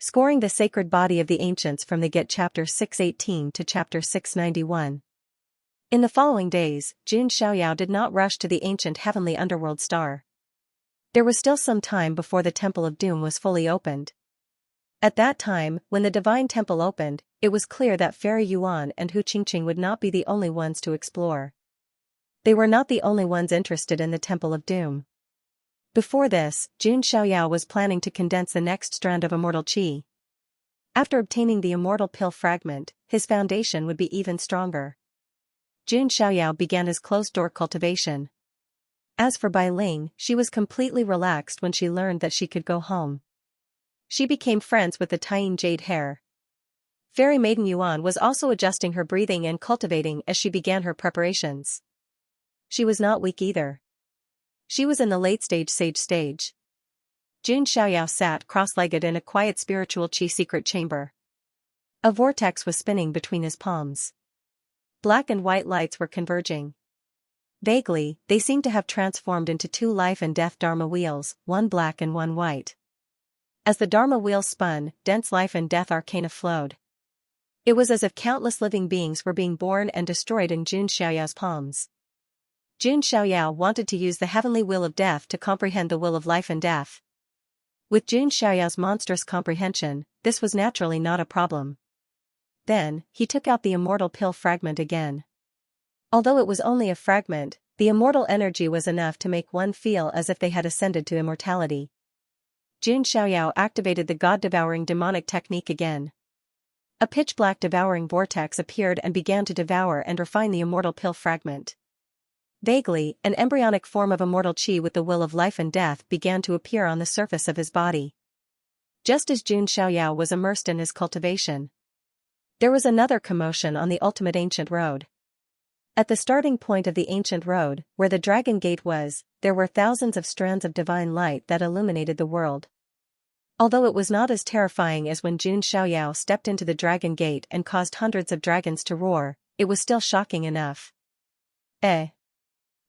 Scoring the Sacred Body of the Ancients from the Get Chapter 618 to Chapter 691. In the following days, Xianxia did not rush to the ancient heavenly underworld star. There was still some time before the Temple of Doom was fully opened. At that time, when the Divine Temple opened, it was clear that Fairy Yuan and Hu Qingqing would not be the only ones to explore. They were not the only ones interested in the Temple of Doom. Before this, Xianxia was planning to condense the next strand of immortal qi. After obtaining the immortal pill fragment, his foundation would be even stronger. Xianxia began his closed-door cultivation. As for Bai Ling, she was completely relaxed when she learned that she could go home. She became friends with the Tying Jade Hair. Fairy Maiden Yuan was also adjusting her breathing and cultivating as she began her preparations. She was not weak either. She was in the late-stage sage stage. Xianxia sat cross-legged in a quiet spiritual qi secret chamber. A vortex was spinning between his palms. Black and white lights were converging. Vaguely, they seemed to have transformed into two life and death Dharma wheels, one black and one white. As the Dharma wheels spun, dense life and death arcana flowed. It was as if countless living beings were being born and destroyed in Xianxia's palms. Xianxia wanted to use the heavenly wheel of death to comprehend the will of life and death. With Xianxia's monstrous comprehension, this was naturally not a problem. Then, he took out the immortal pill fragment again. Although it was only a fragment, the immortal energy was enough to make one feel as if they had ascended to immortality. Xianxia activated the god-devouring demonic technique again. A pitch-black devouring vortex appeared and began to devour and refine the immortal pill fragment. Vaguely, an embryonic form of immortal qi with the will of life and death began to appear on the surface of his body. Just as Xianxia was immersed in his cultivation, there was another commotion on the ultimate ancient road. At the starting point of the ancient road, where the Dragon Gate was, there were thousands of strands of divine light that illuminated the world. Although it was not as terrifying as when Xianxia stepped into the Dragon Gate and caused hundreds of dragons to roar, it was still shocking enough.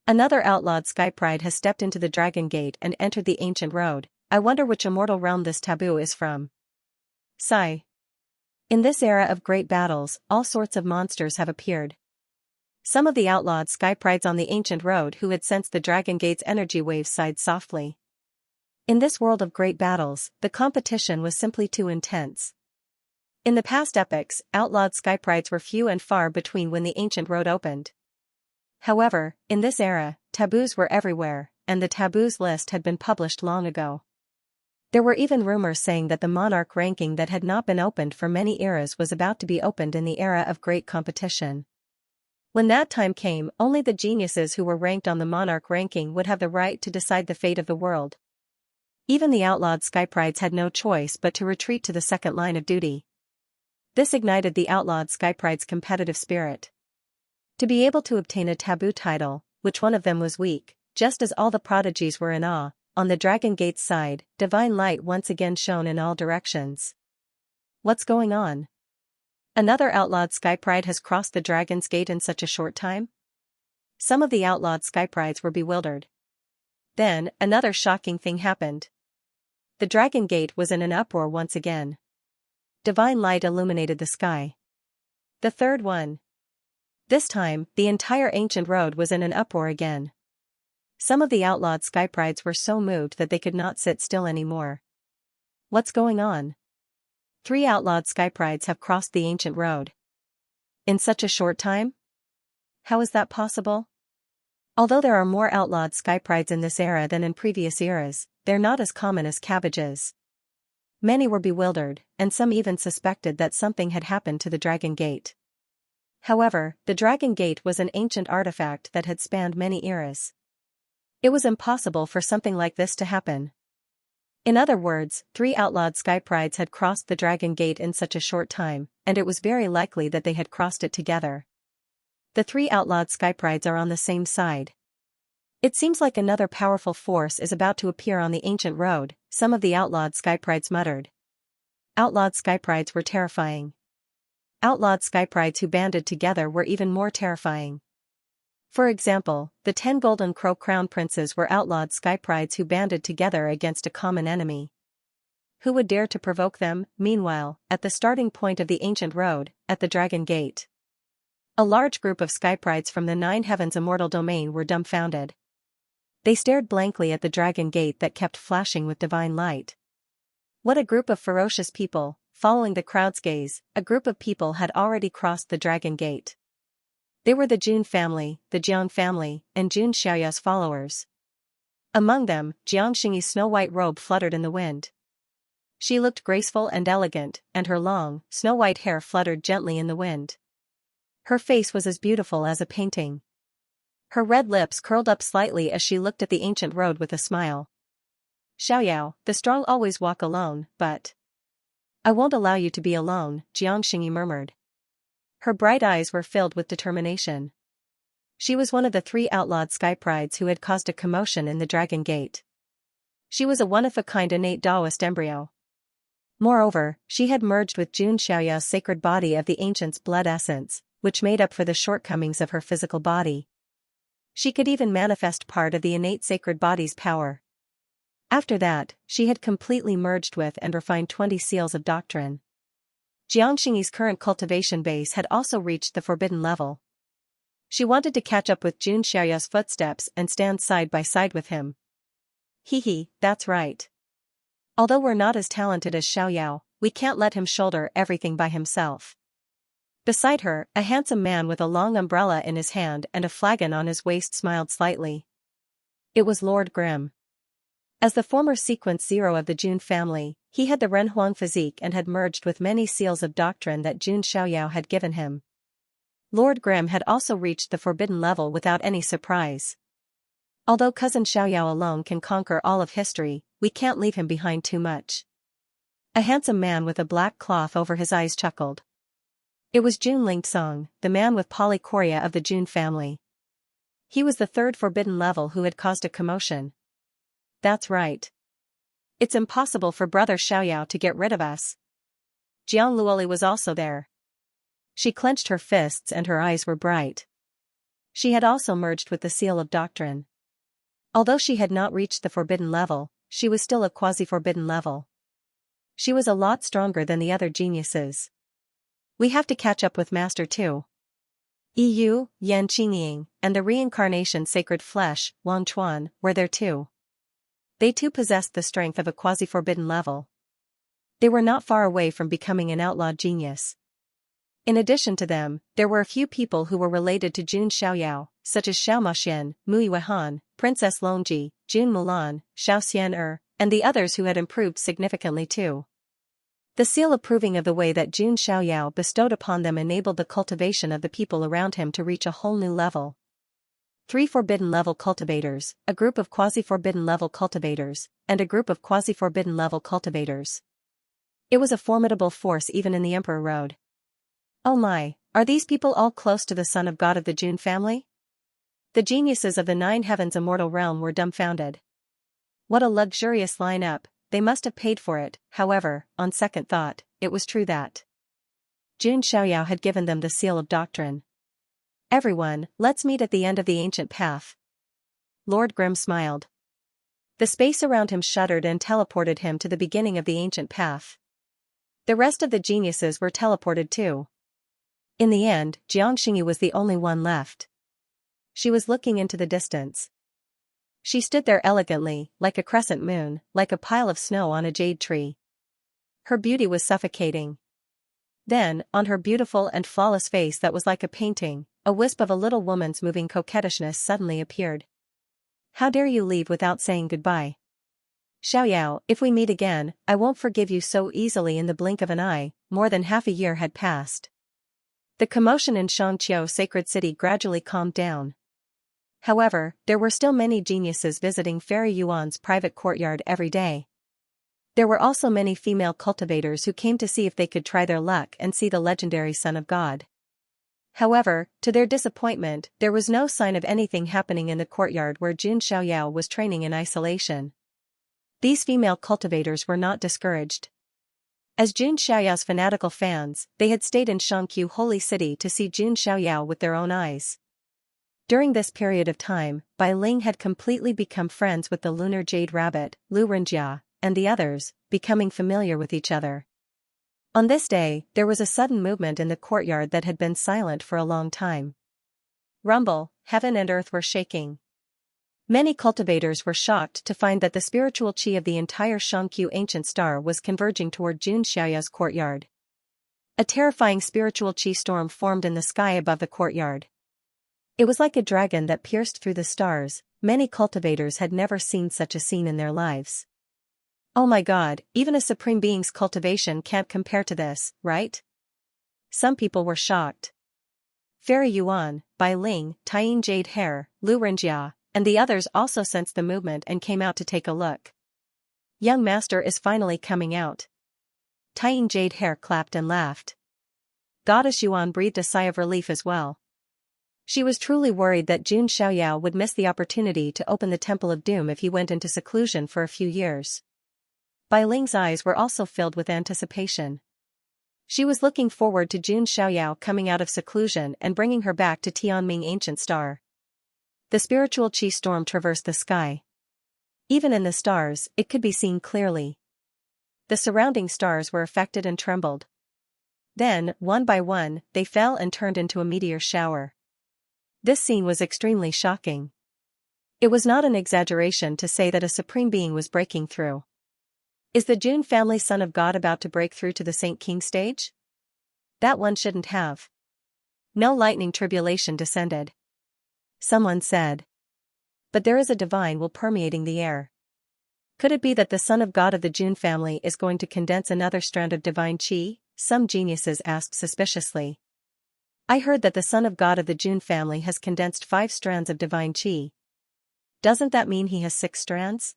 Another outlawed sky pride has stepped into the Dragon Gate and entered the ancient road. I wonder which immortal realm this taboo is from. Sigh. In this era of great battles, all sorts of monsters have appeared. Some of the outlawed sky prides on the ancient road who had sensed the Dragon Gate's energy waves sighed softly. In this world of great battles, the competition was simply too intense. In the past epochs, outlawed sky prides were few and far between when the ancient road opened. However, in this era, taboos were everywhere, and the taboos list had been published long ago. There were even rumors saying that the monarch ranking that had not been opened for many eras was about to be opened in the era of great competition. When that time came, only the geniuses who were ranked on the monarch ranking would have the right to decide the fate of the world. Even the outlawed sky prides had no choice but to retreat to the second line of duty. This ignited the outlawed sky pride's competitive spirit. To be able to obtain a taboo title, which one of them was weak, just as all the prodigies were in awe, on the Dragon Gate's side, divine light once again shone in all directions. What's going on? Another outlawed sky pride has crossed the Dragon's Gate in such a short time? Some of the outlawed sky prides were bewildered. Then, another shocking thing happened. The Dragon Gate was in an uproar once again. Divine light illuminated the sky. The third one. This time, the entire ancient road was in an uproar again. Some of the outlawed sky prides were so moved that they could not sit still anymore. What's going on? 3 outlawed sky prides have crossed the ancient road. In such a short time? How is that possible? Although there are more outlawed sky prides in this era than in previous eras, they're not as common as cabbages. Many were bewildered, and some even suspected that something had happened to the Dragon Gate. However, the Dragon Gate was an ancient artifact that had spanned many eras. It was impossible for something like this to happen. In other words, 3 outlawed sky prides had crossed the Dragon Gate in such a short time, and it was very likely that they had crossed it together. The 3 outlawed sky prides are on the same side. It seems like another powerful force is about to appear on the ancient road, some of the outlawed sky prides muttered. Outlawed sky prides were terrifying. Outlawed sky prides who banded together were even more terrifying. For example, the 10 Golden Crow Crown Princes were outlawed sky prides who banded together against a common enemy. who would dare to provoke them? Meanwhile, at the starting point of the ancient road, at the Dragon Gate, a large group of skyprides from the Nine Heavens immortal domain were dumbfounded. They stared blankly at the Dragon Gate that kept flashing with divine light. What a group of ferocious people! Following the crowd's gaze, a group of people had already crossed the Dragon Gate. They were the Jun family, the Jiang family, and Jun Xiaoya's followers. Among them, Xianxia's snow-white robe fluttered in the wind. She looked graceful and elegant, and her long, snow-white hair fluttered gently in the wind. Her face was as beautiful as a painting. Her red lips curled up slightly as she looked at the ancient road with a smile. Xiaoyao, the strong always walk alone, but I won't allow you to be alone, Xianxia murmured. Her bright eyes were filled with determination. She was one of the 3 outlawed skyprides who had caused a commotion in the Dragon Gate. She was a one-of-a-kind innate Taoist embryo. Moreover, she had merged with Jun Xiaoya's sacred body of the ancient's blood essence, which made up for the shortcomings of her physical body. She could even manifest part of the innate sacred body's power. After that, she had completely merged with and refined 20 seals of doctrine. Xianxi's current cultivation base had also reached the forbidden level. She wanted to catch up with Jun Xiaoya's footsteps and stand side by side with him. That's right. Although we're not as talented as Xiaoyao, we can't let him shoulder everything by himself. Beside her, a handsome man with a long umbrella in his hand and a flagon on his waist smiled slightly. It was Lord Grimm. As the former Sequence Zero of the Jun family, he had the Renhuang physique and had merged with many seals of doctrine that Jun Xiaoyao had given him. Lord Grimm had also reached the forbidden level without any surprise. Although cousin Xiaoyao alone can conquer all of history, we can't leave him behind too much. A handsome man with a black cloth over his eyes chuckled. It was Jun Lingsong, the man with polychoria of the Jun family. He was the 3rd forbidden level who had caused a commotion. That's right. It's impossible for brother Xiaoyao to get rid of us. Jiang Luoli was also there. She clenched her fists and her eyes were bright. She had also merged with the seal of doctrine. Although she had not reached the forbidden level, she was still a quasi-forbidden level. She was a lot stronger than the other geniuses. We have to catch up with Master too. Yan Qingying, and the reincarnation sacred flesh, Wang Chuan, were there too. They too possessed the strength of a quasi-forbidden level. They were not far away from becoming an outlawed genius. In addition to them, there were a few people who were related to Jun Xiaoyao, such as Xiao Maxian, Mui Weihan, Princess Longji, Jun Mulan, Xiao Xian'er, and the others who had improved significantly too. The seal approving of the way that Jun Xiaoyao bestowed upon them enabled the cultivation of the people around him to reach a whole new level. 3 forbidden level cultivators, a group of quasi-forbidden level cultivators, and a group of quasi-forbidden level cultivators. It was a formidable force even in the Emperor Road. Oh my, are these people all close to the son of God of the Jun family? The geniuses of the 9 Heavens immortal realm were dumbfounded. What a luxurious lineup, they must have paid for it. However, on second thought, it was true that Jun Xiaoyao had given them the seal of doctrine. Everyone, let's meet at the end of the ancient path. Lord Grimm smiled. The space around him shuddered and teleported him to the beginning of the ancient path. The rest of the geniuses were teleported too. In the end, Jiangxingyi was the only one left. She was looking into the distance. She stood there elegantly, like a crescent moon, like a pile of snow on a jade tree. Her beauty was suffocating. Then, on her beautiful and flawless face that was like a painting, a wisp of a little woman's moving coquettishness suddenly appeared. How dare you leave without saying goodbye? Xiaoyao, if we meet again, I won't forgive you so easily. In the blink of an eye, more than half a year had passed. The commotion in Xianxia sacred city gradually calmed down. However, there were still many geniuses visiting Fairy Yuan's private courtyard every day. There were also many female cultivators who came to see if they could try their luck and see the legendary Son of God. However, to their disappointment, there was no sign of anything happening in the courtyard where Jun Xiaoyao was training in isolation. These female cultivators were not discouraged. As Jun Xiaoyao's fanatical fans, they had stayed in Xianxia Holy City to see Jun Xiaoyao with their own eyes. During this period of time, Bai Ling had completely become friends with the lunar jade rabbit, Lu Renjia, and the others, becoming familiar with each other. On this day, there was a sudden movement in the courtyard that had been silent for a long time. Rumble, heaven and earth were shaking. Many cultivators were shocked to find that the spiritual chi of the entire Xianxia ancient star was converging toward Xianxia's courtyard. A terrifying spiritual chi storm formed in the sky above the courtyard. It was like a dragon that pierced through the stars. Many cultivators had never seen such a scene in their lives. Oh my God, even a supreme being's cultivation can't compare to this, right? Some people were shocked. Fairy Yuan, Bai Ling, Tying Jade Hair, Lu Renjia, and the others also sensed the movement and came out to take a look. Young master is finally coming out. Tying Jade Hair clapped and laughed. Goddess Yuan breathed a sigh of relief as well. She was truly worried that Jun Xiaoyao would miss the opportunity to open the Temple of Doom if he went into seclusion for a few years. Bai Ling's eyes were also filled with anticipation. She was looking forward to Jun Xiaoyao coming out of seclusion and bringing her back to Tianming Ancient Star. The spiritual chi storm traversed the sky. Even in the stars, it could be seen clearly. The surrounding stars were affected and trembled. Then, one by one, they fell and turned into a meteor shower. This scene was extremely shocking. It was not an exaggeration to say that a supreme being was breaking through. Is the Jun family son of God about to break through to the Saint King stage? That one shouldn't have. No lightning tribulation descended. Someone said. But there is a divine will permeating the air. Could it be that the son of God of the Jun family is going to condense another strand of divine chi? Some geniuses asked suspiciously. I heard that the son of God of the Jun family has condensed 5 strands of divine chi. Doesn't that mean he has 6 strands?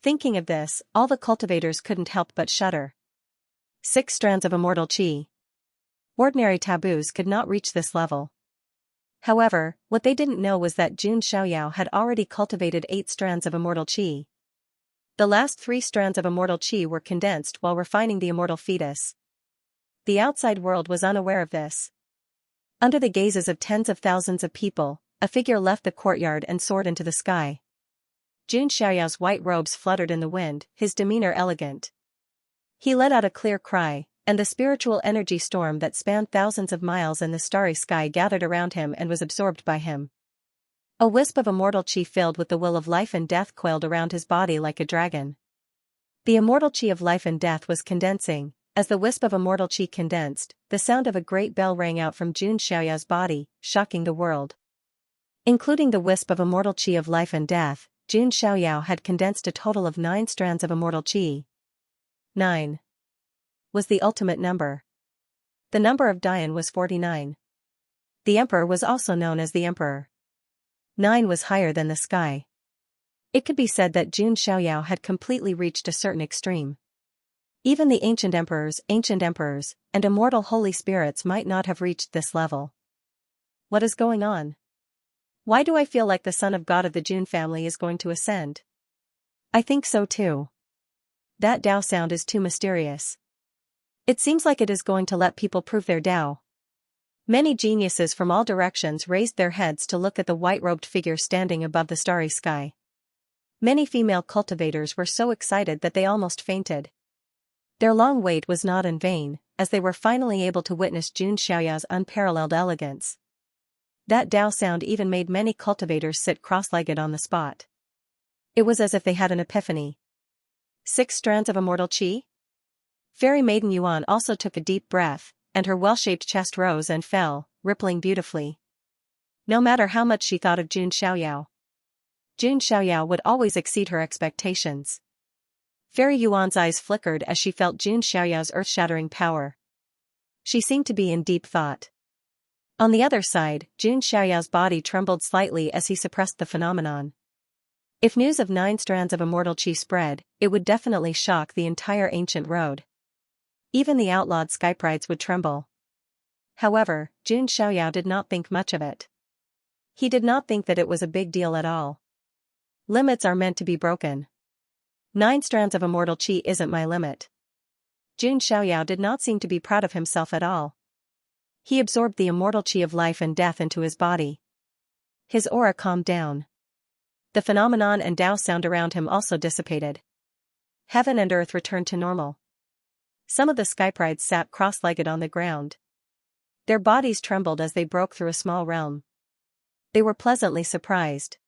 Thinking of this, all the cultivators couldn't help but shudder. 6 strands of immortal chi. Ordinary taboos could not reach this level. However, what they didn't know was that Jun Xiaoyao had already cultivated 8 strands of immortal chi. The last 3 strands of immortal chi were condensed while refining the immortal fetus. The outside world was unaware of this. Under the gazes of tens of thousands of people, a figure left the courtyard and soared into the sky. Jun Xiaoyao's white robes fluttered in the wind, his demeanor elegant. He let out a clear cry, and the spiritual energy storm that spanned thousands of miles in the starry sky gathered around him and was absorbed by him. A wisp of immortal chi filled with the will of life and death coiled around his body like a dragon. The immortal chi of life and death was condensing. As the wisp of immortal chi condensed, the sound of a great bell rang out from Jun Xiaoyao's body, shocking the world. Including the wisp of immortal chi of life and death, Jun Xiaoyao had condensed a total of 9 strands of immortal chi. 9 was the ultimate number. The number of Dian was 49. The emperor was also known as the emperor. 9 was higher than the sky. It could be said that Jun Xiaoyao had completely reached a certain extreme. Even the ancient emperors, and immortal holy spirits might not have reached this level. What is going on? Why do I feel like the son of God of the Jun family is going to ascend? I think so too. That Dao sound is too mysterious. It seems like it is going to let people prove their Dao. Many geniuses from all directions raised their heads to look at the white-robed figure standing above the starry sky. Many female cultivators were so excited that they almost fainted. Their long wait was not in vain, as they were finally able to witness Jun Xiaoyao's unparalleled elegance. That Dao sound even made many cultivators sit cross-legged on the spot. It was as if they had an epiphany. 6 strands of immortal chi? Fairy Maiden Yuan also took a deep breath, and her well-shaped chest rose and fell, rippling beautifully. No matter how much she thought of Jun Xiaoyao would always exceed her expectations. Fairy Yuan's eyes flickered as she felt Jun Xiaoyao's earth-shattering power. She seemed to be in deep thought. On the other side, Jun Xiaoyao's body trembled slightly as he suppressed the phenomenon. If news of 9 strands of immortal chi spread, it would definitely shock the entire ancient road. Even the outlawed skyprides would tremble. However, Jun Xiaoyao did not think much of it. He did not think that it was a big deal at all. Limits are meant to be broken. 9 strands of immortal chi isn't my limit. Jun Xiaoyao did not seem to be proud of himself at all. He absorbed the immortal chi of life and death into his body. His aura calmed down. The phenomenon and Dao sound around him also dissipated. heaven and earth returned to normal. Some of the skyprides sat cross-legged on the ground. Their bodies trembled as they broke through a small realm. They were pleasantly surprised.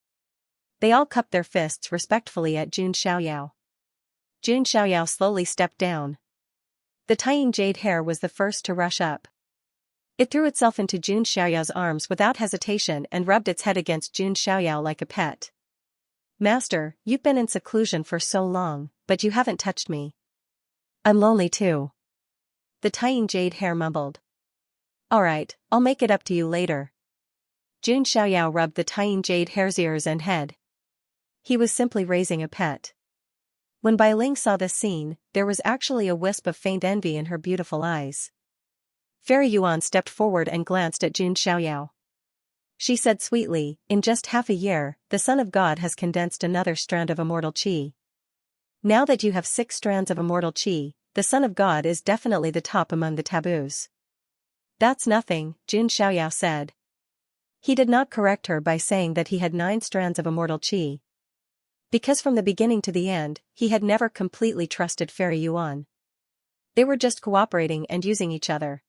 They all cupped their fists respectfully at Jun Xiaoyao. Jun Xiaoyao slowly stepped down. The tiny jade hair was the first to rush up. It threw itself into Jun Xiaoyao's arms without hesitation and rubbed its head against Jun Xiaoyao like a pet. Master, you've been in seclusion for so long, but you haven't touched me. I'm lonely too. The tiny jade hair mumbled. Alright, I'll make it up to you later. Jun Xiaoyao rubbed the tiny jade hair's ears and head. He was simply raising a pet. When Bai Ling saw this scene, there was actually a wisp of faint envy in her beautiful eyes. Fairy Yuan stepped forward and glanced at Jun Xiaoyao. She said sweetly, in just half a year, the Son of God has condensed another strand of immortal qi. Now that you have 6 strands of immortal qi, the Son of God is definitely the top among the taboos. That's nothing, Jun Xiaoyao said. He did not correct her by saying that he had 9 strands of immortal qi. Because from the beginning to the end, he had never completely trusted Fairy Yuan. They were just cooperating and using each other.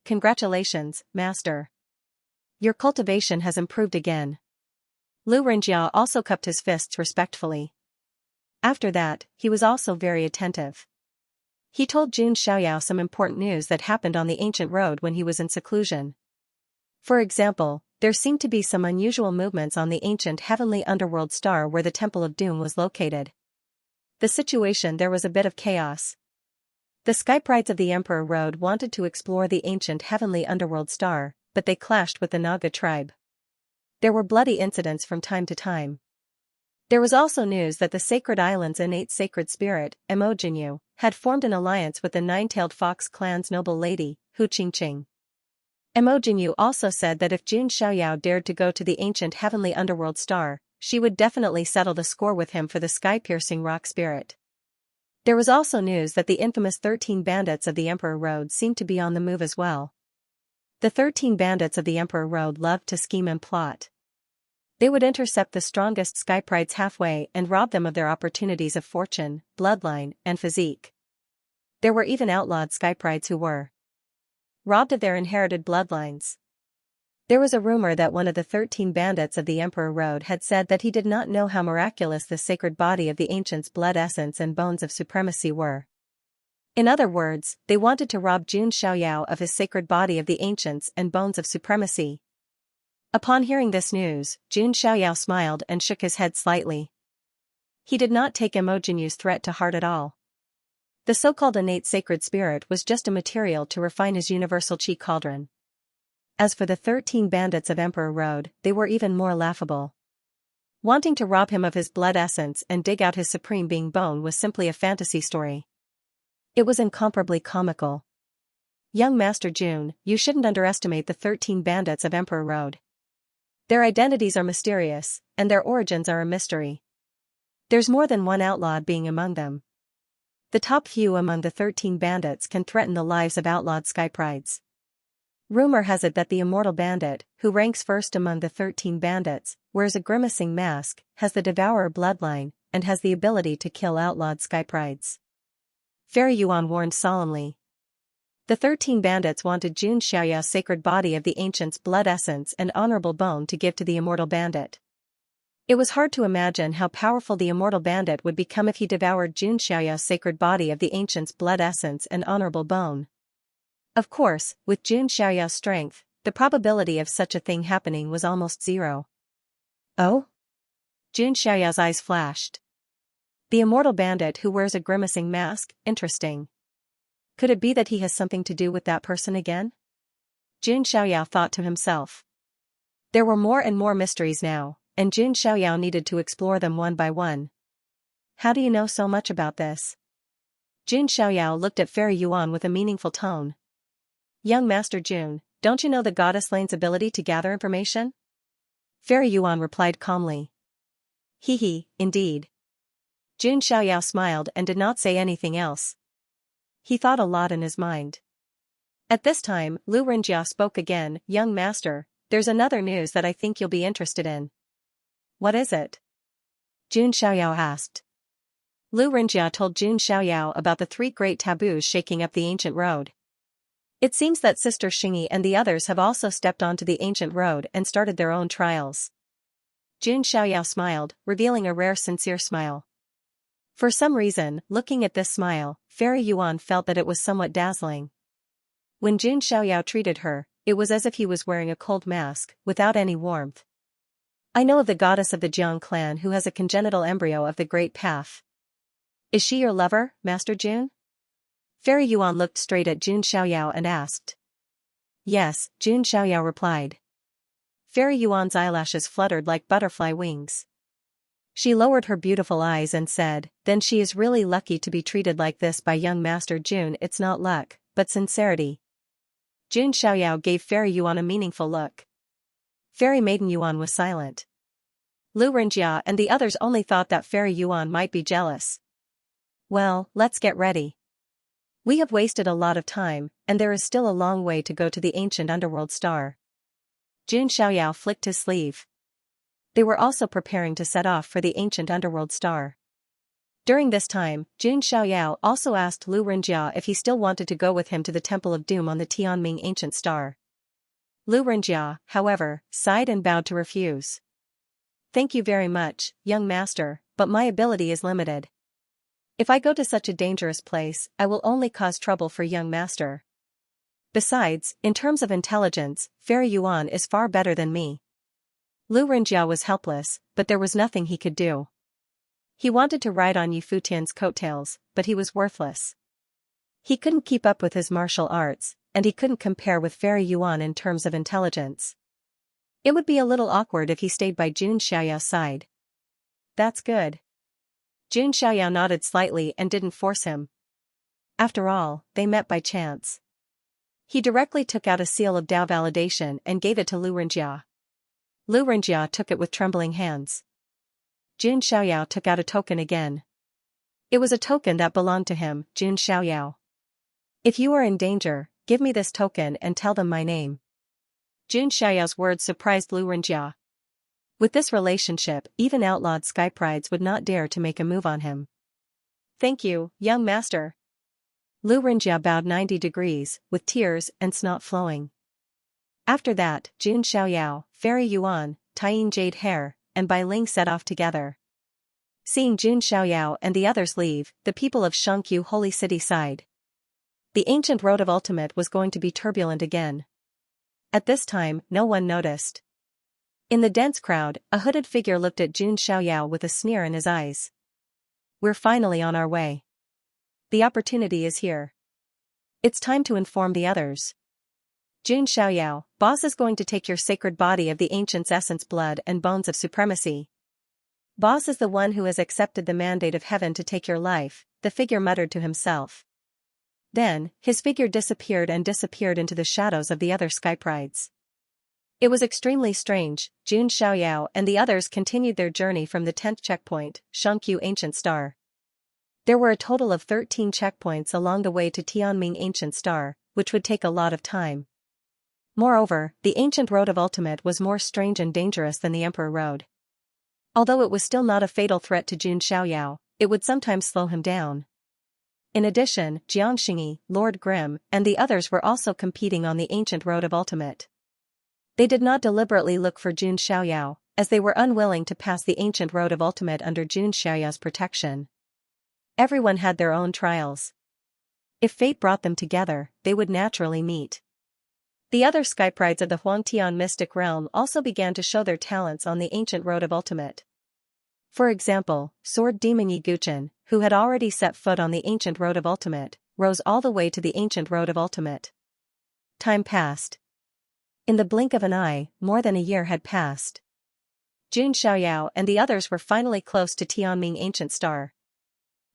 Congratulations, Master. Your cultivation has improved again. Lu Renjia also cupped his fists respectfully. After that, he was also very attentive. He told Jun Xiaoyao some important news that happened on the ancient road when he was in seclusion. For example, there seemed to be some unusual movements on the ancient heavenly underworld star where the Temple of Doom was located. The situation there was a bit of chaos. The skyprides of the Emperor Road wanted to explore the ancient heavenly underworld star, but they clashed with the Naga tribe. There were bloody incidents from time to time. There was also news that the Sacred Island's innate sacred spirit, Emojinyu, had formed an alliance with the Nine-Tailed Fox clan's noble lady, Hu Qingqing. Emojinyu also said that if Jun Xiaoyao dared to go to the ancient heavenly underworld star, she would definitely settle the score with him for the sky-piercing rock spirit. There was also news that the infamous 13 bandits of the Emperor Road seemed to be on the move as well. The 13 bandits of the Emperor Road loved to scheme and plot. They would intercept the strongest skyprides halfway and rob them of their opportunities of fortune, bloodline, and physique. There were even outlawed skyprides who were robbed of their inherited bloodlines. There was a rumor that one of the 13 bandits of the Emperor Road had said that he did not know how miraculous the sacred body of the ancients' blood essence and bones of supremacy were. In other words, they wanted to rob Jun Xiaoyao of his sacred body of the ancients and bones of supremacy. Upon hearing this news, Jun Xiaoyao smiled and shook his head slightly. He did not take Emojinyu's threat to heart at all. The so-called innate sacred spirit was just a material to refine his universal qi cauldron. As for the 13 bandits of Emperor Road, they were even more laughable. Wanting to rob him of his blood essence and dig out his supreme being bone was simply a fantasy story. It was incomparably comical. Young Master Jun, you shouldn't underestimate the 13 bandits of Emperor Road. Their identities are mysterious, and their origins are a mystery. There's more than one outlawed being among them. The top few among the 13 bandits can threaten the lives of outlawed skyprides. Rumor has it that the immortal bandit, who ranks first among the 13 bandits, wears a grimacing mask, has the devourer bloodline, and has the ability to kill outlawed skyprides. Fairy Yuan warned solemnly. The 13 bandits wanted Jun Xiaoyao's sacred body of the ancient's blood essence and honorable bone to give to the immortal bandit. It was hard to imagine how powerful the immortal bandit would become if he devoured Jun Xiaoyao's sacred body of the ancient's blood essence and honorable bone. Of course, with Jun Xiaoyao's strength, the probability of such a thing happening was almost zero. Oh? Jun Xiaoyao's eyes flashed. The immortal bandit who wears a grimacing mask, interesting. Could it be that he has something to do with that person again? Jun Xiaoyao thought to himself. There were more and more mysteries now, and Jun Xiaoyao needed to explore them one by one. How do you know so much about this? Jun Xiaoyao looked at Fairy Yuan with a meaningful tone. Young Master Jun, don't you know the goddess Lane's ability to gather information? Fairy Yuan replied calmly. Hee, indeed. Jun Xiaoyao smiled and did not say anything else. He thought a lot in his mind. At this time, Lu Renjia spoke again. Young Master, there's another news that I think you'll be interested in. What is it? Jun Xiaoyao asked. Lu Renjia told Jun Xiaoyao about the 3 great taboos shaking up the ancient road. It seems that Sister Xingyi and the others have also stepped onto the ancient road and started their own trials. Jun Xiaoyao smiled, revealing a rare sincere smile. For some reason, looking at this smile, Fairy Yuan felt that it was somewhat dazzling. When Jun Xiaoyao treated her, it was as if he was wearing a cold mask, without any warmth. I know of the goddess of the Jiang clan who has a congenital embryo of the Great Path. Is she your lover, Master Jun? Fairy Yuan looked straight at Jun Xiaoyao and asked. Yes, Jun Xiaoyao replied. Fairy Yuan's eyelashes fluttered like butterfly wings. She lowered her beautiful eyes and said, then she is really lucky to be treated like this by young Master Jun. It's not luck, but sincerity. Jun Xiaoyao gave Fairy Yuan a meaningful look. Fairy Maiden Yuan was silent. Lu Renjia and the others only thought that Fairy Yuan might be jealous. Well, let's get ready. We have wasted a lot of time, and there is still a long way to go to the ancient underworld star. Jun Xiaoyao flicked his sleeve. They were also preparing to set off for the ancient underworld star. During this time, Jun Xiaoyao also asked Lu Renjia if he still wanted to go with him to the Temple of Doom on the Tianming ancient star. Lu Renjia, however, sighed and bowed to refuse. Thank you very much, young master, but my ability is limited. If I go to such a dangerous place, I will only cause trouble for young master. Besides, in terms of intelligence, Fairy Yuan is far better than me. Lu Renjia was helpless, but there was nothing he could do. He wanted to ride on Yu Futian's coattails, but he was worthless. He couldn't keep up with his martial arts, and he couldn't compare with Fairy Yuan in terms of intelligence. It would be a little awkward if he stayed by Jun Xiaoyao's side. That's good. Jun Xiaoyao nodded slightly and didn't force him. After all, they met by chance. He directly took out a seal of Dao validation and gave it to Lu Renjia. Lu Renjia took it with trembling hands. Jun Xiaoyao took out a token again. It was a token that belonged to him, Jun Xiaoyao. If you are in danger, give me this token and tell them my name. Jun Xiaoyao's words surprised Lu Renjia. With this relationship, even outlawed sky prides would not dare to make a move on him. Thank you, young master. Lu Renjia bowed 90 degrees, with tears and snot flowing. After that, Jun Xiaoyao, Fairy Yuan, Tying Jade Hair, and Bai Ling set off together. Seeing Jun Xiaoyao and the others leave, the people of Xianxia Holy City sighed. The ancient road of ultimate was going to be turbulent again. At this time, no one noticed. In the dense crowd, a hooded figure looked at Jun Xiaoyao with a sneer in his eyes. We're finally on our way. The opportunity is here. It's time to inform the others. Jun Xiaoyao, boss is going to take your sacred body of the ancient's essence, blood and bones of supremacy. Boss is the one who has accepted the mandate of heaven to take your life, the figure muttered to himself. Then, his figure disappeared into the shadows of the other sky prides. It was extremely strange. Jun Xiaoyao and the others continued their journey from the 10th checkpoint, Xianxia Ancient Star. There were a total of 13 checkpoints along the way to Tianming Ancient Star, which would take a lot of time. Moreover, the ancient road of ultimate was more strange and dangerous than the Emperor Road. Although it was still not a fatal threat to Jun Xiaoyao, it would sometimes slow him down. In addition, Jiang Xingyi, Lord Grimm, and the others were also competing on the ancient road of ultimate. They did not deliberately look for Jun Xiaoyao, as they were unwilling to pass the ancient road of ultimate under Jun Xiaoyao's protection. Everyone had their own trials. If fate brought them together, they would naturally meet. The other sky prides of the Huangtian mystic realm also began to show their talents on the ancient road of ultimate. For example, Sword Demon Yi Guchen, who had already set foot on the ancient road of ultimate, rose all the way to the ancient road of ultimate. Time passed. In the blink of an eye, more than a year had passed. Jun Xiaoyao and the others were finally close to Tianming Ancient Star.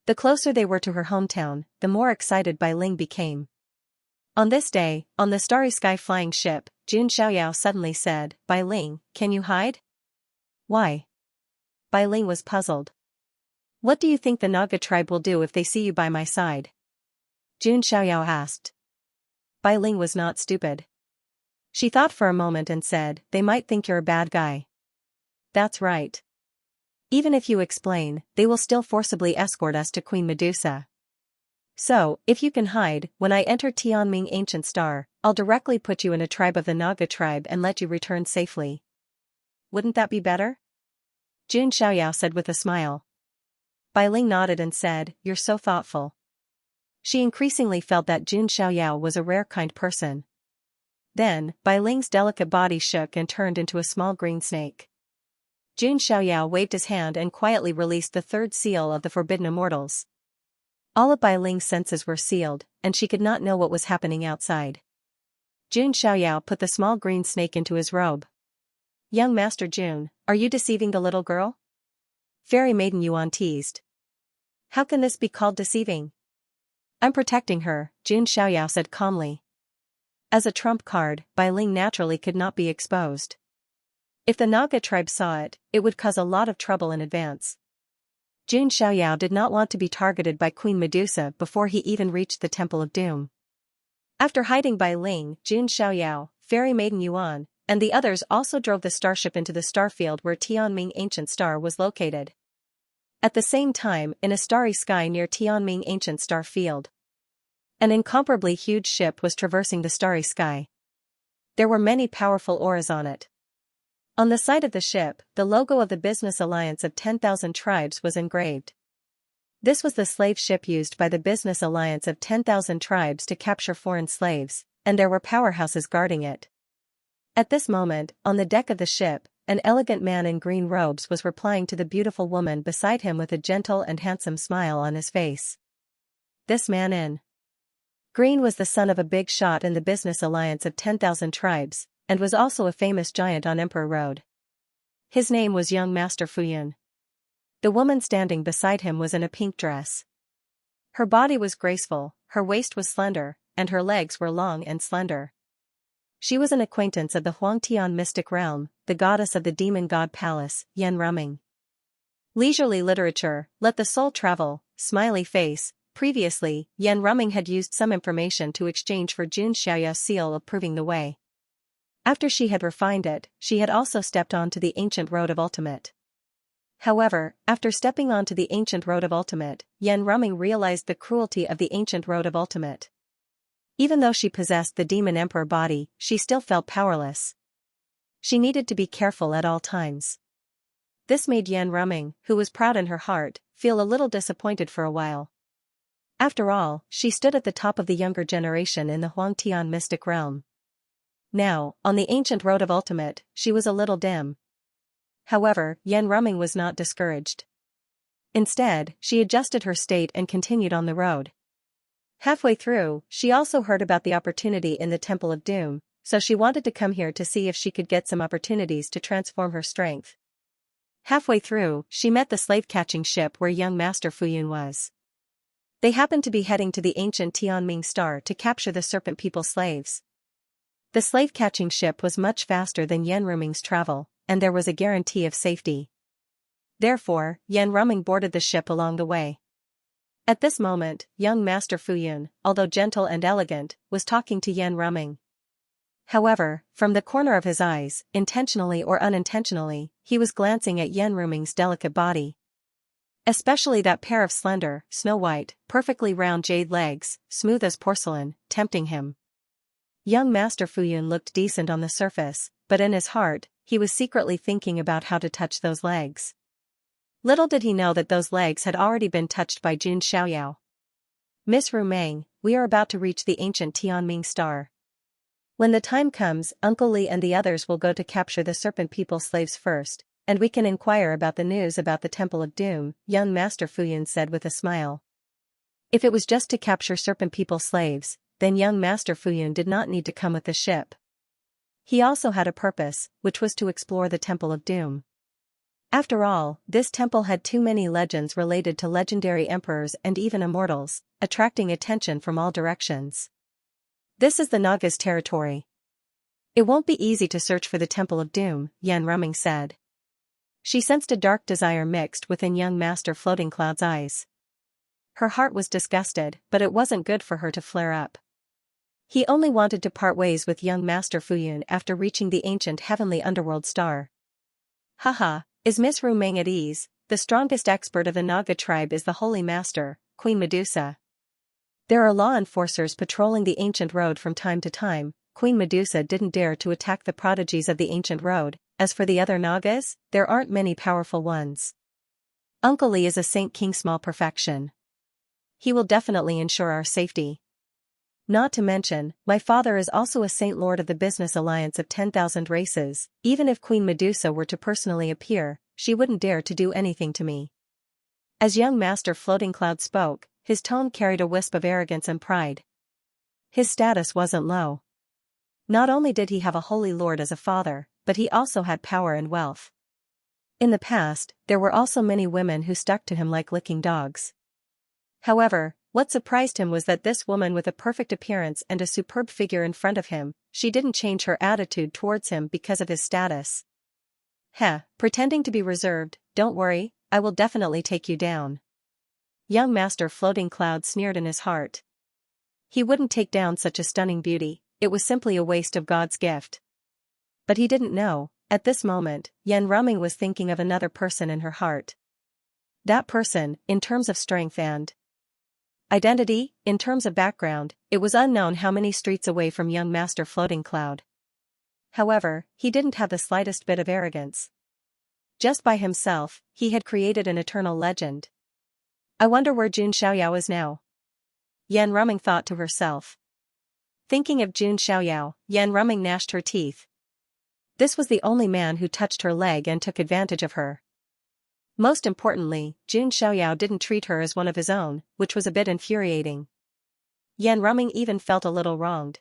The closer they were to her hometown, the more excited Bai Ling became. On this day, on the starry sky flying ship, Jun Xiaoyao suddenly said, Bai Ling, can you hide? Why? Bai Ling was puzzled. What do you think the Naga tribe will do if they see you by my side? Jun Xiaoyao asked. Bai Ling was not stupid. She thought for a moment and said, they might think you're a bad guy. That's right. Even if you explain, they will still forcibly escort us to Queen Medusa. So, if you can hide, when I enter Tianming Ancient Star, I'll directly put you in a tribe of the Naga tribe and let you return safely. Wouldn't that be better? Jun Xiaoyao said with a smile. Bai Ling nodded and said, "You're so thoughtful." She increasingly felt that Jun Xiaoyao was a rare kind person. Then, Bai Ling's delicate body shook and turned into a small green snake. Jun Xiaoyao waved his hand and quietly released the third seal of the Forbidden Immortals. All of Bai Ling's senses were sealed, and she could not know what was happening outside. Jun Xiaoyao put the small green snake into his robe. "Young Master Jun, are you deceiving the little girl?" Fairy Maiden Yuan teased. "How can this be called deceiving?" "I'm protecting her," Jun Xiaoyao said calmly. As a trump card, Bai Ling naturally could not be exposed. If the Naga tribe saw it, it would cause a lot of trouble in advance. Jun Xiaoyao did not want to be targeted by Queen Medusa before he even reached the Temple of Doom. After hiding Bai Ling, Jun Xiaoyao, Fairy Maiden Yuan, and the others also drove the starship into the starfield where Tianming Ancient Star was located. At the same time, in a starry sky near Tianming Ancient Star Field, an incomparably huge ship was traversing the starry sky. There were many powerful auras on it. On the side of the ship, the logo of the Business Alliance of 10,000 Tribes was engraved. This was the slave ship used by the Business Alliance of 10,000 Tribes to capture foreign slaves, and there were powerhouses guarding it. At this moment, on the deck of the ship, an elegant man in green robes was replying to the beautiful woman beside him with a gentle and handsome smile on his face. This man in green was the son of a big shot in the Business Alliance of 10,000 Tribes, and was also a famous giant on Emperor Road. His name was Young Master Fuyun. The woman standing beside him was in a pink dress. Her body was graceful, her waist was slender, and her legs were long and slender. She was an acquaintance of the Huangtian mystic realm, the goddess of the demon god palace, Yan Ruming. Leisurely literature, let the soul travel, smiley face. Previously, Yan Ruming had used some information to exchange for Jun Xiaoyao's seal of proving the way. After she had refined it, she had also stepped onto the ancient road of ultimate. However, after stepping onto the ancient road of ultimate, Yan Ruming realized the cruelty of the ancient road of ultimate. Even though she possessed the demon emperor body, she still felt powerless. She needed to be careful at all times. This made Yan Ruming, who was proud in her heart, feel a little disappointed for a while. After all, she stood at the top of the younger generation in the Huangtian mystic realm. Now, on the ancient road of ultimate, she was a little dim. However, Yan Ruming was not discouraged. Instead, she adjusted her state and continued on the road. Halfway through, she also heard about the opportunity in the Temple of Doom, so she wanted to come here to see if she could get some opportunities to transform her strength. Halfway through, she met the slave-catching ship where young Master Fuyun was. They happened to be heading to the ancient Tianming Star to capture the Serpent People slaves. The slave-catching ship was much faster than Yan Ruming's travel, and there was a guarantee of safety. Therefore, Yan Ruming boarded the ship along the way. At this moment, young Master Fuyun, although gentle and elegant, was talking to Yan Ruming. However, from the corner of his eyes, intentionally or unintentionally, he was glancing at Yan Ruming's delicate body. Especially that pair of slender, snow-white, perfectly round jade legs, smooth as porcelain, tempting him. Young Master Fuyun looked decent on the surface, but in his heart, he was secretly thinking about how to touch those legs. Little did he know that those legs had already been touched by Jun Xiaoyao. "Miss Rumang, we are about to reach the ancient Tianming Star. When the time comes, Uncle Li and the others will go to capture the Serpent People slaves first, and we can inquire about the news about the Temple of Doom," young Master Fuyun said with a smile. If it was just to capture Serpent People slaves, then young Master Fuyun did not need to come with the ship. He also had a purpose, which was to explore the Temple of Doom. After all, this temple had too many legends related to legendary emperors and even immortals, attracting attention from all directions. This is the Naga's territory. It won't be easy to search for the Temple of Doom, Yan Ruming said. She sensed a dark desire mixed within young Master Floating Cloud's eyes. Her heart was disgusted, but it wasn't good for her to flare up. He only wanted to part ways with young Master Fuyun after reaching the ancient heavenly underworld star. "Haha, is Miss Rumang at ease?" the strongest expert of the Naga tribe is the Holy Master, Queen Medusa. There are law enforcers patrolling the ancient road from time to time. Queen Medusa didn't dare to attack the prodigies of the ancient road. As for the other Nagas, there aren't many powerful ones. Uncle Lee is a Saint King small perfection. He will definitely ensure our safety. Not to mention, my father is also a Saint Lord of the Business Alliance of 10,000 races. Even if Queen Medusa were to personally appear, she wouldn't dare to do anything to me. As young Master Floating Cloud spoke, his tone carried a wisp of arrogance and pride. His status wasn't low. Not only did he have a holy lord as a father, but he also had power and wealth. In the past, there were also many women who stuck to him like licking dogs. However, what surprised him was that this woman with a perfect appearance and a superb figure in front of him, she didn't change her attitude towards him because of his status. Pretending to be reserved, don't worry, I will definitely take you down. Young Master Floating Cloud sneered in his heart. He wouldn't take down such a stunning beauty, it was simply a waste of God's gift. But he didn't know, at this moment, Yan Ruming was thinking of another person in her heart. That person, in terms of strength and identity, in terms of background, it was unknown how many streets away from young Master Floating Cloud. However, he didn't have the slightest bit of arrogance. Just by himself, he had created an eternal legend. I wonder where Jun Xiaoyao is now. Yan Ruming thought to herself. Thinking of Jun Xiaoyao, Yan Ruming gnashed her teeth. This was the only man who touched her leg and took advantage of her. Most importantly, Jun Xiaoyao didn't treat her as one of his own, which was a bit infuriating. Yan Ruming even felt a little wronged.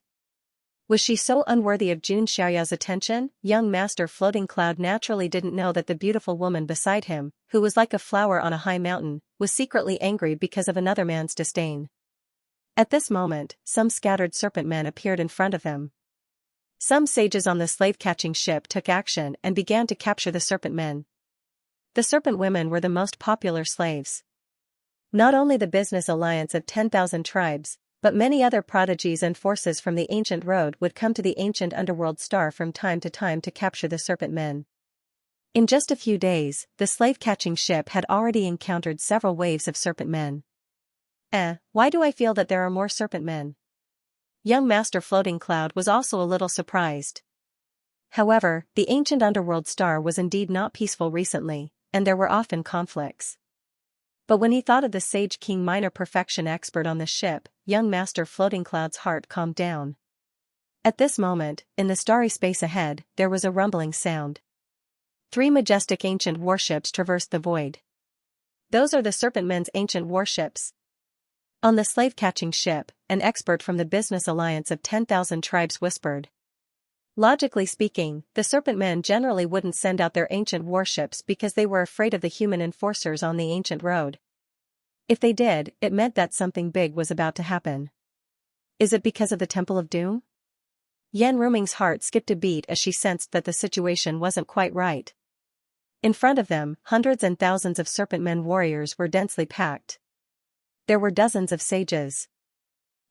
Was she so unworthy of Jun Xiaoyao's attention? Young Master Floating Cloud naturally didn't know that the beautiful woman beside him, who was like a flower on a high mountain, was secretly angry because of another man's disdain. At this moment, some scattered serpent men appeared in front of him. Some sages on the slave-catching ship took action and began to capture the serpent men. The serpent women were the most popular slaves. Not only the Business Alliance of 10,000 tribes, but many other prodigies and forces from the ancient road would come to the ancient underworld star from time to time to capture the serpent men. In just a few days, the slave-catching ship had already encountered several waves of serpent men. Why do I feel that there are more serpent men? Young Master Floating Cloud was also a little surprised. However, the ancient underworld star was indeed not peaceful recently, and there were often conflicts. But when he thought of the Sage King minor perfection expert on the ship, young Master Floating Cloud's heart calmed down. At this moment, in the starry space ahead, there was a rumbling sound. 3 majestic ancient warships traversed the void. Those are the serpent men's ancient warships. On the slave-catching ship, an expert from the Business Alliance of 10,000 tribes whispered. Logically speaking, the serpent men generally wouldn't send out their ancient warships because they were afraid of the human enforcers on the ancient road. If they did, it meant that something big was about to happen. Is it because of the Temple of Doom? Yan Ruming's heart skipped a beat as she sensed that the situation wasn't quite right. In front of them, hundreds and thousands of serpent men warriors were densely packed. There were dozens of sages.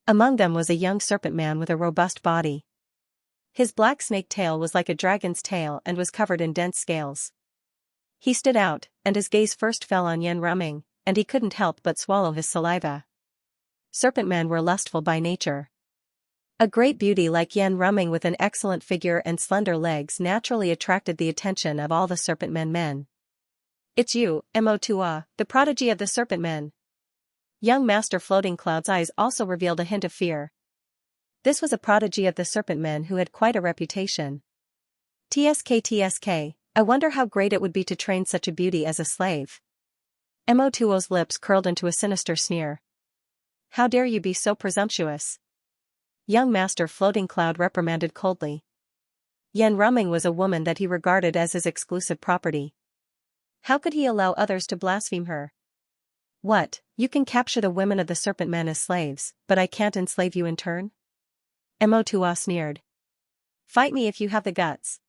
Among them was a young serpent man with a robust body. His black snake tail was like a dragon's tail and was covered in dense scales. He stood out, and his gaze first fell on Yan Ruming, and he couldn't help but swallow his saliva. Serpent men were lustful by nature. A great beauty like Yan Ruming with an excellent figure and slender legs naturally attracted the attention of all the serpent men. It's you, Mo2a, the prodigy of the serpent men. Young Master Floating Cloud's eyes also revealed a hint of fear. This was a prodigy of the serpent men who had quite a reputation. TSK, I wonder how great it would be to train such a beauty as a slave. Mo2o's lips curled into a sinister sneer. How dare you be so presumptuous? Young Master Floating Cloud reprimanded coldly. Yan Ruming was a woman that he regarded as his exclusive property. How could he allow others to blaspheme her? What, you can capture the women of the serpent men as slaves, but I can't enslave you in turn? Mo2a sneered. Fight me if you have the guts.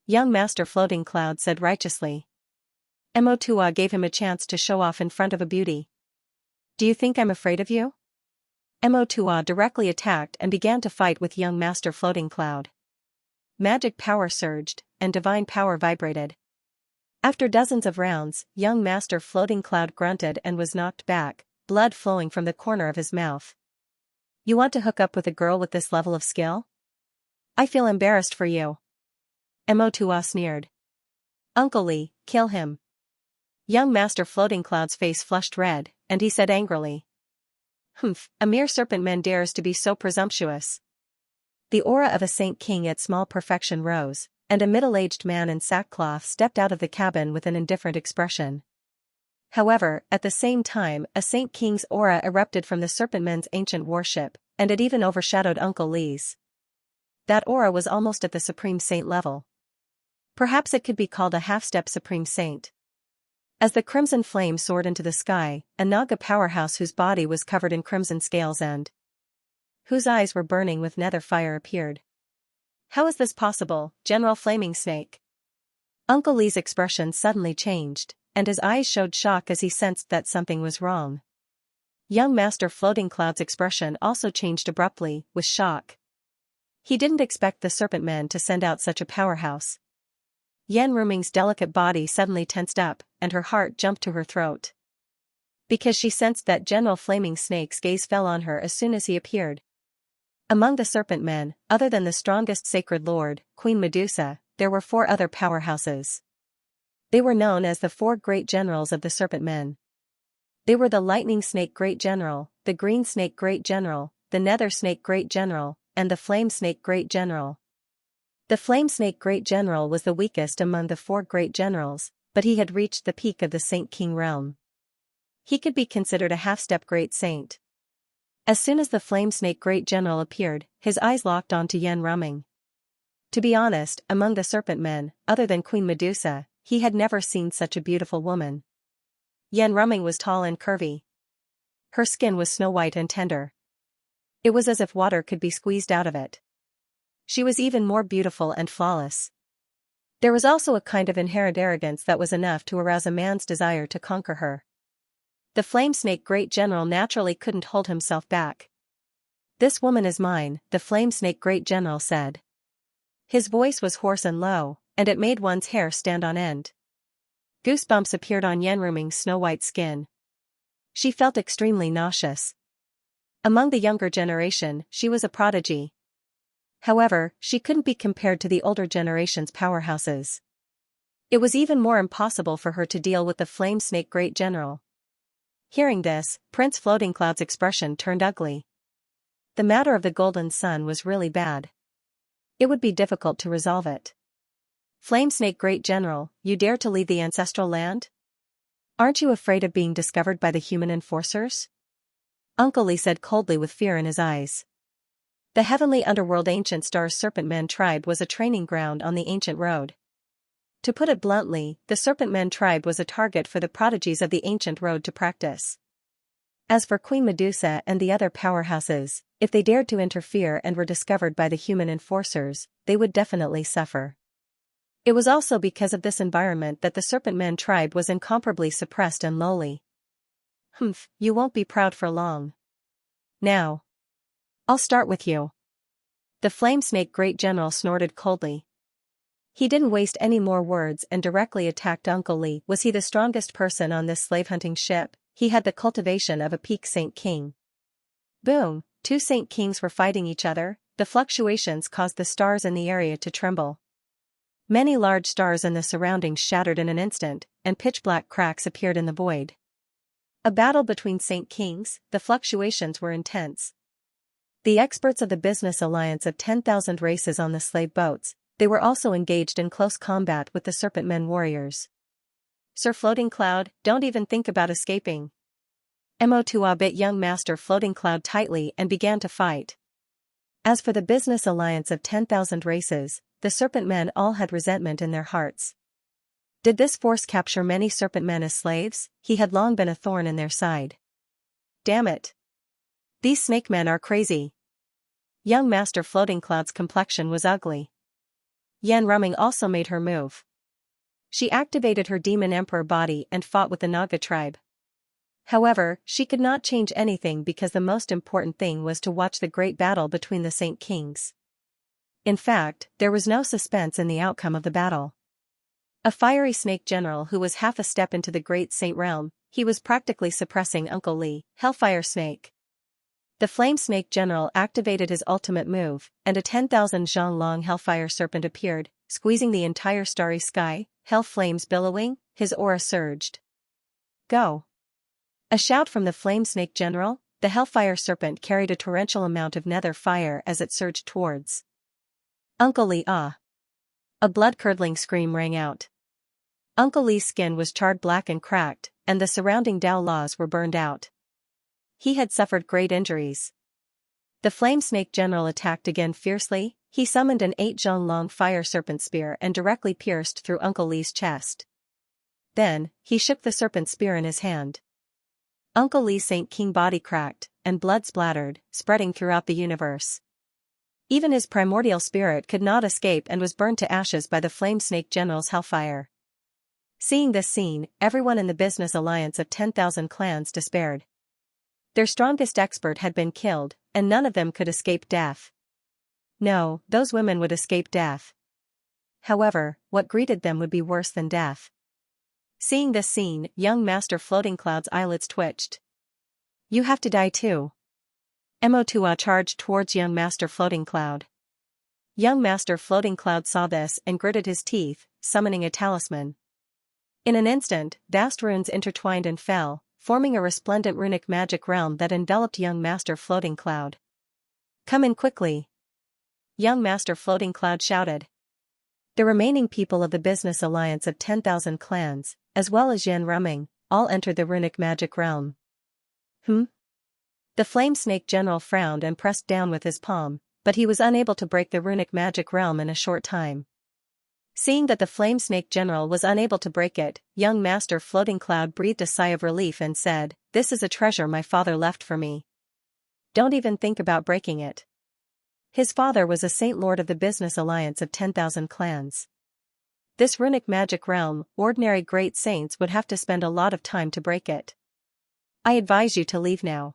Young Master Floating Cloud said righteously. Mo2a gave him a chance to show off in front of a beauty. Do you think I'm afraid of you? Mo2a directly attacked and began to fight with young Master Floating Cloud. Magic power surged, and divine power vibrated. After dozens of rounds, young Master Floating Cloud grunted and was knocked back, blood flowing from the corner of his mouth. You want to hook up with a girl with this level of skill? I feel embarrassed for you. Mo2a sneered. Uncle Lee, kill him. Young Master Floating Cloud's face flushed red, and he said angrily. Humph, a mere serpent man dares to be so presumptuous. The aura of a Saint King at small perfection rose, and a middle-aged man in sackcloth stepped out of the cabin with an indifferent expression. However, at the same time, a Saint King's aura erupted from the serpentman's ancient warship, and it even overshadowed Uncle Lee's. That aura was almost at the Supreme Saint level. Perhaps it could be called a half-step Supreme Saint. As the crimson flame soared into the sky, a Naga powerhouse whose body was covered in crimson scales and whose eyes were burning with nether fire appeared. How is this possible, General Flaming Snake? Uncle Lee's expression suddenly changed, and his eyes showed shock as he sensed that something was wrong. Young Master Floating Cloud's expression also changed abruptly, with shock. He didn't expect the Serpent Man to send out such a powerhouse. Yan Ruming's delicate body suddenly tensed up, and her heart jumped to her throat. Because she sensed that General Flaming Snake's gaze fell on her as soon as he appeared. Among the Serpent Men, other than the strongest Sacred Lord, Queen Medusa, there were 4 other powerhouses. They were known as the 4 Great Generals of the Serpent Men. They were the Lightning Snake Great General, the Green Snake Great General, the Nether Snake Great General, and the Flame Snake Great General. The Flame Snake Great General was the weakest among the 4 Great Generals, but he had reached the peak of the Saint King realm. He could be considered a half-step Great Saint. As soon as the Flame Snake Great General appeared, his eyes locked onto Yan Ruming. To be honest, among the Serpent Men, other than Queen Medusa, he had never seen such a beautiful woman. Yan Ruming was tall and curvy. Her skin was snow-white and tender. It was as if water could be squeezed out of it. She was even more beautiful and flawless. There was also a kind of inherent arrogance that was enough to arouse a man's desire to conquer her. The Flame Snake Great General naturally couldn't hold himself back. This woman is mine, the Flame Snake Great General said. His voice was hoarse and low, and it made one's hair stand on end. Goosebumps appeared on Yan Ruming's snow-white skin. She felt extremely nauseous. Among the younger generation, she was a prodigy. However, she couldn't be compared to the older generation's powerhouses. It was even more impossible for her to deal with the Flame Snake Great General. Hearing this, Prince Floating Cloud's expression turned ugly. The matter of the Golden Sun was really bad. It would be difficult to resolve it. Flame Snake Great General, you dare to leave the ancestral land? Aren't you afraid of being discovered by the human enforcers? Uncle Lee said coldly with fear in his eyes. The heavenly underworld Ancient Star's Serpent Men tribe was a training ground on the ancient road. To put it bluntly, the Serpent Men tribe was a target for the prodigies of the ancient road to practice. As for Queen Medusa and the other powerhouses, if they dared to interfere and were discovered by the human enforcers, they would definitely suffer. It was also because of this environment that the Serpent Men tribe was incomparably suppressed and lowly. Humph, you won't be proud for long. Now, I'll start with you. The Flame Snake Great General snorted coldly. He didn't waste any more words and directly attacked Uncle Lee. Was he the strongest person on this slave-hunting ship? He had the cultivation of a peak Saint King. Boom, 2 Saint Kings were fighting each other. The fluctuations caused the stars in the area to tremble. Many large stars in the surroundings shattered in an instant, and pitch-black cracks appeared in the void. A battle between Saint Kings, the fluctuations were intense. The experts of the business alliance of 10,000 races on the slave boats, they were also engaged in close combat with the Serpent Men warriors. Sir Floating Cloud, don't even think about escaping. Mo2a bit young Master Floating Cloud tightly and began to fight. As for the business alliance of 10,000 races, the Serpent Men all had resentment in their hearts. Did this force capture many Serpent Men as slaves? He had long been a thorn in their side. Damn it. These snake men are crazy. Young Master Floating Cloud's complexion was ugly. Yan Ruming also made her move. She activated her Demon Emperor body and fought with the Naga tribe. However, she could not change anything because the most important thing was to watch the great battle between the Saint Kings. In fact, there was no suspense in the outcome of the battle. A fiery snake general who was half a step into the great saint realm, he was practically suppressing Uncle Li, Hellfire Snake. The Flame Snake General activated his ultimate move, and a 10,000 zhang long Hellfire Serpent appeared, squeezing the entire starry sky, hell flames billowing, his aura surged. Go! A shout from the Flame Snake General, the Hellfire Serpent carried a torrential amount of nether fire as it surged towards Uncle Li. Ah! A blood-curdling scream rang out. Uncle Li's skin was charred black and cracked, and the surrounding Dao laws were burned out. He had suffered great injuries. The Flame Snake General attacked again fiercely. He summoned an 8 zhang long fire serpent spear and directly pierced through Uncle Li's chest. Then, he shook the serpent spear in his hand. Uncle Li's Saint King body cracked, and blood splattered, spreading throughout the universe. Even his primordial spirit could not escape and was burned to ashes by the Flame Snake General's hellfire. Seeing this scene, everyone in the business alliance of 10,000 clans despaired. Their strongest expert had been killed, and none of them could escape death. No, those women would escape death. However, what greeted them would be worse than death. Seeing this scene, young Master Floating Cloud's eyelids twitched. You have to die too. Mo2A charged towards young Master Floating Cloud. Young Master Floating Cloud saw this and gritted his teeth, summoning a talisman. In an instant, vast runes intertwined and fell, forming a resplendent runic magic realm that enveloped young Master Floating Cloud. Come in quickly! Young Master Floating Cloud shouted. The remaining people of the business alliance of 10,000 clans, as well as Yan Rumming, all entered the runic magic realm. The Flame Snake General frowned and pressed down with his palm, but he was unable to break the runic magic realm in a short time. Seeing that the Flame Snake General was unable to break it, young Master Floating Cloud breathed a sigh of relief and said, "This is a treasure my father left for me. Don't even think about breaking it." His father was a Saint Lord of the business alliance of 10,000 clans. This runic magic realm, ordinary great saints would have to spend a lot of time to break it. I advise you to leave now.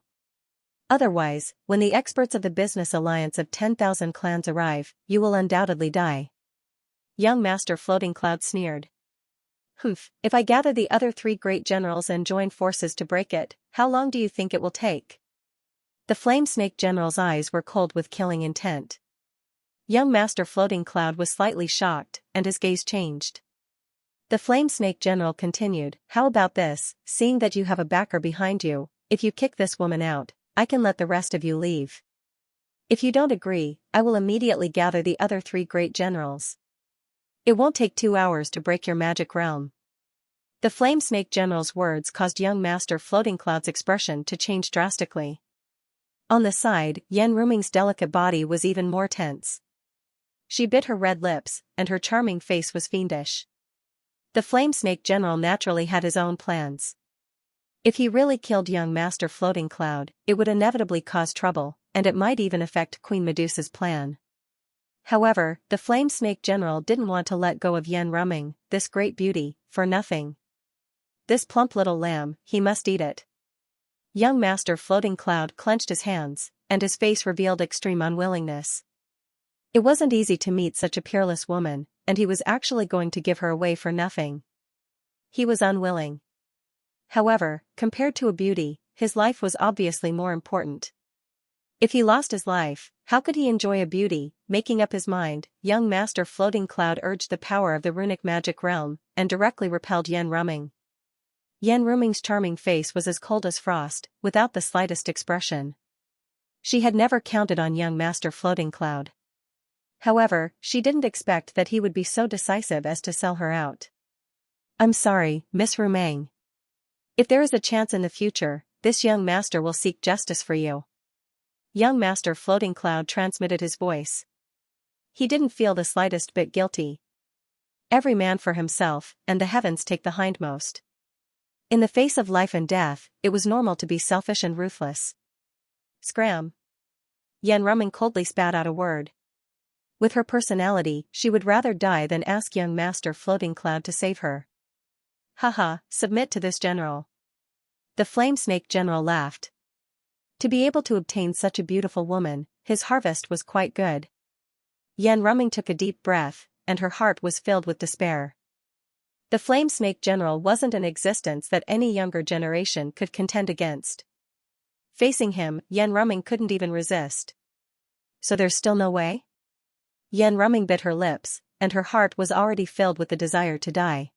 Otherwise, when the experts of the business alliance of 10,000 clans arrive, you will undoubtedly die. Young Master Floating Cloud sneered. If I gather the other 3 great generals and join forces to break it, how long do you think it will take? The Flame Snake General's eyes were cold with killing intent. Young Master Floating Cloud was slightly shocked, and his gaze changed. The Flame Snake General continued, "How about this, seeing that you have a backer behind you, if you kick this woman out, I can let the rest of you leave. If you don't agree, I will immediately gather the other 3 great generals. It won't take 2 hours to break your magic realm." The Flame Snake General's words caused young Master Floating Cloud's expression to change drastically. On the side, Yan Ruming's delicate body was even more tense. She bit her red lips, and her charming face was fiendish. The Flame Snake General naturally had his own plans. If he really killed young Master Floating Cloud, it would inevitably cause trouble, and it might even affect Queen Medusa's plan. However, the Flame Snake General didn't want to let go of Yan Rumming, this great beauty, for nothing. This plump little lamb, he must eat it. Young Master Floating Cloud clenched his hands, and his face revealed extreme unwillingness. It wasn't easy to meet such a peerless woman, and he was actually going to give her away for nothing. He was unwilling. However, compared to a beauty, his life was obviously more important. If he lost his life, how could he enjoy a beauty? Making up his mind, young Master Floating Cloud urged the power of the runic magic realm, and directly repelled Yan Rumming. Yan Rumming's charming face was as cold as frost, without the slightest expression. She had never counted on young Master Floating Cloud. However, she didn't expect that he would be so decisive as to sell her out. "I'm sorry, Miss Rumang. If there is a chance in the future, this young master will seek justice for you." Young Master Floating Cloud transmitted his voice. He didn't feel the slightest bit guilty. Every man for himself, and the heavens take the hindmost. In the face of life and death, it was normal to be selfish and ruthless. Scram! Yan Rumming coldly spat out a word. With her personality, she would rather die than ask young Master Floating Cloud to save her. Haha, submit to this general. The Flame Snake General laughed. To be able to obtain such a beautiful woman, his harvest was quite good. Yan Rumming took a deep breath, and her heart was filled with despair. The flame snake general wasn't an existence that any younger generation could contend against. Facing him, Yan Ruming couldn't even resist. So there's still no way? Yan Ruming bit her lips, and her heart was already filled with the desire to die.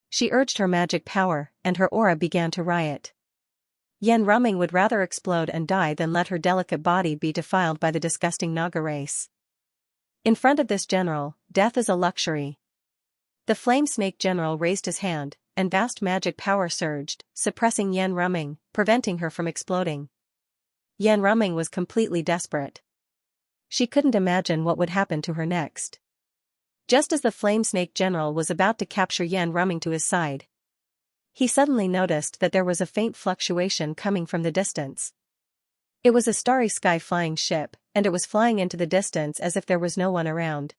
She urged her magic power, and her aura began to riot. Yan Ruming would rather explode and die than let her delicate body be defiled by the disgusting Naga race. In front of this general, death is a luxury. The flame snake general raised his hand, and vast magic power surged, suppressing Yan Ruming, preventing her from exploding. Yan Ruming was completely desperate. She couldn't imagine what would happen to her next. Just as the flame snake general was about to capture Yan Ruming to his side, he suddenly noticed that there was a faint fluctuation coming from the distance. It was a starry sky flying ship, and it was flying into the distance as if there was no one around.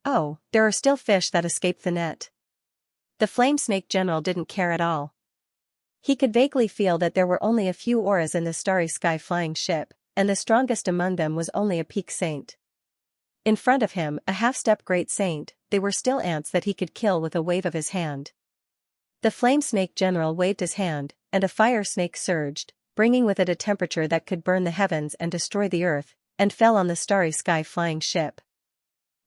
Oh, there are still fish that escaped the net. The flame snake general didn't care at all. He could vaguely feel that there were only a few auras in the starry sky flying ship, and the strongest among them was only a peak saint. In front of him, a half-step great saint, they were still ants that he could kill with a wave of his hand. The flame snake general waved his hand, and a fire snake surged, bringing with it a temperature that could burn the heavens and destroy the earth, and fell on the starry sky flying ship.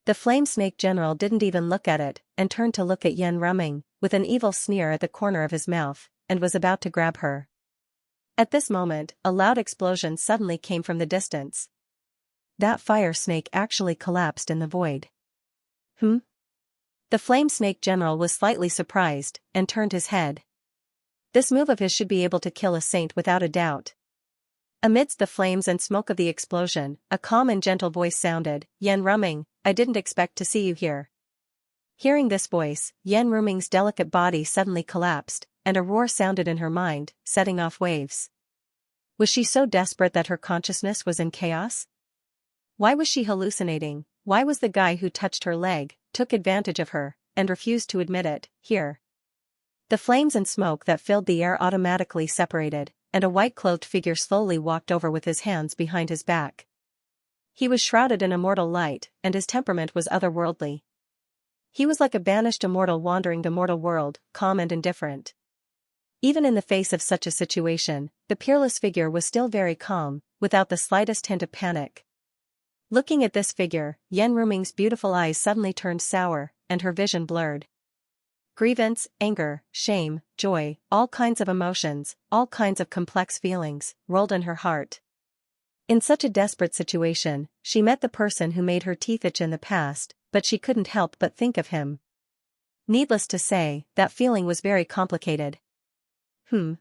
The flame snake general didn't even look at it, and turned to look at Yan Ruming, with an evil sneer at the corner of his mouth, and was about to grab her. At this moment, a loud explosion suddenly came from the distance. That fire snake actually collapsed in the void. The flame snake general was slightly surprised, and turned his head. This move of his should be able to kill a saint without a doubt. Amidst the flames and smoke of the explosion, a calm and gentle voice sounded, "Yan Ruming, I didn't expect to see you here." Hearing this voice, Yan Ruming's delicate body suddenly collapsed, and a roar sounded in her mind, setting off waves. Was she so desperate that her consciousness was in chaos? Why was she hallucinating? Why was the guy who touched her leg, took advantage of her, and refused to admit it, here? The flames and smoke that filled the air automatically separated, and a white-clothed figure slowly walked over with his hands behind his back. He was shrouded in immortal light, and his temperament was otherworldly. He was like a banished immortal wandering the mortal world, calm and indifferent. Even in the face of such a situation, the peerless figure was still very calm, without the slightest hint of panic. Looking at this figure, Yan Ruming's beautiful eyes suddenly turned sour, and her vision blurred. Grievance, anger, shame, joy, all kinds of emotions, all kinds of complex feelings, rolled in her heart. In such a desperate situation, she met the person who made her teeth itch in the past, but she couldn't help but think of him. Needless to say, that feeling was very complicated.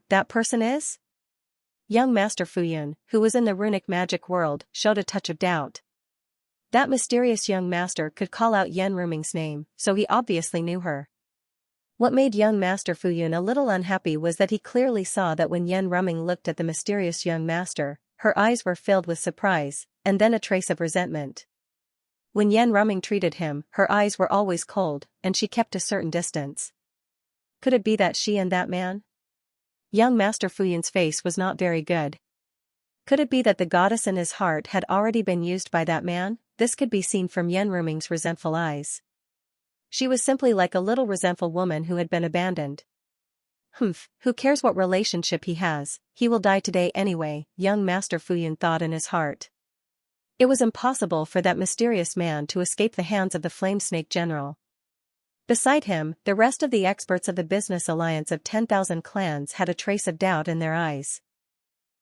That person is? Young Master Fuyun, who was in the runic magic world, showed a touch of doubt. That mysterious young master could call out Yan Ruming's name, so he obviously knew her. What made young Master Fuyun a little unhappy was that he clearly saw that when Yan Ruming looked at the mysterious young master, her eyes were filled with surprise, and then a trace of resentment. When Yan Ruming treated him, her eyes were always cold, and she kept a certain distance. Could it be that she and that man? Young Master Fuyun's face was not very good. Could it be that the goddess in his heart had already been used by that man? This could be seen from Yan Ruming's resentful eyes. She was simply like a little resentful woman who had been abandoned. Who cares what relationship he has, he will die today anyway, young Master Fuyun thought in his heart. It was impossible for that mysterious man to escape the hands of the Flame Snake General. Beside him, the rest of the experts of the business alliance of 10,000 clans had a trace of doubt in their eyes.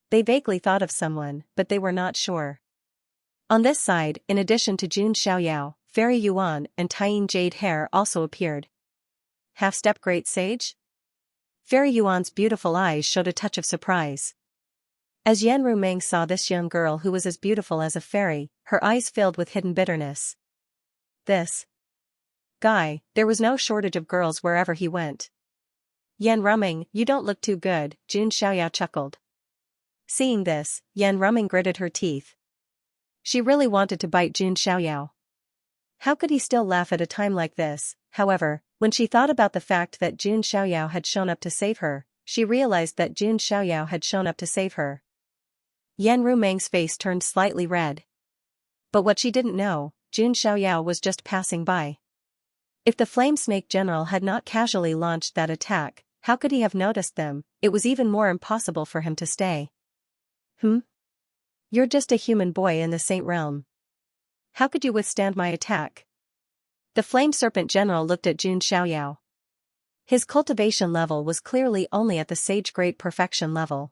They vaguely thought of someone, but they were not sure. On this side, in addition to Jun Xiaoyao, Fairy Yuan and Tying Jade Hair also appeared. Half-step Great Sage? Fairy Yuan's beautiful eyes showed a touch of surprise. As Yan Ruming saw this young girl who was as beautiful as a fairy, her eyes filled with hidden bitterness. This guy, there was no shortage of girls wherever he went. Yan Ruming, you don't look too good, Jun Xiaoyao chuckled. Seeing this, Yan Ruming gritted her teeth. She really wanted to bite Jun Xiaoyao. How could he still laugh at a time like this? However, when she thought about the fact that Jun Xiaoyao had shown up to save her, she realized that Jun Xiaoyao had shown up to save her. Yan Ruming's face turned slightly red. But what she didn't know, Jun Xiaoyao was just passing by. If the Flame Snake General had not casually launched that attack, how could he have noticed them? It was even more impossible for him to stay. You're just a human boy in the Saint Realm. How could you withstand my attack? The Flame Serpent General looked at Xianxia. His cultivation level was clearly only at the Sage Great Perfection level.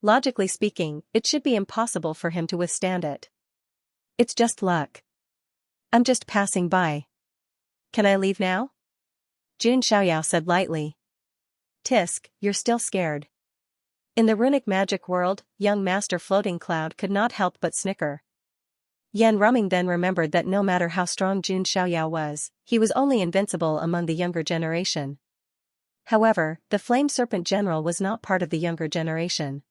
Logically speaking, it should be impossible for him to withstand it. It's just luck. I'm just passing by. Can I leave now? Xianxia said lightly. Tisk, you're still scared. In the runic magic world, young Master Floating Cloud could not help but snicker. Yan Rumming then remembered that no matter how strong Xianxia was, he was only invincible among the younger generation. However, the Flame Serpent General was not part of the younger generation.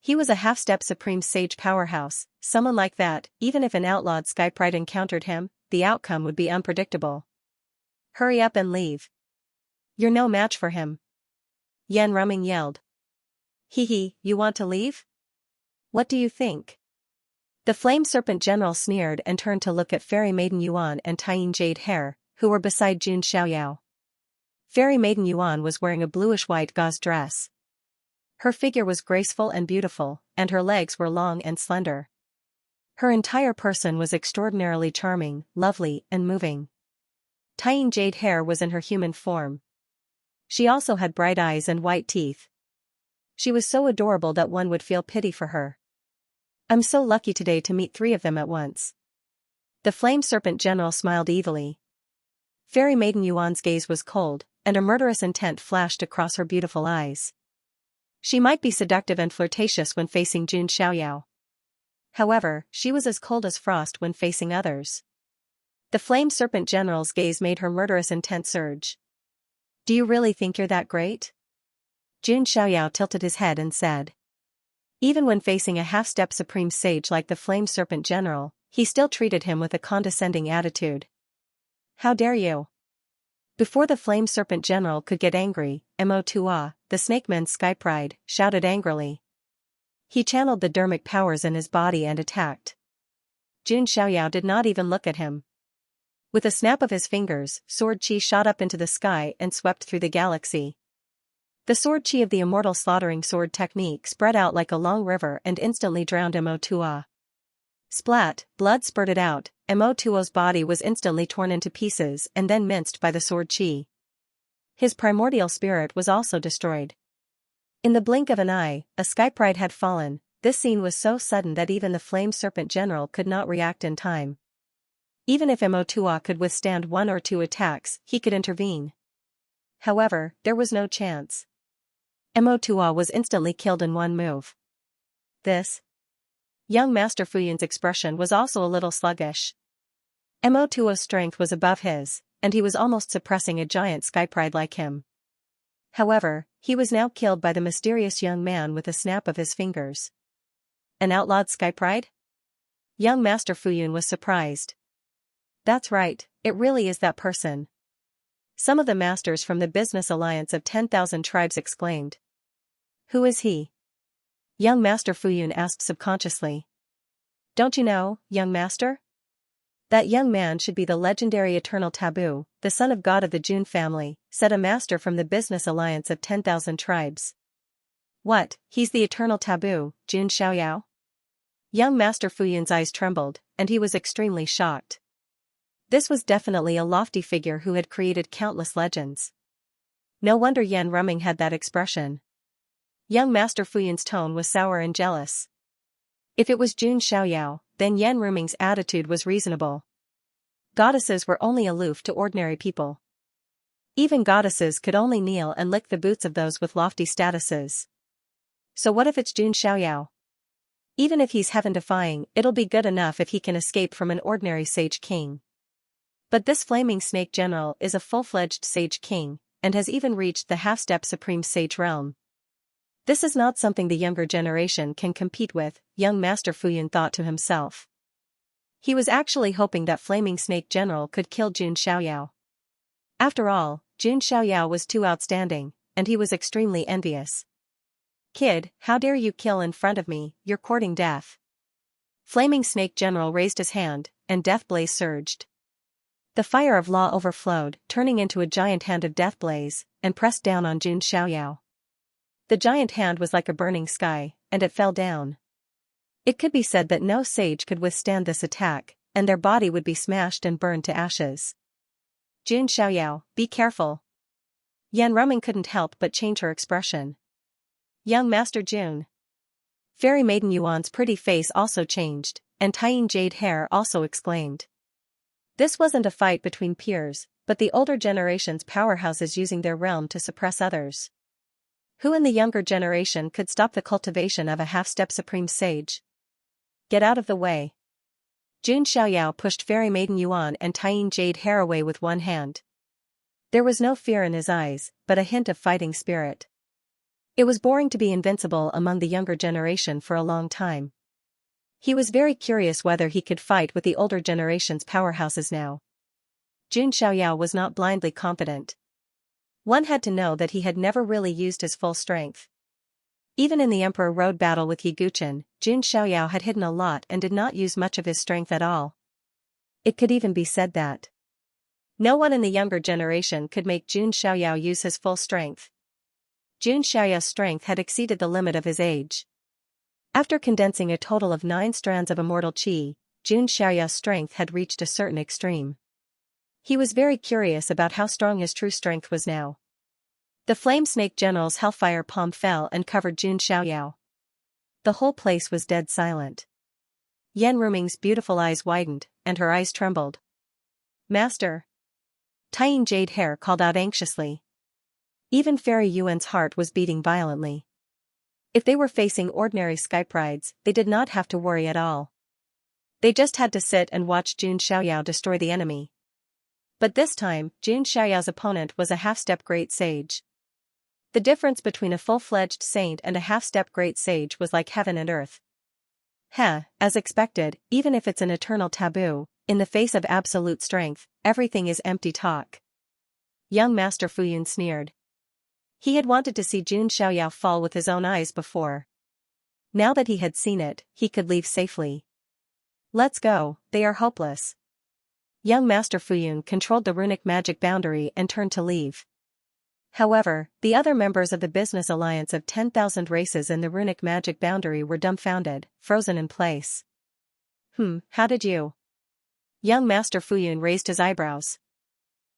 He was a half-step supreme sage powerhouse. Someone like that, even if an outlawed Sky Pride encountered him, the outcome would be unpredictable. Hurry up and leave. You're no match for him. Yan Rumming yelled. Hee, you want to leave? What do you think? The Flame Serpent General sneered and turned to look at Fairy Maiden Yuan and Tying Jade Hair, who were beside Xianxia. Fairy Maiden Yuan was wearing a bluish-white gauze dress. Her figure was graceful and beautiful, and her legs were long and slender. Her entire person was extraordinarily charming, lovely, and moving. Tying Jade Hair was in her human form. She also had bright eyes and white teeth. She was so adorable that one would feel pity for her. I'm so lucky today to meet 3 of them at once. The Flame Serpent General smiled evilly. Fairy Maiden Yuan's gaze was cold, and a murderous intent flashed across her beautiful eyes. She might be seductive and flirtatious when facing Xianxia. However, she was as cold as frost when facing others. The Flame Serpent General's gaze made her murderous intent surge. Do you really think you're that great? Xianxia tilted his head and said. Even when facing a half-step supreme sage like the Flame Serpent General, he still treated him with a condescending attitude. How dare you? Before the Flame Serpent General could get angry, Mo2A, the Snakeman's Sky Pride, shouted angrily. He channeled the dermic powers in his body and attacked. Xianxia did not even look at him. With a snap of his fingers, Sword Chi shot up into the sky and swept through the galaxy. The Sword Chi of the immortal slaughtering sword technique spread out like a long river and instantly drowned Mo2A. Splat, blood spurted out, Mo2A's body was instantly torn into pieces and then minced by the Sword Chi. His primordial spirit was also destroyed. In the blink of an eye, a Sky Pride had fallen. This scene was so sudden that even the Flame Serpent General could not react in time. Even if Mo2A could withstand 1 or 2 attacks, he could intervene. However, there was no chance. Mo2A was instantly killed in one move. This? Young Master Fuyun's expression was also a little sluggish. Mo2A's strength was above his, and he was almost suppressing a giant Sky Pride like him. However, he was now killed by the mysterious young man with a snap of his fingers. An outlawed Sky Pride? Young Master Fuyun was surprised. That's right, it really is that person. Some of the masters from the Business Alliance of 10,000 Tribes exclaimed. Who is he? Young Master Fuyun asked subconsciously. Don't you know, young master? That young man should be the legendary Eternal Taboo, the son of God of the June family, said a master from the Business Alliance of 10,000 Tribes. What, he's the Eternal Taboo, Xianxia? Young Master Fuyun's eyes trembled, and he was extremely shocked. This was definitely a lofty figure who had created countless legends. No wonder Yan Rumming had that expression. Young Master Fuyun's tone was sour and jealous. If it was Xianxia, then Yan Rumming's attitude was reasonable. Goddesses were only aloof to ordinary people. Even goddesses could only kneel and lick the boots of those with lofty statuses. So what if it's Xianxia? Even if he's heaven-defying, it'll be good enough if he can escape from an ordinary sage king. But this Flaming Snake General is a full-fledged sage king, and has even reached the half-step supreme sage realm. This is not something the younger generation can compete with, young Master Fuyun thought to himself. He was actually hoping that Flaming Snake General could kill Xianxia. After all, Xianxia was too outstanding, and he was extremely envious. Kid, how dare you kill in front of me, you're courting death. Flaming Snake General raised his hand, and death blaze surged. The fire of law overflowed, turning into a giant hand of death blaze, and pressed down on Jun Xiaoyao. The giant hand was like a burning sky, and it fell down. It could be said that no sage could withstand this attack, and their body would be smashed and burned to ashes. Jun Xiaoyao, be careful. Yan Ruming couldn't help but change her expression. Young Master Jun. Fairy Maiden Yuan's pretty face also changed, and tying jade hair also exclaimed. This wasn't a fight between peers, but the older generation's powerhouses using their realm to suppress others. Who in the younger generation could stop the cultivation of a half-step supreme sage? Get out of the way. Jun Xiaoyao pushed Fairy Maiden Yuan and tying jade hair away with one hand. There was no fear in his eyes, but a hint of fighting spirit. It was boring to be invincible among the younger generation for a long time. He was very curious whether he could fight with the older generation's powerhouses now. Jun Xiaoyao was not blindly confident. One had to know that he had never really used his full strength. Even in the Emperor Road battle with Yiguchen, Jun Xiaoyao had hidden a lot and did not use much of his strength at all. It could even be said that no one in the younger generation could make Jun Xiaoyao use his full strength. Jun Xiaoyao's strength had exceeded the limit of his age. After condensing a total of 9 strands of immortal qi, Jun Xiaoyao's strength had reached a certain extreme. He was very curious about how strong his true strength was now. The Flame Snake General's hellfire palm fell and covered Jun Xiaoyao. The whole place was dead silent. Yan Ruming's beautiful eyes widened, and her eyes trembled. Master! Tying jade hair called out anxiously. Even Fairy Yuan's heart was beating violently. If they were facing ordinary Skype rides, they did not have to worry at all. They just had to sit and watch Jun Xiaoyao destroy the enemy. But this time, Jun Xiaoyao's opponent was a half-step great sage. The difference between a full-fledged saint and a half-step great sage was like heaven and earth. As expected, even if it's an eternal taboo, in the face of absolute strength, everything is empty talk. Young Master Fuyun sneered. He had wanted to see Jun Xiaoyao fall with his own eyes before. Now that he had seen it, he could leave safely. Let's go, they are hopeless. Young Master Fuyun controlled the runic magic boundary and turned to leave. However, the other members of the business alliance of 10,000 races in the runic magic boundary were dumbfounded, frozen in place. How did you? Young Master Fuyun raised his eyebrows.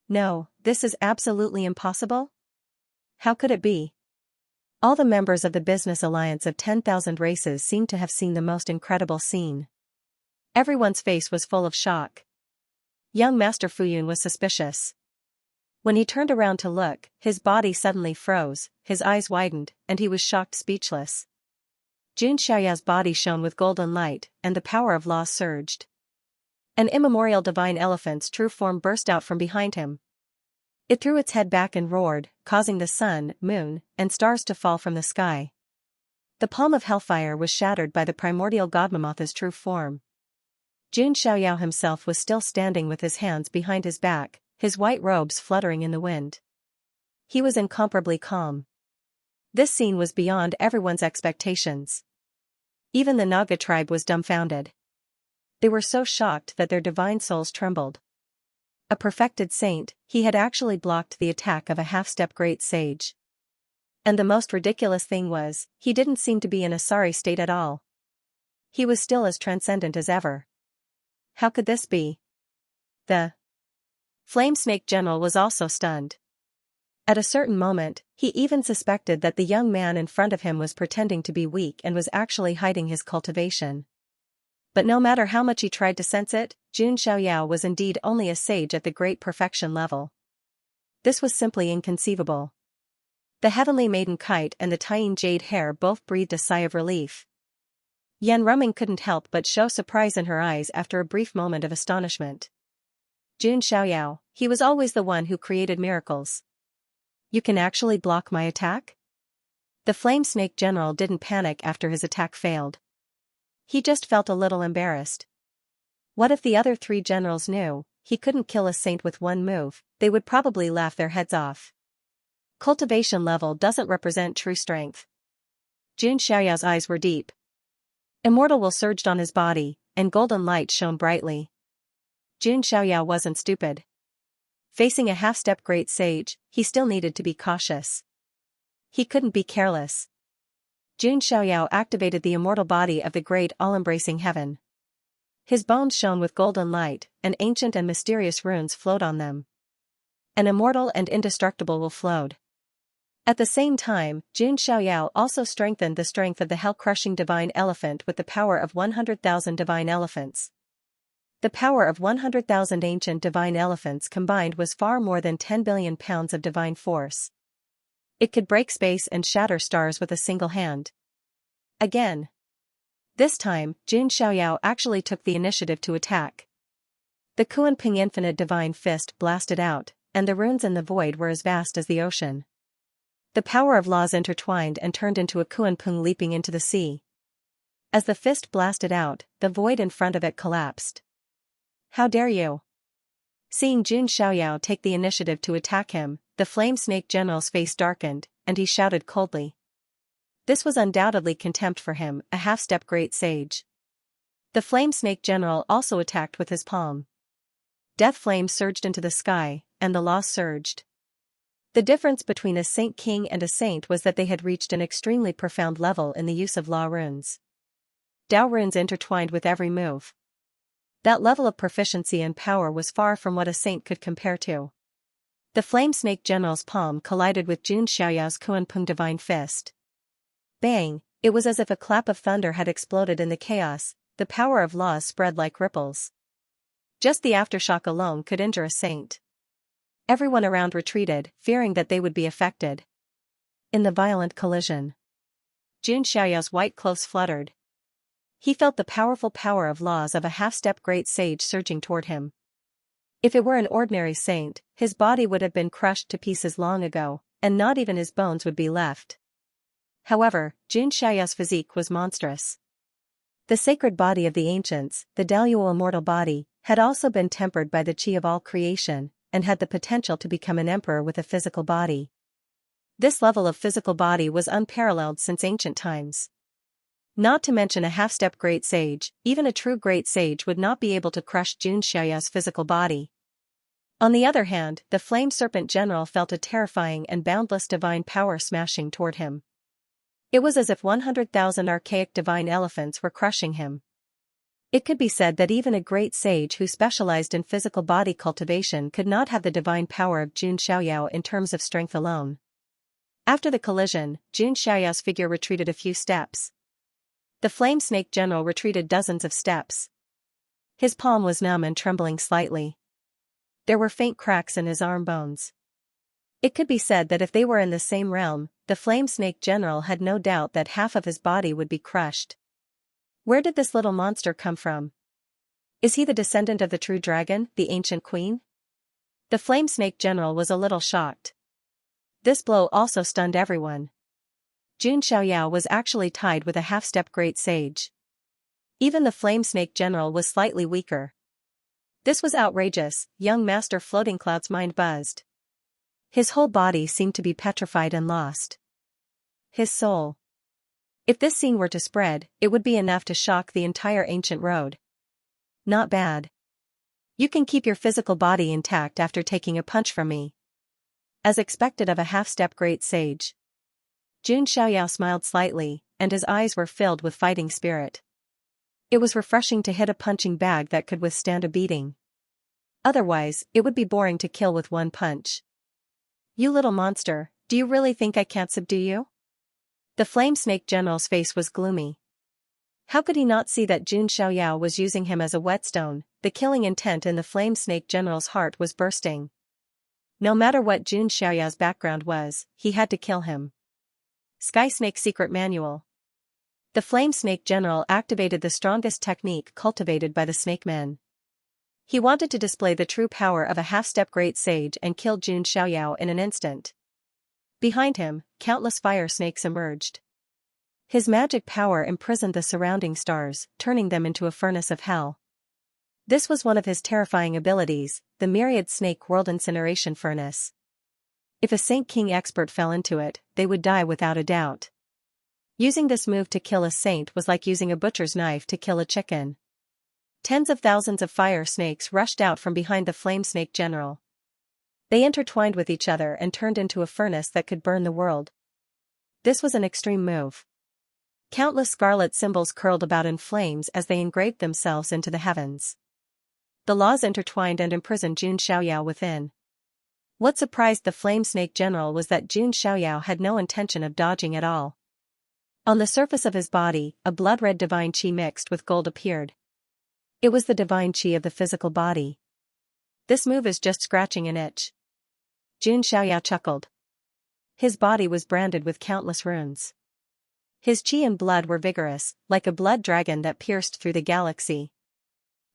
No, this is absolutely impossible? How could it be? All the members of the business alliance of 10,000 races seemed to have seen the most incredible scene. Everyone's face was full of shock. Young Master Fuyun was suspicious. When he turned around to look, his body suddenly froze, his eyes widened, and he was shocked speechless. Jun Xiaoyao's body shone with golden light, and the power of law surged. An immemorial divine elephant's true form burst out from behind him. It threw its head back and roared, causing the sun, moon, and stars to fall from the sky. The palm of hellfire was shattered by the primordial god Mammoth's true form. Jun Xiaoyao himself was still standing with his hands behind his back, his white robes fluttering in the wind. He was incomparably calm. This scene was beyond everyone's expectations. Even the Naga tribe was dumbfounded. They were so shocked that their divine souls trembled. A perfected saint, he had actually blocked the attack of a half-step great sage. And the most ridiculous thing was, he didn't seem to be in a sorry state at all. He was still as transcendent as ever. How could this be? The Flame Snake General was also stunned. At a certain moment, he even suspected that the young man in front of him was pretending to be weak and was actually hiding his cultivation. But no matter how much he tried to sense it, Jun Xiaoyao was indeed only a sage at the great perfection level. This was simply inconceivable. The heavenly maiden kite and the tying jade hair both breathed a sigh of relief. Yan Ruming couldn't help but show surprise in her eyes after a brief moment of astonishment. Jun Xiaoyao, he was always the one who created miracles. You can actually block my attack? The Flame Snake General didn't panic after his attack failed. He just felt a little embarrassed. What if the other 3 generals knew he couldn't kill a saint with one move? They would probably laugh their heads off. Cultivation level doesn't represent true strength. Jun Xiaoyao's eyes were deep. Immortal will surged on his body, and golden light shone brightly. Jun Xiaoyao wasn't stupid. Facing a half-step great sage, he still needed to be cautious. He couldn't be careless. Jun Xiaoyao activated the immortal body of the great all-embracing heaven. His bones shone with golden light, and ancient and mysterious runes flowed on them. An immortal and indestructible will flowed. At the same time, Jun Xiaoyao also strengthened the strength of the hell-crushing divine elephant with the power of 100,000 divine elephants. The power of 100,000 ancient divine elephants combined was far more than 10 billion pounds of divine force. It could break space and shatter stars with a single hand. Again. This time, Jun Xiaoyao actually took the initiative to attack. The Kunpeng Infinite Divine Fist blasted out, and the runes in the void were as vast as the ocean. The power of laws intertwined and turned into a Kunpeng leaping into the sea. As the fist blasted out, the void in front of it collapsed. How dare you? Seeing Jun Xiaoyao take the initiative to attack him, the Flame Snake General's face darkened, and he shouted coldly. This was undoubtedly contempt for him, a half-step great sage. The Flame Snake General also attacked with his palm. Death flames surged into the sky, and the law surged. The difference between a Saint King and a saint was that they had reached an extremely profound level in the use of law runes. Dao runes intertwined with every move. That level of proficiency and power was far from what a saint could compare to. The Flame Snake General's palm collided with Jun Xiaoyao's Kunpeng Divine Fist. Bang! It was as if a clap of thunder had exploded in the chaos, the power of laws spread like ripples. Just the aftershock alone could injure a saint. Everyone around retreated, fearing that they would be affected. In the violent collision, Jun Xiaoyao's white clothes fluttered. He felt the powerful power of laws of a half-step great sage surging toward him. If it were an ordinary saint, his body would have been crushed to pieces long ago, and not even his bones would be left. However, Jun Xiaoyao's physique was monstrous. The sacred body of the ancients, the Daluo immortal body, had also been tempered by the qi of all creation, and had the potential to become an emperor with a physical body. This level of physical body was unparalleled since ancient times. Not to mention a half-step great sage, even a true great sage would not be able to crush Jun Xiaoyao's physical body. On the other hand, the Flame Serpent General felt a terrifying and boundless divine power smashing toward him. It was as if 100,000 archaic divine elephants were crushing him. It could be said that even a great sage who specialized in physical body cultivation could not have the divine power of Jun Xiaoyao in terms of strength alone. After the collision, Jun Xiaoyao's figure retreated a few steps. The Flame Snake General retreated dozens of steps. His palm was numb and trembling slightly. There were faint cracks in his arm bones. It could be said that if they were in the same realm, the Flame Snake General had no doubt that half of his body would be crushed. Where did this little monster come from? Is he the descendant of the true dragon, the ancient queen? The Flame Snake General was a little shocked. This blow also stunned everyone. Jun Xiaoyao was actually tied with a half-step great sage. Even the Flame Snake General was slightly weaker. This was outrageous, young Master Floating Cloud's mind buzzed. His whole body seemed to be petrified and lost. His soul. If this scene were to spread, it would be enough to shock the entire ancient road. Not bad. You can keep your physical body intact after taking a punch from me. As expected of a half-step great sage. Jun Xiaoyao smiled slightly, and his eyes were filled with fighting spirit. It was refreshing to hit a punching bag that could withstand a beating. Otherwise, it would be boring to kill with one punch. You little monster, do you really think I can't subdue you? The Flame Snake General's face was gloomy. How could he not see that Jun Xiaoyao was using him as a whetstone? The killing intent in the Flame Snake General's heart was bursting. No matter what Jun Xiaoyao's background was, he had to kill him. Sky Snake Secret Manual. The Flame Snake General activated the strongest technique cultivated by the Snake Men. He wanted to display the true power of a half-step great sage and kill Jun Xiaoyao in an instant. Behind him, countless fire snakes emerged. His magic power imprisoned the surrounding stars, turning them into a furnace of hell. This was one of his terrifying abilities, the Myriad Snake World Incineration Furnace. If a Saint King expert fell into it, they would die without a doubt. Using this move to kill a saint was like using a butcher's knife to kill a chicken. Tens of thousands of fire snakes rushed out from behind the flame snake general. They intertwined with each other and turned into a furnace that could burn the world. This was an extreme move. Countless scarlet symbols curled about in flames as they engraved themselves into the heavens. The laws intertwined and imprisoned Jun Xiaoyao within. What surprised the flame snake general was that Jun Xiaoyao had no intention of dodging at all. On the surface of his body, a blood-red divine qi mixed with gold appeared. It was the divine qi of the physical body. This move is just scratching an itch. Jun Xiaoyao chuckled. His body was branded with countless runes. His qi and blood were vigorous, like a blood dragon that pierced through the galaxy.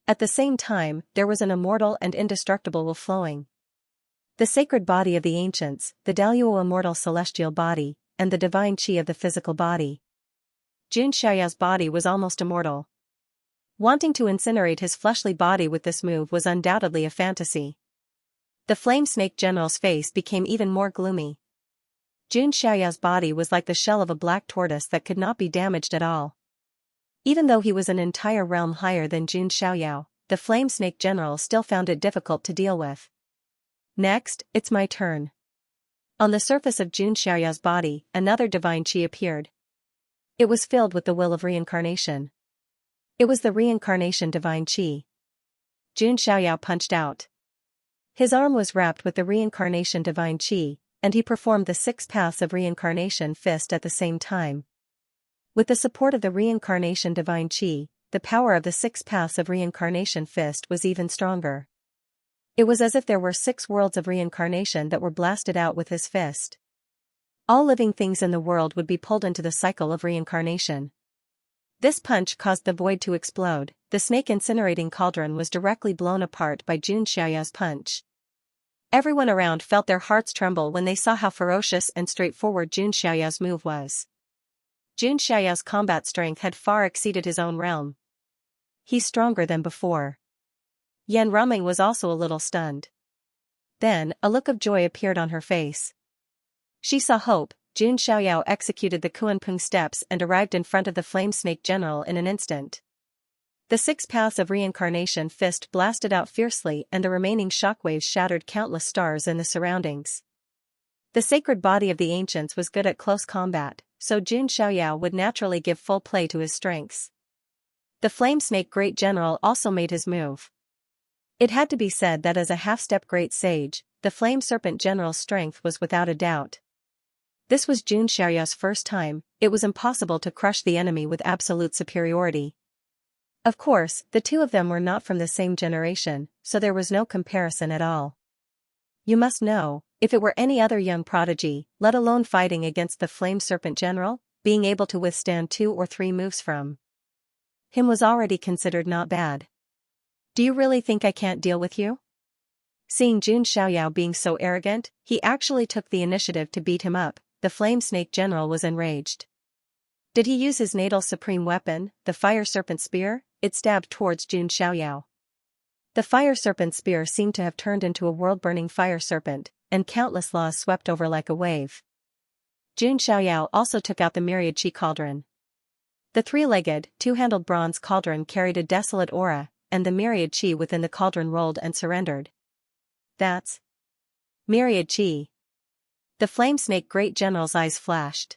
At the same time, there was an immortal and indestructible will flowing. The sacred body of the ancients, the Daluo immortal celestial body, and the divine qi of the physical body. Jun Xiaoyao's body was almost immortal. Wanting to incinerate his fleshly body with this move was undoubtedly a fantasy. The flame snake general's face became even more gloomy. Jun Xiaoyao's body was like the shell of a black tortoise that could not be damaged at all. Even though he was an entire realm higher than Jun Xiaoyao, the flame snake general still found it difficult to deal with. Next, it's my turn. On the surface of Jun Xiaoyao's body, another divine qi appeared. It was filled with the will of reincarnation. It was the reincarnation divine qi. Jun Xiaoyao punched out. His arm was wrapped with the reincarnation divine qi, and he performed the 6 paths of reincarnation fist at the same time. With the support of the reincarnation divine qi, the power of the 6 paths of reincarnation fist was even stronger. It was as if there were 6 worlds of reincarnation that were blasted out with his fist. All living things in the world would be pulled into the cycle of reincarnation. This punch caused the void to explode. The snake incinerating cauldron was directly blown apart by Jun Xiaoyao's punch. Everyone around felt their hearts tremble when they saw how ferocious and straightforward Jun Xiaoyao's move was. Jun Xiaoyao's combat strength had far exceeded his own realm. He's stronger than before. Yan Ruming was also a little stunned. Then, a look of joy appeared on her face. She saw hope. Jun Xiaoyao executed the Kuanping steps and arrived in front of the flame snake general in an instant. The 6 paths of reincarnation fist blasted out fiercely and the remaining shockwaves shattered countless stars in the surroundings. The sacred body of the ancients was good at close combat, so Jun Xiaoyao would naturally give full play to his strengths. The flame snake great general also made his move. It had to be said that as a half-step great sage, the flame serpent general's strength was without a doubt. This was Jun Xiaoyao's first time. It was impossible to crush the enemy with absolute superiority. Of course, the two of them were not from the same generation, so there was no comparison at all. You must know, if it were any other young prodigy, let alone fighting against the flame serpent general, being able to withstand 2 or 3 moves from him was already considered not bad. Do you really think I can't deal with you? Seeing Jun Xiaoyao being so arrogant, he actually took the initiative to beat him up. The flame snake general was enraged. Did he use his natal supreme weapon, the fire serpent spear? It stabbed towards Jun Xiaoyao. The fire serpent spear seemed to have turned into a world-burning fire serpent, and countless laws swept over like a wave. Jun Xiaoyao also took out the myriad qi cauldron. The 3-legged, 2-handled bronze cauldron carried a desolate aura, and the myriad qi within the cauldron rolled and surrendered. That's myriad qi. The flame snake great general's eyes flashed.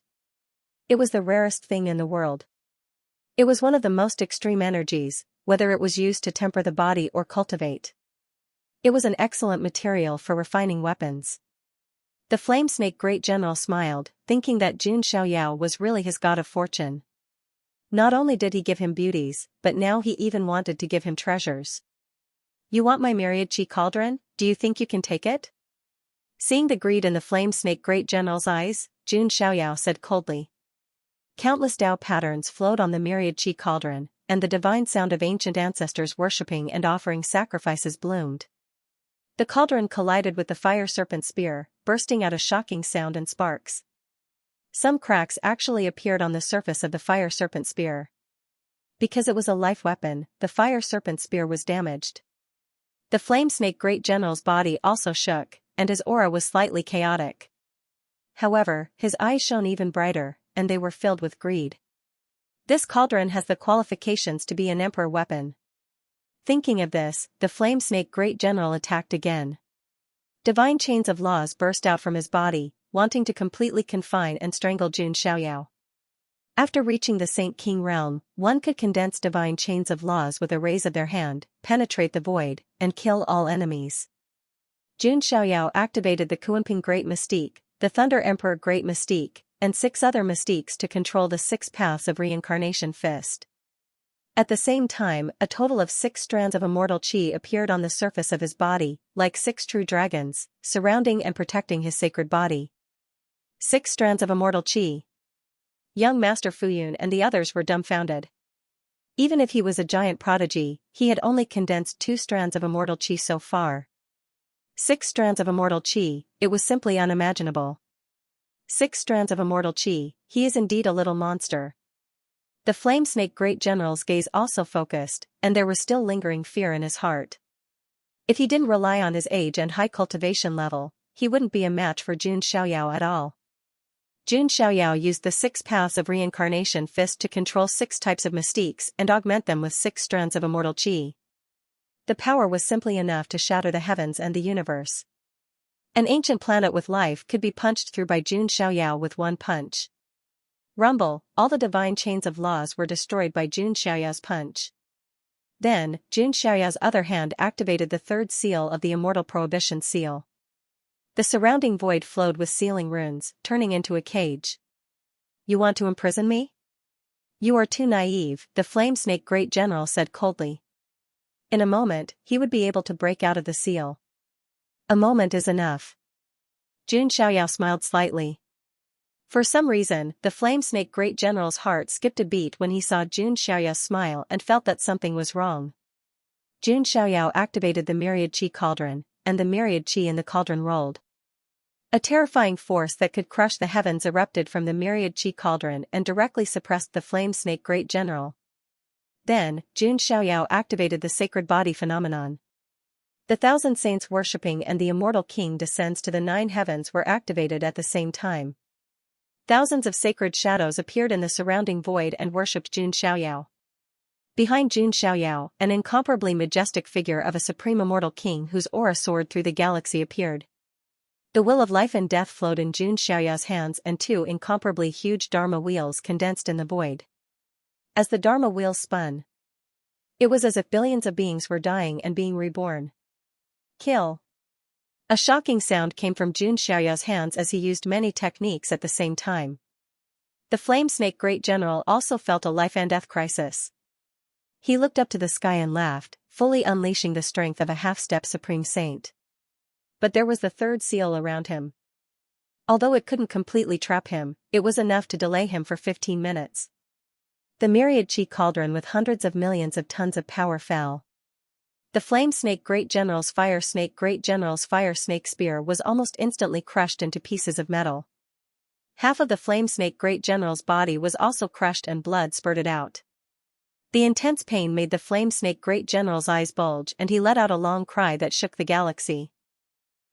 It was the rarest thing in the world. It was one of the most extreme energies, whether it was used to temper the body or cultivate. It was an excellent material for refining weapons. The flame snake great general smiled, thinking that Jun Xiaoyao was really his god of fortune. Not only did he give him beauties, but now he even wanted to give him treasures. You want my myriad qi cauldron? Do you think you can take it? Seeing the greed in the flame snake great general's eyes, Jun Xiaoyao said coldly. Countless Tao patterns flowed on the myriad qi cauldron, and the divine sound of ancient ancestors worshipping and offering sacrifices bloomed. The cauldron collided with the fire serpent spear, bursting out a shocking sound and sparks. Some cracks actually appeared on the surface of the fire serpent spear. Because it was a life weapon, the fire serpent spear was damaged. The flame snake great general's body also shook, and his aura was slightly chaotic. However, his eyes shone even brighter, and they were filled with greed. This cauldron has the qualifications to be an emperor weapon. Thinking of this, the Flame Snake Great General attacked again. Divine chains of laws burst out from his body, wanting to completely confine and strangle Jun Xiaoyao. After reaching the Saint King realm, one could condense divine chains of laws with a raise of their hand, penetrate the void, and kill all enemies. Jun Xiaoyao activated the Kuanping Great Mystique, the Thunder Emperor Great Mystique, and 6 other mystiques to control the 6 paths of reincarnation fist. At the same time, a total of 6 strands of immortal qi appeared on the surface of his body, like 6 true dragons, surrounding and protecting his sacred body. 6 strands of immortal qi. Young Master Fuyun and the others were dumbfounded. Even if he was a giant prodigy, he had only condensed 2 strands of immortal qi so far. 6 strands of immortal qi, it was simply unimaginable. 6 strands of immortal qi, he is indeed a little monster. The Flame Snake Great General's gaze also focused, and there was still lingering fear in his heart. If he didn't rely on his age and high cultivation level, he wouldn't be a match for Jun Xiaoyao at all. Jun Xiaoyao used the 6 paths of reincarnation fist to control 6 types of mystiques and augment them with 6 strands of immortal qi. The power was simply enough to shatter the heavens and the universe. An ancient planet with life could be punched through by Jun Xiaoyao with one punch. Rumble, all the divine chains of laws were destroyed by Jun Xiaoyao's punch. Then, Jun Xiaoyao's other hand activated the 3rd seal of the Immortal Prohibition Seal. The surrounding void flowed with sealing runes, turning into a cage. You want to imprison me? You are too naive, the Flame Snake Great General said coldly. In a moment, he would be able to break out of the seal. A moment is enough. Jun Xiaoyao smiled slightly. For some reason, the Flame Snake Great General's heart skipped a beat when he saw Jun Xiaoyao smile and felt that something was wrong. Jun Xiaoyao activated the Myriad Qi Cauldron, and the Myriad Qi in the cauldron rolled. A terrifying force that could crush the heavens erupted from the Myriad Qi Cauldron and directly suppressed the Flame Snake Great General. Then, Jun Xiaoyao activated the Sacred Body Phenomenon. The 1,000 saints worshipping and the Immortal King descends to the 9 heavens were activated at the same time. Thousands of sacred shadows appeared in the surrounding void and worshipped Jun Xiaoyao. Behind Jun Xiaoyao, an incomparably majestic figure of a supreme immortal king whose aura soared through the galaxy appeared. The will of life and death flowed in Jun Xiaoyao's hands and 2 incomparably huge Dharma wheels condensed in the void. As the Dharma wheels spun, it was as if billions of beings were dying and being reborn. Kill. A shocking sound came from Jun Xiaoyao's hands as he used many techniques at the same time. The Flame Snake Great General also felt a life and death crisis. He looked up to the sky and laughed, fully unleashing the strength of a half-step Supreme Saint. But there was the 3rd seal around him. Although it couldn't completely trap him, it was enough to delay him for 15 minutes. The Myriad Qi Cauldron with hundreds of millions of tons of power fell. The Flame Snake Great General's Fire Snake Great General's Fire Snake Spear was almost instantly crushed into pieces of metal. Half of the Flame Snake Great General's body was also crushed and blood spurted out. The intense pain made the Flame Snake Great General's eyes bulge and he let out a long cry that shook the galaxy.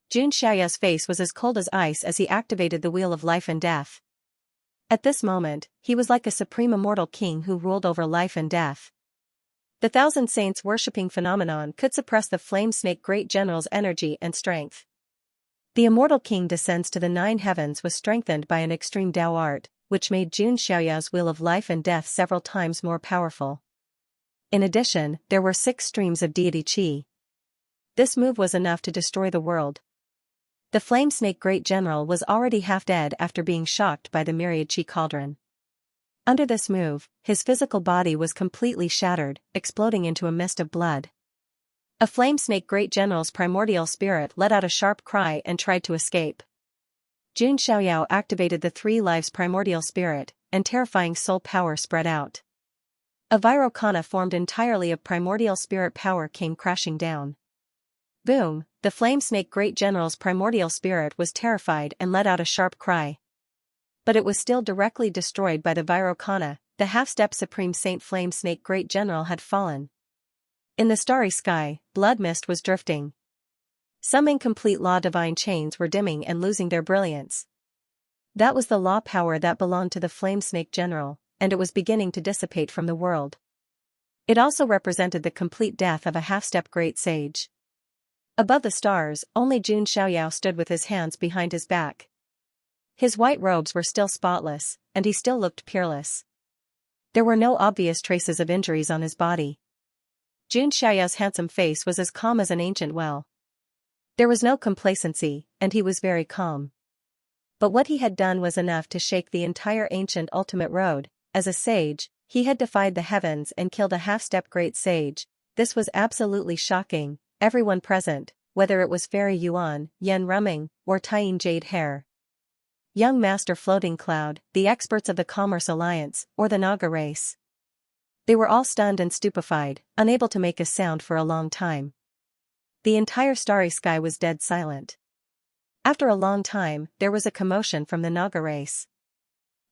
Jun Xiaoyao's face was as cold as ice as he activated the Wheel of Life and Death. At this moment, he was like a supreme immortal king who ruled over life and death. The 1,000 saints worshipping phenomenon could suppress the Flame Snake Great General's energy and strength. The immortal king descends to the 9 heavens was strengthened by an extreme Dao art, which made Jun Xiaoyao's Wheel of Life and Death several times more powerful. In addition, there were 6 streams of deity qi. This move was enough to destroy the world. The Flame Snake Great General was already half dead after being shocked by the Myriad Qi Cauldron. Under this move, his physical body was completely shattered, exploding into a mist of blood. A Flame Snake Great General's primordial spirit let out a sharp cry and tried to escape. Jun Xiaoyao activated the 3 lives primordial spirit, and terrifying soul power spread out. A Vairocana formed entirely of primordial spirit power came crashing down. Boom, the Flame Snake Great General's primordial spirit was terrified and let out a sharp cry. But it was still directly destroyed by the Vairocana, the half-step Supreme Saint Flame Snake Great General had fallen. In the starry sky, blood mist was drifting. Some incomplete law divine chains were dimming and losing their brilliance. That was the law power that belonged to the Flame Snake General, and it was beginning to dissipate from the world. It also represented the complete death of a half-step great sage. Above the stars, only Jun Xiaoyao stood with his hands behind his back. His white robes were still spotless, and he still looked peerless. There were no obvious traces of injuries on his body. Jun Xiaoyao's handsome face was as calm as an ancient well. There was no complacency, and he was very calm. But what he had done was enough to shake the entire ancient ultimate road. As a sage, he had defied the heavens and killed a half-step great sage. This was absolutely shocking. Everyone present, whether it was Fairy Yuan, Yan Rumming, or Tying Jade Hair, Young Master Floating Cloud, the experts of the Commerce Alliance, or the Naga race. They were all stunned and stupefied, unable to make a sound for a long time. The entire starry sky was dead silent. After a long time, there was a commotion from the Naga race.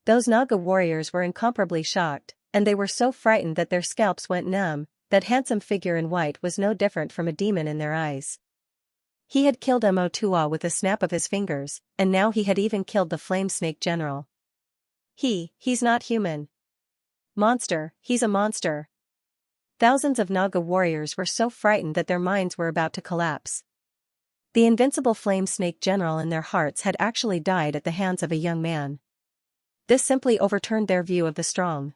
Those Naga warriors were incomparably shocked, and they were so frightened that their scalps went numb. That handsome figure in white was no different from a demon in their eyes. He had killed Mo2a with a snap of his fingers, and now he had even killed the Flame Snake General. He's not human. Monster, he's a monster. Thousands of Naga warriors were so frightened that their minds were about to collapse. The invincible Flame Snake General in their hearts had actually died at the hands of a young man. This simply overturned their view of the strong.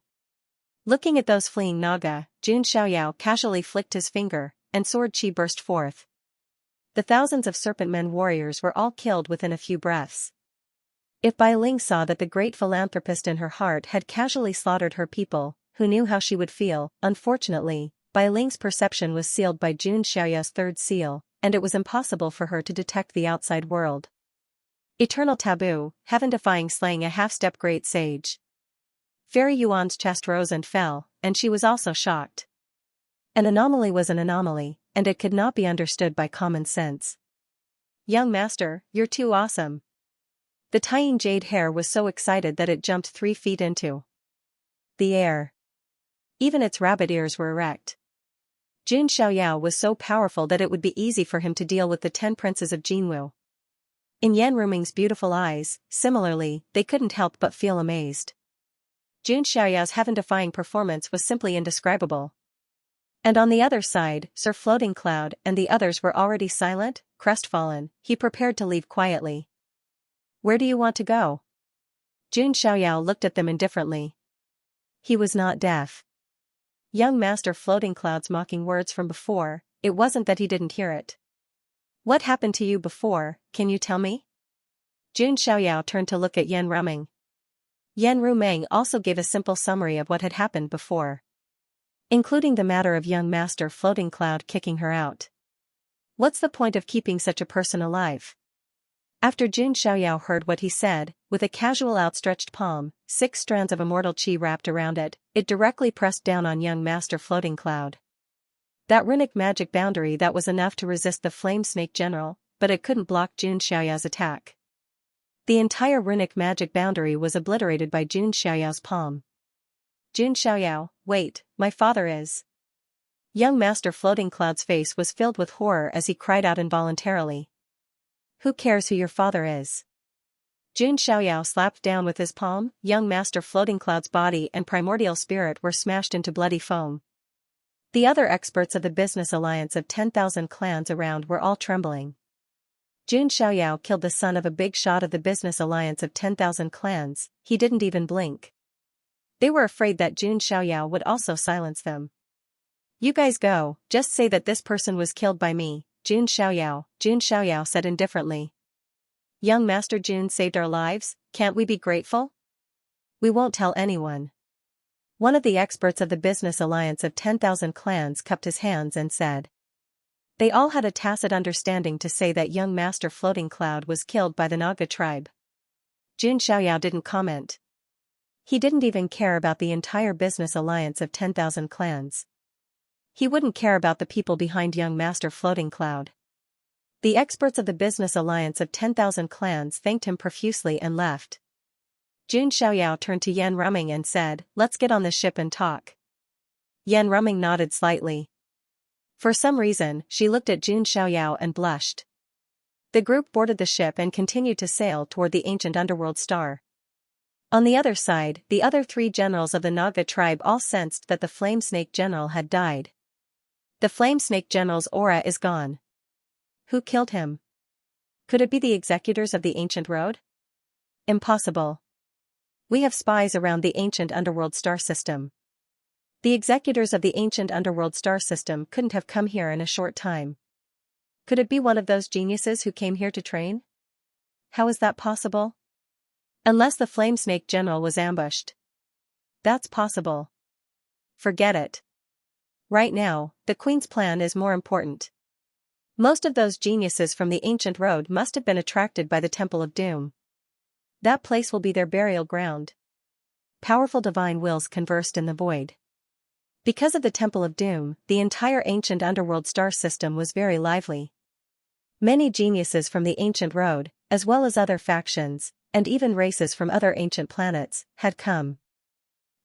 Looking at those fleeing Naga, Jun Xiaoyao casually flicked his finger, and sword chi burst forth. The thousands of Serpent Men warriors were all killed within a few breaths. If Bai Ling saw that the great philanthropist in her heart had casually slaughtered her people, who knew how she would feel? Unfortunately, Bai Ling's perception was sealed by Jun Xiaoyao's third seal, and it was impossible for her to detect the outside world. Eternal taboo, heaven-defying slaying a half-step great sage. Fairy Yuan's chest rose and fell, and she was also shocked. An anomaly was an anomaly, and it could not be understood by common sense. Young master, you're too awesome. The Tying Jade Hair was so excited that it jumped 3 feet into the air. Even its rabbit ears were erect. Jun Xiaoyao was so powerful that it would be easy for him to deal with the 10 princes of Jinwu. In Yan Ruming's beautiful eyes, similarly, they couldn't help but feel amazed. Jun Xiaoyao's heaven-defying performance was simply indescribable. And on the other side, Sir Floating Cloud and the others were already silent, crestfallen. He prepared to leave quietly. Where do you want to go? Jun Xiaoyao looked at them indifferently. He was not deaf. Young Master Floating Cloud's mocking words from before, it wasn't that he didn't hear it. What happened to you before, can you tell me? Jun Xiaoyao turned to look at Yan Rumming. Yan Rumeng also gave a simple summary of what had happened before, including the matter of young Master Floating Cloud kicking her out. What's the point of keeping such a person alive? After Jun Xiaoyao heard what he said, with a casual outstretched palm, 6 strands of immortal chi wrapped around it, it directly pressed down on young Master Floating Cloud. That runic magic boundary that was enough to resist the Flame Snake General, but it couldn't block Jun Xiaoyao's attack. The entire runic magic boundary was obliterated by Jun Xiaoyao's palm. Jun Xiaoyao, wait, my father is. Young Master Floating Cloud's face was filled with horror as he cried out involuntarily. Who cares who your father is? Jun Xiaoyao slapped down with his palm. Young Master Floating Cloud's body and primordial spirit were smashed into bloody foam. The other experts of the business alliance of 10,000 clans around were all trembling. Jun Xiaoyao killed the son of a big shot of the business alliance of 10,000 clans. He didn't even blink. They were afraid that Jun Xiaoyao would also silence them. You guys go, just say that this person was killed by me, Jun Xiaoyao said indifferently. Young Master Jun saved our lives, can't we be grateful? We won't tell anyone. One of the experts of the business alliance of 10,000 clans cupped his hands and said. They all had a tacit understanding to say that young Master Floating Cloud was killed by the Naga tribe. Jun Xiaoyao didn't comment. He didn't even care about the entire business alliance of 10,000 clans. He wouldn't care about the people behind young Master Floating Cloud. The experts of the business alliance of 10,000 clans thanked him profusely and left. Jun Xiaoyao turned to Yan Rumming and said, let's get on the ship and talk. Yan Rumming nodded slightly. For some reason, she looked at Jun Xiaoyao and blushed. The group boarded the ship and continued to sail toward the ancient underworld star. On the other side, the other 3 generals of the Naga tribe all sensed that the Flame Snake General had died. The Flame Snake General's aura is gone. Who killed him? Could it be the executors of the ancient road? Impossible. We have spies around the ancient underworld star system. The executors of the ancient underworld star system couldn't have come here in a short time. Could it be one of those geniuses who came here to train? How is that possible? Unless the Flame Snake General was ambushed. That's possible. Forget it. Right now, the Queen's plan is more important. Most of those geniuses from the ancient road must have been attracted by the Temple of Doom. That place will be their burial ground. Powerful divine wills conversed in the void. Because of the Temple of Doom, the entire ancient underworld star system was very lively. Many geniuses from the ancient road, as well as other factions, and even races from other ancient planets, had come.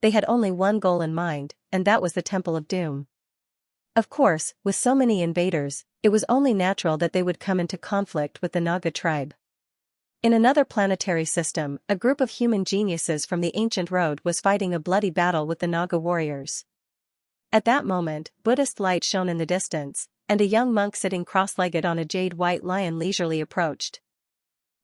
They had only one goal in mind, and that was the Temple of Doom. Of course, with so many invaders, it was only natural that they would come into conflict with the Naga tribe. In another planetary system, a group of human geniuses from the ancient road was fighting a bloody battle with the Naga warriors. At that moment, Buddhist light shone in the distance, and a young monk sitting cross-legged on a jade white lion leisurely approached.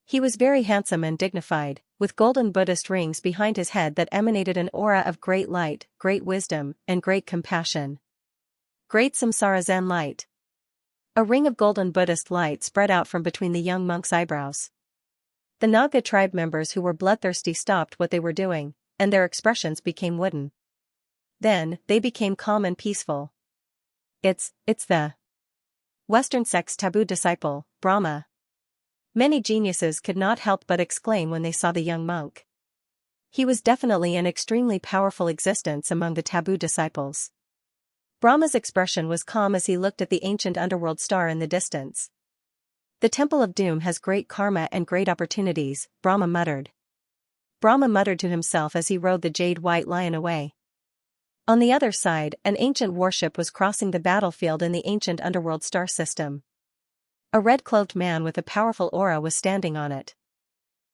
He was very handsome and dignified, with golden Buddhist rings behind his head that emanated an aura of great light, great wisdom, and great compassion. Great Samsara Zen light. A ring of golden Buddhist light spread out from between the young monk's eyebrows. The Naga tribe members who were bloodthirsty stopped what they were doing, and their expressions became wooden. Then, they became calm and peaceful. It's the Western sect's taboo disciple, Brahma. Many geniuses could not help but exclaim when they saw the young monk. He was definitely an extremely powerful existence among the taboo disciples. Brahma's expression was calm as he looked at the ancient underworld star in the distance. The Temple of Doom has great karma and great opportunities, Brahma muttered. Brahma muttered to himself as he rode the jade white lion away. On the other side, an ancient warship was crossing the battlefield in the ancient underworld star system. A red-clothed man with a powerful aura was standing on it.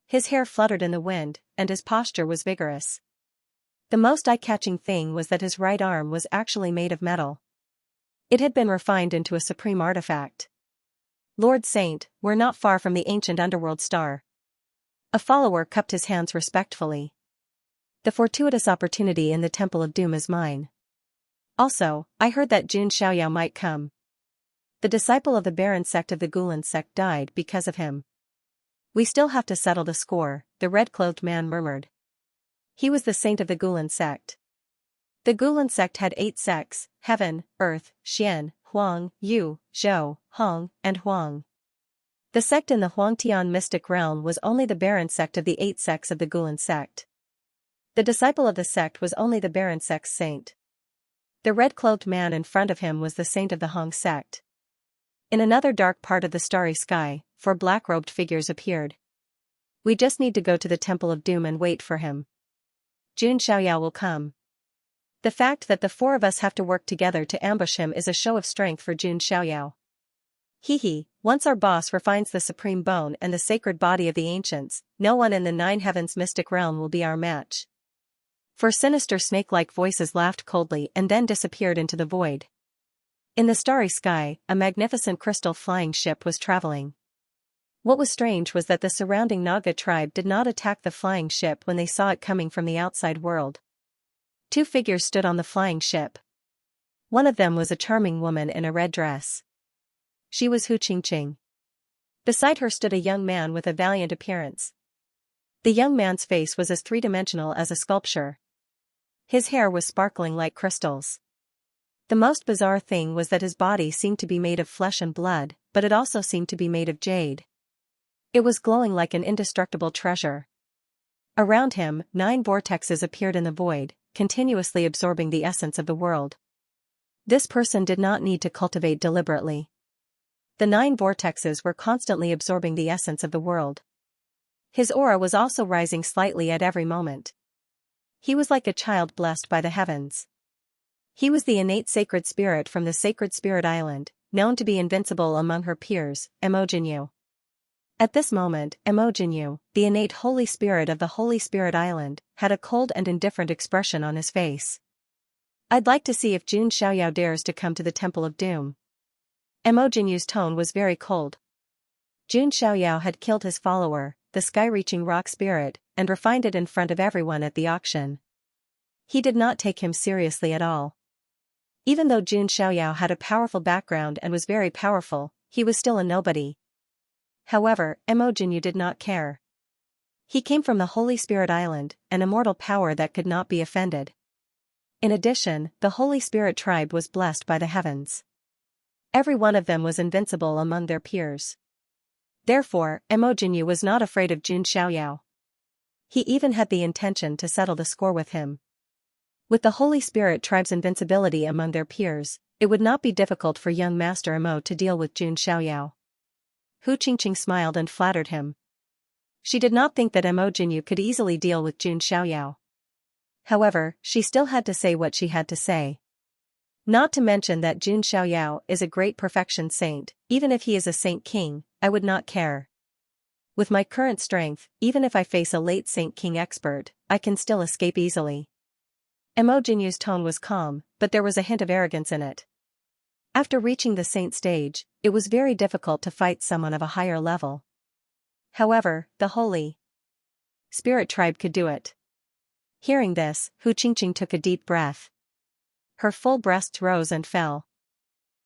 His hair fluttered in the wind, and his posture was vigorous. The most eye-catching thing was that his right arm was actually made of metal. It had been refined into a supreme artifact. Lord Saint, we're not far from the ancient underworld star. A follower cupped his hands respectfully. The fortuitous opportunity in the Temple of Doom is mine. Also, I heard that Xianxia might come. The disciple of the Baron sect of the Gulen sect died because of him. We still have to settle the score, the red-clothed man murmured. He was the saint of the Gulen sect. The Gulen sect had 8 sects: Heaven, Earth, Xian, Huang, Yu, Zhou, Hong, and Huang. The sect in the Huangtian mystic realm was only the Baron sect of the 8 sects of the Gulen sect. The disciple of the sect was only the Baron sect's saint. The red-clothed man in front of him was the saint of the Hong sect. In another dark part of the starry sky, 4 black-robed figures appeared. We just need to go to the Temple of Doom and wait for him. Xianxia will come. The fact that the 4 of us have to work together to ambush him is a show of strength for Xianxia. Hee, once our boss refines the supreme bone and the sacred body of the ancients, no one in the 9 heavens mystic realm will be our match. 4 sinister snake-like voices laughed coldly and then disappeared into the void. In the starry sky, a magnificent crystal flying ship was traveling. What was strange was that the surrounding Naga tribe did not attack the flying ship when they saw it coming from the outside world. 2 figures stood on the flying ship. One of them was a charming woman in a red dress. She was Hu Qingqing. Beside her stood a young man with a valiant appearance. The young man's face was as three-dimensional as a sculpture. His hair was sparkling like crystals. The most bizarre thing was that his body seemed to be made of flesh and blood, but it also seemed to be made of jade. It was glowing like an indestructible treasure. Around him, 9 vortexes appeared in the void, continuously absorbing the essence of the world. This person did not need to cultivate deliberately. The 9 vortexes were constantly absorbing the essence of the world. His aura was also rising slightly at every moment. He was like a child blessed by the heavens. He was the innate sacred spirit from the sacred spirit island, known to be invincible among her peers, Emojinyu. At this moment, Emojinyu, the innate Holy Spirit of the Holy Spirit Island, had a cold and indifferent expression on his face. I'd like to see if Jun Xiaoyao dares to come to the Temple of Doom. Emojinyu's tone was very cold. Jun Xiaoyao had killed his follower, the sky-reaching rock spirit, and refined it in front of everyone at the auction. He did not take him seriously at all. Even though Jun Xiaoyao had a powerful background and was very powerful, he was still a nobody. However, Emojinyu did not care. He came from the Holy Spirit Island, an immortal power that could not be offended. In addition, the Holy Spirit tribe was blessed by the heavens. Every one of them was invincible among their peers. Therefore, Emojinyu was not afraid of Jun Xiaoyao. He even had the intention to settle the score with him. With the Holy Spirit tribe's invincibility among their peers, it would not be difficult for young Master Emo to deal with Jun Xiaoyao. Hu Qingqing smiled and flattered him. She did not think that Emojinyu could easily deal with Jun Xiaoyao. However, she still had to say what she had to say. Not to mention that Jun Xiaoyao is a great perfection saint. Even if he is a saint king, I would not care. With my current strength, even if I face a late saint king expert, I can still escape easily. Emojinyu's tone was calm, but there was a hint of arrogance in it. After reaching the saint stage, it was very difficult to fight someone of a higher level. However, the Holy Spirit tribe could do it. Hearing this, Hu Qingqing took a deep breath. Her full breasts rose and fell.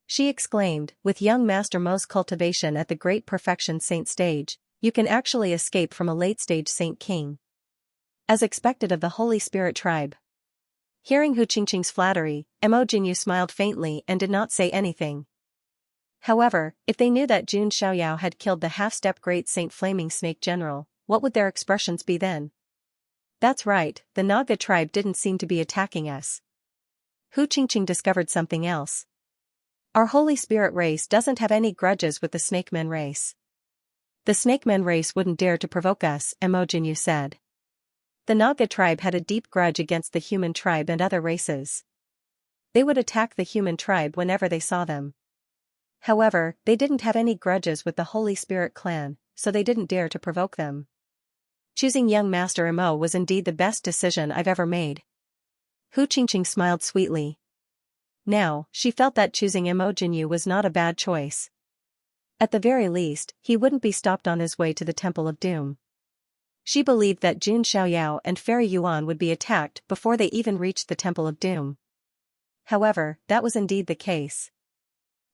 She exclaimed, with young Master Mo's cultivation at the great perfection saint stage, you can actually escape from a late-stage saint king. As expected of the Holy Spirit tribe. Hearing Hu Qingqing's flattery, Emojinyu smiled faintly and did not say anything. However, if they knew that Jun Xiaoyao had killed the half-step great Saint Flaming Snake General, what would their expressions be then? That's right, the Naga tribe didn't seem to be attacking us. Hu Qingqing discovered something else. Our Holy Spirit race doesn't have any grudges with the Snakemen race. The Snakemen race wouldn't dare to provoke us, Emojinyu said. The Naga tribe had a deep grudge against the human tribe and other races. They would attack the human tribe whenever they saw them. However, they didn't have any grudges with the Holy Spirit clan, so they didn't dare to provoke them. Choosing young Master Emo was indeed the best decision I've ever made. Hu Qingqing smiled sweetly. Now, she felt that choosing Emojinyu was not a bad choice. At the very least, he wouldn't be stopped on his way to the Temple of Doom. She believed that Jun Xiaoyao and Fairy Yuan would be attacked before they even reached the Temple of Doom. However, that was indeed the case.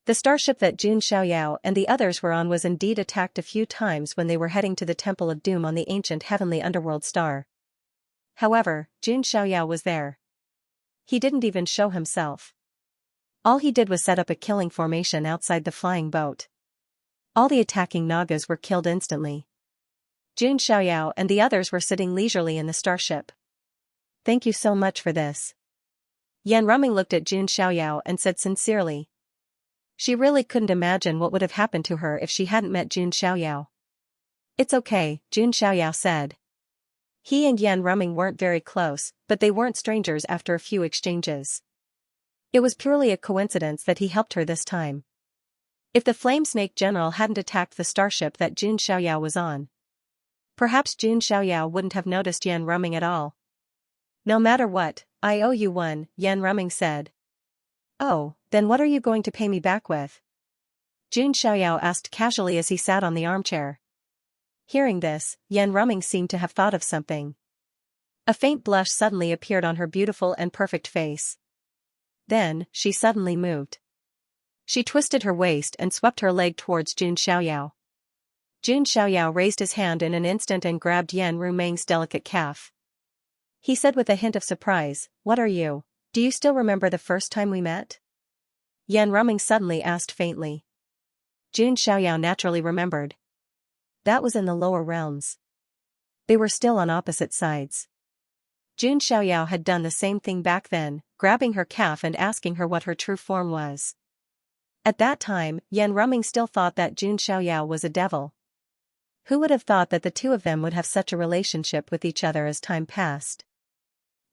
The starship that Jun Xiaoyao and the others were on was indeed attacked a few times when they were heading to the Temple of Doom on the ancient heavenly underworld star. However, Jun Xiaoyao was there. He didn't even show himself. All he did was set up a killing formation outside the flying boat. All the attacking Nagas were killed instantly. Jun Xiaoyao and the others were sitting leisurely in the starship. Thank you so much for this. Yan Ruming looked at Jun Xiaoyao and said sincerely. She really couldn't imagine what would have happened to her if she hadn't met Jun Xiaoyao. It's okay, Jun Xiaoyao said. He and Yan Ruming weren't very close, but they weren't strangers after a few exchanges. It was purely a coincidence that he helped her this time. If the Flame Snake General hadn't attacked the starship that Jun Xiaoyao was on, perhaps Jun Xiaoyao wouldn't have noticed Yan Ruming at all. No matter what, I owe you one, Yan Ruming said. Oh, then what are you going to pay me back with? Jun Xiaoyao asked casually as he sat on the armchair. Hearing this, Yan Ruming seemed to have thought of something. A faint blush suddenly appeared on her beautiful and perfect face. Then, she suddenly moved. She twisted her waist and swept her leg towards Jun Xiaoyao. Jun Xiaoyao raised his hand in an instant and grabbed Yan Ruming's delicate calf. He said with a hint of surprise, "What are you? Do you still remember the first time we met?" Yan Ruming suddenly asked faintly. Jun Xiaoyao naturally remembered. That was in the lower realms. They were still on opposite sides. Jun Xiaoyao had done the same thing back then, grabbing her calf and asking her what her true form was. At that time, Yan Ruming still thought that Jun Xiaoyao was a devil. Who would have thought that the two of them would have such a relationship with each other as time passed?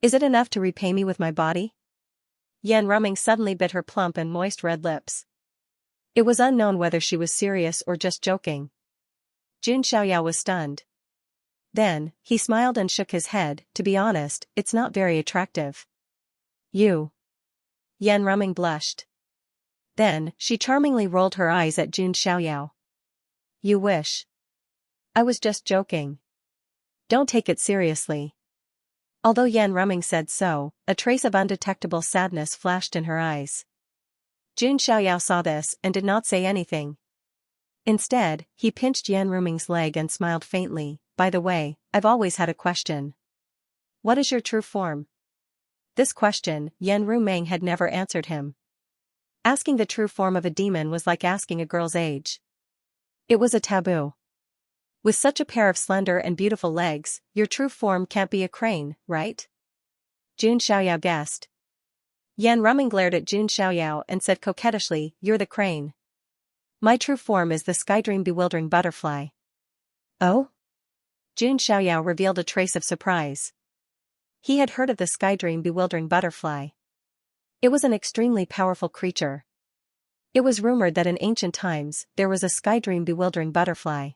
Is it enough to repay me with my body? Yan Ruming suddenly bit her plump and moist red lips. It was unknown whether she was serious or just joking. Jun Xiaoyao was stunned. Then, he smiled and shook his head. To be honest, it's not very attractive. You. Yan Ruming blushed. Then, she charmingly rolled her eyes at Jun Xiaoyao. You wish. I was just joking. Don't take it seriously. Although Yan Ruming said so, a trace of undetectable sadness flashed in her eyes. Jun Xiaoyao saw this and did not say anything. Instead, he pinched Yan Ruming's leg and smiled faintly. By the way, I've always had a question. What is your true form? This question, Yan Ruming had never answered him. Asking the true form of a demon was like asking a girl's age. It was a taboo. With such a pair of slender and beautiful legs, your true form can't be a crane, right? Jun Xiaoyao guessed. Yan Ruming glared at Jun Xiaoyao and said coquettishly, You're the crane. My true form is the skydream bewildering butterfly. Oh? Jun Xiaoyao revealed a trace of surprise. He had heard of the skydream bewildering butterfly. It was an extremely powerful creature. It was rumored that in ancient times, there was a skydream bewildering butterfly.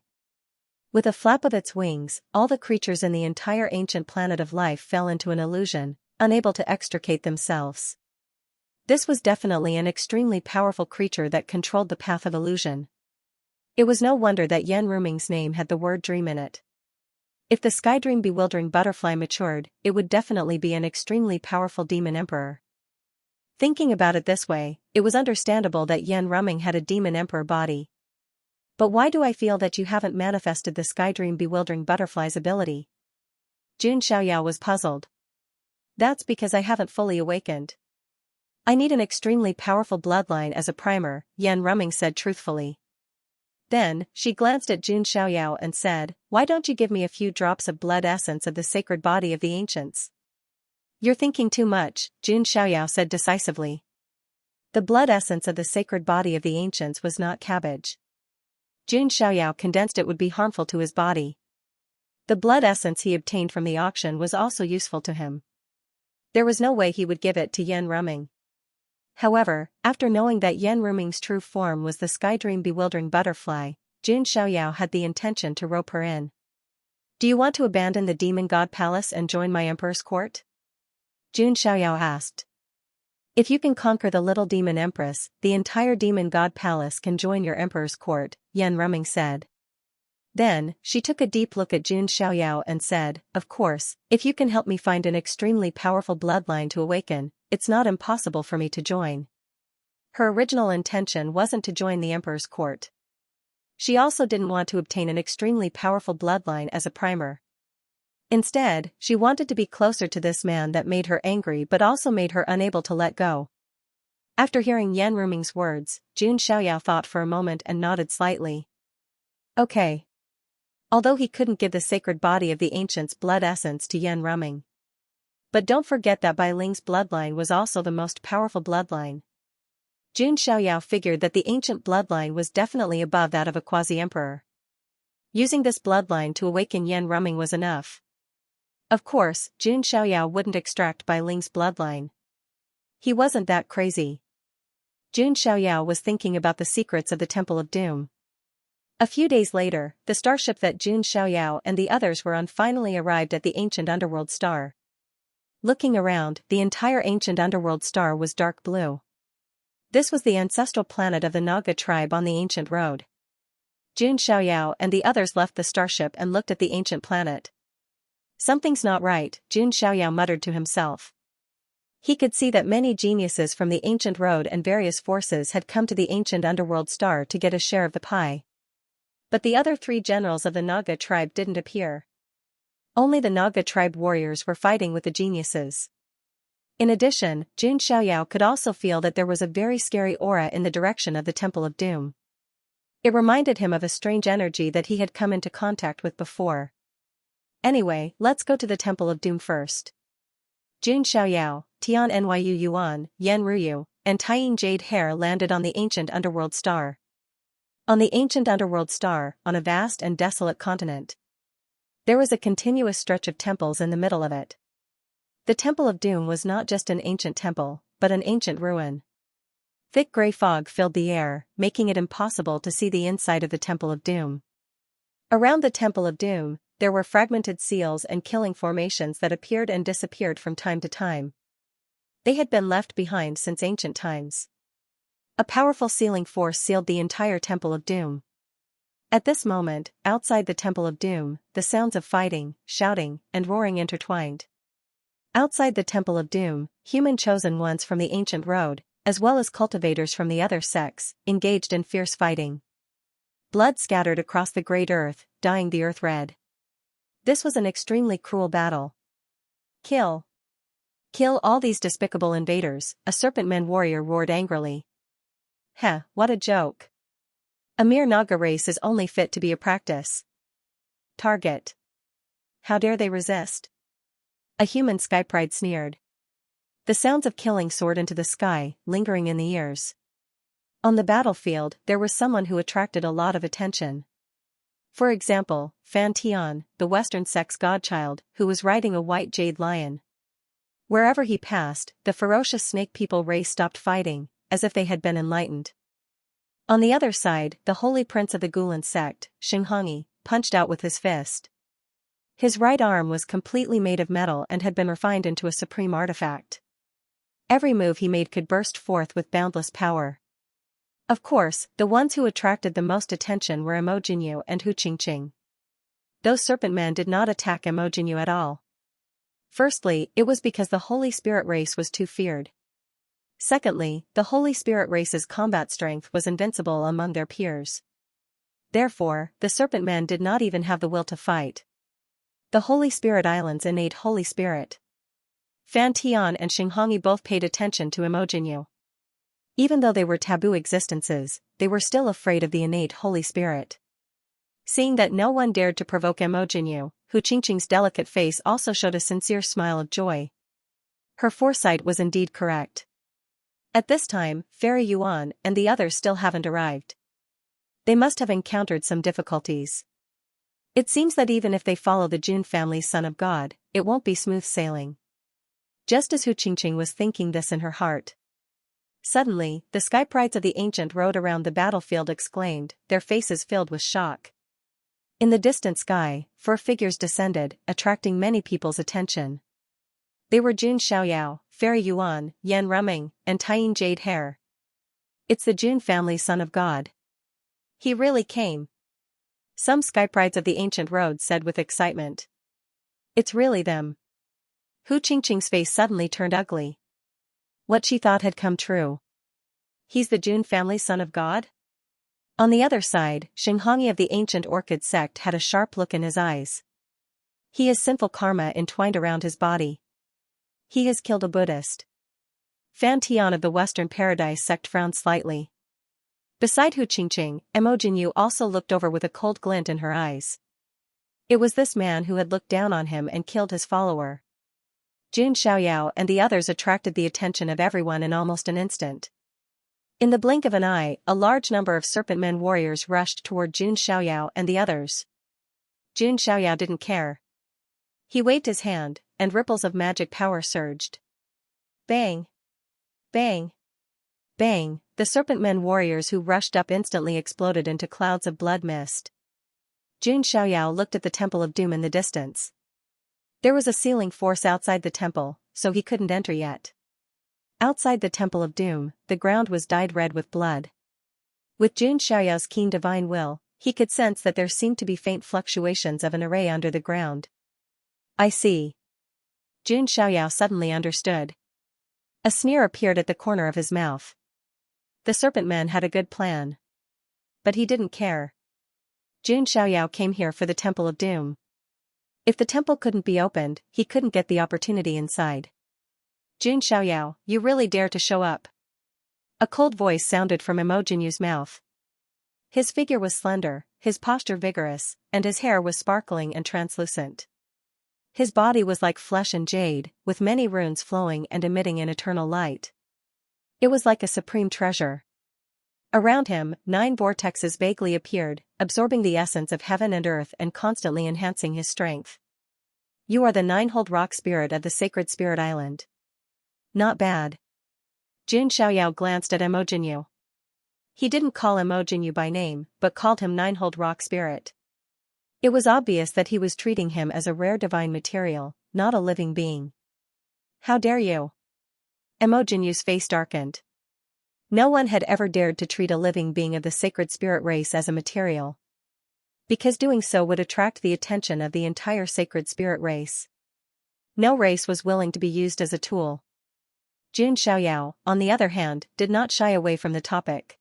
With a flap of its wings, all the creatures in the entire ancient planet of life fell into an illusion, unable to extricate themselves. This was definitely an extremely powerful creature that controlled the path of illusion. It was no wonder that Yan Ruming's name had the word dream in it. If the skydream bewildering butterfly matured, it would definitely be an extremely powerful demon emperor. Thinking about it this way, it was understandable that Yan Ruming had a demon emperor body. But why do I feel that you haven't manifested the skydream bewildering butterfly's ability? Jun Xiaoyao was puzzled. That's because I haven't fully awakened. I need an extremely powerful bloodline as a primer, Yan Ruming said truthfully. Then, she glanced at Jun Xiaoyao and said, Why don't you give me a few drops of blood essence of the sacred body of the ancients? You're thinking too much, Jun Xiaoyao said decisively. The blood essence of the sacred body of the ancients was not cabbage. Jun Xiaoyao condensed it would be harmful to his body. The blood essence he obtained from the auction was also useful to him. There was no way he would give it to Yan Ruming. However, after knowing that Yan Ruming's true form was the skydream bewildering butterfly, Jun Xiaoyao had the intention to rope her in. Do you want to abandon the demon god palace and join my emperor's court? Jun Xiaoyao asked. If you can conquer the little demon empress, the entire demon god palace can join your emperor's court, Yan Ruming said. Then, she took a deep look at Jun Xiaoyao and said, Of course, if you can help me find an extremely powerful bloodline to awaken, it's not impossible for me to join. Her original intention wasn't to join the emperor's court. She also didn't want to obtain an extremely powerful bloodline as a primer. Instead, she wanted to be closer to this man that made her angry but also made her unable to let go. After hearing Yan Ruming's words, Jun Xiaoyao thought for a moment and nodded slightly. Okay. Although he couldn't give the sacred body of the ancients' blood essence to Yan Ruming. But don't forget that Bai Ling's bloodline was also the most powerful bloodline. Jun Xiaoyao figured that the ancient bloodline was definitely above that of a quasi-emperor. Using this bloodline to awaken Yan Ruming was enough. Of course, Jun Xiaoyao wouldn't extract Bai Ling's bloodline. He wasn't that crazy. Jun Xiaoyao was thinking about the secrets of the Temple of Doom. A few days later, the starship that Jun Xiaoyao and the others were on finally arrived at the ancient underworld star. Looking around, the entire ancient underworld star was dark blue. This was the ancestral planet of the Naga tribe on the ancient road. Jun Xiaoyao and the others left the starship and looked at the ancient planet. Something's not right, Jun Xiaoyao muttered to himself. He could see that many geniuses from the ancient road and various forces had come to the ancient underworld star to get a share of the pie. But the other 3 generals of the Naga tribe didn't appear. Only the Naga tribe warriors were fighting with the geniuses. In addition, Jun Xiaoyao could also feel that there was a very scary aura in the direction of the Temple of Doom. It reminded him of a strange energy that he had come into contact with before. Anyway, let's go to the Temple of Doom first. Jun Xiaoyao, Tian Nyu Yuan, Yan Ruyu, and Taiying Jade Hair landed on the ancient underworld star. On the ancient underworld star, on a vast and desolate continent. There was a continuous stretch of temples in the middle of it. The Temple of Doom was not just an ancient temple, but an ancient ruin. Thick gray fog filled the air, making it impossible to see the inside of the Temple of Doom. Around the Temple of Doom, there were fragmented seals and killing formations that appeared and disappeared from time to time. They had been left behind since ancient times. A powerful sealing force sealed the entire Temple of Doom. At this moment, outside the Temple of Doom, the sounds of fighting, shouting, and roaring intertwined. Outside the Temple of Doom, human chosen ones from the ancient road, as well as cultivators from the other sects, engaged in fierce fighting. Blood scattered across the great earth, dyeing the earth red. This was an extremely cruel battle. Kill! Kill all these despicable invaders, a serpent-man warrior roared angrily. Heh, what a joke. A mere Naga race is only fit to be a practice. Target. How dare they resist? A human skypride sneered. The sounds of killing soared into the sky, lingering in the ears. On the battlefield, there was someone who attracted a lot of attention. For example, Fan Tian, the Western sect's godchild, who was riding a white jade lion. Wherever he passed, the ferocious snake people race stopped fighting, as if they had been enlightened. On the other side, the holy prince of the Gulan sect, Xianxia, punched out with his fist. His right arm was completely made of metal and had been refined into a supreme artifact. Every move he made could burst forth with boundless power. Of course, the ones who attracted the most attention were Emojinyu and Hu Qingqing. Those serpent men did not attack Emojinyu at all. Firstly, it was because the Holy Spirit race was too feared. Secondly, the Holy Spirit race's combat strength was invincible among their peers. Therefore, the serpent men did not even have the will to fight. The Holy Spirit Island's innate Holy Spirit. Fan Tian and Xianxia both paid attention to Emojinyu. Even though they were taboo existences, they were still afraid of the innate Holy Spirit. Seeing that no one dared to provoke Emojinyu, Hu Qingqing's delicate face also showed a sincere smile of joy. Her foresight was indeed correct. At this time, Fairy Yuan and the others still haven't arrived. They must have encountered some difficulties. It seems that even if they follow the Jun family's Son of God, it won't be smooth sailing. Just as Hu Qingqing was thinking this in her heart. Suddenly, the skyprides of the ancient road around the battlefield exclaimed, their faces filled with shock. In the distant sky, 4 figures descended, attracting many people's attention. They were Jun Xiaoyao, Fairy Yuan, Yan Ruming, and Taiyin Jade Hair. It's the Jun family's Son of God. He really came. Some skyprides of the ancient road said with excitement. It's really them. Hu Qingqing's face suddenly turned ugly. What she thought had come true. He's the Jun family's Son of God? On the other side, Xianxia of the ancient orchid sect had a sharp look in his eyes. He has sinful karma entwined around his body. He has killed a Buddhist. Fan Tian of the Western Paradise sect frowned slightly. Beside Hu Qingqing, Emojinyu also looked over with a cold glint in her eyes. It was this man who had looked down on him and killed his follower. Jun Xiaoyao and the others attracted the attention of everyone in almost an instant. In the blink of an eye, a large number of serpent men warriors rushed toward Jun Xiaoyao and the others. Jun Xiaoyao didn't care. He waved his hand, and ripples of magic power surged. Bang! Bang! Bang! The serpent men warriors who rushed up instantly exploded into clouds of blood mist. Jun Xiaoyao looked at the Temple of Doom in the distance. There was a sealing force outside the temple, so he couldn't enter yet. Outside the Temple of Doom, the ground was dyed red with blood. With Jun Xiaoyao's keen divine will, he could sense that there seemed to be faint fluctuations of an array under the ground. I see. Jun Xiaoyao suddenly understood. A sneer appeared at the corner of his mouth. The serpent man had a good plan. But he didn't care. Jun Xiaoyao came here for the Temple of Doom. If the temple couldn't be opened, he couldn't get the opportunity inside. Jun Xiaoyao, you really dare to show up? A cold voice sounded from Emojinyu's mouth. His figure was slender, his posture vigorous, and his hair was sparkling and translucent. His body was like flesh and jade, with many runes flowing and emitting an eternal light. It was like a supreme treasure. Around him, 9 vortexes vaguely appeared, absorbing the essence of heaven and earth and constantly enhancing his strength. You are the 9-hold rock spirit of the sacred spirit island. Not bad. Jun Xiaoyao glanced at Emojinyu. He didn't call Emojinyu by name, but called him 9-hold rock spirit. It was obvious that he was treating him as a rare divine material, not a living being. How dare you? Emojinyu's face darkened. No one had ever dared to treat a living being of the sacred spirit race as a material. Because doing so would attract the attention of the entire sacred spirit race. No race was willing to be used as a tool. Jun Xiaoyao, on the other hand, did not shy away from the topic.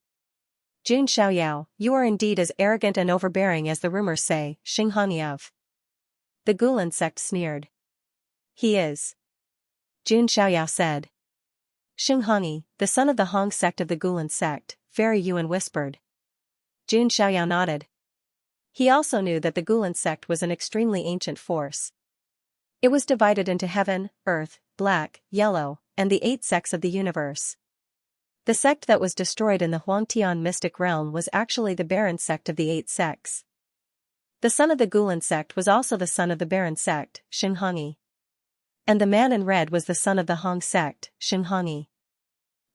Jun Xiaoyao, you are indeed as arrogant and overbearing as the rumors say, Xianxia of. The Gulan sect sneered. He is. Jun Xiaoyao said. Xianxia, the son of the Hong sect of the Gulan sect, Fairy Yuan whispered. Jun Xiaoyao nodded. He also knew that the Gulan sect was an extremely ancient force. It was divided into heaven, earth, black, yellow, and the 8 sects of the universe. The sect that was destroyed in the Huangtian mystic realm was actually the Baron sect of the 8 sects. The son of the Gulan sect was also the son of the Baron sect, Xianxia. And the man in red was the son of the Hong sect, Xianxia.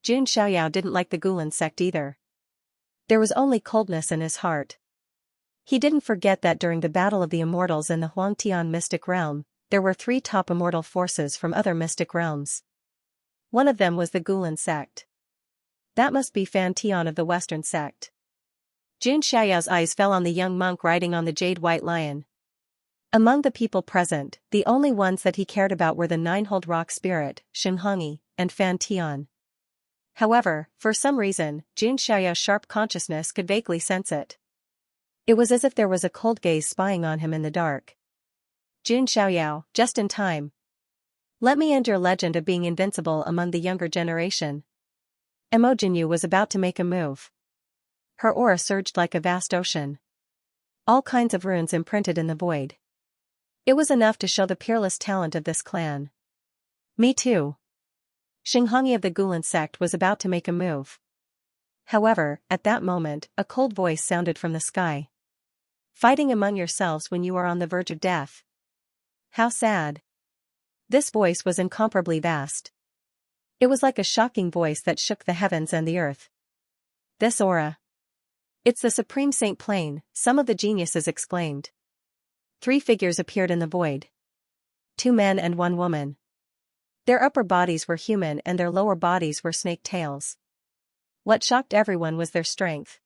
Jun Xiaoyao didn't like the Gulan sect either. There was only coldness in his heart. He didn't forget that during the Battle of the Immortals in the Huangtian mystic realm, there were 3 top immortal forces from other mystic realms. One of them was the Gulan sect. That must be Fan Tian of the Western sect. Jun Xiaoyao's eyes fell on the young monk riding on the jade white lion. Among the people present, the only ones that he cared about were the 9-hold rock spirit, Xianxia, and Fan Tian. However, for some reason, Jun Xiaoyao's sharp consciousness could vaguely sense it. It was as if there was a cold gaze spying on him in the dark. Jun Xiaoyao, just in time. Let me end your legend of being invincible among the younger generation. Emojinyu was about to make a move. Her aura surged like a vast ocean. All kinds of runes imprinted in the void. It was enough to show the peerless talent of this clan. Me too. Xianxia of the Gulan sect was about to make a move. However, at that moment, a cold voice sounded from the sky. Fighting among yourselves when you are on the verge of death. How sad. This voice was incomparably vast. It was like a shocking voice that shook the heavens and the earth. This aura. It's the Supreme Saint Plane, some of the geniuses exclaimed. 3 figures appeared in the void. 2 men and 1 woman. Their upper bodies were human and their lower bodies were snake tails. What shocked everyone was their strength.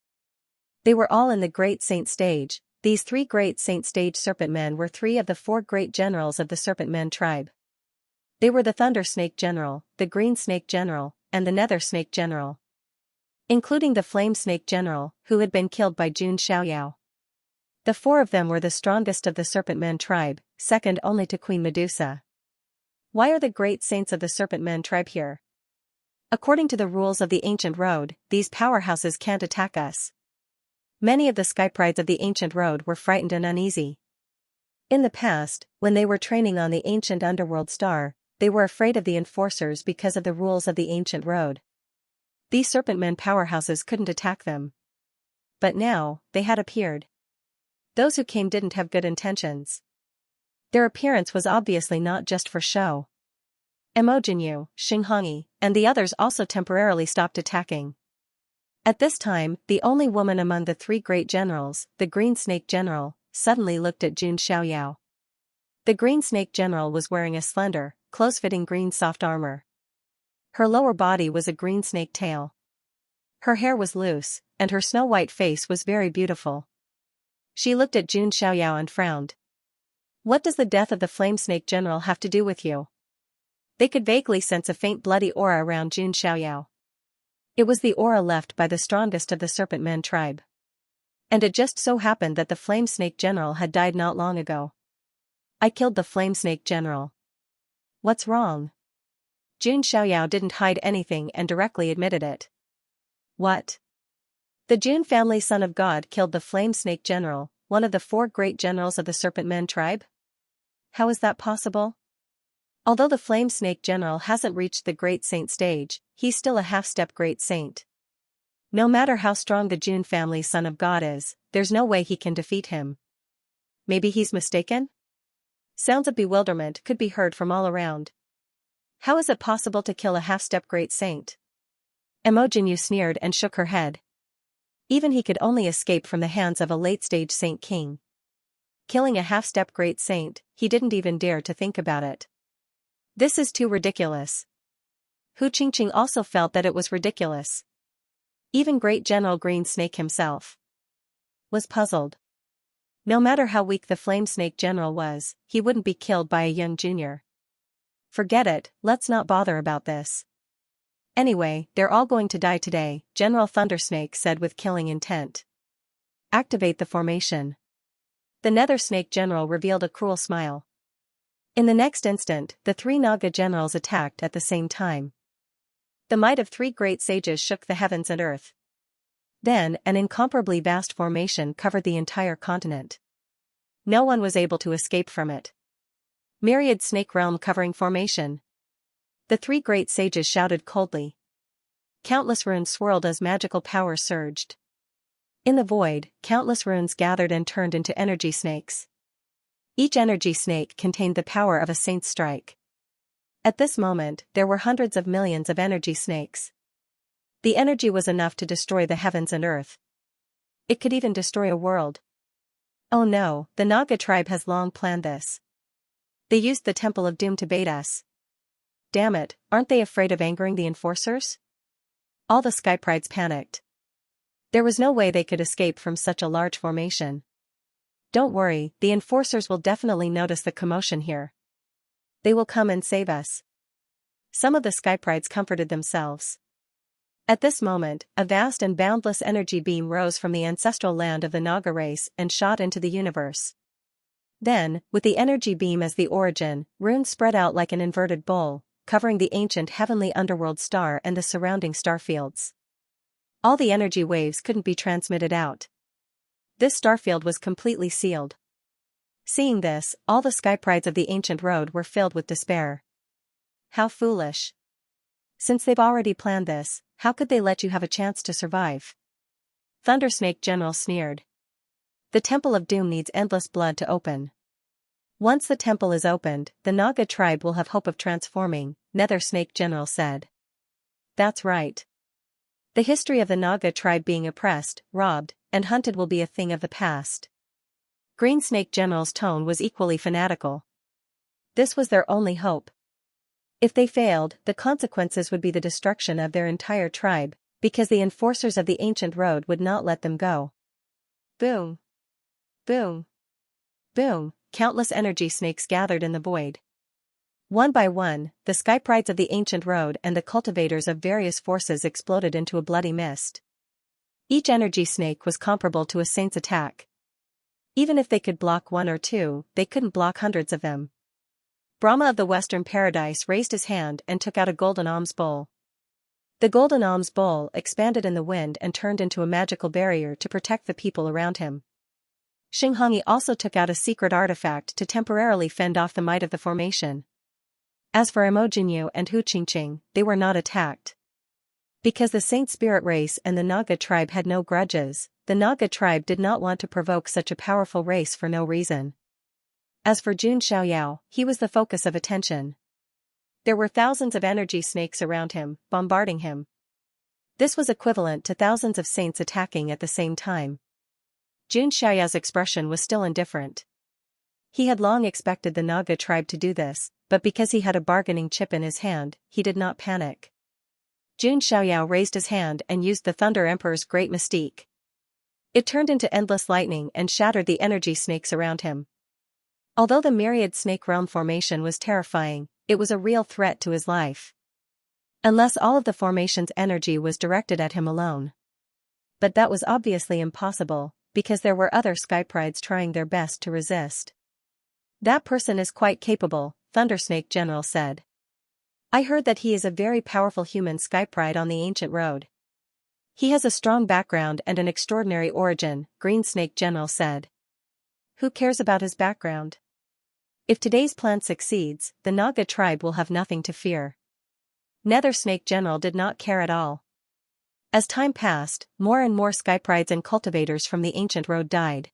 They were all in the Great Saint stage. These 3 Great Saint stage serpent men were 3 of the 4 great generals of the serpent men tribe. They were the Thunder Snake General, the Green Snake General, and the Nether Snake General. Including the Flame Snake General, who had been killed by Jun Xiaoyao. The 4 of them were the strongest of the serpent men tribe, second only to Queen Medusa. Why are the great saints of the serpent men tribe here? According to the rules of the ancient road, these powerhouses can't attack us. Many of the skyprides of the ancient road were frightened and uneasy. In the past, when they were training on the ancient underworld star, they were afraid of the enforcers because of the rules of the ancient road. These serpentmen powerhouses couldn't attack them. But now, they had appeared. Those who came didn't have good intentions. Their appearance was obviously not just for show. Emojinyu, Xianxia, and the others also temporarily stopped attacking. At this time, the only woman among the 3 great generals, the Green Snake General, suddenly looked at Jun Xiaoyao. The Green Snake General was wearing a slender, close-fitting green soft armor. Her lower body was a green snake tail. Her hair was loose, and her snow-white face was very beautiful. She looked at Jun Xiaoyao and frowned. What does the death of the Flame Snake General have to do with you? They could vaguely sense a faint bloody aura around Jun Xiaoyao. It was the aura left by the strongest of the serpent men tribe. And it just so happened that the Flame Snake General had died not long ago. I killed the Flame Snake General. What's wrong? Jun Xiaoyao didn't hide anything and directly admitted it. What? The Jun family son of God killed the Flame Snake General, one of the 4 great generals of the serpent men tribe? How is that possible? Although the Flame Snake General hasn't reached the Great Saint stage, he's still a half-step Great Saint. No matter how strong the Jun family son of God is, there's no way he can defeat him. Maybe he's mistaken? Sounds of bewilderment could be heard from all around. How is it possible to kill a half-step Great Saint? Emojinyu sneered and shook her head. Even he could only escape from the hands of a late-stage Saint King. killing a half-step great saint, he didn't even dare to think about it. This is too ridiculous. Hu Qingqing also felt that it was ridiculous. Even Great General Green Snake himself was puzzled. No matter how weak the Flame Snake General was, he wouldn't be killed by a young junior. Forget it, let's not bother about this. Anyway, they're all going to die today, General Thundersnake said with killing intent. Activate the formation. The Nether Snake General revealed a cruel smile. In the next instant, the three Naga generals attacked at the same time. The might of three great sages shook the heavens and earth. Then, an incomparably vast formation covered the entire continent. No one was able to escape from it. Myriad snake realm covering formation. The three great sages shouted coldly. Countless runes swirled as magical power surged. In the void, countless runes gathered and turned into energy snakes. Each energy snake contained the power of a saint's strike. At this moment, there were hundreds of millions of energy snakes. The energy was enough to destroy the heavens and earth. It could even destroy a world. Oh no, the Naga tribe has long planned this. They used the Temple of Doom to bait us. Damn it, aren't they afraid of angering the enforcers? All the Skyprides panicked. There was no way they could escape from such a large formation. Don't worry, the enforcers will definitely notice the commotion here. They will come and save us. Some of the Skyprides comforted themselves. At this moment, a vast and boundless energy beam rose from the ancestral land of the Naga race and shot into the universe. Then, with the energy beam as the origin, runes spread out like an inverted bowl, covering the ancient heavenly underworld star and the surrounding starfields. All the energy waves couldn't be transmitted out. This starfield was completely sealed. Seeing this, all the Skyprides of the ancient road were filled with despair. How foolish. Since they've already planned this, how could they let you have a chance to survive? Thundersnake General sneered. The Temple of Doom needs endless blood to open. Once the temple is opened, the Naga tribe will have hope of transforming, Nether Snake General said. That's right. The history of the Naga tribe being oppressed, robbed, and hunted will be a thing of the past. Green Snake General's tone was equally fanatical. This was their only hope. If they failed, the consequences would be the destruction of their entire tribe, because the enforcers of the ancient road would not let them go. Boom. Boom. Boom, countless energy snakes gathered in the void. One by one, the Skyprides of the ancient road and the cultivators of various forces exploded into a bloody mist. Each energy snake was comparable to a saint's attack. Even if they could block one or two, they couldn't block hundreds of them. Brahma of the Western Paradise raised his hand and took out a golden alms bowl. The golden alms bowl expanded in the wind and turned into a magical barrier to protect the people around him. Xinghangi also took out a secret artifact to temporarily fend off the might of the formation. As for Emojinyu and Hu Qingqing, they were not attacked. Because the Saint Spirit race and the Naga tribe had no grudges, the Naga tribe did not want to provoke such a powerful race for no reason. As for Jun Xiaoyao, he was the focus of attention. There were thousands of energy snakes around him, bombarding him. This was equivalent to thousands of saints attacking at the same time. Jun Xiaoyao's expression was still indifferent. He had long expected the Naga tribe to do this, but because he had a bargaining chip in his hand, he did not panic. Jun Xiaoyao raised his hand and used the Thunder Emperor's great mystique. It turned into endless lightning and shattered the energy snakes around him. Although the myriad snake realm formation was terrifying, it was a real threat to his life. Unless all of the formation's energy was directed at him alone. But that was obviously impossible, because there were other Skyprides trying their best to resist. That person is quite capable, Thundersnake General said. I heard that he is a very powerful human Skypride on the ancient road. He has a strong background and an extraordinary origin, Green Snake General said. Who cares about his background? If today's plan succeeds, the Naga tribe will have nothing to fear. Nether Snake General did not care at all. As time passed, more and more Skyprides and cultivators from the ancient road died.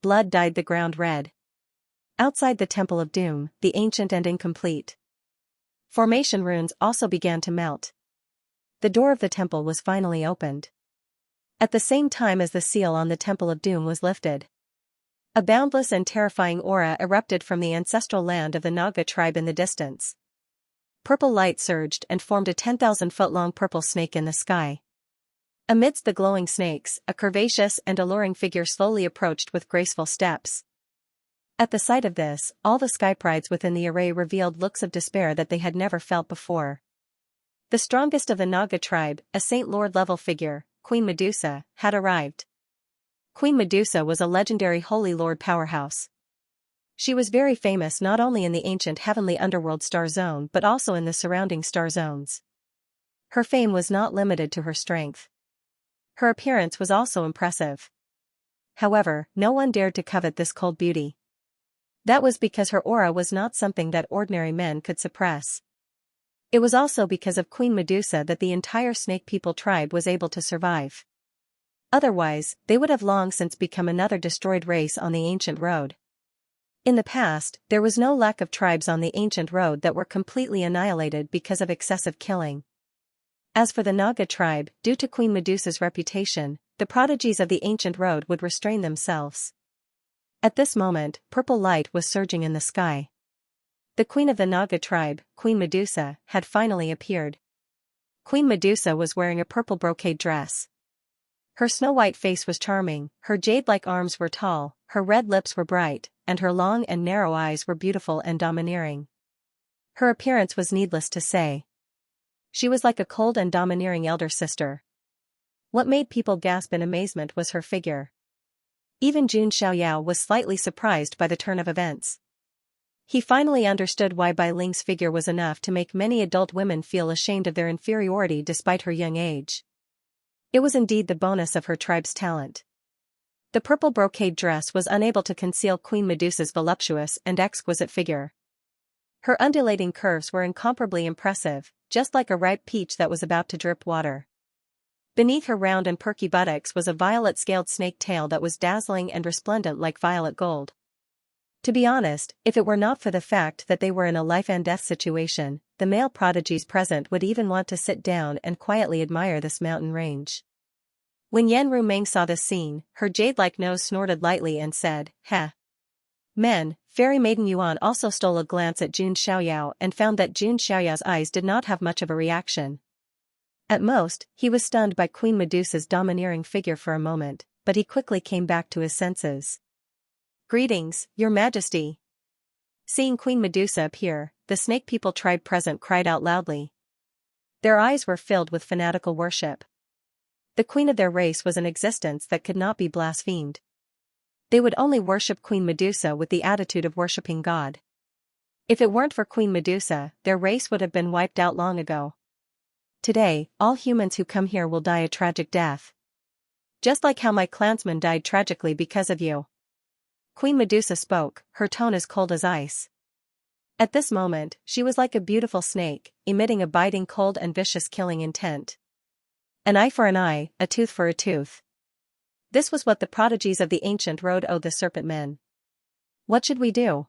Blood dyed the ground red. Outside the Temple of Doom, the ancient and incomplete formation runes also began to melt. The door of the temple was finally opened. At the same time as the seal on the Temple of Doom was lifted. A boundless and terrifying aura erupted from the ancestral land of the Naga tribe in the distance. Purple light surged and formed a 10,000-foot-long purple snake in the sky. Amidst the glowing snakes, a curvaceous and alluring figure slowly approached with graceful steps. At the sight of this, all the sky prides within the array revealed looks of despair that they had never felt before. The strongest of the Naga tribe, a Saint Lord-level figure, Queen Medusa, had arrived. Queen Medusa was a legendary Holy Lord powerhouse. She was very famous not only in the ancient heavenly underworld star zone but also in the surrounding star zones. Her fame was not limited to her strength. Her appearance was also impressive. However, no one dared to covet this cold beauty. That was because her aura was not something that ordinary men could suppress. It was also because of Queen Medusa that the entire Snake People tribe was able to survive. Otherwise, they would have long since become another destroyed race on the ancient road. In the past, there was no lack of tribes on the ancient road that were completely annihilated because of excessive killing. As for the Naga tribe, due to Queen Medusa's reputation, the prodigies of the ancient road would restrain themselves. At this moment, purple light was surging in the sky. The queen of the Naga tribe, Queen Medusa, had finally appeared. Queen Medusa was wearing a purple brocade dress. Her snow-white face was charming, her jade-like arms were tall, her red lips were bright, and her long and narrow eyes were beautiful and domineering. Her appearance was needless to say. She was like a cold and domineering elder sister. What made people gasp in amazement was her figure. Even Xianxia was slightly surprised by the turn of events. He finally understood why Bai Ling's figure was enough to make many adult women feel ashamed of their inferiority despite her young age. It was indeed the bonus of her tribe's talent. The purple brocade dress was unable to conceal Queen Medusa's voluptuous and exquisite figure. Her undulating curves were incomparably impressive, just like a ripe peach that was about to drip water. Beneath her round and perky buttocks was a violet-scaled snake tail that was dazzling and resplendent like violet gold. To be honest, if it were not for the fact that they were in a life-and-death situation, the male prodigies present would even want to sit down and quietly admire this mountain range. When Yan Rumeng saw this scene, her jade-like nose snorted lightly and said, "Heh." Men, Fairy Maiden Yuan also stole a glance at Jun Xiaoyao and found that Jun Xiaoyao's eyes did not have much of a reaction. At most, he was stunned by Queen Medusa's domineering figure for a moment, but he quickly came back to his senses. "Greetings, Your Majesty." Seeing Queen Medusa appear, the Snake People tribe present cried out loudly. Their eyes were filled with fanatical worship. The queen of their race was an existence that could not be blasphemed. They would only worship Queen Medusa with the attitude of worshipping God. If it weren't for Queen Medusa, their race would have been wiped out long ago. Today, all humans who come here will die a tragic death. Just like how my clansmen died tragically because of you. Queen Medusa spoke, her tone as cold as ice. At this moment, she was like a beautiful snake, emitting a biting cold and vicious killing intent. An eye for an eye, a tooth for a tooth. This was what the prodigies of the ancient road owed the serpent men. What should we do?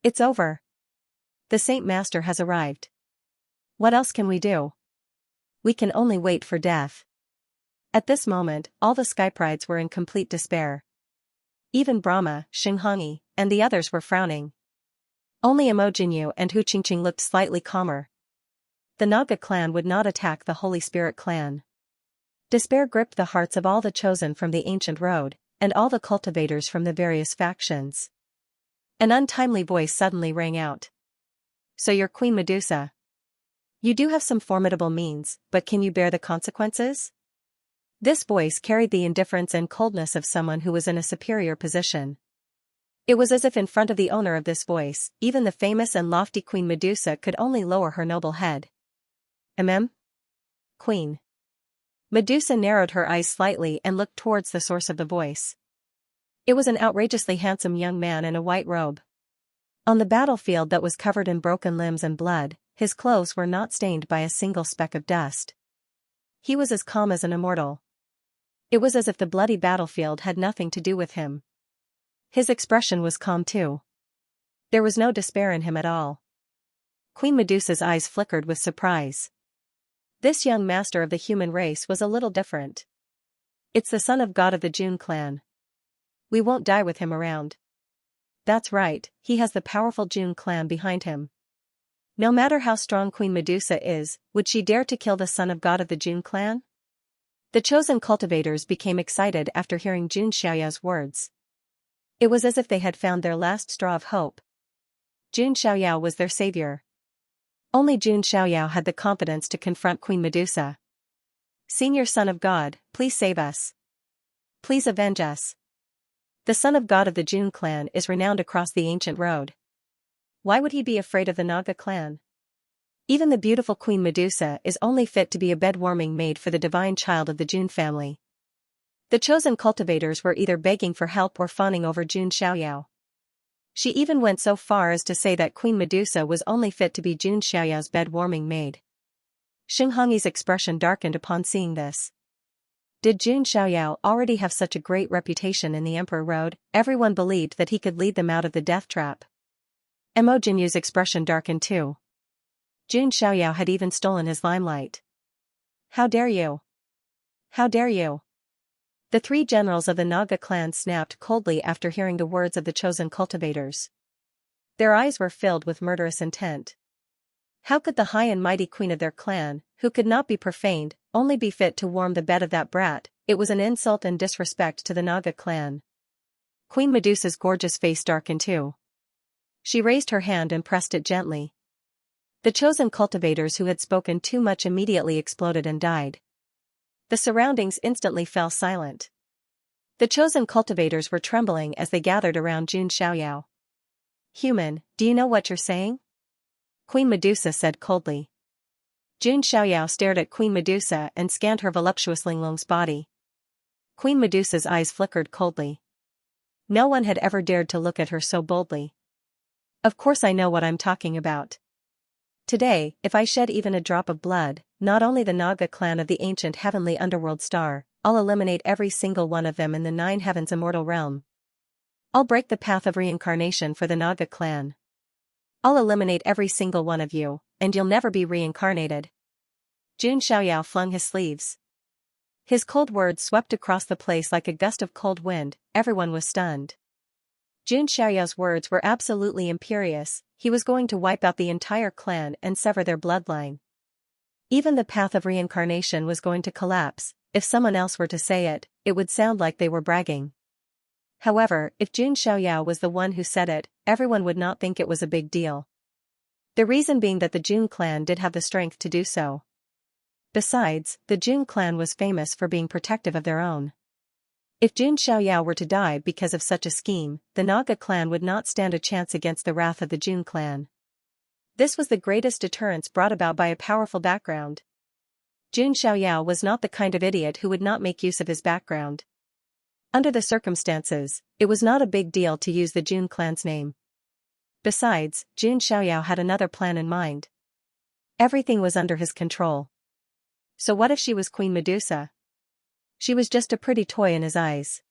It's over. The Saint Master has arrived. What else can we do? We can only wait for death. At this moment, all the sky prides were in complete despair. Even Brahma, Xinghongyi, and the others were frowning. Only Emojinyu and Hu Qingqing looked slightly calmer. The Naga clan would not attack the Holy Spirit clan. Despair gripped the hearts of all the chosen from the ancient road, and all the cultivators from the various factions. An untimely voice suddenly rang out. "So you're Queen Medusa. You do have some formidable means, but can you bear the consequences?" This voice carried the indifference and coldness of someone who was in a superior position. It was as if in front of the owner of this voice, even the famous and lofty Queen Medusa could only lower her noble head. Queen. Medusa narrowed her eyes slightly and looked towards the source of the voice. It was an outrageously handsome young man in a white robe. On the battlefield that was covered in broken limbs and blood, his clothes were not stained by a single speck of dust. He was as calm as an immortal. It was as if the bloody battlefield had nothing to do with him. His expression was calm too. There was no despair in him at all. Queen Medusa's eyes flickered with surprise. This young master of the human race was a little different. "It's the son of God of the June clan. We won't die with him around. That's right, he has the powerful June clan behind him. No matter how strong Queen Medusa is, would she dare to kill the son of God of the June clan? The chosen cultivators became excited after hearing June Xiaoyao's words. It was as if they had found their last straw of hope. June Xiaoyao was their savior. Only June Xiaoyao had the confidence to confront Queen Medusa. Senior son of God, please save us. Please avenge us. The son of God of the June clan is renowned across the ancient road. Why would he be afraid of the Naga clan? Even the beautiful Queen Medusa is only fit to be a bed-warming maid for the divine child of the June family. The chosen cultivators were either begging for help or fawning over June Xiaoyao. She even went so far as to say that Queen Medusa was only fit to be June Xiaoyao's bed-warming maid. Xing Hongyi's expression darkened upon seeing this. Did June Xiaoyao already have such a great reputation in the Emperor Road? Everyone believed that he could lead them out of the death trap. Mo Jinyu's expression darkened too. June Xiaoyao had even stolen his limelight. How dare you? How dare you? The three generals of the Naga clan snapped coldly after hearing the words of the chosen cultivators. Their eyes were filled with murderous intent. How could the high and mighty queen of their clan, who could not be profaned, only be fit to warm the bed of that brat? It was an insult and disrespect to the Naga clan. Queen Medusa's gorgeous face darkened too. She raised her hand and pressed it gently. The chosen cultivators who had spoken too much immediately exploded and died. The surroundings instantly fell silent. The chosen cultivators were trembling as they gathered around June Xiaoyao. Human, do you know what you're saying? Queen Medusa said coldly. June Xiaoyao stared at Queen Medusa and scanned her voluptuous Linglong's body. Queen Medusa's eyes flickered coldly. No one had ever dared to look at her so boldly. Of course I know what I'm talking about. Today, if I shed even a drop of blood, not only the Naga clan of the ancient heavenly underworld star, I'll eliminate every single one of them in the 9 heavens immortal realm. I'll break the path of reincarnation for the Naga clan. I'll eliminate every single one of you, and you'll never be reincarnated. June Xiaoyao flung his sleeves. His cold words swept across the place like a gust of cold wind. Everyone was stunned. June Xiaoyao's words were absolutely imperious. He was going to wipe out the entire clan and sever their bloodline. Even the path of reincarnation was going to collapse. If someone else were to say it, it would sound like they were bragging. However, if June Xiaoyao was the one who said it, everyone would not think it was a big deal. The reason being that the June clan did have the strength to do so. Besides, the June clan was famous for being protective of their own. If June Xiaoyao were to die because of such a scheme, the Naga clan would not stand a chance against the wrath of the June clan. This was the greatest deterrence brought about by a powerful background. June Xiaoyao was not the kind of idiot who would not make use of his background. Under the circumstances, it was not a big deal to use the June clan's name. Besides, June Xiaoyao had another plan in mind. Everything was under his control. So what if she was Queen Medusa? She was just a pretty toy in his eyes.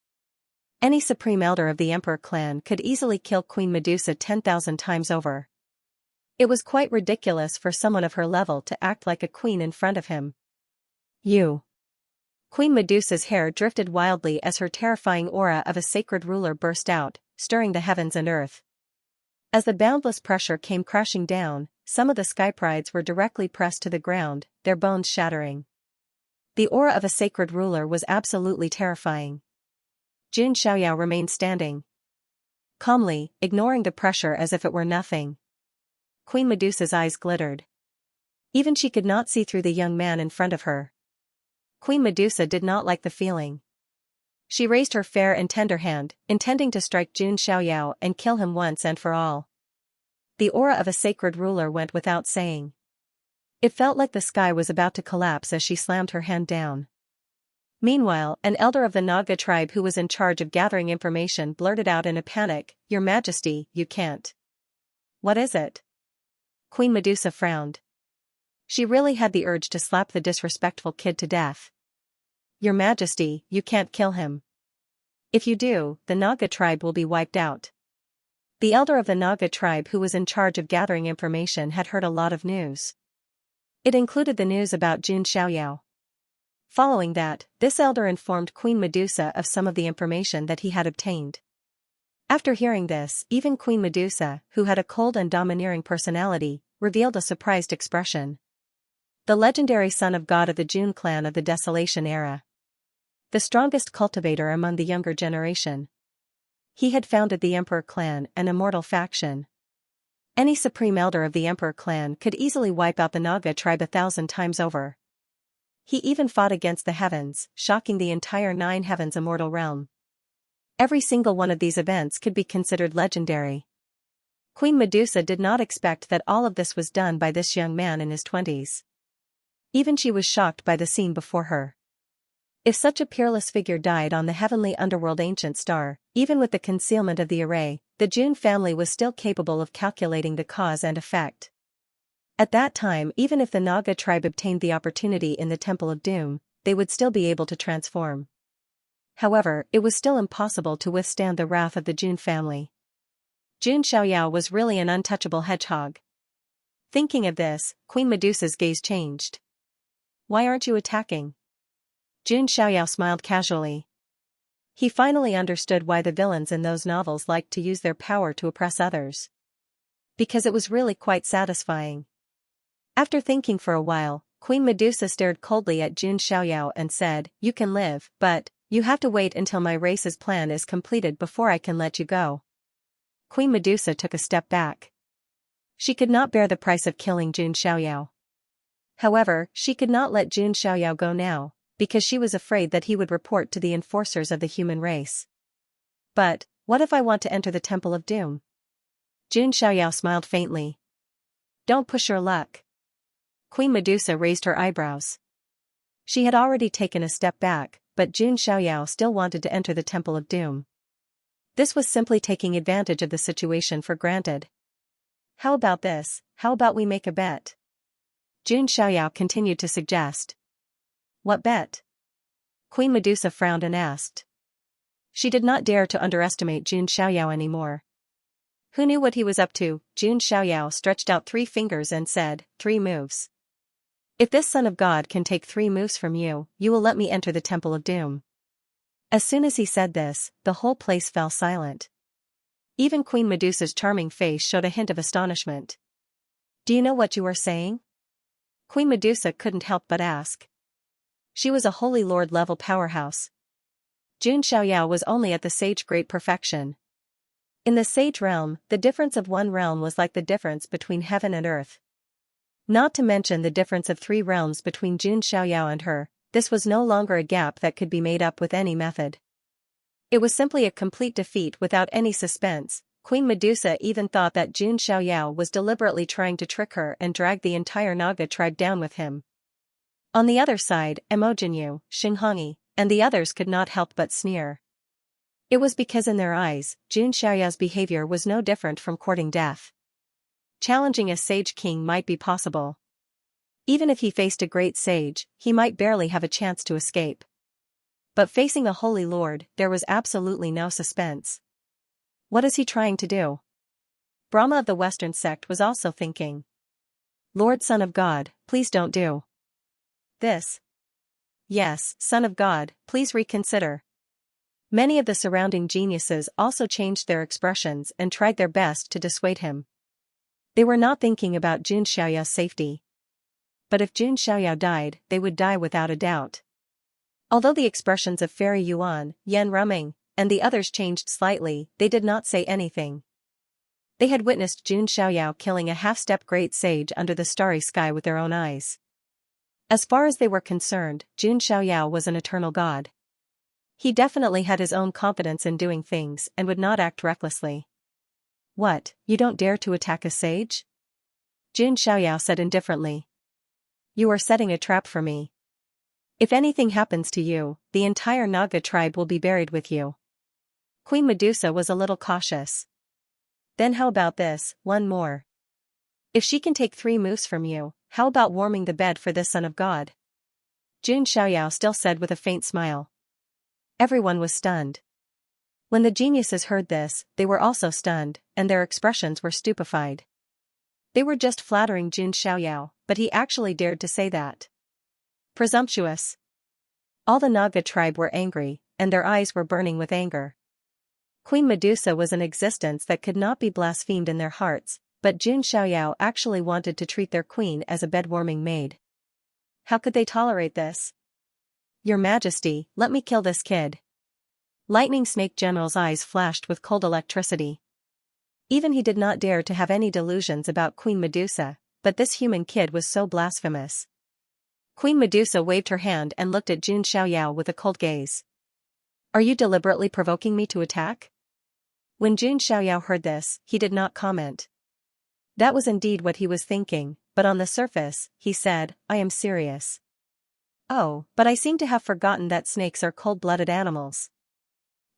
Any supreme elder of the Emperor clan could easily kill Queen Medusa 10,000 times over. It was quite ridiculous for someone of her level to act like a queen in front of him. You. Queen Medusa's hair drifted wildly as her terrifying aura of a sacred ruler burst out, stirring the heavens and earth. As the boundless pressure came crashing down, some of the sky prides were directly pressed to the ground, their bones shattering. The aura of a sacred ruler was absolutely terrifying. June Xiaoyao remained standing, calmly, ignoring the pressure as if it were nothing. Queen Medusa's eyes glittered. Even she could not see through the young man in front of her. Queen Medusa did not like the feeling. She raised her fair and tender hand, intending to strike June Xiaoyao and kill him once and for all. The aura of a sacred ruler went without saying. It felt like the sky was about to collapse as she slammed her hand down. Meanwhile, an elder of the Naga tribe who was in charge of gathering information blurted out in a panic, "Your Majesty, you can't." "What is it?" Queen Medusa frowned. She really had the urge to slap the disrespectful kid to death. "Your Majesty, you can't kill him. If you do, the Naga tribe will be wiped out." The elder of the Naga tribe who was in charge of gathering information had heard a lot of news. It included the news about June Xiaoyao. Following that, this elder informed Queen Medusa of some of the information that he had obtained. After hearing this, even Queen Medusa, who had a cold and domineering personality, revealed a surprised expression. The legendary son of God of the June clan of the Desolation era. The strongest cultivator among the younger generation. He had founded the Emperor clan, an immortal faction. Any supreme elder of the Emperor clan could easily wipe out the Naga tribe 1,000 times over. He even fought against the heavens, shocking the entire 9 heavens immortal realm. Every single one of these events could be considered legendary. Queen Medusa did not expect that all of this was done by this young man in his 20s. Even she was shocked by the scene before her. If such a peerless figure died on the heavenly underworld ancient star, even with the concealment of the array, the June family was still capable of calculating the cause and effect. At that time, even if the Naga tribe obtained the opportunity in the Temple of Doom, they would still be able to transform. However, it was still impossible to withstand the wrath of the June family. Jun Xiaoyao was really an untouchable hedgehog. Thinking of this, Queen Medusa's gaze changed. Why aren't you attacking? Jun Xiaoyao smiled casually. He finally understood why the villains in those novels liked to use their power to oppress others. Because it was really quite satisfying. After thinking for a while, Queen Medusa stared coldly at Jun Xiaoyao and said, "You can live, but you have to wait until my race's plan is completed before I can let you go." Queen Medusa took a step back. She could not bear the price of killing Jun Xiaoyao. However, she could not let Jun Xiaoyao go now, because she was afraid that he would report to the enforcers of the human race. But, what if I want to enter the Temple of Doom? Jun Xiaoyao smiled faintly. Don't push your luck. Queen Medusa raised her eyebrows. She had already taken a step back, but Jun Xiaoyao still wanted to enter the Temple of Doom. This was simply taking advantage of the situation for granted. How about this? How about we make a bet? Jun Xiaoyao continued to suggest. What bet? Queen Medusa frowned and asked. She did not dare to underestimate Jun Xiaoyao anymore. Who knew what he was up to? Jun Xiaoyao stretched out 3 fingers and said, 3 moves. If this son of God can take 3 moves from you, you will let me enter the Temple of Doom. As soon as he said this, the whole place fell silent. Even Queen Medusa's charming face showed a hint of astonishment. Do you know what you are saying? Queen Medusa couldn't help but ask. She was a Holy Lord level powerhouse. Jun Xiaoyao was only at the sage great perfection. In the sage realm, the difference of 1 realm was like the difference between heaven and earth. Not to mention the difference of 3 realms between Jun Xiaoyao and her, this was no longer a gap that could be made up with any method. It was simply a complete defeat without any suspense. Queen Medusa even thought that Jun Xiaoyao was deliberately trying to trick her and drag the entire Naga tribe down with him. On the other side, Emojinyu, Xinghongyi, and the others could not help but sneer. It was because in their eyes, Jun Xiaoyao's behavior was no different from courting death. Challenging a sage king might be possible. Even if he faced a great sage, he might barely have a chance to escape. But facing the Holy Lord, there was absolutely no suspense. What is he trying to do? Brahma of the Western sect was also thinking. Lord Son of God, please don't do this. Yes, Son of God, please reconsider. Many of the surrounding geniuses also changed their expressions and tried their best to dissuade him. They were not thinking about Jun Xiaoyao's safety. But if Jun Xiaoyao died, they would die without a doubt. Although the expressions of Fairy Yuan, Yan Ruming, and the others changed slightly, they did not say anything. They had witnessed Jun Xiaoyao killing a half-step great sage under the starry sky with their own eyes. As far as they were concerned, Jun Xiaoyao was an eternal god. He definitely had his own confidence in doing things and would not act recklessly. What, you don't dare to attack a sage? Jun Xiaoyao said indifferently. You are setting a trap for me. If anything happens to you, the entire Naga tribe will be buried with you. Queen Medusa was a little cautious. Then how about this, 1 more? If she can take 3 moves from you, how about warming the bed for this son of God? Jun Xiaoyao still said with a faint smile. Everyone was stunned. When the geniuses heard this, they were also stunned, and their expressions were stupefied. They were just flattering Jun Xiaoyao, but he actually dared to say that. Presumptuous. All the Naga tribe were angry, and their eyes were burning with anger. Queen Medusa was an existence that could not be blasphemed in their hearts, but Jun Xiaoyao actually wanted to treat their queen as a bed-warming maid. How could they tolerate this? Your Majesty, let me kill this kid. Lightning Snake General's eyes flashed with cold electricity. Even he did not dare to have any delusions about Queen Medusa, but this human kid was so blasphemous. Queen Medusa waved her hand and looked at Jun Xiaoyao with a cold gaze. Are you deliberately provoking me to attack? When Jun Xiaoyao heard this, he did not comment. That was indeed what he was thinking, but on the surface, he said, I am serious. Oh, but I seem to have forgotten that snakes are cold-blooded animals.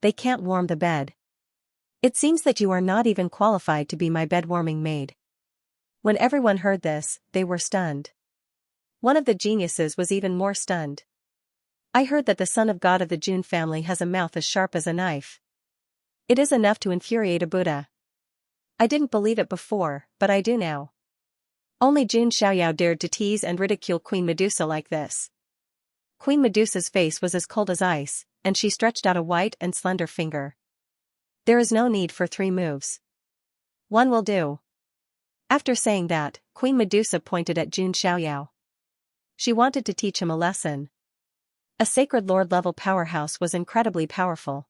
They can't warm the bed. It seems that you are not even qualified to be my bed-warming maid. When everyone heard this, they were stunned. One of the geniuses was even more stunned. I heard that the son of God of the Jun family has a mouth as sharp as a knife. It is enough to infuriate a Buddha. I didn't believe it before, but I do now. Only Jun Xiaoyao dared to tease and ridicule Queen Medusa like this. Queen Medusa's face was as cold as ice, and she stretched out a white and slender finger. There is no need for 3 moves. 1 will do. After saying that, Queen Medusa pointed at Jun Xiaoyao. She wanted to teach him a lesson. A sacred lord-level powerhouse was incredibly powerful.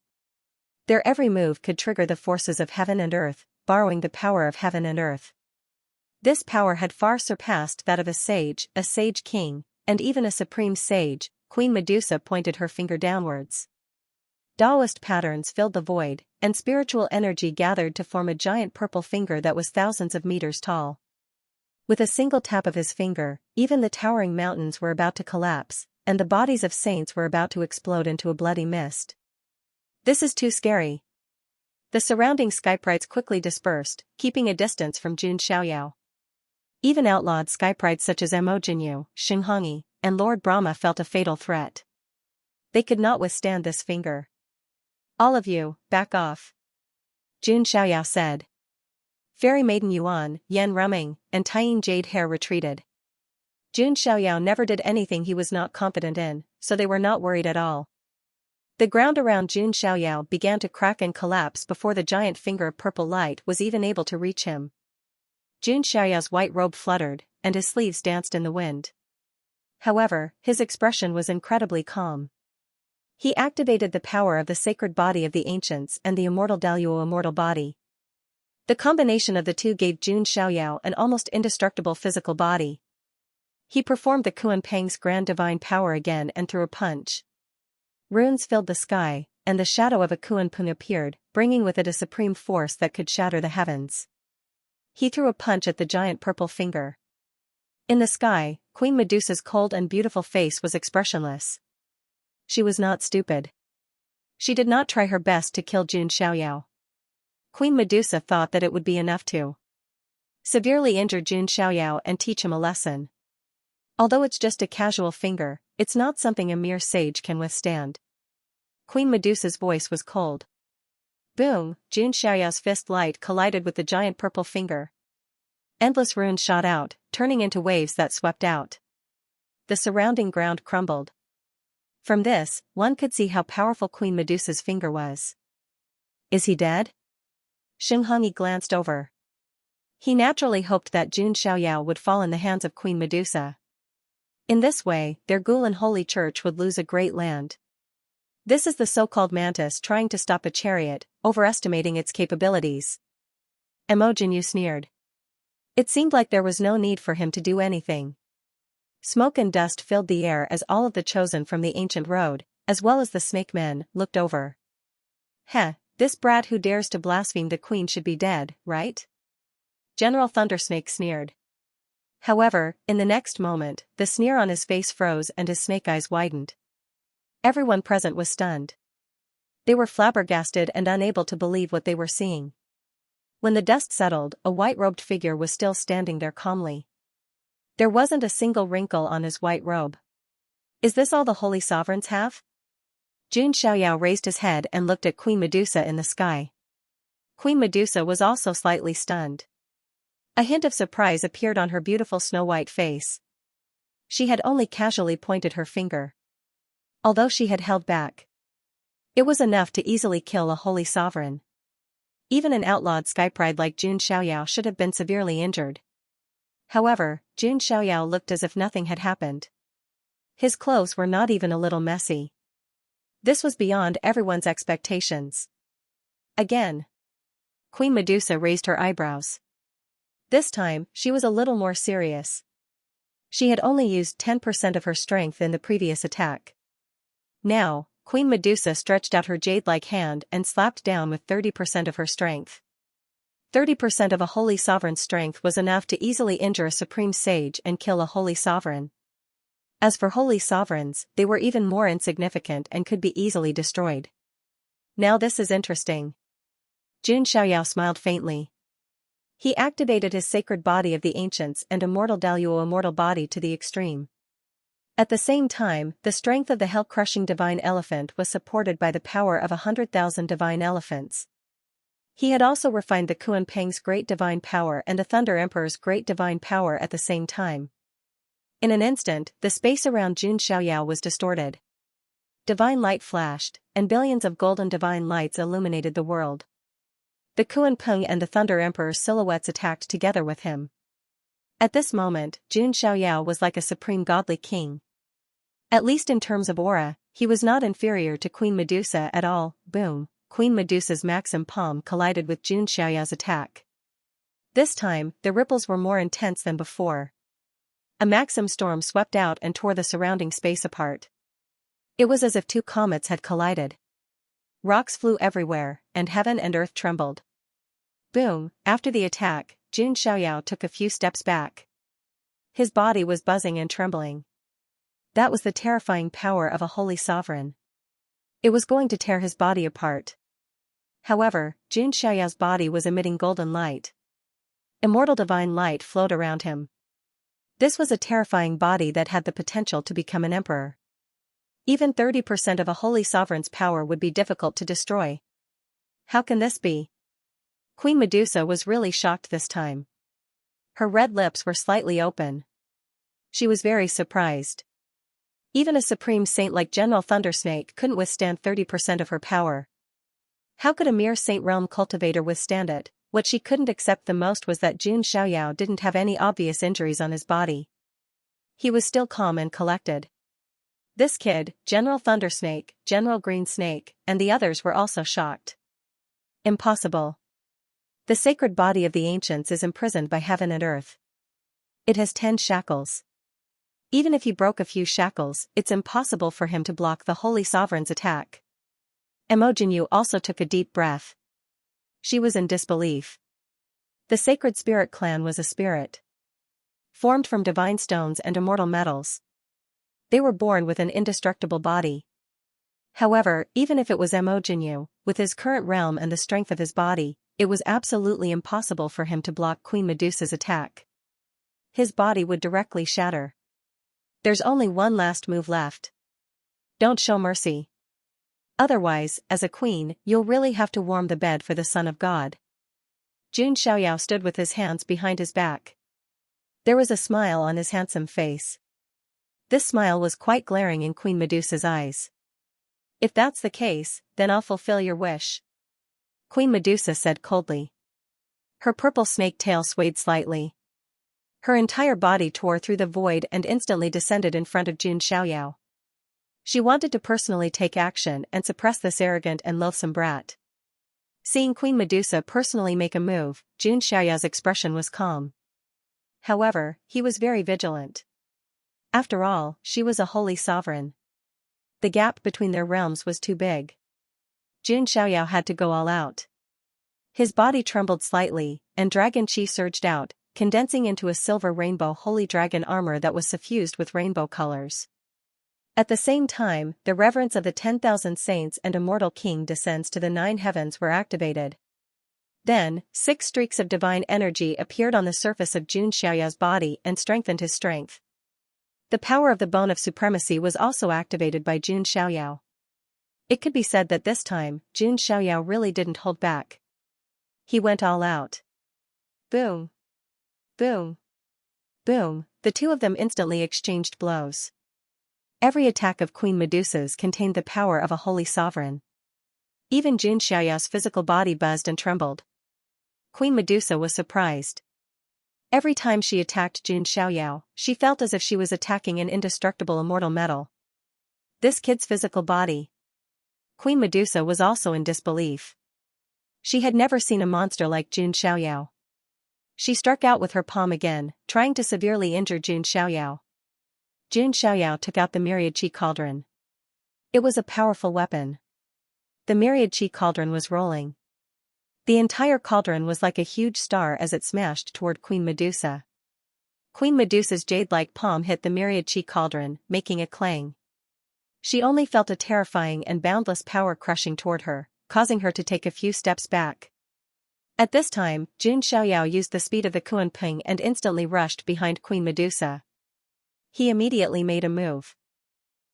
Their every move could trigger the forces of heaven and earth, borrowing the power of heaven and earth. This power had far surpassed that of a sage king, and even a supreme sage. Queen Medusa pointed her finger downwards. Taoist patterns filled the void, and spiritual energy gathered to form a giant purple finger that was thousands of meters tall. With a single tap of his finger, even the towering mountains were about to collapse, and the bodies of saints were about to explode into a bloody mist. This is too scary. The surrounding skyprites quickly dispersed, keeping a distance from Jun Xiaoyao. Even outlawed skyprites such as Jinyu, Xinhongyi, and Lord Brahma felt a fatal threat. They could not withstand this finger. All of you, back off. Jun Xiaoyao said. Fairy Maiden Yuan, Yan Ruming, and Tying Jade Hair retreated. Jun Xiaoyao never did anything he was not competent in, so they were not worried at all. The ground around Jun Xiaoyao began to crack and collapse before the giant finger of purple light was even able to reach him. Jun Xiaoyao's white robe fluttered, and his sleeves danced in the wind. However, his expression was incredibly calm. He activated the power of the sacred body of the ancients and the immortal Daluo immortal body. The combination of the two gave Jun Xiaoyao an almost indestructible physical body. He performed the Kuan Pang's grand divine power again and threw a punch. Runes filled the sky, and the shadow of a Kuan Pung appeared, bringing with it a supreme force that could shatter the heavens. He threw a punch at the giant purple finger. In the sky, Queen Medusa's cold and beautiful face was expressionless. She was not stupid. She did not try her best to kill Jun Xiaoyao. Queen Medusa thought that it would be enough to severely injure Jun Xiaoyao and teach him a lesson. Although it's just a casual finger, it's not something a mere sage can withstand. Queen Medusa's voice was cold. Boom! Jun Xiaoyao's fist light collided with the giant purple finger. Endless runes shot out, turning into waves that swept out. The surrounding ground crumbled. From this, one could see how powerful Queen Medusa's finger was. Is he dead? Xinhongyi glanced over. He naturally hoped that Jun Xiaoyao would fall in the hands of Queen Medusa. In this way, their Gulan holy church would lose a great land. This is the so-called mantis trying to stop a chariot, overestimating its capabilities. Jinyu sneered. It seemed like there was no need for him to do anything. Smoke and dust filled the air as all of the chosen from the ancient road, as well as the snake men, looked over. Heh, this brat who dares to blaspheme the queen should be dead, right? General Thundersnake sneered. However, in the next moment, the sneer on his face froze and his snake eyes widened. Everyone present was stunned. They were flabbergasted and unable to believe what they were seeing. When the dust settled, a white-robed figure was still standing there calmly. There wasn't a single wrinkle on his white robe. Is this all the holy sovereigns have? Jun Xiaoyao raised his head and looked at Queen Medusa in the sky. Queen Medusa was also slightly stunned. A hint of surprise appeared on her beautiful snow-white face. She had only casually pointed her finger. Although she had held back, it was enough to easily kill a holy sovereign. Even an outlawed sky pride like Jun Xiaoyao should have been severely injured. However, Jun Xiaoyao looked as if nothing had happened. His clothes were not even a little messy. This was beyond everyone's expectations. Again, Queen Medusa raised her eyebrows. This time, she was a little more serious. She had only used 10% of her strength in the previous attack. Now, Queen Medusa stretched out her jade-like hand and slapped down with 30% of her strength. 30% of a holy sovereign's strength was enough to easily injure a supreme sage and kill a holy sovereign. As for holy sovereigns, they were even more insignificant and could be easily destroyed. Now this is interesting. Jun Xiaoyao smiled faintly. He activated his sacred body of the ancients and immortal Daluo immortal body to the extreme. At the same time, the strength of the hell-crushing divine elephant was supported by the power of 100,000 divine elephants. He had also refined the Kuan Peng's great divine power and the Thunder Emperor's great divine power at the same time. In an instant, the space around Jun Xiaoyao was distorted. Divine light flashed, and billions of golden divine lights illuminated the world. The Kuan Peng and the Thunder Emperor's silhouettes attacked together with him. At this moment, Jun Xiaoyao was like a supreme godly king. At least in terms of aura, he was not inferior to Queen Medusa at all. Boom! Queen Medusa's maxim palm collided with Jun Xiaoyao's attack. This time, the ripples were more intense than before. A maxim storm swept out and tore the surrounding space apart. It was as if two comets had collided. Rocks flew everywhere, and heaven and earth trembled. Boom! After the attack, Jun Xiaoyao took a few steps back. His body was buzzing and trembling. That was the terrifying power of a holy sovereign. It was going to tear his body apart. However, Jun Xiaoyao's body was emitting golden light. Immortal divine light flowed around him. This was a terrifying body that had the potential to become an emperor. Even 30% of a holy sovereign's power would be difficult to destroy. How can this be? Queen Medusa was really shocked this time. Her red lips were slightly open. She was very surprised. Even a supreme saint like General Thundersnake couldn't withstand 30% of her power. How could a mere saint realm cultivator withstand it? What she couldn't accept the most was that Jun Xiaoyao didn't have any obvious injuries on his body. He was still calm and collected. This kid, General Thundersnake, General Green Snake, and the others were also shocked. Impossible. The sacred body of the ancients is imprisoned by heaven and earth. It has 10 shackles. Even if he broke a few shackles, it's impossible for him to block the holy sovereign's attack. Emojinyu also took a deep breath. She was in disbelief. The sacred spirit clan was a spirit formed from divine stones and immortal metals. They were born with an indestructible body. However, even if it was Emojinyu, with his current realm and the strength of his body, it was absolutely impossible for him to block Queen Medusa's attack. His body would directly shatter. There's only one last move left. Don't show mercy. Otherwise, as a queen, you'll really have to warm the bed for the Son of God. Jun Xiaoyao stood with his hands behind his back. There was a smile on his handsome face. This smile was quite glaring in Queen Medusa's eyes. If that's the case, then I'll fulfill your wish. Queen Medusa said coldly. Her purple snake tail swayed slightly. Her entire body tore through the void and instantly descended in front of Jun Xiaoyao. She wanted to personally take action and suppress this arrogant and loathsome brat. Seeing Queen Medusa personally make a move, Jun Xiaoyao's expression was calm. However, he was very vigilant. After all, she was a holy sovereign. The gap between their realms was too big. Jun Xiaoyao had to go all out. His body trembled slightly, and dragon chi surged out, condensing into a silver rainbow holy dragon armor that was suffused with rainbow colors. At the same time, the reverence of the 10,000 saints and immortal king descends to the 9 heavens were activated. Then, 6 streaks of divine energy appeared on the surface of Jun Xiaoyao's body and strengthened his strength. The power of the bone of supremacy was also activated by Jun Xiaoyao. It could be said that this time, Jun Xiaoyao really didn't hold back. He went all out. Boom. Boom. Boom. The two of them instantly exchanged blows. Every attack of Queen Medusa's contained the power of a holy sovereign. Even Xianxia's physical body buzzed and trembled. Queen Medusa was surprised. Every time she attacked Xianxia, she felt as if she was attacking an indestructible immortal metal. This kid's physical body. Queen Medusa was also in disbelief. She had never seen a monster like Xianxia. She struck out with her palm again, trying to severely injure Xianxia. Xianxia took out the myriad chi cauldron. It was a powerful weapon. The myriad chi cauldron was rolling. The entire cauldron was like a huge star as it smashed toward Queen Medusa. Queen Medusa's jade-like palm hit the myriad chi cauldron, making a clang. She only felt a terrifying and boundless power crushing toward her, causing her to take a few steps back. At this time, Xianxia used the speed of the Kunping and instantly rushed behind Queen Medusa. He immediately made a move.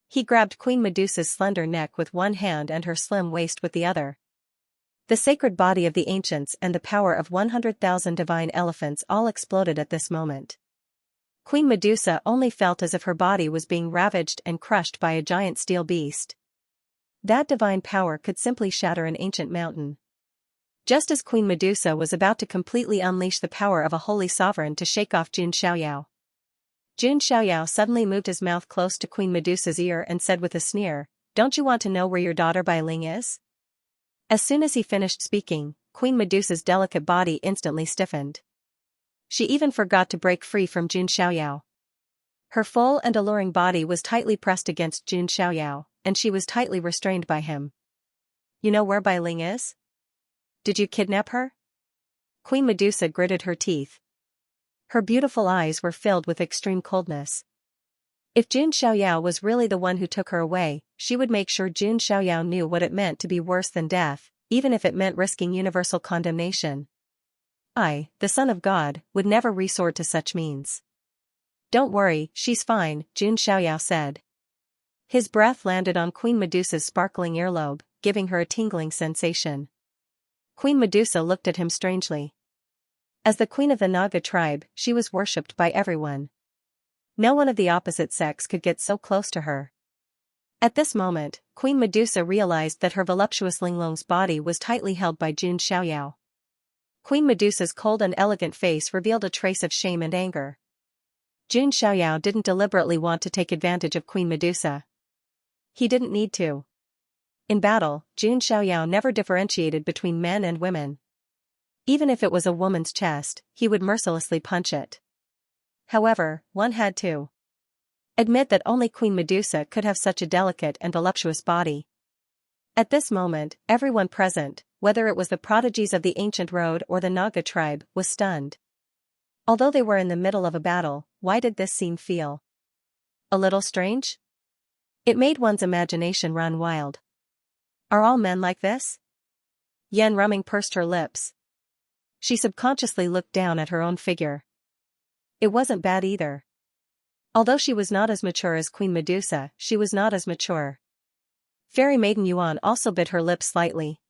He grabbed Queen Medusa's slender neck with one hand and her slim waist with the other. The sacred body of the ancients and the power of 100,000 divine elephants all exploded at this moment. Queen Medusa only felt as if her body was being ravaged and crushed by a giant steel beast. That divine power could simply shatter an ancient mountain. Just as Queen Medusa was about to completely unleash the power of a holy sovereign to shake off Xianxia, Xianxia suddenly moved his mouth close to Queen Medusa's ear and said with a sneer, "Don't you want to know where your daughter Bailing is?" As soon as he finished speaking, Queen Medusa's delicate body instantly stiffened. She even forgot to break free from Xianxia. Her full and alluring body was tightly pressed against Xianxia, and she was tightly restrained by him. "You know where Bailing is? Did you kidnap her?" Queen Medusa gritted her teeth. Her beautiful eyes were filled with extreme coldness. If Xianxia was really the one who took her away, she would make sure Xianxia knew what it meant to be worse than death, even if it meant risking universal condemnation. I, the Son of God, would never resort to such means. "Don't worry, she's fine," Xianxia said. His breath landed on Queen Medusa's sparkling earlobe, giving her a tingling sensation. Queen Medusa looked at him strangely. As the queen of the Naga tribe, she was worshipped by everyone. No one of the opposite sex could get so close to her. At this moment, Queen Medusa realized that her voluptuous Linglong's body was tightly held by Xianxia. Queen Medusa's cold and elegant face revealed a trace of shame and anger. Xianxia didn't deliberately want to take advantage of Queen Medusa. He didn't need to. In battle, Xianxia never differentiated between men and women. Even if it was a woman's chest, he would mercilessly punch it. However, one had to admit that only Queen Medusa could have such a delicate and voluptuous body. At this moment, everyone present, whether it was the prodigies of the ancient road or the Naga tribe, was stunned. Although they were in the middle of a battle, why did this scene feel a little strange? It made one's imagination run wild. Are all men like this? Yan Rumming pursed her lips. She subconsciously looked down at her own figure. It wasn't bad either. Although she was not as mature as Queen Medusa, she was not as mature. Fairy Maiden Yuan also bit her lips slightly.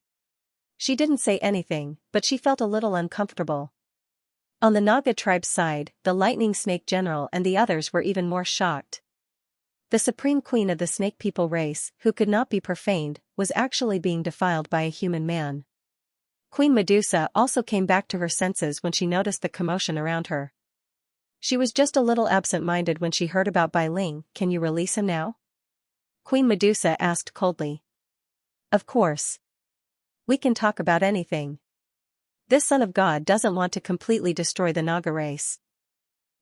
She didn't say anything, but she felt a little uncomfortable. On the Naga tribe's side, the Lightning Snake General and the others were even more shocked. The supreme queen of the snake people race, who could not be profaned, was actually being defiled by a human man. Queen Medusa also came back to her senses when she noticed the commotion around her. She was just a little absent-minded when she heard about Bai Ling. "Can you release him now?" Queen Medusa asked coldly. "Of course. We can talk about anything. This son of God doesn't want to completely destroy the Naga race.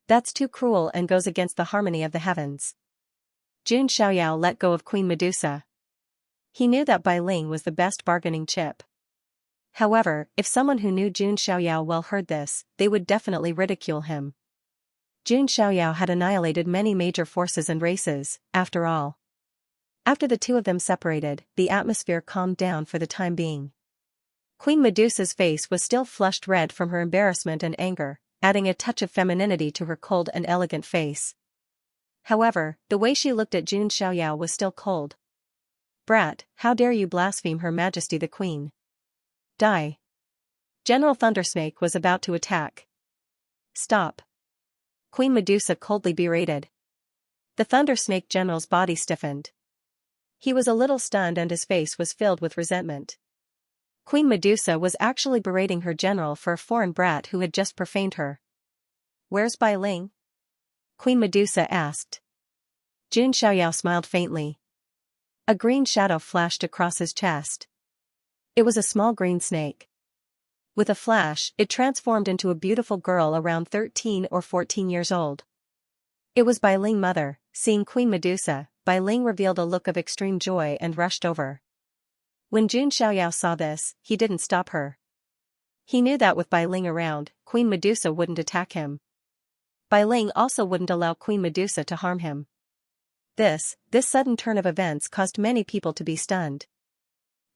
That's too cruel and goes against the harmony of the heavens." Xianxia let go of Queen Medusa. He knew that Bai Ling was the best bargaining chip. However, if someone who knew Xianxia well heard this, they would definitely ridicule him. Xianxia had annihilated many major forces and races, after all. After the two of them separated, the atmosphere calmed down for the time being. Queen Medusa's face was still flushed red from her embarrassment and anger, adding a touch of femininity to her cold and elegant face. However, the way she looked at Xianxia was still cold. "Brat, how dare you blaspheme Her Majesty the Queen? Die." General Thundersnake was about to attack. "Stop." Queen Medusa coldly berated. The Thunder Snake General's body stiffened. He was a little stunned and his face was filled with resentment. Queen Medusa was actually berating her general for a foreign brat who had just profaned her. "Where's Bai Ling?" Queen Medusa asked. Jun Xiaoyao smiled faintly. A green shadow flashed across his chest. It was a small green snake. With a flash, it transformed into a beautiful girl around 13 or 14 years old. It was Bai Ling mother. Seeing Queen Medusa, Bai Ling revealed a look of extreme joy and rushed over. When Jun Xiaoyao saw this, he didn't stop her. He knew that with Bai Ling around, Queen Medusa wouldn't attack him. Bai Ling also wouldn't allow Queen Medusa to harm him. This sudden turn of events caused many people to be stunned.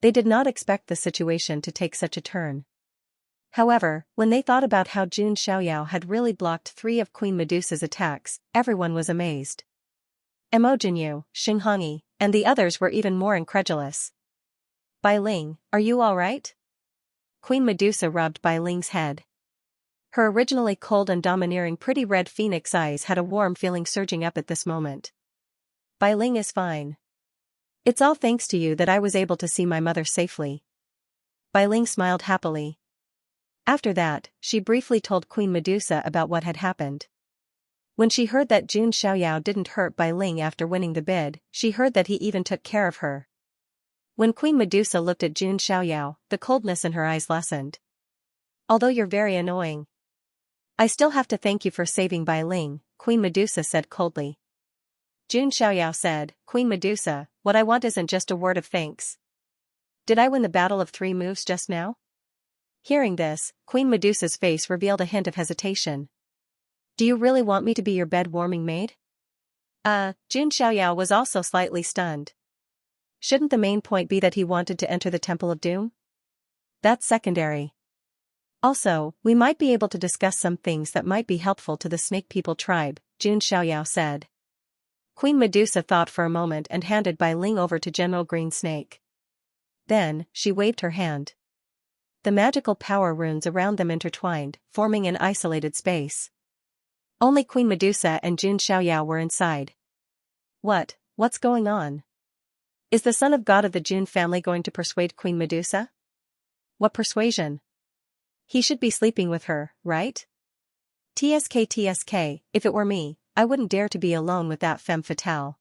They did not expect the situation to take such a turn. However, when they thought about how Jun Xiaoyao had really blocked 3 of Queen Medusa's attacks, everyone was amazed. Mo Jinyu, Xinghongyi, and the others were even more incredulous. "Bai Ling, are you alright?" Queen Medusa rubbed Bai Ling's head. Her originally cold and domineering pretty red phoenix eyes had a warm feeling surging up at this moment. "Bai Ling is fine. It's all thanks to you that I was able to see my mother safely." Bai Ling smiled happily. After that, she briefly told Queen Medusa about what had happened. When she heard that Jun Xiaoyao didn't hurt Bai Ling after winning the bid, she heard that he even took care of her. When Queen Medusa looked at Jun Xiaoyao, the coldness in her eyes lessened. "Although you're very annoying, I still have to thank you for saving Bai Ling," Queen Medusa said coldly. Jun Xiaoyao said, "Queen Medusa, what I want isn't just a word of thanks. Did I win the battle of 3 moves just now?" Hearing this, Queen Medusa's face revealed a hint of hesitation. "Do you really want me to be your bed-warming maid?" Jun Xiaoyao was also slightly stunned. Shouldn't the main point be that he wanted to enter the Temple of Doom? That's secondary. Also, we might be able to discuss some things that might be helpful to the Snake People tribe, Jun Xiaoyao said. Queen Medusa thought for a moment and handed Bai Ling over to General Green Snake. Then, she waved her hand. The magical power runes around them intertwined, forming an isolated space. Only Queen Medusa and Jun Xiaoyao were inside. What's going on? Is the son of God of the Jun family going to persuade Queen Medusa? What persuasion? He should be sleeping with her, right? TSK, if it were me, I wouldn't dare to be alone with that femme fatale.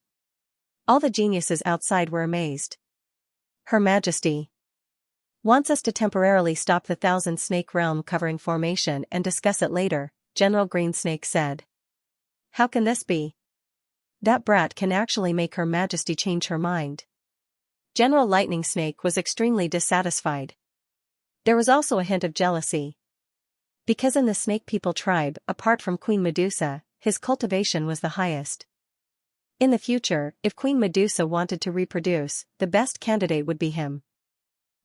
All the geniuses outside were amazed. Her Majesty wants us to temporarily stop the Thousand Snake Realm covering formation and discuss it later, General Green Snake said. How can this be? That brat can actually make Her Majesty change her mind. General Lightning Snake was extremely dissatisfied. There was also a hint of jealousy. Because in the Snake People tribe, apart from Queen Medusa, his cultivation was the highest. In the future, if Queen Medusa wanted to reproduce, the best candidate would be him.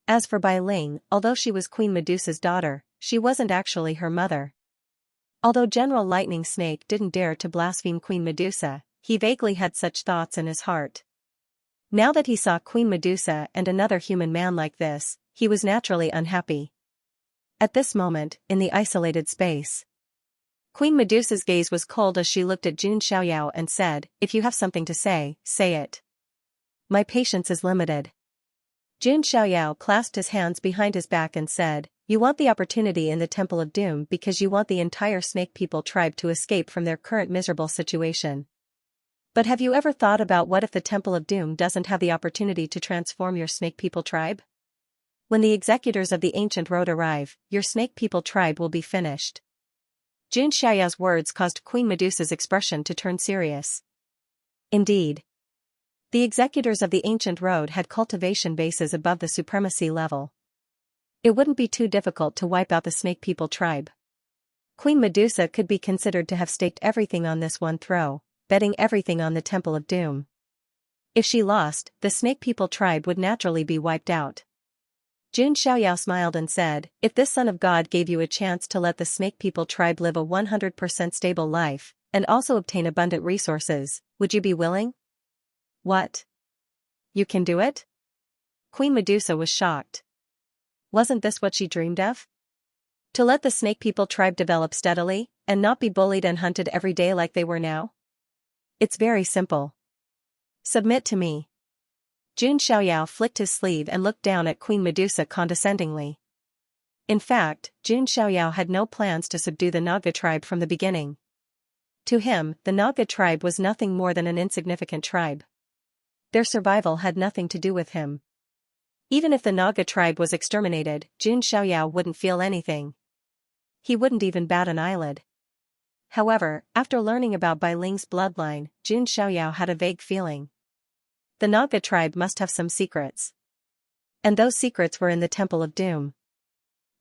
As for Bai Ling, although she was Queen Medusa's daughter, she wasn't actually her mother. Although General Lightning Snake didn't dare to blaspheme Queen Medusa, he vaguely had such thoughts in his heart. Now that he saw Queen Medusa and another human man like this, he was naturally unhappy. At this moment, in the isolated space, Queen Medusa's gaze was cold as she looked at Jun Xiaoyao and said, "If you have something to say, say it. My patience is limited." Jun Xiaoyao clasped his hands behind his back and said, "You want the opportunity in the Temple of Doom because you want the entire Snake People tribe to escape from their current miserable situation. But have you ever thought about what if the Temple of Doom doesn't have the opportunity to transform your Snake People tribe? When the executors of the ancient road arrive, your Snake People tribe will be finished." Jun Xiaoyao's words caused Queen Medusa's expression to turn serious. Indeed. The executors of the ancient road had cultivation bases above the supremacy level. It wouldn't be too difficult to wipe out the Snake People tribe. Queen Medusa could be considered to have staked everything on this one throw, betting everything on the Temple of Doom. If she lost, the Snake People tribe would naturally be wiped out. Jun Xiaoyao smiled and said, "If this son of God gave you a chance to let the Snake People tribe live a 100% stable life, and also obtain abundant resources, would you be willing?" What? You can do it? Queen Medusa was shocked. Wasn't this what she dreamed of? To let the Snake People tribe develop steadily, and not be bullied and hunted every day like they were now? It's very simple. Submit to me. Jun Xiaoyao flicked his sleeve and looked down at Queen Medusa condescendingly. In fact, Jun Xiaoyao had no plans to subdue the Naga tribe from the beginning. To him, the Naga tribe was nothing more than an insignificant tribe. Their survival had nothing to do with him. Even if the Naga tribe was exterminated, Jun Xiaoyao wouldn't feel anything. He wouldn't even bat an eyelid. However, after learning about Bai Ling's bloodline, Jun Xiaoyao had a vague feeling. The Naga tribe must have some secrets. And those secrets were in the Temple of Doom.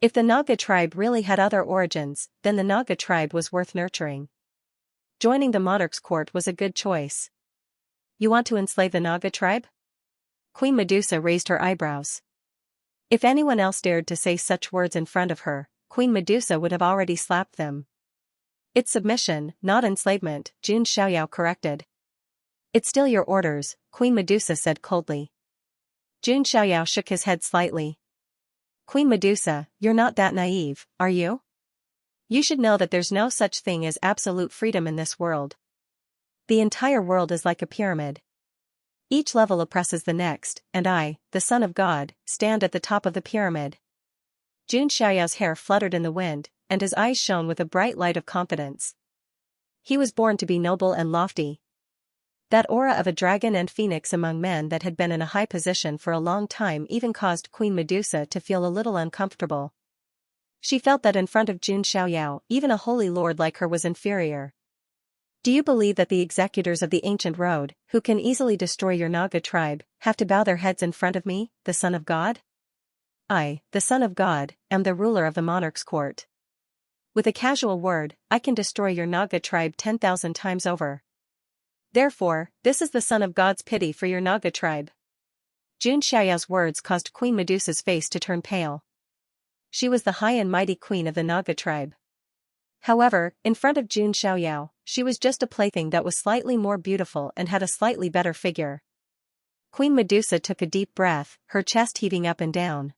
If the Naga tribe really had other origins, then the Naga tribe was worth nurturing. Joining the monarch's court was a good choice. You want to enslave the Naga tribe? Queen Medusa raised her eyebrows. If anyone else dared to say such words in front of her, Queen Medusa would have already slapped them. It's submission, not enslavement, Jun Xiaoyao corrected. It's still your orders, Queen Medusa said coldly. Jun Xiaoyao shook his head slightly. Queen Medusa, you're not that naive, are you? You should know that there's no such thing as absolute freedom in this world. The entire world is like a pyramid. Each level oppresses the next, and I, the Son of God, stand at the top of the pyramid. Jun Xiaoyao's hair fluttered in the wind, and his eyes shone with a bright light of confidence. He was born to be noble and lofty. That aura of a dragon and phoenix among men that had been in a high position for a long time even caused Queen Medusa to feel a little uncomfortable. She felt that in front of Jun Xiaoyao, even a holy lord like her was inferior. Do you believe that the executors of the ancient road, who can easily destroy your Naga tribe, have to bow their heads in front of me, the Son of God? I, the Son of God, am the ruler of the monarch's court. With a casual word, I can destroy your Naga tribe 10,000 times over. Therefore, this is the Son of God's pity for your Naga tribe. Jun Xiaoyao's words caused Queen Medusa's face to turn pale. She was the high and mighty queen of the Naga tribe. However, in front of Jun Xiaoyao, she was just a plaything that was slightly more beautiful and had a slightly better figure. Queen Medusa took a deep breath, her chest heaving up and down.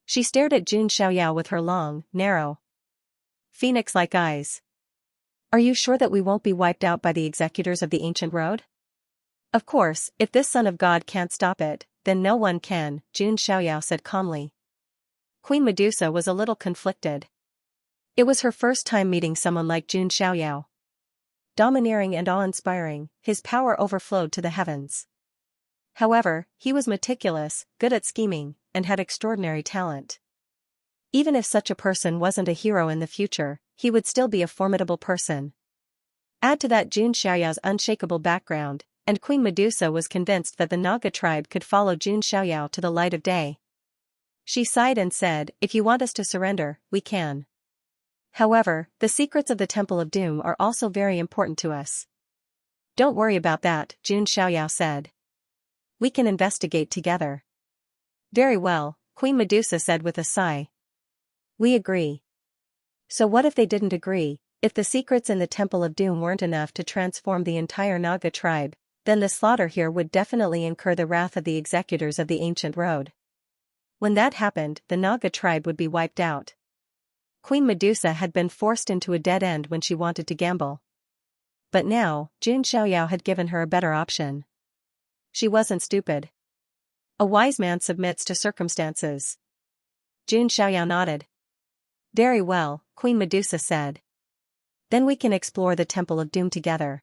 She stared at Jun Xiaoyao with her long, narrow, phoenix-like eyes. Are you sure that we won't be wiped out by the executors of the ancient road? Of course, if this Son of God can't stop it, then no one can, Jun Xiaoyao said calmly. Queen Medusa was a little conflicted. It was her first time meeting someone like Jun Xiaoyao. Domineering and awe-inspiring, his power overflowed to the heavens. However, he was meticulous, good at scheming, and had extraordinary talent. Even if such a person wasn't a hero in the future, he would still be a formidable person. Add to that Jun Xiaoyao's unshakable background, and Queen Medusa was convinced that the Naga tribe could follow Jun Xiaoyao to the light of day. She sighed and said, if you want us to surrender, we can. However, the secrets of the Temple of Doom are also very important to us. Don't worry about that, Jun Xiaoyao said. We can investigate together. Very well, Queen Medusa said with a sigh. We agree. So what if they didn't agree? If the secrets in the Temple of Doom weren't enough to transform the entire Naga tribe, then the slaughter here would definitely incur the wrath of the executors of the ancient road. When that happened, the Naga tribe would be wiped out. Queen Medusa had been forced into a dead end when she wanted to gamble. But now, Jun Xiaoyao had given her a better option. She wasn't stupid. A wise man submits to circumstances. Jun Xiaoyao nodded. Very well, Queen Medusa said. Then we can explore the Temple of Doom together.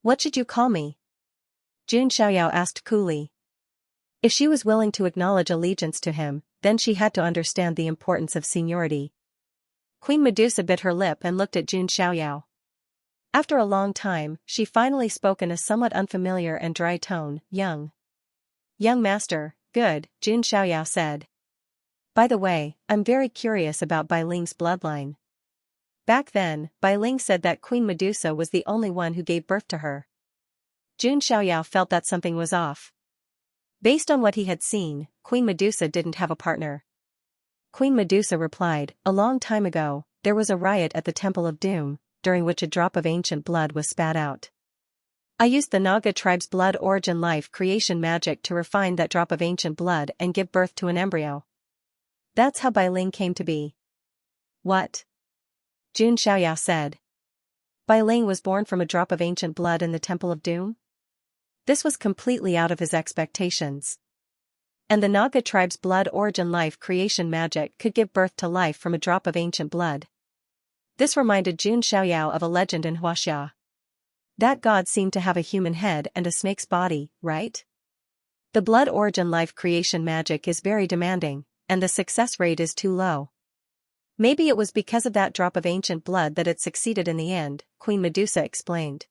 What should you call me? Jun Xiaoyao asked coolly. If she was willing to acknowledge allegiance to him, then she had to understand the importance of seniority. Queen Medusa bit her lip and looked at Jun Xiaoyao. After a long time, she finally spoke in a somewhat unfamiliar and dry tone, Young master, good, Jun Xiaoyao said. By the way, I'm very curious about Bai Ling's bloodline. Back then, Bai Ling said that Queen Medusa was the only one who gave birth to her. Jun Xiaoyao felt that something was off. Based on what he had seen, Queen Medusa didn't have a partner. Queen Medusa replied, a long time ago, there was a riot at the Temple of Doom, during which a drop of ancient blood was spat out. I used the Naga tribe's blood origin life creation magic to refine that drop of ancient blood and give birth to an embryo. That's how Bai Ling came to be. What? Jun Xiaoyao said. Bai Ling was born from a drop of ancient blood in the Temple of Doom? This was completely out of his expectations. And the Naga tribe's blood origin life creation magic could give birth to life from a drop of ancient blood. This reminded Jun Xiaoyao of a legend in Huaxia. That god seemed to have a human head and a snake's body, right? The blood origin life creation magic is very demanding, and the success rate is too low. Maybe it was because of that drop of ancient blood that it succeeded in the end, Queen Medusa explained.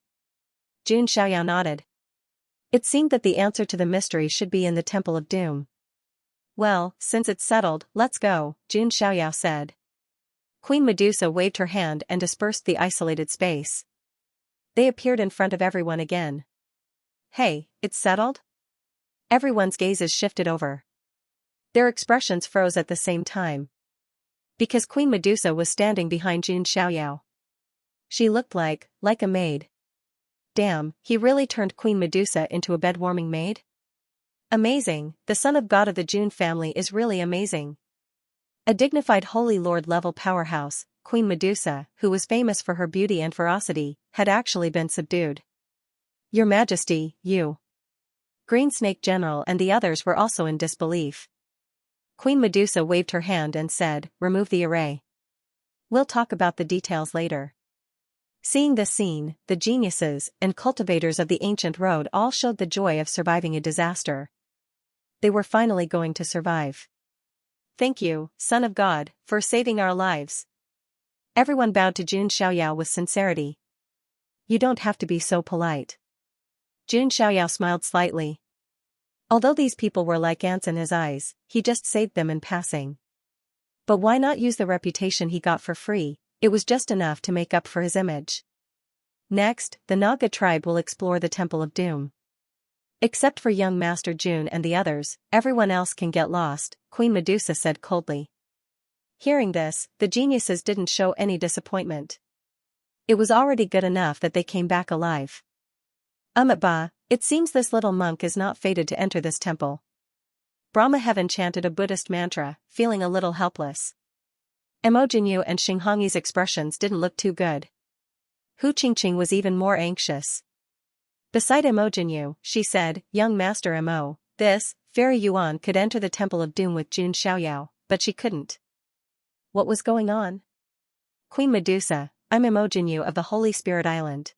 Jun Xiaoyao nodded. It seemed that the answer to the mystery should be in the Temple of Doom. Well, since it's settled, let's go, Jun Xiaoyao said. Queen Medusa waved her hand and dispersed the isolated space. They appeared in front of everyone again. Hey, it's settled? Everyone's gazes shifted over. Their expressions froze at the same time. Because Queen Medusa was standing behind Jun Xiaoyao. She looked like a maid. Damn, he really turned Queen Medusa into a bed-warming maid? Amazing, the son of God of the Jun family is really amazing. A dignified Holy Lord level powerhouse, Queen Medusa, who was famous for her beauty and ferocity, had actually been subdued. Your Majesty, you. Green Snake General and the others were also in disbelief. Queen Medusa waved her hand and said, remove the array. We'll talk about the details later. Seeing this scene, the geniuses and cultivators of the ancient road all showed the joy of surviving a disaster. They were finally going to survive. Thank you, Son of God, for saving our lives. Everyone bowed to Jun Xiaoyao with sincerity. You don't have to be so polite. Jun Xiaoyao smiled slightly. Although these people were like ants in his eyes, he just saved them in passing. But why not use the reputation he got for free? It was just enough to make up for his image. Next, the Naga tribe will explore the Temple of Doom. Except for young Master Jun and the others, everyone else can get lost, Queen Medusa said coldly. Hearing this, the geniuses didn't show any disappointment. It was already good enough that they came back alive. It seems this little monk is not fated to enter this temple. Brahma Heaven chanted a Buddhist mantra, feeling a little helpless. Emojinyu and Xinghongyi's expressions didn't look too good. Hu Qingqing was even more anxious. Beside Emojinyu, she said, young Master Mo, this, Fairy Yuan could enter the Temple of Doom with Jun Xiaoyao, but she couldn't. What was going on? Queen Medusa, I'm Emojinyu of the Holy Spirit Island.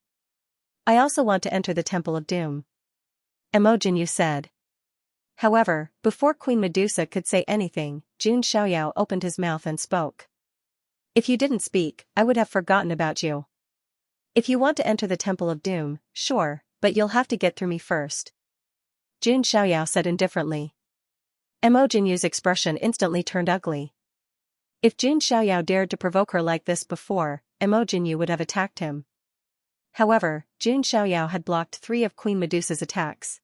I also want to enter the Temple of Doom. Emojinyu said. However, before Queen Medusa could say anything, Jun Xiaoyao opened his mouth and spoke. If you didn't speak, I would have forgotten about you. If you want to enter the Temple of Doom, sure, but you'll have to get through me first. Jun Xiaoyao said indifferently. Emojinyu's expression instantly turned ugly. If Jun Xiaoyao dared to provoke her like this before, Emojinyu would have attacked him. However, Jun Xiaoyao had blocked 3 of Queen Medusa's attacks.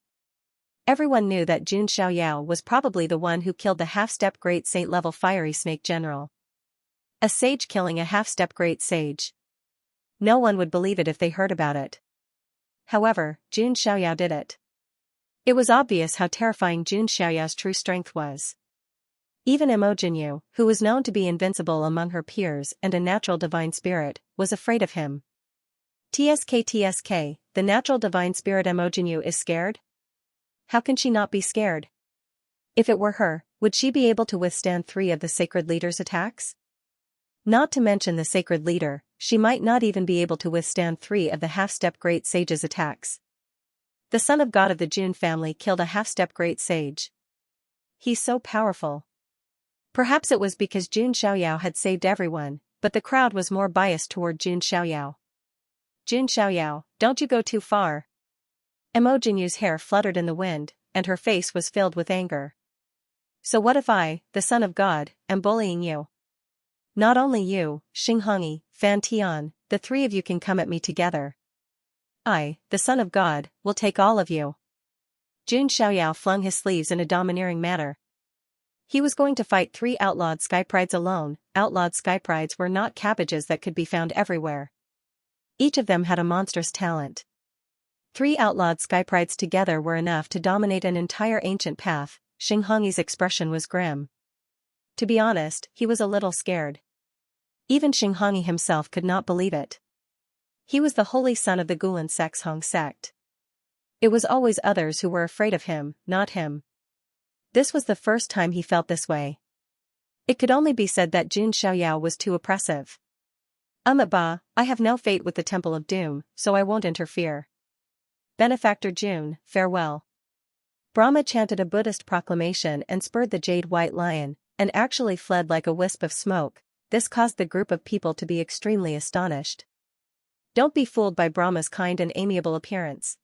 Everyone knew that Jun Xiaoyao was probably the one who killed the half-step Great Saint level Fiery Snake General. A sage killing a half-step Great Sage. No one would believe it if they heard about it. However, Jun Xiaoyao did it. It was obvious how terrifying Jun Xiaoyao's true strength was. Even Emojinyu, who was known to be invincible among her peers and a natural divine spirit, was afraid of him. TSK, the natural divine spirit Emojinyu is scared? How can she not be scared? If it were her, would she be able to withstand 3 of the sacred leader's attacks? Not to mention the sacred leader, she might not even be able to withstand 3 of the half-step Great Sage's attacks. The son of God of the Jun family killed a half-step Great Sage. He's so powerful. Perhaps it was because Jun Xiaoyao had saved everyone, but the crowd was more biased toward Jun Xiaoyao. Jun Xiaoyao, don't you go too far. Emojinyu's hair fluttered in the wind, and her face was filled with anger. So what if I, the son of God, am bullying you? Not only you, Xinghongyi, Fan Tian, the 3 of you can come at me together. I, the son of God, will take all of you. Jun Xiaoyao flung his sleeves in a domineering manner. He was going to fight 3 outlawed skyprides alone. Outlawed skyprides were not cabbages that could be found everywhere. Each of them had a monstrous talent. 3 outlawed skyprides together were enough to dominate an entire ancient path. Xinghongyi's expression was grim. To be honest, he was a little scared. Even Xinghongyi himself could not believe it. He was the holy son of the Gulan Hong sect. It was always others who were afraid of him, not him. This was the first time he felt this way. It could only be said that Jun Xiaoyao was too oppressive. Ba, I have no fate with the Temple of Doom, so I won't interfere. Benefactor Jun, farewell. Brahma chanted a Buddhist proclamation and spurred the jade white lion, and actually fled like a wisp of smoke. This caused the group of people to be extremely astonished. Don't be fooled by Brahma's kind and amiable appearance.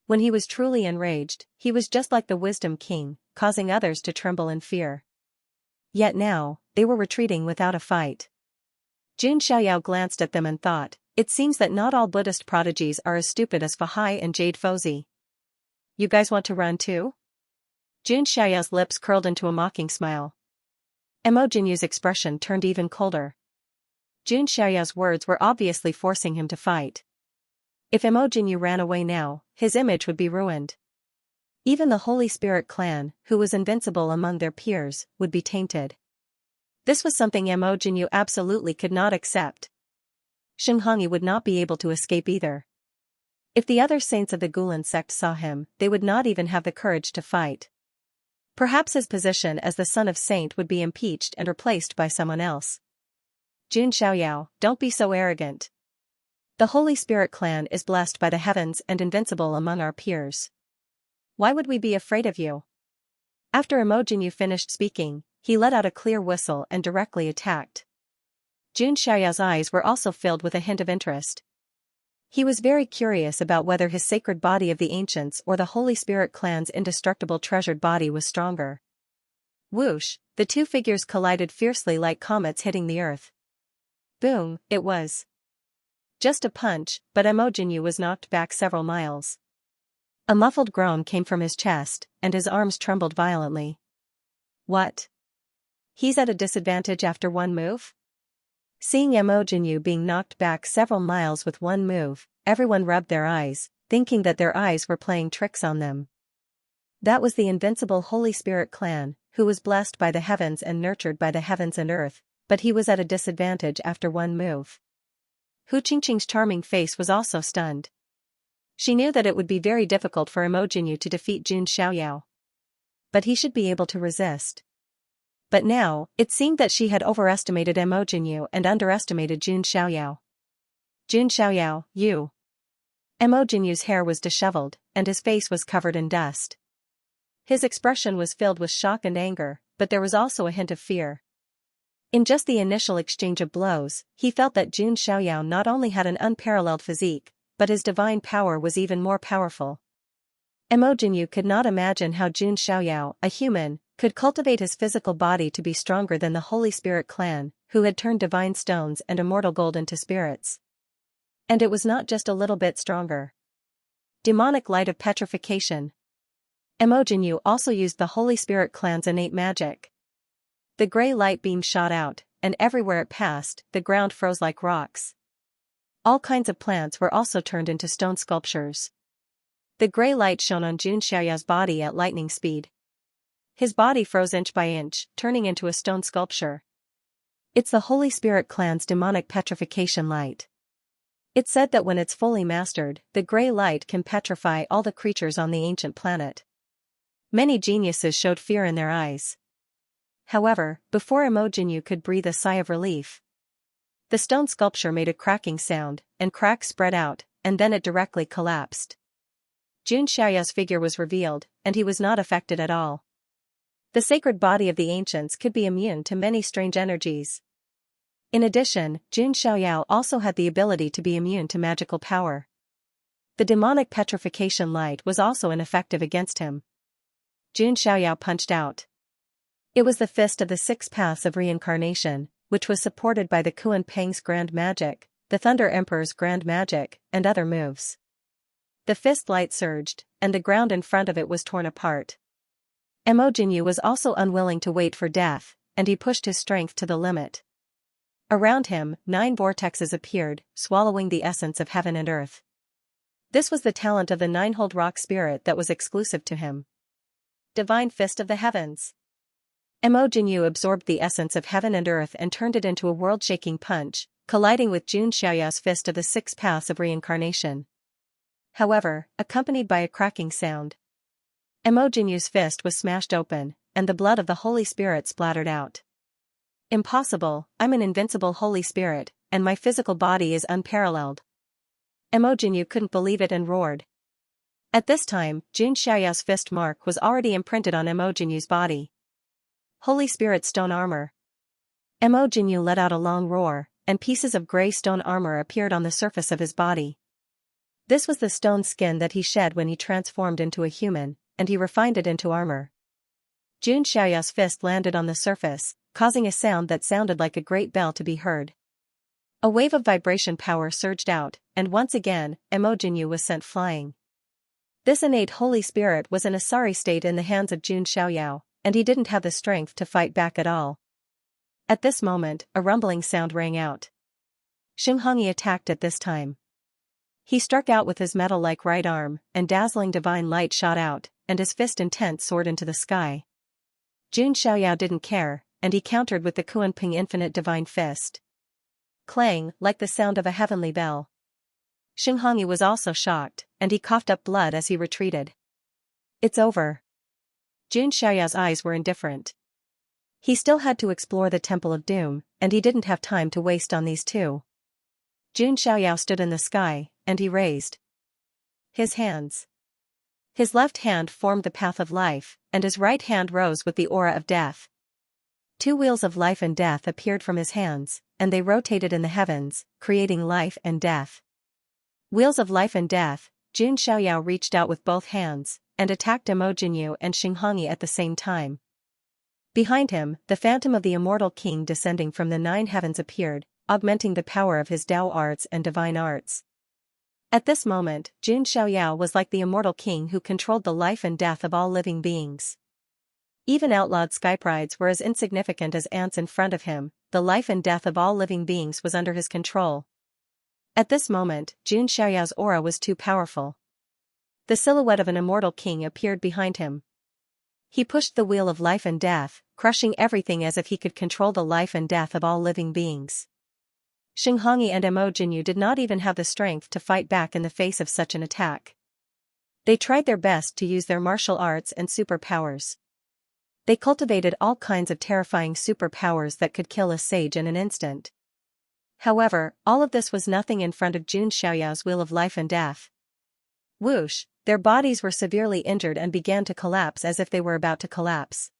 When he was truly enraged, he was just like the wisdom king, causing others to tremble in fear. Yet now, they were retreating without a fight. Jun Xiaoyao glanced at them and thought, it seems that not all Buddhist prodigies are as stupid as Fahai and Jade Fozi. You guys want to run too? Jun Xiaoyao's lips curled into a mocking smile. Mo Jinyu's expression turned even colder. Jun Xiaoyao's words were obviously forcing him to fight. If Mo Jinyu ran away now, his image would be ruined. Even the Holy Spirit clan, who was invincible among their peers, would be tainted. This was something Mo Jinyu absolutely could not accept. Shenghangi would not be able to escape either. If the other saints of the Gulan sect saw him, they would not even have the courage to fight. Perhaps his position as the son of saint would be impeached and replaced by someone else. Jun Xiaoyao, don't be so arrogant. The Holy Spirit clan is blessed by the heavens and invincible among our peers. Why would we be afraid of you? After Mo Jinyu finished speaking, he let out a clear whistle and directly attacked. Jun Xiaoyao's eyes were also filled with a hint of interest. He was very curious about whether his sacred body of the ancients or the Holy Spirit clan's indestructible treasured body was stronger. Whoosh, the two figures collided fiercely like comets hitting the earth. Boom, it was just a punch, but Mo Jinyu was knocked back several miles. A muffled groan came from his chest, and his arms trembled violently. What? He's at a disadvantage after one move? Seeing Mo Jinyu being knocked back several miles with one move, everyone rubbed their eyes, thinking that their eyes were playing tricks on them. That was the invincible Holy Spirit clan, who was blessed by the heavens and nurtured by the heavens and earth, but he was at a disadvantage after one move. Hu Qingqing's charming face was also stunned. She knew that it would be very difficult for Mo Jinyu to defeat Jun Xiaoyao. But he should be able to resist. But now, it seemed that she had overestimated Mo Jinyu and underestimated Jun Xiaoyao. Jun Xiaoyao, you. Mo Jinyu's hair was disheveled, and his face was covered in dust. His expression was filled with shock and anger, but there was also a hint of fear. In just the initial exchange of blows, he felt that Jun Xiaoyao not only had an unparalleled physique, but his divine power was even more powerful. Mo Jinyu could not imagine how Jun Xiaoyao, a human, could cultivate his physical body to be stronger than the Holy Spirit clan, who had turned divine stones and immortal gold into spirits. And it was not just a little bit stronger. Demonic light of petrification. Mo Jinyu also used the Holy Spirit clan's innate magic. The gray light beam shot out, and everywhere it passed, the ground froze like rocks. All kinds of plants were also turned into stone sculptures. The gray light shone on Jun Xiaoyao's body at lightning speed. His body froze inch by inch, turning into a stone sculpture. It's the Holy Spirit clan's demonic petrification light. It's said that when it's fully mastered, the gray light can petrify all the creatures on the ancient planet. Many geniuses showed fear in their eyes. However, before Mo Jinyu could breathe a sigh of relief, the stone sculpture made a cracking sound, and cracks spread out, and then it directly collapsed. Jun Xiaoyao's figure was revealed, and he was not affected at all. The sacred body of the ancients could be immune to many strange energies. In addition, Jun Xiaoyao also had the ability to be immune to magical power. The demonic petrification light was also ineffective against him. Jun Xiaoyao punched out. It was the fist of the 6 paths of reincarnation, which was supported by the Kuan Peng's grand magic, the Thunder Emperor's grand magic, and other moves. The fist light surged, and the ground in front of it was torn apart. Mo Jinyu was also unwilling to wait for death, and he pushed his strength to the limit. Around him, 9 vortexes appeared, swallowing the essence of heaven and earth. This was the talent of the 9-hold rock spirit that was exclusive to him. Divine Fist of the Heavens. Mo Jinyu absorbed the essence of heaven and earth and turned it into a world-shaking punch, colliding with Jun Xiaoyao's fist of the 6 paths of reincarnation. However, accompanied by a cracking sound. Jinyu's fist was smashed open, and the blood of the Holy Spirit splattered out. Impossible, I'm an invincible Holy Spirit, and my physical body is unparalleled. Jinyu couldn't believe it and roared. At this time, Jun Xiaoyao's fist mark was already imprinted on Jinyu's body. Holy Spirit stone armor. Jinyu let out a long roar, and pieces of gray stone armor appeared on the surface of his body. This was the stone skin that he shed when he transformed into a human, and he refined it into armor. Jun Xiaoyao's fist landed on the surface, causing a sound that sounded like a great bell to be heard. A wave of vibration power surged out, and once again, Jinyu was sent flying. This innate Holy Spirit was in a sorry state in the hands of Jun Xiaoyao, and he didn't have the strength to fight back at all. At this moment, a rumbling sound rang out. Xianxia attacked at this time. He struck out with his metal-like right arm, and dazzling divine light shot out, and his fist intent soared into the sky. Jun Xiaoyao didn't care, and he countered with the Kuanping infinite divine fist. Clang, like the sound of a heavenly bell. Xianxia was also shocked, and he coughed up blood as he retreated. It's over. Jun Xiaoyao's eyes were indifferent. He still had to explore the Temple of Doom, and he didn't have time to waste on these two. Jun Xiaoyao stood in the sky, and he raised his hands. His left hand formed the path of life, and his right hand rose with the aura of death. 2 wheels of life and death appeared from his hands, and they rotated in the heavens, creating life and death. Wheels of life and death, Jun Xiaoyao reached out with both hands, and attacked Jinyu and Xianxia at the same time. Behind him, the phantom of the immortal king descending from the 9 heavens appeared, augmenting the power of his Tao arts and divine arts. At this moment, Jun Xiaoyao was like the immortal king who controlled the life and death of all living beings. Even outlawed skyprides were as insignificant as ants in front of him, the life and death of all living beings was under his control. At this moment, Jun Xiaoyao's aura was too powerful. The silhouette of an immortal king appeared behind him. He pushed the wheel of life and death, crushing everything as if he could control the life and death of all living beings. Xianxia and Jinyu did not even have the strength to fight back in the face of such an attack. They tried their best to use their martial arts and superpowers. They cultivated all kinds of terrifying superpowers that could kill a sage in an instant. However, all of this was nothing in front of Jun Xiaoyao's wheel of life and death. Whoosh, their bodies were severely injured and began to collapse as if they were about to collapse.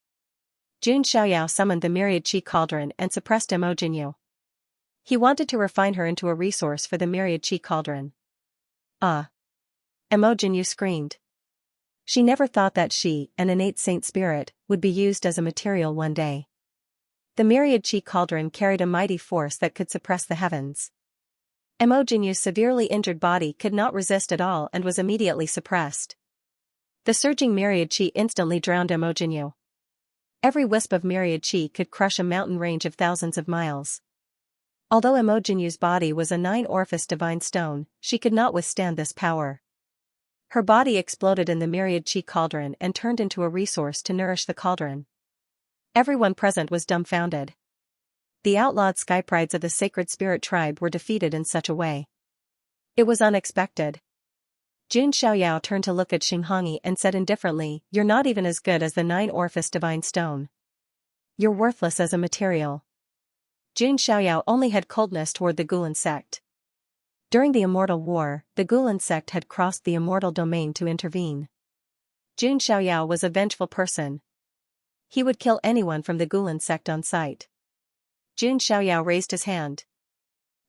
Jun Xiaoyao summoned the myriad chi cauldron and suppressed Jinyu. He wanted to refine her into a resource for the myriad chi cauldron. Ah! Jinyu screamed. She never thought that she, an innate saint spirit, would be used as a material one day. The myriad chi cauldron carried a mighty force that could suppress the heavens. Jinyu's severely injured body could not resist at all and was immediately suppressed. The surging myriad chi instantly drowned Jinyu. Every wisp of myriad chi could crush a mountain range of thousands of miles. Although Jinyu's body was a 9-orifice divine stone, she could not withstand this power. Her body exploded in the myriad chi cauldron and turned into a resource to nourish the cauldron. Everyone present was dumbfounded. The outlawed skyprides of the sacred spirit tribe were defeated in such a way. It was unexpected. Jun Xiaoyao turned to look at Xianxia and said indifferently, "You're not even as good as the 9-orifice divine stone. You're worthless as a material." Jun Xiaoyao only had coldness toward the Gulan sect. During the Immortal War, the Gulan sect had crossed the immortal domain to intervene. Jun Xiaoyao was a vengeful person. He would kill anyone from the Gulan sect on sight. Jun Xiaoyao raised his hand.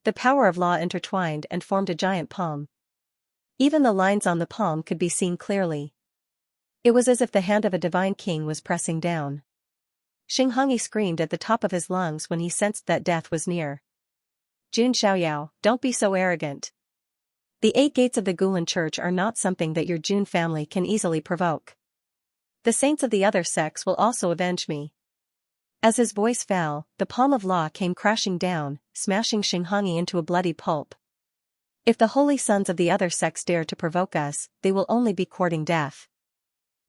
The power of law intertwined and formed a giant palm. Even the lines on the palm could be seen clearly. It was as if the hand of a divine king was pressing down. Xianxia screamed at the top of his lungs when he sensed that death was near. Jun Xiaoyao, don't be so arrogant. The 8 gates of the Gulan Church are not something that your Jun family can easily provoke. The saints of the other sects will also avenge me. As his voice fell, the palm of law came crashing down, smashing Xianxia into a bloody pulp. If the holy sons of the other sects dare to provoke us, they will only be courting death.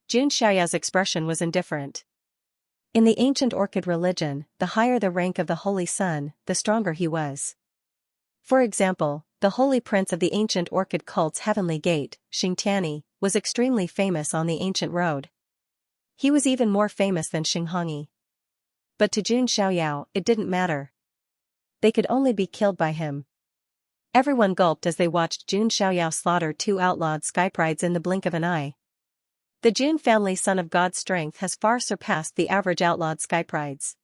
Jun Xiaoyao's expression was indifferent. In the ancient Orchid religion, the higher the rank of the holy son, the stronger he was. For example, the holy prince of the ancient orchid cult's heavenly gate, Xianxia, was extremely famous on the ancient road. He was even more famous than Xinghongyi. But to Jun Xiaoyao, it didn't matter. They could only be killed by him. Everyone gulped as they watched Jun Xiaoyao slaughter two outlawed skyprides in the blink of an eye. The Jun family son of God's strength has far surpassed the average outlawed skyprides.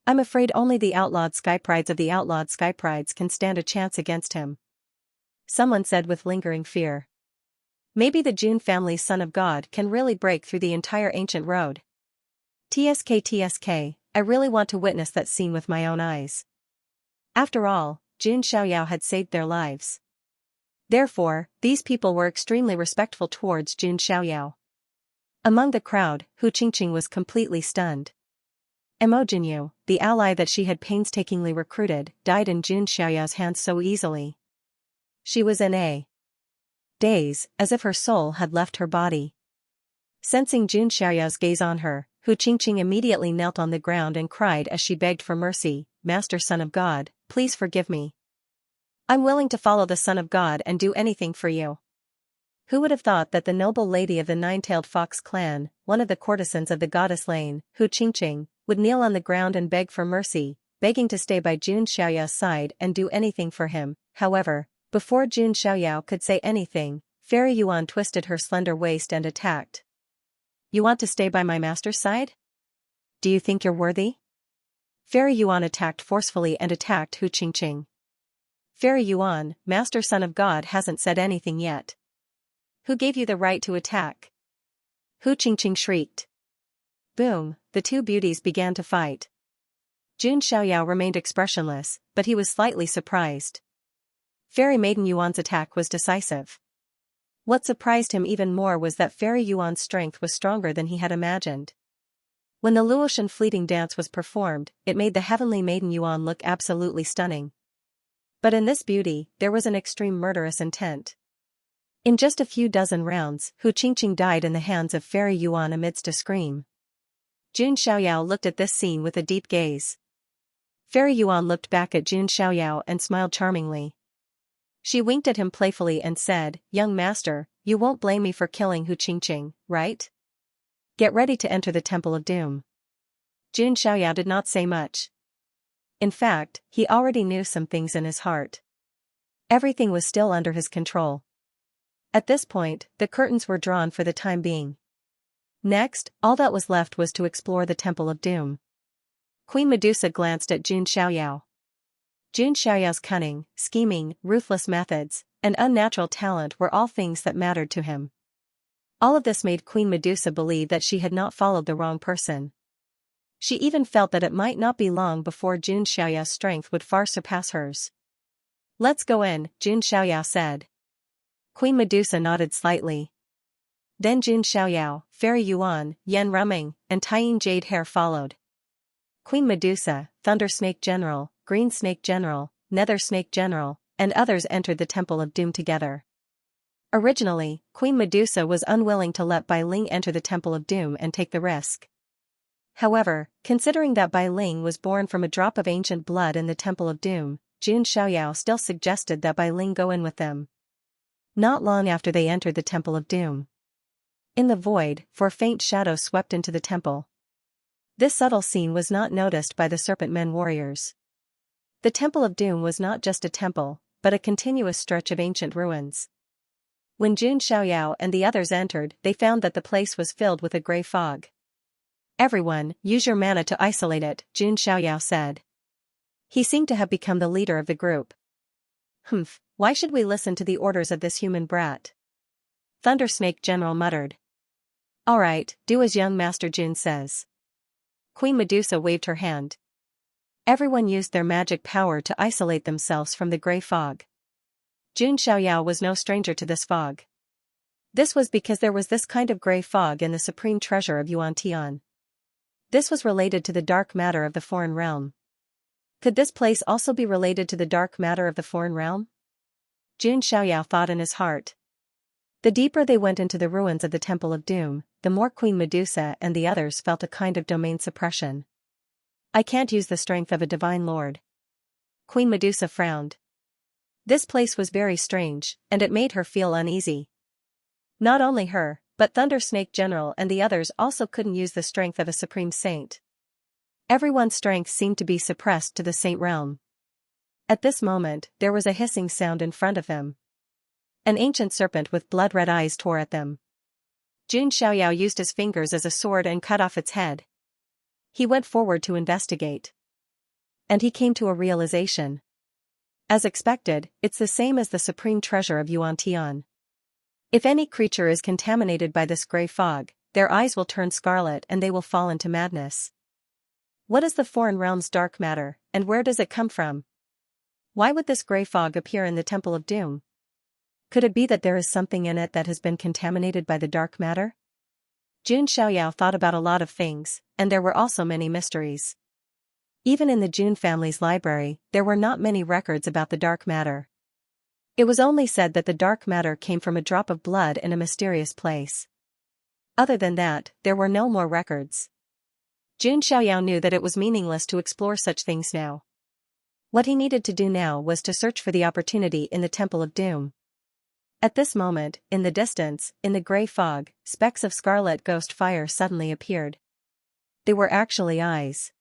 I'm afraid only the outlawed skyprides can stand a chance against him. Someone said with lingering fear. Maybe the Jun family's son of God can really break through the entire ancient road. TSK, I really want to witness that scene with my own eyes. After all, Jun Xiaoyao had saved their lives. Therefore, these people were extremely respectful towards Jun Xiaoyao. Among the crowd, Hu Qingqing was completely stunned. Mo Jinyu, the ally that she had painstakingly recruited, died in Jun Xiaoyao's hands so easily. She was in a daze, as if her soul had left her body. Sensing Jun Xiaoyao's gaze on her, Hu Qingqing immediately knelt on the ground and cried as she begged for mercy, "Master Son of God, please forgive me. I'm willing to follow the Son of God and do anything for you." Who would have thought that the noble lady of the nine-tailed fox clan, one of the courtesans of the goddess Lane, Hu Qingqing, would kneel on the ground and beg for mercy, begging to stay by Jun Xiaoyao's side and do anything for him. However, before Jun Xiaoyao could say anything, Fairy Yuan twisted her slender waist and attacked. "You want to stay by my master's side? Do you think you're worthy?" Fairy Yuan attacked forcefully and attacked Hu Qingqing. "Fairy Yuan, Master Son of God hasn't said anything yet. Who gave you the right to attack?" Hu Qingqing shrieked. Boom, the two beauties began to fight. Jun Xiaoyao remained expressionless, but he was slightly surprised. Fairy Maiden Yuan's attack was decisive. What surprised him even more was that Fairy Yuan's strength was stronger than he had imagined. When the Luotian fleeting dance was performed, it made the heavenly Maiden Yuan look absolutely stunning. But in this beauty, there was an extreme murderous intent. In just a few dozen rounds, Hu Qingqing died in the hands of Fairy Yuan amidst a scream. Jun Xiaoyao looked at this scene with a deep gaze. Fairy Yuan looked back at Jun Xiaoyao and smiled charmingly. She winked at him playfully and said, "Young master, you won't blame me for killing Hu Qingqing, right? Get ready to enter the Temple of Doom." Jun Xiaoyao did not say much. In fact, he already knew some things in his heart. Everything was still under his control. At this point, the curtains were drawn for the time being. Next, all that was left was to explore the Temple of Doom. Queen Medusa glanced at Jun Xiaoyao. Jun Xiaoyao's cunning, scheming, ruthless methods, and unnatural talent were all things that mattered to him. All of this made Queen Medusa believe that she had not followed the wrong person. She even felt that it might not be long before Jun Xiaoyao's strength would far surpass hers. "Let's go in," Jun Xiaoyao said. Queen Medusa nodded slightly. Then Jun Xiaoyao, Fairy Yuan, Yen Ruming, and Tying Jade Hair followed. Queen Medusa, Thunder Snake General, Green Snake General, Nether Snake General, and others entered the Temple of Doom together. Originally, Queen Medusa was unwilling to let Bai Ling enter the Temple of Doom and take the risk. However, considering that Bai Ling was born from a drop of ancient blood in the Temple of Doom, Jun Xiaoyao still suggested that Bai Ling go in with them. Not long after they entered the Temple of Doom. In the void, four faint shadows swept into the temple. This subtle scene was not noticed by the Serpent Men warriors. The Temple of Doom was not just a temple, but a continuous stretch of ancient ruins. When Jun Xiaoyao and the others entered, they found that the place was filled with a gray fog. "Everyone, use your mana to isolate it," Jun Xiaoyao said. He seemed to have become the leader of the group. Why should we listen to the orders of this human brat?" Thunder Snake General muttered. "Alright, do as young Master Jun says." Queen Medusa waved her hand. Everyone used their magic power to isolate themselves from the gray fog. Jun Xiaoyao was no stranger to this fog. This was because there was this kind of gray fog in the supreme treasure of Yuan Tian. This was related to the dark matter of the foreign realm. Could this place also be related to the dark matter of the foreign realm? Jun Xiaoyao thought in his heart. The deeper they went into the ruins of the Temple of Doom, the more Queen Medusa and the others felt a kind of domain suppression. "I can't use the strength of a divine lord." Queen Medusa frowned. This place was very strange, and it made her feel uneasy. Not only her, but Thunder Snake General and the others also couldn't use the strength of a supreme saint. Everyone's strength seemed to be suppressed to the saint realm. At this moment, there was a hissing sound in front of them. An ancient serpent with blood-red eyes tore at them. Jun Xiaoyao used his fingers as a sword and cut off its head. He went forward to investigate. And he came to a realization. As expected, it's the same as the supreme treasure of Yuan Tian. If any creature is contaminated by this gray fog, their eyes will turn scarlet and they will fall into madness. What is the foreign realm's dark matter, and where does it come from? Why would this gray fog appear in the Temple of Doom? Could it be that there is something in it that has been contaminated by the dark matter? Jun Xiaoyao thought about a lot of things, and there were also many mysteries. Even in the Jun family's library, there were not many records about the dark matter. It was only said that the dark matter came from a drop of blood in a mysterious place. Other than that, there were no more records. Jun Xiaoyao knew that it was meaningless to explore such things now. What he needed to do now was to search for the opportunity in the Temple of Doom. At this moment, in the distance, in the gray fog, specks of scarlet ghost fire suddenly appeared. They were actually eyes.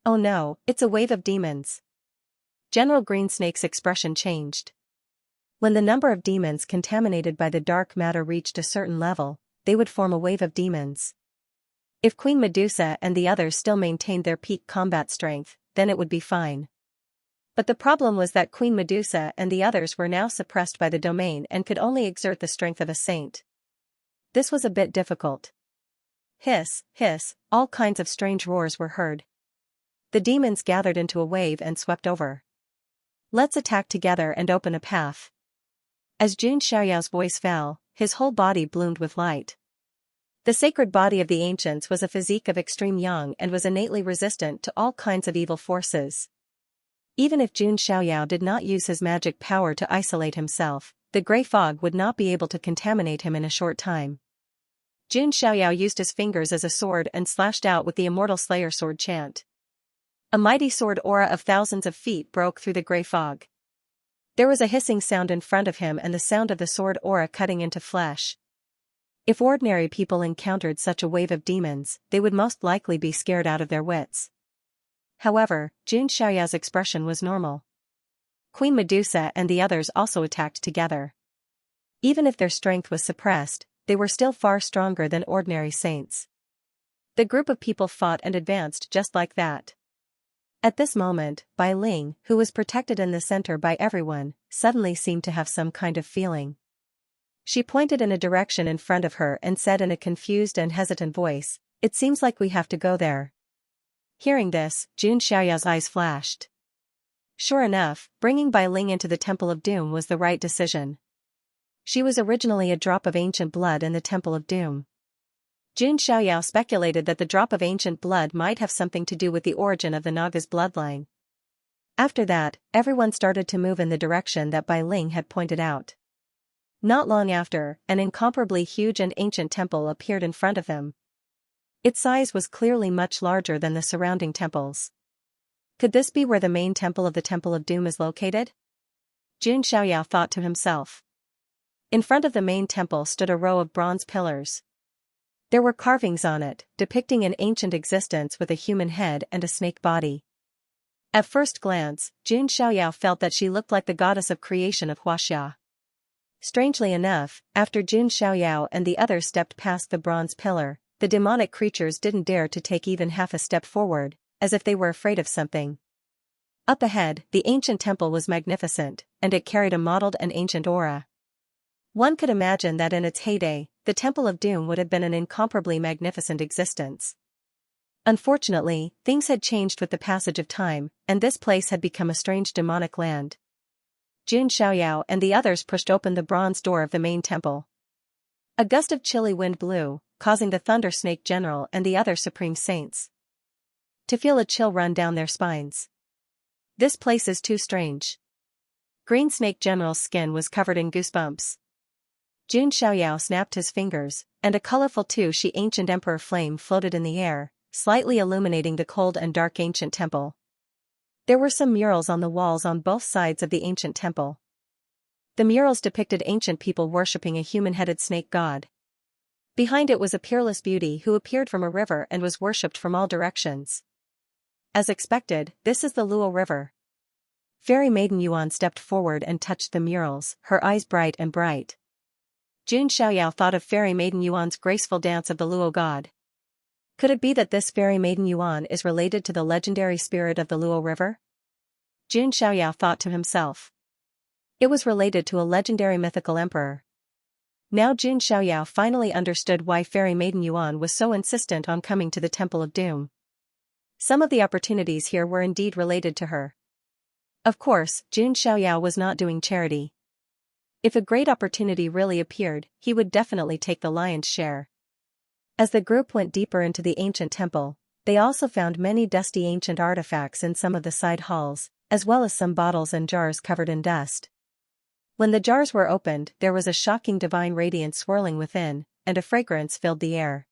Oh no, it's a wave of demons. General Greensnake's expression changed. When the number of demons contaminated by the dark matter reached a certain level, they would form a wave of demons. If Queen Medusa and the others still maintained their peak combat strength, then it would be fine. But the problem was that Queen Medusa and the others were now suppressed by the domain and could only exert the strength of a saint. This was a bit difficult. Hiss, hiss, all kinds of strange roars were heard. The demons gathered into a wave and swept over. Let's attack together and open a path. As Jun Xiaoyao's voice fell, his whole body bloomed with light. The sacred body of the ancients was a physique of extreme yang and was innately resistant to all kinds of evil forces. Even if Jun Xiaoyao did not use his magic power to isolate himself, the gray fog would not be able to contaminate him in a short time. Jun Xiaoyao used his fingers as a sword and slashed out with the Immortal Slayer sword chant. A mighty sword aura of thousands of feet broke through the gray fog. There was a hissing sound in front of him and the sound of the sword aura cutting into flesh. If ordinary people encountered such a wave of demons, they would most likely be scared out of their wits. However, Jun Xiaoyao's expression was normal. Queen Medusa and the others also attacked together. Even if their strength was suppressed, they were still far stronger than ordinary saints. The group of people fought and advanced just like that. At this moment, Bai Ling, who was protected in the center by everyone, suddenly seemed to have some kind of feeling. She pointed in a direction in front of her and said in a confused and hesitant voice, "It seems like we have to go there." Hearing this, Jun Xiaoyao's eyes flashed. Sure enough, bringing Bai Ling into the Temple of Doom was the right decision. She was originally a drop of ancient blood in the Temple of Doom. Jun Xiaoyao speculated that the drop of ancient blood might have something to do with the origin of the Naga's bloodline. After that, everyone started to move in the direction that Bai Ling had pointed out. Not long after, an incomparably huge and ancient temple appeared in front of them. Its size was clearly much larger than the surrounding temples. Could this be where the main temple of the Temple of Doom is located? Jun Xiaoyao thought to himself. In front of the main temple stood a row of bronze pillars. There were carvings on it, depicting an ancient existence with a human head and a snake body. At first glance, Jun Xiaoyao felt that she looked like the goddess of creation of Huaxia. Strangely enough, after Jun Xiaoyao and the others stepped past the bronze pillar, the demonic creatures didn't dare to take even half a step forward, as if they were afraid of something. Up ahead, the ancient temple was magnificent, and it carried a mottled and ancient aura. One could imagine that in its heyday, the Temple of Doom would have been an incomparably magnificent existence. Unfortunately, things had changed with the passage of time, and this place had become a strange demonic land. Jun Xiaoyao and the others pushed open the bronze door of the main temple. A gust of chilly wind blew, causing the Thunder Snake General and the other supreme saints to feel a chill run down their spines. This place is too strange. Green Snake General's skin was covered in goosebumps. Jun Xiaoyao snapped his fingers, and a colorful two-she ancient emperor flame floated in the air, slightly illuminating the cold and dark ancient temple. There were some murals on the walls on both sides of the ancient temple. The murals depicted ancient people worshipping a human-headed snake god. Behind it was a peerless beauty who appeared from a river and was worshipped from all directions. As expected, this is the Luo River. Fairy Maiden Yuan stepped forward and touched the murals, her eyes bright and bright. Jun Xiaoyao thought of Fairy Maiden Yuan's graceful dance of the Luo god. Could it be that this Fairy Maiden Yuan is related to the legendary spirit of the Luo River? Jun Xiaoyao thought to himself. It was related to a legendary mythical emperor. Now Jun Xiaoyao finally understood why Fairy Maiden Yuan was so insistent on coming to the Temple of Doom. Some of the opportunities here were indeed related to her. Of course, Jun Xiaoyao was not doing charity. If a great opportunity really appeared, he would definitely take the lion's share. As the group went deeper into the ancient temple, they also found many dusty ancient artifacts in some of the side halls, as well as some bottles and jars covered in dust. When the jars were opened, there was a shocking divine radiance swirling within, and a fragrance filled the air.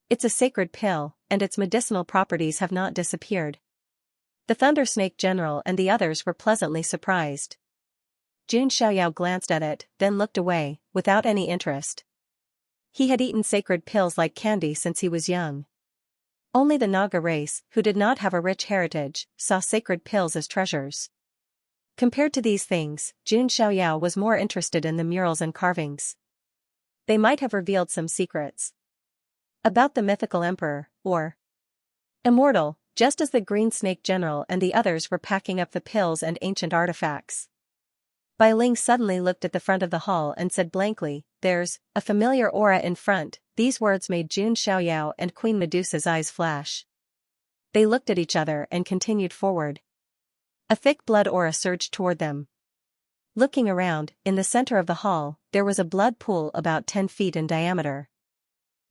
It's a sacred pill, and its medicinal properties have not disappeared. The Thunder Snake General and the others were pleasantly surprised. Jun Xiaoyao glanced at it, then looked away, without any interest. He had eaten sacred pills like candy since he was young. Only the Naga race, who did not have a rich heritage, saw sacred pills as treasures. Compared to these things, Jun Xiaoyao was more interested in the murals and carvings. They might have revealed some secrets about the mythical emperor, or immortal, just as the Green Snake General and the others were packing up the pills and ancient artifacts. Bai Ling suddenly looked at the front of the hall and said blankly, "There's a familiar aura in front." These words made Jun Xiaoyao and Queen Medusa's eyes flash. They looked at each other and continued forward. A thick blood aura surged toward them. Looking around, in the center of the hall, there was a blood pool about 10 feet in diameter.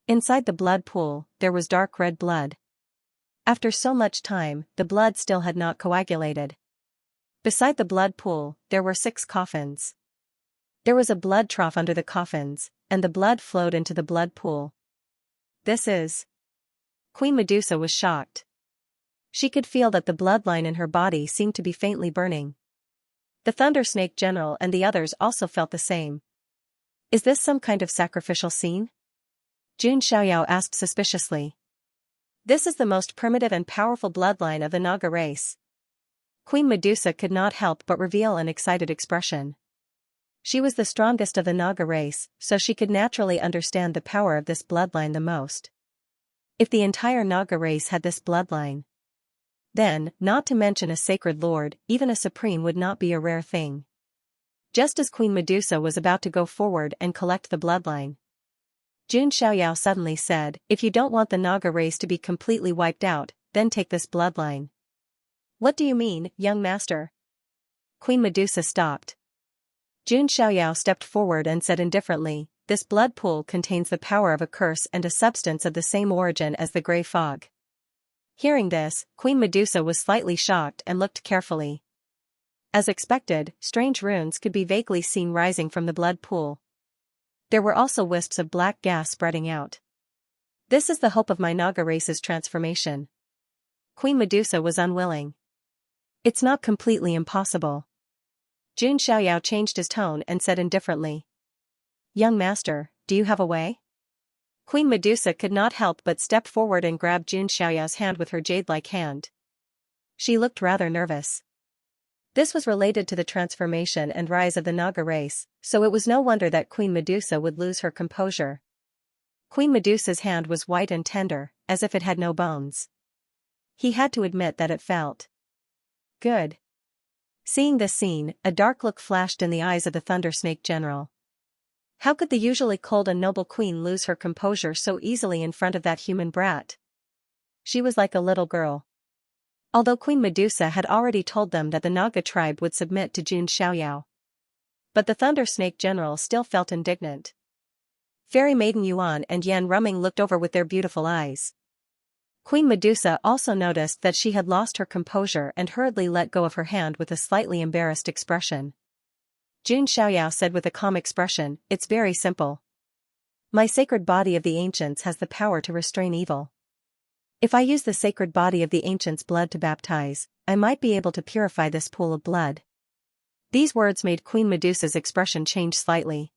Inside the blood pool, there was dark red blood. After so much time, the blood still had not coagulated. Beside the blood pool, there were 6 coffins. There was a blood trough under the coffins, and the blood flowed into the blood pool. This is... Queen Medusa was shocked. She could feel that the bloodline in her body seemed to be faintly burning. The Thunder Snake General and the others also felt the same. Is this some kind of sacrificial scene? Jun Xiaoyao asked suspiciously. This is the most primitive and powerful bloodline of the Naga race. Queen Medusa could not help but reveal an excited expression. She was the strongest of the Naga race, so she could naturally understand the power of this bloodline the most. If the entire Naga race had this bloodline, then, not to mention a sacred lord, even a supreme would not be a rare thing. Just as Queen Medusa was about to go forward and collect the bloodline, Jun Xiaoyao suddenly said, "If you don't want the Naga race to be completely wiped out, then take this bloodline." "What do you mean, young master?" Queen Medusa stopped. Jun Xiaoyao stepped forward and said indifferently, "This blood pool contains the power of a curse and a substance of the same origin as the grey fog." Hearing this, Queen Medusa was slightly shocked and looked carefully. As expected, strange runes could be vaguely seen rising from the blood pool. There were also wisps of black gas spreading out. "This is the hope of my Naga race's transformation." Queen Medusa was unwilling. "It's not completely impossible." Jun Xiaoyao changed his tone and said indifferently, "Young master, do you have a way?" Queen Medusa could not help but step forward and grab Jun Xiaoyao's hand with her jade-like hand. She looked rather nervous. This was related to the transformation and rise of the Naga race, so it was no wonder that Queen Medusa would lose her composure. Queen Medusa's hand was white and tender, as if it had no bones. He had to admit that it felt good. Seeing this scene, a dark look flashed in the eyes of the Thunder Snake General. How could the usually cold and noble queen lose her composure so easily in front of that human brat? She was like a little girl. Although Queen Medusa had already told them that the Naga tribe would submit to Jun Xiaoyao. But the Thunder Snake General still felt indignant. Fairy Maiden Yuan and Yan Rumming looked over with their beautiful eyes. Queen Medusa also noticed that she had lost her composure and hurriedly let go of her hand with a slightly embarrassed expression. Jun Xiaoyao said with a calm expression, "It's very simple. My sacred body of the ancients has the power to restrain evil. If I use the sacred body of the ancient's blood to baptize, I might be able to purify this pool of blood. These words made Queen Medusa's expression change slightly.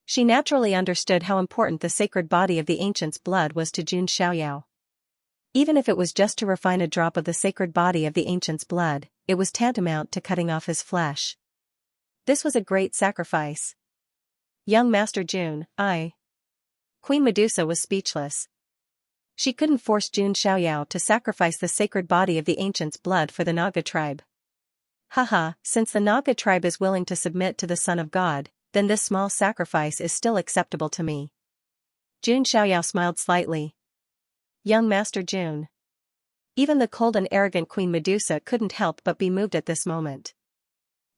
She naturally understood how important the sacred body of the ancient's blood was to Xianxia. Even if it was just to refine a drop of the sacred body of the ancient's blood, it was tantamount to cutting off his flesh. This was a great sacrifice. Young Master Jun, Queen Medusa was speechless. She couldn't force Xianxia to sacrifice the sacred body of the ancient's blood for the Naga tribe. Haha, since the Naga tribe is willing to submit to the Son of God, then this small sacrifice is still acceptable to me. Xianxia smiled slightly. Young Master Jun. Even the cold and arrogant Queen Medusa couldn't help but be moved at this moment.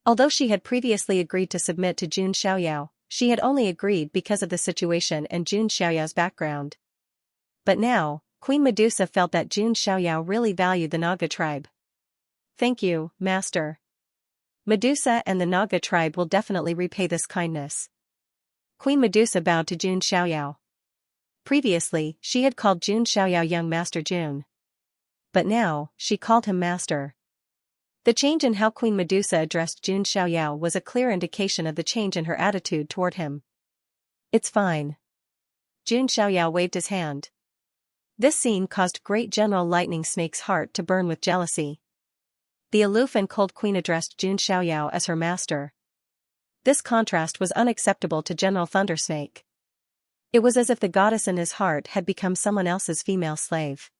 Although she had previously agreed to submit to Xianxia, she had only agreed because of the situation and Xianxia's background. But now, Queen Medusa felt that Xianxia really valued the Naga tribe. Thank you, Master. Medusa and the Naga tribe will definitely repay this kindness. Queen Medusa bowed to Xianxia. Previously, she had called Xianxia Young Master Jun. But now, she called him Master. The change in how Queen Medusa addressed Xianxia was a clear indication of the change in her attitude toward him. It's fine. Xianxia waved his hand. This scene caused great General Lightning Snake's heart to burn with jealousy. The aloof and cold queen addressed Xianxia as her master. This contrast was unacceptable to General Thundersnake. It was as if the goddess in his heart had become someone else's female slave.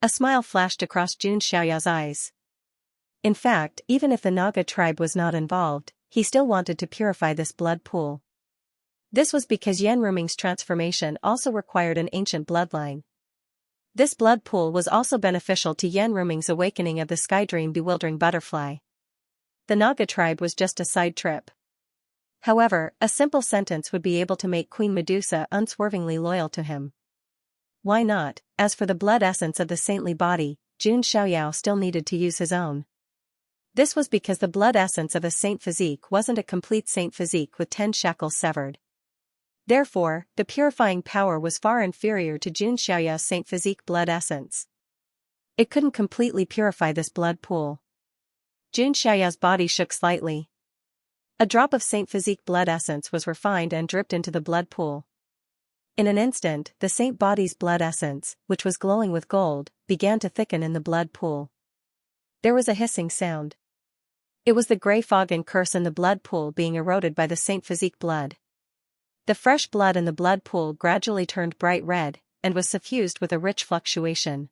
A smile flashed across Xianxia's eyes. In fact, even if the Naga tribe was not involved, he still wanted to purify this blood pool. This was because Yanruming's transformation also required an ancient bloodline. This blood pool was also beneficial to Yanruming's awakening of the Skydream bewildering butterfly. The Naga tribe was just a side trip. However, a simple sentence would be able to make Queen Medusa unswervingly loyal to him. Why not? As for the blood essence of the saintly body, Xianxia still needed to use his own. This was because the blood essence of a saint physique wasn't a complete saint physique with 10 shackles severed. Therefore, the purifying power was far inferior to Xianxia's saint physique blood essence. It couldn't completely purify this blood pool. Xianxia's body shook slightly. A drop of saint physique blood essence was refined and dripped into the blood pool. In an instant, the saint body's blood essence, which was glowing with gold, began to thicken in the blood pool. There was a hissing sound. It was the grey fog and curse in the blood pool being eroded by the saint physique blood. The fresh blood in the blood pool gradually turned bright red, and was suffused with a rich fluctuation.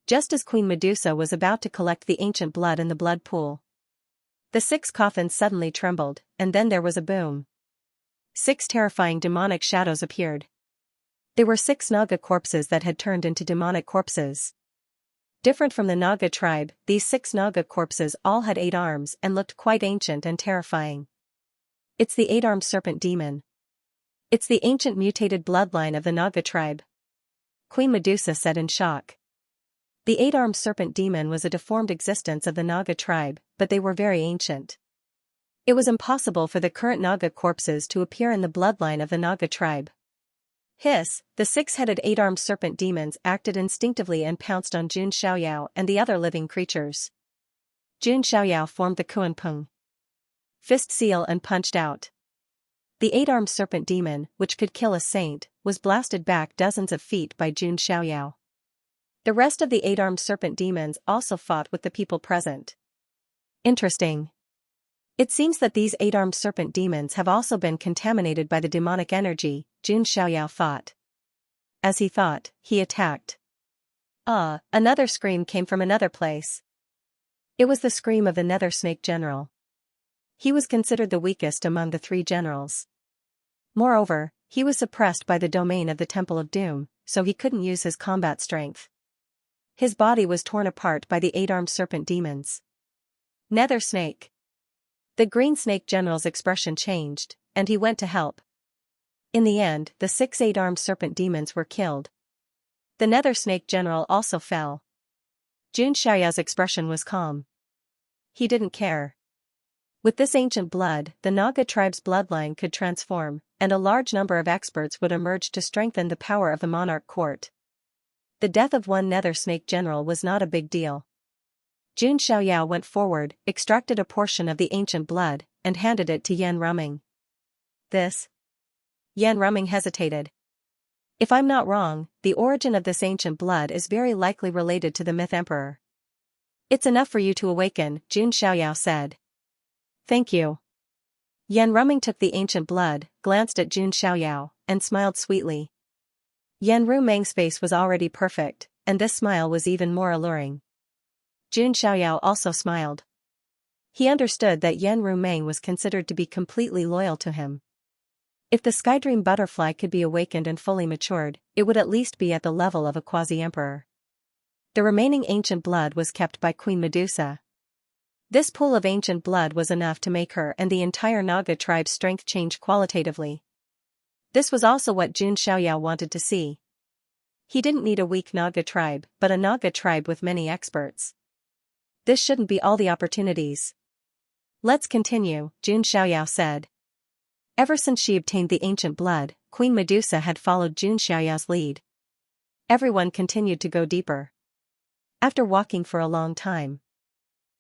Just as Queen Medusa was about to collect the ancient blood in the blood pool, the 6 coffins suddenly trembled, and then there was a boom. 6 terrifying demonic shadows appeared. They were 6 Naga corpses that had turned into demonic corpses. Different from the Naga tribe, these 6 Naga corpses all had 8 arms and looked quite ancient and terrifying. It's the 8-armed serpent demon. It's the ancient mutated bloodline of the Naga tribe. Queen Medusa said in shock. The 8-armed serpent demon was a deformed existence of the Naga tribe, but they were very ancient. It was impossible for the current Naga corpses to appear in the bloodline of the Naga tribe. Hiss, the 6-headed 8-armed serpent demons acted instinctively and pounced on Xianxia and the other living creatures. Xianxia formed the Kuanpeng fist seal and punched out. The 8-armed serpent demon, which could kill a saint, was blasted back dozens of feet by Xianxia. The rest of the 8-armed serpent demons also fought with the people present. Interesting. It seems that these 8-armed serpent demons have also been contaminated by the demonic energy, Xianxia thought. As he thought, he attacked. Another scream came from another place. It was the scream of the Nether Snake General. He was considered the weakest among the 3 generals. Moreover, he was suppressed by the domain of the Temple of Doom, so he couldn't use his combat strength. His body was torn apart by the 8-armed serpent demons. Nether Snake. The Green Snake General's expression changed, and he went to help. In the end, the 6 8-armed serpent demons were killed. The Nether Snake General also fell. Xianxia's expression was calm. He didn't care. With this ancient blood, the Naga tribe's bloodline could transform, and a large number of experts would emerge to strengthen the power of the monarch court. the death of one nether snake general was not a big deal. Jun Xiaoyao went forward, extracted a portion of the ancient blood, and handed it to Yan Ruming. This? Yan Ruming hesitated. If I'm not wrong, the origin of this ancient blood is very likely related to the myth emperor. It's enough for you to awaken, Jun Xiaoyao said. Thank you. Yan Ruming took the ancient blood, glanced at Jun Xiaoyao, and smiled sweetly. Yan Ruming's face was already perfect, and this smile was even more alluring. Jun Xiaoyao also smiled. He understood that Yan Ruming was considered to be completely loyal to him. If the Skydream butterfly could be awakened and fully matured, it would at least be at the level of a quasi-emperor. The remaining ancient blood was kept by Queen Medusa. This pool of ancient blood was enough to make her and the entire Naga tribe's strength change qualitatively. This was also what Jun Xiaoyao wanted to see. He didn't need a weak Naga tribe, but a Naga tribe with many experts. This shouldn't be all the opportunities. Let's continue, Jun Xiaoyao said. Ever since she obtained the ancient blood, Queen Medusa had followed Jun Xiaoyao's lead. Everyone continued to go deeper. After walking for a long time,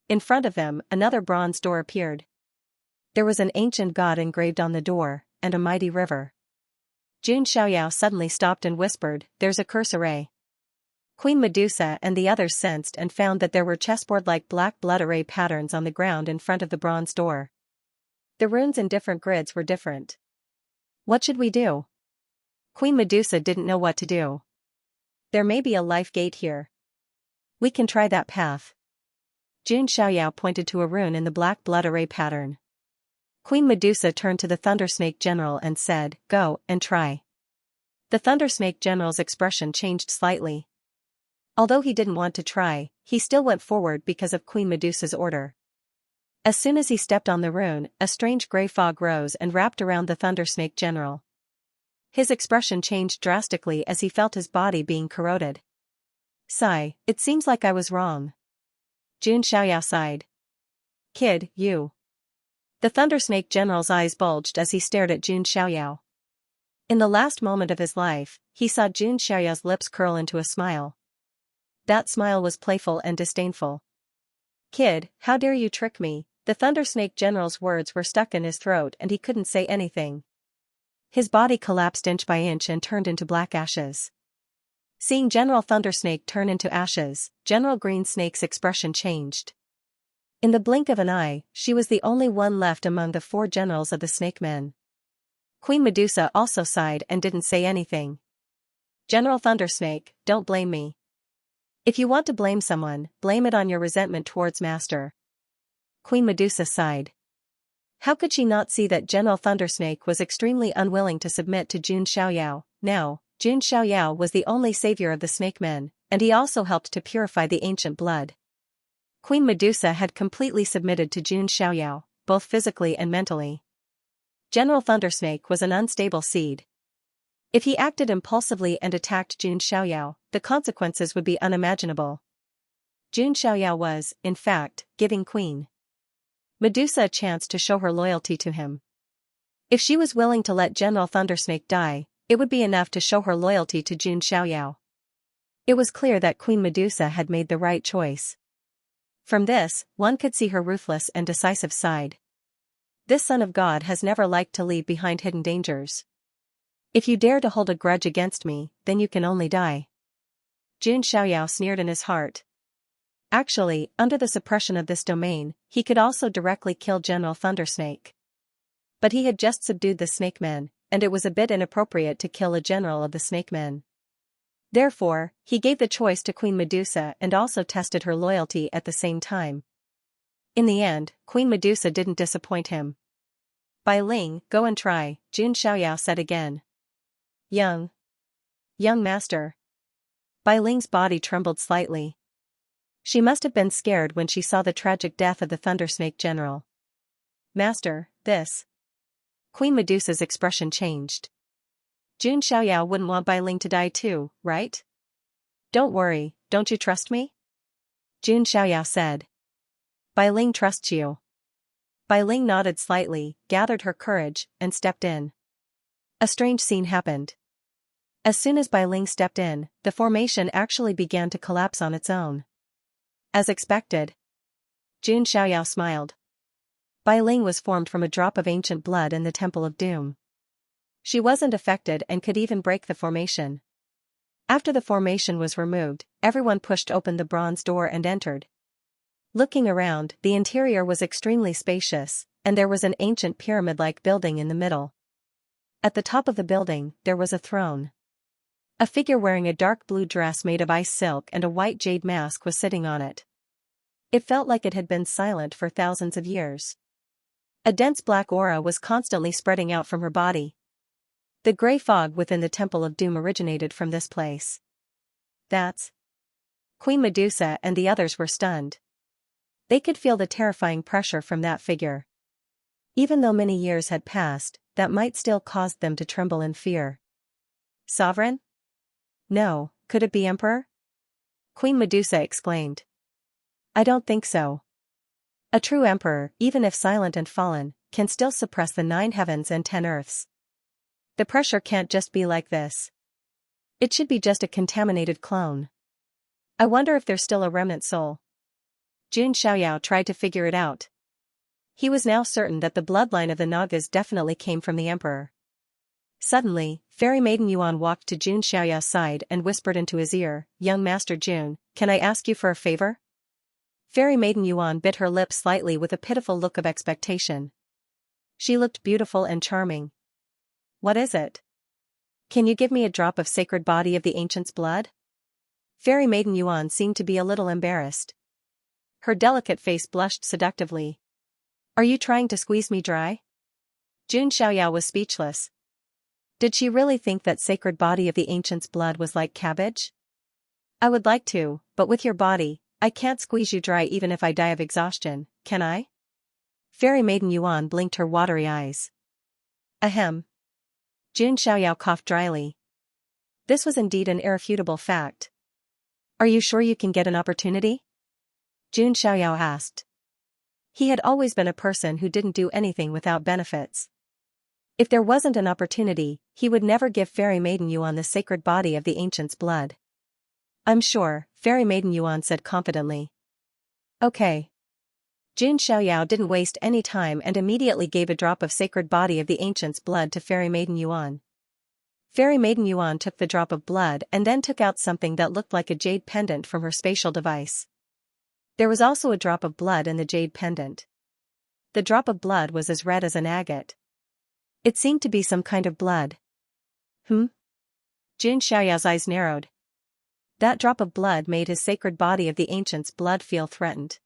in front of them, another bronze door appeared. There was an ancient god engraved on the door, and a mighty river. Jun Xiaoyao suddenly stopped and whispered, "There's a curse array." Queen Medusa and the others sensed and found that there were chessboard-like black blood array patterns on the ground in front of the bronze door. The runes in different grids were different. What should we do? Queen Medusa didn't know what to do. There may be a life gate here. We can try that path. Jun Xiaoyao pointed to a rune in the black blood array pattern. Queen Medusa turned to the Thundersnake General and said, "Go and try." The Thundersnake General's expression changed slightly. Although he didn't want to try, he still went forward because of Queen Medusa's order. As soon as he stepped on the rune, a strange grey fog rose and wrapped around the Thundersnake General. His expression changed drastically as he felt his body being corroded. Sigh, it seems like I was wrong. Jun Xiaoyao sighed. Kid, you. The Thundersnake General's eyes bulged as he stared at Jun Xiaoyao. In the last moment of his life, he saw Jun Xiaoyao's lips curl into a smile. That smile was playful and disdainful. Kid, how dare you trick me? The Thundersnake General's words were stuck in his throat and he couldn't say anything. His body collapsed inch by inch and turned into black ashes. Seeing General Thundersnake turn into ashes, General Green Snake's expression changed. In the blink of an eye, she was the only one left among the 4 generals of the Snake Men. Queen Medusa also sighed and didn't say anything. General Thundersnake, don't blame me. If you want to blame someone, blame it on your resentment towards Master. Queen Medusa sighed. How could she not see that General Thundersnake was extremely unwilling to submit to Jun Xiaoyao? Now, Jun Xiaoyao was the only savior of the Snake Men, and he also helped to purify the ancient blood. Queen Medusa had completely submitted to Jun Xiaoyao, both physically and mentally. General Thundersnake was an unstable seed. If he acted impulsively and attacked Jun Xiaoyao, the consequences would be unimaginable. Jun Xiaoyao was, in fact, giving Queen Medusa a chance to show her loyalty to him. If she was willing to let General Thundersnake die, it would be enough to show her loyalty to Jun Xiaoyao. It was clear that Queen Medusa had made the right choice. From this, one could see her ruthless and decisive side. This son of God has never liked to leave behind hidden dangers. If you dare to hold a grudge against me, then you can only die. Jun Xiaoyao sneered in his heart. Actually, under the suppression of this domain, he could also directly kill General Thundersnake. But he had just subdued the Snake Men, and it was a bit inappropriate to kill a general of the Snake Men. Therefore, he gave the choice to Queen Medusa and also tested her loyalty at the same time. In the end, Queen Medusa didn't disappoint him. Bai Ling, go and try, Jun Xiaoyao said again. Young master. Bai Ling's body trembled slightly. She must have been scared when she saw the tragic death of the Thundersnake General. Master, this. Queen Medusa's expression changed. Jun Xiaoyao wouldn't want Bai Ling to die too, right? Don't worry, don't you trust me? Jun Xiaoyao said. Bai Ling trusts you. Bai Ling nodded slightly, gathered her courage, and stepped in. A strange scene happened. As soon as Bai Ling stepped in, the formation actually began to collapse on its own. As expected. Jun Xiaoyao smiled. Bai Ling was formed from a drop of ancient blood in the Temple of Doom. She wasn't affected and could even break the formation. After the formation was removed, everyone pushed open the bronze door and entered. Looking around, the interior was extremely spacious, and there was an ancient pyramid-like building in the middle. At the top of the building, there was a throne. A figure wearing a dark blue dress made of ice silk and a white jade mask was sitting on it. It felt like it had been silent for thousands of years. A dense black aura was constantly spreading out from her body. The gray fog within the Temple of Doom originated from this place. That's... Queen Medusa and the others were stunned. They could feel the terrifying pressure from that figure. Even though many years had passed, that might still cause them to tremble in fear. Sovereign? No, could it be Emperor? Queen Medusa exclaimed. I don't think so. A true emperor, even if silent and fallen, can still suppress the 9 heavens and 10 earths. The pressure can't just be like this. It should be just a contaminated clone. I wonder if there's still a remnant soul. Jun Xiaoyao tried to figure it out. He was now certain that the bloodline of the Nagas definitely came from the emperor. Suddenly, Fairy Maiden Yuan walked to Jun Xiaoyao's side and whispered into his ear, Young Master Jun, can I ask you for a favor? Fairy Maiden Yuan bit her lips slightly with a pitiful look of expectation. She looked beautiful and charming. What is it? Can you give me a drop of sacred body of the ancient's blood? Fairy Maiden Yuan seemed to be a little embarrassed. Her delicate face blushed seductively. Are you trying to squeeze me dry? Jun Xiaoyao was speechless. Did she really think that sacred body of the ancient's blood was like cabbage? I would like to, but with your body, I can't squeeze you dry even if I die of exhaustion, can I? Fairy Maiden Yuan blinked her watery eyes. Ahem. Jun Xiaoyao coughed dryly. This was indeed an irrefutable fact. Are you sure you can get an opportunity? Jun Xiaoyao asked. He had always been a person who didn't do anything without benefits. If there wasn't an opportunity, he would never give Fairy Maiden Yuan the sacred body of the ancient's blood. I'm sure, Fairy Maiden Yuan said confidently. Okay. Jun Xiaoyao didn't waste any time and immediately gave a drop of sacred body of the ancient's blood to Fairy Maiden Yuan. Fairy Maiden Yuan took the drop of blood and then took out something that looked like a jade pendant from her spatial device. There was also a drop of blood in the jade pendant. The drop of blood was as red as an agate. It seemed to be some kind of blood. Jun Xiaoyao's eyes narrowed. That drop of blood made his sacred body of the ancient's blood feel threatened.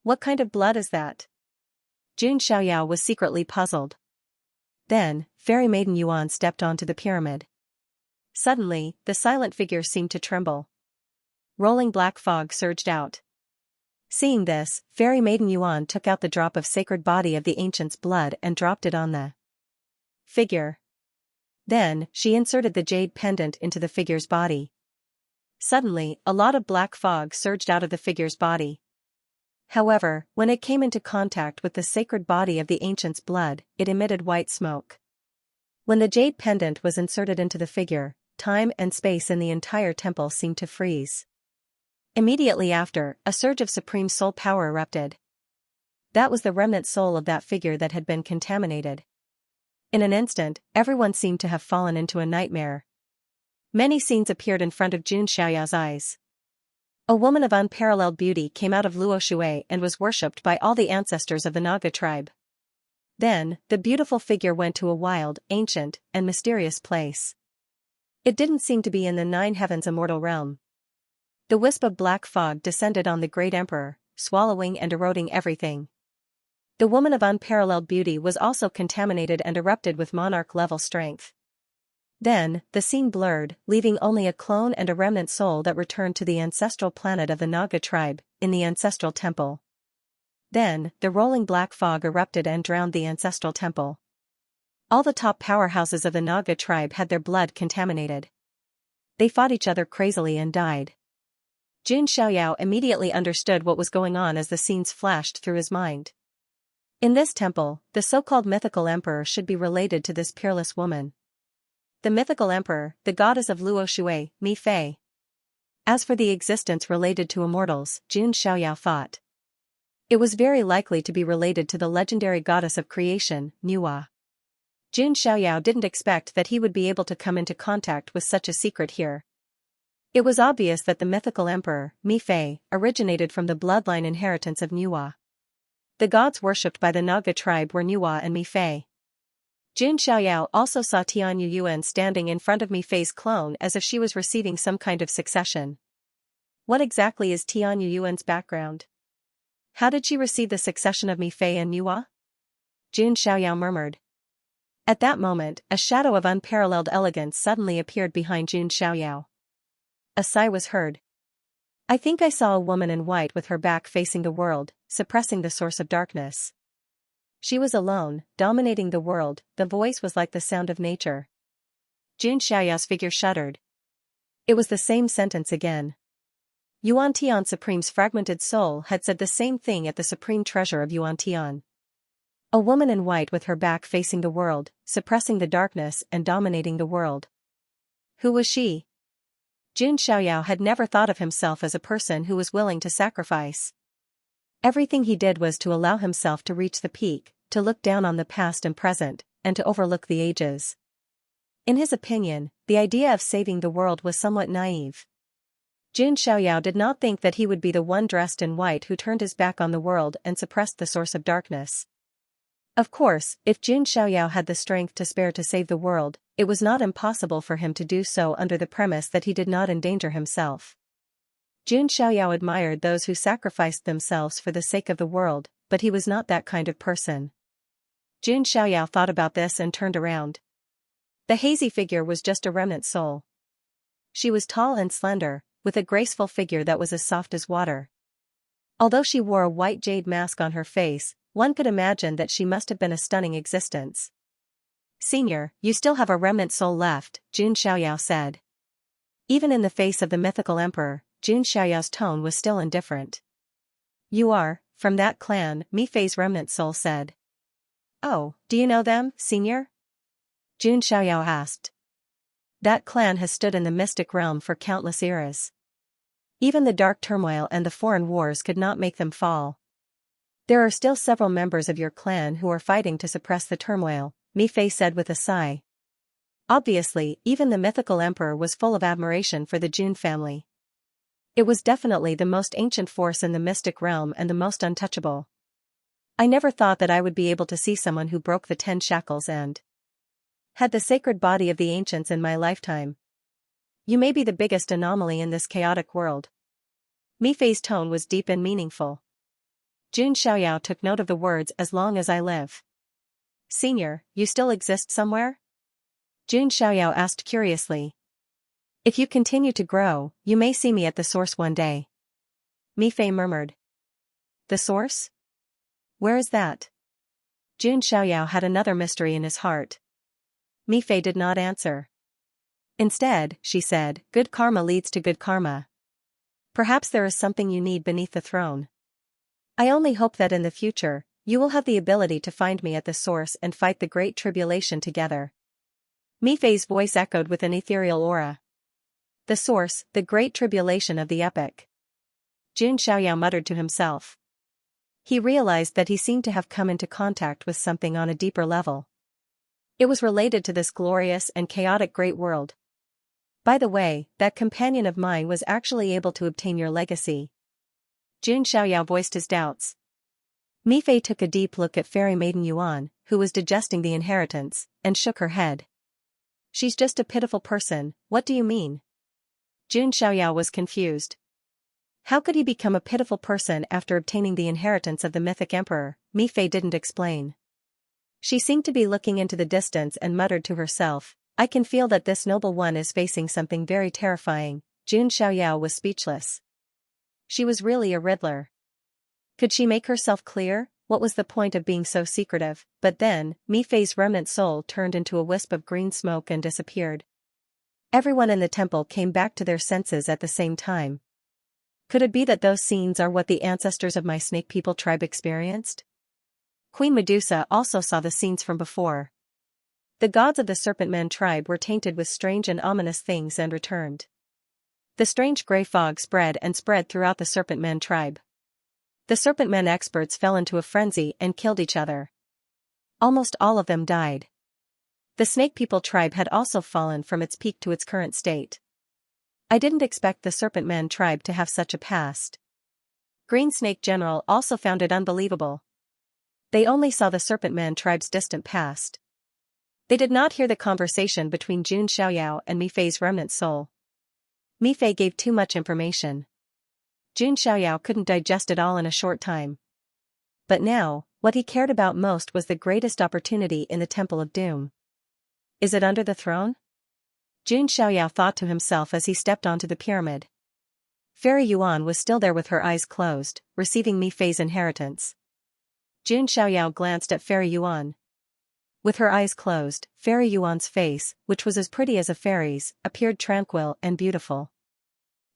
What kind of blood is that? Jun Xiaoyao was secretly puzzled. Then, Fairy Maiden Yuan stepped onto the pyramid. Suddenly, the silent figure seemed to tremble. Rolling black fog surged out. Seeing this, Fairy Maiden Yuan took out the drop of sacred body of the ancient's blood and dropped it on the figure. Then, she inserted the jade pendant into the figure's body. Suddenly, a lot of black fog surged out of the figure's body. However, when it came into contact with the sacred body of the ancient's blood, it emitted white smoke. When the jade pendant was inserted into the figure, time and space in the entire temple seemed to freeze. Immediately after, a surge of supreme soul power erupted. That was the remnant soul of that figure that had been contaminated. In an instant, everyone seemed to have fallen into a nightmare. Many scenes appeared in front of Jun Xiaoyao's eyes. A woman of unparalleled beauty came out of Luo Shui and was worshipped by all the ancestors of the Naga tribe. Then, the beautiful figure went to a wild, ancient, and mysterious place. It didn't seem to be in the 9 heavens immortal realm. The wisp of black fog descended on the great emperor, swallowing and eroding everything. The woman of unparalleled beauty was also contaminated and erupted with monarch-level strength. Then, the scene blurred, leaving only a clone and a remnant soul that returned to the ancestral planet of the Naga tribe, in the ancestral temple. Then, the rolling black fog erupted and drowned the ancestral temple. All the top powerhouses of the Naga tribe had their blood contaminated. They fought each other crazily and died. Jun Xiaoyao immediately understood what was going on as the scenes flashed through his mind. In this temple, the so-called mythical emperor should be related to this peerless woman. the mythical emperor, the goddess of Luo Shui, Mi Fei. As for the existence related to immortals, Jun Xiaoyao thought. It was very likely to be related to the legendary goddess of creation, Nuwa. Jun Xiaoyao didn't expect that he would be able to come into contact with such a secret here. It was obvious that the mythical emperor, Mi Fei, originated from the bloodline inheritance of Nuwa. The gods worshipped by the Naga tribe were Nuwa and Mi Fei. Jun Xiaoyao also saw Tian Yuan standing in front of Mi Fei's clone as if she was receiving some kind of succession. What exactly is Tian Yuan's background? How did she receive the succession of Mi Fei and Nuwa? Jun Xiaoyao murmured. At that moment, a shadow of unparalleled elegance suddenly appeared behind Jun Xiaoyao. A sigh was heard. I think I saw a woman in white with her back facing the world, suppressing the source of darkness. She was alone, dominating the world. The voice was like the sound of nature. Jun Xiaoyao's figure shuddered. It was the same sentence again. Yuan Tian Supreme's fragmented soul had said the same thing at the supreme treasure of Yuan Tian. A woman in white with her back facing the world, suppressing the darkness and dominating the world. Who was she? Jun Xiaoyao had never thought of himself as a person who was willing to sacrifice. Everything he did was to allow himself to reach the peak, to look down on the past and present, and to overlook the ages. In his opinion, the idea of saving the world was somewhat naive. Jun Xiaoyao did not think that he would be the one dressed in white who turned his back on the world and suppressed the source of darkness. Of course, if Jun Xiaoyao had the strength to spare to save the world, it was not impossible for him to do so under the premise that he did not endanger himself. Jun Xiaoyao admired those who sacrificed themselves for the sake of the world, but he was not that kind of person. Jun Xiaoyao thought about this and turned around. The hazy figure was just a remnant soul. She was tall and slender, with a graceful figure that was as soft as water. Although she wore a white jade mask on her face, one could imagine that she must have been a stunning existence. Senior, you still have a remnant soul left, Jun Xiaoyao said. Even in the face of the mythical emperor, Jun Xiaoyao's tone was still indifferent. You are, from that clan, Mi Fei's remnant soul said. Oh, do you know them, senior? Jun Xiaoyao asked. That clan has stood in the mystic realm for countless eras. Even the dark turmoil and the foreign wars could not make them fall. There are still several members of your clan who are fighting to suppress the turmoil, Mi Fei said with a sigh. Obviously, even the mythical emperor was full of admiration for the Jun family. It was definitely the most ancient force in the mystic realm and the most untouchable. I never thought that I would be able to see someone who broke the 10 shackles and had the sacred body of the ancients in my lifetime. You may be the biggest anomaly in this chaotic world. Mi Fei's tone was deep and meaningful. Jun Xiaoyao took note of the words as long as I live. Senior, you still exist somewhere? Jun Xiaoyao asked curiously. If you continue to grow, you may see me at the source one day. Mi Fei murmured. The source? Where is that? Jun Xiaoyao had another mystery in his heart. Mi Fei did not answer. Instead, she said, good karma leads to good karma. Perhaps there is something you need beneath the throne. I only hope that in the future, you will have the ability to find me at the source and fight the great tribulation together. Mi Fei's voice echoed with an ethereal aura. The source, the great tribulation of the epic. Jun Xiaoyao muttered to himself. He realized that he seemed to have come into contact with something on a deeper level. It was related to this glorious and chaotic great world. By the way, that companion of mine was actually able to obtain your legacy. Jun Xiaoyao voiced his doubts. Mi Fei took a deep look at fairy maiden Yuan, who was digesting the inheritance, and shook her head. She's just a pitiful person, what do you mean? Jun Xiaoyao was confused. How could he become a pitiful person after obtaining the inheritance of the mythic emperor? Mi Fei didn't explain. She seemed to be looking into the distance and muttered to herself, I can feel that this noble one is facing something very terrifying. Jun Xiaoyao was speechless. She was really a riddler. Could she make herself clear? What was the point of being so secretive? But then, Mi Fei's remnant soul turned into a wisp of green smoke and disappeared. Everyone in the temple came back to their senses at the same time. Could it be that those scenes are what the ancestors of my snake people tribe experienced? Queen Medusa also saw the scenes from before. The gods of the Serpent Men tribe were tainted with strange and ominous things and returned. The strange gray fog spread and spread throughout the Serpent Men tribe. The Serpent Men experts fell into a frenzy and killed each other. Almost all of them died. The Snake People tribe had also fallen from its peak to its current state. I didn't expect the Serpent Men tribe to have such a past. Green Snake General also found it unbelievable. They only saw the Serpent Men tribe's distant past. They did not hear the conversation between Jun Xiaoyao and Mi Fei's remnant soul. Mi Fei gave too much information. Jun Xiaoyao couldn't digest it all in a short time. But now, what he cared about most was the greatest opportunity in the Temple of Doom. Is it under the throne? Jun Xiaoyao thought to himself as he stepped onto the pyramid. Fairy Yuan was still there with her eyes closed, receiving Mi Fei's inheritance. Jun Xiaoyao glanced at Fairy Yuan. With her eyes closed, Fairy Yuan's face, which was as pretty as a fairy's, appeared tranquil and beautiful.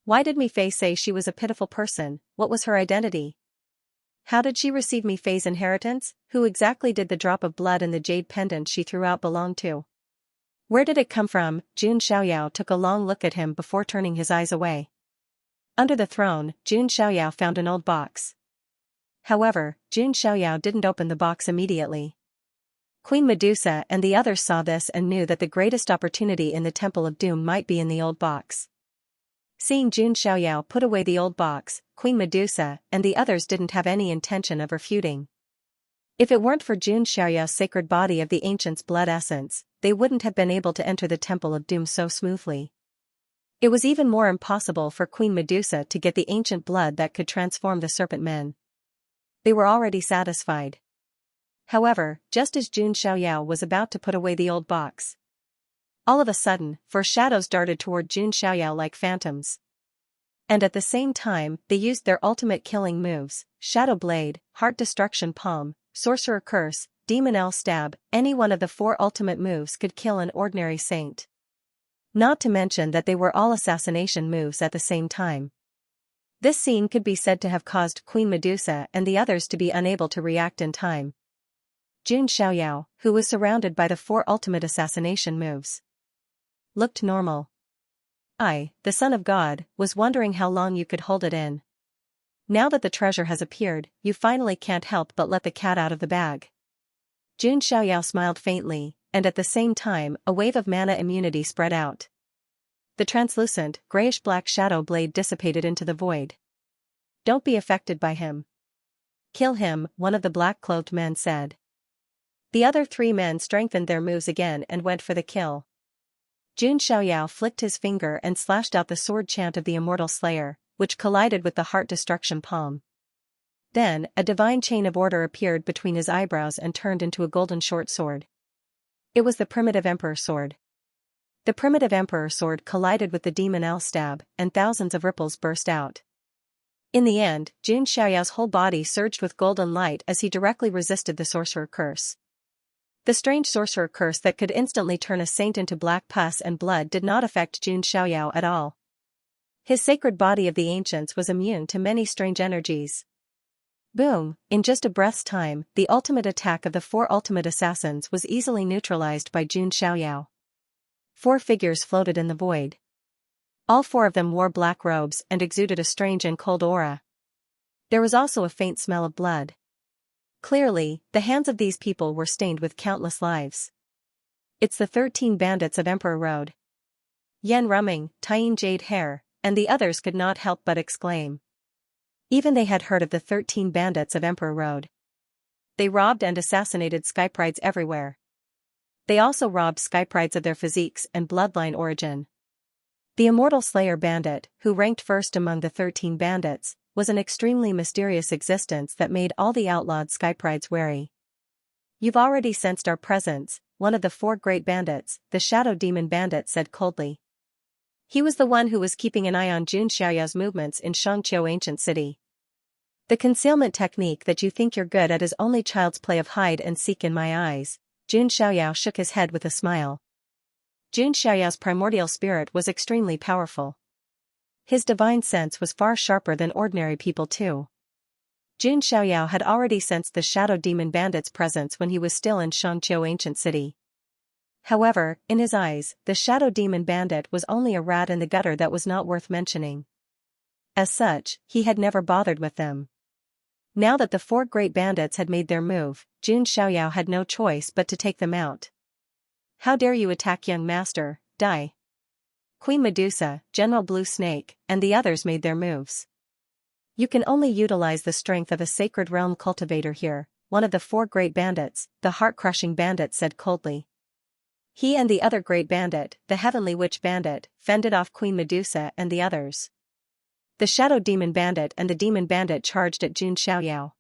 Why did Mi Fei say she was a pitiful person? What was her identity? How did she receive Mi Fei's inheritance? Who exactly did the drop of blood in the jade pendant she threw out belong to? Where did it come from? Jun Xiaoyao took a long look at him before turning his eyes away. Under the throne, Jun Xiaoyao found an old box. However, Jun Xiaoyao didn't open the box immediately. Queen Medusa and the others saw this and knew that the greatest opportunity in the Temple of Doom might be in the old box. Seeing Jun Xiaoyao put away the old box, Queen Medusa and the others didn't have any intention of refuting. If it weren't for Jun Xiaoyao's sacred body of the ancient's blood essence, they wouldn't have been able to enter the Temple of Doom so smoothly. It was even more impossible for Queen Medusa to get the ancient blood that could transform the Serpent Men. They were already satisfied. However, just as Jun Xiaoyao was about to put away the old box, all of a sudden, 4 shadows darted toward Jun Xiaoyao like phantoms. And at the same time, they used their ultimate killing moves: Shadow Blade, Heart Destruction Palm, Sorcerer Curse, Demon L Stab. Any one of the 4 ultimate moves could kill an ordinary saint. Not to mention that they were all assassination moves at the same time. This scene could be said to have caused Queen Medusa and the others to be unable to react in time. Jun Xiaoyao, who was surrounded by the 4 ultimate assassination moves, looked normal. I, the Son of God, was wondering how long you could hold it in. Now that the treasure has appeared, you finally can't help but let the cat out of the bag. Jun Xiaoyao smiled faintly, and at the same time, a wave of mana immunity spread out. The translucent, grayish-black shadow blade dissipated into the void. Don't be affected by him. Kill him, one of the black-clothed men said. The other 3 men strengthened their moves again and went for the kill. Jun Xiaoyao flicked his finger and slashed out the sword chant of the Immortal Slayer, which collided with the Heart Destruction Palm. Then, a divine chain of order appeared between his eyebrows and turned into a golden short sword. It was the Primitive Emperor Sword. The Primitive Emperor Sword collided with the Demon L Stab, and thousands of ripples burst out. In the end, Jun Xiaoyao's whole body surged with golden light as he directly resisted the Sorcerer Curse. The strange Sorcerer Curse that could instantly turn a saint into black pus and blood did not affect Jun Xiaoyao at all. His sacred body of the ancients was immune to many strange energies. Boom! In just a breath's time, the ultimate attack of the 4 ultimate assassins was easily neutralized by Jun Xiaoyao. 4 figures floated in the void. All 4 of them wore black robes and exuded a strange and cold aura. There was also a faint smell of blood. Clearly, the hands of these people were stained with countless lives. It's the 13 bandits of Emperor Road. Yan Rumming, Tying Jade Hair, and the others could not help but exclaim. Even they had heard of the 13 bandits of Emperor Road. They robbed and assassinated skyprides everywhere. They also robbed skyprides of their physiques and bloodline origin. The Immortal Slayer bandit, who ranked first among the 13 bandits, was an extremely mysterious existence that made all the outlawed skyprides wary. You've already sensed our presence, one of the 4 great bandits, the Shadow Demon Bandit said coldly. He was the one who was keeping an eye on Jun Xiaoyao's movements in Xianxia ancient city. The concealment technique that you think you're good at is only child's play of hide and seek in my eyes. Jun Xiaoyao shook his head with a smile. Jun Xiaoyao's primordial spirit was extremely powerful. His divine sense was far sharper than ordinary people too. Jun Xiaoyao had already sensed the Shadow Demon Bandit's presence when he was still in Xianxia ancient city. However, in his eyes, the shadow demon bandit was only a rat in the gutter that was not worth mentioning. As such, he had never bothered with them. Now that the four great bandits had made their move, Jun Xiaoyao had no choice but to take them out. How dare you attack young master, die! Queen Medusa, General Blue Snake, and the others made their moves. You can only utilize the strength of a sacred realm cultivator here, one of the four great bandits, the heart-crushing bandit said coldly. He and the other great bandit, the heavenly witch bandit, fended off Queen Medusa and the others. The shadow demon bandit and the demon bandit charged at Jun Xiaoyao.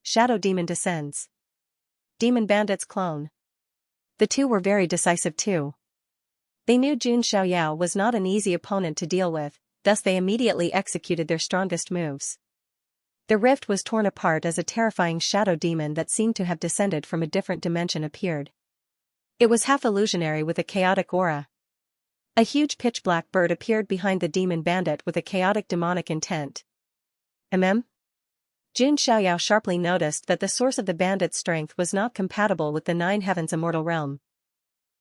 Shadow demon descends. Demon bandit's clone. The two were very decisive too. They knew Jun Xiaoyao was not an easy opponent to deal with, thus they immediately executed their strongest moves. The rift was torn apart as a terrifying shadow demon that seemed to have descended from a different dimension appeared. It was half illusionary with a chaotic aura. A huge pitch-black bird appeared behind the demon bandit with a chaotic demonic intent. Jun Xiaoyao sharply noticed that the source of the bandit's strength was not compatible with the Nine Heavens immortal realm.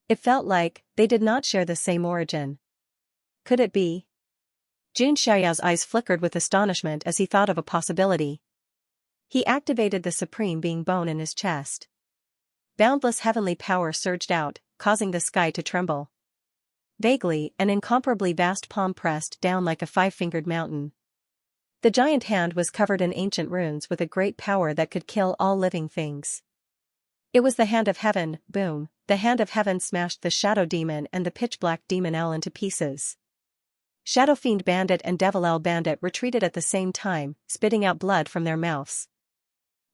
It felt like they did not share the same origin. Could it be? Jun Xiaoyao's eyes flickered with astonishment as he thought of a possibility. He activated the supreme being bone in his chest. Boundless heavenly power surged out, causing the sky to tremble. Vaguely, an incomparably vast palm pressed down like a five-fingered mountain. The giant hand was covered in ancient runes with a great power that could kill all living things. It was the hand of heaven. Boom, the hand of heaven smashed the shadow demon and the pitch-black demon L into pieces. Shadow Fiend Bandit and Devil L Bandit retreated at the same time, spitting out blood from their mouths.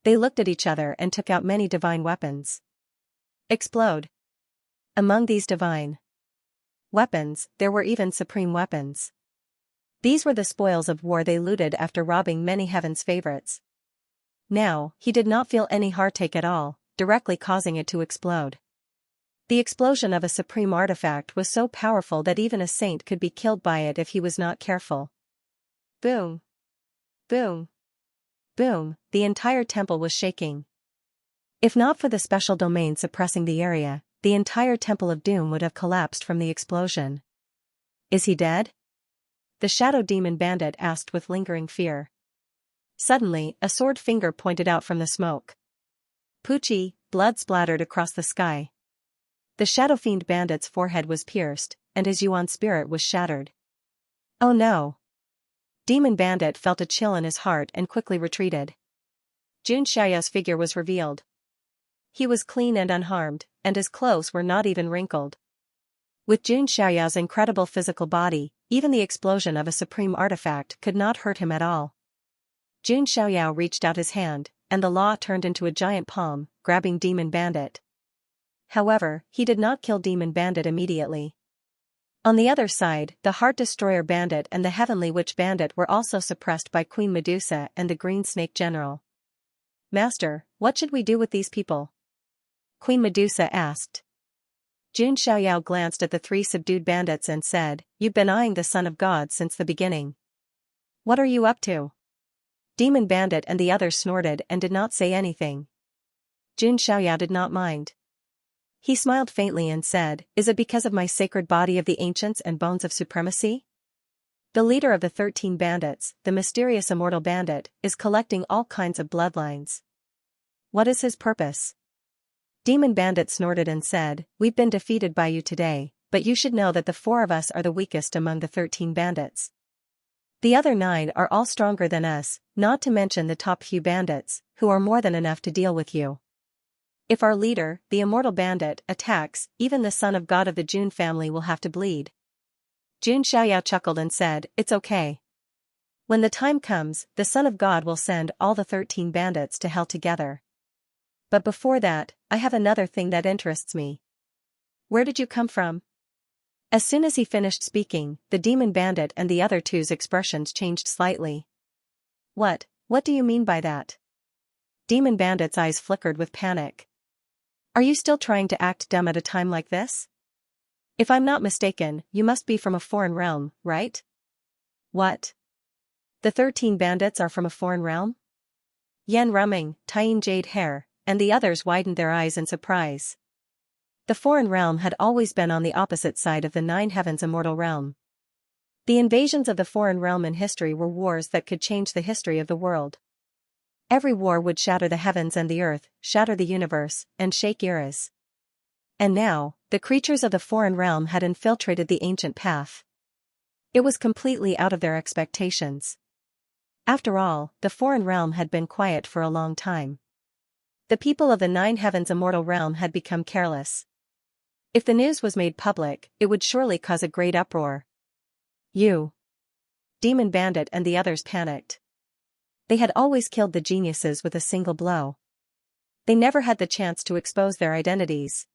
They looked at each other and took out many divine weapons. Explode. Among these divine weapons, there were even supreme weapons. These were the spoils of war they looted after robbing many heaven's favorites. Now, he did not feel any heartache at all, directly causing it to explode. The explosion of a supreme artifact was so powerful that even a saint could be killed by it if he was not careful. Boom. Boom. Boom, the entire temple was shaking. If not for the special domain suppressing the area, the entire Temple of Doom would have collapsed from the explosion. Is he dead? The shadow demon bandit asked with lingering fear. Suddenly, a sword finger pointed out from the smoke. Poochie, blood splattered across the sky. The shadow fiend bandit's forehead was pierced, and his yuan spirit was shattered. Oh no! Demon bandit felt a chill in his heart and quickly retreated. Jun Xiaoyao's figure was revealed. He was clean and unharmed, and his clothes were not even wrinkled. With Jun Xiaoyao's incredible physical body, even the explosion of a supreme artifact could not hurt him at all. Jun Xiaoyao reached out his hand, and the law turned into a giant palm, grabbing Demon Bandit. However, he did not kill Demon Bandit immediately. On the other side, the Heart Destroyer Bandit and the Heavenly Witch Bandit were also suppressed by Queen Medusa and the Green Snake General. Master, what should we do with these people? Queen Medusa asked. Jun Xiaoyao glanced at the three subdued bandits and said, "You've been eyeing the Son of God since the beginning. What are you up to?" Demon Bandit and the others snorted and did not say anything. Jun Xiaoyao did not mind. He smiled faintly and said, "Is it because of my sacred body of the ancients and bones of supremacy?" The leader of the 13 bandits, the mysterious immortal bandit, is collecting all kinds of bloodlines. What is his purpose? Demon Bandit snorted and said, "We've been defeated by you today, but you should know that the 4 of us are the weakest among the 13 bandits. The other 9 are all stronger than us, not to mention the top few bandits, who are more than enough to deal with you. If our leader, the immortal bandit, attacks, even the son of God of the Jun family will have to bleed." Jun Xiaoyao chuckled and said, "It's okay. When the time comes, the Son of God will send all the 13 bandits to hell together. But before that, I have another thing that interests me. Where did you come from?" As soon as he finished speaking, the Demon Bandit and the other two's expressions changed slightly. What do you mean by that?" Demon Bandit's eyes flickered with panic. "Are you still trying to act dumb at a time like this? If I'm not mistaken, you must be from a foreign realm, right?" "What? The 13 bandits are from a foreign realm?" Yan Rumming, tying jade hair, and the others widened their eyes in surprise. The foreign realm had always been on the opposite side of the nine heavens immortal realm. The invasions of the foreign realm in history were wars that could change the history of the world. Every war would shatter the heavens and the earth, shatter the universe, and shake eras. And now, the creatures of the foreign realm had infiltrated the ancient path. It was completely out of their expectations. After all, the foreign realm had been quiet for a long time. The people of the nine heavens immortal realm had become careless. If the news was made public, it would surely cause a great uproar. You, Demon Bandit and the others panicked. They had always killed the geniuses with a single blow. They never had the chance to expose their identities.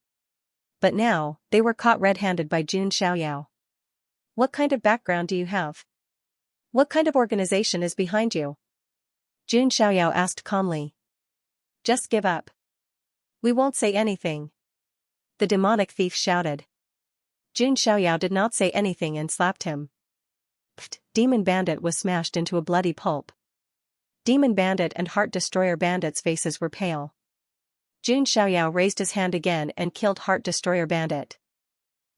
But now, they were caught red-handed by Xianxia. What kind of background do you have? What kind of organization is behind you? Xianxia asked calmly. Just give up. We won't say anything. The demonic thief shouted. Xianxia did not say anything and slapped him. Pfft, Demon Bandit was smashed into a bloody pulp. Demon Bandit and Heart Destroyer Bandit's faces were pale. Xianxia raised his hand again and killed Heart Destroyer Bandit.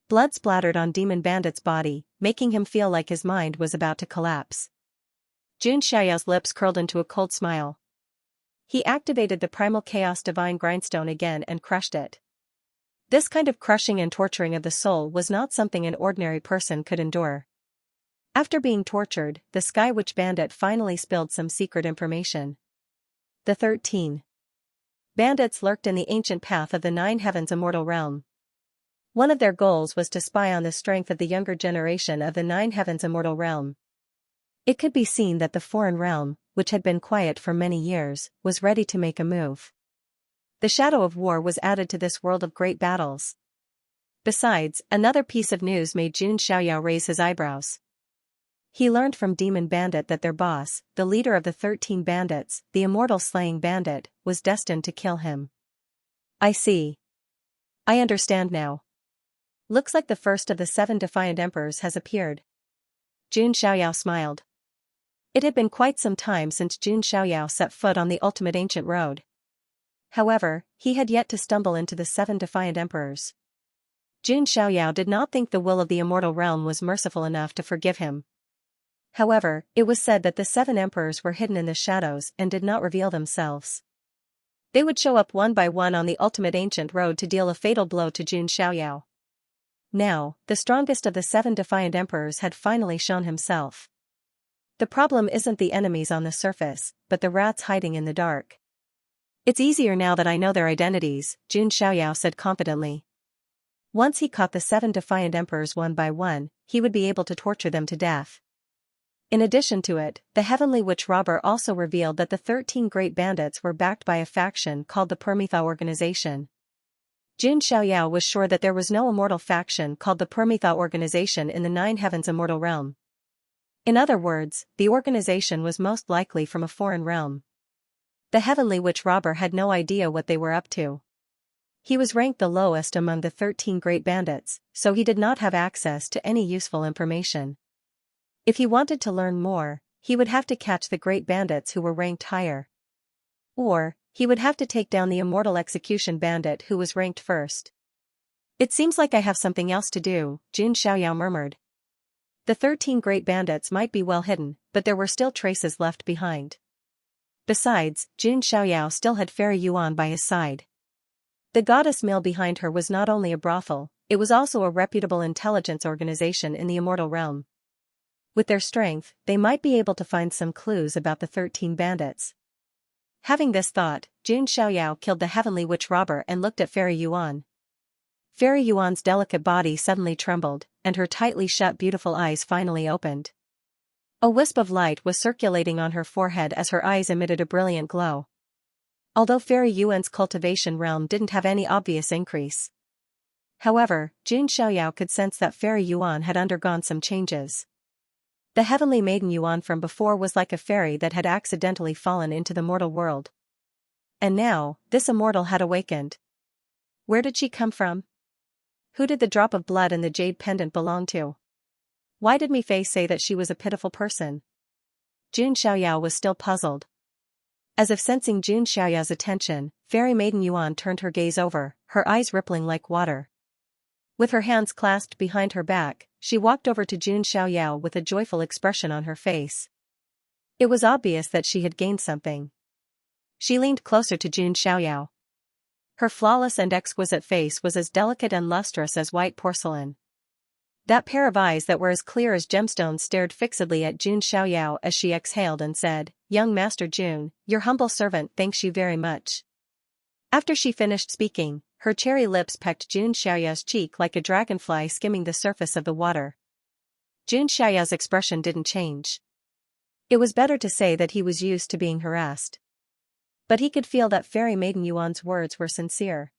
Blood splattered on Demon Bandit's body, making him feel like his mind was about to collapse. Xianxia's lips curled into a cold smile. He activated the Primal Chaos Divine Grindstone again and crushed it. This kind of crushing and torturing of the soul was not something an ordinary person could endure. After being tortured, the Sky Witch Bandit finally spilled some secret information. The 13 bandits lurked in the ancient path of the nine heavens immortal realm. One of their goals was to spy on the strength of the younger generation of the nine heavens immortal realm. It could be seen that the foreign realm, which had been quiet for many years, was ready to make a move. The shadow of war was added to this world of great battles. Besides, another piece of news made Xianxia raise his eyebrows. He learned from Demon Bandit that their boss, the leader of the 13 bandits, the immortal slaying bandit, was destined to kill him. I see. I understand now. Looks like the first of the 7 defiant emperors has appeared. Xianxia smiled. It had been quite some time since Xianxia set foot on the ultimate ancient road. However, he had yet to stumble into the 7 defiant emperors. Xianxia did not think the will of the immortal realm was merciful enough to forgive him. However, it was said that the 7 emperors were hidden in the shadows and did not reveal themselves. They would show up one by one on the ultimate ancient road to deal a fatal blow to Xianxia. Now, the strongest of the 7 defiant emperors had finally shown himself. The problem isn't the enemies on the surface, but the rats hiding in the dark. It's easier now that I know their identities, Xianxia said confidently. Once he caught the 7 defiant emperors one by one, he would be able to torture them to death. In addition to it, the Heavenly Witch Robber also revealed that the 13 great bandits were backed by a faction called the Permitha Organization. Xianxia was sure that there was no immortal faction called the Permitha Organization in the Nine Heavens immortal realm. In other words, the organization was most likely from a foreign realm. The Heavenly Witch Robber had no idea what they were up to. He was ranked the lowest among the 13 great bandits, so he did not have access to any useful information. If he wanted to learn more, he would have to catch the great bandits who were ranked higher. Or, he would have to take down the immortal execution bandit who was ranked first. It seems like I have something else to do, Xianxia murmured. The 13 great bandits might be well hidden, but there were still traces left behind. Besides, Xianxia still had Fairy Yuan by his side. The goddess mill behind her was not only a brothel, it was also a reputable intelligence organization in the immortal realm. With their strength, they might be able to find some clues about the 13 bandits. Having this thought, Xianxia killed the Heavenly Witch Robber and looked at Fairy Yuan. Fairy Yuan's delicate body suddenly trembled, and her tightly shut beautiful eyes finally opened. A wisp of light was circulating on her forehead as her eyes emitted a brilliant glow. Although Fairy Yuan's cultivation realm didn't have any obvious increase. However, Xianxia could sense that Fairy Yuan had undergone some changes. The heavenly maiden Yuan from before was like a fairy that had accidentally fallen into the mortal world. And now, this immortal had awakened. Where did she come from? Who did the drop of blood in the jade pendant belong to? Why did Mifei say that she was a pitiful person? Xianxia was still puzzled. As if sensing Xianxia's attention, Fairy Maiden Yuan turned her gaze over, her eyes rippling like water. With her hands clasped behind her back, she walked over to Jun Xiaoyao with a joyful expression on her face. It was obvious that she had gained something. She leaned closer to Jun Xiaoyao. Her flawless and exquisite face was as delicate and lustrous as white porcelain. That pair of eyes that were as clear as gemstones stared fixedly at Jun Xiaoyao as she exhaled and said, "Young Master Jun, your humble servant thanks you very much." After she finished speaking, her cherry lips pecked Jun Xiaoyao's cheek like a dragonfly skimming the surface of the water. Jun Xiaoyao's expression didn't change. It was better to say that he was used to being harassed. But he could feel that Fairy Maiden Yuan's words were sincere.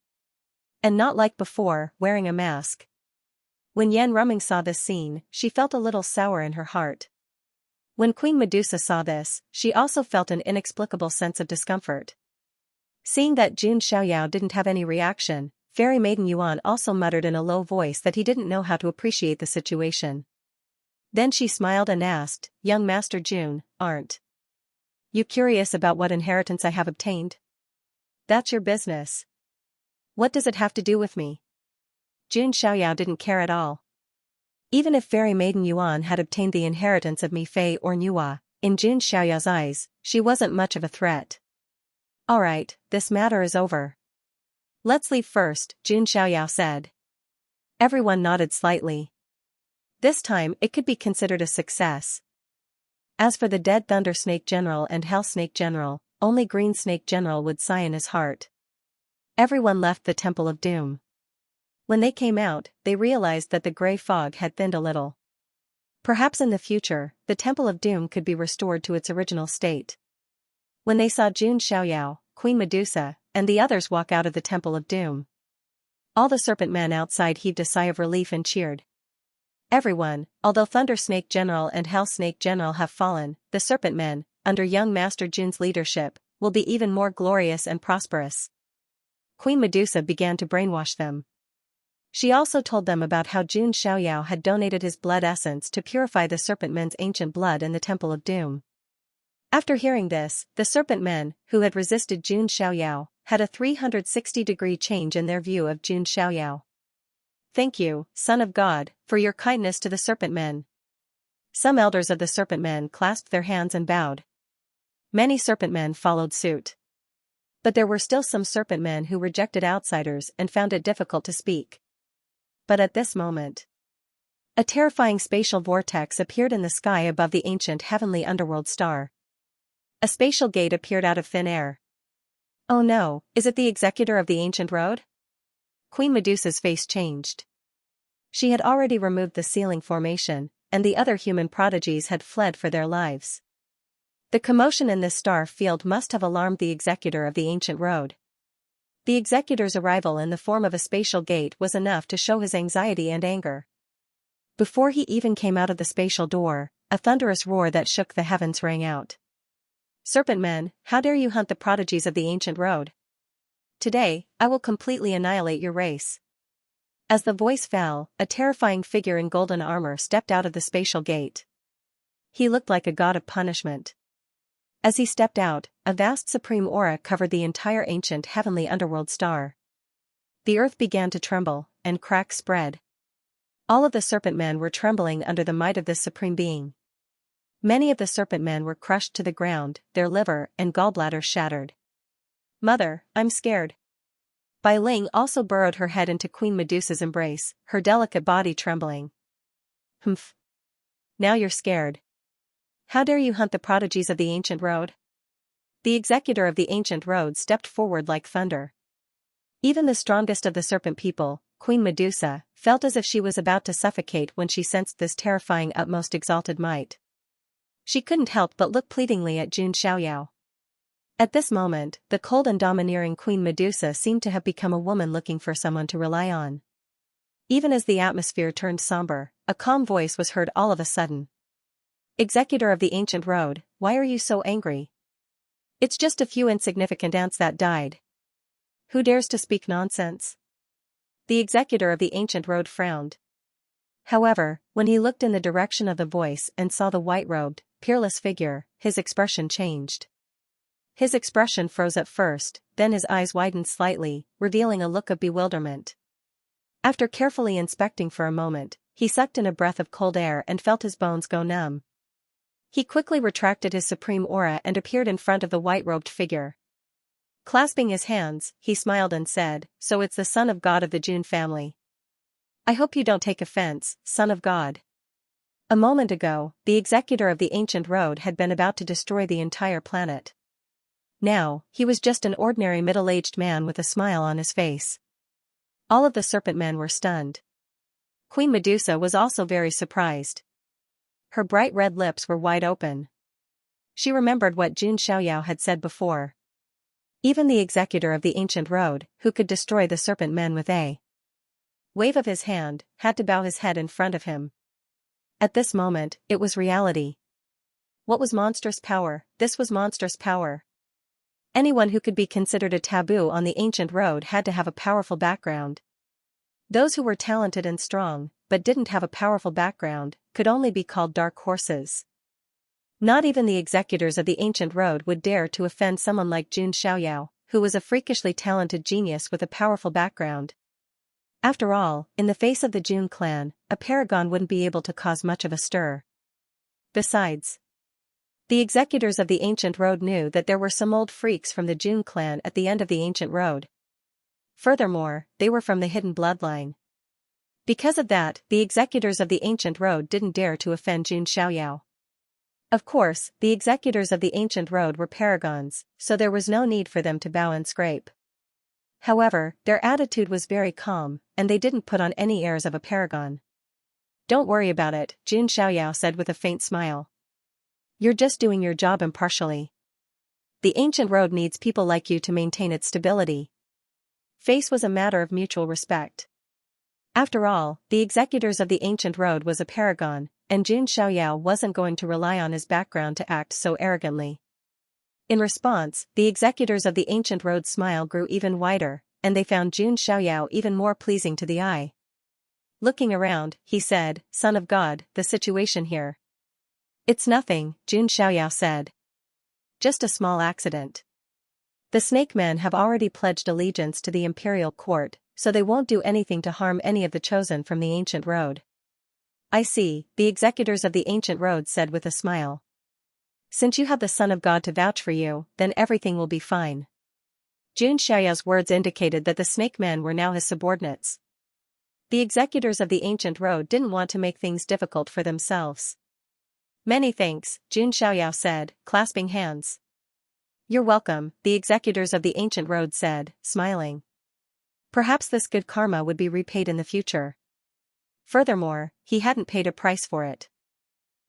And not like before, wearing a mask. When Yan Ruming saw this scene, she felt a little sour in her heart. When Queen Medusa saw this, she also felt an inexplicable sense of discomfort. Seeing that Jun Xiaoyao didn't have any reaction, Fairy Maiden Yuan also muttered in a low voice that he didn't know how to appreciate the situation. Then she smiled and asked, "Young Master Jun, aren't you curious about what inheritance I have obtained?" "That's your business. What does it have to do with me?" Jun Xiaoyao didn't care at all. Even if Fairy Maiden Yuan had obtained the inheritance of Mi Fei or Nuwa, in Jun Xiaoyao's eyes, she wasn't much of a threat. "Alright, this matter is over. Let's leave first," Jun Xiaoyao said. Everyone nodded slightly. This time it could be considered a success. As for the dead Thunder Snake General and Hell Snake General, only Green Snake General would sigh in his heart. Everyone left the Temple of Doom. When they came out, they realized that the gray fog had thinned a little. Perhaps in the future, the Temple of Doom could be restored to its original state. When they saw Jun Xiaoyao, Queen Medusa, and the others walk out of the Temple of Doom, all the serpent men outside heaved a sigh of relief and cheered. Everyone, although Thunder Snake General and Hell Snake General have fallen, the serpent men, under young Master Jun's leadership, will be even more glorious and prosperous. Queen Medusa began to brainwash them. She also told them about how Jun Xiaoyao had donated his blood essence to purify the serpent men's ancient blood in the Temple of Doom. After hearing this, the serpent men, who had resisted Jun Xiaoyao, had a 360-degree change in their view of Jun Xiaoyao. "Thank you, Son of God, for your kindness to the serpent men." Some elders of the serpent men clasped their hands and bowed. Many serpent men followed suit. But there were still some serpent men who rejected outsiders and found it difficult to speak. But at this moment, a terrifying spatial vortex appeared in the sky above the ancient heavenly underworld star. A spatial gate appeared out of thin air. "Oh no, is it the executor of the ancient road?" Queen Medusa's face changed. She had already removed the sealing formation, and the other human prodigies had fled for their lives. The commotion in this star field must have alarmed the executor of the ancient road. The executor's arrival in the form of a spatial gate was enough to show his anxiety and anger. Before he even came out of the spatial door, a thunderous roar that shook the heavens rang out. "Serpent men, how dare you hunt the prodigies of the ancient road? Today, I will completely annihilate your race." As the voice fell, a terrifying figure in golden armor stepped out of the spatial gate. He looked like a god of punishment. As he stepped out, a vast supreme aura covered the entire ancient heavenly underworld star. The earth began to tremble, and cracks spread. All of the serpent men were trembling under the might of this supreme being. Many of the serpent men were crushed to the ground, their liver and gallbladder shattered. "Mother, I'm scared." Bai Ling also burrowed her head into Queen Medusa's embrace, her delicate body trembling. "Humph. Now you're scared. How dare you hunt the prodigies of the ancient road?" The executor of the ancient road stepped forward like thunder. Even the strongest of the serpent people, Queen Medusa, felt as if she was about to suffocate when she sensed this terrifying utmost exalted might. She couldn't help but look pleadingly at Jun Xiaoyao. At this moment, the cold and domineering Queen Medusa seemed to have become a woman looking for someone to rely on. Even as the atmosphere turned somber, a calm voice was heard all of a sudden. "Executor of the ancient road, why are you so angry? It's just a few insignificant ants that died. Who dares to speak nonsense?" The executor of the ancient road frowned. However, when he looked in the direction of the voice and saw the white-robed, peerless figure, his expression changed. His expression froze at first, then his eyes widened slightly, revealing a look of bewilderment. After carefully inspecting for a moment, he sucked in a breath of cold air and felt his bones go numb. He quickly retracted his supreme aura and appeared in front of the white-robed figure. Clasping his hands, he smiled and said, "So it's the Son of God of the June family. I hope you don't take offense, Son of God." A moment ago, the executor of the ancient road had been about to destroy the entire planet. Now, he was just an ordinary middle-aged man with a smile on his face. All of the serpent men were stunned. Queen Medusa was also very surprised. Her bright red lips were wide open. She remembered what Jun Xiaoyao had said before. Even the executor of the ancient road, who could destroy the serpent men with a wave of his hand, had to bow his head in front of him. At this moment, it was reality. What was monstrous power? This was monstrous power. Anyone who could be considered a taboo on the ancient road had to have a powerful background. Those who were talented and strong, but didn't have a powerful background, could only be called dark horses. Not even the executors of the ancient road would dare to offend someone like Jun Xiaoyao, who was a freakishly talented genius with a powerful background. After all, in the face of the Jun clan, a paragon wouldn't be able to cause much of a stir. Besides, the executors of the ancient road knew that there were some old freaks from the Jun clan at the end of the ancient road. Furthermore, they were from the hidden bloodline. Because of that, the executors of the ancient road didn't dare to offend Jun Xiaoyao. Of course, the executors of the ancient road were paragons, so there was no need for them to bow and scrape. However, their attitude was very calm, and they didn't put on any airs of a paragon. "Don't worry about it," Jun Xiaoyao said with a faint smile. "You're just doing your job impartially. The ancient road needs people like you to maintain its stability." Face was a matter of mutual respect. After all, the executors of the ancient road was a paragon, and Jun Xiaoyao wasn't going to rely on his background to act so arrogantly. In response, the executors of the ancient road's smile grew even wider, and they found Jun Xiaoyao even more pleasing to the eye. Looking around, he said, "Son of God, the situation here." "It's nothing," Jun Xiaoyao said. "Just a small accident. The snake men have already pledged allegiance to the imperial court, so they won't do anything to harm any of the chosen from the ancient road." "I see," the executors of the ancient road said with a smile. "Since you have the Son of God to vouch for you, then everything will be fine." Jun Xiaoyao's words indicated that the snake men were now his subordinates. The executors of the ancient road didn't want to make things difficult for themselves. "Many thanks," Jun Xiaoyao said, clasping hands. "You're welcome," the executors of the ancient road said, smiling. Perhaps this good karma would be repaid in the future. Furthermore, he hadn't paid a price for it.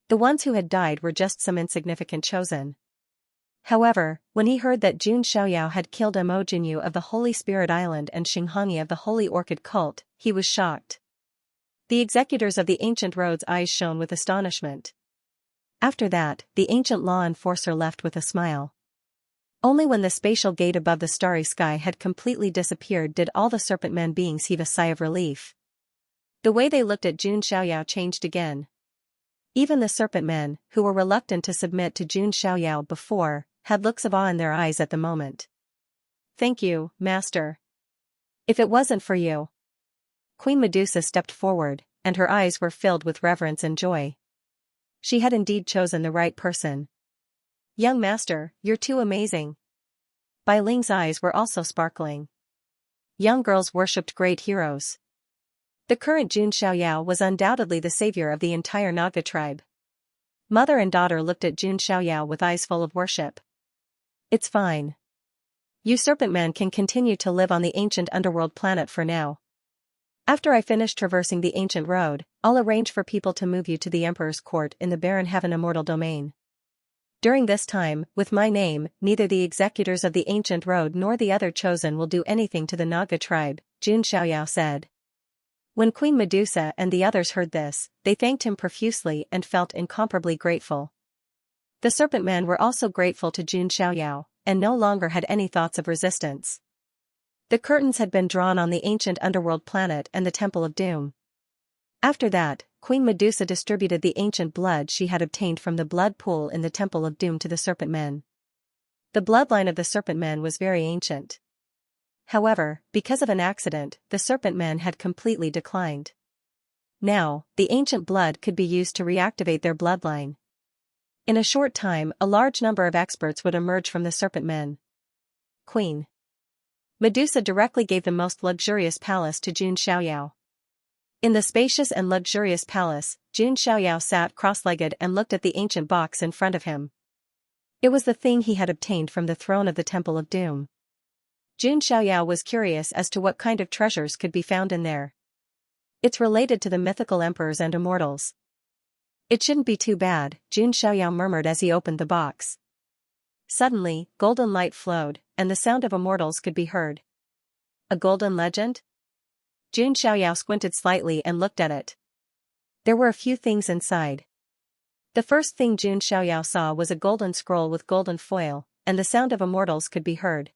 The ones who had died were just some insignificant chosen. However, when he heard that Jun Xiaoyao had killed Mo Jinyu of the Holy Spirit Island and Xianxia of the Holy Orchid Cult, he was shocked. The executors of the ancient road's eyes shone with astonishment. After that, the ancient law enforcer left with a smile. Only when the spatial gate above the starry sky had completely disappeared did all the serpent men beings heave a sigh of relief. The way they looked at Jun Xiaoyao changed again. Even the serpent men, who were reluctant to submit to Jun Xiaoyao before, had looks of awe in their eyes at the moment. "Thank you, Master. If it wasn't for you." Queen Medusa stepped forward, and her eyes were filled with reverence and joy. She had indeed chosen the right person. "Young Master, you're too amazing." Bai Ling's eyes were also sparkling. Young girls worshipped great heroes. The current Jun Xiaoyao was undoubtedly the savior of the entire Naga tribe. Mother and daughter looked at Jun Xiaoyao with eyes full of worship. "It's fine. You serpent men can continue to live on the ancient underworld planet for now. After I finish traversing the ancient road, I'll arrange for people to move you to the Emperor's court in the barren heaven immortal domain. During this time, with my name, neither the executors of the ancient road nor the other chosen will do anything to the Naga tribe," Jun Xiaoyao said. When Queen Medusa and the others heard this, they thanked him profusely and felt incomparably grateful. The serpent men were also grateful to Jun Xiaoyao, and no longer had any thoughts of resistance. The curtains had been drawn on the ancient underworld planet and the Temple of Doom. After that, Queen Medusa distributed the ancient blood she had obtained from the blood pool in the Temple of Doom to the serpent men. The bloodline of the Serpent Men was very ancient. However, because of an accident, the Serpent Men had completely declined. Now, the ancient blood could be used to reactivate their bloodline. In a short time, a large number of experts would emerge from the Serpent Men. Queen Medusa directly gave the most luxurious palace to Jun Xiaoyao. In the spacious and luxurious palace, Jun Xiaoyao sat cross-legged and looked at the ancient box in front of him. It was the thing he had obtained from the throne of the Temple of Doom. Jun Xiaoyao was curious as to what kind of treasures could be found in there. It's related to the mythical emperors and immortals. It shouldn't be too bad, Jun Xiaoyao murmured as he opened the box. Suddenly, golden light flowed, and the sound of immortals could be heard. A golden legend? Jun Xiaoyao squinted slightly and looked at it. There were a few things inside. The first thing Jun Xiaoyao saw was a golden scroll with golden foil, and the sound of immortals could be heard.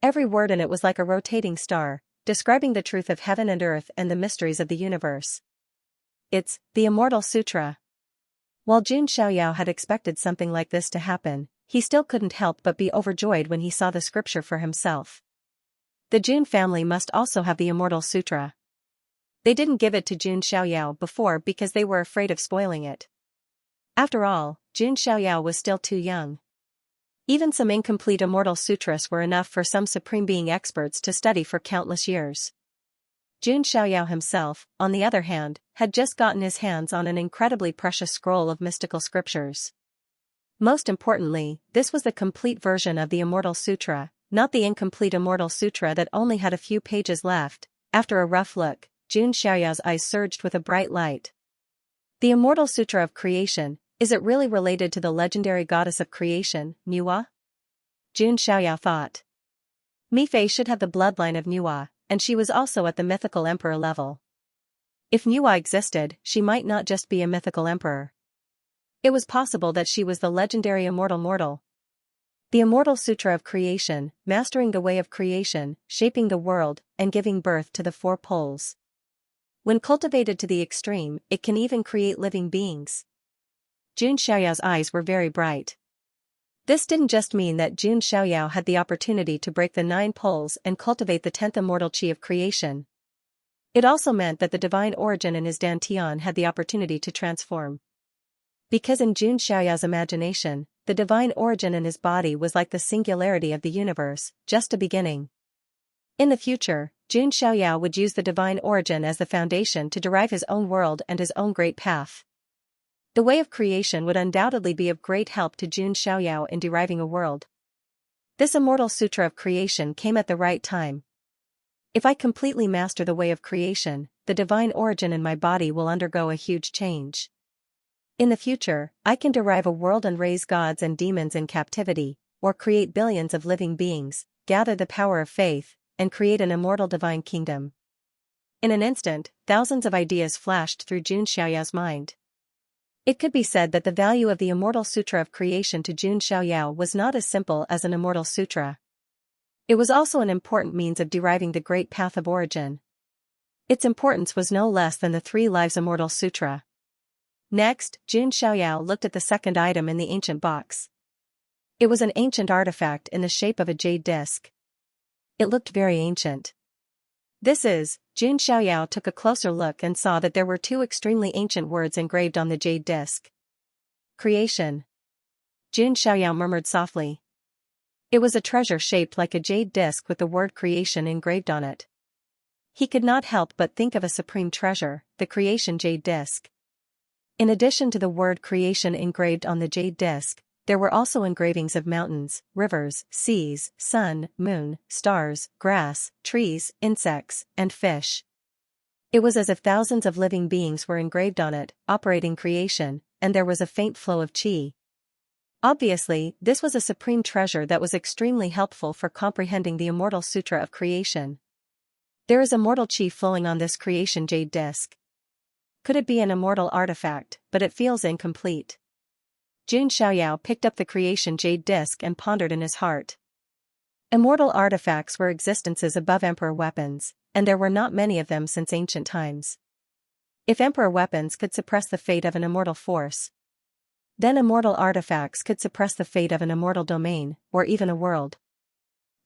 Every word in it was like a rotating star, describing the truth of heaven and earth and the mysteries of the universe. It's the Immortal Sutra. While Jun Xiaoyao had expected something like this to happen, he still couldn't help but be overjoyed when he saw the scripture for himself. The Jun family must also have the Immortal Sutra. They didn't give it to Jun Xiaoyao before because they were afraid of spoiling it. After all, Jun Xiaoyao was still too young. Even some incomplete Immortal Sutras were enough for some Supreme Being experts to study for countless years. Jun Xiaoyao himself, on the other hand, had just gotten his hands on an incredibly precious scroll of mystical scriptures. Most importantly, this was the complete version of the Immortal Sutra, not the incomplete Immortal Sutra that only had a few pages left. After a rough look, Jun Xiaoyao's eyes surged with a bright light. The Immortal Sutra of Creation, is it really related to the legendary goddess of creation, Nuwa? Jun Xiaoyao thought. Mi Fei should have the bloodline of Nuwa, and she was also at the mythical emperor level. If Nuwa existed, she might not just be a mythical emperor. It was possible that she was the legendary immortal mortal. The Immortal Sutra of Creation, mastering the way of creation, shaping the world, and giving birth to the four poles. When cultivated to the extreme, it can even create living beings. Jun Xiaoyao's eyes were very bright. This didn't just mean that Jun Xiaoyao had the opportunity to break the 9 poles and cultivate the 10th immortal chi of creation. It also meant that the divine origin in his dantian had the opportunity to transform. Because in Jun Xiaoyao's imagination, the divine origin in his body was like the singularity of the universe, just a beginning. In the future, Jun Xiaoyao would use the divine origin as the foundation to derive his own world and his own great path. The way of creation would undoubtedly be of great help to Jun Xiaoyao in deriving a world. This Immortal Sutra of Creation came at the right time. If I completely master the way of creation, the divine origin in my body will undergo a huge change. In the future, I can derive a world and raise gods and demons in captivity, or create billions of living beings, gather the power of faith, and create an immortal divine kingdom. In an instant, thousands of ideas flashed through Jun Xiaoyao's mind. It could be said that the value of the Immortal Sutra of Creation to Jun Xiaoyao was not as simple as an Immortal Sutra. It was also an important means of deriving the great path of origin. Its importance was no less than the 3 Lives Immortal Sutra. Next, Jun Xiaoyao looked at the second item in the ancient box. It was an ancient artifact in the shape of a jade disc. It looked very ancient. Jun Xiaoyao took a closer look and saw that there were 2 extremely ancient words engraved on the jade disc. Creation. Jun Xiaoyao murmured softly. It was a treasure shaped like a jade disc with the word creation engraved on it. He could not help but think of a supreme treasure, the creation jade disc. In addition to the word creation engraved on the jade disc, there were also engravings of mountains, rivers, seas, sun, moon, stars, grass, trees, insects, and fish. It was as if thousands of living beings were engraved on it, operating creation, and there was a faint flow of qi. Obviously, this was a supreme treasure that was extremely helpful for comprehending the Immortal Sutra of Creation. There is immortal qi flowing on this creation jade disc. Could it be an immortal artifact, but it feels incomplete. Jun Xiaoyao picked up the creation jade disc and pondered in his heart. Immortal artifacts were existences above emperor weapons, and there were not many of them since ancient times. If emperor weapons could suppress the fate of an immortal force, Then immortal artifacts could suppress the fate of an immortal domain, or even a world.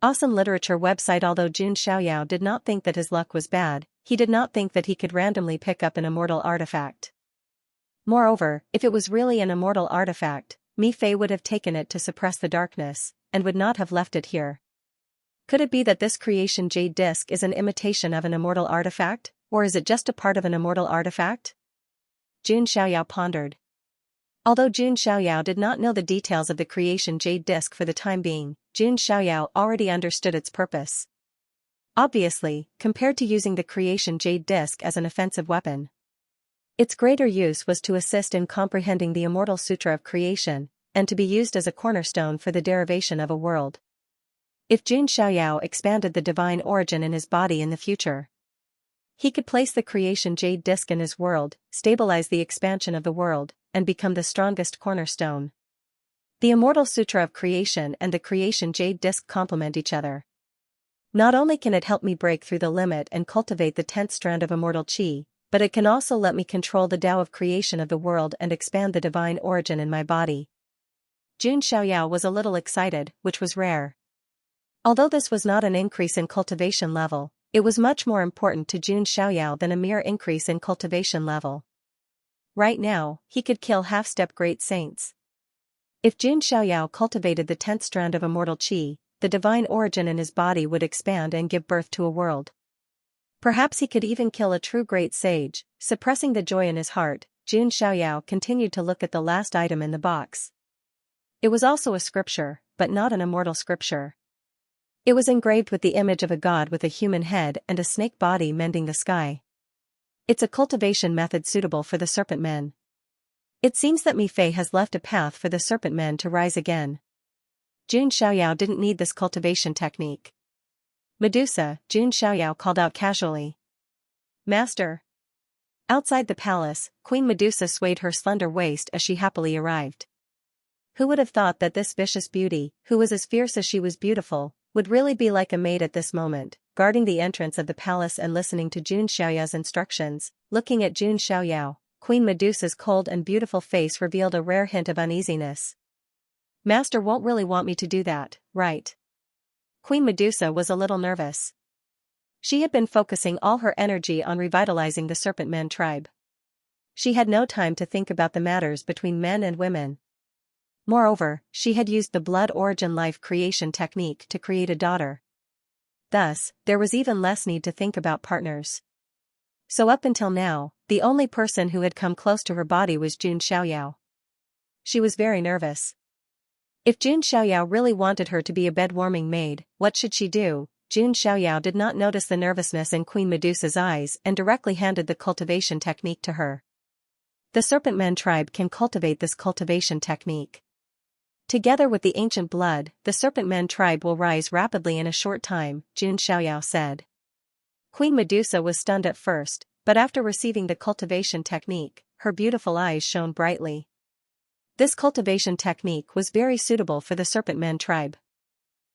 Awesome literature website. Although Jun Xiaoyao did not think that his luck was bad, he did not think that he could randomly pick up an immortal artifact. Moreover, if it was really an immortal artifact, Mi Fei would have taken it to suppress the darkness, and would not have left it here. Could it be that this creation jade disc is an imitation of an immortal artifact, or is it just a part of an immortal artifact? Jun Xiaoyao pondered. Although Jun Xiaoyao did not know the details of the creation jade disc for the time being, Jun Xiaoyao already understood its purpose. Obviously, compared to using the creation jade disc as an offensive weapon, its greater use was to assist in comprehending the immortal sutra of creation, and to be used as a cornerstone for the derivation of a world. If Jun Xiaoyao expanded the divine origin in his body in the future, he could place the creation jade disc in his world, stabilize the expansion of the world, and become the strongest cornerstone. The immortal sutra of creation and the creation jade disc complement each other. Not only can it help me break through the limit and cultivate the 10th strand of immortal qi, but it can also let me control the Tao of creation of the world and expand the divine origin in my body. Jun Xiaoyao was a little excited, which was rare. Although this was not an increase in cultivation level, it was much more important to Jun Xiaoyao than a mere increase in cultivation level. Right now, he could kill half-step great saints. If Jun Xiaoyao cultivated the 10th strand of immortal qi, the divine origin in his body would expand and give birth to a world. Perhaps he could even kill a true great sage. Suppressing the joy in his heart, Jun Xiaoyao continued to look at the last item in the box. It was also a scripture, but not an immortal scripture. It was engraved with the image of a god with a human head and a snake body mending the sky. It's a cultivation method suitable for the serpent men. It seems that Mi Fei has left a path for the serpent men to rise again. Jun Xiaoyao didn't need this cultivation technique. Medusa, Jun Xiaoyao called out casually. Master. Outside the palace, Queen Medusa swayed her slender waist as she happily arrived. Who would have thought that this vicious beauty, who was as fierce as she was beautiful, would really be like a maid at this moment, guarding the entrance of the palace and listening to Jun Xiaoyao's instructions. Looking at Jun Xiaoyao, Queen Medusa's cold and beautiful face revealed a rare hint of uneasiness. Master won't really want me to do that, right? Queen Medusa was a little nervous. She had been focusing all her energy on revitalizing the Serpent Men tribe. She had no time to think about the matters between men and women. Moreover, she had used the blood origin life creation technique to create a daughter. Thus, there was even less need to think about partners. So up until now, the only person who had come close to her body was Jun Xiaoyao. She was very nervous. If Jun Xiaoyao really wanted her to be a bed-warming maid, what should she do? Jun Xiaoyao did not notice the nervousness in Queen Medusa's eyes and directly handed the cultivation technique to her. The Serpent Men tribe can cultivate this cultivation technique. Together with the ancient blood, the Serpent Men tribe will rise rapidly in a short time, Jun Xiaoyao said. Queen Medusa was stunned at first, but after receiving the cultivation technique, her beautiful eyes shone brightly. This cultivation technique was very suitable for the Serpent Men tribe.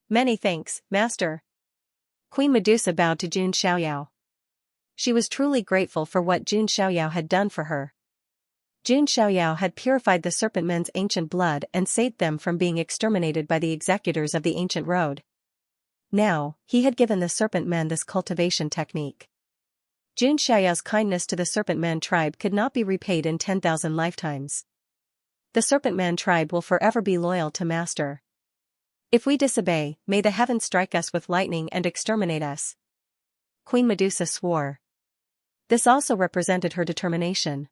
Many thanks, Master. Queen Medusa bowed to Jun Xiaoyao. She was truly grateful for what Jun Xiaoyao had done for her. Jun Xiaoyao had purified the Serpent Men's ancient blood and saved them from being exterminated by the executors of the ancient road. Now, he had given the Serpent Men this cultivation technique. Jun Xiaoyao's kindness to the Serpent Men tribe could not be repaid in 10,000 lifetimes. The Serpent Men tribe will forever be loyal to Master. If we disobey, may the heavens strike us with lightning and exterminate us. Queen Medusa swore. This also represented her determination.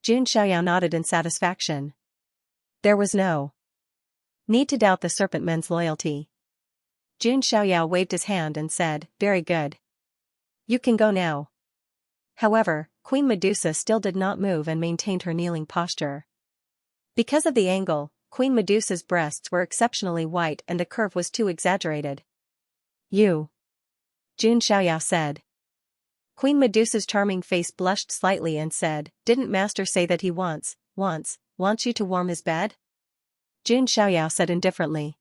Jun Xiaoyao nodded in satisfaction. There was no need to doubt the Serpent Men's loyalty. Jun Xiaoyao waved his hand and said, "Very good. You can go now." However, Queen Medusa still did not move and maintained her kneeling posture. Because of the angle, Queen Medusa's breasts were exceptionally white and the curve was too exaggerated. You. Jun Xiaoyao said. Queen Medusa's charming face blushed slightly and said, "Didn't Master say that he wants you to warm his bed?" Jun Xiaoyao said indifferently.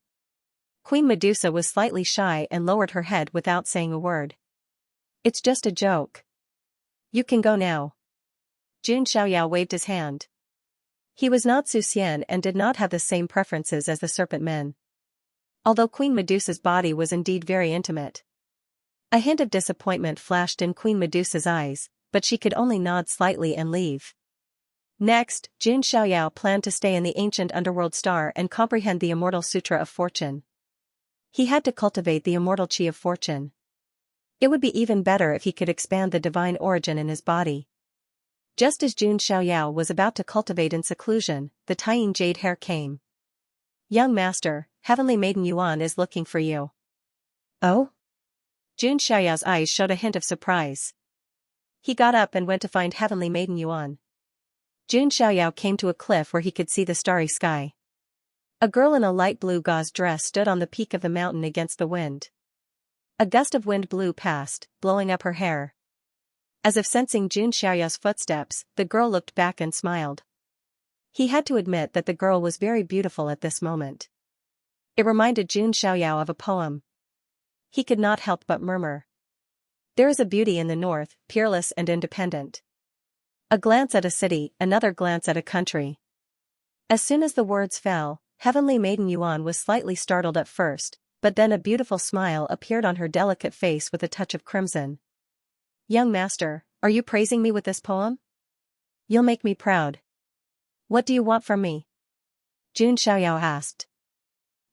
Queen Medusa was slightly shy and lowered her head without saying a word. "It's just a joke. You can go now." Jun Xiaoyao waved his hand. He was not Suxian and did not have the same preferences as the serpent men. Although Queen Medusa's body was indeed very intimate. A hint of disappointment flashed in Queen Medusa's eyes, but she could only nod slightly and leave. Next, Jun Xiaoyao planned to stay in the ancient underworld star and comprehend the immortal Sutra of Fortune. He had to cultivate the immortal chi of fortune. It would be even better if he could expand the divine origin in his body. Just as Jun Xiaoyao was about to cultivate in seclusion, the Tying Jade Hair came. "Young master, Heavenly Maiden Yuan is looking for you." "Oh?" Jun Xiaoyao's eyes showed a hint of surprise. He got up and went to find Heavenly Maiden Yuan. Jun Xiaoyao came to a cliff where he could see the starry sky. A girl in a light blue gauze dress stood on the peak of the mountain against the wind. A gust of wind blew past, blowing up her hair. As if sensing Jun Xiaoyao's footsteps, the girl looked back and smiled. He had to admit that the girl was very beautiful at this moment. It reminded Jun Xiaoyao of a poem. He could not help but murmur. "There is a beauty in the north, peerless and independent. A glance at a city, another glance at a country." As soon as the words fell, Heavenly Maiden Yuan was slightly startled at first, but then a beautiful smile appeared on her delicate face with a touch of crimson. "Young master, are you praising me with this poem? You'll make me proud. What do you want from me?" Jun Xiaoyao asked.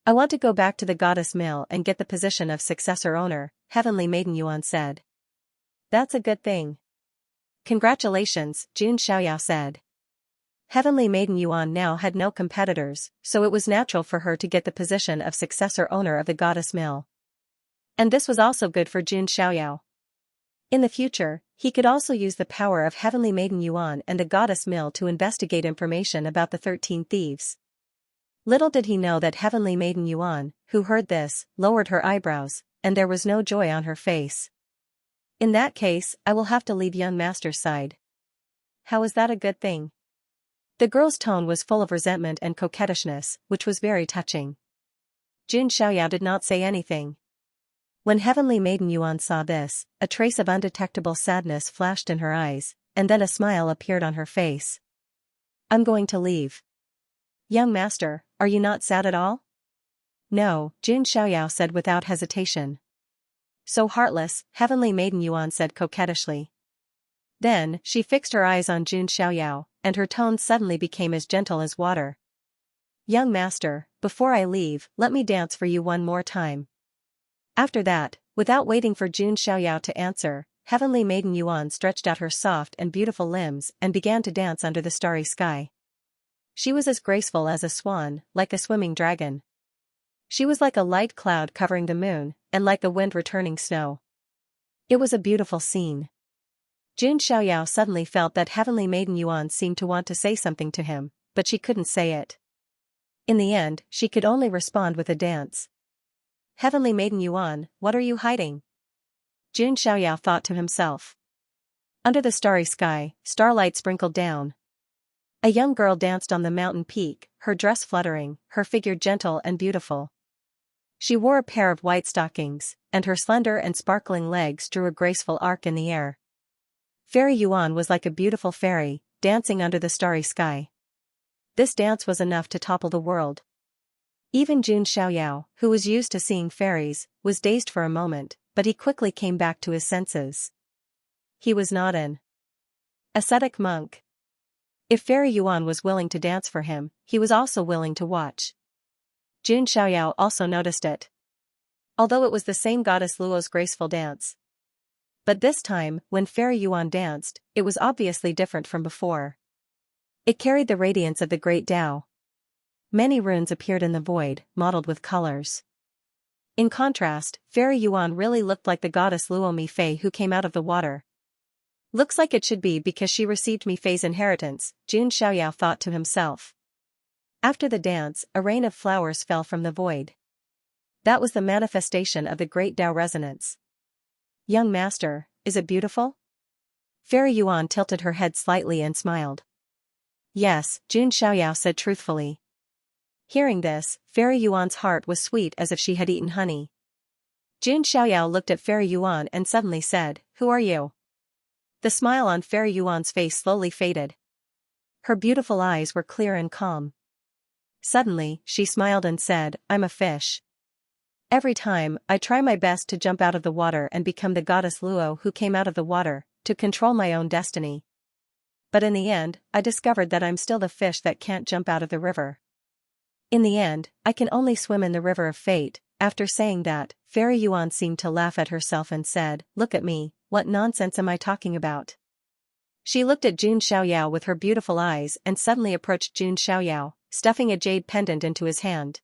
"I want to go back to the goddess mill and get the position of successor owner," Heavenly Maiden Yuan said. "That's a good thing. Congratulations," Jun Xiaoyao said. Heavenly Maiden Yuan now had no competitors, so it was natural for her to get the position of successor owner of the goddess mill. And this was also good for Jun Xiaoyao. In the future, he could also use the power of Heavenly Maiden Yuan and the goddess mill to investigate information about the 13 thieves. Little did he know that Heavenly Maiden Yuan, who heard this, lowered her eyebrows, and there was no joy on her face. "In that case, I will have to leave young master's side." "How is that a good thing?" The girl's tone was full of resentment and coquettishness, which was very touching. Jun Xiaoyao did not say anything. When Heavenly Maiden Yuan saw this, a trace of undetectable sadness flashed in her eyes, and then a smile appeared on her face. "I'm going to leave." "Young master, are you not sad at all?" "No," Jun Xiaoyao said without hesitation. "So heartless," Heavenly Maiden Yuan said coquettishly. Then, she fixed her eyes on Jun Xiaoyao, and her tone suddenly became as gentle as water. "Young master, before I leave, let me dance for you one more time." After that, without waiting for Jun Xiaoyao to answer, Heavenly Maiden Yuan stretched out her soft and beautiful limbs and began to dance under the starry sky. She was as graceful as a swan, like a swimming dragon. She was like a light cloud covering the moon, and like the wind returning snow. It was a beautiful scene. Jun Xiaoyao suddenly felt that Heavenly Maiden Yuan seemed to want to say something to him, but she couldn't say it. In the end, she could only respond with a dance. "Heavenly Maiden Yuan, what are you hiding?" Jun Xiaoyao thought to himself. Under the starry sky, starlight sprinkled down. A young girl danced on the mountain peak, her dress fluttering, her figure gentle and beautiful. She wore a pair of white stockings, and her slender and sparkling legs drew a graceful arc in the air. Fairy Yuan was like a beautiful fairy, dancing under the starry sky. This dance was enough to topple the world. Even Jun Xiaoyao, who was used to seeing fairies, was dazed for a moment, but he quickly came back to his senses. He was not an ascetic monk. If Fairy Yuan was willing to dance for him, he was also willing to watch. Jun Xiaoyao also noticed it. Although it was the same goddess Luo's graceful dance. But this time, when Fairy Yuan danced, it was obviously different from before. It carried the radiance of the great Tao. Many runes appeared in the void, mottled with colors. In contrast, Fairy Yuan really looked like the goddess Luo Mifei who came out of the water. "Looks like it should be because she received Mifei's inheritance," Jun Xiaoyao thought to himself. After the dance, a rain of flowers fell from the void. That was the manifestation of the great Tao resonance. "Young master, is it beautiful?" Fairy Yuan tilted her head slightly and smiled. "Yes," Jun Xiaoyao said truthfully. Hearing this, Fairy Yuan's heart was sweet as if she had eaten honey. Jun Xiaoyao looked at Fairy Yuan and suddenly said, "Who are you?" The smile on Fairy Yuan's face slowly faded. Her beautiful eyes were clear and calm. Suddenly, she smiled and said, "I'm a fish. Every time, I try my best to jump out of the water and become the goddess Luo who came out of the water, to control my own destiny. But in the end, I discovered that I'm still the fish that can't jump out of the river. In the end, I can only swim in the river of fate." After saying that, Fairy Yuan seemed to laugh at herself and said, "Look at me, what nonsense am I talking about?" She looked at Jun Xiaoyao with her beautiful eyes and suddenly approached Jun Xiaoyao, stuffing a jade pendant into his hand.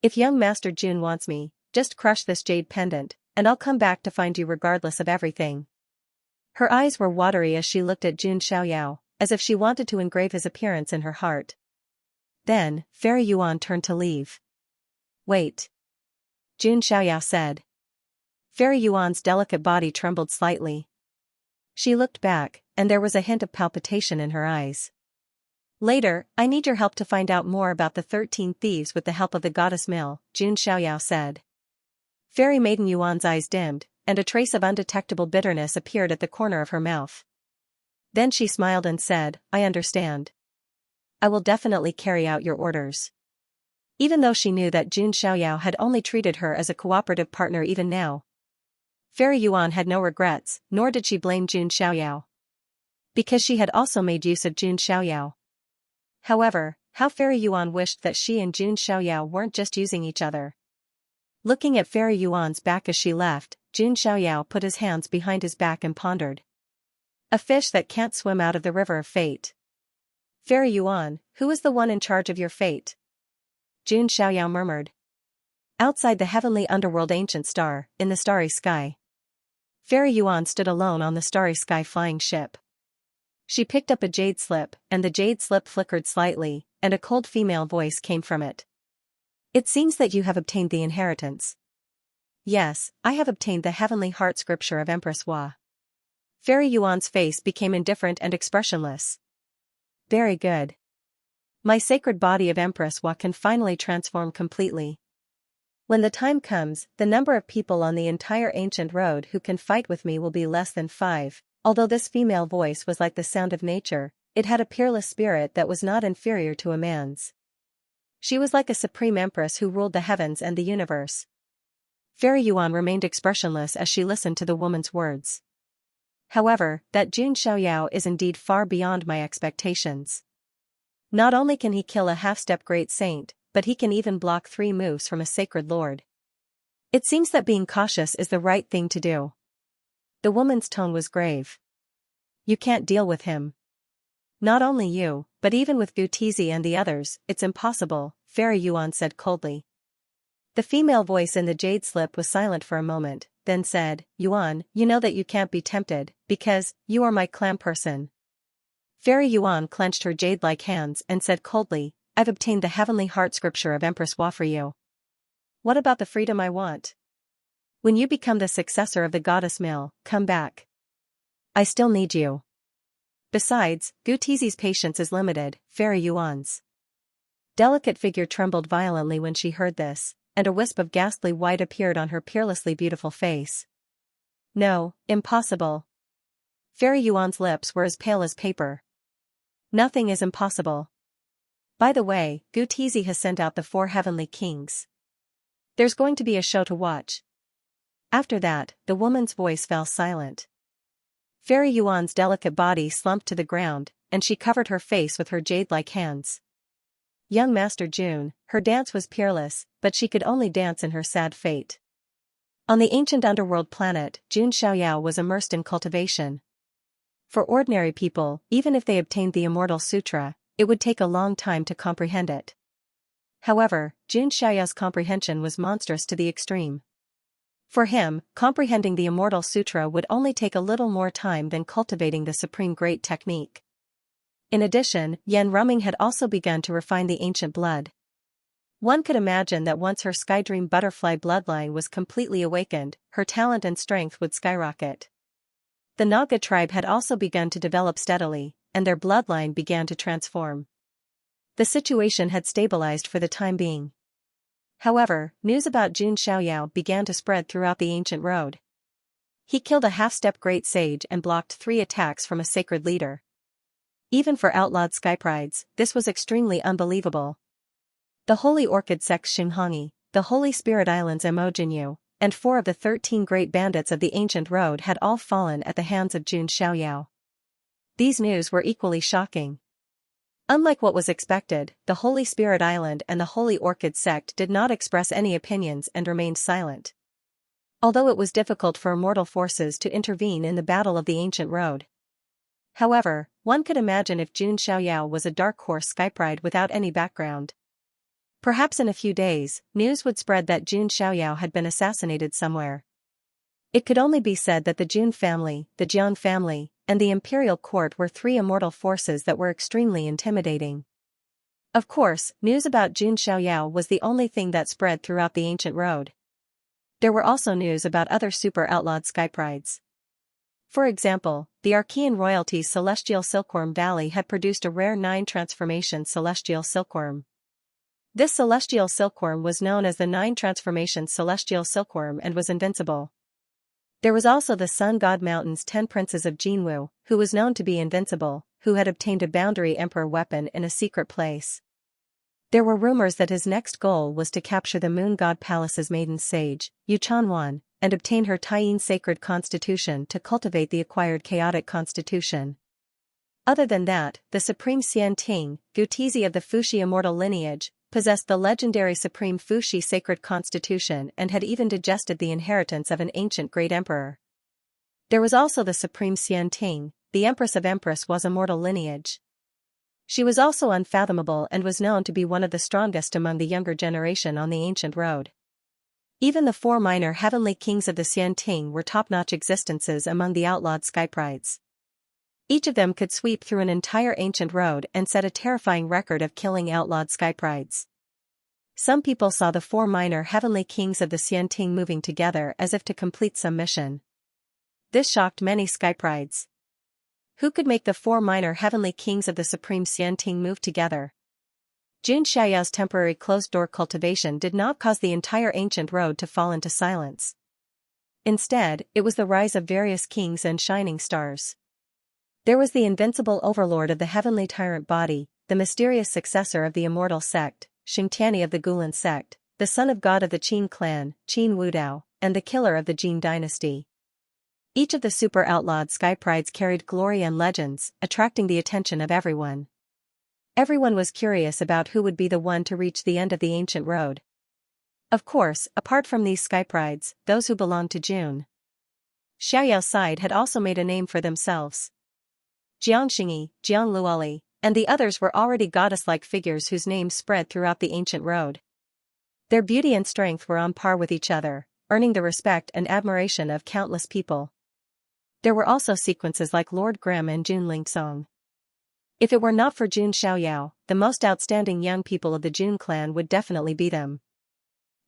"If young Master Jun wants me, just crush this jade pendant, and I'll come back to find you regardless of everything." Her eyes were watery as she looked at Jun Xiaoyao, as if she wanted to engrave his appearance in her heart. Then, Fairy Yuan turned to leave. "Wait," Jun Xiaoyao said. Fairy Yuan's delicate body trembled slightly. She looked back, and there was a hint of palpitation in her eyes. "Later, I need your help to find out more about the 13 thieves with the help of the goddess Mill," Jun Xiaoyao said. Fairy Maiden Yuan's eyes dimmed, and a trace of undetectable bitterness appeared at the corner of her mouth. Then she smiled and said, "I understand. I will definitely carry out your orders." Even though she knew that Jun Xiaoyao had only treated her as a cooperative partner even now, Fairy Yuan had no regrets, nor did she blame Jun Xiaoyao. Because she had also made use of Jun Xiaoyao. However, how Fairy Yuan wished that she and Jun Xiaoyao weren't just using each other. Looking at Fairy Yuan's back as she left, Jun Xiaoyao put his hands behind his back and pondered. A fish that can't swim out of the river of fate. "Fairy Yuan, who is the one in charge of your fate?" Jun Xiaoyao murmured. Outside the heavenly underworld ancient star, in the starry sky. Fairy Yuan stood alone on the starry sky flying ship. She picked up a jade slip, and the jade slip flickered slightly, and a cold female voice came from it. "It seems that you have obtained the inheritance." "Yes, I have obtained the heavenly heart scripture of Empress Hua." Fairy Yuan's face became indifferent and expressionless. "Very good. My sacred body of Empress Hua can finally transform completely. When the time comes, the number of people on the entire ancient road who can fight with me will be less than 5. Although this female voice was like the sound of nature, it had a peerless spirit that was not inferior to a man's. She was like a supreme empress who ruled the heavens and the universe. Fairy Yuan remained expressionless as she listened to the woman's words. However, that Jun Xiaoyao is indeed far beyond my expectations. Not only can he kill a half-step great saint, but he can even block 3 moves from a sacred lord. It seems that being cautious is the right thing to do." The woman's tone was grave. "You can't deal with him. Not only you, but even with Gutizi and the others, it's impossible," Fairy Yuan said coldly. The female voice in the jade slip was silent for a moment, then said, "Yuan, you know that you can't be tempted, because you are my clan person." Fairy Yuan clenched her jade-like hands and said coldly, "I've obtained the heavenly heart scripture of Empress Hua for you. What about the freedom I want? When you become the successor of the goddess Mill, come back. I still need you. Besides, Gutizi's patience is limited." Fairy Yuan's delicate figure trembled violently when she heard this, and a wisp of ghastly white appeared on her peerlessly beautiful face. "No, impossible." Fairy Yuan's lips were as pale as paper. "Nothing is impossible. By the way, Gutizi has sent out the 4 heavenly kings. There's going to be a show to watch." After that, the woman's voice fell silent. Fairy Yuan's delicate body slumped to the ground, and she covered her face with her jade-like hands. Young Master Jun, her dance was peerless, but she could only dance in her sad fate. On the ancient underworld planet, Jun Xiaoyao was immersed in cultivation. For ordinary people, even if they obtained the Immortal Sutra, it would take a long time to comprehend it. However, Jun Xiaoyao's comprehension was monstrous to the extreme. For him, comprehending the Immortal Sutra would only take a little more time than cultivating the Supreme Great Technique. In addition, Yan Rumming had also begun to refine the ancient blood. One could imagine that once her Skydream butterfly bloodline was completely awakened, her talent and strength would skyrocket. The Naga tribe had also begun to develop steadily, and their bloodline began to transform. The situation had stabilized for the time being. However, news about Jun Xiaoyao began to spread throughout the ancient road. He killed a half-step great sage and blocked 3 attacks from a sacred leader. Even for outlawed skyprides, this was extremely unbelievable. The Holy Orchid sect Xianxia, the Holy Spirit Islands Emojinyu, and 4 of the 13 great bandits of the ancient road had all fallen at the hands of Jun Xiaoyao. These news were equally shocking. Unlike what was expected, the Holy Spirit Island and the Holy Orchid sect did not express any opinions and remained silent. Although it was difficult for immortal forces to intervene in the battle of the ancient road. However, one could imagine if Jun Xiaoyao was a dark horse skypride without any background. Perhaps in a few days, news would spread that Jun Xiaoyao had been assassinated somewhere. It could only be said that the Jun family, the Jiang family, and the imperial court were 3 immortal forces that were extremely intimidating. Of course, news about Jun Xiaoyao was the only thing that spread throughout the ancient road. There were also news about other super outlawed skyprides. For example, the Archean royalty's celestial silkworm Valley had produced a rare 9-transformation celestial silkworm. This celestial silkworm was known as the 9-transformation celestial silkworm and was invincible. There was also the Sun God Mountain's 10 princes of Jinwu, who was known to be invincible, who had obtained a boundary emperor weapon in a secret place. There were rumors that his next goal was to capture the Moon God Palace's maiden sage, Yu Chanwan, and obtain her Taiyin sacred constitution to cultivate the acquired chaotic constitution. Other than that, the Supreme Xian Ting, Gutizi of the Fuxi immortal lineage, possessed the legendary Supreme Fuxi sacred constitution and had even digested the inheritance of an ancient great emperor. There was also the Supreme Xian Ting, the Empress of Empress was immortal lineage. She was also unfathomable and was known to be one of the strongest among the younger generation on the ancient road. Even the 4 minor heavenly kings of the Xian Ting were top-notch existences among the outlawed skyprides. Each of them could sweep through an entire ancient road and set a terrifying record of killing outlawed skyprides. Some people saw the 4 minor heavenly kings of the Xian Ting moving together as if to complete some mission. This shocked many skyprides. Who could make the 4 minor heavenly kings of the Supreme Xian Ting move together? Jun Xiaoyao's temporary closed-door cultivation did not cause the entire ancient road to fall into silence. Instead, it was the rise of various kings and shining stars. There was the invincible overlord of the heavenly tyrant body, the mysterious successor of the immortal sect, Xingtiani of the Gulan sect, the son of god of the Qin clan, Qin Wudao, and the killer of the Jin dynasty. Each of the super outlawed skyprides carried glory and legends, attracting the attention of everyone. Everyone was curious about who would be the one to reach the end of the ancient road. Of course, apart from these skyprides, those who belonged to Jun Xiaoyao's side had also made a name for themselves. Jiangxingyi, Jiangluoli, and the others were already goddess-like figures whose names spread throughout the ancient road. Their beauty and strength were on par with each other, earning the respect and admiration of countless people. There were also sequences like Lord Grimm and Jun Lingsong. If it were not for Jun Xiaoyao, the most outstanding young people of the Jun clan would definitely be them.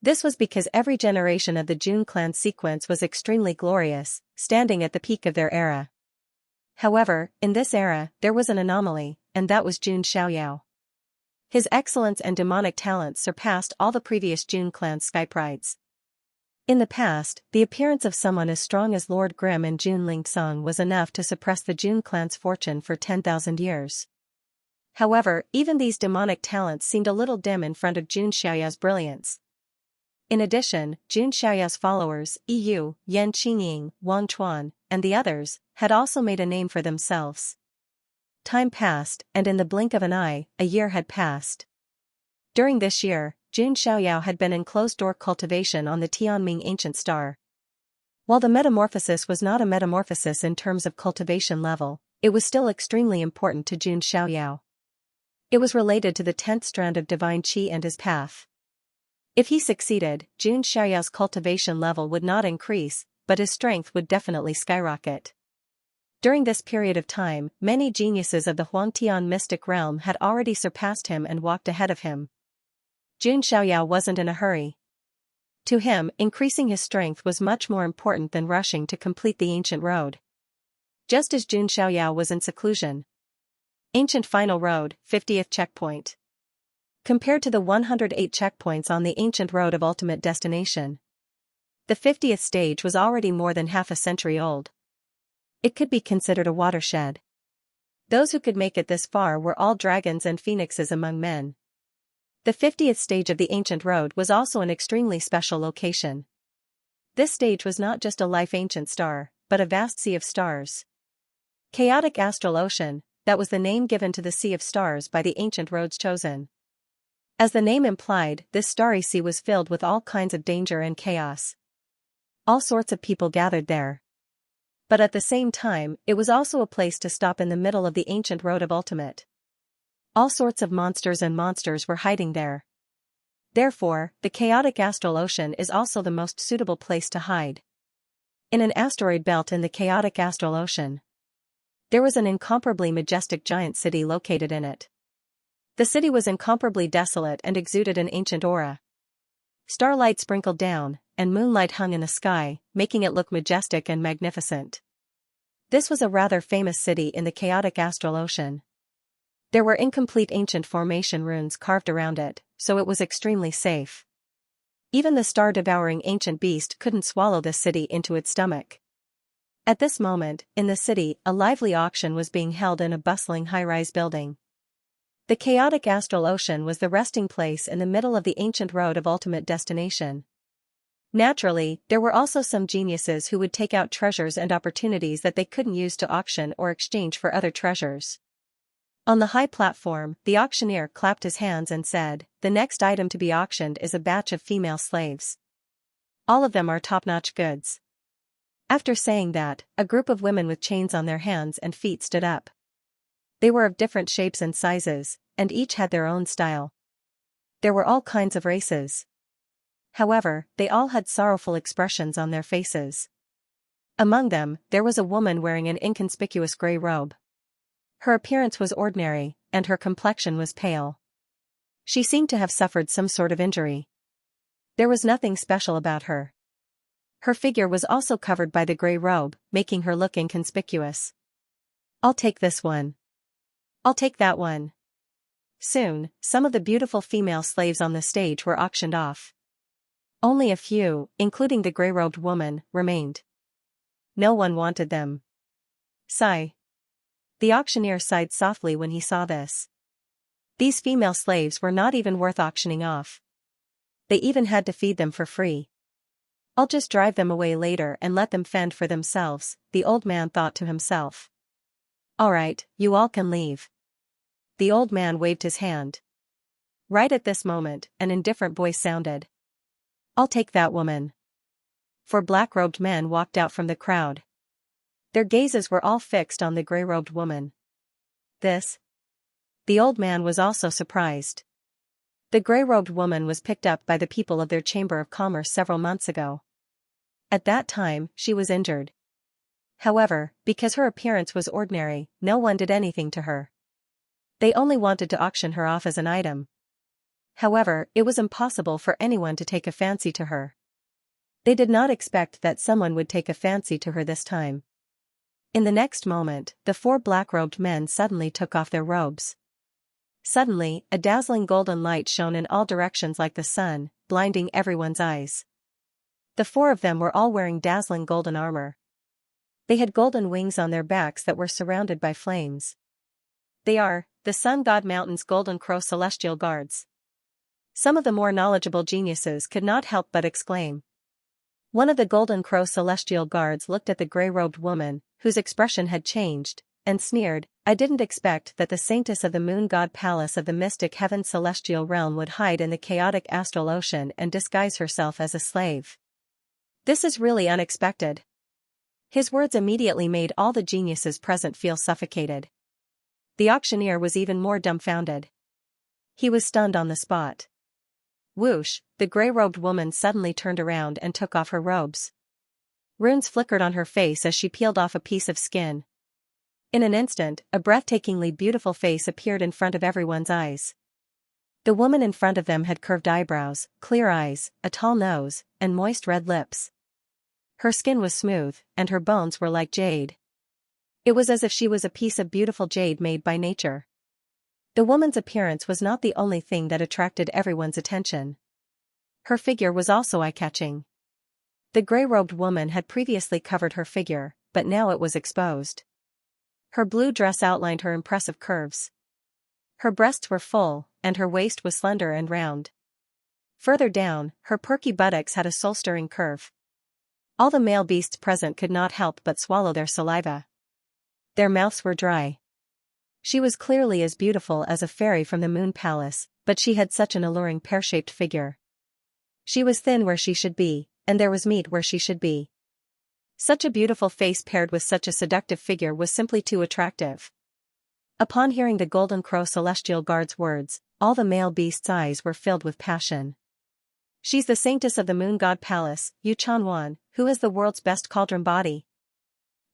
This was because every generation of the Jun clan sequence was extremely glorious, standing at the peak of their era. However, in this era, there was an anomaly, and that was Jun Xiaoyao. His excellence and demonic talents surpassed all the previous Jun clan skyprides. In the past, the appearance of someone as strong as Lord Grimm and Jun Lingsong was enough to suppress the Jun clan's fortune for 10,000 years. However, even these demonic talents seemed a little dim in front of Jun Xiaoyao's brilliance. In addition, Jun Xiaoyao's followers, Yu, Yan Qingying, Wang Chuan, and the others, had also made a name for themselves. Time passed, and in the blink of an eye, a year had passed. During this year, Jun Xiaoyao had been in closed-door cultivation on the Tianming ancient star. While the metamorphosis was not a metamorphosis in terms of cultivation level, it was still extremely important to Jun Xiaoyao. It was related to the 10th strand of divine qi and his path. If he succeeded, Jun Xiaoyao's cultivation level would not increase, but his strength would definitely skyrocket. During this period of time, many geniuses of the Huangtian mystic realm had already surpassed him and walked ahead of him. Jun Xiaoyao wasn't in a hurry. To him, increasing his strength was much more important than rushing to complete the ancient road. Just as Jun Xiaoyao was in seclusion. Ancient Final Road, 50th checkpoint. Compared to the 108 checkpoints on the ancient road of ultimate destination, the 50th stage was already more than half a century old. It could be considered a watershed. Those who could make it this far were all dragons and phoenixes among men. The 50th stage of the ancient road was also an extremely special location. This stage was not just a life-ancient star, but a vast sea of stars. Chaotic astral ocean, that was the name given to the sea of stars by the ancient roads chosen. As the name implied, this starry sea was filled with all kinds of danger and chaos. All sorts of people gathered there. But at the same time, it was also a place to stop in the middle of the ancient road of ultimate. All sorts of monsters were hiding there. Therefore, the chaotic astral ocean is also the most suitable place to hide. In an asteroid belt in the chaotic astral ocean, there was an incomparably majestic giant city located in it. The city was incomparably desolate and exuded an ancient aura. Starlight sprinkled down, and moonlight hung in the sky, making it look majestic and magnificent. This was a rather famous city in the chaotic astral ocean. There were incomplete ancient formation runes carved around it, so it was extremely safe. Even the star-devouring ancient beast couldn't swallow this city into its stomach. At this moment, in the city, a lively auction was being held in a bustling high-rise building. The chaotic astral ocean was the resting place in the middle of the ancient road of ultimate destination. Naturally, there were also some geniuses who would take out treasures and opportunities that they couldn't use to auction or exchange for other treasures. On the high platform, the auctioneer clapped his hands and said, "The next item to be auctioned is a batch of female slaves. All of them are top-notch goods." After saying that, a group of women with chains on their hands and feet stood up. They were of different shapes and sizes, and each had their own style. There were all kinds of races. However, they all had sorrowful expressions on their faces. Among them, there was a woman wearing an inconspicuous gray robe. Her appearance was ordinary, and her complexion was pale. She seemed to have suffered some sort of injury. There was nothing special about her. Her figure was also covered by the gray robe, making her look inconspicuous. "I'll take this one. I'll take that one." Soon, some of the beautiful female slaves on the stage were auctioned off. Only a few, including the gray-robed woman, remained. No one wanted them. Sigh. The auctioneer sighed softly when he saw this. These female slaves were not even worth auctioning off. They even had to feed them for free. "I'll just drive them away later and let them fend for themselves," the old man thought to himself. "All right, you all can leave." The old man waved his hand. Right at this moment, an indifferent voice sounded. "I'll take that woman." 4 black-robed men walked out from the crowd. Their gazes were all fixed on the gray-robed woman. This? The old man was also surprised. The gray-robed woman was picked up by the people of their Chamber of Commerce several months ago. At that time, she was injured. However, because her appearance was ordinary, no one did anything to her. They only wanted to auction her off as an item. However, it was impossible for anyone to take a fancy to her. They did not expect that someone would take a fancy to her this time. In the next moment, the 4 black-robed men suddenly took off their robes. Suddenly, a dazzling golden light shone in all directions like the sun, blinding everyone's eyes. The 4 of them were all wearing dazzling golden armor. They had golden wings on their backs that were surrounded by flames. They are the Sun God Mountain's Golden Crow Celestial Guards. Some of the more knowledgeable geniuses could not help but exclaim. One of the Golden Crow Celestial Guards looked at the gray-robed woman, whose expression had changed, and sneered, "I didn't expect that the saintess of the moon god palace of the mystic heaven celestial realm would hide in the chaotic astral ocean and disguise herself as a slave. This is really unexpected." His words immediately made all the geniuses present feel suffocated. The auctioneer was even more dumbfounded. He was stunned on the spot. Whoosh, the gray-robed woman suddenly turned around and took off her robes. Runes flickered on her face as she peeled off a piece of skin. In an instant, a breathtakingly beautiful face appeared in front of everyone's eyes. The woman in front of them had curved eyebrows, clear eyes, a tall nose, and moist red lips. Her skin was smooth, and her bones were like jade. It was as if she was a piece of beautiful jade made by nature. The woman's appearance was not the only thing that attracted everyone's attention. Her figure was also eye-catching. The gray-robed woman had previously covered her figure, but now it was exposed. Her blue dress outlined her impressive curves. Her breasts were full, and her waist was slender and round. Further down, her perky buttocks had a soul-stirring curve. All the male beasts present could not help but swallow their saliva. Their mouths were dry. She was clearly as beautiful as a fairy from the Moon Palace, but she had such an alluring pear-shaped figure. She was thin where she should be, and there was meat where she should be. Such a beautiful face paired with such a seductive figure was simply too attractive. Upon hearing the Golden Crow celestial guard's words, all the male beasts' eyes were filled with passion. She's the saintess of the Moon God Palace, Yu Chanwan, who has the world's best cauldron body.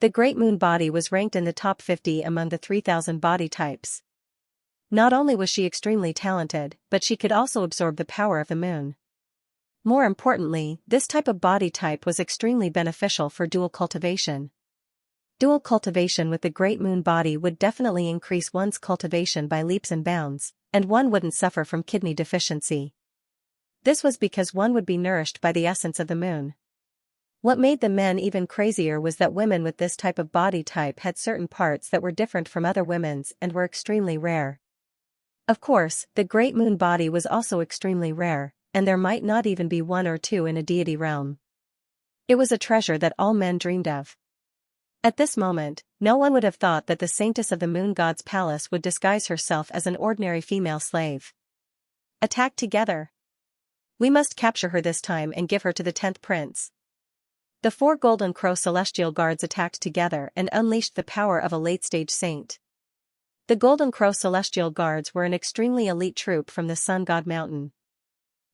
The Great Moon body was ranked in the top 50 among the 3,000 body types. Not only was she extremely talented, but she could also absorb the power of the moon. More importantly, this type of body type was extremely beneficial for dual cultivation. Dual cultivation with the Great Moon body would definitely increase one's cultivation by leaps and bounds, and one wouldn't suffer from kidney deficiency. This was because one would be nourished by the essence of the moon. What made the men even crazier was that women with this type of body type had certain parts that were different from other women's and were extremely rare. Of course, the Great Moon body was also extremely rare, and there might not even be one or two in a deity realm. It was a treasure that all men dreamed of. At this moment, no one would have thought that the saintess of the Moon God's palace would disguise herself as an ordinary female slave. Attack together. We must capture her this time and give her to the 10th prince. The 4 Golden Crow celestial guards attacked together and unleashed the power of a late-stage saint. The Golden Crow celestial guards were an extremely elite troop from the Sun God Mountain.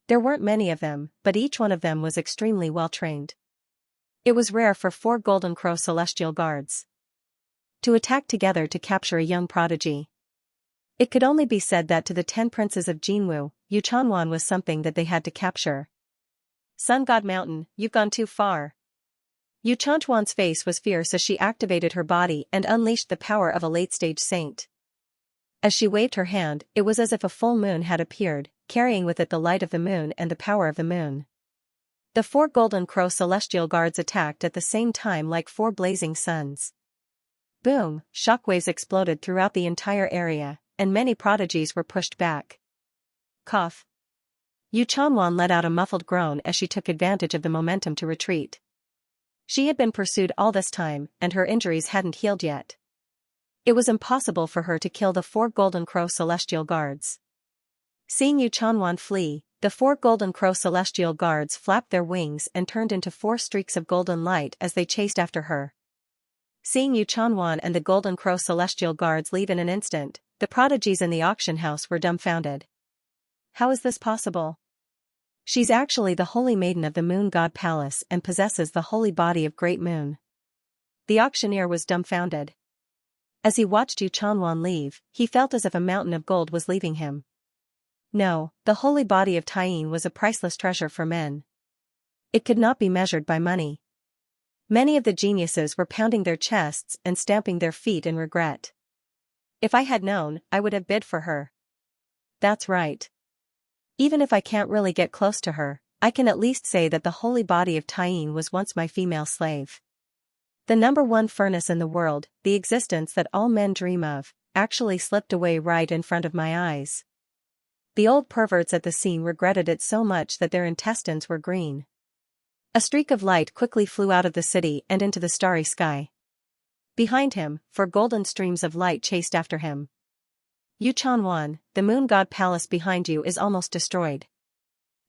There weren't many of them, but each one of them was extremely well-trained. It was rare for 4 Golden Crow celestial guards to attack together to capture a young prodigy. It could only be said that to the 10 princes of Jinwu, Yu Chanwan was something that they had to capture. Sun God Mountain, you've gone too far. Yu Chanwan's face was fierce as she activated her body and unleashed the power of a late-stage saint. As she waved her hand, it was as if a full moon had appeared, carrying with it the light of the moon and the power of the moon. The 4 Golden Crow celestial guards attacked at the same time like 4 blazing suns. Boom! Shockwaves exploded throughout the entire area, and many prodigies were pushed back. Cough. Yu Chanwan let out a muffled groan as she took advantage of the momentum to retreat. She had been pursued all this time, and her injuries hadn't healed yet. It was impossible for her to kill the 4 Golden Crow celestial guards. Seeing Yu Chanwan flee, the 4 Golden Crow celestial guards flapped their wings and turned into 4 streaks of golden light as they chased after her. Seeing Yu Chanwan and the Golden Crow celestial guards leave in an instant, the prodigies in the auction house were dumbfounded. How is this possible? She's actually the Holy Maiden of the Moon God Palace and possesses the holy body of Great Moon. The auctioneer was dumbfounded. As he watched Yu Chanwan leave, he felt as if a mountain of gold was leaving him. No, the holy body of Tyene was a priceless treasure for men. It could not be measured by money. Many of the geniuses were pounding their chests and stamping their feet in regret. If I had known, I would have bid for her. That's right. Even if I can't really get close to her, I can at least say that the holy body of Tyene was once my female slave. The #1 furnace in the world, the existence that all men dream of, actually slipped away right in front of my eyes. The old perverts at the scene regretted it so much that their intestines were green. A streak of light quickly flew out of the city and into the starry sky. Behind him, 4 golden streams of light chased after him. Yu Chanwan, the Moon God Palace behind you is almost destroyed.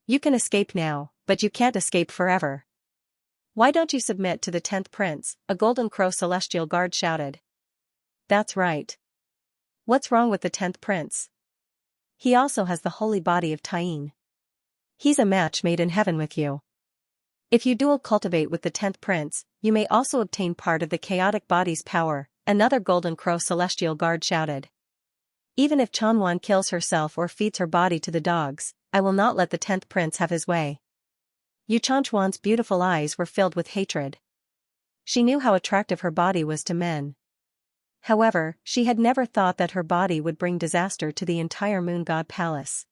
You can escape now, but you can't escape forever. Why don't you submit to the 10th prince? A Golden Crow celestial guard shouted. That's right. What's wrong with the 10th prince? He also has the holy body of Tyene. He's a match made in heaven with you. If you dual cultivate with the 10th prince, you may also obtain part of the chaotic body's power, another Golden Crow celestial guard shouted. Even if Chanwan kills herself or feeds her body to the dogs, I will not let the 10th prince have his way. Yu Chanwan's beautiful eyes were filled with hatred. She knew how attractive her body was to men. However, she had never thought that her body would bring disaster to the entire Moon God Palace.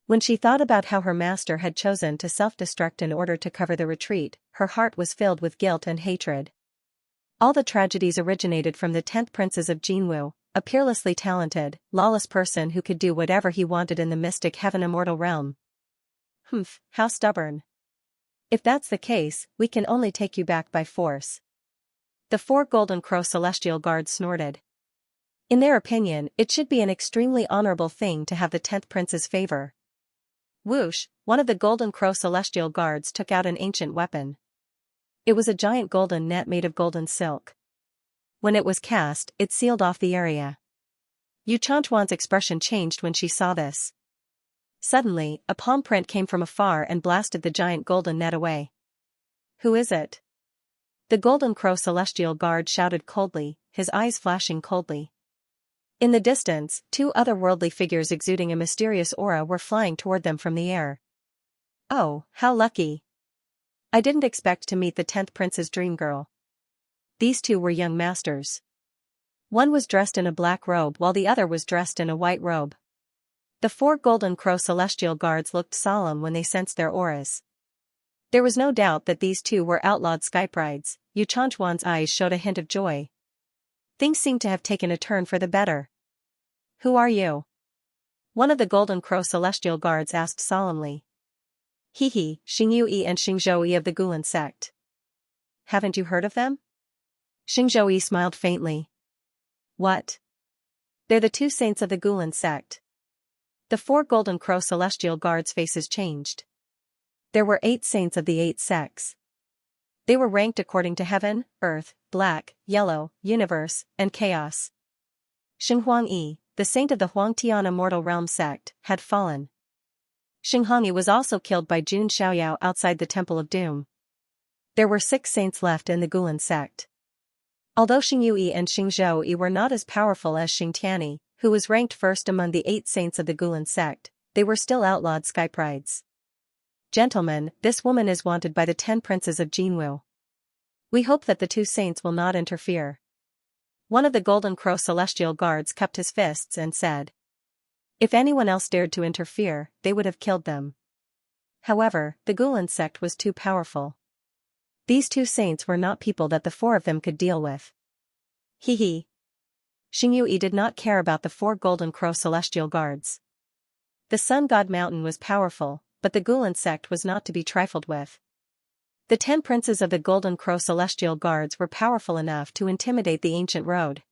When she thought about how her master had chosen to self-destruct in order to cover the retreat, her heart was filled with guilt and hatred. All the tragedies originated from the 10th Princes of Jinwu, a peerlessly talented, lawless person who could do whatever he wanted in the mystic heaven immortal realm. Humph, how stubborn. If that's the case, we can only take you back by force. The 4 Golden Crow Celestial Guards snorted. In their opinion, it should be an extremely honorable thing to have the 10th Prince's favor. Whoosh, one of the Golden Crow Celestial Guards took out an ancient weapon. It was a giant golden net made of golden silk. When it was cast, it sealed off the area. Yu Chanchuan's expression changed when she saw this. Suddenly, a palm print came from afar and blasted the giant golden net away. Who is it? The Golden Crow Celestial Guard shouted coldly, his eyes flashing coldly. In the distance, 2 otherworldly figures exuding a mysterious aura were flying toward them from the air. Oh, how lucky! I didn't expect to meet the 10th Prince's dream girl. These 2 were young masters. One was dressed in a black robe while the other was dressed in a white robe. The 4 Golden Crow Celestial Guards looked solemn when they sensed their auras. There was no doubt that these 2 were outlawed Skype rides. Yu Chanchuan's eyes showed a hint of joy. Things seemed to have taken a turn for the better. Who are you? One of the Golden Crow Celestial Guards asked solemnly. Hehe, Xingyue and Xingzhouyi of the Gulan sect. Haven't you heard of them? Xingzhouyi smiled faintly. What? They're the 2 saints of the Gulan sect. The 4 Golden Crow Celestial Guards' faces changed. There were 8 saints of the 8 sects. They were ranked according to heaven, earth, black, yellow, universe, and chaos. Xinghuangyi, the saint of the Huangtian immortal realm sect, had fallen. Xinghuangyi was also killed by Jun Xiaoyao outside the Temple of Doom. There were 6 saints left in the Gulan sect. Although Xingyue and Xingzhouyi were not as powerful as Xingtiani, who was ranked first among the 8 saints of the Gulan sect, they were still outlawed Skype rides. Gentlemen, this woman is wanted by the 10 Princes of Jinwu. We hope that the 2 saints will not interfere. One of the Golden Crow Celestial Guards cupped his fists and said. If anyone else dared to interfere, they would have killed them. However, the Gulan sect was too powerful. These 2 saints were not people that the 4 of them could deal with. Hehe. Xingyue did not care about the 4 Golden Crow Celestial Guards. The Sun God Mountain was powerful, but the Gulan sect was not to be trifled with. The 10 Princes of the Golden Crow Celestial Guards were powerful enough to intimidate the ancient road.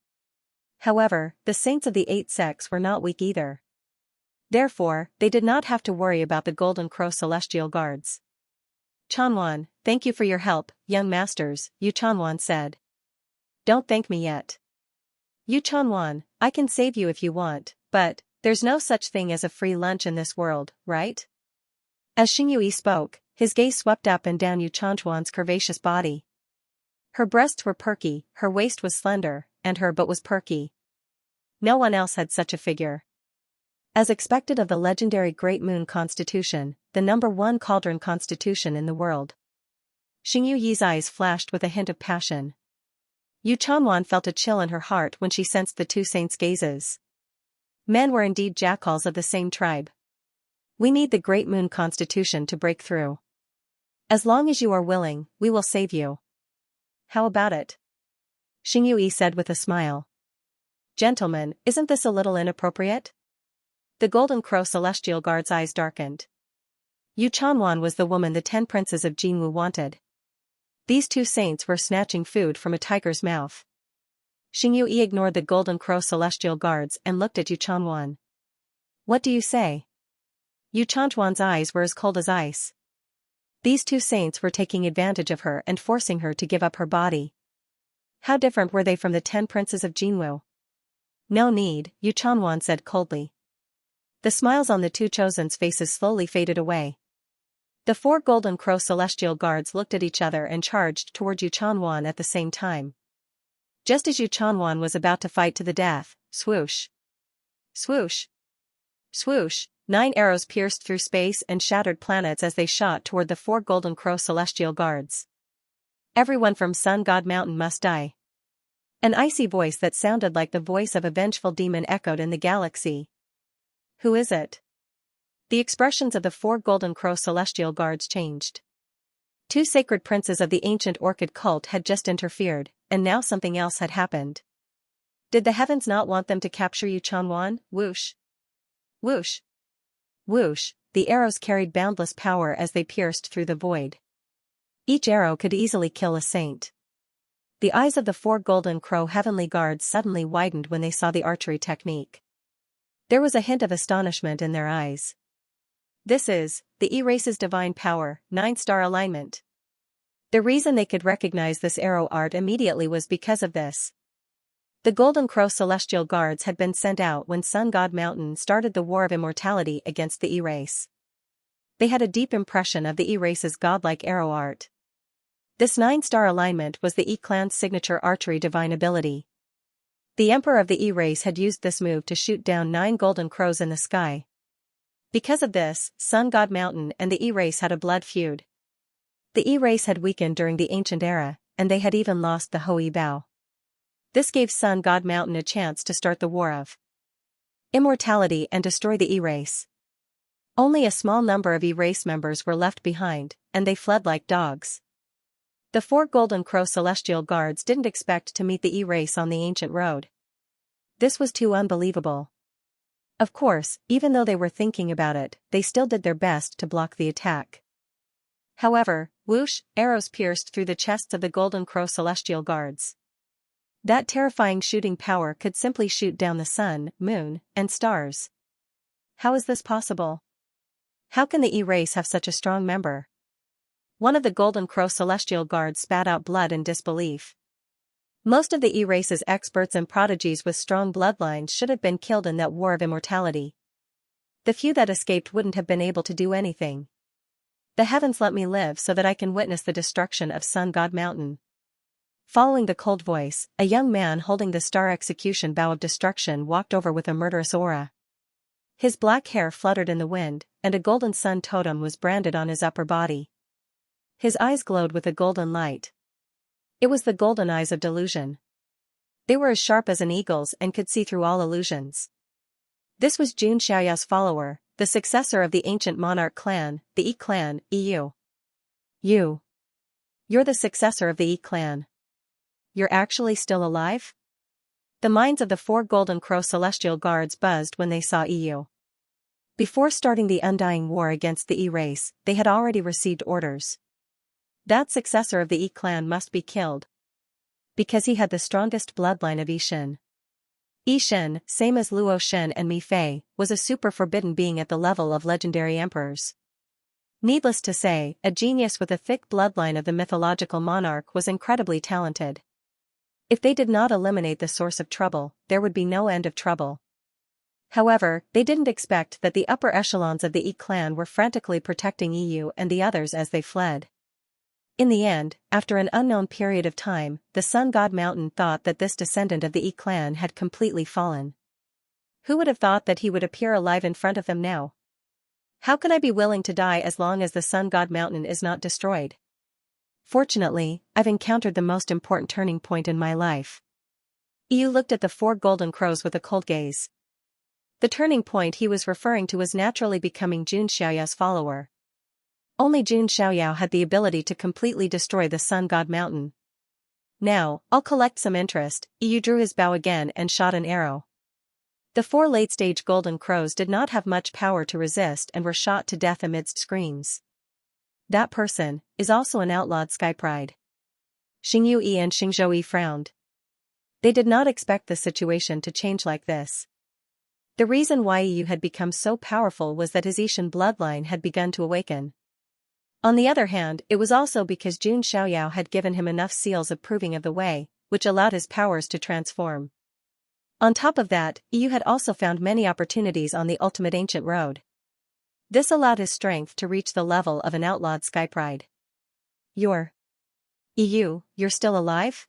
However, the saints of the 8 sects were not weak either. Therefore, they did not have to worry about the Golden Crow Celestial Guards. Chanwan, thank you for your help, young masters, Yu Chanwan said. Don't thank me yet. Yu Chanwan, I can save you if you want, but there's no such thing as a free lunch in this world, right? As Xingyue spoke, his gaze swept up and down Yu Chanchuan's curvaceous body. Her breasts were perky, her waist was slender, and her butt was perky. No one else had such a figure. As expected of the legendary Great Moon Constitution, the #1 cauldron constitution in the world. Xingyu's eyes flashed with a hint of passion. Yu Chanwan felt a chill in her heart when she sensed the 2 saints' gazes. Men were indeed jackals of the same tribe. We need the Great Moon Constitution to break through. As long as you are willing, we will save you. How about it? Xingyue said with a smile. Gentlemen, isn't this a little inappropriate? The Golden Crow Celestial Guard's eyes darkened. Yu Chanwan was the woman the 10 Princes of Jinwu wanted. These 2 saints were snatching food from a tiger's mouth. Xingyue ignored the Golden Crow Celestial Guards and looked at Yu Chanwan. What do you say? Yu Chanchuan's eyes were as cold as ice. These 2 saints were taking advantage of her and forcing her to give up her body. How different were they from the 10 Princes of Jinwu? No need, Yu Chanwan said coldly. The smiles on the 2 chosen's faces slowly faded away. The 4 Golden Crow Celestial Guards looked at each other and charged toward Yu Chanwan at the same time. Just as Yu Chanwan was about to fight to the death, swoosh. Swoosh. Swoosh. 9 arrows pierced through space and shattered planets as they shot toward the 4 Golden Crow Celestial Guards. Everyone from Sun God Mountain must die. An icy voice that sounded like the voice of a vengeful demon echoed in the galaxy. Who is it? The expressions of the 4 Golden Crow Celestial Guards changed. Two sacred princes of the ancient orchid cult had just interfered, and now something else had happened. Did the heavens not want them to capture Yu Chanwan? Whoosh! Whoosh! Whoosh! The arrows carried boundless power as they pierced through the void. Each arrow could easily kill a saint. The eyes of the four golden crow heavenly guards suddenly widened when they saw the archery technique. There was a hint of astonishment in their eyes. This is the E-Race's divine power, 9-star alignment. The reason they could recognize this arrow art immediately was because of this. The Golden Crow Celestial Guards had been sent out when Sun God Mountain started the War of Immortality against the E-Race. They had a deep impression of the E-Race's godlike arrow art. This 9-star alignment was the E-Clan's signature archery divine ability. The Emperor of the E-Race had used this move to shoot down 9 golden crows in the sky. Because of this, Sun God Mountain and the E-Race had a blood feud. The E-Race had weakened during the ancient era, and they had even lost the Hoi Bao. This gave Sun God Mountain a chance to start the War of Immortality and destroy the E-Race. Only a small number of E-Race members were left behind, and they fled like dogs. The 4 Golden Crow Celestial Guards didn't expect to meet the E-Race on the ancient road. This was too unbelievable. Of course, even though they were thinking about it, they still did their best to block the attack. However, whoosh, arrows pierced through the chests of the Golden Crow Celestial Guards. That terrifying shooting power could simply shoot down the sun, moon, and stars. How is this possible? How can the E-Race have such a strong member? One of the Golden Crow Celestial Guards spat out blood in disbelief. Most of the E-Race's experts and prodigies with strong bloodlines should have been killed in that War of Immortality. The few that escaped wouldn't have been able to do anything. The heavens let me live so that I can witness the destruction of Sun God Mountain. Following the cold voice, a young man holding the star execution bow of destruction walked over with a murderous aura. His black hair fluttered in the wind, and a golden sun totem was branded on his upper body. His eyes glowed with a golden light. It was the golden eyes of delusion. They were as sharp as an eagle's and could see through all illusions. This was Xianxia's follower, the successor of the ancient monarch clan, the E-Clan, EU. You're the successor of the E-Clan. You're actually still alive? The minds of the 4 Golden Crow Celestial Guards buzzed when they saw EU. Before starting the undying war against the E-Race, they had already received orders. That successor of the E-Clan must be killed. Because he had the strongest bloodline of Yishin. Yishin, same as Luo Shen and Mi Fei, was a super forbidden being at the level of legendary emperors. Needless to say, a genius with a thick bloodline of the mythological monarch was incredibly talented. If they did not eliminate the source of trouble, there would be no end of trouble. However, they didn't expect that the upper echelons of the E-Clan were frantically protecting EU and the others as they fled. In the end, after an unknown period of time, the Sun God Mountain thought that this descendant of the E-Clan had completely fallen. Who would have thought that he would appear alive in front of them now? How can I be willing to die as long as the Sun God Mountain is not destroyed? Fortunately, I've encountered the most important turning point in my life. EU looked at the 4 golden crows with a cold gaze. The turning point he was referring to was naturally becoming Xiaoyao's follower. Only Xiaoyao had the ability to completely destroy the Sun God Mountain. Now, I'll collect some interest. EU drew his bow again and shot an arrow. The 4 late-stage golden crows did not have much power to resist and were shot to death amidst screams. That person is also an outlawed sky pride. Xingyu Yi and Xingzhou Yi frowned. They did not expect the situation to change like this. The reason why Yu had become so powerful was that his Yishin bloodline had begun to awaken. On the other hand, it was also because Jun Xiaoyao had given him enough seals approving of the way, which allowed his powers to transform. On top of that, Yu had also found many opportunities on the ultimate ancient road. This allowed his strength to reach the level of an outlawed sky pride. You're still alive?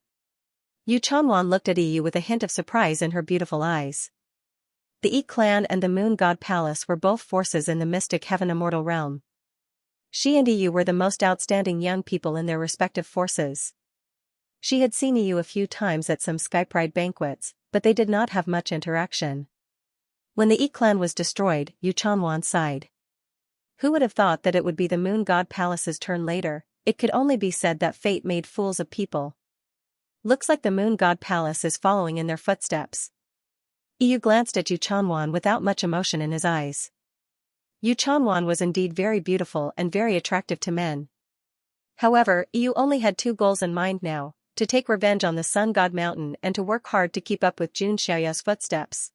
Yu Chanwan looked at Yu with a hint of surprise in her beautiful eyes. The E-Clan and the Moon God Palace were both forces in the mystic heaven immortal realm. She and Yu were the most outstanding young people in their respective forces. She had seen Yu a few times at some Sky Pride banquets, but they did not have much interaction. When the E-Clan was destroyed, Yu Chanwan sighed. Who would have thought that it would be the Moon God Palace's turn later? it could only be said that fate made fools of people. Looks like the Moon God Palace is following in their footsteps. Yu glanced at Yu Chanwan without much emotion in his eyes. Yu Chanwan was indeed very beautiful and very attractive to men. However, Yu only had two goals in mind now, to take revenge on the Sun God Mountain and to work hard to keep up with Xianxia's footsteps.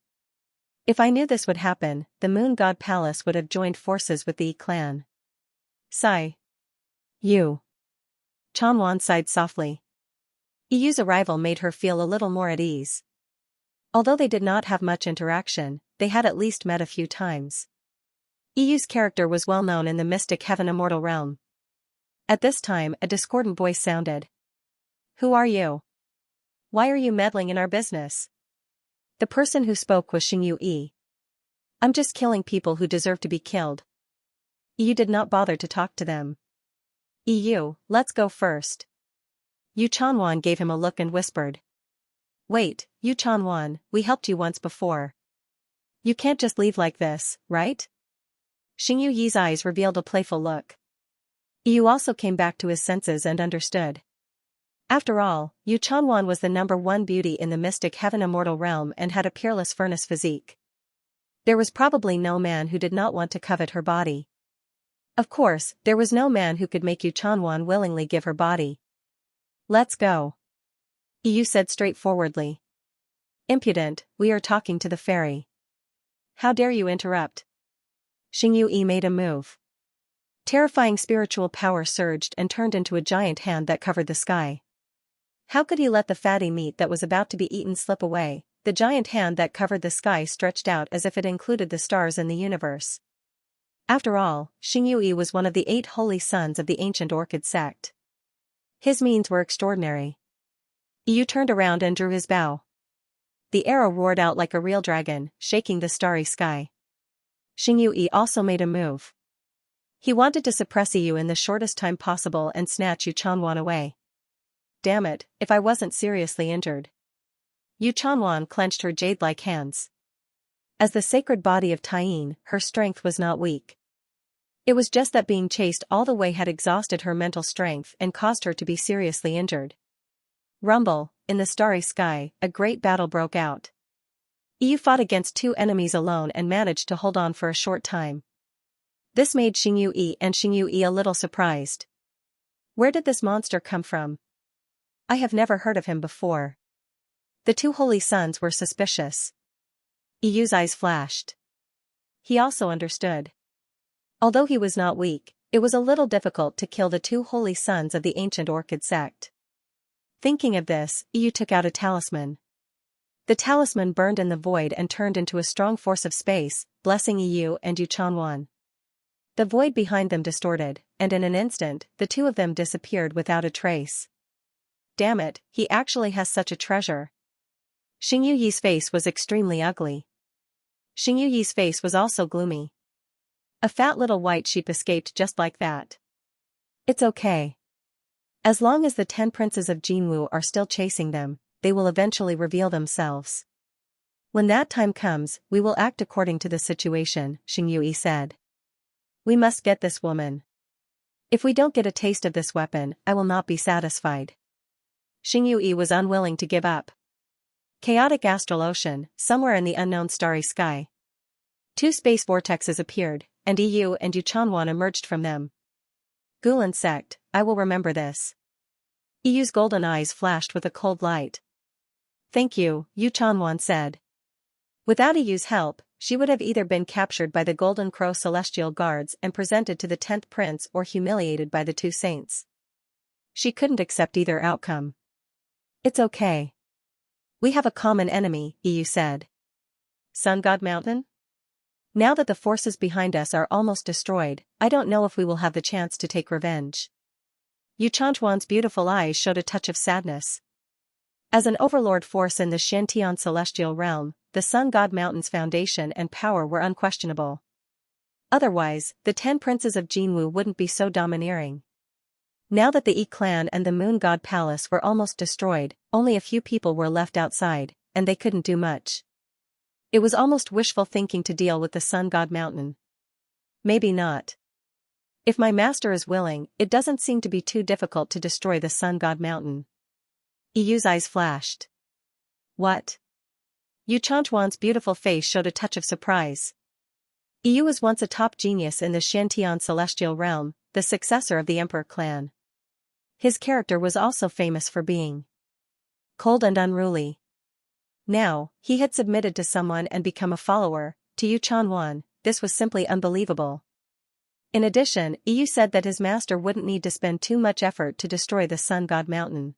If I knew this would happen, the Moon God Palace would have joined forces with the Yi clan. Sigh. Yu Chanwan sighed softly. Yu's arrival made her feel a little more at ease. Although they did not have much interaction, they had at least met a few times. Yu's character was well known in the mystic heaven immortal realm. At this time, a discordant voice sounded. Who are you? Why are you meddling in our business? The person who spoke was Xingyu. I'm just killing people who deserve to be killed. Yu did not bother to talk to them. Yu, let's go first. Yu Chanwan gave him a look and whispered. Wait, Yu Chanwan, we helped you once before. You can't just leave like this, right? Xingyu eyes revealed a playful look. Yu also came back to his senses and understood. After all, Yu Chanwan was the #1 beauty in the mystic heaven immortal realm and had a peerless furnace physique. There was probably no man who did not want to covet her body. Of course, there was no man who could make Yu Chanwan willingly give her body. Let's go. Yu said straightforwardly. Impudent, we are talking to the fairy. How dare you interrupt? Xingyu made a move. Terrifying spiritual power surged and turned into a giant hand that covered the sky. How could he let the fatty meat that was about to be eaten slip away? The giant hand that covered the sky stretched out as if it included the stars in the universe. After all, Xingyu was one of the 8 holy sons of the ancient Orchid sect. His means were extraordinary. Yu turned around and drew his bow. The arrow roared out like a real dragon, shaking the starry sky. Xingyu also made a move. He wanted to suppress Yu in the shortest time possible and snatch Yu Chanwan away. Damn it, if I wasn't seriously injured. Yu Chanwan clenched her jade-like hands. As the sacred body of Taiyin, her strength was not weak. It was just that being chased all the way had exhausted her mental strength and caused her to be seriously injured. Rumble, in the starry sky, a great battle broke out. Yu fought against 2 enemies alone and managed to hold on for a short time. This made Xingyu a little surprised. Where did this monster come from? I have never heard of him before. The 2 holy sons were suspicious. Yu's eyes flashed. He also understood. Although he was not weak, it was a little difficult to kill the 2 holy sons of the ancient Orchid sect. Thinking of this, Yu took out a talisman. The talisman burned in the void and turned into a strong force of space, blessing Yu and Yu Chanwan. The void behind them distorted, and in an instant, the 2 of them disappeared without a trace. Damn it, he actually has such a treasure. Xingyu's face was extremely ugly. Xingyu's face was also gloomy. A fat little white sheep escaped just like that. It's okay. As long as the 10 princes of Jinwu are still chasing them, they will eventually reveal themselves. When that time comes, we will act according to the situation, Xingyu said. We must get this woman. If we don't get a taste of this weapon, I will not be satisfied. Xingyu was unwilling to give up. Chaotic astral ocean, somewhere in the unknown starry sky. 2 space vortexes appeared, and Yu and Yu Chanwan emerged from them. Gulan sect, I will remember this. Yu's golden eyes flashed with a cold light. Thank you, Yu Chanwan said. Without Yu's help, she would have either been captured by the Golden Crow celestial guards and presented to the 10th prince or humiliated by the 2 saints. She couldn't accept either outcome. It's okay. We have a common enemy, Yu said. Sun God Mountain? Now that the forces behind us are almost destroyed, I don't know if we will have the chance to take revenge. Yu Chanwan's beautiful eyes showed a touch of sadness. As an overlord force in the Xianxia celestial realm, the Sun God Mountain's foundation and power were unquestionable. Otherwise, the 10 princes of Jinwu wouldn't be so domineering. Now that the Yi clan and the Moon God Palace were almost destroyed, only a few people were left outside, and they couldn't do much. It was almost wishful thinking to deal with the Sun God Mountain. Maybe not. If my master is willing, it doesn't seem to be too difficult to destroy the Sun God Mountain. Iyu's eyes flashed. What? Yu Chanchuan's beautiful face showed a touch of surprise. Iyu was once a top genius in the Xianxia celestial realm, the successor of the Emperor clan. His character was also famous for being cold and unruly. Now, he had submitted to someone and become a follower, to Yu Chanwan. This was simply unbelievable. In addition, Iyu said that his master wouldn't need to spend too much effort to destroy the Sun God Mountain.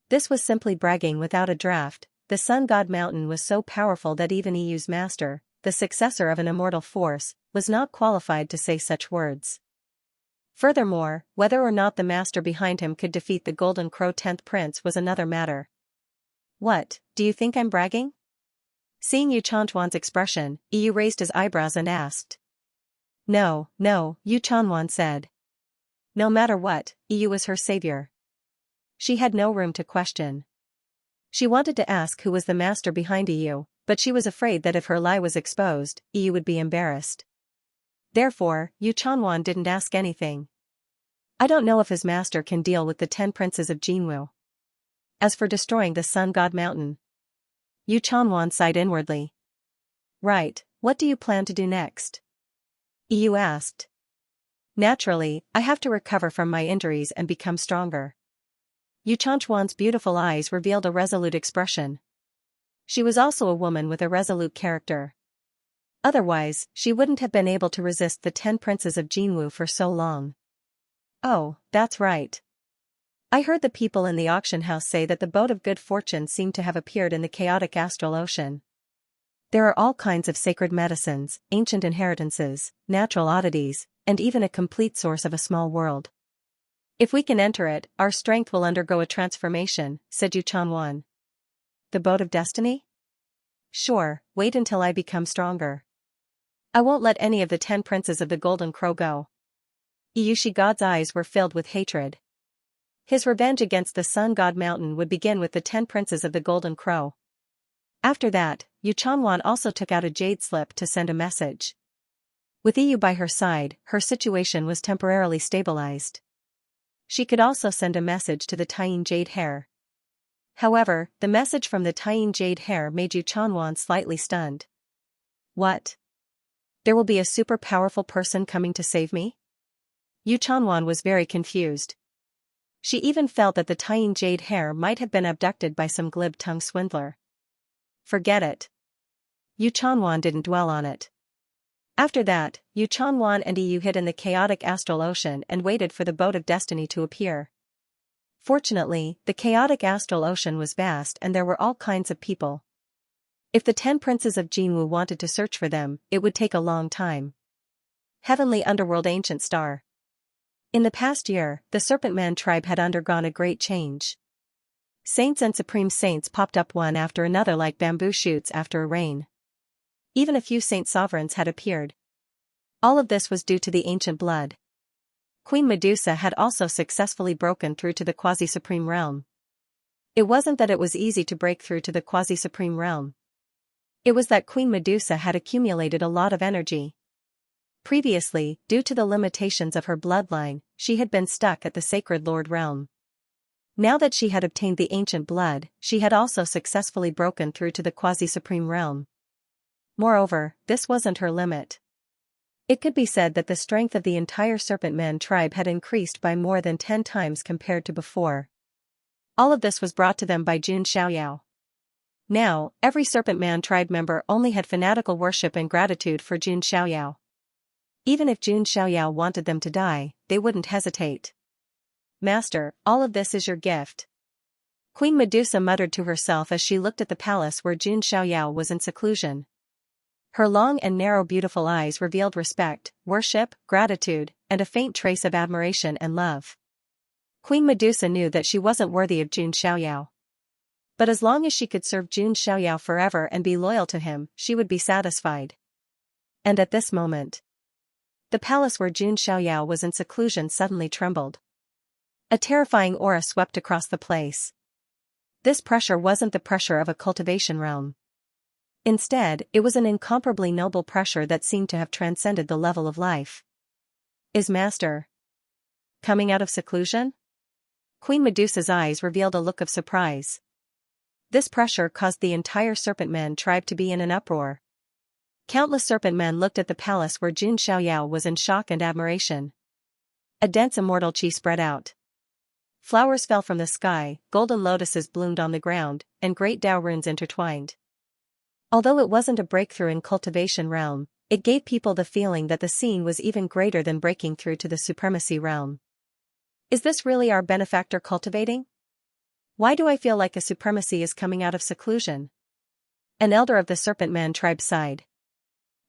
This was simply bragging without a draft. The Sun God Mountain was so powerful that even Iyu's master, the successor of an immortal force, was not qualified to say such words. Furthermore, whether or not the master behind him could defeat the Golden Crow 10th Prince was another matter. What, do you think I'm bragging? Seeing Yu Chanchuan's expression, Iyu raised his eyebrows and asked. No, Yu Chanwan said. No matter what, Iyu was her savior. She had no room to question. She wanted to ask who was the master behind Iyu, but she was afraid that if her lie was exposed, Iyu would be embarrassed. Therefore, Yu Chanwan didn't ask anything. I don't know if his master can deal with the 10 princes of Jinwu. As for destroying the Sun God Mountain. Yu Chanwan sighed inwardly. Right, what do you plan to do next? Iyu asked. Naturally, I have to recover from my injuries and become stronger. Yu Chanchuan's beautiful eyes revealed a resolute expression. She was also a woman with a resolute character. Otherwise, she wouldn't have been able to resist the 10 princes of Jinwu for so long. Oh, that's right. I heard the people in the auction house say that the boat of good fortune seemed to have appeared in the chaotic astral ocean. There are all kinds of sacred medicines, ancient inheritances, natural oddities, and even a complete source of a small world. If we can enter it, our strength will undergo a transformation, said Yu Chanwan. The boat of destiny? Sure, wait until I become stronger. I won't let any of the 10 princes of the Golden Crow go. Iyushi God's eyes were filled with hatred. His revenge against the Sun God Mountain would begin with the 10 princes of the Golden Crow. After that, Yu Chanwan also took out a jade slip to send a message. With Iyu by her side, her situation was temporarily stabilized. She could also send a message to the Tying Jade Hair. However, the message from the Tying Jade Hair made Yu Chanwan slightly stunned. What? There will be a super powerful person coming to save me? Yu Chanwan was very confused. She even felt that the Tying Jade Hair might have been abducted by some glib-tongued swindler. Forget it. Yu Chanwan didn't dwell on it. After that, Yu Chanwan and Iyu hid in the chaotic astral ocean and waited for the boat of destiny to appear. Fortunately, the chaotic astral ocean was vast and there were all kinds of people. If the 10 princes of Jinwu wanted to search for them, it would take a long time. Heavenly Underworld Ancient Star. In the past year, the Serpent Man tribe had undergone a great change. Saints and Supreme Saints popped up one after another like bamboo shoots after a rain. Even a few Saint Sovereigns had appeared. All of this was due to the ancient blood. Queen Medusa had also successfully broken through to the Quasi-Supreme Realm. It wasn't that it was easy to break through to the Quasi-Supreme Realm. It was that Queen Medusa had accumulated a lot of energy. Previously, due to the limitations of her bloodline, she had been stuck at the Sacred Lord Realm. Now that she had obtained the ancient blood, she had also successfully broken through to the Quasi-Supreme Realm. Moreover, this wasn't her limit. It could be said that the strength of the entire Serpent Man tribe had increased by more than 10 times compared to before. All of this was brought to them by Jun Xiaoyao. Now, every Serpent Man tribe member only had fanatical worship and gratitude for Jun Xiaoyao. Even if Jun Xiaoyao wanted them to die, they wouldn't hesitate. Master, all of this is your gift. Queen Medusa muttered to herself as she looked at the palace where Jun Xiaoyao was in seclusion. Her long and narrow beautiful eyes revealed respect, worship, gratitude, and a faint trace of admiration and love. Queen Medusa knew that she wasn't worthy of Jun Xiaoyao. But as long as she could serve Jun Xiaoyao forever and be loyal to him, she would be satisfied. And at this moment, the palace where Jun Xiaoyao was in seclusion suddenly trembled. A terrifying aura swept across the place. This pressure wasn't the pressure of a cultivation realm. Instead, it was an incomparably noble pressure that seemed to have transcended the level of life. Is Master coming out of seclusion? Queen Medusa's eyes revealed a look of surprise. This pressure caused the entire Serpent Man tribe to be in an uproar. Countless Serpent Men looked at the palace where Jun Xiaoyao was in shock and admiration. A dense immortal qi spread out. Flowers fell from the sky, golden lotuses bloomed on the ground, and great Dao runes intertwined. Although it wasn't a breakthrough in cultivation realm, it gave people the feeling that the scene was even greater than breaking through to the supremacy realm. Is this really our benefactor cultivating? Why do I feel like a supremacy is coming out of seclusion? An elder of the Serpent Man tribe sighed.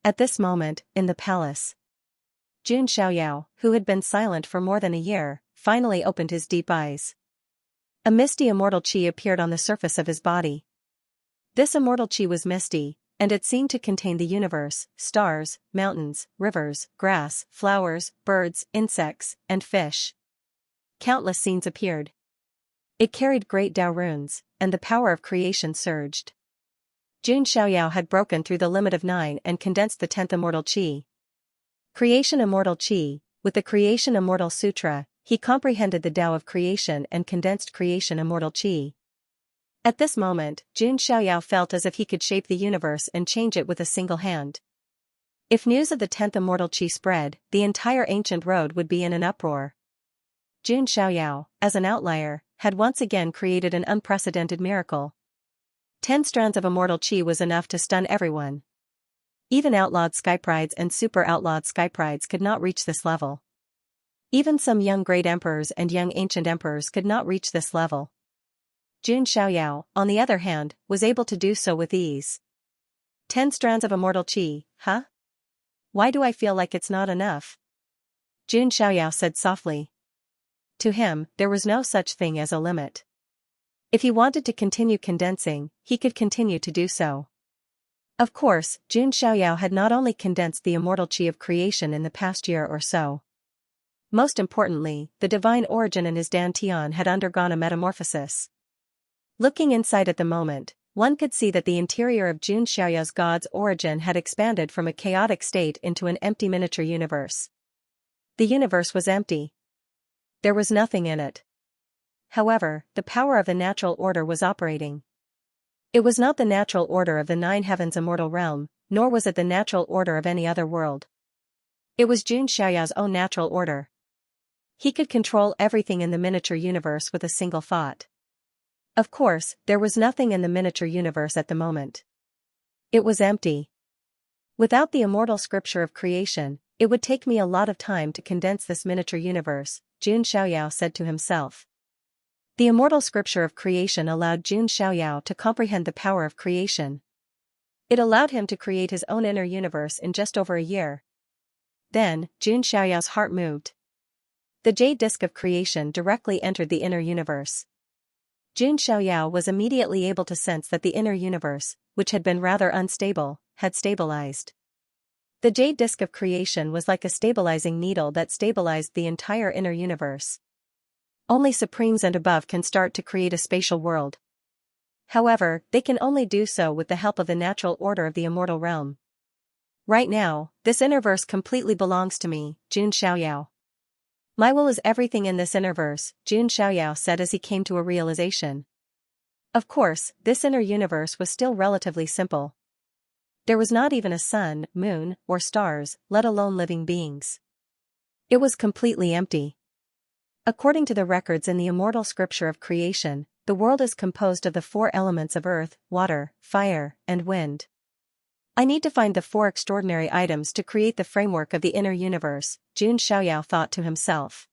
At this moment, in the palace, Jun Xiaoyao, who had been silent for more than a year, finally opened his deep eyes. A misty immortal qi appeared on the surface of his body. This immortal qi was misty, and it seemed to contain the universe, stars, mountains, rivers, grass, flowers, birds, insects, and fish. Countless scenes appeared. It carried great Dao runes, and the power of creation surged. Jun Xiaoyao had broken through the limit of 9 and condensed the 10th immortal qi. Creation Immortal Qi. With the Creation Immortal Sutra, he comprehended the Tao of creation and condensed Creation Immortal Qi. At this moment, Jun Xiaoyao felt as if he could shape the universe and change it with a single hand. If news of the 10th Immortal Qi spread, the entire ancient road would be in an uproar. Jun Xiaoyao, as an outlier, had once again created an unprecedented miracle. 10 strands of Immortal Qi was enough to stun everyone. Even outlawed skyprides and super outlawed skyprides could not reach this level. Even some young great emperors and young ancient emperors could not reach this level. Jun Xiaoyao, on the other hand, was able to do so with ease. 10 strands of Immortal Qi, huh? Why do I feel like it's not enough? Jun Xiaoyao said softly. To him, there was no such thing as a limit. If he wanted to continue condensing, he could continue to do so. Of course, Jun Xiaoyao had not only condensed the immortal qi of creation in the past year or so. Most importantly, the divine origin in his dantian had undergone a metamorphosis. Looking inside at the moment, one could see that the interior of Jun Xiaoyao's God's origin had expanded from a chaotic state into an empty miniature universe. The universe was empty. There was nothing in it. However, the power of the natural order was operating. It was not the natural order of the 9 heavens immortal realm, nor was it the natural order of any other world. It was Jun Xiaoyao's own natural order. He could control everything in the miniature universe with a single thought. Of course, there was nothing in the miniature universe at the moment. It was empty. Without the immortal scripture of creation, it would take me a lot of time to condense this miniature universe, Jun Xiaoyao said to himself. The immortal scripture of creation allowed Jun Xiaoyao to comprehend the power of creation. It allowed him to create his own inner universe in just over a year. Then, Jun Xiaoyao's heart moved. The jade disc of creation directly entered the inner universe. Jun Xiaoyao was immediately able to sense that the inner universe, which had been rather unstable, had stabilized. The jade disc of creation was like a stabilizing needle that stabilized the entire inner universe. Only Supremes and above can start to create a spatial world. However, they can only do so with the help of the natural order of the immortal realm. Right now, this innerverse completely belongs to me, Jun Xiaoyao. My will is everything in this innerverse, Jun Xiaoyao said as he came to a realization. Of course, this inner universe was still relatively simple. There was not even a sun, moon, or stars, let alone living beings. It was completely empty. According to the records in the immortal scripture of creation, the world is composed of the 4 elements of earth, water, fire, and wind. I need to find the 4 extraordinary items to create the framework of the inner universe, Jun Xiaoyao thought to himself.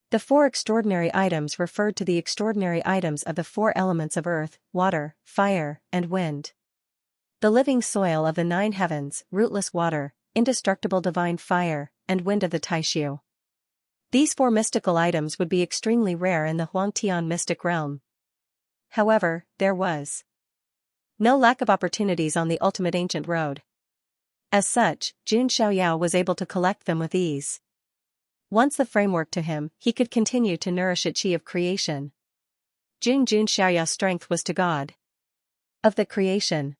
The 4 extraordinary items referred to the extraordinary items of the 4 elements of earth, water, fire, and wind. The living soil of the 9 heavens, rootless water, indestructible divine fire, and wind of the Taishu. These 4 mystical items would be extremely rare in the Huangtian mystic realm. However, there was no lack of opportunities on the ultimate ancient road. As such, Jun Xiaoyao was able to collect them with ease. Once the framework to him, he could continue to nourish its qi of creation. Jun Xiaoyao's strength was to God of the creation.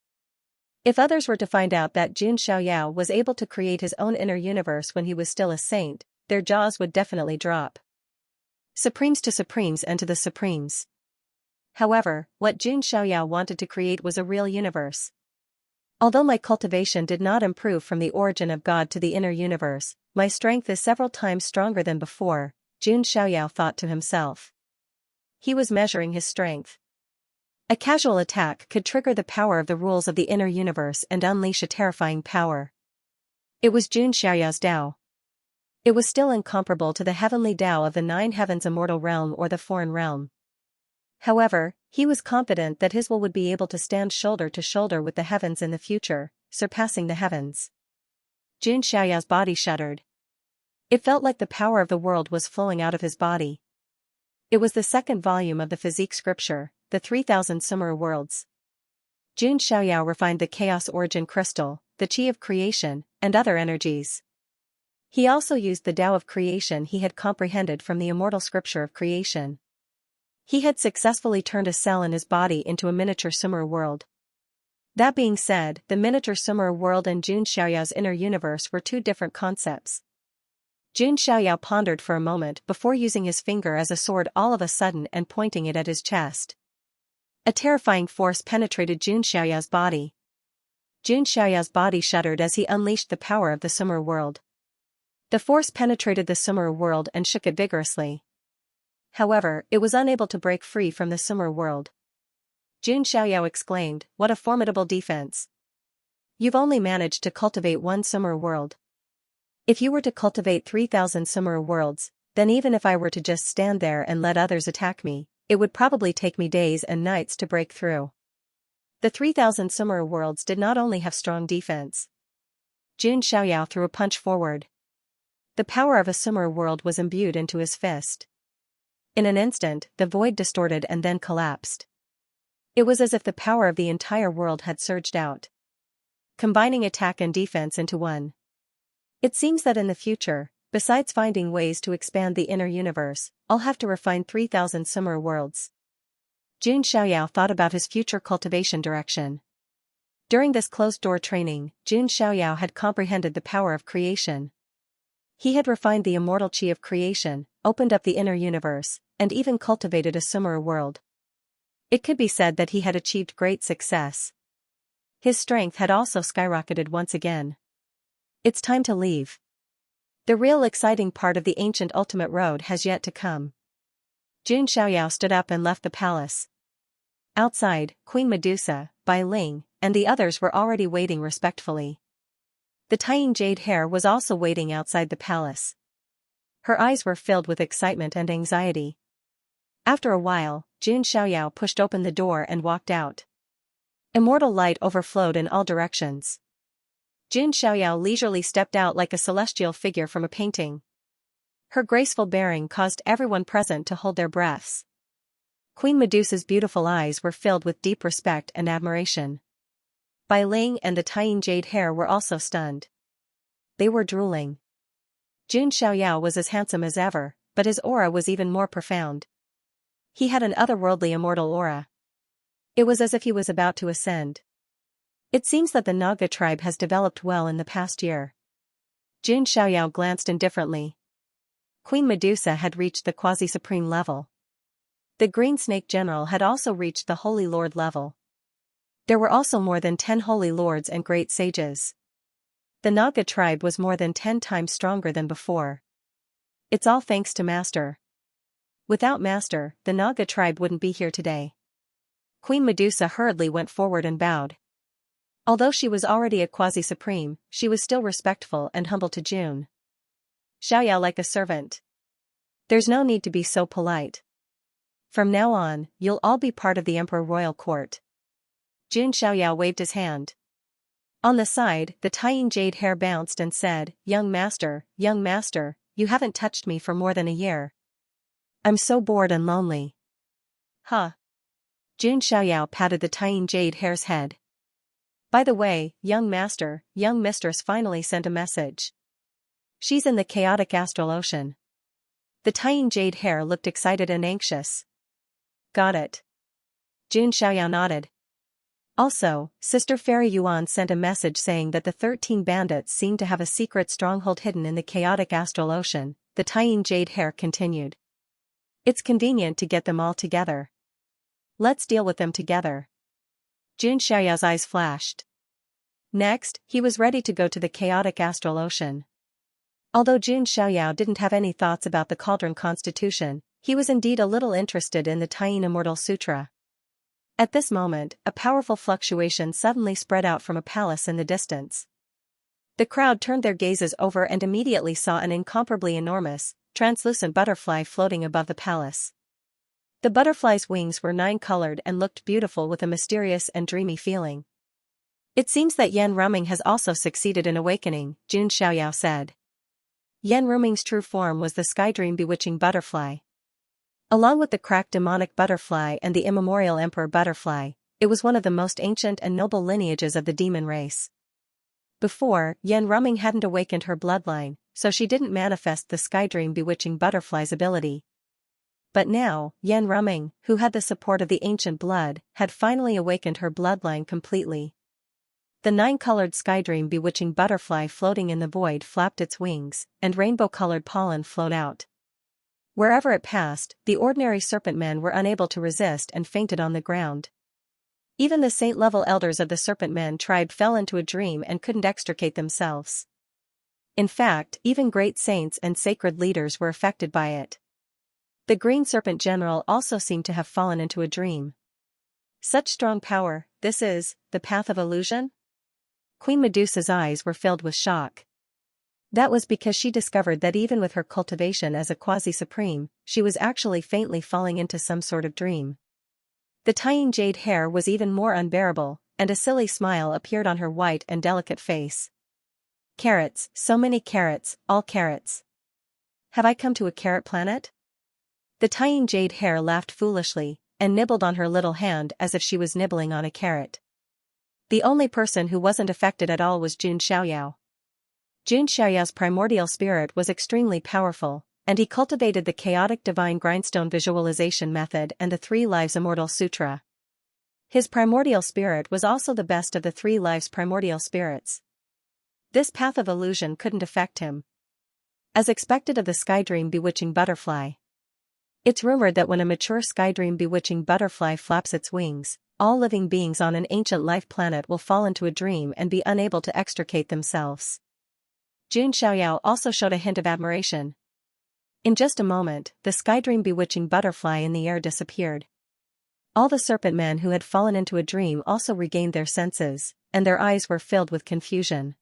If others were to find out that Jun Xiaoyao was able to create his own inner universe when he was still a saint, their jaws would definitely drop. Supremes to Supremes and to the Supremes. However, what Jun Xiaoyao wanted to create was a real universe. Although my cultivation did not improve from the origin of God to the inner universe, my strength is several times stronger than before, Jun Xiaoyao thought to himself. He was measuring his strength. A casual attack could trigger the power of the rules of the inner universe and unleash a terrifying power. It was Jun Xiaoyao's Tao. It was still incomparable to the heavenly Tao of the Nine Heavens immortal realm or the foreign realm. However, he was confident that his will would be able to stand shoulder to shoulder with the heavens in the future, surpassing the heavens. Jun Xiaoyao's body shuddered. It felt like the power of the world was flowing out of his body. It was the second volume of the physique scripture, the 3000 Sumeru worlds. Jun Xiaoyao refined the chaos origin crystal, the chi of creation, and other energies. He also used the Tao of creation he had comprehended from the immortal scripture of creation. He had successfully turned a cell in his body into a miniature Sumeru world. That being said, the miniature Sumeru world and Jun Xiaoyao's inner universe were two different concepts. Jun Xiaoyao pondered for a moment before using his finger as a sword all of a sudden and pointing it at his chest. A terrifying force penetrated Jun Xiaoyao's body. Jun Xiaoyao's body shuddered as he unleashed the power of the Sumeru world. The force penetrated the Sumeru world and shook it vigorously. However, it was unable to break free from the Sumeru world. Jun Xiaoyao exclaimed, "What a formidable defense! You've only managed to cultivate one Sumeru world. If you were to cultivate 3000 Sumeru worlds, then even if I were to just stand there and let others attack me, it would probably take me days and nights to break through." The 3000 Sumeru worlds did not only have strong defense. Jun Xiaoyao threw a punch forward. The power of a Sumeru world was imbued into his fist. In an instant, the void distorted and then collapsed. It was as if the power of the entire world had surged out, combining attack and defense into one. It seems that in the future, besides finding ways to expand the inner universe, I'll have to refine 3000 Sumeru worlds. Jun Xiaoyao thought about his future cultivation direction. During this closed-door training, Jun Xiaoyao had comprehended the power of creation. He had refined the immortal chi of creation, opened up the inner universe, and even cultivated a Sumeru world. It could be said that he had achieved great success. His strength had also skyrocketed once again. It's time to leave. The real exciting part of the ancient ultimate road has yet to come. Jun Xiaoyao stood up and left the palace. Outside, Queen Medusa, Bai Ling, and the others were already waiting respectfully. The Tying Jade Hare was also waiting outside the palace. Her eyes were filled with excitement and anxiety. After a while, Jun Xiaoyao pushed open the door and walked out. Immortal light overflowed in all directions. Jun Xiaoyao leisurely stepped out like a celestial figure from a painting. Her graceful bearing caused everyone present to hold their breaths. Queen Medusa's beautiful eyes were filled with deep respect and admiration. Bai Ling and the Tying Jade Hare were also stunned. They were drooling. Jun Xiaoyao was as handsome as ever, but his aura was even more profound. He had an otherworldly immortal aura. It was as if he was about to ascend. It seems that the Naga tribe has developed well in the past year. Jun Xiaoyao glanced indifferently. Queen Medusa had reached the quasi-supreme level. The Green Snake General had also reached the Holy Lord level. There were also more than 10 Holy Lords and great sages. The Naga tribe was more than 10 times stronger than before. It's all thanks to Master. Without Master, the Naga tribe wouldn't be here today. Queen Medusa hurriedly went forward and bowed. Although she was already a quasi-supreme, she was still respectful and humble to Jun Xiaoyao like a servant. There's no need to be so polite. From now on, you'll all be part of the Emperor Royal Court. Jun Xiaoyao waved his hand. On the side, the Tying Jade Hare bounced and said, young master, you haven't touched me for more than a year. I'm so bored and lonely." "Huh." Jun Xiaoyao patted the Tying Jade Hare's head. "By the way, young mistress finally sent a message. She's in the chaotic astral ocean." The Tying Jade Hare looked excited and anxious. "Got it." Jun Xiaoyao nodded. Also, Sister Fairy Yuan sent a message saying that the 13 bandits seemed to have a secret stronghold hidden in the chaotic astral ocean. The tying jade hair continued. It's convenient to get them all together. Let's deal with them together. Jun Xiaoyao's eyes flashed. Next, he was ready to go to the chaotic astral ocean. Although Jun Xiaoyao didn't have any thoughts about the cauldron constitution, he was indeed a little interested in the Tying Immortal Sutra. At this moment, a powerful fluctuation suddenly spread out from a palace in the distance. The crowd turned their gazes over and immediately saw an incomparably enormous, translucent butterfly floating above the palace. The butterfly's wings were 9-colored and looked beautiful with a mysterious and dreamy feeling. It seems that Yan Ruming has also succeeded in awakening, Jun Xiaoyao said. Yan Ruming's true form was the Skydream Bewitching Butterfly. Along with the cracked demonic butterfly and the immemorial emperor butterfly, it was one of the most ancient and noble lineages of the demon race. Before, Yan Ruming hadn't awakened her bloodline, so she didn't manifest the Skydream Bewitching Butterfly's ability. But now, Yan Ruming, who had the support of the ancient blood, had finally awakened her bloodline completely. The 9-colored Skydream Bewitching Butterfly floating in the void flapped its wings, and rainbow-colored pollen flowed out. Wherever it passed, the ordinary serpent men were unable to resist and fainted on the ground. Even the saint-level elders of the serpent men tribe fell into a dream and couldn't extricate themselves. In fact, even great saints and sacred leaders were affected by it. The green serpent general also seemed to have fallen into a dream. Such strong power, this is, the path of illusion? Queen Medusa's eyes were filled with shock. That was because she discovered that even with her cultivation as a quasi-supreme, she was actually faintly falling into some sort of dream. The tying jade hair was even more unbearable, and a silly smile appeared on her white and delicate face. Carrots, so many carrots, all carrots. Have I come to a carrot planet? The tying jade hair laughed foolishly, and nibbled on her little hand as if she was nibbling on a carrot. The only person who wasn't affected at all was Jun Xiaoyao. Jun Xiaoyao's primordial spirit was extremely powerful, and he cultivated the chaotic divine grindstone visualization method and the 3 Lives Immortal Sutra. His primordial spirit was also the best of the 3 Lives primordial spirits. This path of illusion couldn't affect him. As expected of the Skydream Bewitching Butterfly. It's rumored that when a mature Skydream Bewitching Butterfly flaps its wings, all living beings on an ancient life planet will fall into a dream and be unable to extricate themselves. Jun Xiaoyao also showed a hint of admiration. In just a moment, the Skydream Bewitching Butterfly in the air disappeared. All the serpent men who had fallen into a dream also regained their senses, and their eyes were filled with confusion.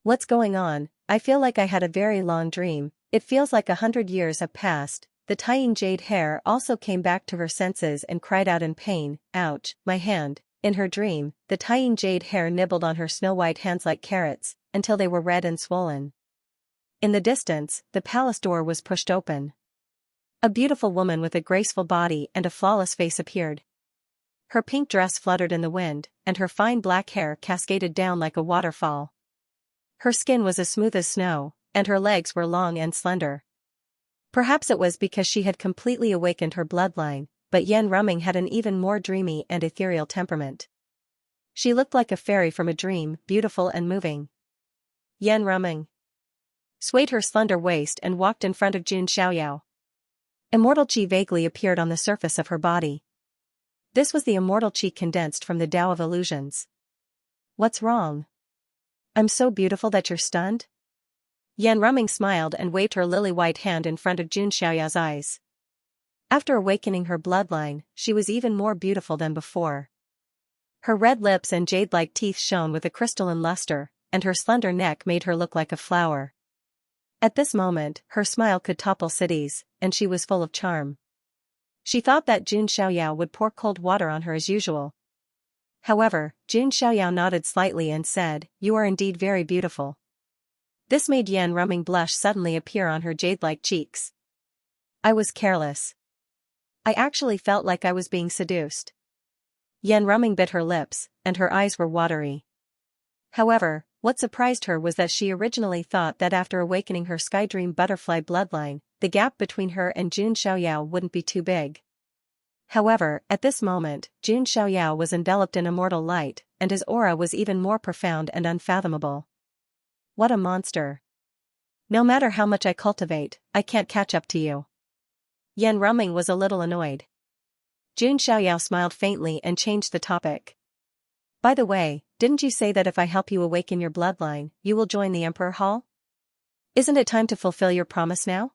What's going on? I feel like I had a very long dream, it feels like 100 years have passed. The tying jade hair also came back to her senses and cried out in pain, ouch, my hand. In her dream, the tying jade hair nibbled on her snow-white hands like carrots, until they were red and swollen. In the distance, the palace door was pushed open. A beautiful woman with a graceful body and a flawless face appeared. Her pink dress fluttered in the wind, and her fine black hair cascaded down like a waterfall. Her skin was as smooth as snow, and her legs were long and slender. Perhaps it was because she had completely awakened her bloodline, but Yan Ruming had an even more dreamy and ethereal temperament. She looked like a fairy from a dream, beautiful and moving. Yan Ruming swayed her slender waist and walked in front of Jun Xiaoyao. Immortal qi vaguely appeared on the surface of her body. This was the immortal qi condensed from the Tao of illusions. What's wrong? I'm so beautiful that you're stunned? Yan Ruming smiled and waved her lily-white hand in front of Jun Xiaoyao's eyes. After awakening her bloodline, she was even more beautiful than before. Her red lips and jade-like teeth shone with a crystalline luster, and her slender neck made her look like a flower. At this moment, her smile could topple cities, and she was full of charm. She thought that Jun Xiaoyao would pour cold water on her as usual. However, Jun Xiaoyao nodded slightly and said, "You are indeed very beautiful." This made Yan Ruming blush suddenly appear on her jade-like cheeks. I was careless. I actually felt like I was being seduced. Yan Ruming bit her lips, and her eyes were watery. However, what surprised her was that she originally thought that after awakening her Skydream Butterfly bloodline, the gap between her and Jun Xiaoyao wouldn't be too big. However, at this moment, Jun Xiaoyao was enveloped in immortal light, and his aura was even more profound and unfathomable. What a monster. No matter how much I cultivate, I can't catch up to you. Yan Ruming was a little annoyed. Jun Xiaoyao smiled faintly and changed the topic. By the way, didn't you say that if I help you awaken your bloodline, you will join the Emperor Hall? Isn't it time to fulfill your promise now?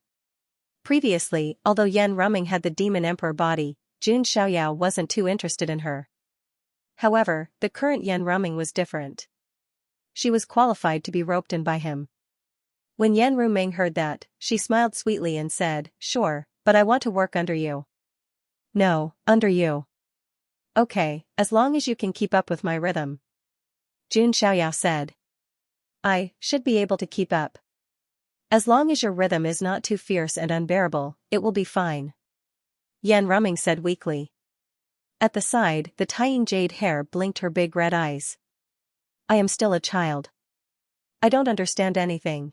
Previously, although Yan Ruming had the demon emperor body, Jun Xiaoyao wasn't too interested in her. However, the current Yan Ruming was different. She was qualified to be roped in by him. When Yan Ruming heard that, she smiled sweetly and said, "Sure, but I want to work under you." "No, under you." "Okay, as long as you can keep up with my rhythm," Jun Xiaoyao said. "I should be able to keep up. As long as your rhythm is not too fierce and unbearable, it will be fine," Yan Ruming said weakly. At the side, the tying jade hair blinked her big red eyes. "I am still a child. I don't understand anything."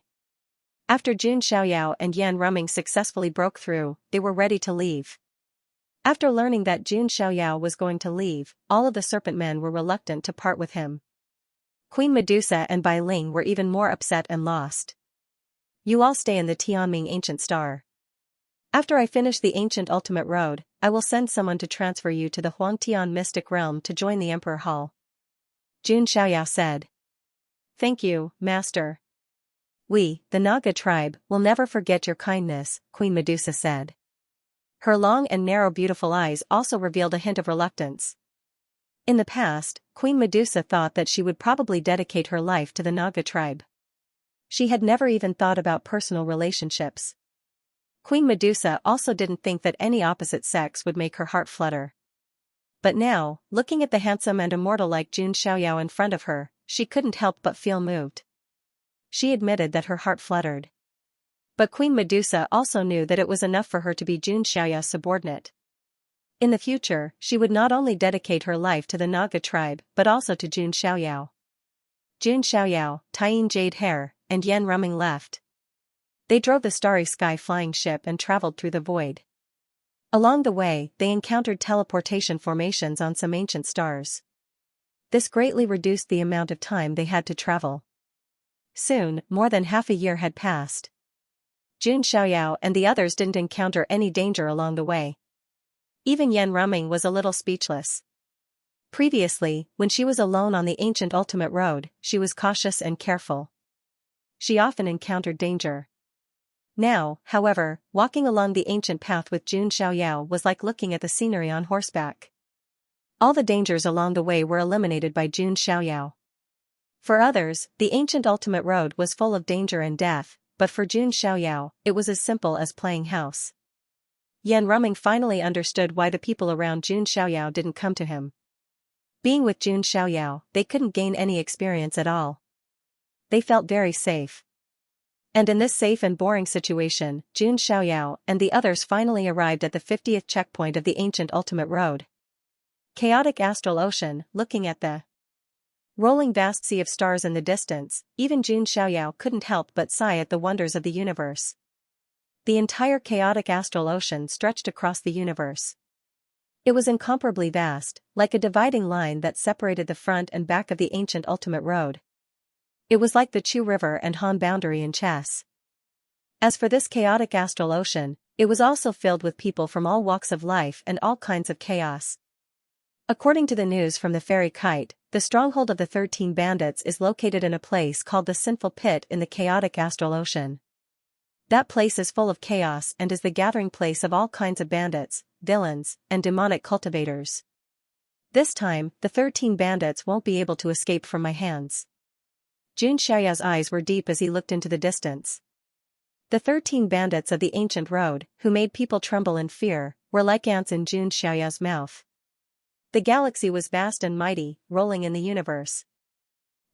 After Jun Xiaoyao and Yan Ruming successfully broke through, they were ready to leave. After learning that Jun Xiaoyao was going to leave, all of the serpent men were reluctant to part with him. Queen Medusa and Bai Ling were even more upset and lost. "You all stay in the Tianming Ancient Star. After I finish the Ancient Ultimate Road, I will send someone to transfer you to the Huangtian Mystic Realm to join the Emperor Hall," Jun Xiaoyao said. "Thank you, Master. We, the Naga tribe, will never forget your kindness," Queen Medusa said. Her long and narrow beautiful eyes also revealed a hint of reluctance. In the past, Queen Medusa thought that she would probably dedicate her life to the Naga tribe. She had never even thought about personal relationships. Queen Medusa also didn't think that any opposite sex would make her heart flutter. But now, looking at the handsome and immortal like Jun Xiaoyao in front of her, she couldn't help but feel moved. She admitted that her heart fluttered. But Queen Medusa also knew that it was enough for her to be Jun Xiaoyao's subordinate. In the future, she would not only dedicate her life to the Naga tribe but also to Jun Xiaoyao. Jun Xiaoyao, tying jade hair, and Yan Ruming left. They drove the starry sky flying ship and traveled through the void. Along the way, they encountered teleportation formations on some ancient stars. This greatly reduced the amount of time they had to travel. Soon, more than half a year had passed. Jun Xiaoyao and the others didn't encounter any danger along the way. Even Yan Ruming was a little speechless. Previously, when she was alone on the ancient ultimate road, she was cautious and careful. She often encountered danger. Now, however, walking along the ancient path with Jun Xiaoyao was like looking at the scenery on horseback. All the dangers along the way were eliminated by Jun Xiaoyao. For others, the ancient ultimate road was full of danger and death, but for Jun Xiaoyao, it was as simple as playing house. Yan Ruming finally understood why the people around Jun Xiaoyao didn't come to him. Being with Jun Xiaoyao, they couldn't gain any experience at all. They felt very safe. And in this safe and boring situation, Jun Xiaoyao and the others finally arrived at the 50th checkpoint of the ancient ultimate road. Chaotic astral ocean, looking at the rolling vast sea of stars in the distance, even Jun Xiaoyao couldn't help but sigh at the wonders of the universe. The entire chaotic astral ocean stretched across the universe. It was incomparably vast, like a dividing line that separated the front and back of the ancient ultimate road. It was like the Chu River and Han boundary in chess. As for this chaotic astral ocean, it was also filled with people from all walks of life and all kinds of chaos. According to the news from the fairy kite, the stronghold of the 13 bandits is located in a place called the Sinful Pit in the chaotic astral ocean. That place is full of chaos and is the gathering place of all kinds of bandits, villains, and demonic cultivators. This time, the 13 bandits won't be able to escape from my hands. Jun Xiaoyao's eyes were deep as he looked into the distance. The 13 bandits of the ancient road, who made people tremble in fear, were like ants in Jun Xiaoyao's mouth. The galaxy was vast and mighty, rolling in the universe.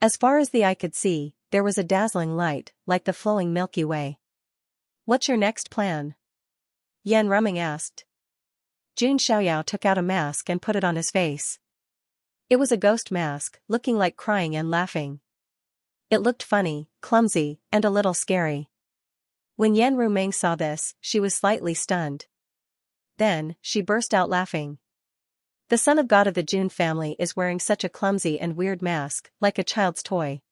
As far as the eye could see, there was a dazzling light, like the flowing Milky Way. "What's your next plan?" Yan Ruming asked. Jun Xiaoyao took out a mask and put it on his face. It was a ghost mask, looking like crying and laughing. It looked funny, clumsy, and a little scary. When Yan Ruming saw this, she was slightly stunned. then, she burst out laughing. The son of God of the June family is wearing such a clumsy and weird mask, like a child's toy.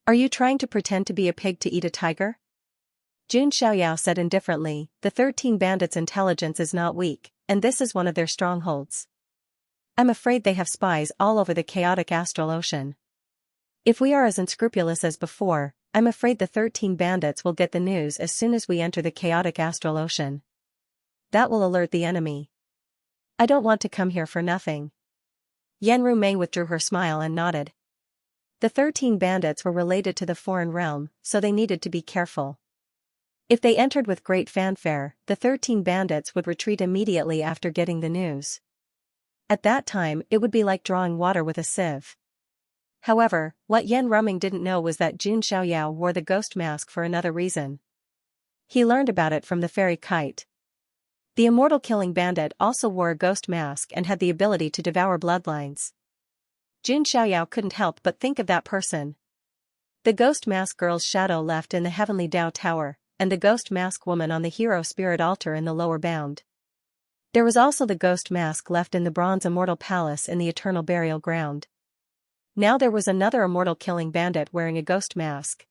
Are you trying to pretend to be a pig to eat a tiger? June Xiaoyao said indifferently, the 13 bandits' intelligence is not weak, and this is one of their strongholds. I'm afraid they have spies all over the chaotic astral ocean. If we are as unscrupulous as before, I'm afraid the 13 bandits will get the news as soon as we enter the chaotic astral ocean. That will alert the enemy. I don't want to come here for nothing. Yan Rumei withdrew her smile and nodded. The 13 bandits were related to the foreign realm, so they needed to be careful. If they entered with great fanfare, the 13 bandits would retreat immediately after getting the news. At that time it would be like drawing water with a sieve. However, what Yan Ruming didn't know was that Jun Xiaoyao wore the ghost mask for another reason. He learned about it from the fairy kite. The immortal killing bandit also wore a ghost mask and had the ability to devour bloodlines. Jun Xiaoyao couldn't help but think of that person. The ghost mask girl's shadow left in the heavenly Dao Tower, and the ghost mask woman on the hero spirit altar in the lower bound. There was also the ghost mask left in the bronze immortal palace in the eternal burial ground. Now there was another immortal killing bandit wearing a ghost mask.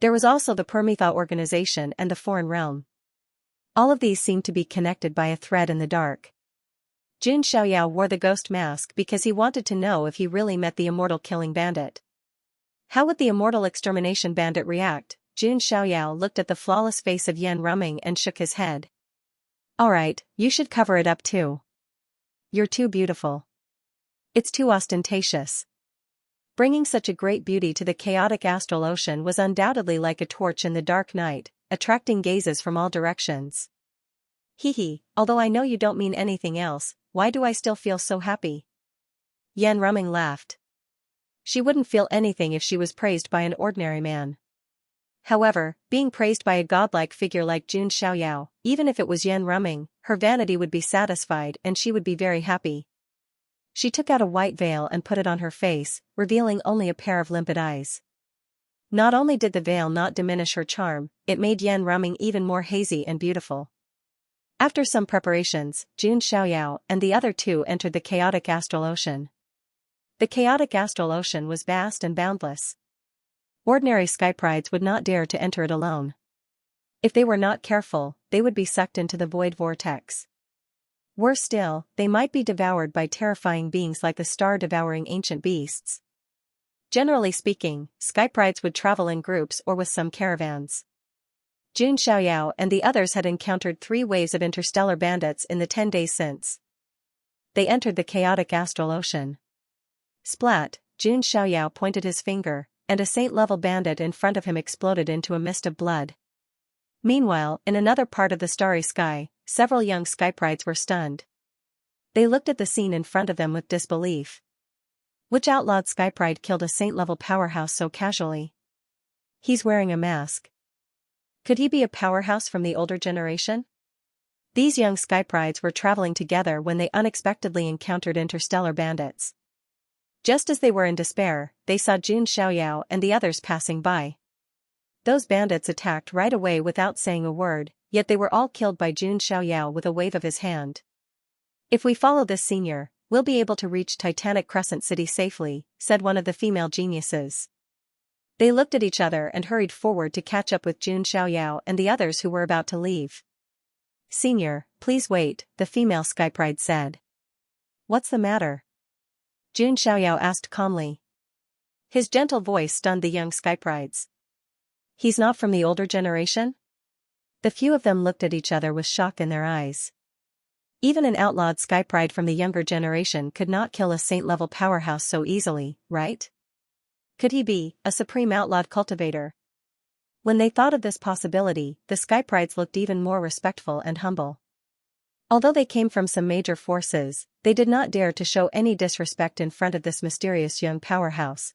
There was also the Permitha organization and the foreign realm. All of these seemed to be connected by a thread in the dark. Jun Xiaoyao wore the ghost mask because he wanted to know if he really met the immortal killing bandit. How would the immortal extermination bandit react? Jun Xiaoyao looked at the flawless face of Yan Ruming and shook his head. Alright, you should cover it up too. You're too beautiful. It's too ostentatious. Bringing such a great beauty to the chaotic astral ocean was undoubtedly like a torch in the dark night, attracting gazes from all directions. Hee, although I know you don't mean anything else, why do I still feel so happy? Yan Ruming laughed. She wouldn't feel anything if she was praised by an ordinary man. However, being praised by a godlike figure like Jun Xiaoyao, even if it was Yan Ruming, her vanity would be satisfied and she would be very happy. She took out a white veil and put it on her face, revealing only a pair of limpid eyes. Not only did the veil not diminish her charm, it made Yan Ruming even more hazy and beautiful. After some preparations, Jun Xiaoyao and the other two entered the chaotic astral ocean. The chaotic astral ocean was vast and boundless. Ordinary skyprides would not dare to enter it alone. If they were not careful, they would be sucked into the void vortex. Worse still, they might be devoured by terrifying beings like the star-devouring ancient beasts. Generally speaking, skyprides would travel in groups or with some caravans. Jun Xiaoyao and the others had encountered 3 waves of interstellar bandits in the 10 days since they entered the chaotic astral ocean. Splat, Jun Xiaoyao pointed his finger, and a saint-level bandit in front of him exploded into a mist of blood. Meanwhile, in another part of the starry sky, several young skyprides were stunned. They looked at the scene in front of them with disbelief. Which outlawed skypride killed a saint-level powerhouse so casually? He's wearing a mask. Could he be a powerhouse from the older generation? These young skyprides were traveling together when they unexpectedly encountered interstellar bandits. Just as they were in despair, they saw Jun Xiaoyao and the others passing by. Those bandits attacked right away without saying a word, yet they were all killed by Jun Xiaoyao with a wave of his hand. If we follow this senior, we'll be able to reach Titanic Crescent City safely, said one of the female geniuses. They looked at each other and hurried forward to catch up with Jun Xiaoyao and the others who were about to leave. Senior, please wait, the female skypride said. What's the matter? Jun Xiaoyao asked calmly. His gentle voice stunned the young skyprides. He's not from the older generation? The few of them looked at each other with shock in their eyes. Even an outlawed skypride from the younger generation could not kill a saint-level powerhouse so easily, right? Could he be a supreme outlawed cultivator? When they thought of this possibility, the skyprides looked even more respectful and humble. Although they came from some major forces, they did not dare to show any disrespect in front of this mysterious young powerhouse.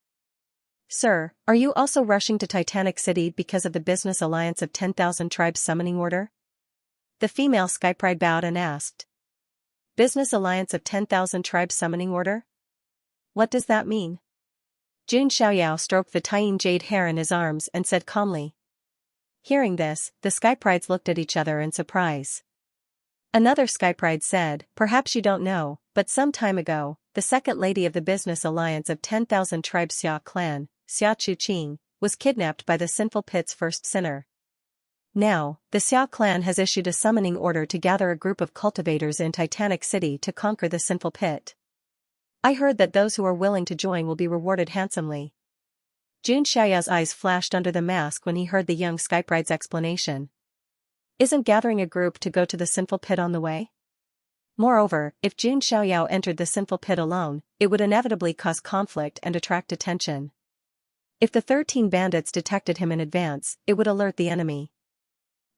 Sir, are you also rushing to Titanic City because of the business alliance of 10,000 tribes summoning order? The female skypride bowed and asked. Business alliance of 10,000 tribes summoning order? What does that mean? Jun Xiaoyao stroked the tying jade hair in his arms and said calmly. Hearing this, the skyprides looked at each other in surprise. Another Skypride said, perhaps you don't know, but some time ago, the second lady of the business alliance of 10,000 tribes Xia clan, Xia Chuqing, was kidnapped by the sinful pit's first sinner. Now, the Xia clan has issued a summoning order to gather a group of cultivators in Titanic City to conquer the sinful pit. I heard that those who are willing to join will be rewarded handsomely. Xianxia's eyes flashed under the mask when he heard the young Skypride's explanation. Isn't gathering a group to go to the sinful pit on the way? Moreover, if Xiao entered the sinful pit alone, it would inevitably cause conflict and attract attention. If the 13 bandits detected him in advance, it would alert the enemy.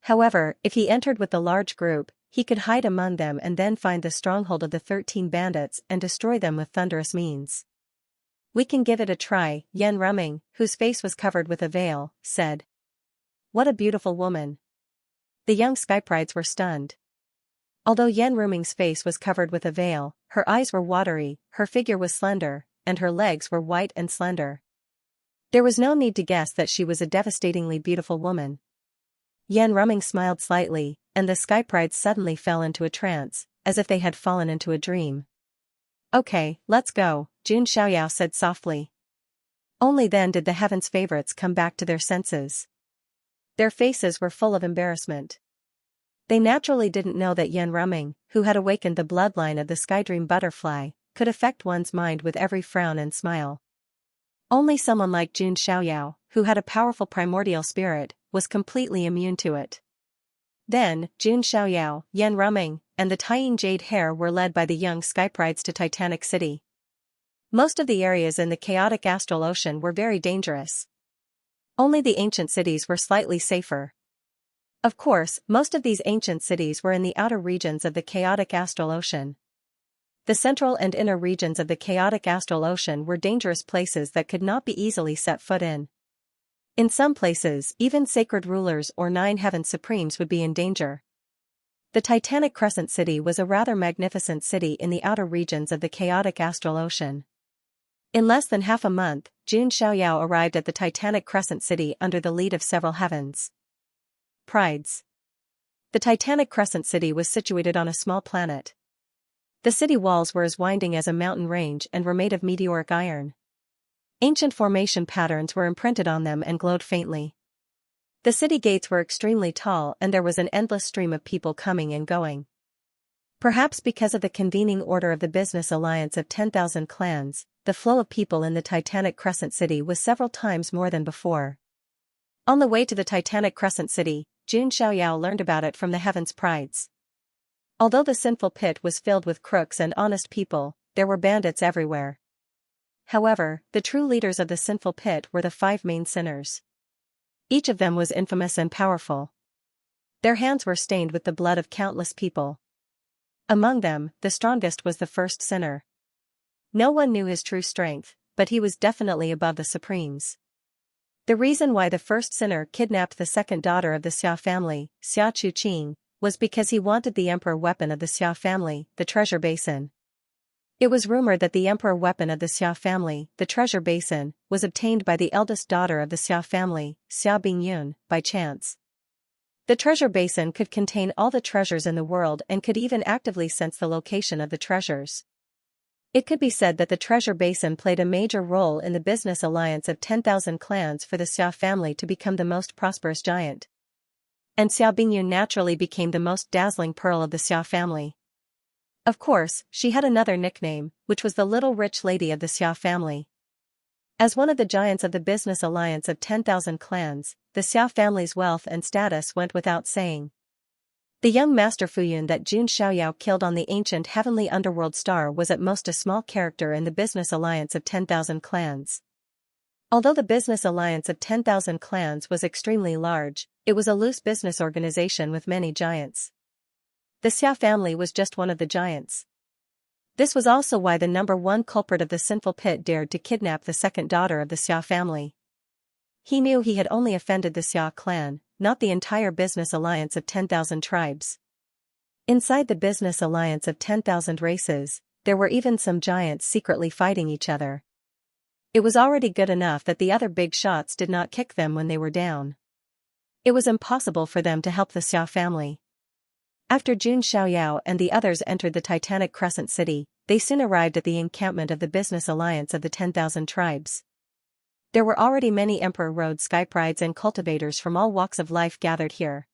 However, if he entered with the large group, he could hide among them and then find the stronghold of the 13 bandits and destroy them with thunderous means. We can give it a try, Yan Ruming, whose face was covered with a veil, said. What a beautiful woman. The young Skyprides were stunned. Although Yan Ruming's face was covered with a veil, her eyes were watery, her figure was slender, and her legs were white and slender. There was no need to guess that she was a devastatingly beautiful woman. Yan Ruming smiled slightly, and the Skyprides suddenly fell into a trance, as if they had fallen into a dream. Okay, let's go, Xiao said softly. Only then did the heaven's favorites come back to their senses. Their faces were full of embarrassment. They naturally didn't know that Yan Ruming, who had awakened the bloodline of the Skydream butterfly, could affect one's mind with every frown and smile. Only someone like Xiao, who had a powerful primordial spirit, was completely immune to it. Then, Xiao, Yan Ruming, and the Tying Jade Hair were led by the young Skyprides to Titanic City. Most of the areas in the chaotic astral ocean were very dangerous. Only the ancient cities were slightly safer. Of course, most of these ancient cities were in the outer regions of the chaotic astral ocean. The central and inner regions of the chaotic astral ocean were dangerous places that could not be easily set foot in. In some places, even sacred rulers or 9 heaven supremes would be in danger. The Titanic Crescent City was a rather magnificent city in the outer regions of the chaotic astral ocean. In less than half a month, Xiao arrived at the Titanic Crescent City under the lead of several heavens. Prides. The Titanic Crescent City was situated on a small planet. The city walls were as winding as a mountain range and were made of meteoric iron. Ancient formation patterns were imprinted on them and glowed faintly. The city gates were extremely tall and there was an endless stream of people coming and going. Perhaps because of the convening order of the business alliance of 10,000 clans, the flow of people in the Titanic Crescent City was several times more than before. On the way to the Titanic Crescent City, Xiao learned about it from the Heaven's Prides. Although the sinful pit was filled with crooks and honest people, there were bandits everywhere. However, the true leaders of the sinful pit were the 5 main sinners. Each of them was infamous and powerful. Their hands were stained with the blood of countless people. Among them, the strongest was the first sinner. No one knew his true strength, but he was definitely above the supremes. The reason why the first sinner kidnapped the second daughter of the Xia family, Xia Chuqing, was because he wanted the emperor weapon of the Xia family, the treasure basin. It was rumored that the emperor weapon of the Xia family, the treasure basin, was obtained by the eldest daughter of the Xia family, Xia Bingyun, by chance. The treasure basin could contain all the treasures in the world and could even actively sense the location of the treasures. It could be said that the treasure basin played a major role in the business alliance of 10,000 clans for the Xia family to become the most prosperous giant. And Xia Bingyun naturally became the most dazzling pearl of the Xia family. Of course, she had another nickname, which was the Little Rich Lady of the Xia family. As one of the giants of the business alliance of 10,000 clans, the Xia family's wealth and status went without saying. The young Master Fuyun that Xiao killed on the ancient heavenly underworld star was at most a small character in the business alliance of 10,000 clans. Although the business alliance of 10,000 clans was extremely large, it was a loose business organization with many giants. The Xia family was just one of the giants. This was also why the number 1 culprit of the sinful pit dared to kidnap the second daughter of the Xia family. He knew he had only offended the Xia clan, not the entire business alliance of 10,000 tribes. Inside the business alliance of 10,000 races, there were even some giants secretly fighting each other. It was already good enough that the other big shots did not kick them when they were down. It was impossible for them to help the Xia family. After Jun Xiaoyao and the others entered the Titanic Crescent City, they soon arrived at the encampment of the Business Alliance of the 10,000 Tribes. There were already many Emperor Road skyprides and cultivators from all walks of life gathered here.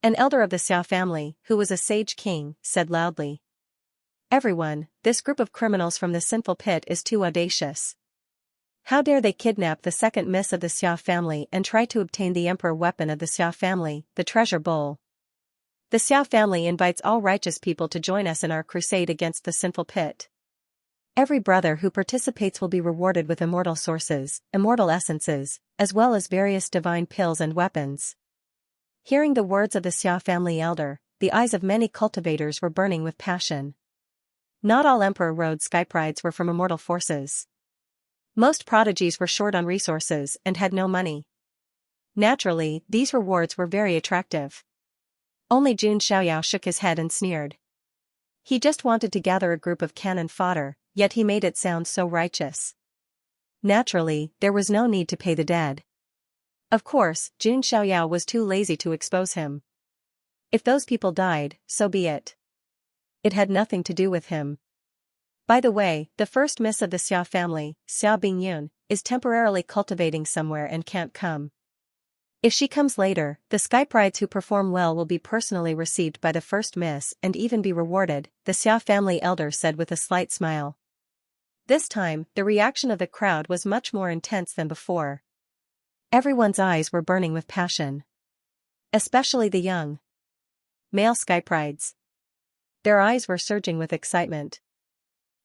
An elder of the Xia family, who was a sage king, said loudly, "Everyone, this group of criminals from the sinful pit is too audacious. How dare they kidnap the second miss of the Xia family and try to obtain the emperor weapon of the Xia family, the treasure bowl? The Xia family invites all righteous people to join us in our crusade against the sinful pit. Every brother who participates will be rewarded with immortal sources, immortal essences, as well as various divine pills and weapons." Hearing the words of the Xia family elder, the eyes of many cultivators were burning with passion. Not all Emperor Road skyprides were from immortal forces. Most prodigies were short on resources and had no money. Naturally, these rewards were very attractive. Only Jun Xiaoyao shook his head and sneered. He just wanted to gather a group of cannon fodder, yet he made it sound so righteous. Naturally, there was no need to pay the dead. Of course, Jun Xiaoyao was too lazy to expose him. If those people died, so be it. It had nothing to do with him. By the way, the first miss of the Xia family, Xia Bingyun, is temporarily cultivating somewhere and can't come. If she comes later, the skyprides who perform well will be personally received by the first miss and even be rewarded, the Xia family elder said with a slight smile. This time, the reaction of the crowd was much more intense than before. Everyone's eyes were burning with passion. Especially the young male skyprides. Their eyes were surging with excitement.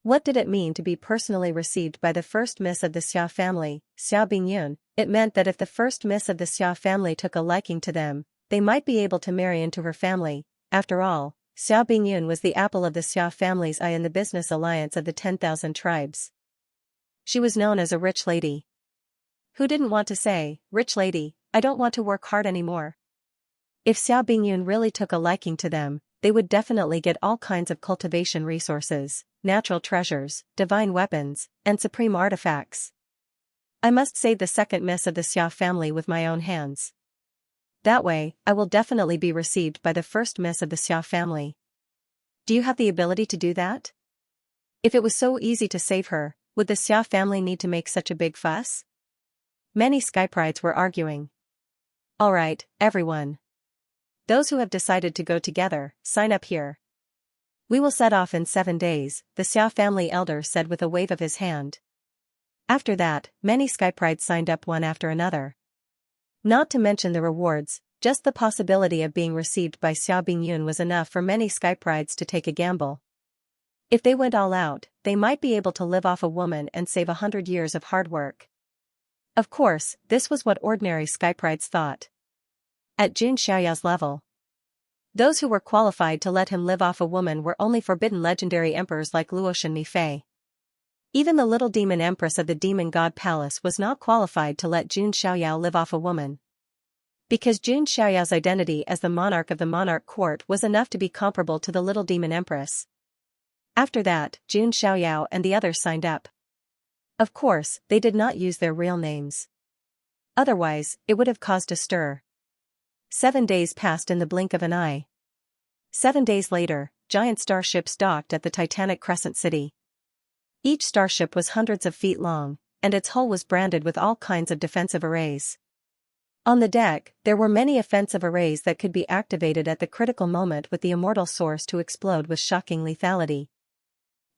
What did it mean to be personally received by the first miss of the Xia family, Xia Bingyun? It meant that if the first miss of the Xia family took a liking to them, they might be able to marry into her family. After all, Xia Bingyun was the apple of the Xia family's eye in the Business Alliance of the 10,000 Tribes. She was known as a rich lady. Who didn't want to say, "Rich lady, I don't want to work hard anymore"? If Xia Bingyun really took a liking to them, they would definitely get all kinds of cultivation resources, natural treasures, divine weapons, and supreme artifacts. I must save the second miss of the Xia family with my own hands. That way, I will definitely be received by the first miss of the Xia family. Do you have the ability to do that? If it was so easy to save her, would the Xia family need to make such a big fuss? Many skyprides were arguing. All right, everyone. Those who have decided to go together, sign up here. We will set off in 7 days, the Xia family elder said with a wave of his hand. After that, many skyprides signed up one after another. Not to mention the rewards, just the possibility of being received by Xia Bingyun was enough for many skyprides to take a gamble. If they went all out, they might be able to live off a woman and save 100 years of hard work. Of course, this was what ordinary skyprides thought. At Jun Xiaoyao's level, those who were qualified to let him live off a woman were only forbidden legendary emperors like Luotian Mifei. Even the little demon empress of the demon god palace was not qualified to let Jun Xiaoyao live off a woman. Because Jun Xiaoyao's identity as the monarch of the monarch court was enough to be comparable to the little demon empress. After that, Jun Xiaoyao and the others signed up. Of course, they did not use their real names. Otherwise, it would have caused a stir. 7 days passed in the blink of an eye. 7 days later, giant starships docked at the Titanic Crescent City. Each starship was hundreds of feet long, and its hull was branded with all kinds of defensive arrays. On the deck, there were many offensive arrays that could be activated at the critical moment with the immortal source to explode with shocking lethality.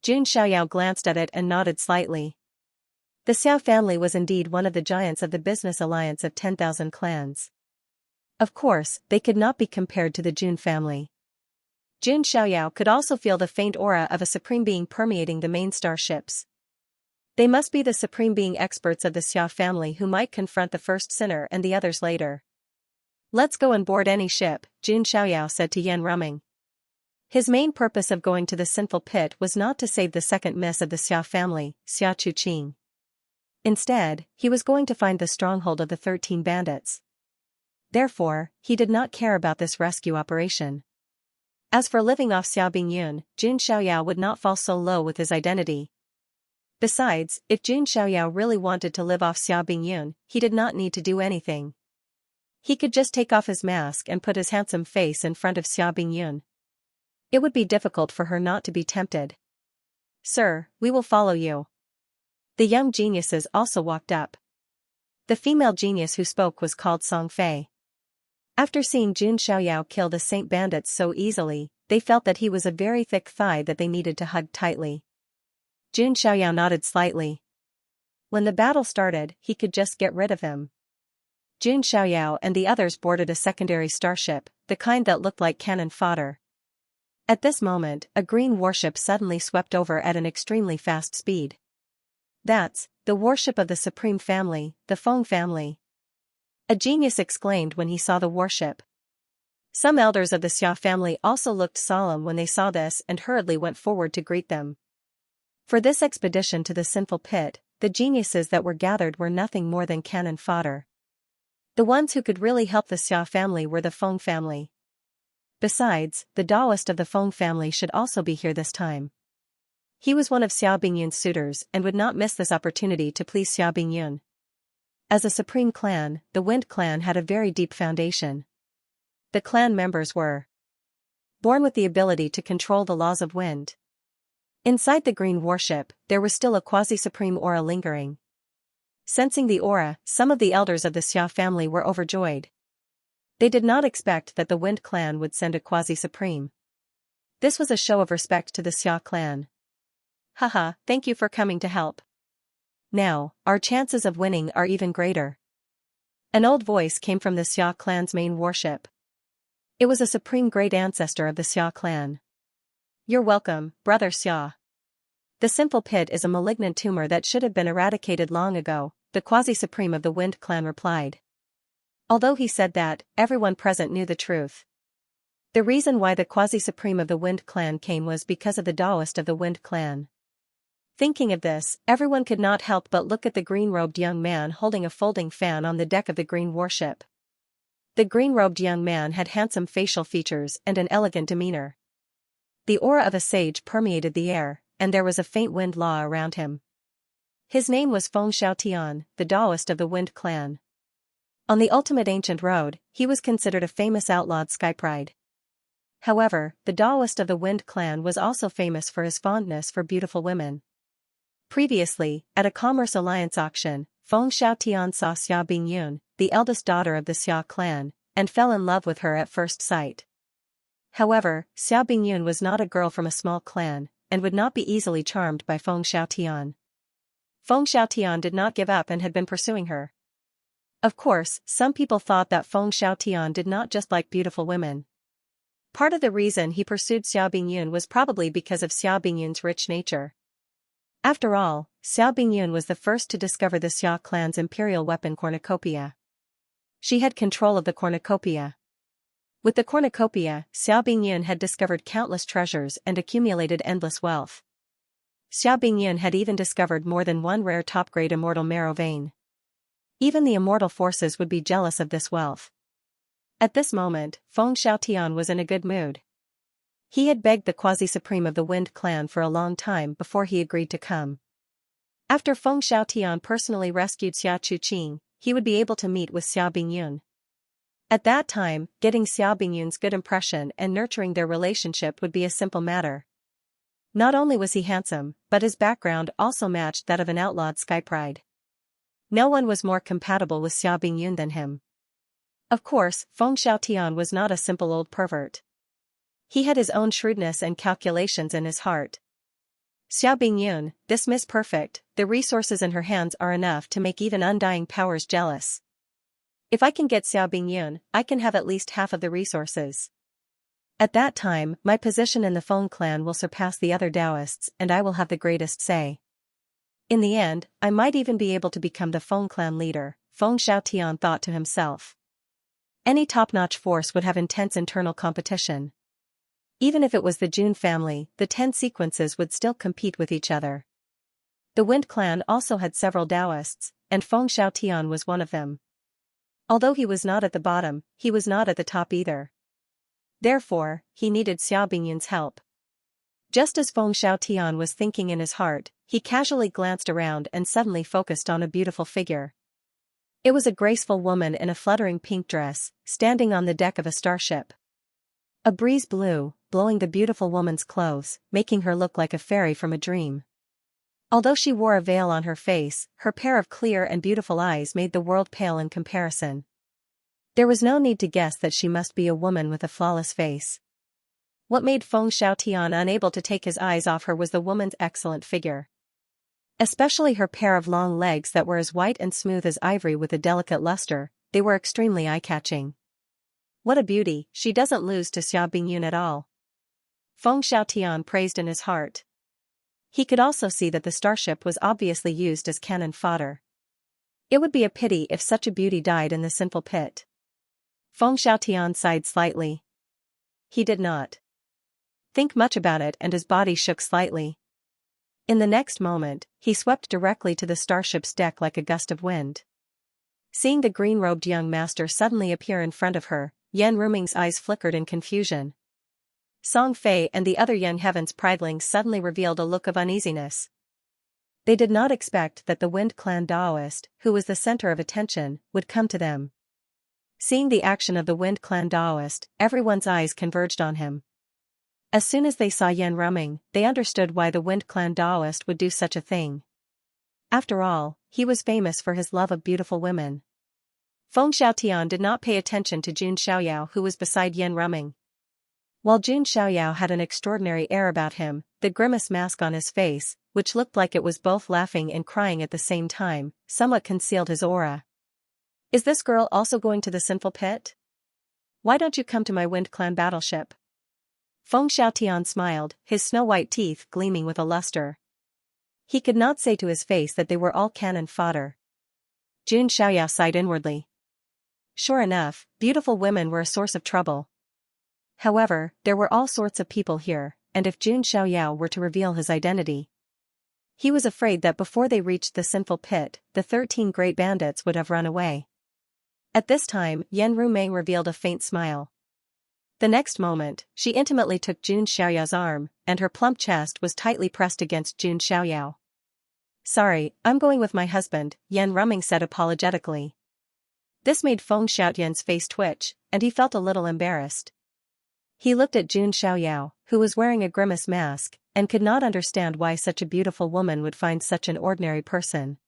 Jun Xiaoyao glanced at it and nodded slightly. The Xiao family was indeed one of the giants of the Business Alliance of 10,000 clans. Of course, they could not be compared to the Jun family. Jun Xiaoyao could also feel the faint aura of a supreme being permeating the main starships. They must be the supreme being experts of the Xia family who might confront the first sinner and the others later. Let's go and board any ship, Jun Xiaoyao said to Yan Ruming. His main purpose of going to the sinful pit was not to save the second miss of the Xia family, Xia Chuqing. Instead, he was going to find the stronghold of the 13 bandits. Therefore, he did not care about this rescue operation. As for living off Xia Bingyun, Jun Xiaoyao would not fall so low with his identity. Besides, if Jun Xiaoyao really wanted to live off Xia Bingyun, he did not need to do anything. He could just take off his mask and put his handsome face in front of Xia Bingyun. It would be difficult for her not to be tempted. "Sir, we will follow you." The young geniuses also walked up. The female genius who spoke was called Song Fei. After seeing Jun Xiaoyao kill the saint bandits so easily, they felt that he was a very thick thigh that they needed to hug tightly. Jun Xiaoyao nodded slightly. When the battle started, he could just get rid of him. Jun Xiaoyao and the others boarded a secondary starship, the kind that looked like cannon fodder. At this moment, a green warship suddenly swept over at an extremely fast speed. "That's the warship of the Supreme Family, the Feng family," a genius exclaimed when he saw the warship. Some elders of the Xia family also looked solemn when they saw this and hurriedly went forward to greet them. For this expedition to the sinful pit, the geniuses that were gathered were nothing more than cannon fodder. The ones who could really help the Xia family were the Feng family. Besides, the Taoist of the Feng family should also be here this time. He was one of Xia Bingyun's suitors and would not miss this opportunity to please Xia Bingyun. As a supreme clan, the Wind clan had a very deep foundation. The clan members were born with the ability to control the laws of wind. Inside the green warship, there was still a quasi-supreme aura lingering. Sensing the aura, some of the elders of the Xia family were overjoyed. They did not expect that the Wind clan would send a quasi-supreme. This was a show of respect to the Xia clan. "Haha, thank you for coming to help. Now, our chances of winning are even greater." An old voice came from the Xia clan's main warship. It was a supreme great ancestor of the Xia clan. "You're welcome, Brother Xia. The sinful pit is a malignant tumor that should have been eradicated long ago," the quasi-supreme of the Wind clan replied. Although he said that, everyone present knew the truth. The reason why the quasi-supreme of the Wind clan came was because of the Taoist of the Wind clan. Thinking of this, everyone could not help but look at the green-robed young man holding a folding fan on the deck of the green warship. The green-robed young man had handsome facial features and an elegant demeanor. The aura of a sage permeated the air, and there was a faint wind law around him. His name was Feng Xiaotian, the Taoist of the Wind clan. On the ultimate ancient road, he was considered a famous outlawed skypride. However, the Taoist of the Wind clan was also famous for his fondness for beautiful women. Previously, at a Commerce Alliance auction, Feng Xiaotian saw Xia Bingyun, the eldest daughter of the Xia clan, and fell in love with her at first sight. However, Xia Bingyun was not a girl from a small clan, and would not be easily charmed by Feng Xiaotian. Feng Xiaotian did not give up and had been pursuing her. Of course, some people thought that Feng Xiaotian did not just like beautiful women. Part of the reason he pursued Xia Bingyun was probably because of Xia Bingyun's rich nature. After all, Xia Bingyun was the first to discover the Xia clan's imperial weapon cornucopia. She had control of the cornucopia. With the cornucopia, Xia Bingyun had discovered countless treasures and accumulated endless wealth. Xia Bingyun had even discovered more than one rare top-grade immortal marrow vein. Even the immortal forces would be jealous of this wealth. At this moment, Feng Xiaotian was in a good mood. He had begged the quasi-supreme of the Wind clan for a long time before he agreed to come. After Feng Xiaotian personally rescued Xia Chuqing, he would be able to meet with Xia Bingyun. At that time, getting Xia Bingyun's good impression and nurturing their relationship would be a simple matter. Not only was he handsome, but his background also matched that of an outlawed skypride. No one was more compatible with Xia Bingyun than him. Of course, Feng Xiaotian was not a simple old pervert. He had his own shrewdness and calculations in his heart. Xia Bingyun, this Miss Perfect, the resources in her hands are enough to make even undying powers jealous. If I can get Xia Bingyun, I can have at least half of the resources. At that time, my position in the Feng clan will surpass the other Taoists and I will have the greatest say. In the end, I might even be able to become the Feng clan leader, Feng Xiaotian thought to himself. Any top-notch force would have intense internal competition. Even if it was the Jun family, the 10 sequences would still compete with each other. The Wind clan also had several Taoists, and Feng Xiaotian was one of them. Although he was not at the bottom, he was not at the top either. Therefore, he needed Xia Bingyun's help. Just as Feng Xiaotian was thinking in his heart, he casually glanced around and suddenly focused on a beautiful figure. It was a graceful woman in a fluttering pink dress, standing on the deck of a starship. A breeze blew, blowing the beautiful woman's clothes, making her look like a fairy from a dream. Although she wore a veil on her face, her pair of clear and beautiful eyes made the world pale in comparison. There was no need to guess that she must be a woman with a flawless face. What made Feng Xiaotian unable to take his eyes off her was the woman's excellent figure. Especially her pair of long legs that were as white and smooth as ivory with a delicate luster, they were extremely eye-catching. What a beauty, she doesn't lose to Xia Bingyun at all. Feng Xiaotian praised in his heart. He could also see that the starship was obviously used as cannon fodder. It would be a pity if such a beauty died in the sinful pit. Feng Xiaotian sighed slightly. He did not think much about it and his body shook slightly. In the next moment, he swept directly to the starship's deck like a gust of wind. Seeing the green-robed young master suddenly appear in front of her, Yan Ruming's eyes flickered in confusion. Song Fei and the other young heavens pridlings suddenly revealed a look of uneasiness. They did not expect that the Wind Clan Daoist, who was the center of attention, would come to them. Seeing the action of the Wind Clan Daoist, everyone's eyes converged on him. As soon as they saw Yan Ruming, they understood why the Wind Clan Daoist would do such a thing. After all, he was famous for his love of beautiful women. Feng Xiaotian did not pay attention to Jun Xiaoyao who was beside Yan Ruming. While Jun Xiaoyao had an extraordinary air about him, the grimace mask on his face, which looked like it was both laughing and crying at the same time, somewhat concealed his aura. Is this girl also going to the sinful pit? Why don't you come to my Wind Clan battleship? Feng Xiaotian smiled, his snow-white teeth gleaming with a luster. He could not say to his face that they were all cannon fodder. Jun Xiaoyao sighed inwardly. Sure enough, beautiful women were a source of trouble. However, there were all sorts of people here, and if Jun Xiaoyao were to reveal his identity, he was afraid that before they reached the sinful pit, the 13 great bandits would have run away. At this time, Yan Ruming revealed a faint smile. The next moment, she intimately took Jun Xiaoyao's arm, and her plump chest was tightly pressed against Jun Xiaoyao. Sorry, I'm going with my husband, Yan Ruming said apologetically. This made Feng Xiaotian's face twitch, and he felt a little embarrassed. He looked at Jun Xiaoyao, who was wearing a grimace mask, and could not understand why such a beautiful woman would find such an ordinary person.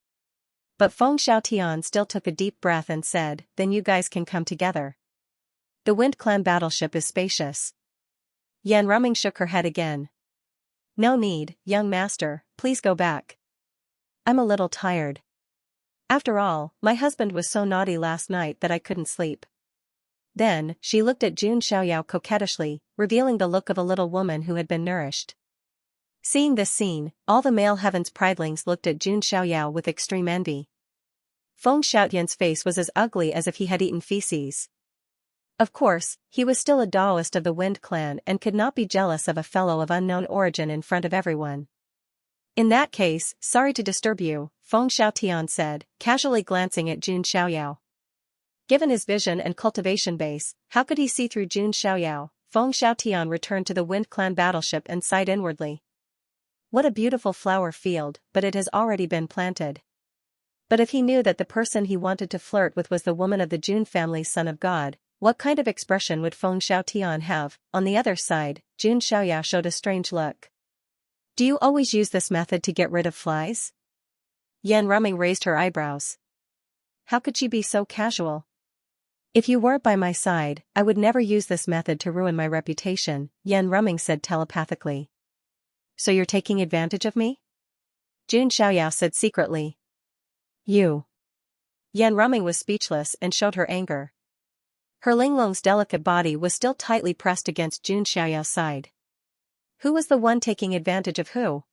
But Feng Xiaotian still took a deep breath and said, then you guys can come together. The Wind Clan battleship is spacious. Yan Ruming shook her head again. No need, young master, please go back. I'm a little tired. After all, my husband was so naughty last night that I couldn't sleep. Then, she looked at Jun Xiaoyao coquettishly, revealing the look of a little woman who had been nourished. Seeing this scene, all the male heavens pridlings looked at Jun Xiaoyao with extreme envy. Feng Xiaotian's face was as ugly as if he had eaten feces. Of course, he was still a Daoist of the Wind Clan and could not be jealous of a fellow of unknown origin in front of everyone. In that case, sorry to disturb you, Feng Xiaotian said, casually glancing at Jun Xiaoyao. Given his vision and cultivation base, how could he see through Jun Xiaoyao? Feng Xiaotian returned to the Wind Clan battleship and sighed inwardly. What a beautiful flower field, but it has already been planted. But if he knew that the person he wanted to flirt with was the woman of the Jun family's son of God, what kind of expression would Feng Xiaotian have? On the other side, Jun Xiaoyao showed a strange look. Do you always use this method to get rid of flies? Yan Ruming raised her eyebrows. How could she be so casual? If you weren't by my side, I would never use this method to ruin my reputation, Yan Ruming said telepathically. So you're taking advantage of me? Jun Xiaoyao said secretly. You. Yan Ruming was speechless and showed her anger. Her Linglong's delicate body was still tightly pressed against Jun Xiaoyao's side. Who was the one taking advantage of who?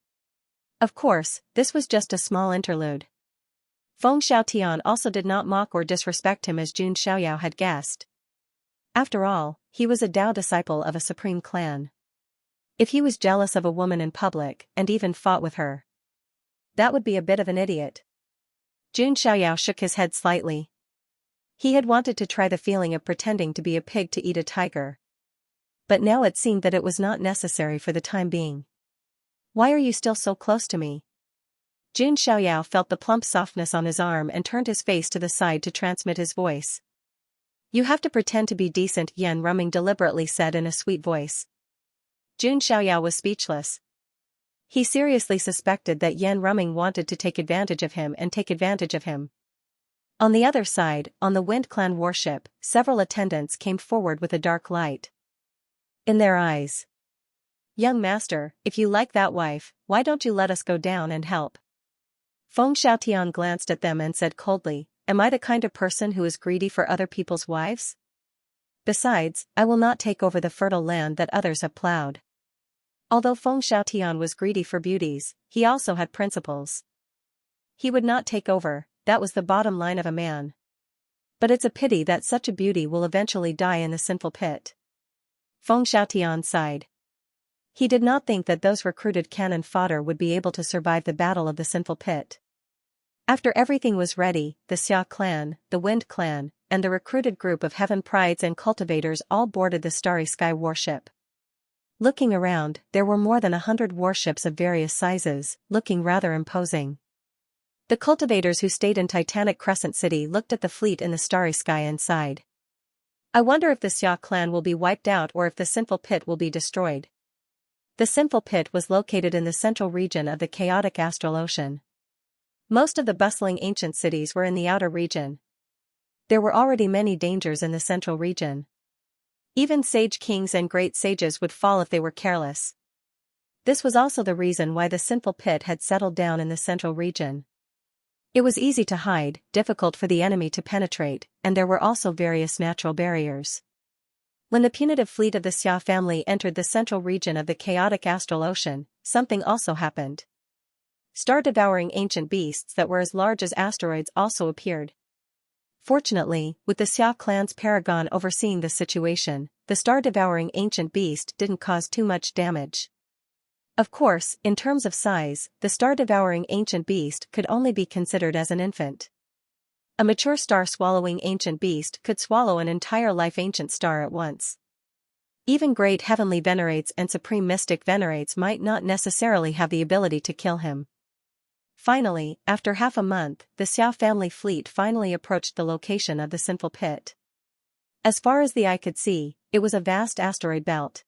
Of course, this was just a small interlude. Feng Xiaotian also did not mock or disrespect him as Jun Xiaoyao had guessed. After all, he was a Dao disciple of a supreme clan. If he was jealous of a woman in public, and even fought with her, that would be a bit of an idiot. Jun Xiaoyao shook his head slightly. He had wanted to try the feeling of pretending to be a pig to eat a tiger. But now it seemed that it was not necessary for the time being. Why are you still so close to me? Jun Xiaoyao felt the plump softness on his arm and turned his face to the side to transmit his voice. You have to pretend to be decent, Yan Ruming deliberately said in a sweet voice. Jun Xiaoyao was speechless. He seriously suspected that Yan Ruming wanted to take advantage of him and take advantage of him. On the other side, on the Wind Clan warship, several attendants came forward with a dark light in their eyes. Young master, if you like that wife, why don't you let us go down and help? Feng Xiaotian glanced at them and said coldly, am I the kind of person who is greedy for other people's wives? Besides, I will not take over the fertile land that others have plowed. Although Feng Xiaotian was greedy for beauties, he also had principles. He would not take over, that was the bottom line of a man. But it's a pity that such a beauty will eventually die in the sinful pit. Feng Xiaotian sighed. He did not think that those recruited cannon fodder would be able to survive the battle of the sinful pit. After everything was ready, the Xia clan, the Wind clan, and the recruited group of Heaven Prides and Cultivators all boarded the Starry Sky warship. Looking around, there were more than 100 warships of various sizes, looking rather imposing. The cultivators who stayed in Titanic Crescent City looked at the fleet in the Starry Sky and sighed. I wonder if the Xia clan will be wiped out or if the sinful pit will be destroyed. The sinful pit was located in the central region of the chaotic astral ocean. Most of the bustling ancient cities were in the outer region. There were already many dangers in the central region. Even sage kings and great sages would fall if they were careless. This was also the reason why the sinful pit had settled down in the central region. It was easy to hide, difficult for the enemy to penetrate, and there were also various natural barriers. When the punitive fleet of the Xia family entered the central region of the chaotic astral ocean, something also happened. Star-devouring ancient beasts that were as large as asteroids also appeared. Fortunately, with the Xia clan's paragon overseeing the situation, the star-devouring ancient beast didn't cause too much damage. Of course, in terms of size, the star-devouring ancient beast could only be considered as an infant. A mature star-swallowing ancient beast could swallow an entire life ancient star at once. Even great heavenly venerates and supreme mystic venerates might not necessarily have the ability to kill him. Finally, after half a month, the Xia family fleet finally approached the location of the sinful pit. As far as the eye could see, it was a vast asteroid belt.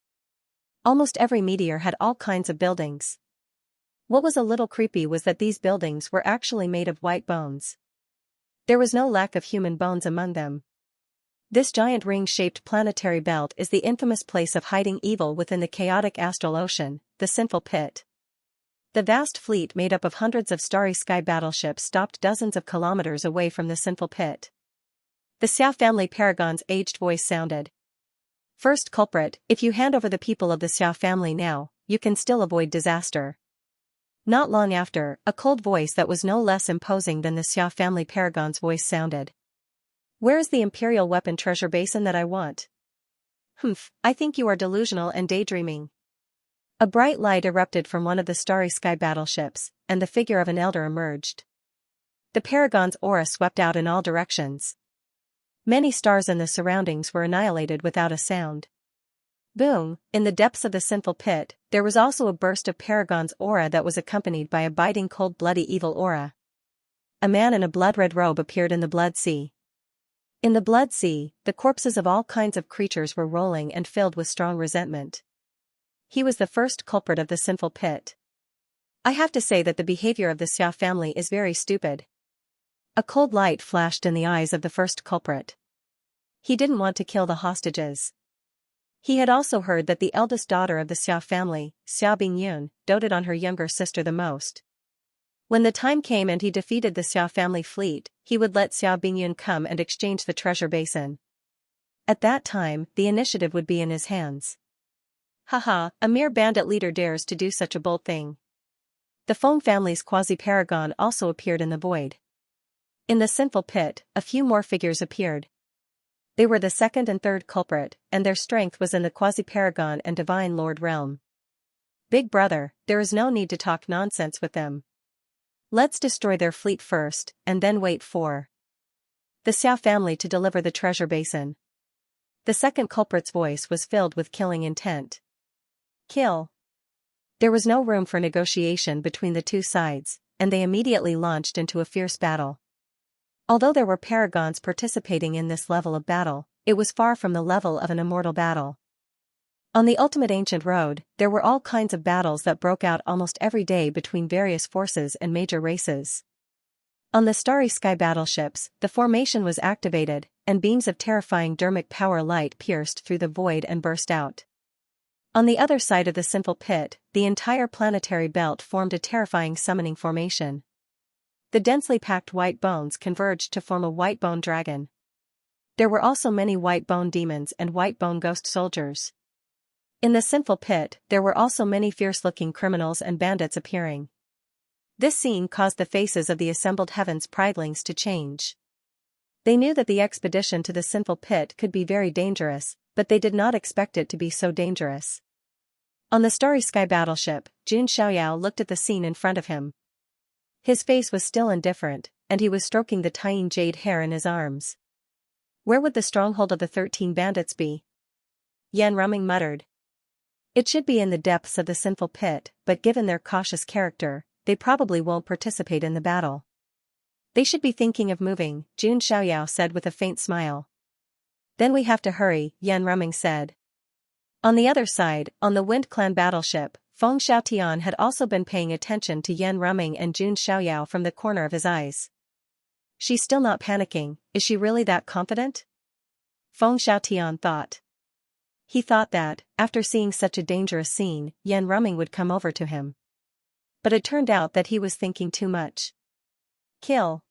Almost every meteor had all kinds of buildings. What was a little creepy was that these buildings were actually made of white bones. There was no lack of human bones among them. This giant ring-shaped planetary belt is the infamous place of hiding evil within the chaotic astral ocean, the sinful pit. The vast fleet made up of hundreds of starry sky battleships stopped dozens of kilometers away from the sinful pit. The Xia family paragon's aged voice sounded. First culprit, if you hand over the people of the Xia family now, you can still avoid disaster. Not long after, a cold voice that was no less imposing than the Xia family paragon's voice sounded. Where is the Imperial Weapon Treasure Basin that I want? Humph, I think you are delusional and daydreaming. A bright light erupted from one of the starry sky battleships, and the figure of an elder emerged. The paragon's aura swept out in all directions. Many stars in the surroundings were annihilated without a sound. Boom, in the depths of the sinful pit, there was also a burst of paragon's aura that was accompanied by a biting cold bloody evil aura. A man in a blood-red robe appeared in the blood sea. In the blood sea, the corpses of all kinds of creatures were rolling and filled with strong resentment. He was the first culprit of the sinful pit. I have to say that the behavior of the Xia family is very stupid. A cold light flashed in the eyes of the first culprit. He didn't want to kill the hostages. He had also heard that the eldest daughter of the Xia family, Xia Bingyun, doted on her younger sister the most. When the time came and he defeated the Xia family fleet, he would let Xia Bingyun come and exchange the treasure basin. At that time, the initiative would be in his hands. Haha, a mere bandit leader dares to do such a bold thing. The Feng family's quasi-paragon also appeared in the void. In the sinful pit, a few more figures appeared. They were the second and third culprit, and their strength was in the quasi-paragon and divine lord realm. Big brother, there is no need to talk nonsense with them. Let's destroy their fleet first, and then wait for the Xia family to deliver the treasure basin. The second culprit's voice was filled with killing intent. Kill. There was no room for negotiation between the two sides, and they immediately launched into a fierce battle. Although there were paragons participating in this level of battle, it was far from the level of an immortal battle. On the ultimate ancient road, there were all kinds of battles that broke out almost every day between various forces and major races. On the Starry Sky battleships, the formation was activated, and beams of terrifying dermic power light pierced through the void and burst out. On the other side of the sinful pit, the entire planetary belt formed a terrifying summoning formation. The densely packed white bones converged to form a white bone dragon. There were also many white bone demons and white bone ghost soldiers. In the sinful pit, there were also many fierce-looking criminals and bandits appearing. This scene caused the faces of the assembled Heaven's Pridelings to change. They knew that the expedition to the sinful pit could be very dangerous, but they did not expect it to be so dangerous. On the Starry Sky battleship, Xianxia looked at the scene in front of him. His face was still indifferent, and he was stroking the tiny jade hair in his arms. Where would the stronghold of the 13 bandits be? Yan Ruming muttered. It should be in the depths of the sinful pit, but given their cautious character, they probably won't participate in the battle. They should be thinking of moving, Jun Xiaoyao said with a faint smile. Then we have to hurry, Yan Ruming said. On the other side, on the Wind Clan battleship, Feng Xiaotian had also been paying attention to Yan Ruming and Jun Xiaoyao from the corner of his eyes. She's still not panicking, is she really that confident? Feng Xiaotian thought. He thought that, after seeing such a dangerous scene, Yan Ruming would come over to him. But it turned out that he was thinking too much. Kill.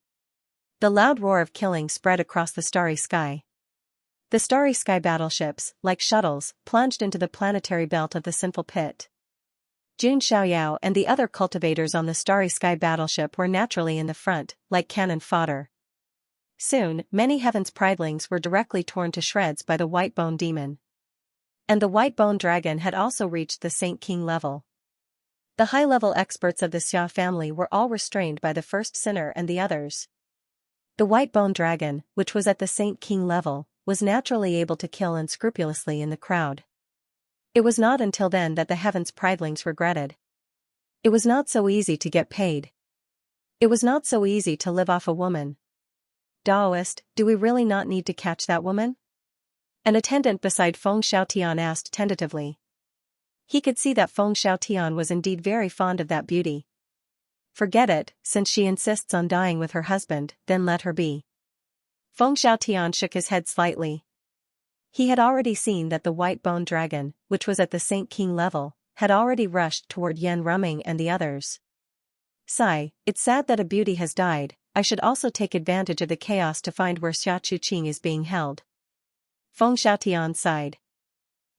The loud roar of killing spread across the starry sky. The Starry Sky battleships, like shuttles, plunged into the planetary belt of the sinful pit. Jun Xiaoyao and the other cultivators on the Starry Sky battleship were naturally in the front, like cannon fodder. Soon, many Heaven's Pridelings were directly torn to shreds by the White Bone Demon. And the White Bone Dragon had also reached the Saint King level. The high-level experts of the Xia family were all restrained by the first sinner and the others. The White Bone Dragon, which was at the Saint King level, was naturally able to kill unscrupulously in the crowd. It was not until then that the Heaven's Pridelings regretted. It was not so easy to get paid. It was not so easy to live off a woman. Daoist, do we really not need to catch that woman? An attendant beside Feng Xiaotian asked tentatively. He could see that Feng Xiaotian was indeed very fond of that beauty. Forget it, since she insists on dying with her husband, then let her be. Feng Xiaotian shook his head slightly. He had already seen that the White Bone Dragon, which was at the Saint King level, had already rushed toward Yan Ruming and the others. Sigh, it's sad that a beauty has died, I should also take advantage of the chaos to find where Xia Chuqing is being held. Feng Xiaotian sighed.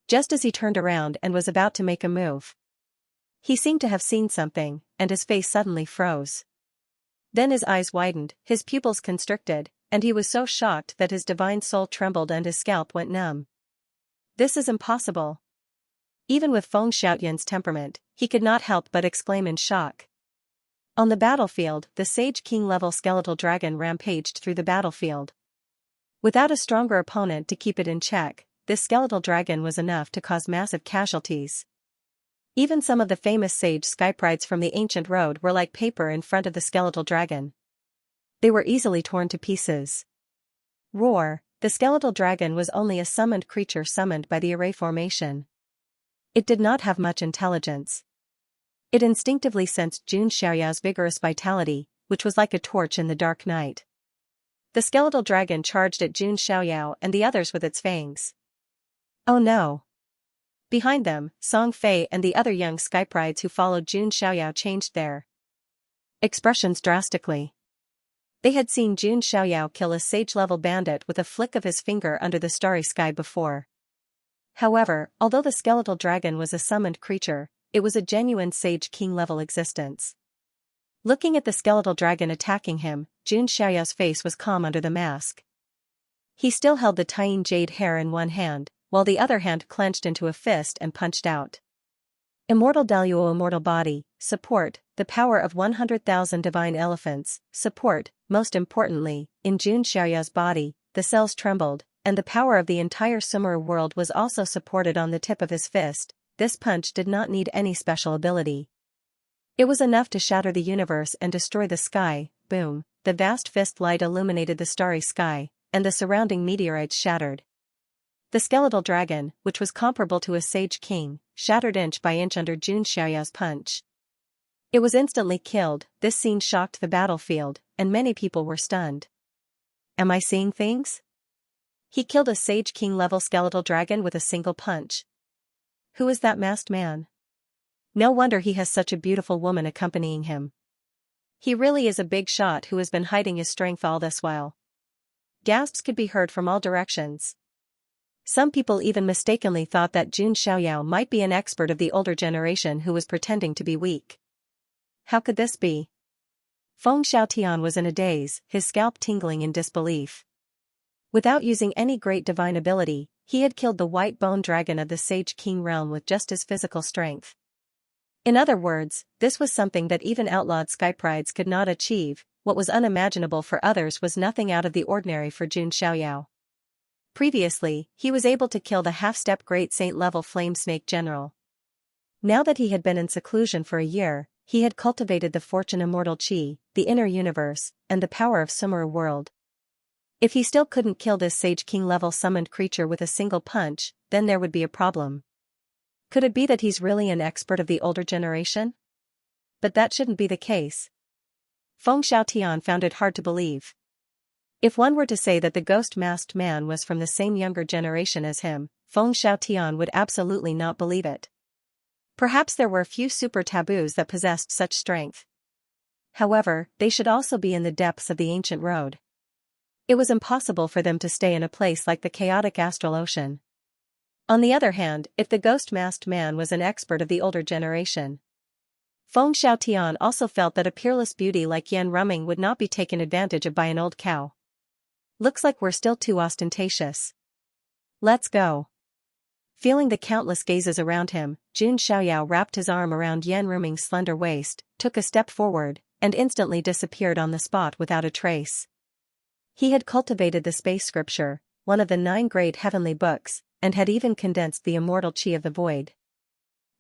Just as he turned around and was about to make a move. He seemed to have seen something, and his face suddenly froze. Then his eyes widened, his pupils constricted, and he was so shocked that his divine soul trembled and his scalp went numb. This is impossible. Even with Feng Xiaotian's temperament, he could not help but exclaim in shock. On the battlefield, the Sage King-level skeletal dragon rampaged through the battlefield. Without a stronger opponent to keep it in check, this skeletal dragon was enough to cause massive casualties. Even some of the famous sage skyprides from the ancient road were like paper in front of the skeletal dragon. They were easily torn to pieces. Roar, the skeletal dragon was only a summoned creature summoned by the array formation. It did not have much intelligence. It instinctively sensed Jun Xiaoyao's vigorous vitality, which was like a torch in the dark night. The skeletal dragon charged at Jun Xiaoyao and the others with its fangs. Oh no! Behind them, Song Fei and the other young skyprides who followed Jun Xiaoyao changed their expressions drastically. They had seen Jun Xiaoyao kill a sage-level bandit with a flick of his finger under the starry sky before. However, although the skeletal dragon was a summoned creature, it was a genuine Sage King-level existence. Looking at the skeletal dragon attacking him, Jun Xiaoyao's face was calm under the mask. He still held the tiny jade hair in one hand, while the other hand clenched into a fist and punched out. Immortal Daluo immortal body, support, the power of 100,000 divine elephants, support, most importantly, in Jun Xiaoyao's body, the cells trembled, and the power of the entire Sumeru world was also supported on the tip of his fist. This punch did not need any special ability. It was enough to shatter the universe and destroy the sky. Boom, the vast fist light illuminated the starry sky, and the surrounding meteorites shattered. The skeletal dragon, which was comparable to a sage king, shattered inch by inch under Xianxia's punch. It was instantly killed. This scene shocked the battlefield, and many people were stunned. Am I seeing things? He killed a sage king-level skeletal dragon with a single punch. Who is that masked man? No wonder he has such a beautiful woman accompanying him. He really is a big shot who has been hiding his strength all this while. Gasps could be heard from all directions. Some people even mistakenly thought that Xianxia might be an expert of the older generation who was pretending to be weak. How could this be? Feng Xiaotian was in a daze, his scalp tingling in disbelief. Without using any great divine ability, he had killed the white bone dragon of the Sage King realm with just his physical strength. In other words, this was something that even outlawed skyprides could not achieve. What was unimaginable for others was nothing out of the ordinary for Xianxia. Previously, he was able to kill the half-step Great Saint-level Flame Snake General. Now that he had been in seclusion for a year, he had cultivated the fortune immortal chi, the inner universe, and the power of Sumeru world. If he still couldn't kill this Sage King-level summoned creature with a single punch, then there would be a problem. Could it be that he's really an expert of the older generation? But that shouldn't be the case. Feng Xiaotian found it hard to believe. If one were to say that the ghost-masked man was from the same younger generation as him, Feng Xiaotian would absolutely not believe it. Perhaps there were a few super taboos that possessed such strength. However, they should also be in the depths of the ancient road. It was impossible for them to stay in a place like the chaotic astral ocean. On the other hand, if the ghost-masked man was an expert of the older generation, Feng Xiaotian also felt that a peerless beauty like Yan Ruming would not be taken advantage of by an old cow. Looks like we're still too ostentatious. Let's go. Feeling the countless gazes around him, Xianxia wrapped his arm around Yan Ruming's slender waist, took a step forward, and instantly disappeared on the spot without a trace. He had cultivated the space scripture, one of the 9 great heavenly books, and had even condensed the immortal chi of the void.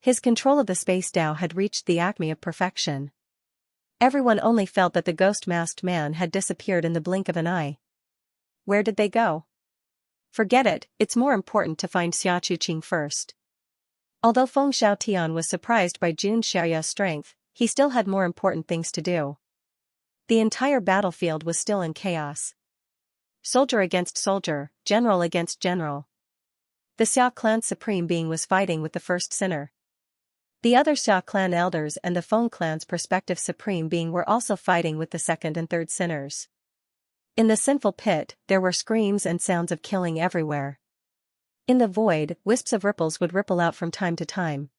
His control of the space Tao had reached the acme of perfection. Everyone only felt that the ghost-masked man had disappeared in the blink of an eye. Where did they go? Forget it, it's more important to find Xia Chuqing first. Although Feng Xiaotian was surprised by Xianxia's strength, he still had more important things to do. The entire battlefield was still in chaos. Soldier against soldier, general against general. The Xia clan's supreme being was fighting with the first sinner. The other Xia clan elders and the Feng clan's prospective supreme being were also fighting with the second and third sinners. In the sinful pit, there were screams and sounds of killing everywhere. In the void, wisps of ripples would ripple out from time to time.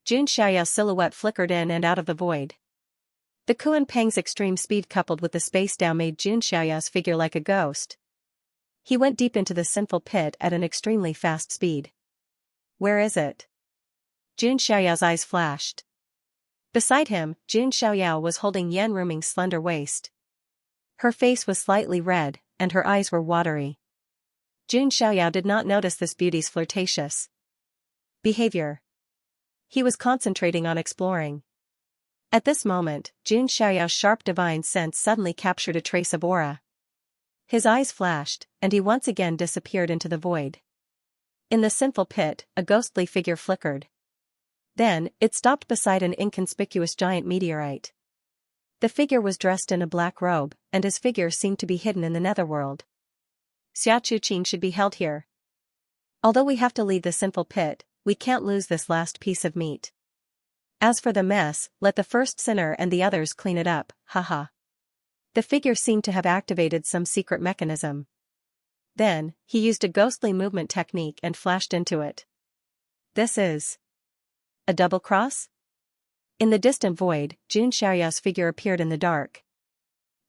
Xianxia's silhouette flickered in and out of the void. The Kuan Peng's extreme speed coupled with the space Tao made Xianxia's figure like a ghost. He went deep into the sinful pit at an extremely fast speed. Where is it? Xianxia's eyes flashed. Beside him, Xianxia was holding Yan Ruming's slender waist. Her face was slightly red, and her eyes were watery. Xianxia did not notice this beauty's flirtatious behavior. He was concentrating on exploring. At this moment, Xianxia's sharp divine sense suddenly captured a trace of aura. His eyes flashed, and he once again disappeared into the void. In the sinful pit, a ghostly figure flickered. Then, it stopped beside an inconspicuous giant meteorite. The figure was dressed in a black robe, and his figure seemed to be hidden in the netherworld. Xia Chuqing should be held here. Although we have to leave the sinful pit, we can't lose this last piece of meat. As for the mess, let the first sinner and the others clean it up, haha. The figure seemed to have activated some secret mechanism. Then, he used a ghostly movement technique and flashed into it. This is a double cross? In the distant void, Xianxia's figure appeared in the dark.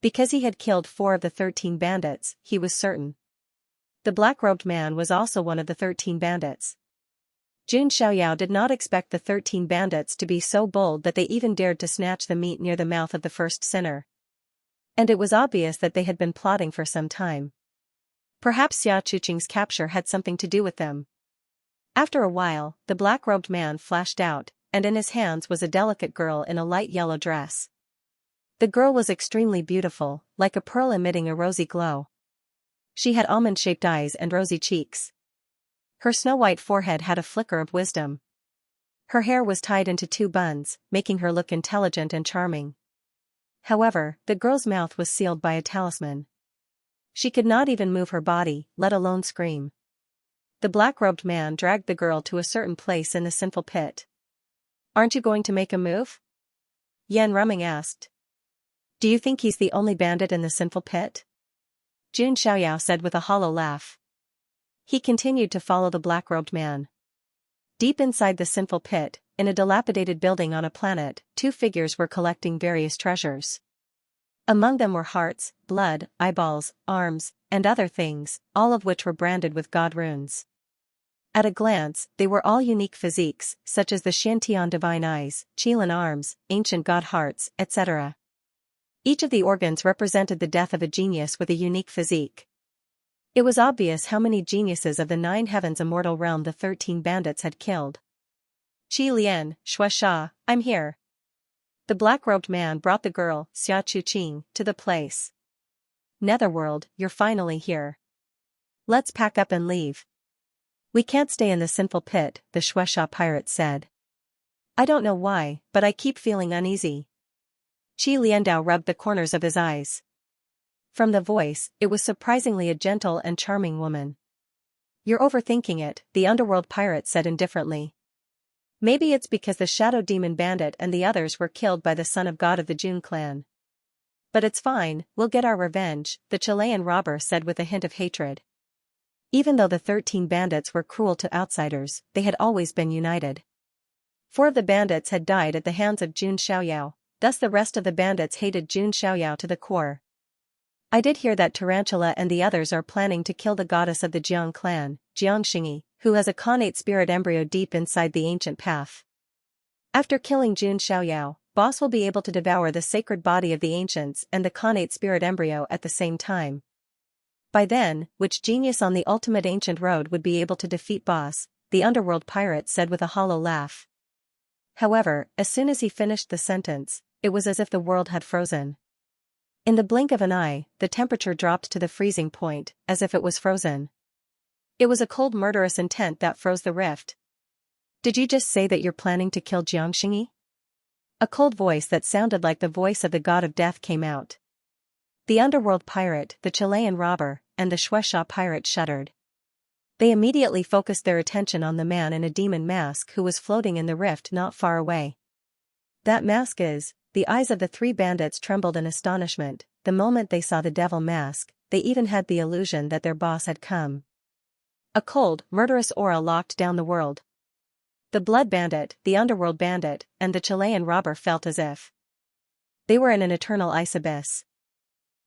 Because he had killed 4 of the 13 bandits, he was certain. The black-robed man was also one of the 13 bandits. Xianxia did not expect the 13 bandits to be so bold that they even dared to snatch the meat near the mouth of the first sinner. And it was obvious that they had been plotting for some time. Perhaps Xia Chuqing's capture had something to do with them. After a while, the black-robed man flashed out, and in his hands was a delicate girl in a light yellow dress. The girl was extremely beautiful, like a pearl emitting a rosy glow. She had almond-shaped eyes and rosy cheeks. Her snow-white forehead had a flicker of wisdom. Her hair was tied into 2 buns, making her look intelligent and charming. However, the girl's mouth was sealed by a talisman. She could not even move her body, let alone scream. The black-robed man dragged the girl to a certain place in the sinful pit. "Aren't you going to make a move?" Yan Ruming asked. "Do you think he's the only bandit in the sinful pit?" Jun Xiaoyao said with a hollow laugh. He continued to follow the black-robed man. Deep inside the sinful pit, in a dilapidated building on a planet, 2 figures were collecting various treasures. Among them were hearts, blood, eyeballs, arms, and other things, all of which were branded with god runes. At a glance, they were all unique physiques, such as the Xiantian divine eyes, Qilin arms, ancient god hearts, etc. Each of the organs represented the death of a genius with a unique physique. It was obvious how many geniuses of the 9 heavens immortal realm the 13 bandits had killed. "Qi Lian, Shuasha, I'm here." The black-robed man brought the girl, Xia Chuqing, to the place. "Netherworld, you're finally here. Let's pack up and leave." "We can't stay in the sinful pit," the Shuasha pirate said. "I don't know why, but I keep feeling uneasy." Qi Liandao rubbed the corners of his eyes. From the voice, it was surprisingly a gentle and charming woman. "You're overthinking it," the underworld pirate said indifferently. "Maybe it's because the Shadow Demon Bandit and the others were killed by the son of God of the Jun clan. But it's fine, we'll get our revenge," the Chilean robber said with a hint of hatred. Even though the 13 bandits were cruel to outsiders, they had always been united. 4 of the bandits had died at the hands of Jun Xiaoyao, thus the rest of the bandits hated Jun Xiaoyao to the core. "I did hear that Tarantula and the others are planning to kill the goddess of the Jiang clan, Xianxia, who has a Khanate spirit embryo deep inside the ancient path. After killing Jun Xiaoyao, boss will be able to devour the sacred body of the ancients and the Khanate spirit embryo at the same time. By then, which genius on the ultimate ancient road would be able to defeat boss?" the underworld pirate said with a hollow laugh. However, as soon as he finished the sentence, it was as if the world had frozen. In the blink of an eye, the temperature dropped to the freezing point, as if it was frozen. It was a cold murderous intent that froze the rift. "Did you just say that you're planning to kill Xianxia?" A cold voice that sounded like the voice of the god of death came out. The underworld pirate, the Chilean robber, and the Shuasha pirate shuddered. They immediately focused their attention on the man in a demon mask who was floating in the rift not far away. "That mask is..." The eyes of the 3 bandits trembled in astonishment. The moment they saw the devil mask, they even had the illusion that their boss had come. A cold, murderous aura locked down the world. The blood bandit, the underworld bandit, and the Chilean robber felt as if they were in an eternal ice abyss.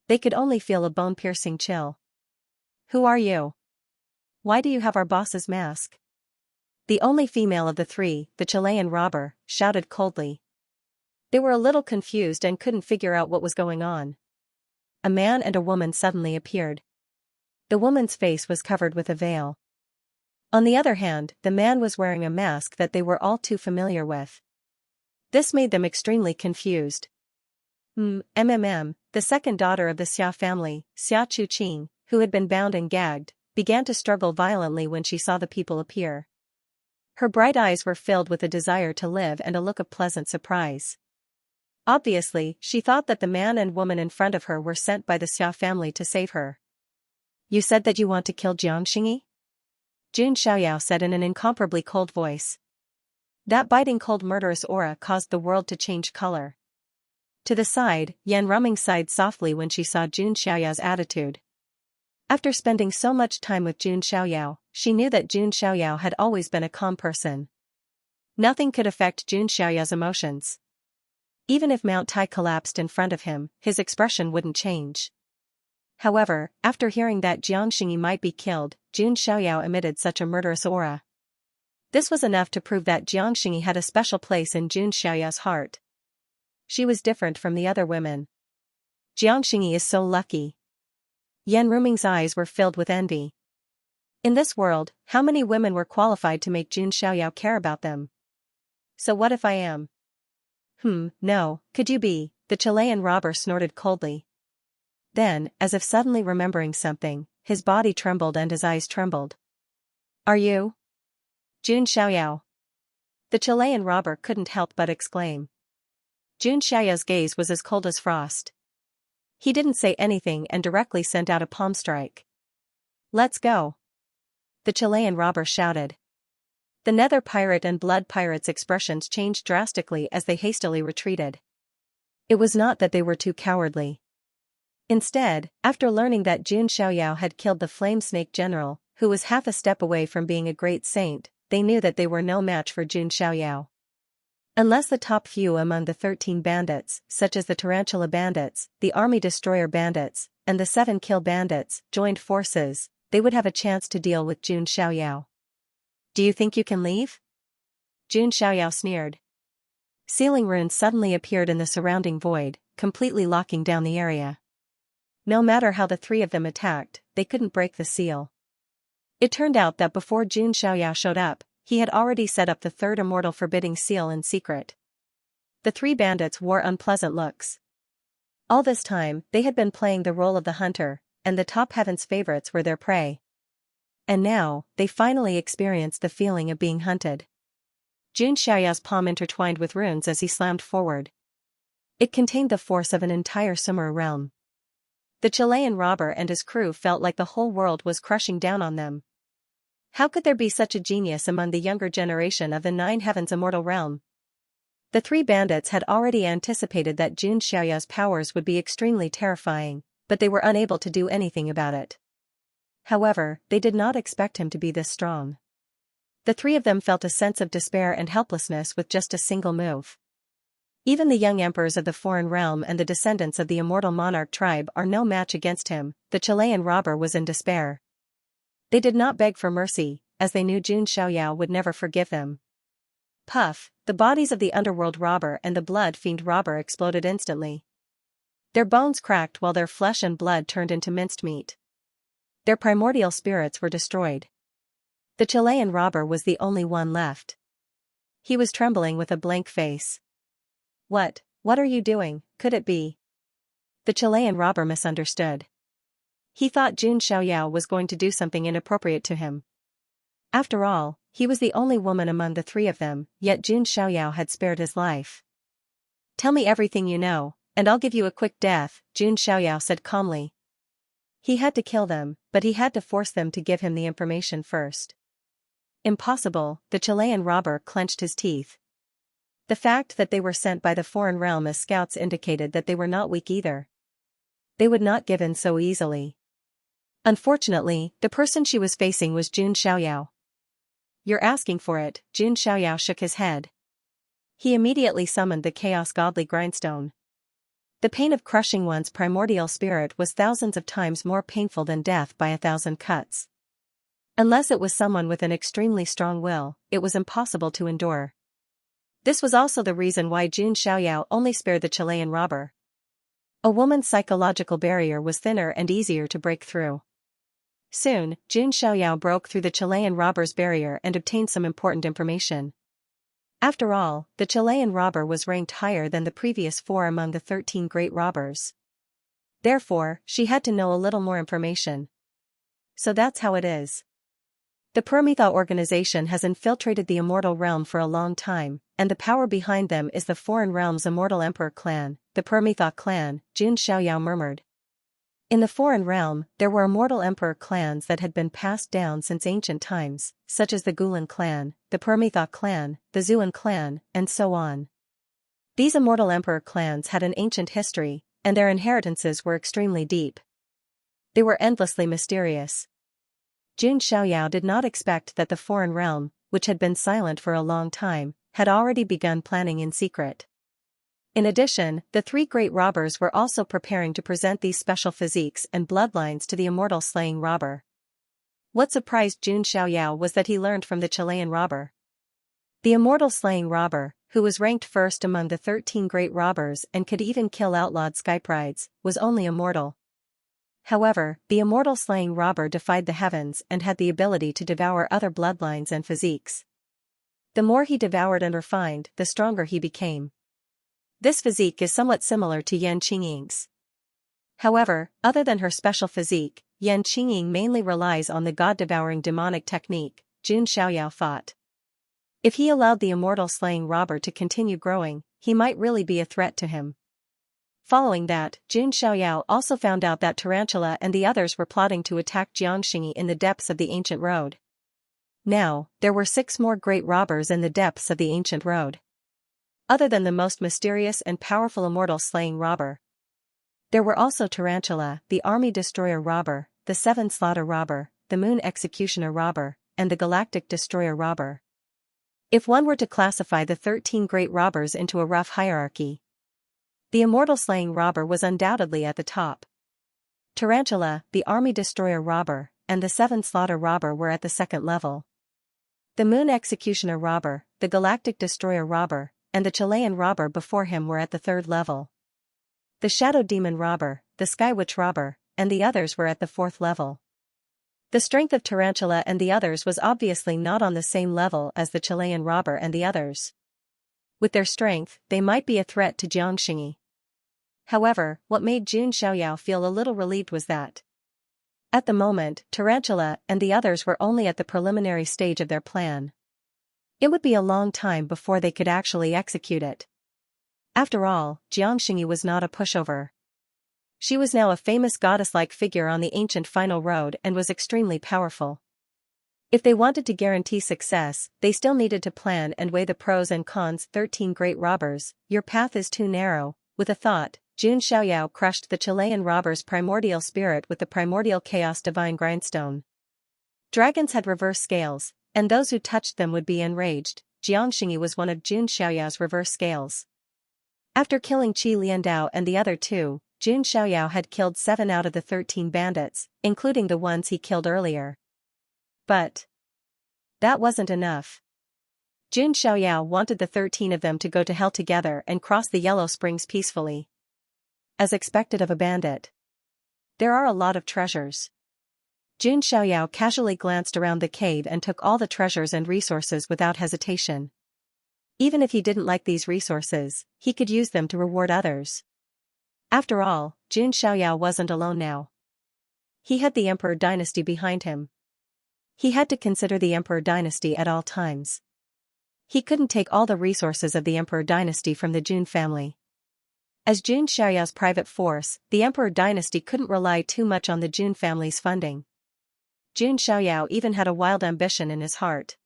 They could only feel a bone-piercing chill. "Who are you? Why do you have our boss's mask?" The only female of the 3, the Chilean robber, shouted coldly. They were a little confused and couldn't figure out what was going on. A man and a woman suddenly appeared. The woman's face was covered with a veil. On the other hand, the man was wearing a mask that they were all too familiar with. This made them extremely confused. The second daughter of the Xia family, Xia Chuqing, who had been bound and gagged, began to struggle violently when she saw the people appear. Her bright eyes were filled with a desire to live and a look of pleasant surprise. Obviously, she thought that the man and woman in front of her were sent by the Xia family to save her. "You said that you want to kill Xianxia?" Jun Xiaoyao said in an incomparably cold voice. That biting cold murderous aura caused the world to change color. To the side, Yan Ruming sighed softly when she saw Jun Xiaoyao's attitude. After spending so much time with Jun Xiaoyao, she knew that Jun Xiaoyao had always been a calm person. Nothing could affect Jun Xiaoyao's emotions. Even if Mount Tai collapsed in front of him, his expression wouldn't change. However, after hearing that Xianxia might be killed, Jun Xiaoyao emitted such a murderous aura. This was enough to prove that Xianxia had a special place in Jun Xiaoyao's heart. She was different from the other women. Xianxia is so lucky. Yan Ruming's eyes were filled with envy. In this world, how many women were qualified to make Jun Xiaoyao care about them? So what if I am? No, could you be? The Chilean robber snorted coldly. Then, as if suddenly remembering something, his body trembled and his eyes trembled. Are you? Jun Xiaoyao. The Chilean robber couldn't help but exclaim. Jun Xiaoyao's gaze was as cold as frost. He didn't say anything and directly sent out a palm strike. Let's go. The Chilean robber shouted. The Nether pirate and Blood pirate's expressions changed drastically as they hastily retreated. It was not that they were too cowardly. Instead, after learning that Jun Xiaoyao had killed the Flame Snake General, who was half a step away from being a great saint, they knew that they were no match for Jun Xiaoyao. Unless the top few among the 13 bandits, such as the Tarantula Bandits, the Army Destroyer Bandits, and the 7 Kill Bandits, joined forces, they would have a chance to deal with Jun Xiaoyao. Do you think you can leave? Jun Xiaoyao sneered. Sealing runes suddenly appeared in the surrounding void, completely locking down the area. No matter how the three of them attacked, they couldn't break the seal. It turned out that before Jun Xiaoyao showed up, he had already set up the third immortal forbidding seal in secret. The 3 bandits wore unpleasant looks. All this time, they had been playing the role of the hunter, and the top heaven's favorites were their prey. And now, they finally experienced the feeling of being hunted. Jun Xiaoyao's palm intertwined with runes as he slammed forward. It contained the force of an entire Sumer realm. The Chilean robber and his crew felt like the whole world was crushing down on them. How could there be such a genius among the younger generation of the 9 Heavens Immortal Realm? The 3 bandits had already anticipated that Jun Xiaoyao's powers would be extremely terrifying, but they were unable to do anything about it. However, they did not expect him to be this strong. The 3 of them felt a sense of despair and helplessness with just a single move. Even the young emperors of the foreign realm and the descendants of the immortal monarch tribe are no match against him. The Chilean robber was in despair. They did not beg for mercy, as they knew Jun Xiaoyao would never forgive them. Puff, the bodies of the underworld robber and the blood fiend robber exploded instantly. Their bones cracked while their flesh and blood turned into minced meat. Their primordial spirits were destroyed. The Chilean robber was the only one left. He was trembling with a blank face. What are you doing? Could it be? The Chilean robber misunderstood. He thought Jun Xiaoyao was going to do something inappropriate to him. After all, he was the only woman among the 3 of them, yet Jun Xiaoyao had spared his life. Tell me everything you know, and I'll give you a quick death, Jun Xiaoyao said calmly. He had to kill them, but he had to force them to give him the information first. Impossible, the Chilean robber clenched his teeth. The fact that they were sent by the foreign realm as scouts indicated that they were not weak either. They would not give in so easily. Unfortunately, the person she was facing was Jun Xiaoyao. You're asking for it, Jun Xiaoyao shook his head. He immediately summoned the Chaos Godly Grindstone. The pain of crushing one's primordial spirit was thousands of times more painful than death by 1,000 cuts. Unless it was someone with an extremely strong will, it was impossible to endure. This was also the reason why Jun Xiaoyao only spared the Chilean robber. A woman's psychological barrier was thinner and easier to break through. Soon, Jun Xiaoyao broke through the Chilean robber's barrier and obtained some important information. After all, the Chilean robber was ranked higher than the previous 4 among the 13 great robbers. Therefore, she had to know a little more information. So that's how it is. The Permetha organization has infiltrated the immortal realm for a long time, and the power behind them is the foreign realm's immortal emperor clan, the Permetha clan, Jun Xiaoyao murmured. In the foreign realm, there were immortal emperor clans that had been passed down since ancient times, such as the Gulan clan, the Permetha clan, the Zuan clan, and so on. These immortal emperor clans had an ancient history, and their inheritances were extremely deep. They were endlessly mysterious. Jun Xiaoyao did not expect that the foreign realm, which had been silent for a long time, had already begun planning in secret. In addition, the 3 great robbers were also preparing to present these special physiques and bloodlines to the immortal slaying robber. What surprised Jun Xiaoyao was that he learned from the Chilean robber. The immortal slaying robber, who was ranked first among the 13 great robbers and could even kill outlawed skyprides, was only immortal. However, the immortal slaying robber defied the heavens and had the ability to devour other bloodlines and physiques. The more he devoured and refined, the stronger he became. This physique is somewhat similar to Yan Qingying's. However, other than her special physique, Yan Qingying mainly relies on the god-devouring demonic technique, Jun Xiaoyao thought. If he allowed the immortal-slaying robber to continue growing, he might really be a threat to him. Following that, Jun Xiaoyao also found out that Tarantula and the others were plotting to attack Xianxia in the depths of the ancient road. Now, there were 6 more great robbers in the depths of the ancient road. Other than the most mysterious and powerful immortal-slaying robber, there were also Tarantula, the army destroyer robber, the 7 slaughter robber, the moon executioner robber, and the galactic destroyer robber. If one were to classify the 13 great robbers into a rough hierarchy, the immortal-slaying robber was undoubtedly at the top. Tarantula, the army destroyer robber, and the 7 slaughter robber were at the second level. The moon executioner robber, the galactic destroyer robber, and the Chilean robber before him were at the third level. The shadow demon robber, the sky witch robber, and the others were at the fourth level. The strength of Tarantula and the others was obviously not on the same level as the Chilean robber and the others. With their strength, they might be a threat to Jiangxinyi. However, what made Jun Xiaoyao feel a little relieved was that, at the moment, Tarantula and the others were only at the preliminary stage of their plan. It would be a long time before they could actually execute it. After all, Jiangxinyi was not a pushover. She was now a famous goddess-like figure on the ancient final road and was extremely powerful. If they wanted to guarantee success, they still needed to plan and weigh the pros and cons. 13 great robbers, your path is too narrow. With a thought, Jun Xiaoyao crushed the Chilean robber's primordial spirit with the primordial chaos divine grindstone. Dragons had reverse scales, and those who touched them would be enraged. Jiangxinyi was one of Jun Xiaoyao's reverse scales. After killing Qi Liandao and the other 2, Jun Xiaoyao had killed 7 out of the 13 bandits, including the ones he killed earlier. But that wasn't enough. Jun Xiaoyao wanted the 13 of them to go to hell together and cross the Yellow Springs peacefully. As expected of a bandit, there are a lot of treasures. Jun Xiaoyao casually glanced around the cave and took all the treasures and resources without hesitation. Even if he didn't like these resources, he could use them to reward others. After all, Jun Xiaoyao wasn't alone now. He had the Emperor dynasty behind him. He had to consider the Emperor dynasty at all times. He couldn't take all the resources of the Emperor dynasty from the Jun family. As Jun Xiaoyao's private force, the Emperor dynasty couldn't rely too much on the Jun family's funding. Jun Xiaoyao even had a wild ambition in his heart.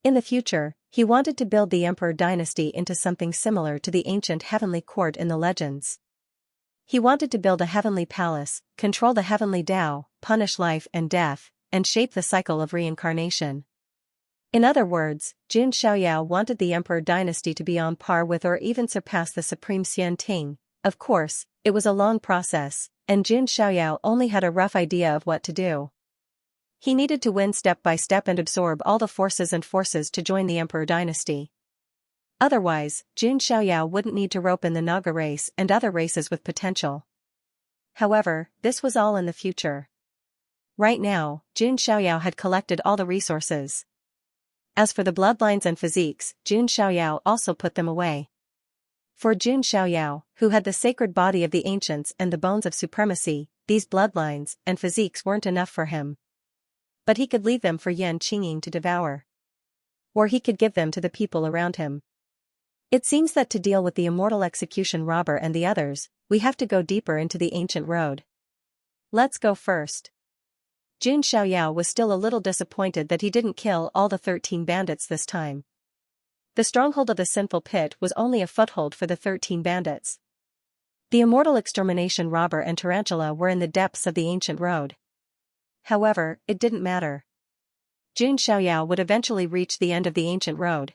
In the future, he wanted to build the Emperor dynasty into something similar to the ancient heavenly court in the legends. He wanted to build a heavenly palace, control the heavenly Tao, punish life and death, and shape the cycle of reincarnation. In other words, Jun Xiaoyao wanted the Emperor dynasty to be on par with or even surpass the supreme Xian Ting. Of course, it was a long process, and Jun Xiaoyao only had a rough idea of what to do. He needed to win step by step and absorb all the forces to join the Emperor dynasty. Otherwise, Jun Xiaoyao wouldn't need to rope in the Naga race and other races with potential. However, this was all in the future. Right now, Jun Xiaoyao had collected all the resources. As for the bloodlines and physiques, Jun Xiaoyao also put them away. For Jun Xiaoyao, who had the sacred body of the ancients and the bones of supremacy, these bloodlines and physiques weren't enough for him. But he could leave them for Yan Qingying to devour. Or he could give them to the people around him. It seems that to deal with the immortal execution robber and the others, we have to go deeper into the ancient road. Let's go first. Jun Xiaoyao was still a little disappointed that he didn't kill all the 13 bandits this time. The stronghold of the sinful pit was only a foothold for the 13 bandits. The immortal extermination robber and Tarantula were in the depths of the ancient road. However, it didn't matter. Jun Xiaoyao would eventually reach the end of the ancient road.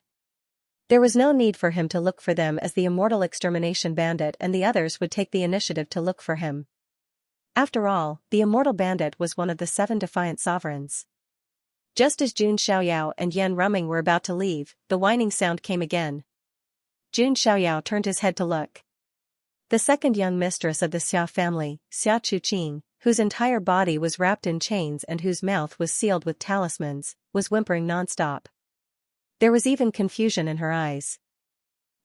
There was no need for him to look for them, as the immortal extermination bandit and the others would take the initiative to look for him. After all, the immortal bandit was one of the 7 defiant sovereigns. Just as Jun Xiaoyao and Yan Ruming were about to leave, the whining sound came again. Jun Xiaoyao turned his head to look. The second young mistress of the Xia family, Xia Chuqing, whose entire body was wrapped in chains and whose mouth was sealed with talismans, was whimpering nonstop. There was even confusion in her eyes.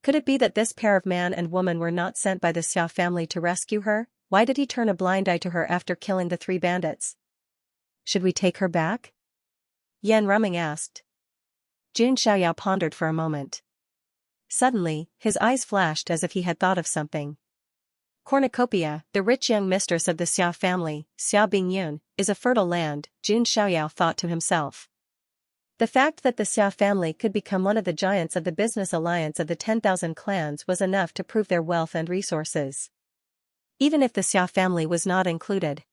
Could it be that this pair of man and woman were not sent by the Xia family to rescue her? Why did he turn a blind eye to her after killing the 3 bandits? Should we take her back? Yan Ruming asked. Jun Xiaoyao pondered for a moment. Suddenly, his eyes flashed as if he had thought of something. Cornucopia, the rich young mistress of the Xia family, Xia Bingyun, is a fertile land, Jun Xiaoyao thought to himself. The fact that the Xia family could become one of the giants of the business alliance of the 10,000 clans was enough to prove their wealth and resources. Even if the Xia family was not included.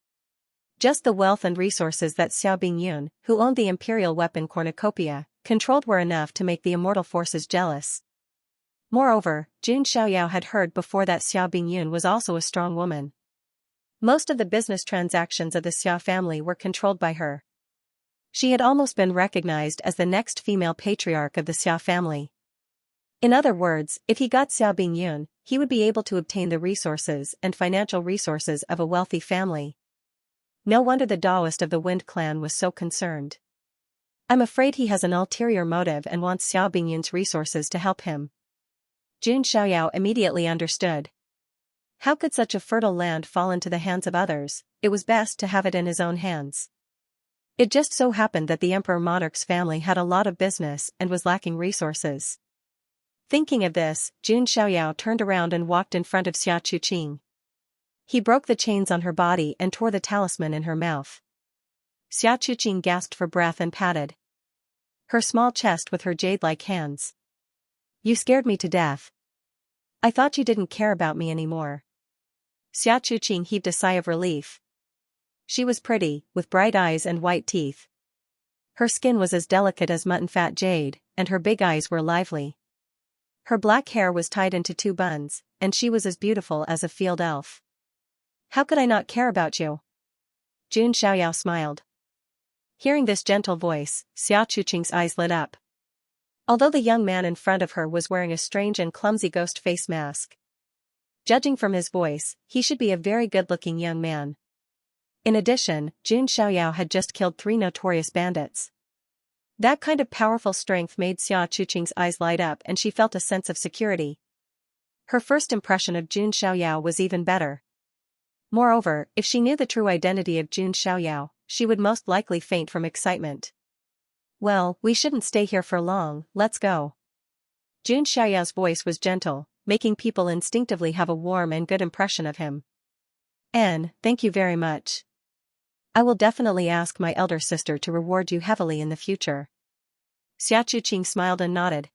Just the wealth and resources that Xia Bingyun, who owned the imperial weapon Cornucopia, controlled were enough to make the immortal forces jealous. Moreover, Jun Xiaoyao had heard before that Xia Bingyun was also a strong woman. Most of the business transactions of the Xia family were controlled by her. She had almost been recognized as the next female patriarch of the Xia family. In other words, if he got Xia Bingyun, he would be able to obtain the resources and financial resources of a wealthy family. No wonder the Taoist of the Wind clan was so concerned. I'm afraid he has an ulterior motive and wants Xia Bingyun's resources to help him. Jun Xiaoyao immediately understood. How could such a fertile land fall into the hands of others? It was best to have it in his own hands. It just so happened that the Emperor Monarch's family had a lot of business and was lacking resources. Thinking of this, Jun Xiaoyao turned around and walked in front of Xia Chuqing. He broke the chains on her body and tore the talisman in her mouth. Xia Chuqing gasped for breath and patted her small chest with her jade-like hands. You scared me to death. I thought you didn't care about me anymore. Xia Chuqing heaved a sigh of relief. She was pretty, with bright eyes and white teeth. Her skin was as delicate as mutton-fat jade, and her big eyes were lively. Her black hair was tied into 2 buns, and she was as beautiful as a field elf. How could I not care about you? Jun Xiaoyao smiled. Hearing this gentle voice, Xia Chuqing's eyes lit up. Although the young man in front of her was wearing a strange and clumsy ghost face mask. Judging from his voice, he should be a very good-looking young man. In addition, Jun Xiaoyao had just killed 3 notorious bandits. That kind of powerful strength made Xia Chuqing's eyes light up and she felt a sense of security. Her first impression of Jun Xiaoyao was even better. Moreover, if she knew the true identity of Jun Xiaoyao, she would most likely faint from excitement. Well, we shouldn't stay here for long, let's go. Jun Xiaoyao's voice was gentle, making people instinctively have a warm and good impression of him. Thank you very much. I will definitely ask my elder sister to reward you heavily in the future. Xia Chuqing smiled and nodded.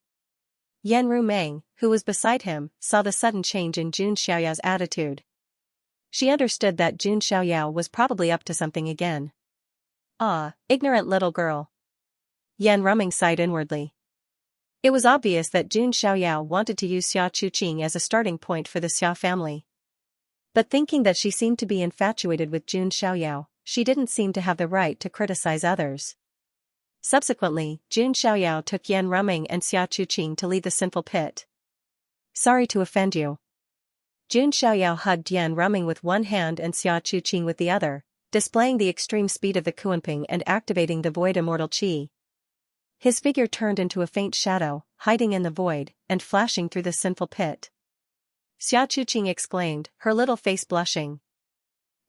Yan Rumeng, who was beside him, saw the sudden change in Jun Xiaoyao's attitude. She understood that Jun Xiaoyao was probably up to something again. Ah, ignorant little girl. Yan Rumeng sighed inwardly. It was obvious that Jun Xiaoyao wanted to use Xia Chuqing as a starting point for the Xia family. But thinking that she seemed to be infatuated with Jun Xiaoyao, she didn't seem to have the right to criticize others. Subsequently, Jun Xiaoyao took Yan Rumeng and Xia Chuqing to leave the sinful pit. Sorry to offend you. Jun Xiaoyao hugged Yan Rumeng with one hand and Xia Chuqing with the other, displaying the extreme speed of the Kuanping and activating the void immortal qi. His figure turned into a faint shadow, hiding in the void, and flashing through the sinful pit. Xia Chuqing exclaimed, her little face blushing.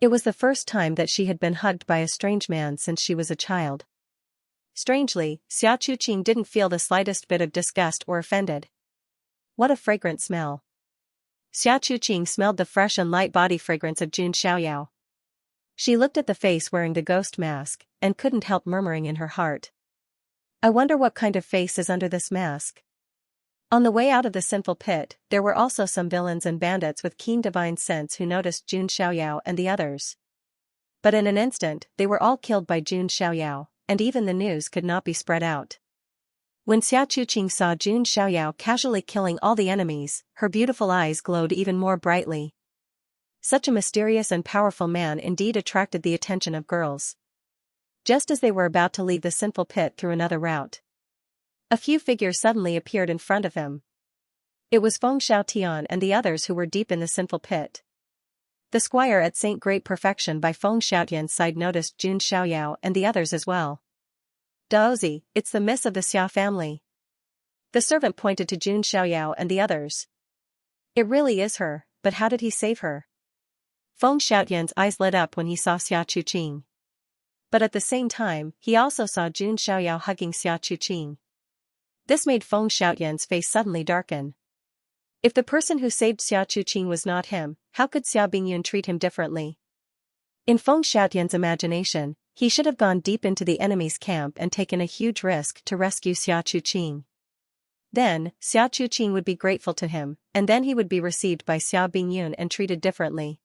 It was the first time that she had been hugged by a strange man since she was a child. Strangely, Xia Chuqing didn't feel the slightest bit of disgust or offended. What a fragrant smell. Xia Chuqing smelled the fresh and light body fragrance of Jun Xiaoyao. She looked at the face wearing the ghost mask, and couldn't help murmuring in her heart. I wonder what kind of face is under this mask. On the way out of the sinful pit, there were also some villains and bandits with keen divine sense who noticed Jun Xiaoyao and the others. But in an instant, they were all killed by Jun Xiaoyao, and even the news could not be spread out. When Xia Chuqing saw Jun Xiaoyao casually killing all the enemies, her beautiful eyes glowed even more brightly. Such a mysterious and powerful man indeed attracted the attention of girls. Just as they were about to leave the sinful pit through another route, a few figures suddenly appeared in front of him. It was Feng Xiaotian and the others who were deep in the sinful pit. The squire at Saint Great Perfection by Feng Xiaotian's side noticed Jun Xiaoyao and the others as well. Daozi, it's the miss of the Xia family. The servant pointed to Jun Xiaoyao and the others. It really is her, but how did he save her? Feng Xiaotian's eyes lit up when he saw Xia Chuqing. But at the same time, he also saw Jun Xiaoyao hugging Xia Chuqing. This made Feng Xiaotian's face suddenly darken. If the person who saved Xia Chuqing was not him, how could Xia Bingyun treat him differently? In Feng Xiaotian's imagination, he should have gone deep into the enemy's camp and taken a huge risk to rescue Xia Chuqing. Then, Xia Chuqing would be grateful to him, and then he would be received by Xia Bingyun and treated differently.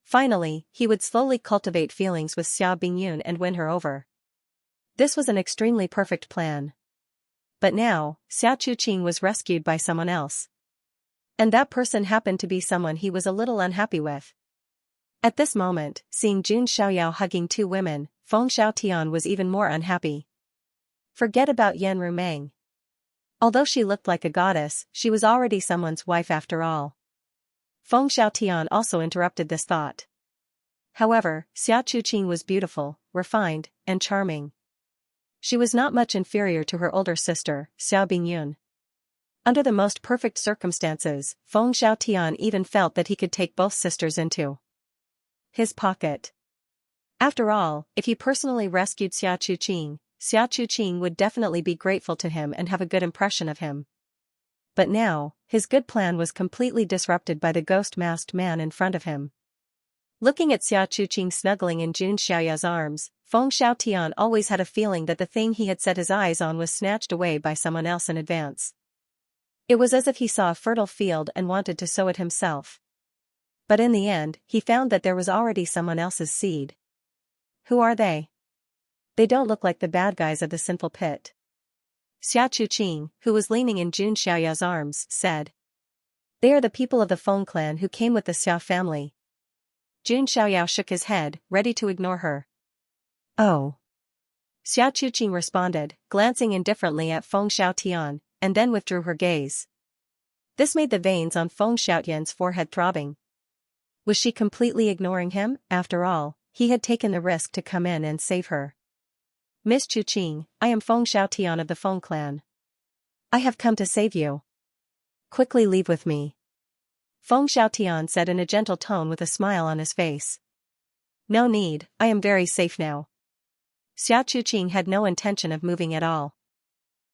Finally, he would slowly cultivate feelings with Xia Bingyun and win her over. This was an extremely perfect plan. But now, Xia Chuqing was rescued by someone else. And that person happened to be someone he was a little unhappy with. At this moment, seeing Jun Xiaoyao hugging two women, Feng Xiaotian was even more unhappy. Forget about Yan Rumeng. Although she looked like a goddess, she was already someone's wife after all. Feng Xiaotian also interrupted this thought. However, Xia Chuqing was beautiful, refined, and charming. She was not much inferior to her older sister, Xia Bingyun. Under the most perfect circumstances, Feng Xiaotian even felt that he could take both sisters into his pocket. After all, if he personally rescued Xia Chuqing would definitely be grateful to him and have a good impression of him. But now, his good plan was completely disrupted by the ghost-masked man in front of him. Looking at Xia Chuqing snuggling in Jun Xiaoyao's arms, Feng Xiaotian always had a feeling that the thing he had set his eyes on was snatched away by someone else in advance. It was as if he saw a fertile field and wanted to sow it himself. But in the end, he found that there was already someone else's seed. Who are they? They don't look like the bad guys of the sinful pit. Xia Chuqing, who was leaning in Jun Xiaoyao's arms, said. They are the people of the Feng clan who came with the Xia family. Jun Xiaoyao shook his head, ready to ignore her. Oh. Xia Chuqing responded, glancing indifferently at Feng Xiaotian, and then withdrew her gaze. This made the veins on Feng Xiaotian's forehead throbbing. Was she completely ignoring him? After all, he had taken the risk to come in and save her. Miss Chuqing, I am Feng Xiaotian of the Feng clan. I have come to save you. Quickly leave with me. Feng Xiaotian said in a gentle tone with a smile on his face. No need, I am very safe now. Xia Chuqing had no intention of moving at all.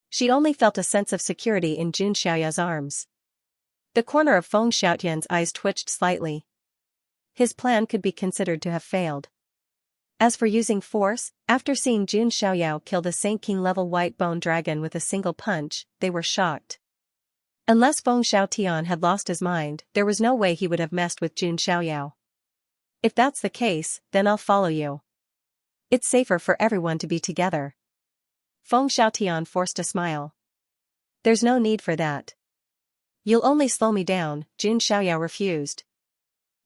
She only felt a sense of security in Jun Xiaoyao's arms. The corner of Feng Xiaotian's eyes twitched slightly. His plan could be considered to have failed. As for using force, after seeing Jun Xiaoyao kill the Saint King level white bone dragon with a single punch, they were shocked. Unless Feng Xiaotian had lost his mind, there was no way he would have messed with Jun Xiaoyao. If that's the case, then I'll follow you. It's safer for everyone to be together. Feng Xiaotian forced a smile. There's no need for that. You'll only slow me down, Jun Xiaoyao refused.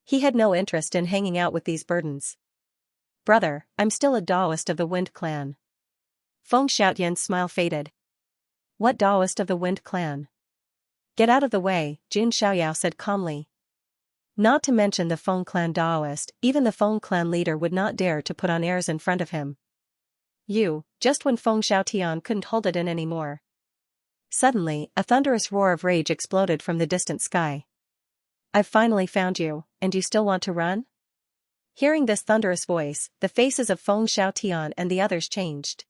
He had no interest in hanging out with these burdens. Brother, I'm still a Daoist of the Wind clan. Feng Xiaotian's smile faded. What Daoist of the Wind clan? Get out of the way, Jun Xiaoyao said calmly. Not to mention the Feng clan Daoist, even the Feng clan leader would not dare to put on airs in front of him. Just when Feng Xiaotian couldn't hold it in anymore. Suddenly, a thunderous roar of rage exploded from the distant sky. I've finally found you, and you still want to run? Hearing this thunderous voice, the faces of Feng Xiaotian and the others changed.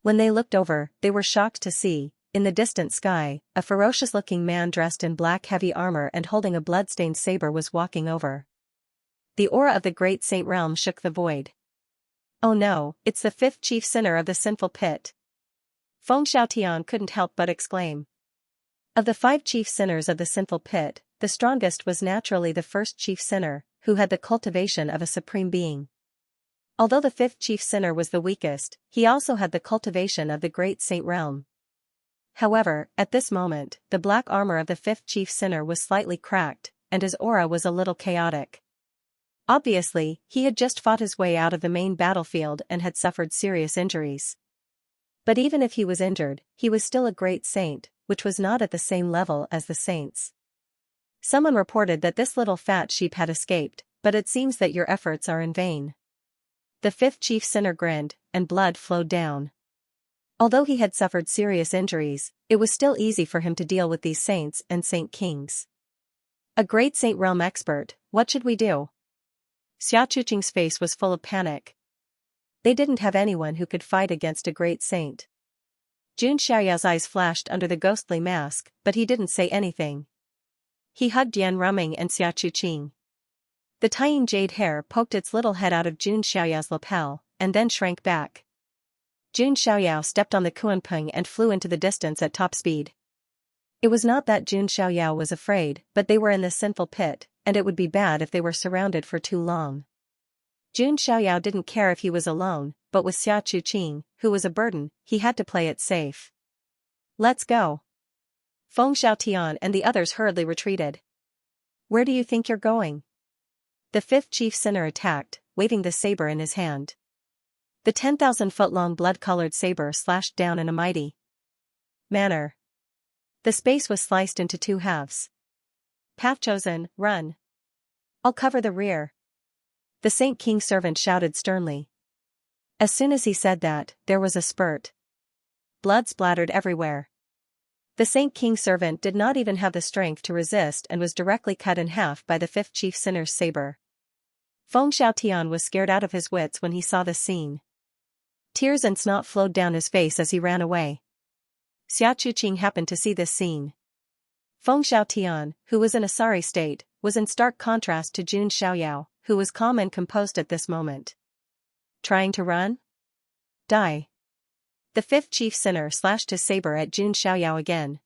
When they looked over, they were shocked to see, in the distant sky, a ferocious-looking man dressed in black heavy armor and holding a blood-stained saber was walking over. The aura of the great saint realm shook the void. Oh no, it's the fifth chief sinner of the sinful pit. Feng Xiaotian couldn't help but exclaim. Of the 5 chief sinners of the sinful pit, the strongest was naturally the first chief sinner, who had the cultivation of a supreme being. Although the 5th chief sinner was the weakest, he also had the cultivation of the great saint realm. However, at this moment, the black armor of the 5th chief sinner was slightly cracked, and his aura was a little chaotic. Obviously, he had just fought his way out of the main battlefield and had suffered serious injuries. But even if he was injured, he was still a great saint, which was not at the same level as the saints. Someone reported that this little fat sheep had escaped, but it seems that your efforts are in vain. The 5th chief sinner grinned, and blood flowed down. Although he had suffered serious injuries, it was still easy for him to deal with these saints and saint kings. A great saint realm expert, what should we do? Xia Chuqing's face was full of panic. They didn't have anyone who could fight against a great saint. Jun Xiaoyao's eyes flashed under the ghostly mask, but he didn't say anything. He hugged Yan Ruming and Xia Chuqing. The tying jade hair poked its little head out of Jun Xiaoyao's lapel, and then shrank back. Jun Xiaoyao stepped on the Kuanpeng and flew into the distance at top speed. It was not that Jun Xiaoyao was afraid, but they were in the sinful pit, and it would be bad if they were surrounded for too long. Jun Xiaoyao didn't care if he was alone, but with Xia Chuqing, who was a burden, he had to play it safe. Let's go. Feng Xiaotian and the others hurriedly retreated. Where do you think you're going? The fifth chief sinner attacked, waving the saber in his hand. The 10,000-foot-long blood-colored saber slashed down in a mighty manner. The space was sliced into two halves. Path chosen, run. I'll cover the rear. The Saint King's servant shouted sternly. As soon as he said that, there was a spurt. Blood splattered everywhere. The Saint King's servant did not even have the strength to resist and was directly cut in half by the fifth chief sinner's saber. Feng Xiaotian was scared out of his wits when he saw this scene. Tears and snot flowed down his face as he ran away. Xia Chuqing happened to see this scene. Feng Xiaotian, who was in a sorry state, was in stark contrast to Jun Xiaoyao, who was calm and composed at this moment. Trying to run? Die. The fifth chief sinner slashed his saber at Jun Xiaoyao again.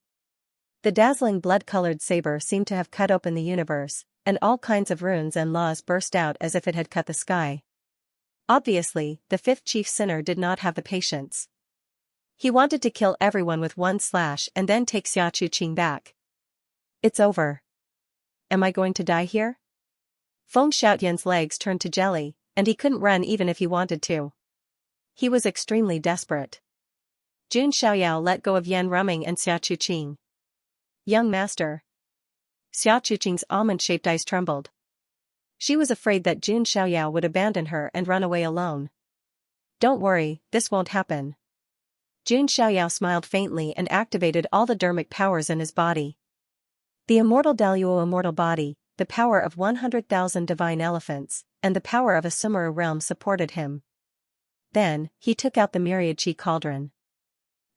The dazzling blood-colored saber seemed to have cut open the universe, and all kinds of runes and laws burst out as if it had cut the sky. Obviously, the fifth chief sinner did not have the patience. He wanted to kill everyone with one slash and then take Xia Chuqing back. It's over. Am I going to die here? Feng Xiaotian's legs turned to jelly, and he couldn't run even if he wanted to. He was extremely desperate. Jun Xiaoyao let go of Yan Ruming and Xia Chuqing. Young master. Xia Chuqing's almond-shaped eyes trembled. She was afraid that Jun Xiaoyao would abandon her and run away alone. Don't worry, this won't happen. Jun Xiaoyao smiled faintly and activated all the dermic powers in his body. The immortal Daluo immortal body, the power of 100,000 divine elephants, and the power of a Sumeru realm supported him. Then, he took out the myriad chi cauldron.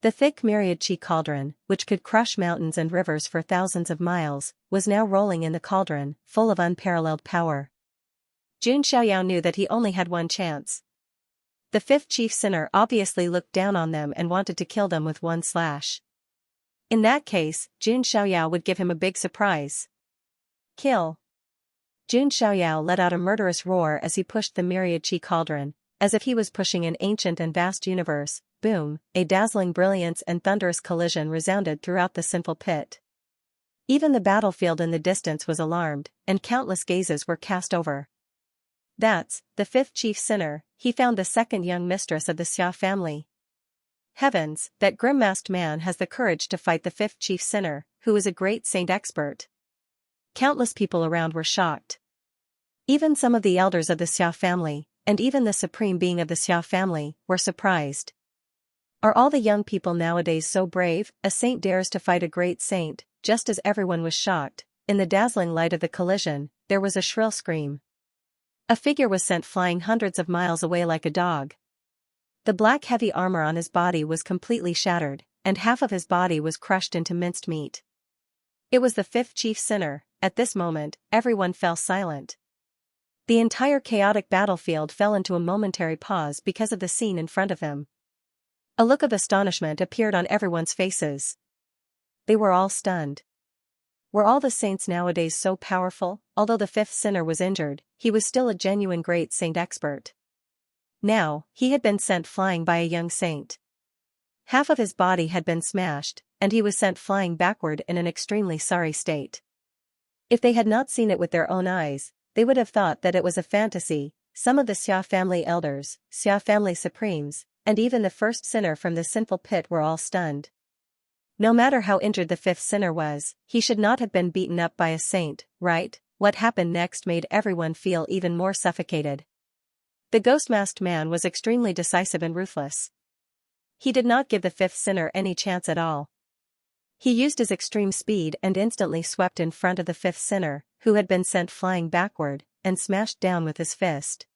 The thick myriad chi cauldron, which could crush mountains and rivers for thousands of miles, was now rolling in the cauldron, full of unparalleled power. Jun Xiaoyao knew that he only had one chance. The fifth chief sinner obviously looked down on them and wanted to kill them with one slash. In that case, Jun Xiaoyao would give him a big surprise. Kill. Jun Xiaoyao let out a murderous roar as he pushed the myriad chi cauldron, as if he was pushing an ancient and vast universe. Boom, a dazzling brilliance and thunderous collision resounded throughout the sinful pit. Even the battlefield in the distance was alarmed, and countless gazes were cast over. That's the fifth chief sinner. He found the second young mistress of the Xia family. Heavens, that grim-masked man has the courage to fight the fifth chief sinner, who is a great saint expert. Countless people around were shocked. Even some of the elders of the Xia family, and even the supreme being of the Xia family, were surprised. Are all the young people nowadays so brave? A saint dares to fight a great saint. Just as everyone was shocked, in the dazzling light of the collision, there was a shrill scream. A figure was sent flying hundreds of miles away like a dog. The black heavy armor on his body was completely shattered, and half of his body was crushed into minced meat. It was the fifth chief sinner. At this moment, everyone fell silent. The entire chaotic battlefield fell into a momentary pause because of the scene in front of him. A look of astonishment appeared on everyone's faces. They were all stunned. Were all the saints nowadays so powerful? Although the fifth sinner was injured, he was still a genuine great saint expert. Now, he had been sent flying by a young saint. Half of his body had been smashed, and he was sent flying backward in an extremely sorry state. If they had not seen it with their own eyes, they would have thought that it was a fantasy. Some of the Xia family elders, Xia family supremes, and even the first sinner from the sinful pit were all stunned. No matter how injured the fifth sinner was, he should not have been beaten up by a saint, right? What happened next made everyone feel even more suffocated. The ghost-masked man was extremely decisive and ruthless. He did not give the fifth sinner any chance at all. He used his extreme speed and instantly swept in front of the fifth sinner, who had been sent flying backward, and smashed down with his fist.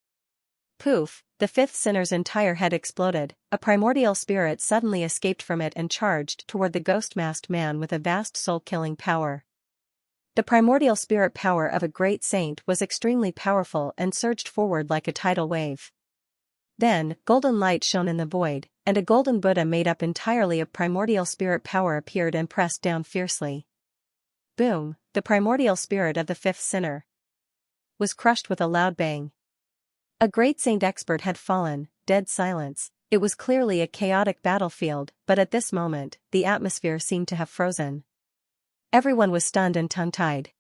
Poof, the fifth sinner's entire head exploded, a primordial spirit suddenly escaped from it and charged toward the ghost-masked man with a vast soul-killing power. The primordial spirit power of a great saint was extremely powerful and surged forward like a tidal wave. Then, golden light shone in the void, and a golden Buddha made up entirely of primordial spirit power appeared and pressed down fiercely. Boom, the primordial spirit of the fifth sinner was crushed with a loud bang. A great saint expert had fallen, dead silence. It was clearly a chaotic battlefield, but at this moment, the atmosphere seemed to have frozen. Everyone was stunned and tongue-tied.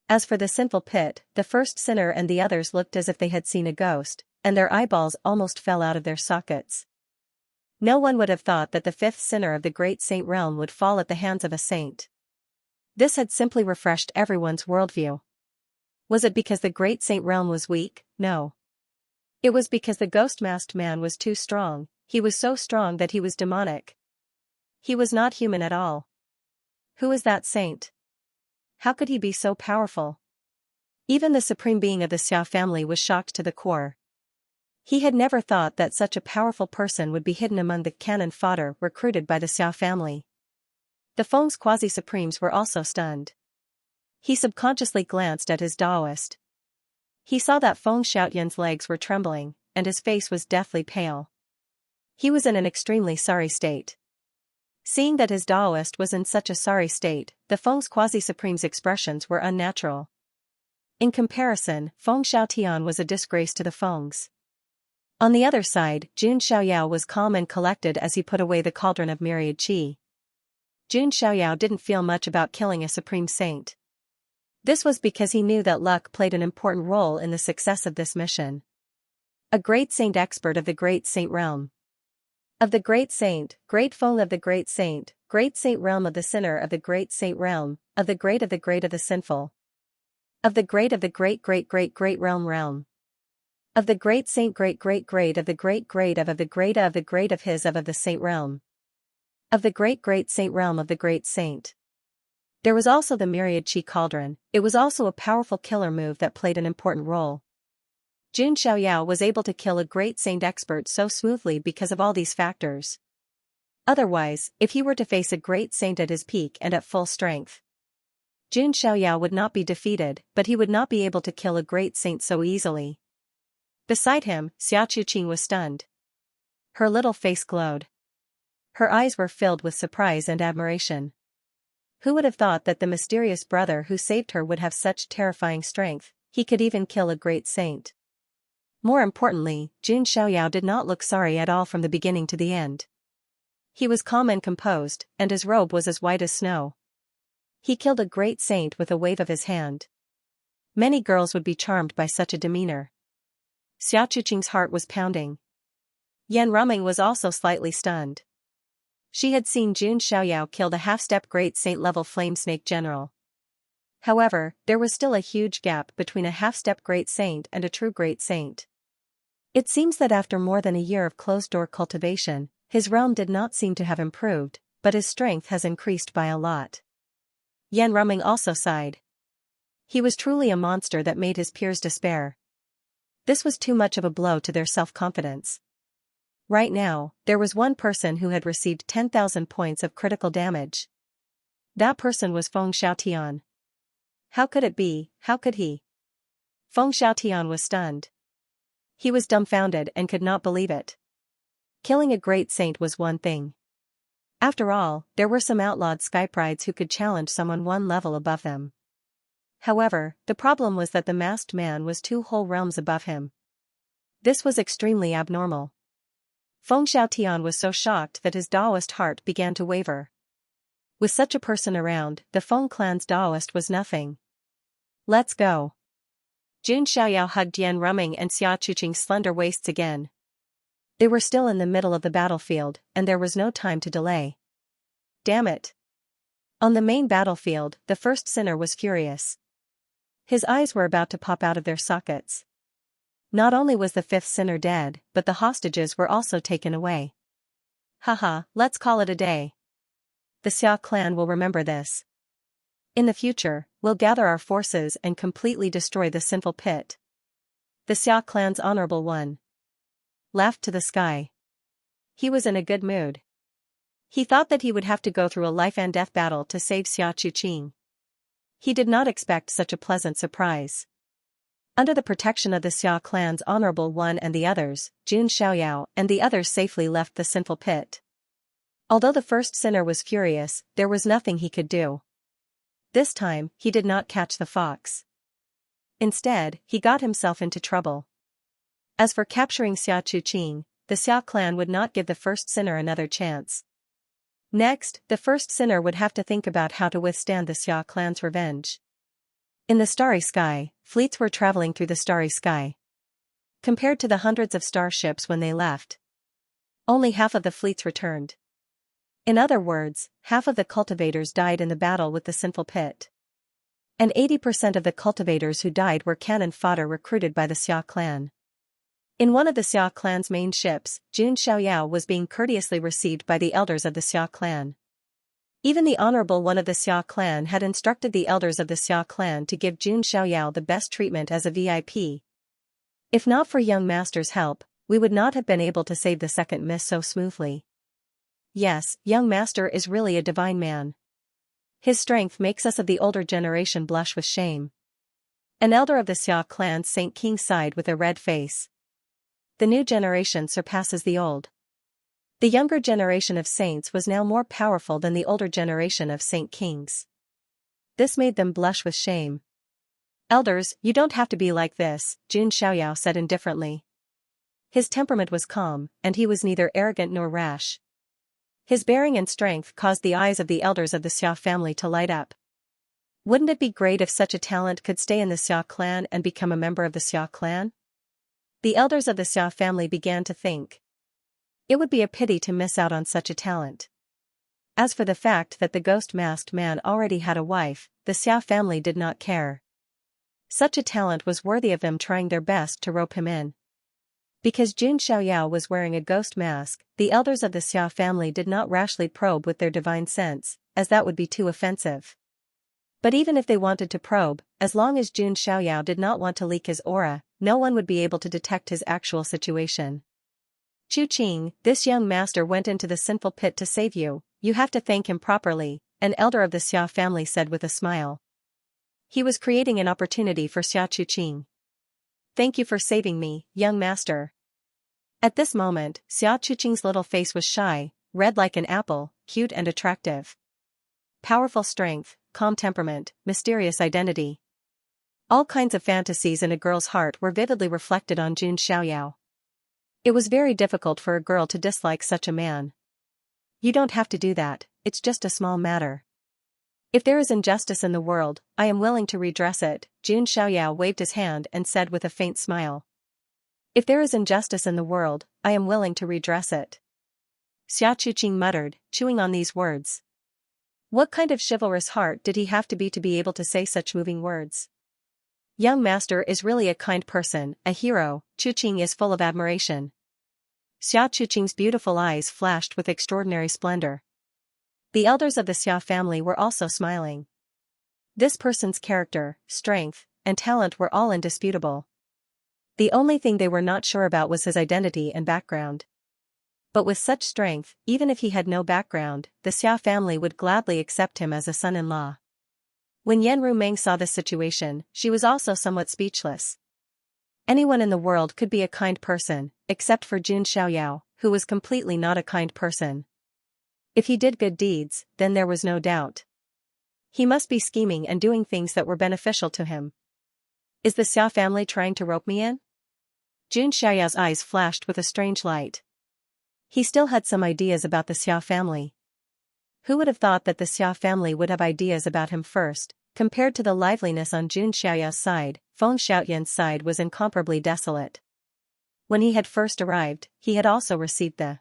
As for the sinful pit, the first sinner and the others looked as if they had seen a ghost, and their eyeballs almost fell out of their sockets. No one would have thought that the fifth sinner of the great saint realm would fall at the hands of a saint. This had simply refreshed everyone's worldview. Was it because the great saint realm was weak? No. It was because the ghost-masked man was too strong. He was so strong that he was demonic. He was not human at all. Who is that saint? How could he be so powerful? Even the supreme being of the Xia family was shocked to the core. He had never thought that such a powerful person would be hidden among the cannon fodder recruited by the Xiao family. The Feng's quasi-supremes were also stunned. He subconsciously glanced at his Daoist. He saw that Feng Xiaotian's legs were trembling, and his face was deathly pale. He was in an extremely sorry state. Seeing that his Daoist was in such a sorry state, the Feng's quasi-supreme's expressions were unnatural. In comparison, Feng Xiaotian was a disgrace to the Fengs. On the other side, Jun Xiaoyao was calm and collected as he put away the cauldron of myriad qi. Jun Xiaoyao didn't feel much about killing a supreme saint. This was because he knew that luck played an important role in the success of this mission. A great saint expert of the great saint realm. Of the great saint, great Feng of the great saint realm of the sinner of the great saint realm, of the great of the sinful. Of the great great realm. Of the great saint great of the great of the great of his of the saint realm. Of the great saint realm of the great saint. There was also the myriad qi cauldron. It was also a powerful killer move that played an important role. Jun Xiaoyao was able to kill a great saint expert so smoothly because of all these factors. Otherwise, if he were to face a great saint at his peak and at full strength, Jun Xiaoyao would not be defeated, but he would not be able to kill a great saint so easily. Beside him, Xia Chuqing was stunned. Her little face glowed. Her eyes were filled with surprise and admiration. Who would have thought that the mysterious brother who saved her would have such terrifying strength? He could even kill a great saint. More importantly, Jun Xiaoyao did not look sorry at all from the beginning to the end. He was calm and composed, and his robe was as white as snow. He killed a great saint with a wave of his hand. Many girls would be charmed by such a demeanor. Xia Chuqing's heart was pounding. Yan Ruming was also slightly stunned. She had seen Jun Xiaoyao kill the half-step great saint-level flame snake general. However, there was still a huge gap between a half-step great saint and a true great saint. It seems that after more than a year of closed-door cultivation, his realm did not seem to have improved, but his strength has increased by a lot. Yan Ruming also sighed. He was truly a monster that made his peers despair. This was too much of a blow to their self-confidence. Right now, there was one person who had received 10,000 points of critical damage. That person was Feng Xiaotian. How could it be? How could he? Feng Xiaotian was stunned. He was dumbfounded and could not believe it. Killing a great saint was one thing. After all, there were some outlawed skyprides who could challenge someone one level above them. However, the problem was that the masked man was 2 whole realms above him. This was extremely abnormal. Feng Xiaotian was so shocked that his Daoist heart began to waver. With such a person around, the Feng clan's Daoist was nothing. Let's go. Jun Xiaoyao hugged Yan Ruming and Xia Chuqing's slender waists again. They were still in the middle of the battlefield, and there was no time to delay. Damn it. On the main battlefield, the first sinner was furious. His eyes were about to pop out of their sockets. Not only was the fifth sinner dead, but the hostages were also taken away. Haha, let's call it a day. The Xia clan will remember this. In the future, we'll gather our forces and completely destroy the sinful pit. The Xia clan's honorable one laughed to the sky. He was in a good mood. He thought that he would have to go through a life-and-death battle to save Xia Chuqing. He did not expect such a pleasant surprise. Under the protection of the Xia clan's honorable one and the others, Jun Xiaoyao and the others safely left the sinful pit. Although the first sinner was furious, there was nothing he could do. This time, he did not catch the fox. Instead, he got himself into trouble. As for capturing Xia Chuqing, the Xia clan would not give the first sinner another chance. Next, the first sinner would have to think about how to withstand the Xia clan's revenge. In the starry sky, fleets were traveling through the starry sky. Compared to the hundreds of starships when they left, only half of the fleets returned. In other words, half of the cultivators died in the battle with the sinful pit. And 80% of the cultivators who died were cannon fodder recruited by the Xia clan. In one of the Xia clan's main ships, Jun Xiaoyao was being courteously received by the elders of the Xia clan. Even the honorable one of the Xia clan had instructed the elders of the Xia clan to give Jun Xiaoyao the best treatment as a VIP. If not for young master's help, we would not have been able to save the second miss so smoothly. Yes, young master is really a divine man. His strength makes us of the older generation blush with shame. An elder of the Xia clan's Saint King sighed with a red face. The new generation surpasses the old. The younger generation of saints was now more powerful than the older generation of Saint Kings. This made them blush with shame. Elders, you don't have to be like this, Jun Xiaoyao said indifferently. His temperament was calm, and he was neither arrogant nor rash. His bearing and strength caused the eyes of the elders of the Xia family to light up. Wouldn't it be great if such a talent could stay in the Xia clan and become a member of the Xia clan? The elders of the Xia family began to think. It would be a pity to miss out on such a talent. As for the fact that the ghost-masked man already had a wife, the Xia family did not care. Such a talent was worthy of them trying their best to rope him in. Because Jun Xiaoyao was wearing a ghost mask, the elders of the Xia family did not rashly probe with their divine sense, as that would be too offensive. But even if they wanted to probe, as long as Jun Xiaoyao did not want to leak his aura, no one would be able to detect his actual situation. Chuqing, this young master went into the sinful pit to save you, you have to thank him properly, an elder of the Xia family said with a smile. He was creating an opportunity for Xia Chuqing. Thank you for saving me, young master. At this moment, Xia Chuqing's little face was shy, red like an apple, cute and attractive. Powerful strength, calm temperament, mysterious identity. All kinds of fantasies in a girl's heart were vividly reflected on Jun Xiaoyao. It was very difficult for a girl to dislike such a man. You don't have to do that, it's just a small matter. If there is injustice in the world, I am willing to redress it, Jun Xiaoyao waved his hand and said with a faint smile. If there is injustice in the world, I am willing to redress it. Xia Chuqing muttered, chewing on these words. What kind of chivalrous heart did he have to be able to say such moving words? Young master is really a kind person, a hero, Chuqing is full of admiration. Xia Chuqing's beautiful eyes flashed with extraordinary splendor. The elders of the Xia family were also smiling. This person's character, strength, and talent were all indisputable. The only thing they were not sure about was his identity and background. But with such strength, even if he had no background, the Xia family would gladly accept him as a son-in-law. When Yan Rumeng saw this situation, she was also somewhat speechless. Anyone in the world could be a kind person, except for Jun Xiaoyao, who was completely not a kind person. If he did good deeds, then there was no doubt. He must be scheming and doing things that were beneficial to him. Is the Xia family trying to rope me in? Jun Xiaoyao's eyes flashed with a strange light. He still had some ideas about the Xia family. Who would have thought that the Xia family would have ideas about him first? Compared to the liveliness on Jun Xiaoyao's side, Feng Xiaoyan's side was incomparably desolate. When he had first arrived, he had also received the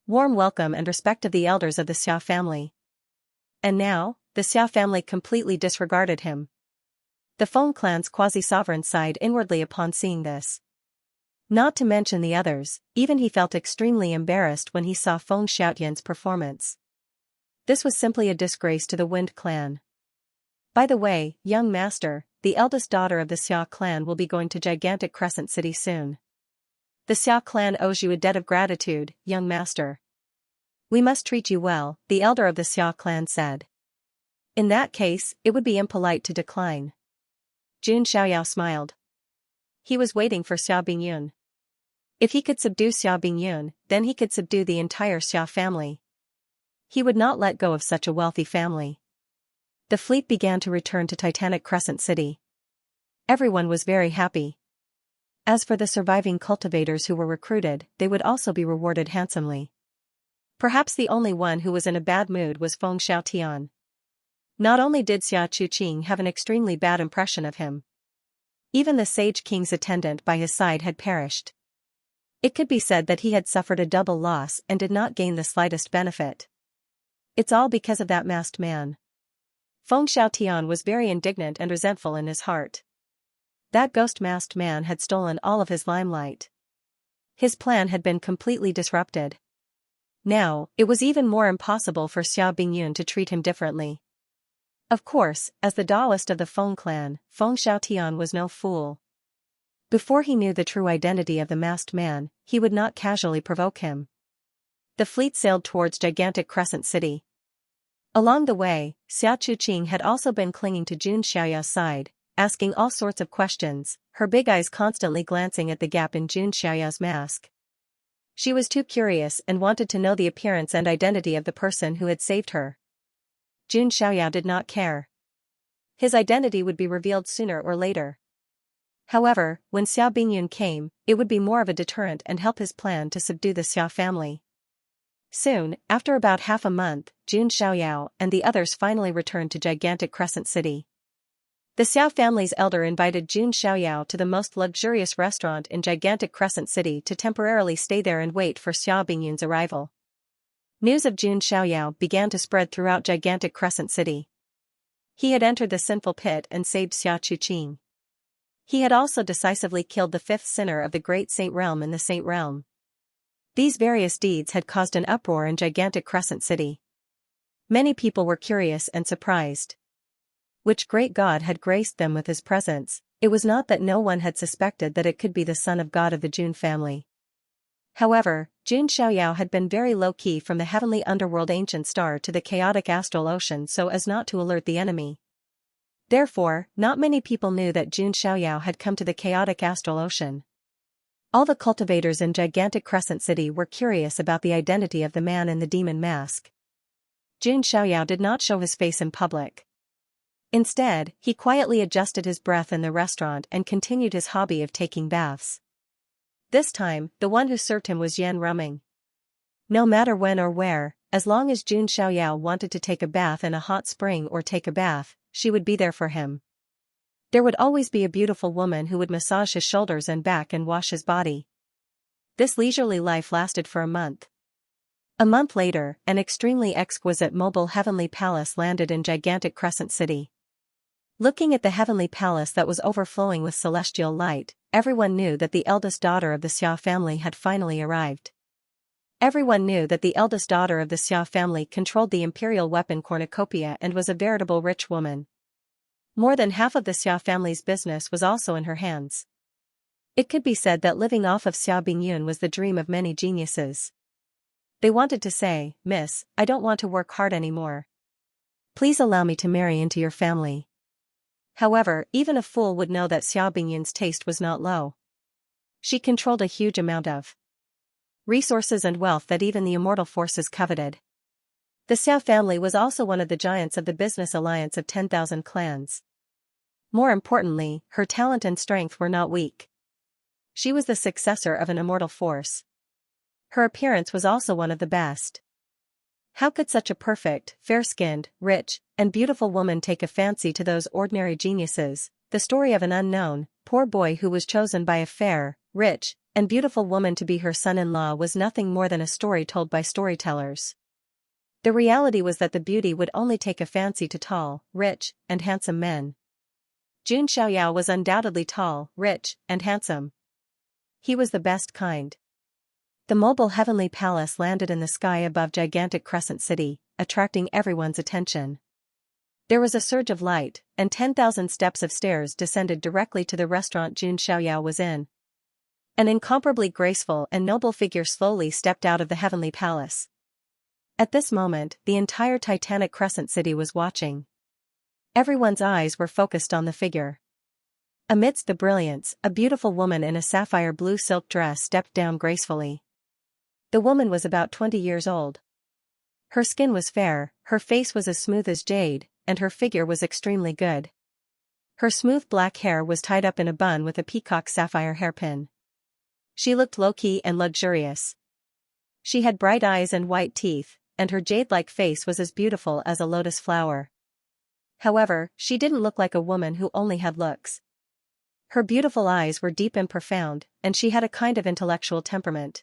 warm welcome and respect of the elders of the Xia family. And now, the Xia family completely disregarded him. The Feng clan's quasi-sovereign sighed inwardly upon seeing this. Not to mention the others, even he felt extremely embarrassed when he saw Feng Xiaotian's performance. This was simply a disgrace to the Wind clan. By the way, young master, the eldest daughter of the Xia clan will be going to gigantic Crescent City soon. The Xia clan owes you a debt of gratitude, young master. We must treat you well, the elder of the Xia clan said. In that case, it would be impolite to decline. Jun Xiaoyao smiled. He was waiting for Xia Bingyun. If he could subdue Xia Bingyun, then he could subdue the entire Xia family. He would not let go of such a wealthy family. The fleet began to return to Titanic Crescent City. Everyone was very happy. As for the surviving cultivators who were recruited, they would also be rewarded handsomely. Perhaps the only one who was in a bad mood was Feng Xiaotian. Not only did Xia Chuqing have an extremely bad impression of him. Even the Sage King's attendant by his side had perished. It could be said that he had suffered a double loss and did not gain the slightest benefit. It's all because of that masked man. Feng Xiaotian was very indignant and resentful in his heart. That ghost masked man had stolen all of his limelight. His plan had been completely disrupted. Now, it was even more impossible for Xia Bingyun to treat him differently. Of course, as the Taoist of the Feng clan, Feng Xiaotian was no fool. Before he knew the true identity of the masked man, he would not casually provoke him. The fleet sailed towards gigantic Crescent City. Along the way, Xia Chuqing had also been clinging to Jun Xiaoyao's side, asking all sorts of questions, her big eyes constantly glancing at the gap in Jun Xiaoyao's mask. She was too curious and wanted to know the appearance and identity of the person who had saved her. Jun Xiaoyao did not care. His identity would be revealed sooner or later. However, when Xia Bingyun came, it would be more of a deterrent and help his plan to subdue the Xia family. Soon, after about half a month, Jun Xiaoyao and the others finally returned to gigantic Crescent City. The Xiao family's elder invited Jun Xiaoyao to the most luxurious restaurant in gigantic Crescent City to temporarily stay there and wait for Xia Bingyun's arrival. News of Jun Xiaoyao began to spread throughout gigantic Crescent City. He had entered the sinful pit and saved Xia Chuqing. He had also decisively killed the fifth sinner of the great Saint Realm in the Saint Realm. These various deeds had caused an uproar in gigantic Crescent City. Many people were curious and surprised. Which great god had graced them with his presence? It was not that no one had suspected that it could be the son of God of the Jun family. However, Jun Xiaoyao had been very low-key from the heavenly underworld ancient star to the chaotic astral ocean so as not to alert the enemy. Therefore, not many people knew that Jun Xiaoyao had come to the chaotic astral ocean. All the cultivators in gigantic Crescent City were curious about the identity of the man in the demon mask. Jun Xiaoyao did not show his face in public. Instead, he quietly adjusted his breath in the restaurant and continued his hobby of taking baths. This time, the one who served him was Yan Rumming. No matter when or where, as long as Jun Xiaoyao wanted to take a bath in a hot spring or take a bath, she would be there for him. There would always be a beautiful woman who would massage his shoulders and back and wash his body. This leisurely life lasted for a month. A month later, an extremely exquisite mobile heavenly palace landed in gigantic Crescent City. Looking at the heavenly palace that was overflowing with celestial light, everyone knew that the eldest daughter of the Xia family had finally arrived. Everyone knew that the eldest daughter of the Xia family controlled the imperial weapon cornucopia and was a veritable rich woman. More than half of the Xia family's business was also in her hands. It could be said that living off of Xia Bingyun was the dream of many geniuses. They wanted to say, "Miss, I don't want to work hard anymore. Please allow me to marry into your family." However, even a fool would know that Xia Bingyun's taste was not low. She controlled a huge amount of resources and wealth that even the immortal forces coveted. The Xia family was also one of the giants of the business alliance of 10,000 clans. More importantly, her talent and strength were not weak. She was the successor of an immortal force. Her appearance was also one of the best. How could such a perfect, fair-skinned, rich, and beautiful woman take a fancy to those ordinary geniuses? The story of an unknown, poor boy who was chosen by a fair, rich, and beautiful woman to be her son-in-law was nothing more than a story told by storytellers. The reality was that the beauty would only take a fancy to tall, rich, and handsome men. Jun Xiaoyao was undoubtedly tall, rich, and handsome. he was the best kind. The mobile heavenly palace landed in the sky above gigantic Crescent City, attracting everyone's attention. There was a surge of light, and 10,000 steps of stairs descended directly to the restaurant Xianxia was in. An incomparably graceful and noble figure slowly stepped out of the heavenly palace. At this moment, the entire titanic Crescent City was watching. Everyone's eyes were focused on the figure. Amidst the brilliance, a beautiful woman in a sapphire blue silk dress stepped down gracefully. The woman was about 20 years old. Her skin was fair, her face was as smooth as jade, and her figure was extremely good. Her smooth black hair was tied up in a bun with a peacock sapphire hairpin. She looked low-key and luxurious. She had bright eyes and white teeth, and her jade-like face was as beautiful as a lotus flower. However, she didn't look like a woman who only had looks. Her beautiful eyes were deep and profound, and she had a kind of intellectual temperament.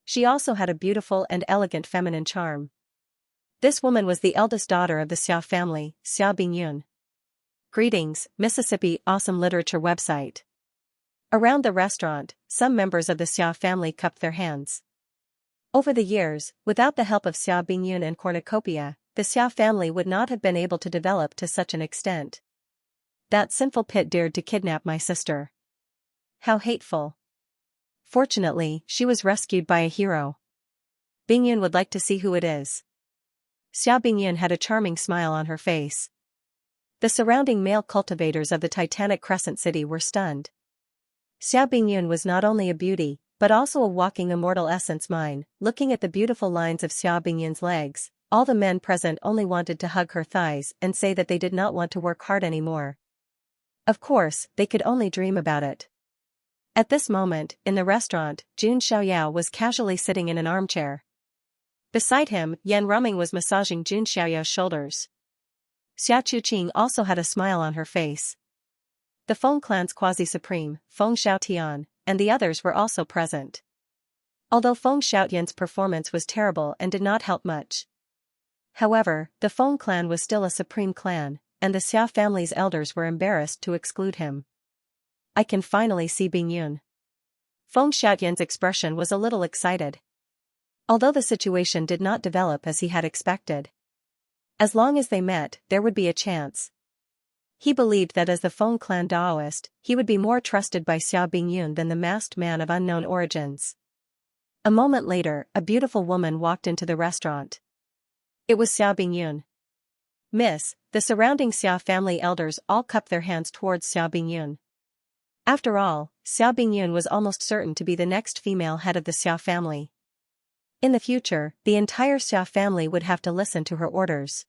She also had a beautiful and elegant feminine charm. This woman was the eldest daughter of the Xia family, Xia Bingyun. Greetings, Mississippi Awesome Literature website. Around the restaurant, some members of the Xia family cupped their hands. Over the years, without the help of Xia Bingyun and cornucopia, the Xia family would not have been able to develop to such an extent. That sinful pit dared to kidnap my sister. How hateful. Fortunately, she was rescued by a hero. Bingyun would like to see who it is. Xia Bingyun had a charming smile on her face. The surrounding male cultivators of the titanic Crescent City were stunned. Xia Bingyun was not only a beauty, but also a walking immortal essence mine. Looking at the beautiful lines of Xia Bingyun's legs, all the men present only wanted to hug her thighs and say that they did not want to work hard anymore. Of course, they could only dream about it. At this moment, in the restaurant, Jun Xiaoyao was casually sitting in an armchair. Beside him, Yan Ruming was massaging Jun Xiaoyao's shoulders. Xia Chuqing also had a smile on her face. The Feng clan's quasi-supreme, Feng Xiaotian, and the others were also present. Although Feng Xiaotian's performance was terrible and did not help much. However, the Feng clan was still a supreme clan, and the Xia family's elders were embarrassed to exclude him. I can finally see Bingyun. Feng Xiaotian's expression was a little excited. Although the situation did not develop as he had expected. As long as they met, there would be a chance. He believed that as the Feng clan Daoist, he would be more trusted by Xia Bingyun than the masked man of unknown origins. A moment later, a beautiful woman walked into the restaurant. It was Xia Bingyun. Miss, the surrounding Xia family elders all cupped their hands towards Xia Bingyun. After all, Xia Bingyun was almost certain to be the next female head of the Xia family. In the future, the entire Xia family would have to listen to her orders.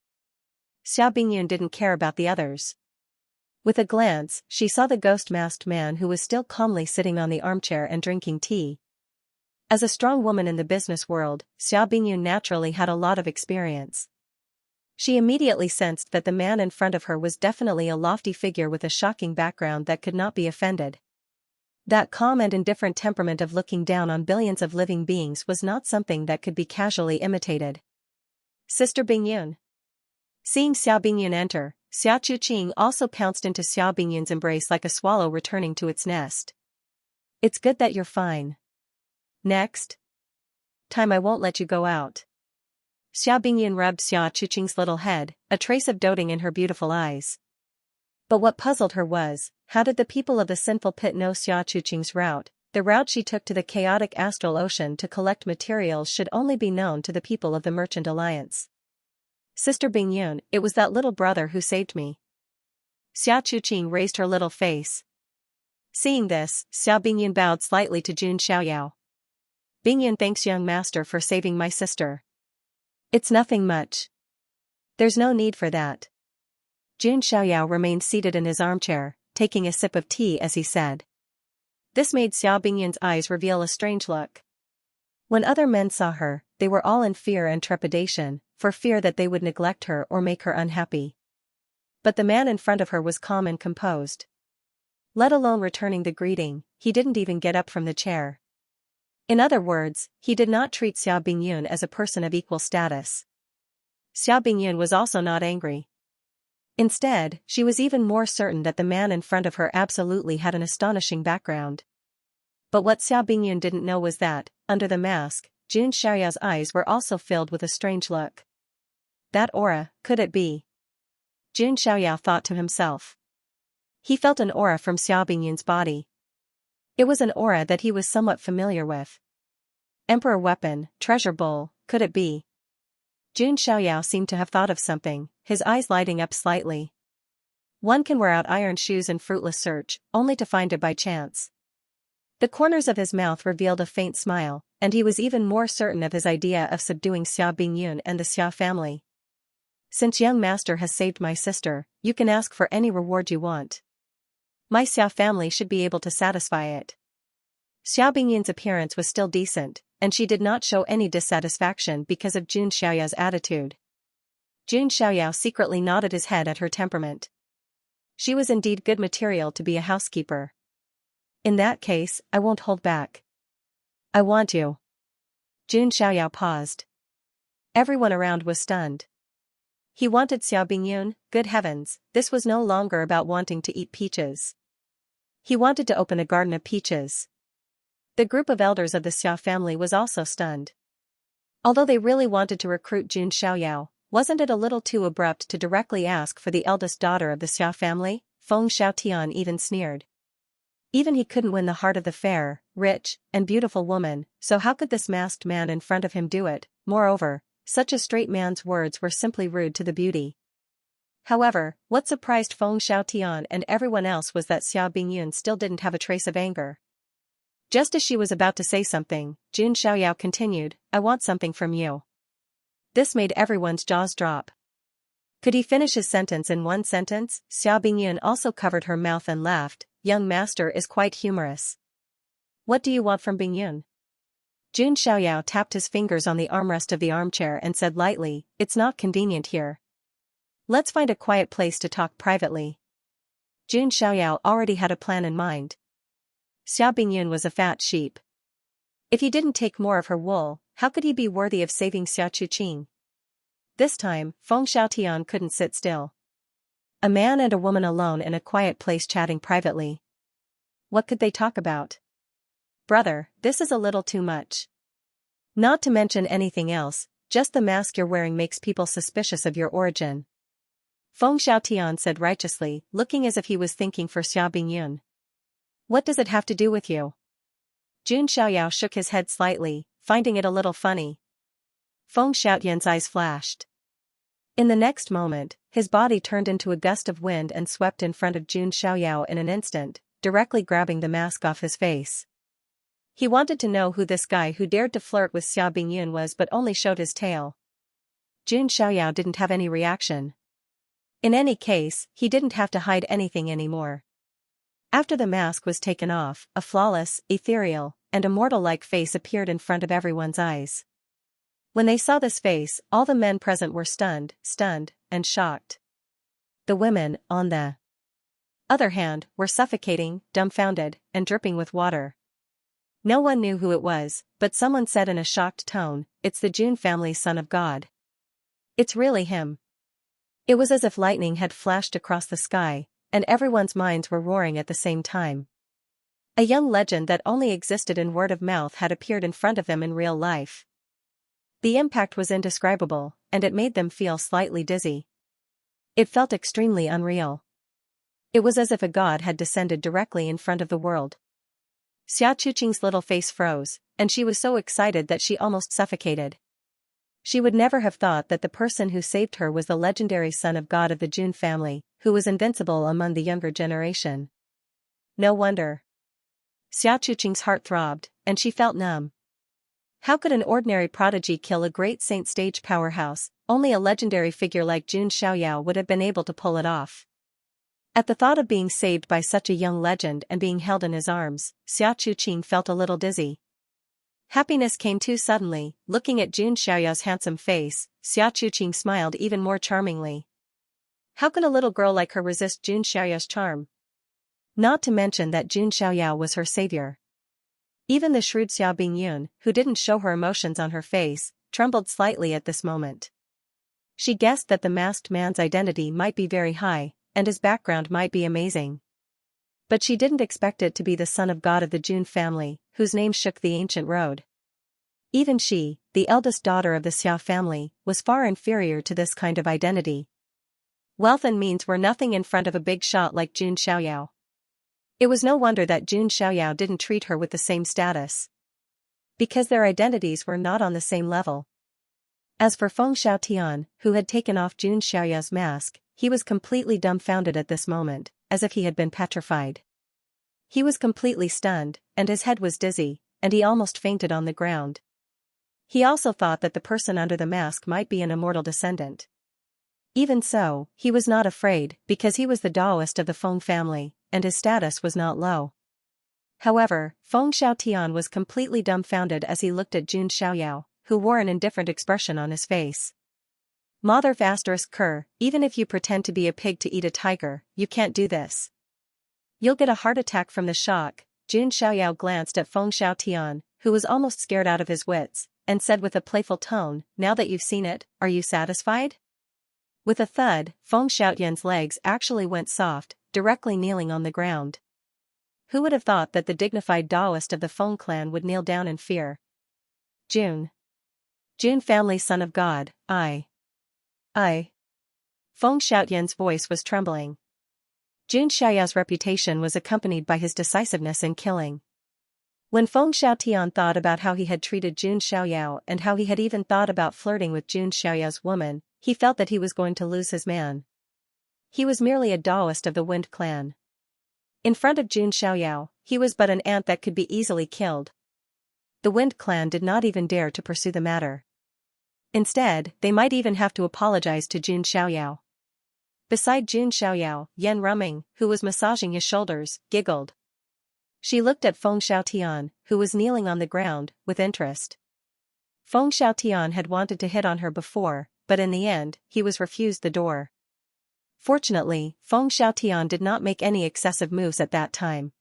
Xia Bingyun didn't care about the others. With a glance, she saw the ghost-masked man who was still calmly sitting on the armchair and drinking tea. As a strong woman in the business world, Xia Bingyun naturally had a lot of experience. She immediately sensed that the man in front of her was definitely a lofty figure with a shocking background that could not be offended. That calm and indifferent temperament of looking down on billions of living beings was not something that could be casually imitated. Sister Bingyun. Seeing Xia Bingyun enter, Xia Chuqing also pounced into Xia Bingyun's embrace like a swallow returning to its nest. It's good that you're fine. Next time I won't let you go out. Xia Bingyun rubbed Xia Chuqing's little head, a trace of doting in her beautiful eyes. But what puzzled her was, how did the people of the sinful pit know Xia Chuqing's route? The route she took to the chaotic astral ocean to collect materials should only be known to the people of the Merchant Alliance. Sister Bingyun, it was that little brother who saved me. Xia Chuqing raised her little face. Seeing this, Xia Bingyun bowed slightly to Jun Xiaoyao. Bingyun thanks young master for saving my sister. It's nothing much. There's no need for that. Jun Xiaoyao remained seated in his armchair, taking a sip of tea as he said. This made Xia Bingyun's eyes reveal a strange look. When other men saw her, they were all in fear and trepidation, for fear that they would neglect her or make her unhappy. But the man in front of her was calm and composed. Let alone returning the greeting, he didn't even get up from the chair. In other words, he did not treat Xia Bingyun as a person of equal status. Xia Bingyun was also not angry. Instead, she was even more certain that the man in front of her absolutely had an astonishing background. But what Xiao Bingyun didn't know was that, under the mask, Jun Xiaoyao's eyes were also filled with a strange look. That aura, could it be? Jun Xiaoyao thought to himself. He felt an aura from Xiao Bingyun's body. It was an aura that he was somewhat familiar with. Emperor weapon, treasure bowl, could it be? Jun Xiaoyao seemed to have thought of something, his eyes lighting up slightly. One can wear out iron shoes in fruitless search, only to find it by chance. The corners of his mouth revealed a faint smile, and he was even more certain of his idea of subduing Xiao Bingyun and the Xiao family. Since young master has saved my sister, you can ask for any reward you want. My Xiao family should be able to satisfy it. Xiao Bingyun's appearance was still decent, and she did not show any dissatisfaction because of Jun Xiaoyao's attitude. Jun Xiaoyao secretly nodded his head at her temperament. She was indeed good material to be a housekeeper. In that case, I won't hold back. I want you. Jun Xiaoyao paused. Everyone around was stunned. He wanted Xiao Bingyun, good heavens, this was no longer about wanting to eat peaches. He wanted to open a garden of peaches. The group of elders of the Xiao family was also stunned. Although they really wanted to recruit Jun Xiaoyao, wasn't it a little too abrupt to directly ask for the eldest daughter of the Xiao family? Feng Xiaotian even sneered. Even he couldn't win the heart of the fair, rich, and beautiful woman, so how could this masked man in front of him do it? Moreover, such a straight man's words were simply rude to the beauty. However, what surprised Feng Xiaotian and everyone else was that Xiao Bingyun still didn't have a trace of anger. Just as she was about to say something, Jun Xiaoyao continued, I want something from you. This made everyone's jaws drop. Could he finish his sentence in one sentence? Xiao Bingyun also covered her mouth and laughed, young master is quite humorous. What do you want from Bingyun? Jun Xiaoyao tapped his fingers on the armrest of the armchair and said lightly, it's not convenient here. Let's find a quiet place to talk privately. Jun Xiaoyao already had a plan in mind. Xiao Bingyun was a fat sheep. If he didn't take more of her wool, how could he be worthy of saving Xiao Chuqing? This time, Feng Xiaotian couldn't sit still. A man and a woman alone in a quiet place chatting privately. What could they talk about? Brother, this is a little too much. Not to mention anything else, just the mask you're wearing makes people suspicious of your origin. Feng Xiaotian said righteously, looking as if he was thinking for Xiao Bingyun. What does it have to do with you? Jun Xiaoyao shook his head slightly, finding it a little funny. Feng Xiaotian's eyes flashed. In the next moment, his body turned into a gust of wind and swept in front of Jun Xiaoyao in an instant, directly grabbing the mask off his face. He wanted to know who this guy who dared to flirt with Xiao Bingyun was but only showed his tail. Jun Xiaoyao didn't have any reaction. In any case, he didn't have to hide anything anymore. After the mask was taken off, a flawless, ethereal, and immortal-like face appeared in front of everyone's eyes. When they saw this face, all the men present were stunned, and shocked. The women, on the other hand, were suffocating, dumbfounded, and dripping with water. No one knew who it was, but someone said in a shocked tone, it's the Jun family's son of God. It's really him. It was as if lightning had flashed across the sky, and everyone's minds were roaring at the same time. A young legend that only existed in word of mouth had appeared in front of them in real life. The impact was indescribable, and it made them feel slightly dizzy. It felt extremely unreal. It was as if a god had descended directly in front of the world. Xiao Chuqing's little face froze, and she was so excited that she almost suffocated. She would never have thought that the person who saved her was the legendary son of God of the Jun family, who was invincible among the younger generation. No wonder. Xiao Chuqing's heart throbbed, and she felt numb. How could an ordinary prodigy kill a great saint stage powerhouse? Only a legendary figure like Jun Xiaoyao would have been able to pull it off. At the thought of being saved by such a young legend and being held in his arms, Xiao Chuqing felt a little dizzy. Happiness came too suddenly. Looking at Jun Xiaoyao's handsome face, Xiao Chuqing smiled even more charmingly. How can a little girl like her resist Jun Xiaoyao's charm? Not to mention that Jun Xiaoyao was her savior. Even the shrewd Xiao Bingyun, who didn't show her emotions on her face, trembled slightly at this moment. She guessed that the masked man's identity might be very high, and his background might be amazing. But she didn't expect it to be the son of God of the Jun family, whose name shook the ancient road. Even she, the eldest daughter of the Xia family, was far inferior to this kind of identity. Wealth and means were nothing in front of a big shot like Jun Xiaoyao. It was no wonder that Jun Xiaoyao didn't treat her with the same status. Because their identities were not on the same level. As for Feng Xiaotian, who had taken off Jun Xiaoyao's mask, he was completely dumbfounded at this moment, as if he had been petrified. He was completely stunned, and his head was dizzy, and he almost fainted on the ground. He also thought that the person under the mask might be an immortal descendant. Even so, he was not afraid, because he was the Taoist of the Feng family, and his status was not low. However, Feng Xiaotian was completely dumbfounded as he looked at Jun Xiaoyao, who wore an indifferent expression on his face. Mother **Ker, even if you pretend to be a pig to eat a tiger, you can't do this. You'll get a heart attack from the shock. Jun Xiaoyao glanced at Feng Xiaotian, who was almost scared out of his wits, and said with a playful tone, "Now that you've seen it, are you satisfied?" With a thud, Feng Xiaotian's legs actually went soft, directly kneeling on the ground. Who would have thought that the dignified Taoist of the Feng clan would kneel down in fear? Jun family son of God, I. Feng Xiaotian's voice was trembling. Jun Xiaoyao's reputation was accompanied by his decisiveness in killing. When Feng Xiaotian thought about how he had treated Jun Xiaoyao and how he had even thought about flirting with Jun Xiaoyao's woman, he felt that he was going to lose his man. He was merely a Taoist of the Wind clan. In front of Jun Xiaoyao, he was but an ant that could be easily killed. The Wind clan did not even dare to pursue the matter. Instead, they might even have to apologize to Jun Xiaoyao. Beside Jun Xiaoyao, Yan Ruming, who was massaging his shoulders, giggled. She looked at Feng Xiaotian, who was kneeling on the ground, with interest. Feng Xiaotian had wanted to hit on her before, but in the end, he was refused the door. Fortunately, Feng Xiaotian did not make any excessive moves at that time.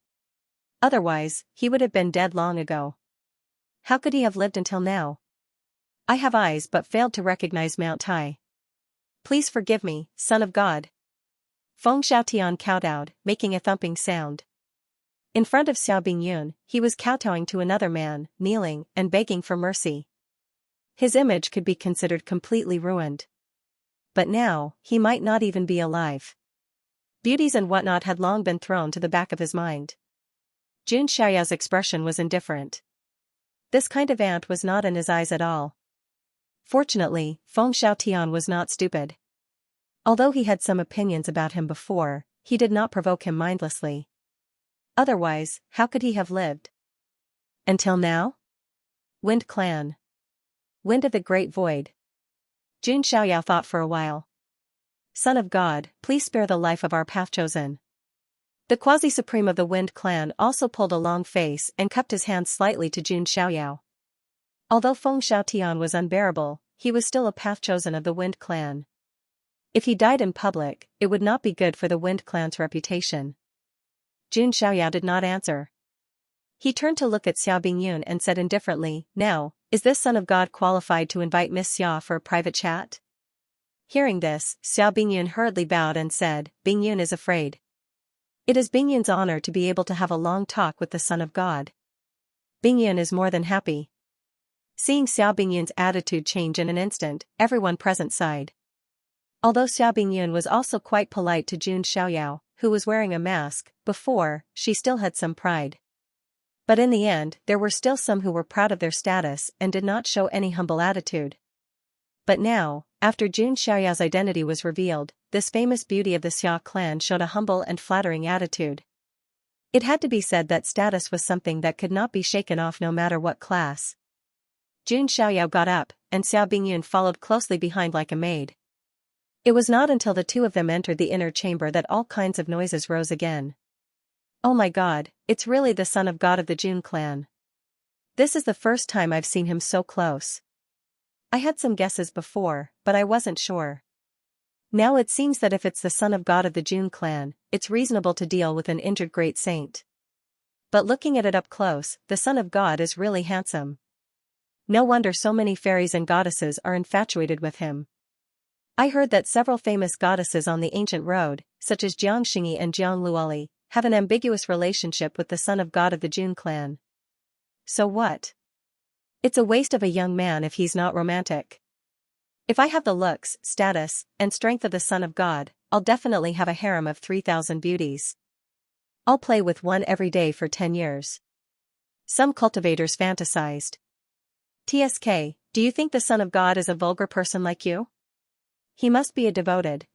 Otherwise, he would have been dead long ago. How could he have lived until now? I have eyes but failed to recognize Mount Tai. Please forgive me, son of God. Feng Xiaotian kowtowed, making a thumping sound. In front of Xiao Bingyun, he was kowtowing to another man, kneeling and begging for mercy. His image could be considered completely ruined. But now, he might not even be alive. Beauties and whatnot had long been thrown to the back of his mind. Jun Xiaoyao's expression was indifferent. This kind of ant was not in his eyes at all. Fortunately, Feng Xiaotian was not stupid. Although he had some opinions about him before, he did not provoke him mindlessly. Otherwise, how could he have lived? Until now? Wind clan. Wind of the Great Void. Jun Xiaoyao thought for a while. Son of God, please spare the life of our path-chosen. The quasi-supreme of the Wind clan also pulled a long face and cupped his hands slightly to Jun Xiaoyao. Although Feng Xiaotian was unbearable, he was still a path-chosen of the Wind clan. If he died in public, it would not be good for the Wind clan's reputation. Jun Xiaoyao did not answer. He turned to look at Xiao Bingyun and said indifferently, "Now, is this son of God qualified to invite Miss Xia for a private chat?" Hearing this, Xiao Bingyun hurriedly bowed and said, "Bingyun is afraid." It is Bingyun's honor to be able to have a long talk with the son of God. Bingyun is more than happy. Seeing Xiao Bingyun's attitude change in an instant, everyone present sighed. Although Xiao Bingyun was also quite polite to Jun Xiaoyao, who was wearing a mask, before, she still had some pride. But in the end, there were still some who were proud of their status and did not show any humble attitude. But now, after Jun Xiaoyao's identity was revealed, this famous beauty of the Xia clan showed a humble and flattering attitude. It had to be said that status was something that could not be shaken off no matter what class. Jun Xiaoyao got up, and Xiao Bingyun followed closely behind like a maid. It was not until the two of them entered the inner chamber that all kinds of noises rose again. Oh my God, it's really the son of God of the Jun clan. This is the first time I've seen him so close. I had some guesses before, but I wasn't sure. Now it seems that if it's the son of God of the Jun clan, it's reasonable to deal with an injured great saint. But looking at it up close, the son of God is really handsome. No wonder so many fairies and goddesses are infatuated with him. I heard that several famous goddesses on the ancient road, such as Xianxia and Jiangluoli, have an ambiguous relationship with the son of God of the Jun clan. So what? It's a waste of a young man if he's not romantic. If I have the looks, status, and strength of the son of God, I'll definitely have a harem of 3,000 beauties. I'll play with one every day for 10 years. Some cultivators fantasized. TSK, do you think the son of God is a vulgar person like you? He must be a devoted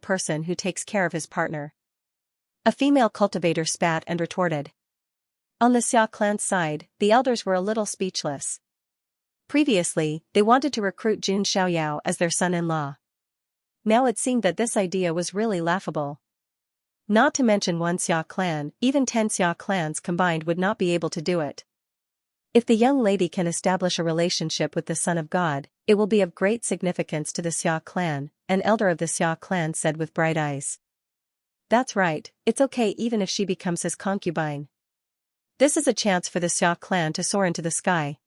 person who takes care of his partner. A female cultivator spat and retorted. On the Xia clan's side, the elders were a little speechless. Previously, they wanted to recruit Jun Xiaoyao as their son-in-law. Now it seemed that this idea was really laughable. Not to mention one Xia clan, even 10 Xia clans combined would not be able to do it. If the young lady can establish a relationship with the son of God, it will be of great significance to the Xia clan, an elder of the Xia clan said with bright eyes. That's right, it's okay even if she becomes his concubine. This is a chance for the Xia clan to soar into the sky.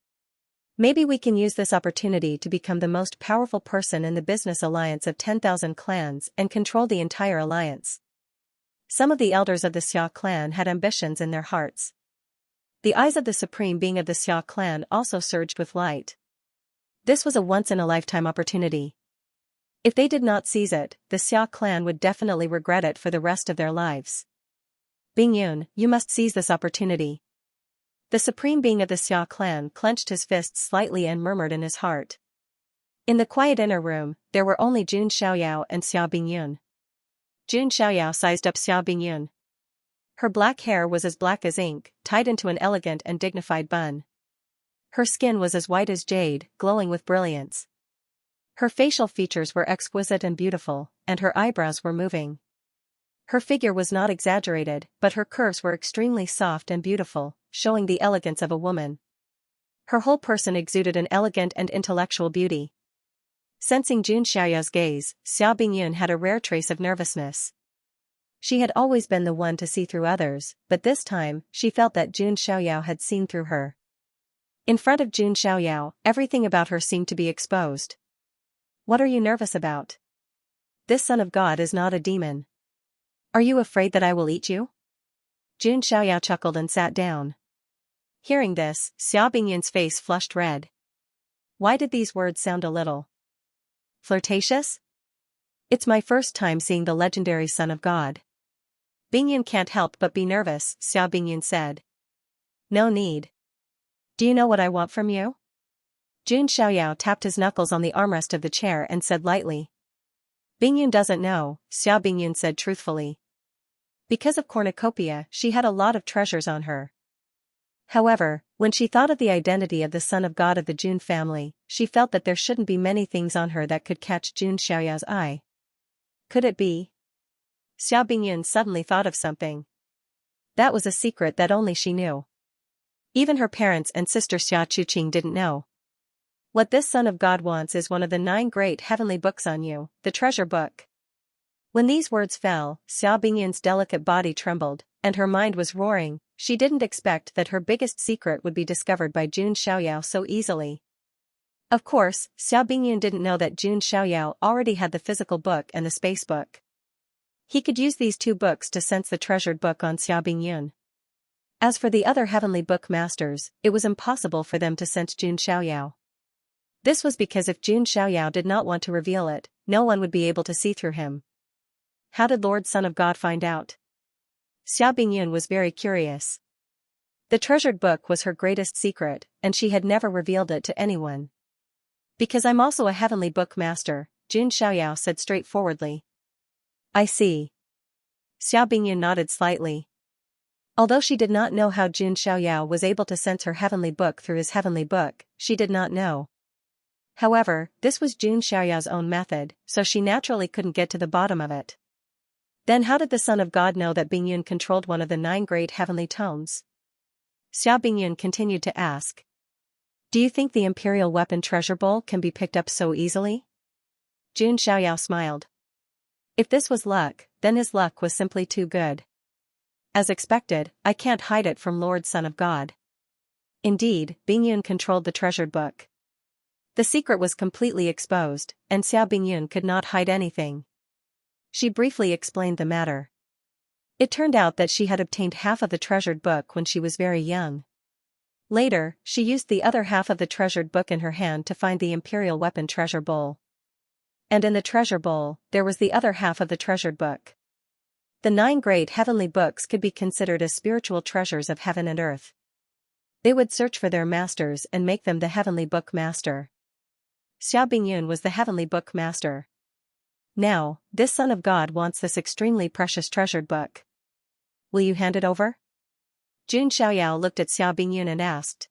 Maybe we can use this opportunity to become the most powerful person in the business alliance of 10,000 clans and control the entire alliance. Some of the elders of the Xia clan had ambitions in their hearts. The eyes of the supreme being of the Xia clan also surged with light. This was a once-in-a-lifetime opportunity. If they did not seize it, the Xia clan would definitely regret it for the rest of their lives. Bingyun, you must seize this opportunity. The supreme being of the Xia clan clenched his fists slightly and murmured in his heart. In the quiet inner room, there were only Jun Xiaoyao and Xia Bingyun. Jun Xiaoyao sized up Xia Bingyun. Her black hair was as black as ink, tied into an elegant and dignified bun. Her skin was as white as jade, glowing with brilliance. Her facial features were exquisite and beautiful, and her eyebrows were moving. Her figure was not exaggerated, but her curves were extremely soft and beautiful, showing the elegance of a woman. Her whole person exuded an elegant and intellectual beauty. Sensing Jun Xiaoyao's gaze, Xia Bingyun had a rare trace of nervousness. She had always been the one to see through others, but this time, she felt that Jun Xiaoyao had seen through her. In front of Jun Xiaoyao, everything about her seemed to be exposed. What are you nervous about? This son of God is not a demon. Are you afraid that I will eat you? Jun Xiaoyao chuckled and sat down. Hearing this, Xia Bingyun's face flushed red. Why did these words sound a little flirtatious? It's my first time seeing the legendary son of God. Bingyun can't help but be nervous, Xia Bingyun said. No need. Do you know what I want from you? Jun Xiaoyao tapped his knuckles on the armrest of the chair and said lightly. Bingyun doesn't know, Xia Bingyun said truthfully. Because of cornucopia, she had a lot of treasures on her. However, when she thought of the identity of the son of God of the Jun family, she felt that there shouldn't be many things on her that could catch Jun Xiaoyao's eye. Could it be? Xia Bingyun suddenly thought of something. That was a secret that only she knew. Even her parents and sister Xia Chuqing didn't know. What this son of God wants is one of the 9 great heavenly books on you, the treasure book. When these words fell, Xia Bingyun's delicate body trembled, and her mind was roaring. She didn't expect that her biggest secret would be discovered by Jun Xiaoyao so easily. Of course, Xia Bingyun didn't know that Jun Xiaoyao already had the physical book and the space book. He could use these 2 books to sense the treasured book on Xia Bingyun. As for the other heavenly book masters, it was impossible for them to sense Jun Xiaoyao. This was because if Jun Xiaoyao did not want to reveal it, no one would be able to see through him. How did Lord Son of God find out? Xia Bingyun was very curious. The treasured book was her greatest secret, and she had never revealed it to anyone. Because I'm also a heavenly book master, Jun Xiaoyao said straightforwardly. I see. Xia Bingyun nodded slightly. Although she did not know how Jun Xiaoyao was able to sense her heavenly book through his heavenly book, she did not know. However, this was Jun Xiaoyao's own method, so she naturally couldn't get to the bottom of it. Then how did the son of God know that Bingyun controlled one of the 9 great heavenly tomes? Xia Bingyun continued to ask. Do you think the imperial weapon treasure bowl can be picked up so easily? Jun Xiaoyao smiled. If this was luck, then his luck was simply too good. As expected, I can't hide it from Lord Son of God. Indeed, Bingyun controlled the treasured book. The secret was completely exposed, and Xia Bingyun could not hide anything. She briefly explained the matter. It turned out that she had obtained half of the treasured book when she was very young. Later, she used the other half of the treasured book in her hand to find the imperial weapon treasure bowl. And in the treasure bowl, there was the other half of the treasured book. The 9 great heavenly books could be considered as spiritual treasures of heaven and earth. They would search for their masters and make them the heavenly book master. Xia Bingyun was the heavenly book master. Now, this son of God wants this extremely precious treasured book. Will you hand it over? Jun Xiaoyao looked at Xia Bingyun and asked.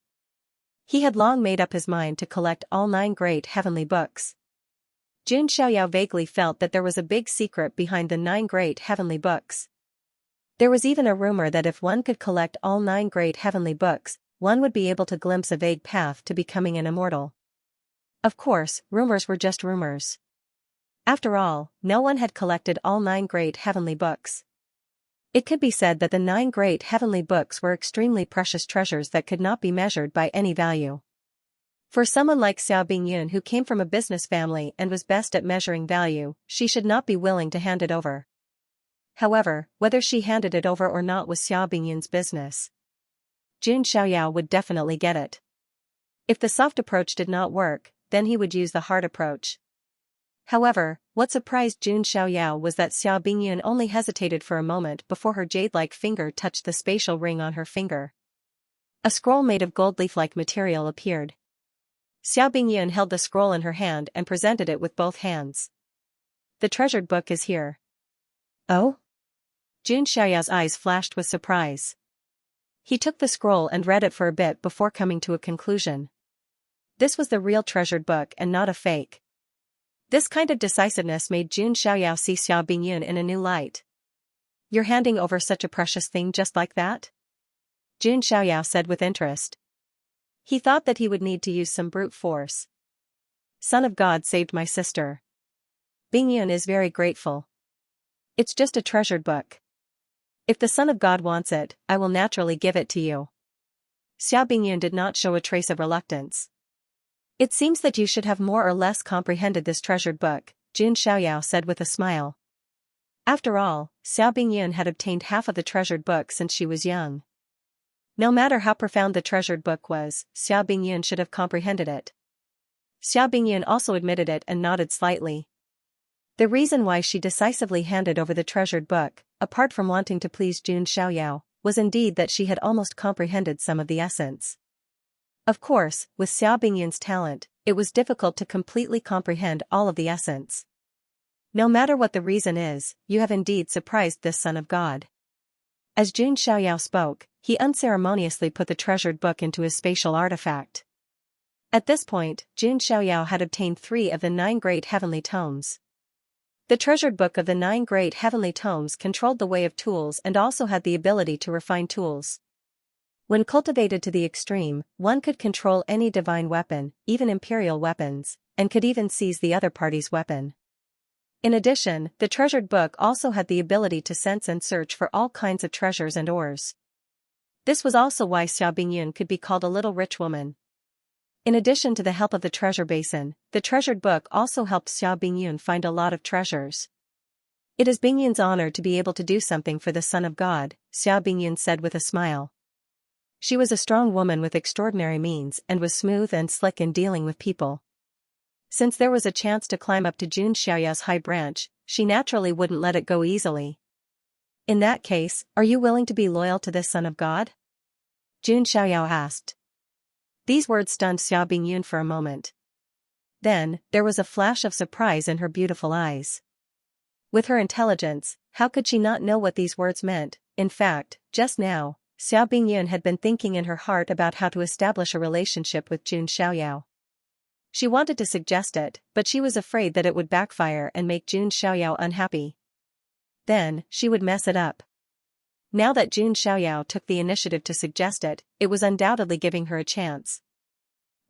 He had long made up his mind to collect all 9 great heavenly books. Jun Xiaoyao vaguely felt that there was a big secret behind the 9 great heavenly books. There was even a rumor that if one could collect all 9 great heavenly books, one would be able to glimpse a vague path to becoming an immortal. Of course, rumors were just rumors. After all, no one had collected all 9 great heavenly books. It could be said that the 9 great heavenly books were extremely precious treasures that could not be measured by any value. For someone like Xia Bingyun who came from a business family and was best at measuring value, she should not be willing to hand it over. However, whether she handed it over or not was Xia Bingyun's business. Jun Xiaoyao would definitely get it. If the soft approach did not work, then he would use the hard approach. However, what surprised Jun Xiaoyao was that Xia Bingyun only hesitated for a moment before her jade-like finger touched the spatial ring on her finger. A scroll made of gold leaf-like material appeared. Xia Bingyun held the scroll in her hand and presented it with both hands. The treasured book is here. Oh? Jun Xiaoyao's eyes flashed with surprise. He took the scroll and read it for a bit before coming to a conclusion. This was the real treasured book and not a fake. This kind of decisiveness made Jun Xiaoyao see Xia Bingyun in a new light. You're handing over such a precious thing just like that? Jun Xiaoyao said with interest. He thought that he would need to use some brute force. Son of God saved my sister. Bingyun is very grateful. It's just a treasured book. If the Son of God wants it, I will naturally give it to you. Xia Bingyun did not show a trace of reluctance. It seems that you should have more or less comprehended this treasured book, Jun Xiaoyao said with a smile. After all, Xia Bingyun had obtained half of the treasured book since she was young. No matter how profound the treasured book was, Xia Bingyun should have comprehended it. Xia Bingyun also admitted it and nodded slightly. The reason why she decisively handed over the treasured book, apart from wanting to please Jun Xiaoyao, was indeed that she had almost comprehended some of the essence. Of course, with Xia Bingyun's talent, it was difficult to completely comprehend all of the essence. No matter what the reason is, you have indeed surprised this son of God. As Jun Xiaoyao spoke, he unceremoniously put the treasured book into his spatial artifact. At this point, Jun Xiaoyao had obtained 3 of the 9 great heavenly tomes. The treasured book of the 9 great heavenly tomes controlled the way of tools and also had the ability to refine tools. When cultivated to the extreme, one could control any divine weapon, even imperial weapons, and could even seize the other party's weapon. In addition, the treasured book also had the ability to sense and search for all kinds of treasures and ores. This was also why Xia Bingyun could be called a little rich woman. In addition to the help of the treasure basin, the treasured book also helped Xia Bingyun find a lot of treasures. It is Bingyun's honor to be able to do something for the Son of God, Xia Bingyun said with a smile. She was a strong woman with extraordinary means and was smooth and slick in dealing with people. Since there was a chance to climb up to Jun Xiaoyao's high branch, she naturally wouldn't let it go easily. In that case, are you willing to be loyal to this Son of God? Jun Xiaoyao asked. These words stunned Xia Bingyun for a moment. Then, there was a flash of surprise in her beautiful eyes. With her intelligence, how could she not know what these words meant? In fact, just now, Xia Bingyun had been thinking in her heart about how to establish a relationship with Jun Xiaoyao. She wanted to suggest it, but she was afraid that it would backfire and make Jun Xiaoyao unhappy. Then, she would mess it up. Now that Jun Xiaoyao took the initiative to suggest it, it was undoubtedly giving her a chance.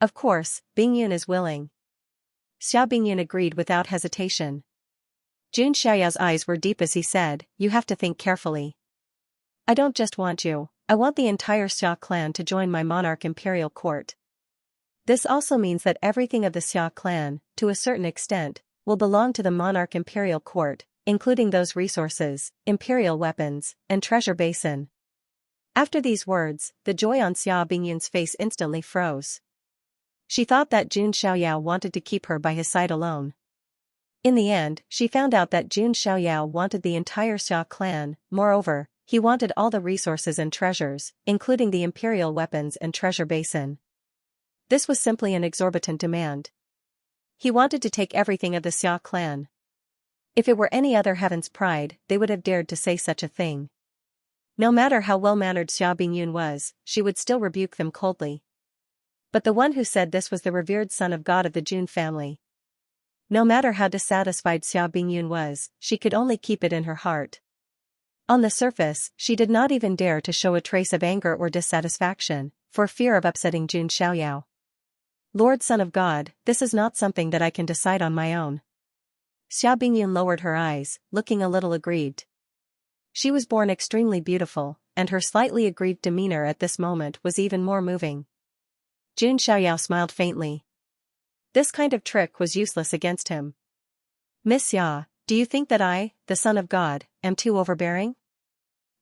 Of course, Bingyun is willing. Xia Bingyun agreed without hesitation. Jun Xiaoyao's eyes were deep as he said, "You have to think carefully. I don't just want you, I want the entire Xia clan to join my monarch imperial court. This also means that everything of the Xia clan, to a certain extent, will belong to the monarch imperial court, including those resources, imperial weapons, and treasure basin. After these words, the joy on Xia Bingyun's face instantly froze. She thought that Jun Xiaoyao wanted to keep her by his side alone. In the end, she found out that Jun Xiaoyao wanted the entire Xia clan. Moreover, he wanted all the resources and treasures, including the imperial weapons and treasure basin. This was simply an exorbitant demand. He wanted to take everything of the Xia clan. If it were any other heaven's pride, they would have dared to say such a thing. No matter how well-mannered Xia Bingyun was, she would still rebuke them coldly. But the one who said this was the revered son of God of the Jun family. No matter how dissatisfied Xia Bingyun was, she could only keep it in her heart. On the surface, she did not even dare to show a trace of anger or dissatisfaction, for fear of upsetting Jun Xiaoyao. Lord Son of God, this is not something that I can decide on my own. Xia Bingyun lowered her eyes, looking a little aggrieved. She was born extremely beautiful, and her slightly aggrieved demeanor at this moment was even more moving. Jun Xiaoyao smiled faintly. This kind of trick was useless against him. Miss Xia, do you think that I, the Son of God, am too overbearing?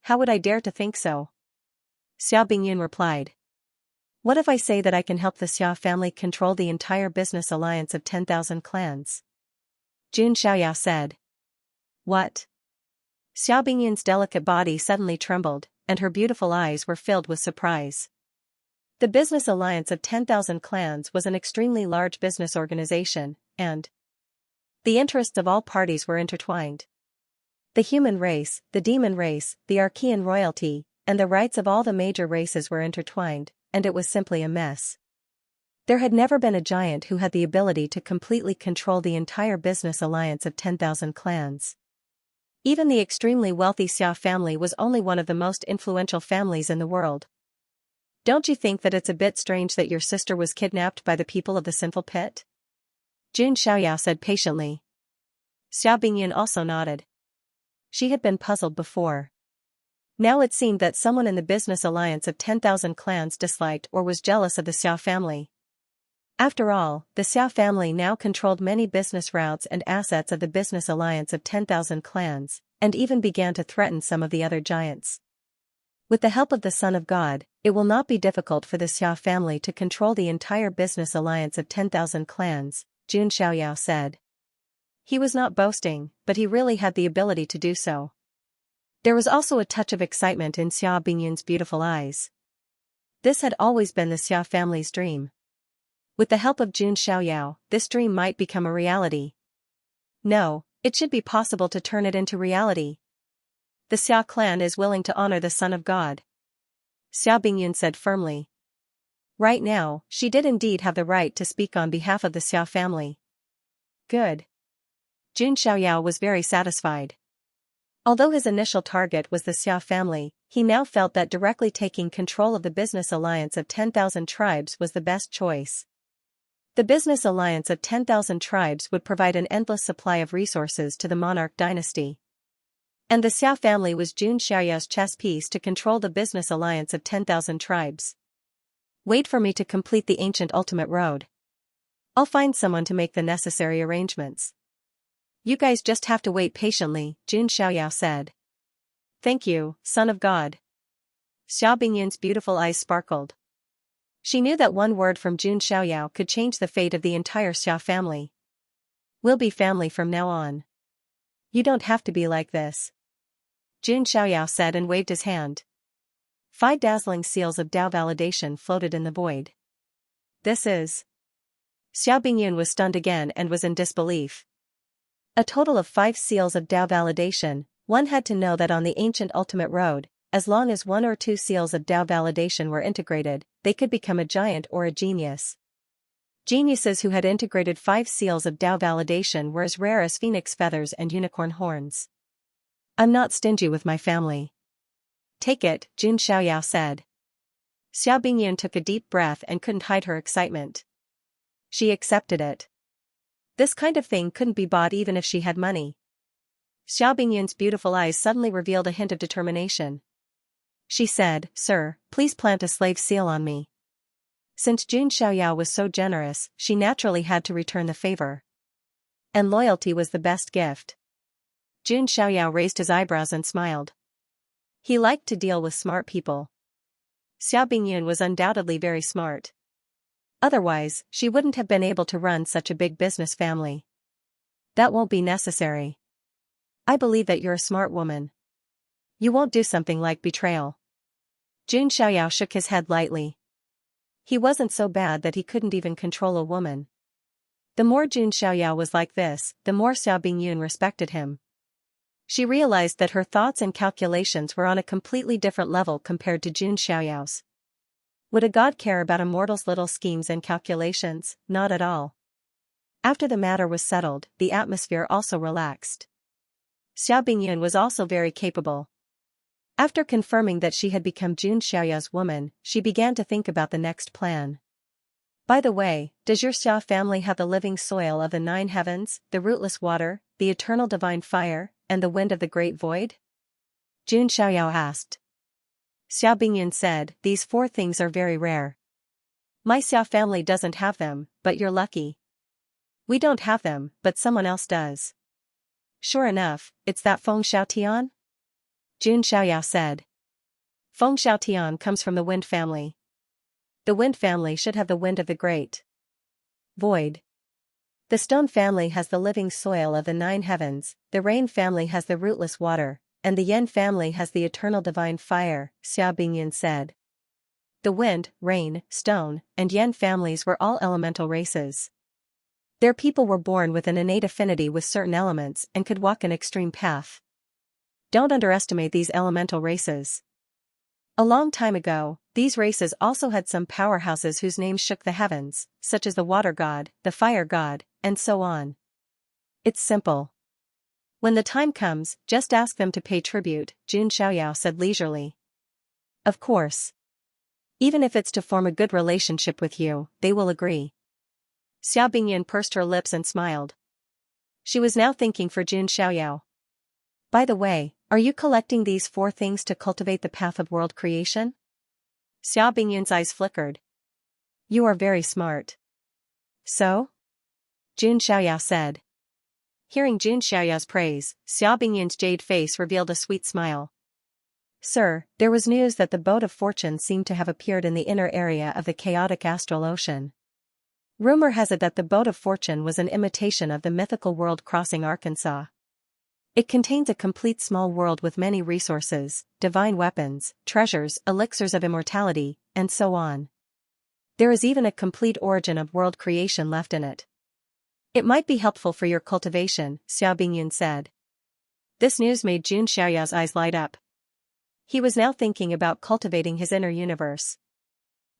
How would I dare to think so? Xia Bingyun replied. What if I say that I can help the Xia family control the entire business alliance of 10,000 clans? Jun Xiaoyao said. What? Xia Bingyun's delicate body suddenly trembled, and her beautiful eyes were filled with surprise. The business alliance of 10,000 clans was an extremely large business organization, and the interests of all parties were intertwined. The human race, the demon race, the Archean royalty, and the rights of all the major races were intertwined, and it was simply a mess. There had never been a giant who had the ability to completely control the entire business alliance of 10,000 clans. Even the extremely wealthy Xia family was only one of the most influential families in the world. Don't you think that it's a bit strange that your sister was kidnapped by the people of the sinful pit? Jun Xiaoyao said patiently. Xia Bingyun also nodded. She had been puzzled before. Now it seemed that someone in the business alliance of 10,000 clans disliked or was jealous of the Xia family. After all, the Xia family now controlled many business routes and assets of the business alliance of 10,000 clans, and even began to threaten some of the other giants. With the help of the Son of God, it will not be difficult for the Xia family to control the entire business alliance of 10,000 clans, Jun Xiaoyao said. He was not boasting, but he really had the ability to do so. There was also a touch of excitement in Xia Bingyun's beautiful eyes. This had always been the Xia family's dream. With the help of Jun Xiaoyao, this dream might become a reality. No, it should be possible to turn it into reality. The Xia clan is willing to honor the Son of God. Xia Bingyun said firmly. Right now, she did indeed have the right to speak on behalf of the Xia family. Good. Jun Xiaoyao was very satisfied. Although his initial target was the Xia family, he now felt that directly taking control of the business alliance of 10,000 tribes was the best choice. The business alliance of 10,000 tribes would provide an endless supply of resources to the monarch dynasty. And the Xia family was Jun Xiaoyao's chess piece to control the business alliance of 10,000 tribes. Wait for me to complete the ancient ultimate road. I'll find someone to make the necessary arrangements. You guys just have to wait patiently, Jun Xiaoyao said. Thank you, Son of God. Xia Bingyun's beautiful eyes sparkled. She knew that one word from Jun Xiaoyao could change the fate of the entire Xia family. We'll be family from now on. You don't have to be like this. Jun Xiaoyao said and waved his hand. 5 dazzling seals of Dao validation floated in the void. This is... Xia Bingyun was stunned again and was in disbelief. A total of 5 seals of Dao validation. One had to know that on the ancient ultimate road, as long as 1 or 2 seals of Dao validation were integrated, they could become a giant or a genius. Geniuses who had integrated 5 seals of Dao validation were as rare as phoenix feathers and unicorn horns. I'm not stingy with my family. Take it, Jun Xiaoyao said. Xia Bingyun took a deep breath and couldn't hide her excitement. She accepted it. This kind of thing couldn't be bought even if she had money. Xia Bingyun's beautiful eyes suddenly revealed a hint of determination. She said, Sir, please plant a slave seal on me. Since Jun Xiaoyao was so generous, she naturally had to return the favor. And loyalty was the best gift. Jun Xiaoyao raised his eyebrows and smiled. He liked to deal with smart people. Xiao Bingyun was undoubtedly very smart. Otherwise, she wouldn't have been able to run such a big business family. That won't be necessary. I believe that you're a smart woman. You won't do something like betrayal. Jun Xiaoyao shook his head lightly. He wasn't so bad that he couldn't even control a woman. The more Jun Xiaoyao was like this, the more Xiao Bingyun respected him. She realized that her thoughts and calculations were on a completely different level compared to Jun Xiaoyao's. Would a god care about a mortal's little schemes and calculations? Not at all. After the matter was settled, the atmosphere also relaxed. Xiao Bingyun was also very capable. After confirming that she had become Jun Xiaoyao's woman, she began to think about the next plan. By the way, does your Xia family have the living soil of the 9 heavens, the rootless water, the eternal divine fire, and the wind of the great void? Jun Xiaoyao asked. Xiao Bingyun said, these 4 things are very rare. My Xia family doesn't have them, but you're lucky. We don't have them, but someone else does. Sure enough, it's that Feng Xiaotian? Jun Xiaoyao said. Feng Xiaotian comes from the wind family. The wind family should have the wind of the great void. The stone family has the living soil of the 9 heavens, the rain family has the rootless water, and the yen family has the eternal divine fire, Xiao Bingyun said. The wind, rain, stone, and yen families were all elemental races. Their people were born with an innate affinity with certain elements and could walk an extreme path. Don't underestimate these elemental races. A long time ago, these races also had some powerhouses whose names shook the heavens, such as the water god, the fire god, and so on. It's simple. When the time comes, just ask them to pay tribute, Jun Xiaoyao said leisurely. Of course. Even if it's to form a good relationship with you, they will agree. Xiao Bingyun pursed her lips and smiled. She was now thinking for Jun Xiaoyao. By the way, are you collecting these 4 things to cultivate the path of world creation? Xiao Bingyun's eyes flickered. You are very smart. So? Jun Xiaoyao said. Hearing Jun Xiaoyao's praise, Xiao Bingyun's jade face revealed a sweet smile. Sir, there was news that the boat of fortune seemed to have appeared in the inner area of the chaotic astral ocean. Rumor has it that the boat of fortune was an imitation of the mythical world crossing Arkansas. It contains a complete small world with many resources, divine weapons, treasures, elixirs of immortality, and so on. There is even a complete origin of world creation left in it. It might be helpful for your cultivation, Xiao Bingyun said. This news made Jun Xiaoyao's eyes light up. He was now thinking about cultivating his inner universe.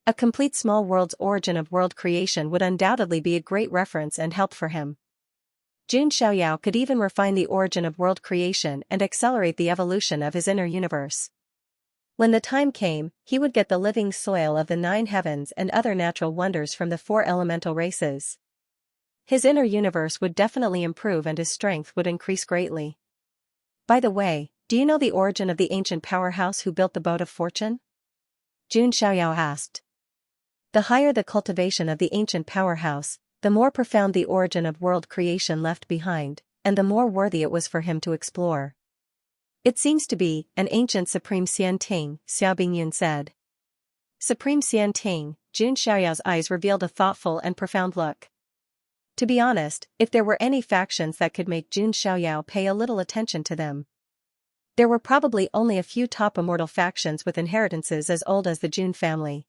A complete small world's origin of world creation would undoubtedly be a great reference and help for him. Jun Xiaoyao could even refine the origin of world creation and accelerate the evolution of his inner universe. When the time came, he would get the living soil of the 9 heavens and other natural wonders from the 4 elemental races. His inner universe would definitely improve and his strength would increase greatly. By the way, do you know the origin of the ancient powerhouse who built the boat of fortune? Jun Xiaoyao asked. The higher the cultivation of the ancient powerhouse, the more profound the origin of world creation left behind, and the more worthy it was for him to explore. It seems to be an ancient Supreme Xian Ting, Xiao Bingyun said. Supreme Xian Ting, Jun Xiaoyao's eyes revealed a thoughtful and profound look. To be honest, if there were any factions that could make Jun Xiaoyao pay a little attention to them, there were probably only a few top immortal factions with inheritances as old as the Jun family.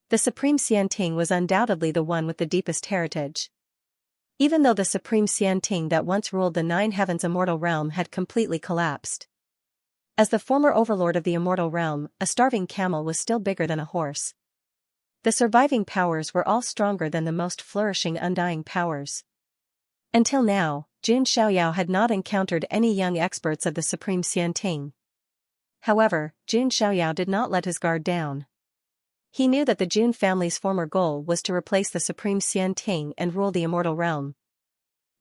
The Supreme Xian Ting was undoubtedly the one with the deepest heritage. Even though the Supreme Xian Ting that once ruled the 9 heavens immortal realm had completely collapsed. As the former overlord of the immortal realm, a starving camel was still bigger than a horse. The surviving powers were all stronger than the most flourishing undying powers. Until now, Jun Xiaoyao had not encountered any young experts of the Supreme Xian Ting. However, Jun Xiaoyao did not let his guard down. He knew that the Jun family's former goal was to replace the Supreme Xian Ting and rule the immortal realm.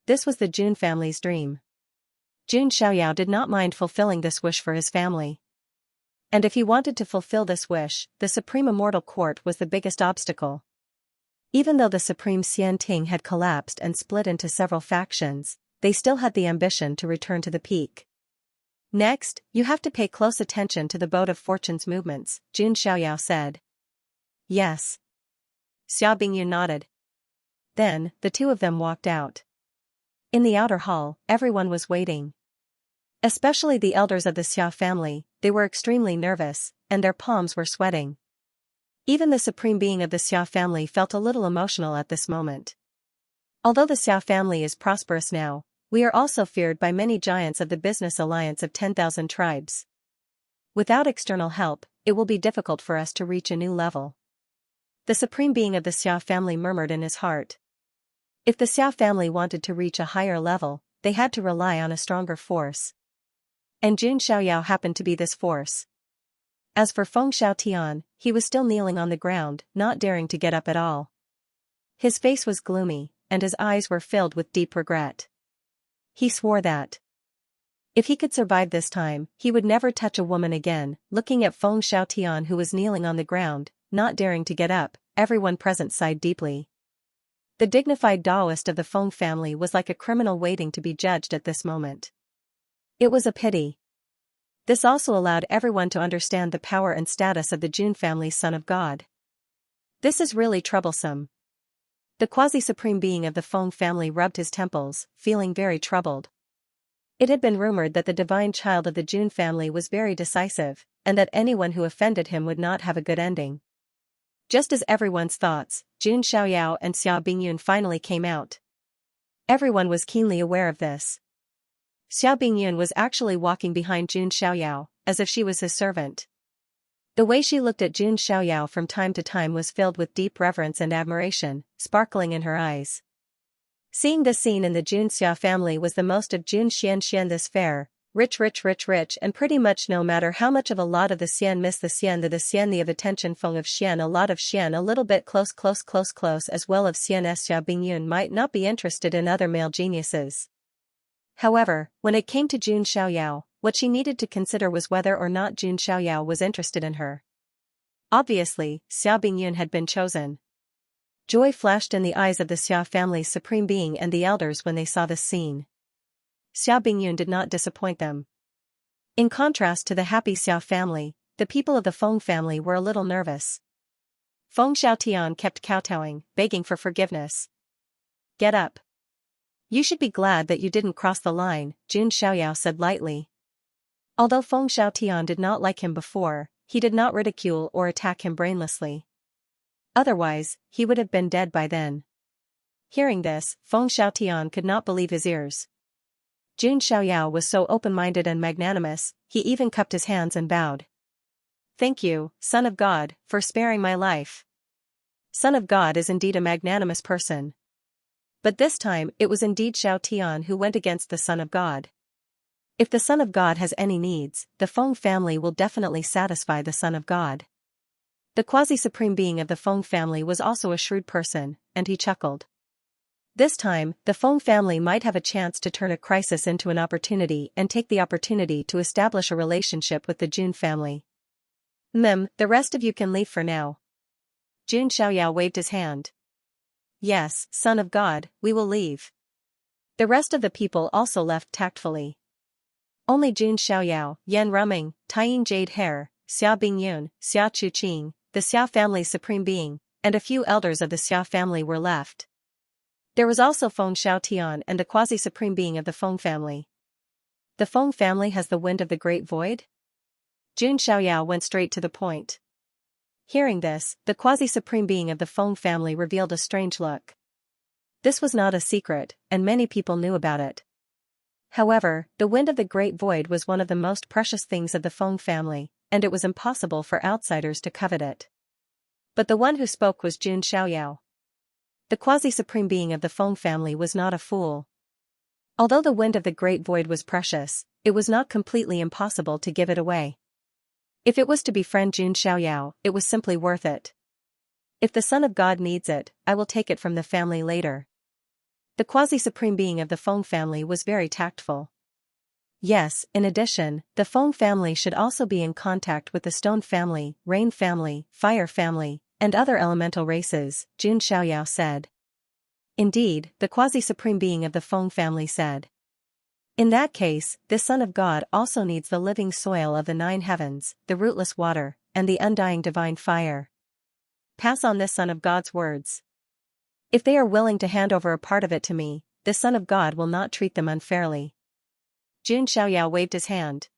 This was the Jun family's dream. Jun Xiaoyao did not mind fulfilling this wish for his family. And if he wanted to fulfill this wish, the Supreme Immortal Court was the biggest obstacle. Even though the Supreme Xian Ting had collapsed and split into several factions, they still had the ambition to return to the peak. Next, you have to pay close attention to the boat of fortune's movements, Jun Xiaoyao said. Yes. Xia Bingyu nodded. Then, the two of them walked out. In the outer hall, everyone was waiting. Especially the elders of the Xia family, they were extremely nervous, and their palms were sweating. Even the supreme being of the Xia family felt a little emotional at this moment. Although the Xia family is prosperous now, we are also feared by many giants of the business alliance of 10,000 tribes. Without external help, it will be difficult for us to reach a new level. The supreme being of the Xia family murmured in his heart. If the Xia family wanted to reach a higher level, they had to rely on a stronger force. And Jun Xiaoyao happened to be this force. As for Feng Xiaotian, he was still kneeling on the ground, not daring to get up at all. His face was gloomy, and his eyes were filled with deep regret. He swore that if he could survive this time, he would never touch a woman again. Looking at Feng Xiaotian, who was kneeling on the ground, not daring to get up, everyone present sighed deeply. The dignified Taoist of the Feng family was like a criminal waiting to be judged at this moment. It was a pity. This also allowed everyone to understand the power and status of the Jun family's son of God. This is really troublesome. The quasi-supreme being of the Feng family rubbed his temples, feeling very troubled. It had been rumored that the divine child of the Jun family was very decisive, and that anyone who offended him would not have a good ending. Just as everyone's thoughts, Jun Xiaoyao and Xia Bingyun finally came out. Everyone was keenly aware of this. Xia Bingyun was actually walking behind Jun Xiaoyao, as if she was his servant. The way she looked at Jun Xiaoyao from time to time was filled with deep reverence and admiration, sparkling in her eyes. Seeing this scene in the Jun Xia family was the most of Jun Xianxia this fair, rich, and pretty much no matter how much of a lot of the Xian miss the Xian the Xian the of attention Feng of Xian a lot of Xian a little bit close as well of Xian Xia Bingyun might not be interested in other male geniuses. However, when it came to Jun Xiaoyao, what she needed to consider was whether or not Jun Xiaoyao was interested in her. Obviously, Xia Bingyun had been chosen. Joy flashed in the eyes of the Xia family's supreme being and the elders when they saw this scene. Xia Bingyun did not disappoint them. In contrast to the happy Xia family, the people of the Feng family were a little nervous. Feng Xiaotian kept kowtowing, begging for forgiveness. Get up. You should be glad that you didn't cross the line, Jun Xiaoyao said lightly. Although Feng Xiaotian did not like him before, he did not ridicule or attack him brainlessly. Otherwise, he would have been dead by then. Hearing this, Feng Xiaotian could not believe his ears. Jun Xiaoyao was so open-minded and magnanimous, he even cupped his hands and bowed. Thank you, Son of God, for sparing my life. Son of God is indeed a magnanimous person. But this time it was indeed Xiaotian who went against the Son of God. If the Son of God has any needs, the Feng family will definitely satisfy the Son of God. The quasi-supreme being of the Feng family was also a shrewd person, and he chuckled. This time, the Feng family might have a chance to turn a crisis into an opportunity and take the opportunity to establish a relationship with the Jun family. The rest of you can leave for now. Jun Xiaoyao waved his hand. Yes, Son of God, we will leave. The rest of the people also left tactfully. Only Jun Xiaoyao, Yan Ruming, Taiying Jade Hair, Xia Bingyun, Xia Chuqing, the Xia family's supreme being, and a few elders of the Xia family were left. There was also Feng Xiaotian and the quasi-supreme being of the Feng family. The Feng family has the wind of the great void? Jun Xiaoyao went straight to the point. Hearing this, the quasi-supreme being of the Feng family revealed a strange look. This was not a secret, and many people knew about it. However, the wind of the great void was one of the most precious things of the Feng family, and it was impossible for outsiders to covet it. But the one who spoke was Jun Xiaoyao. The quasi-supreme being of the Feng family was not a fool. Although the wind of the great void was precious, it was not completely impossible to give it away. If it was to befriend Jun Xiaoyao, it was simply worth it. If the Son of God needs it, I will take it from the family later. The quasi-supreme being of the Feng family was very tactful. Yes, in addition, the Feng family should also be in contact with the Stone family, Rain family, Fire family, and other elemental races, Jun Xiaoyao said. Indeed, the quasi-supreme being of the Feng family said. In that case, this Son of God also needs the living soil of the 9 heavens, the rootless water, and the undying divine fire. Pass on this Son of God's words. If they are willing to hand over a part of it to me, the Son of God will not treat them unfairly. Jun Xiaoyao waved his hand.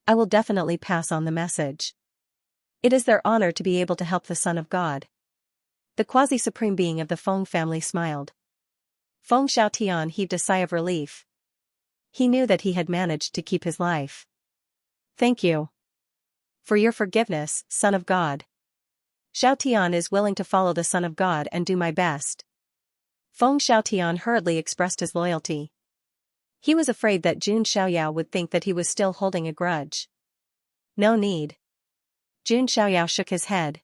I will definitely pass on the message. It is their honor to be able to help the Son of God. The quasi-supreme being of the Feng family smiled. Feng Xiaotian heaved a sigh of relief. He knew that he had managed to keep his life. Thank you for your forgiveness, Son of God. Xiaotian is willing to follow the Son of God and do my best. Feng Xiaotian hurriedly expressed his loyalty. He was afraid that Jun Xiaoyao would think that he was still holding a grudge. No need. Jun Xiaoyao shook his head.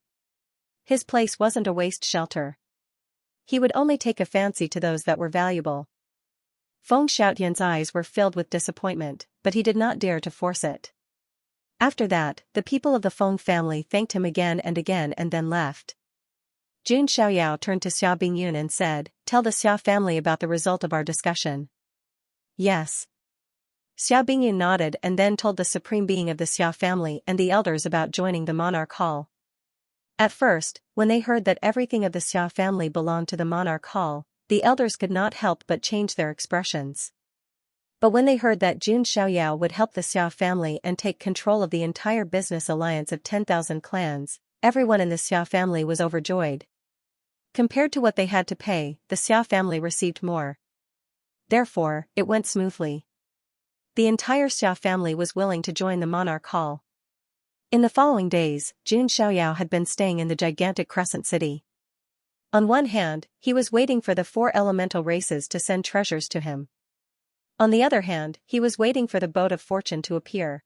His place wasn't a waste shelter. He would only take a fancy to those that were valuable. Feng Xiaotian's eyes were filled with disappointment, but he did not dare to force it. After that, the people of the Feng family thanked him again and then left. Jun Xiaoyao turned to Xia Bingyun and said, Tell the Xia family about the result of our discussion. Yes. Xia Bingyun nodded and then told the supreme being of the Xia family and the elders about joining the monarch hall. At first, when they heard that everything of the Xia family belonged to the monarch hall, the elders could not help but change their expressions. But when they heard that Jun Xiaoyao would help the Xia family and take control of the entire business alliance of 10,000 clans, everyone in the Xia family was overjoyed. Compared to what they had to pay, the Xia family received more. Therefore, it went smoothly. The entire Xia family was willing to join the monarch hall. In the following days, Jun Xiaoyao had been staying in the gigantic crescent city. On one hand, he was waiting for the 4 elemental races to send treasures to him. On the other hand, he was waiting for the boat of fortune to appear.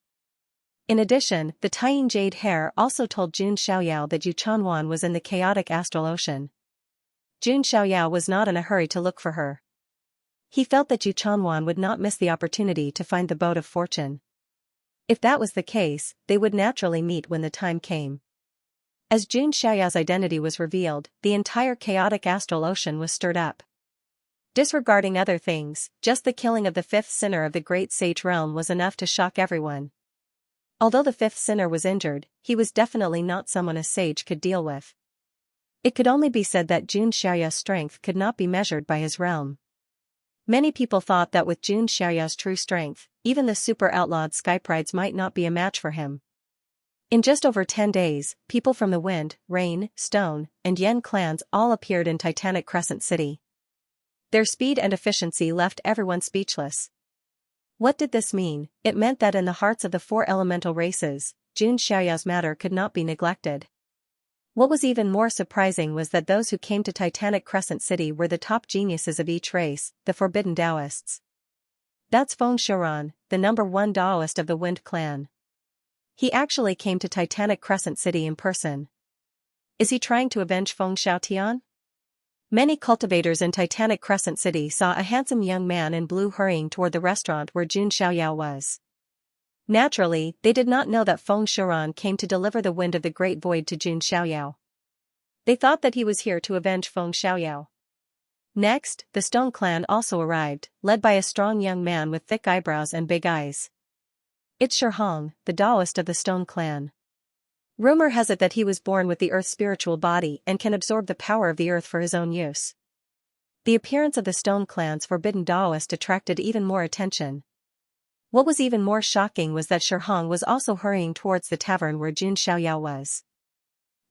In addition, the Tying Jade Hair also told Jun Xiaoyao that Yu Chanwan was in the chaotic astral ocean. Jun Xiaoyao was not in a hurry to look for her. He felt that Yu Chanwan would not miss the opportunity to find the boat of fortune. If that was the case, they would naturally meet when the time came. As Jun Xiaoyao's identity was revealed, the entire chaotic astral ocean was stirred up. Disregarding other things, just the killing of the 5th sinner of the great sage realm was enough to shock everyone. Although the 5th sinner was injured, he was definitely not someone a sage could deal with. It could only be said that Jun Xiaoyao's strength could not be measured by his realm. Many people thought that with Jun Xiaoyao's true strength, even the super-outlawed Skyprides might not be a match for him. In just over 10 days, people from the Wind, Rain, Stone, and Yen clans all appeared in Titanic Crescent City. Their speed and efficiency left everyone speechless. What did this mean? It meant that in the hearts of the 4 elemental races, Jun Xiaoyao's matter could not be neglected. What was even more surprising was that those who came to Titanic Crescent City were the top geniuses of each race, the Forbidden Taoists. That's Feng Shuran, the #1 Taoist of the Wind clan. He actually came to Titanic Crescent City in person. Is he trying to avenge Feng Xiaotian? Many cultivators in Titanic Crescent City saw a handsome young man in blue hurrying toward the restaurant where Jun Xiaoyao was. Naturally, they did not know that Feng Shuran came to deliver the wind of the Great Void to Jun Xiaoyao. They thought that he was here to avenge Feng Xiaoyao. Next, the Stone clan also arrived, led by a strong young man with thick eyebrows and big eyes. It's Shihong, the Taoist of the Stone clan. Rumor has it that he was born with the Earth's spiritual body and can absorb the power of the Earth for his own use. The appearance of the Stone clan's forbidden Taoist attracted even more attention. What was even more shocking was that Shihong was also hurrying towards the tavern where Jun Xiaoyao was.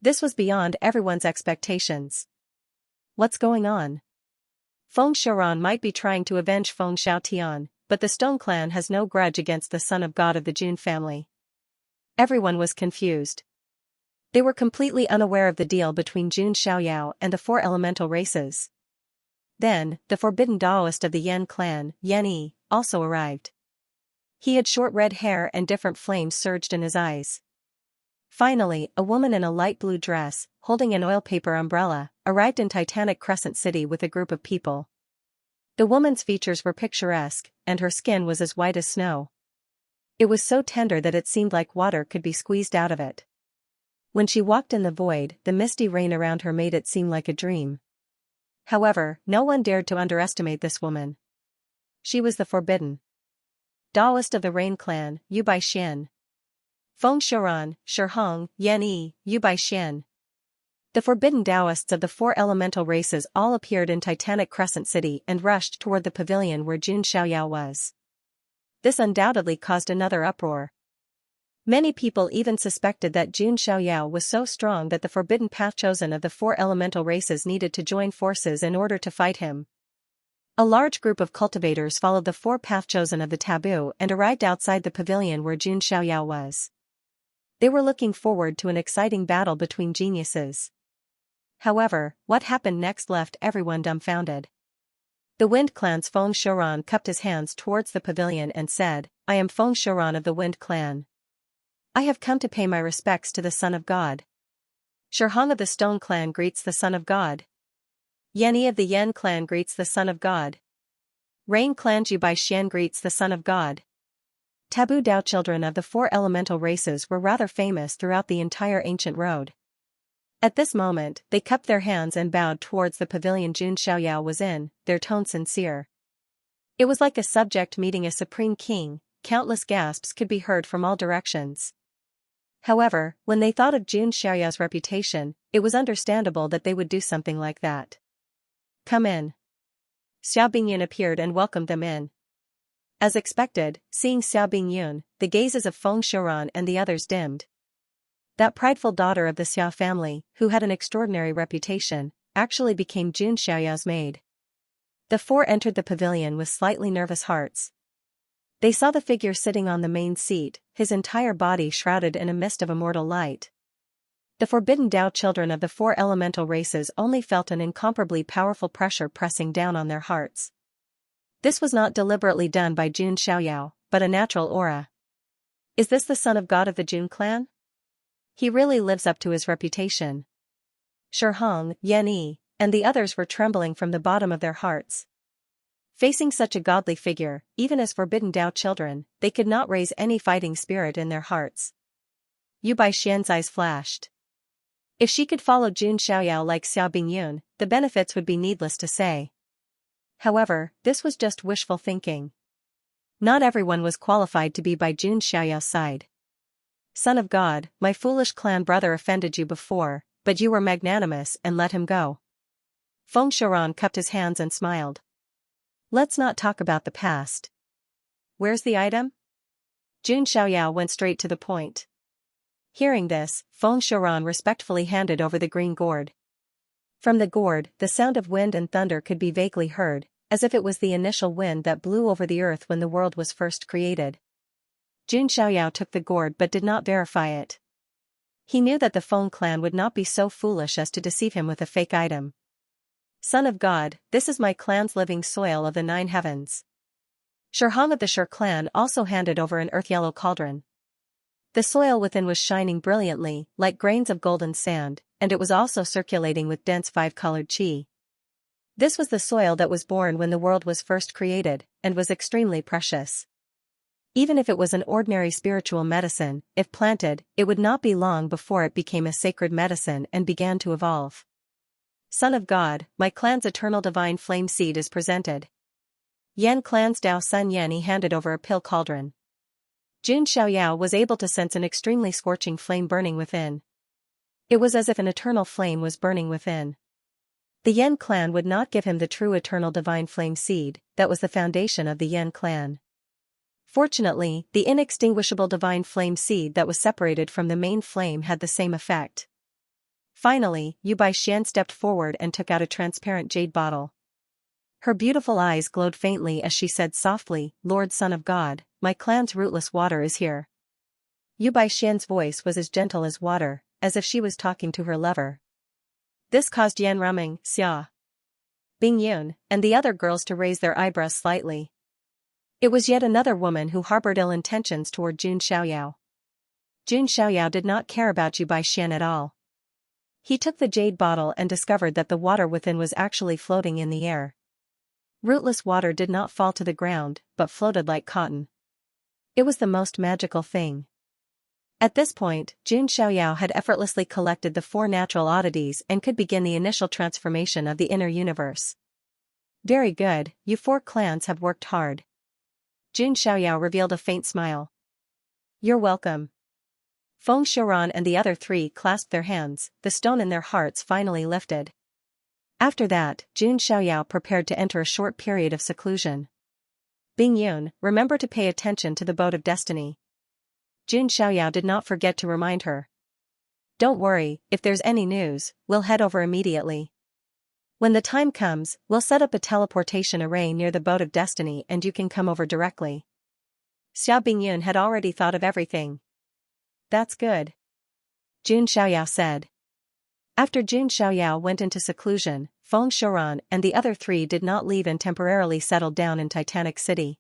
This was beyond everyone's expectations. What's going on? Feng Shuran might be trying to avenge Feng Xiaotian, but the Stone clan has no grudge against the son of God of the Jun family. Everyone was confused. They were completely unaware of the deal between Jun Xiaoyao and the 4 elemental races. Then, the forbidden Taoist of the Yen clan, Yan Yi, also arrived. He had short red hair and different flames surged in his eyes. Finally, a woman in a light blue dress, holding an oil paper umbrella, arrived in Titanic Crescent City with a group of people. The woman's features were picturesque, and her skin was as white as snow. It was so tender that it seemed like water could be squeezed out of it. When she walked in the void, the misty rain around her made it seem like a dream. However, no one dared to underestimate this woman. She was the Forbidden. Taoist of the Rain Clan, Yu Xian. Feng Shuran, Shihong, Yan Yi, Yu Xian. The forbidden Taoists of the four elemental races all appeared in Titanic Crescent City and rushed toward the pavilion where Jun Xiaoyao was. This undoubtedly caused another uproar. Many people even suspected that Jun Xiaoyao was so strong that the forbidden path chosen of the four elemental races needed to join forces in order to fight him. A large group of cultivators followed the four path chosen of the taboo and arrived outside the pavilion where Jun Xiaoyao was. They were looking forward to an exciting battle between geniuses. However, what happened next left everyone dumbfounded. The Wind Clan's Feng Shuran cupped his hands towards the pavilion and said, "I am Feng Shuran of the Wind Clan. I have come to pay my respects to the Son of God." Shihong of the Stone Clan greets the Son of God. Yan Yi of the Yen Clan greets the Son of God. Rain Clan's Yu Xian greets the Son of God. Taboo Dao children of the four elemental races were rather famous throughout the entire ancient road. At this moment, they cupped their hands and bowed towards the pavilion Jun Xiaoyao was in, their tone sincere. It was like a subject meeting a supreme king. Countless gasps could be heard from all directions. However, when they thought of Jun Xiaoyao's reputation, it was understandable that they would do something like that. "Come in." Xiao Bingyun appeared and welcomed them in. As expected, seeing Xiao Bingyun, the gazes of Feng Shuran and the others dimmed. That prideful daughter of the Xiao family, who had an extraordinary reputation, actually became Jun Xiaoyao's maid. The four entered the pavilion with slightly nervous hearts. They saw the figure sitting on the main seat, his entire body shrouded in a mist of immortal light. The forbidden Dao children of the four elemental races only felt an incomparably powerful pressure pressing down on their hearts. This was not deliberately done by Jun Xiaoyao, but a natural aura. Is this the son of God of the Jun clan? He really lives up to his reputation. Shihong, Yan Yi, and the others were trembling from the bottom of their hearts. Facing such a godly figure, even as forbidden Dao children, they could not raise any fighting spirit in their hearts. Yu Xian's eyes flashed. If she could follow Jun Xiaoyao like Xiao Bingyun, the benefits would be needless to say. However, this was just wishful thinking. Not everyone was qualified to be by Jun Xiaoyao's side. "Son of God, my foolish clan brother offended you before, but you were magnanimous and let him go." Feng Shuran cupped his hands and smiled. "Let's not talk about the past. Where's the item?" Jun Xiaoyao went straight to the point. Hearing this, Feng Shuran respectfully handed over the green gourd. From the gourd, the sound of wind and thunder could be vaguely heard, as if it was the initial wind that blew over the earth when the world was first created. Jun Xiaoyao took the gourd but did not verify it. He knew that the Feng clan would not be so foolish as to deceive him with a fake item. "Son of God, this is my clan's living soil of the 9 heavens." Shihong of the Shur clan also handed over an earth-yellow cauldron. The soil within was shining brilliantly, like grains of golden sand, and it was also circulating with dense 5-colored qi. This was the soil that was born when the world was first created, and was extremely precious. Even if it was an ordinary spiritual medicine, if planted, it would not be long before it became a sacred medicine and began to evolve. "Son of God, my clan's eternal divine flame seed is presented." Yan clan's Dao Sun Yanni handed over a pill cauldron. Jun Xiaoyao was able to sense an extremely scorching flame burning within. It was as if an eternal flame was burning within. The Yen clan would not give him the true eternal divine flame seed, that was the foundation of the Yen clan. Fortunately, the inextinguishable divine flame seed that was separated from the main flame had the same effect. Finally, Yu Xian stepped forward and took out a transparent jade bottle. Her beautiful eyes glowed faintly as she said softly, "Lord Son of God, my clan's rootless water is here." Yu Xian's voice was as gentle as water, as if she was talking to her lover. This caused Yan Ruming, Xia Bingyun, and the other girls to raise their eyebrows slightly. It was yet another woman who harbored ill intentions toward Jun Xiaoyao. Jun Xiaoyao did not care about Yu Xian at all. He took the jade bottle and discovered that the water within was actually floating in the air. Rootless water did not fall to the ground, but floated like cotton. It was the most magical thing. At this point, Jun Xiaoyao had effortlessly collected the 4 natural oddities and could begin the initial transformation of the inner universe. "Very good, you 4 clans have worked hard. Jun Xiaoyao revealed a faint smile. You're welcome. Feng Xiuran and the other three clasped their hands, the stone in their hearts finally lifted. After that, Jun Xiaoyao prepared to enter a short period of seclusion. Bing Yun, remember to pay attention to the boat of destiny. Jun Xiaoyao did not forget to remind her. Don't worry, if there's any news, we'll head over immediately. When the time comes, we'll set up a teleportation array near the boat of destiny and you can come over directly. Xia Bingyun had already thought of everything. That's good. Jun Xiaoyao said. After Jun Xiaoyao went into seclusion, Feng Xiuran and the other three did not leave and temporarily settled down in Titanic City.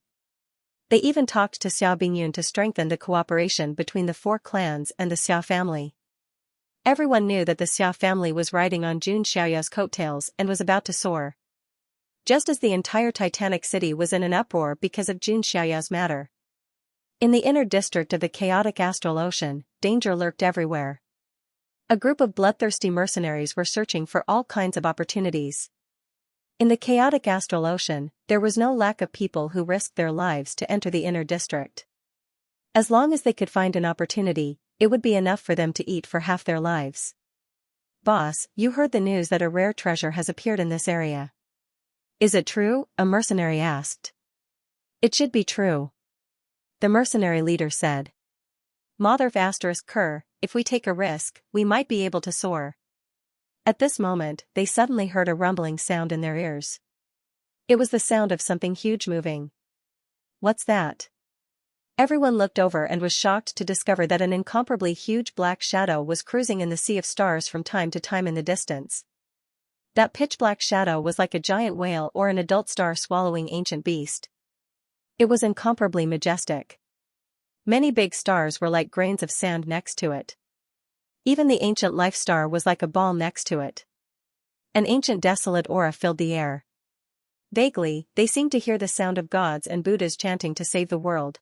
They even talked to Xia Bingyun to strengthen the cooperation between the four clans and the Xia family. Everyone knew that the Xia family was riding on Jun Xiaoyao's coattails and was about to soar. Just as the entire Titanic City was in an uproar because of Jun Xiaoyao's matter. In the inner district of the chaotic astral ocean, danger lurked everywhere. A group of bloodthirsty mercenaries were searching for all kinds of opportunities. In the chaotic astral ocean, there was no lack of people who risked their lives to enter the inner district. As long as they could find an opportunity, it would be enough for them to eat for half their lives. Boss, you heard the news that a rare treasure has appeared in this area. Is it true? A mercenary asked. It should be true. The mercenary leader said. Mother *Ker, if we take a risk, we might be able to soar. At this moment, they suddenly heard a rumbling sound in their ears. It was the sound of something huge moving. What's that? Everyone looked over and was shocked to discover that an incomparably huge black shadow was cruising in the sea of stars from time to time in the distance. That pitch-black shadow was like a giant whale or an adult star-swallowing ancient beast. It was incomparably majestic. Many big stars were like grains of sand next to it. Even the ancient life star was like a ball next to it. An ancient desolate aura filled the air. Vaguely, they seemed to hear the sound of gods and Buddhas chanting to save the world.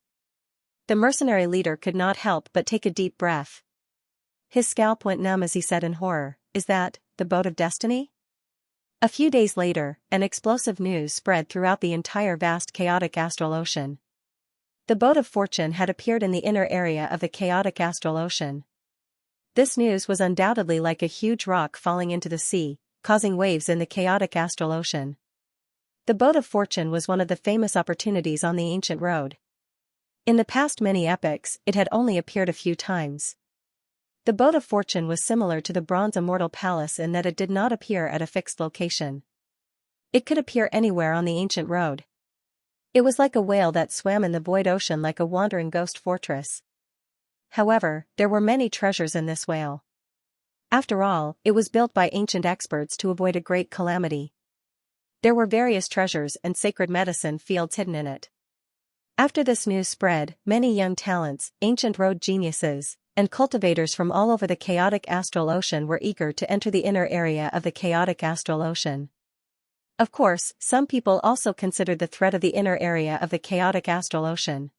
The mercenary leader could not help but take a deep breath. His scalp went numb as he said in horror, "Is that the boat of destiny?" A few days later, an explosive news spread throughout the entire vast chaotic astral ocean. The boat of fortune had appeared in the inner area of the chaotic astral ocean. This news was undoubtedly like a huge rock falling into the sea, causing waves in the chaotic astral ocean. The boat of fortune was one of the famous opportunities on the ancient road. In the past many epochs, it had only appeared a few times. The boat of fortune was similar to the bronze immortal palace in that it did not appear at a fixed location. It could appear anywhere on the ancient road. It was like a whale that swam in the void ocean like a wandering ghost fortress. However, there were many treasures in this whale. After all, it was built by ancient experts to avoid a great calamity. There were various treasures and sacred medicine fields hidden in it. After this news spread, many young talents, ancient road geniuses, and cultivators from all over the chaotic astral ocean were eager to enter the inner area of the chaotic astral ocean. Of course, some people also considered the threat of the inner area of the chaotic astral ocean.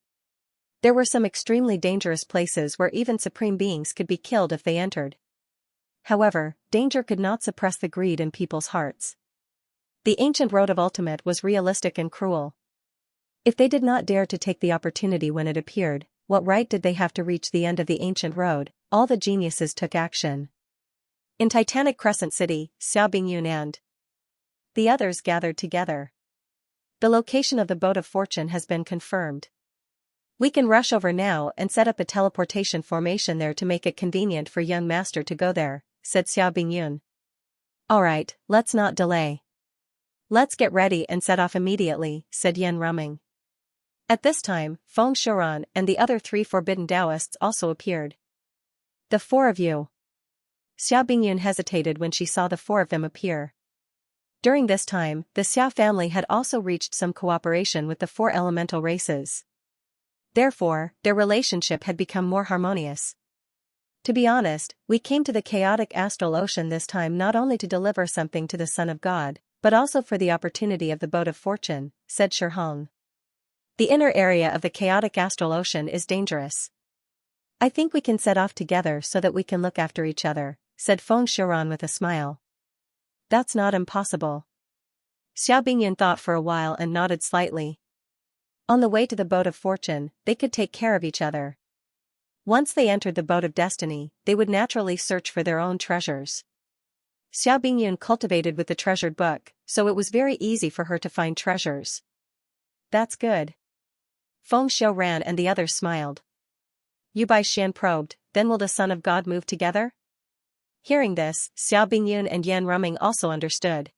There were some extremely dangerous places where even supreme beings could be killed if they entered. However, danger could not suppress the greed in people's hearts. The ancient road of ultimate was realistic and cruel. If they did not dare to take the opportunity when it appeared, what right did they have to reach the end of the ancient road? All the geniuses took action. In Titanic Crescent City, Xia Bingyun and the others gathered together. The location of the boat of fortune has been confirmed. We can rush over now and set up a teleportation formation there to make it convenient for young master to go there, said Xia Bingyun. Alright, let's not delay. Let's get ready and set off immediately, said Yan Ruming. At this time, Feng Xiuran and the other three forbidden Taoists also appeared. The four of you. Xia Bingyun hesitated when she saw the four of them appear. During this time, the Xia family had also reached some cooperation with the four elemental races. Therefore, their relationship had become more harmonious. To be honest, we came to the chaotic astral ocean this time not only to deliver something to the Son of God, but also for the opportunity of the boat of fortune, said Shi Hong. The inner area of the chaotic astral ocean is dangerous. I think we can set off together so that we can look after each other, said Feng Xiuran with a smile. That's not impossible. Xia Bingyun thought for a while and nodded slightly. On the way to the boat of fortune, they could take care of each other. Once they entered the boat of destiny, they would naturally search for their own treasures. Xiao Bingyun cultivated with the treasured book, so it was very easy for her to find treasures. That's good. Feng Xiuran and the others smiled. Yu Baixian probed, then will the Son of God move together? Hearing this, Xiao Bingyun and Yan Ruming also understood.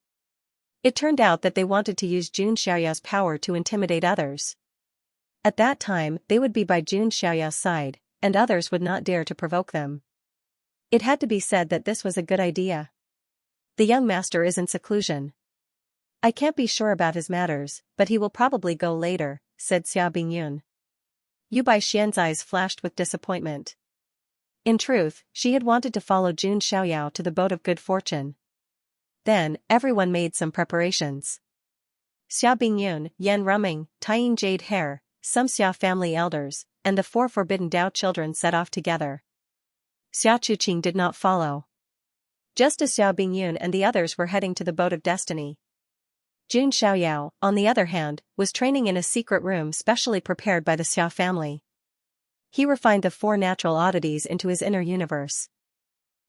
It turned out that they wanted to use Jun Xiaoyao's power to intimidate others. At that time, they would be by Jun Xiaoyao's side, and others would not dare to provoke them. It had to be said that this was a good idea. The young master is in seclusion. I can't be sure about his matters, but he will probably go later, said Xiao Bingyun. Yu Baixian's eyes flashed with disappointment. In truth, she had wanted to follow Jun Xiaoyao to the boat of good fortune. Then, everyone made some preparations. Xiao Bingyun, Yan Ruming, tying jade hair, some Xia family elders, and the 4 forbidden Dao children set off together. Xia Chuqing did not follow. Just as Xiao Bingyun and the others were heading to the boat of destiny. Jun Xiaoyao, on the other hand, was training in a secret room specially prepared by the Xia family. He refined the 4 natural oddities into his inner universe.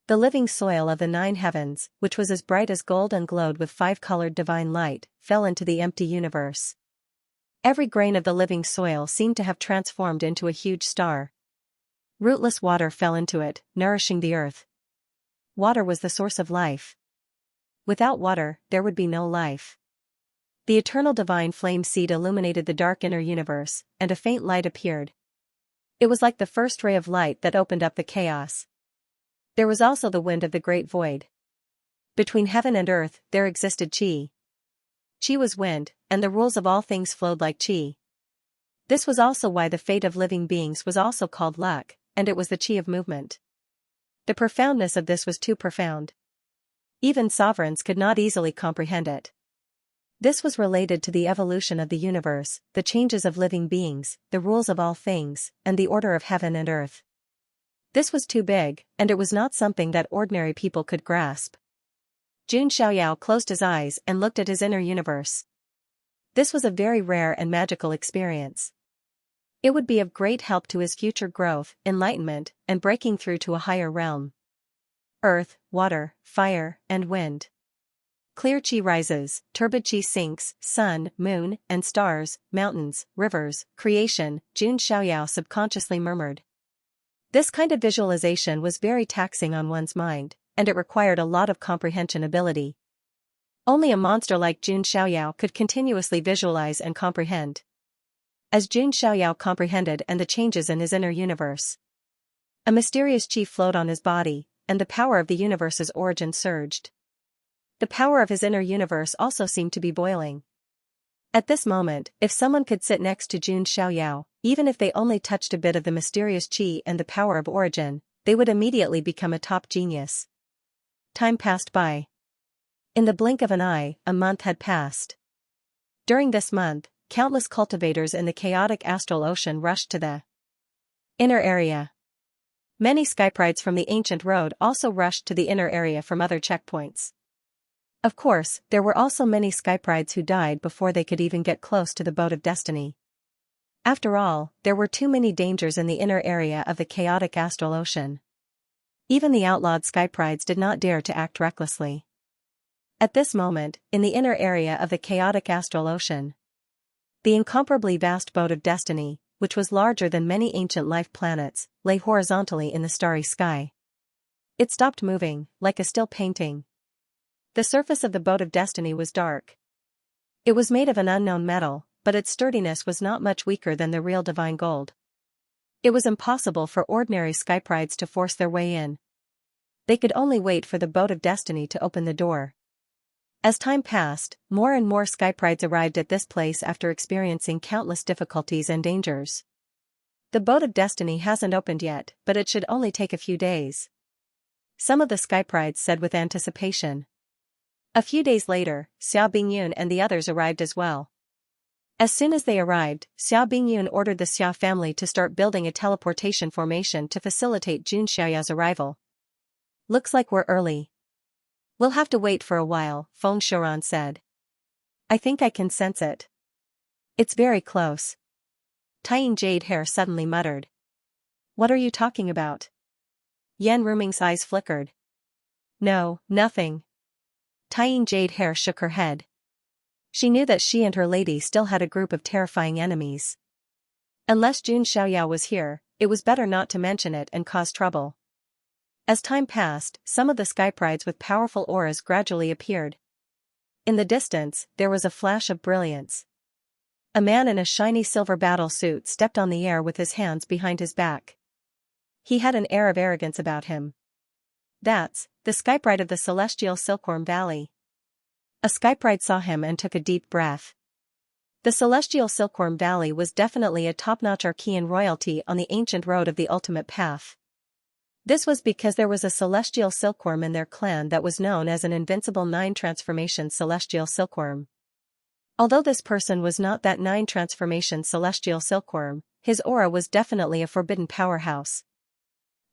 The living soil of the 9 heavens, which was as bright as gold and glowed with 5-colored divine light, fell into the empty universe. Every grain of the living soil seemed to have transformed into a huge star. Rootless water fell into it, nourishing the earth. Water was the source of life. Without water, there would be no life. The eternal divine flame seed illuminated the dark inner universe, and a faint light appeared. It was like the first ray of light that opened up the chaos. There was also the wind of the great void. Between heaven and earth, there existed qi. Qi was wind, and the rules of all things flowed like qi. This was also why the fate of living beings was also called luck, and it was the qi of movement. The profoundness of this was too profound. Even sovereigns could not easily comprehend it. This was related to the evolution of the universe, the changes of living beings, the rules of all things, and the order of heaven and earth. This was too big, and it was not something that ordinary people could grasp. Jun Xiaoyao closed his eyes and looked at his inner universe. This was a very rare and magical experience. It would be of great help to his future growth, enlightenment, and breaking through to a higher realm. Earth, water, fire, and wind. Clear qi rises, turbid qi sinks, sun, moon, and stars, mountains, rivers, creation, Jun Xiaoyao subconsciously murmured. This kind of visualization was very taxing on one's mind, and it required a lot of comprehension ability. Only a monster like Jun Xiaoyao could continuously visualize and comprehend. As Jun Xiaoyao comprehended and the changes in his inner universe, a mysterious qi flowed on his body, and the power of the universe's origin surged. The power of his inner universe also seemed to be boiling. At this moment, if someone could sit next to Jun Xiaoyao, even if they only touched a bit of the mysterious qi and the power of origin, they would immediately become a top genius. Time passed by. In the blink of an eye, a month had passed. During this month, countless cultivators in the chaotic astral ocean rushed to the inner area. Many skyprides from the ancient road also rushed to the inner area from other checkpoints. Of course, there were also many skyprides who died before they could even get close to the boat of destiny. After all, there were too many dangers in the inner area of the chaotic astral ocean. Even the outlawed skyprides did not dare to act recklessly. At this moment, in the inner area of the chaotic astral ocean, the incomparably vast boat of destiny, which was larger than many ancient life planets, lay horizontally in the starry sky. It stopped moving, like a still painting. The surface of the boat of destiny was dark. It was made of an unknown metal, but its sturdiness was not much weaker than the real divine gold. It was impossible for ordinary skyprides to force their way in. They could only wait for the boat of destiny to open the door. As time passed, more and more skyprides arrived at this place after experiencing countless difficulties and dangers. The boat of destiny hasn't opened yet, but it should only take a few days. Some of the skyprides said with anticipation. A few days later, Xiao Bingyun and the others arrived as well. As soon as they arrived, Xiao Bingyun ordered the Xia family to start building a teleportation formation to facilitate Jun Xiaoyao's arrival. Looks like we're early. We'll have to wait for a while, Feng Xiuran said. I think I can sense it. It's very close. tying jade hair suddenly muttered. What are you talking about? Yan Ruming's eyes flickered. No, nothing. Tying jade hair shook her head. She knew that she and her lady still had a group of terrifying enemies. Unless Jun Xiaoyao was here, it was better not to mention it and cause trouble. As time passed, some of the sky prides with powerful auras gradually appeared. In the distance, there was a flash of brilliance. A man in a shiny silver battle suit stepped on the air with his hands behind his back. He had an air of arrogance about him. That's the skypride of the celestial Silkworm Valley. A skypride saw him and took a deep breath. The celestial Silkworm Valley was definitely a top-notch Archean royalty on the ancient road of the ultimate path. This was because there was a celestial silkworm in their clan that was known as an invincible 9-transformation celestial silkworm. Although this person was not that 9-transformation celestial silkworm, his aura was definitely a forbidden powerhouse.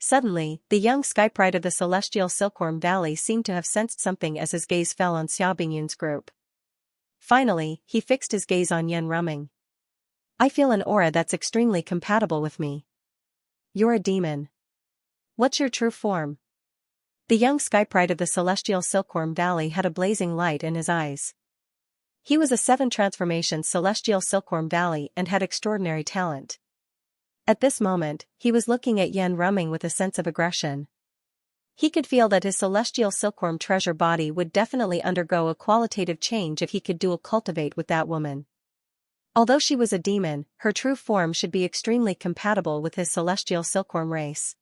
Suddenly, the young skypride of the celestial Silkworm Valley seemed to have sensed something as his gaze fell on Xiao Bingyun's group. Finally, he fixed his gaze on Yan Ruming. I feel an aura that's extremely compatible with me. You're a demon. What's your true form? The young skypride of the celestial Silkworm Valley had a blazing light in his eyes. He was a 7-transformation celestial Silkworm Valley and had extraordinary talent. At this moment, he was looking at Yan Ruming with a sense of aggression. He could feel that his celestial silkworm treasure body would definitely undergo a qualitative change if he could dual cultivate with that woman. Although she was a demon, her true form should be extremely compatible with his celestial silkworm race.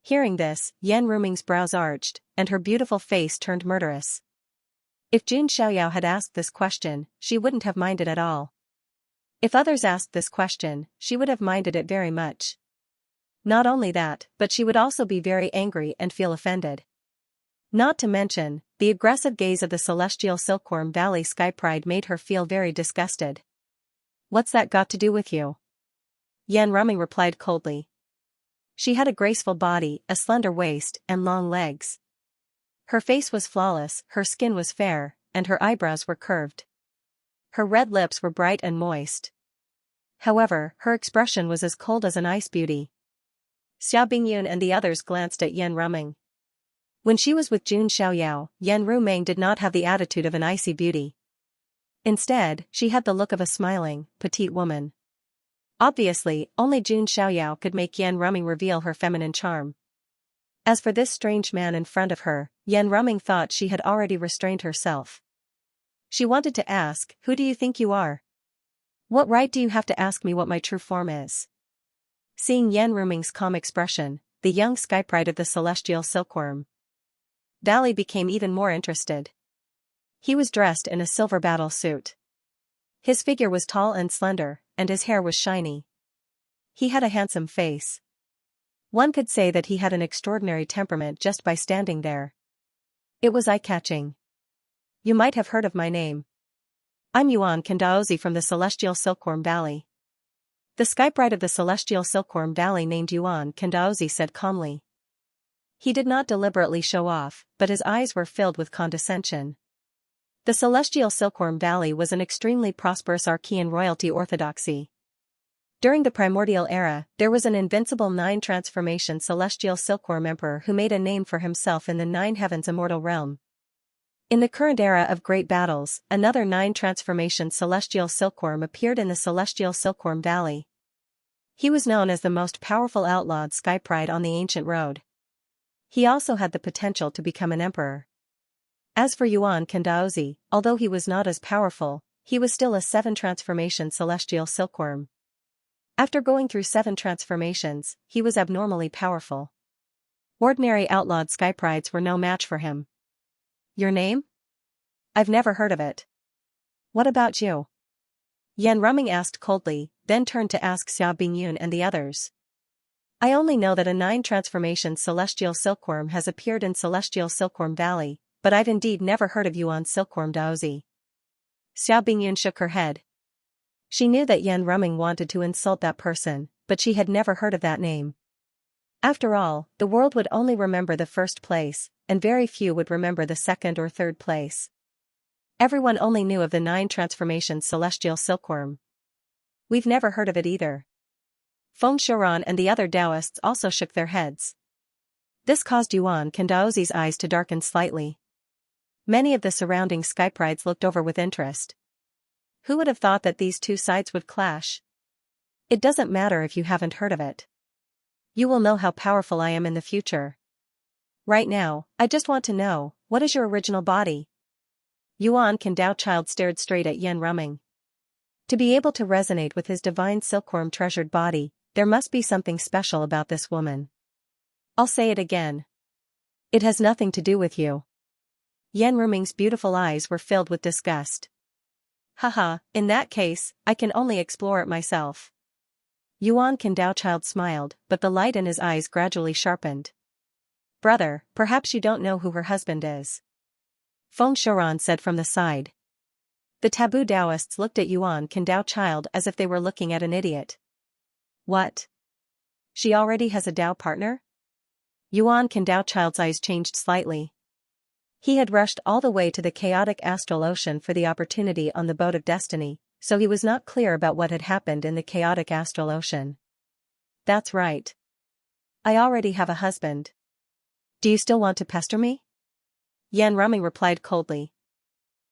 Hearing this, Yan Ruming's brows arched, and her beautiful face turned murderous. If Jun Xiaoyao had asked this question, she wouldn't have minded at all. If others asked this question, she would have minded it very much. Not only that, but she would also be very angry and feel offended. Not to mention, the aggressive gaze of the celestial Silkworm Valley skypride made her feel very disgusted. What's that got to do with you? Yan Ruming replied coldly. She had a graceful body, a slender waist, and long legs. Her face was flawless, her skin was fair, and her eyebrows were curved. Her red lips were bright and moist. However, her expression was as cold as an ice beauty. Xiao Bingyun and the others glanced at Yan Ruming. When she was with Jun Xiaoyao, Yan Ruming did not have the attitude of an icy beauty. Instead, she had the look of a smiling, petite woman. Obviously, only Jun Xiaoyao could make Yan Ruming reveal her feminine charm. As for this strange man in front of her, Yan Ruming thought she had already restrained herself. She wanted to ask, who do you think you are? What right do you have to ask me what my true form is? Seeing Yan Ruming's calm expression, the young skypride of the celestial Silkworm Valley became even more interested. He was dressed in a silver battle suit. His figure was tall and slender, and his hair was shiny. He had a handsome face. One could say that he had an extraordinary temperament just by standing there. It was eye-catching. You might have heard of my name. I'm Yuan Kandaozi from the celestial Silkworm Valley. The skypride of the celestial Silkworm Valley named Yuan Kandaozi said calmly. He did not deliberately show off, but his eyes were filled with condescension. The celestial Silkworm Valley was an extremely prosperous Archean royalty orthodoxy. During the primordial era, there was an invincible 9-transformation celestial silkworm emperor who made a name for himself in the 9 heavens immortal realm. In the current era of great battles, another 9-transformation celestial silkworm appeared in the celestial Silkworm Valley. He was known as the most powerful outlawed skypride on the ancient road. He also had the potential to become an emperor. As for Yuan Kandaozi, although he was not as powerful, he was still a 7-transformation celestial silkworm. After going through 7 transformations, he was abnormally powerful. Ordinary outlawed skyprides were no match for him. Your name? I've never heard of it. What about you? Yan Ruming asked coldly, then turned to ask Xiao Bingyun and the others. I only know that a 9-transformation celestial silkworm has appeared in celestial Silkworm Valley, but I've indeed never heard of Yuan Silkworm Daozi. Xiao Bingyun shook her head. She knew that Yan Ruming wanted to insult that person, but she had never heard of that name. After all, the world would only remember the first place, and very few would remember the second or third place. Everyone only knew of the 9 transformations celestial silkworm. We've never heard of it either. Feng Shuran and the other Taoists also shook their heads. This caused Yuan Kandaozi's eyes to darken slightly. Many of the surrounding skyprides looked over with interest. Who would have thought that these two sides would clash? It doesn't matter if you haven't heard of it. You will know how powerful I am in the future. Right now, I just want to know, what is your original body? Yuan Kandao Child stared straight at Yan Rumming. To be able to resonate with his divine silkworm treasured body, there must be something special about this woman. I'll say it again. It has nothing to do with you. Yan Rumming's beautiful eyes were filled with disgust. Haha, in that case, I can only explore it myself. Yuan Kandao Child smiled, but the light in his eyes gradually sharpened. Brother, perhaps you don't know who her husband is. Feng Shuran said from the side. The taboo Taoists looked at Yuan Kandao Child as if they were looking at an idiot. What? She already has a Tao partner? Yuan Kandao Child's eyes changed slightly. He had rushed all the way to the chaotic astral ocean for the opportunity on the boat of destiny, so he was not clear about what had happened in the chaotic astral ocean. That's right. I already have a husband. Do you still want to pester me? Yan Rumming replied coldly.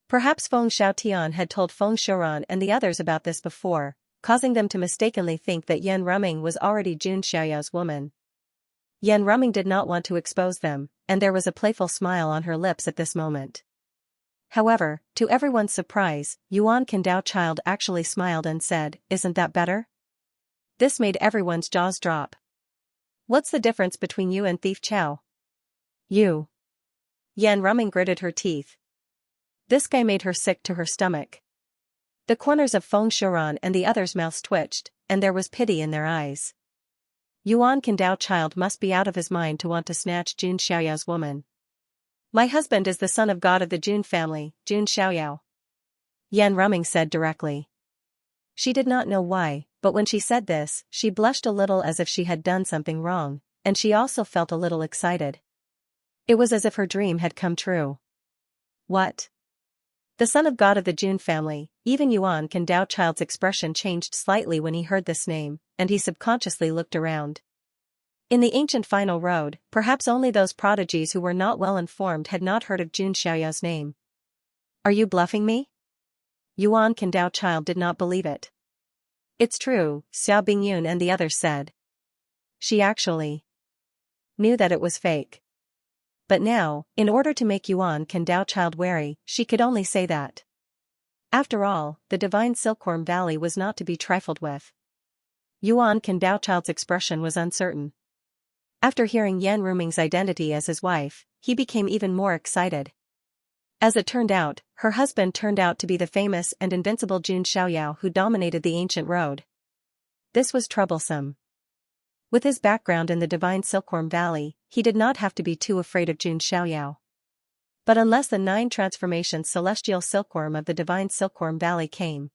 Perhaps Feng Xiaotian had told Feng Shuran and the others about this before, causing them to mistakenly think that Yan Rumming was already Jun Xiaoyao's woman. Yan Rumming did not want to expose them, and there was a playful smile on her lips at this moment. However, to everyone's surprise, Yuan Kandao Child actually smiled and said, "Isn't that better?" This made everyone's jaws drop. What's the difference between you and Thief Chow? You. Yan Rumming gritted her teeth. This guy made her sick to her stomach. The corners of Feng Shuran and the others' mouths twitched, and there was pity in their eyes. Yuan Kandao Child must be out of his mind to want to snatch Jun Xiaoyao's woman. My husband is the son of God of the Jun family, Jun Xiaoyao. Yan Rumming said directly. She did not know why, but when she said this, she blushed a little as if she had done something wrong, and she also felt a little excited. It was as if her dream had come true. What? The son of God of the Jun family. Even Yuan Kandao Child's expression changed slightly when he heard this name, and he subconsciously looked around. In the ancient final road, perhaps only those prodigies who were not well informed had not heard of Jun Xiaoyao's name. Are you bluffing me? Yuan Kandao Child did not believe it. It's true, Xiao Bingyun and the others said. She actually knew that it was fake. But now, in order to make Yuan Kandao Child wary, she could only say that. After all, the divine Silkworm Valley was not to be trifled with. Yuan Kandao Child's expression was uncertain. After hearing Yan Rumming's identity as his wife, he became even more excited. As it turned out, her husband turned out to be the famous and invincible Jun Xiaoyao who dominated the ancient road. This was troublesome. With his background in the divine Silkworm Valley, he did not have to be too afraid of Jun Xiaoyao. But unless the 9 transformations celestial silkworm of the divine Silkworm Valley came.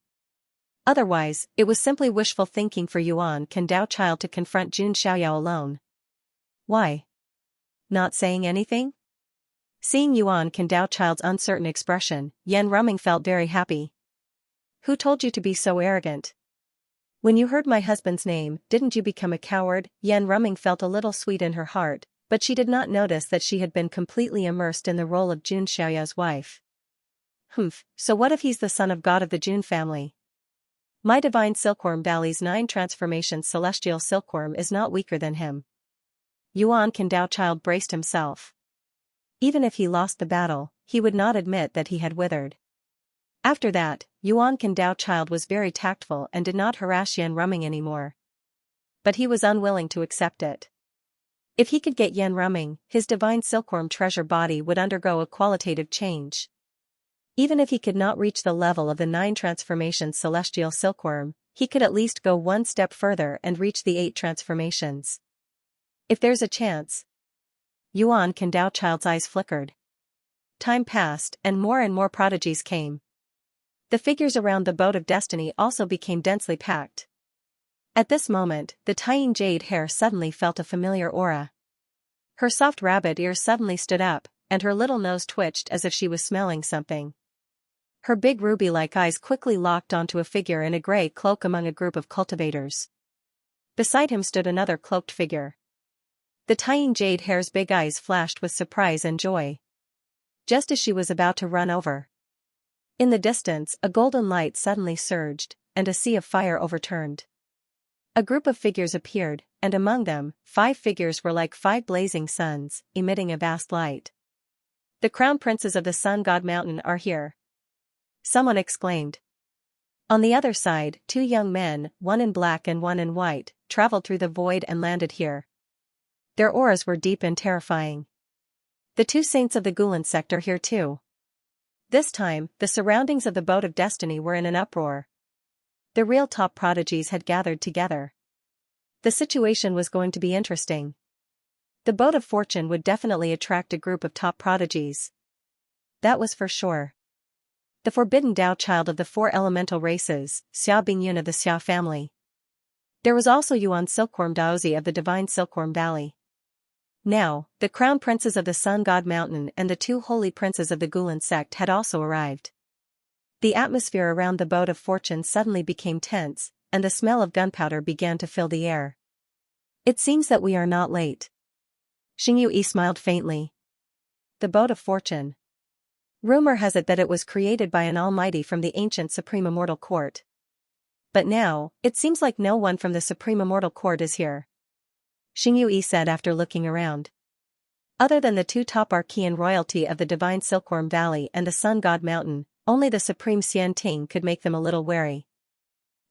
Otherwise, it was simply wishful thinking for Yuan Kandao Child to confront Jun Xiaoyao alone. Why? Not saying anything? Seeing Yuan Kandao Child's uncertain expression, Yan Rumming felt very happy. Who told you to be so arrogant? When you heard my husband's name, didn't you become a coward? Yan Rumming felt a little sweet in her heart, but she did not notice that she had been completely immersed in the role of Jun Xiaoyao's wife. Humph, so what if he's the son of God of the Jun family? My divine Silkworm Valley's 9 transformations celestial silkworm is not weaker than him. Yuan Kandao Child braced himself. Even if he lost the battle, he would not admit that he had withered. After that, Yuan Kandao Child was very tactful and did not harass Yan Rumming anymore. But he was unwilling to accept it. If he could get Yan Rumming, his divine silkworm treasure body would undergo a qualitative change. Even if he could not reach the level of the 9 transformations celestial silkworm, he could at least go one step further and reach the 8 transformations. If there's a chance. Yuan Kandao Child's eyes flickered. Time passed and more prodigies came. The figures around the boat of destiny also became densely packed. At this moment, the Tying Jade Hare suddenly felt a familiar aura. Her soft rabbit ears suddenly stood up, and her little nose twitched as if she was smelling something. Her big ruby-like eyes quickly locked onto a figure in a gray cloak among a group of cultivators. Beside him stood another cloaked figure. The tiny jade hare's big eyes flashed with surprise and joy. Just as she was about to run over. In the distance, a golden light suddenly surged, and a sea of fire overturned. A group of figures appeared, and among them, 5 figures were like 5 blazing suns, emitting a vast light. The crown princes of the Sun God Mountain are here. Someone exclaimed. On the other side, 2 young men, one in black and one in white, traveled through the void and landed here. Their auras were deep and terrifying. The 2 saints of the Gulen sect are here too. This time, the surroundings of the Boat of Destiny were in an uproar. The real top prodigies had gathered together. The situation was going to be interesting. The Boat of Fortune would definitely attract a group of top prodigies. That was for sure. The forbidden Tao child of the 4 elemental races, Xia Bingyun of the Xia family. There was also Yuan Silkworm Daozi of the Divine Silkworm Valley. Now, the crown princes of the Sun God Mountain and the 2 holy princes of the Gulen sect had also arrived. The atmosphere around the Boat of Fortune suddenly became tense, and the smell of gunpowder began to fill the air. It seems that we are not late. Xianxia smiled faintly. The Boat of Fortune. Rumor has it that it was created by an almighty from the ancient Supreme Immortal Court. But now, it seems like no one from the Supreme Immortal Court is here. Xianxia said after looking around. Other than the 2 top Archean royalty of the Divine Silkworm Valley and the Sun God Mountain, only the Supreme Xian Ting could make them a little wary.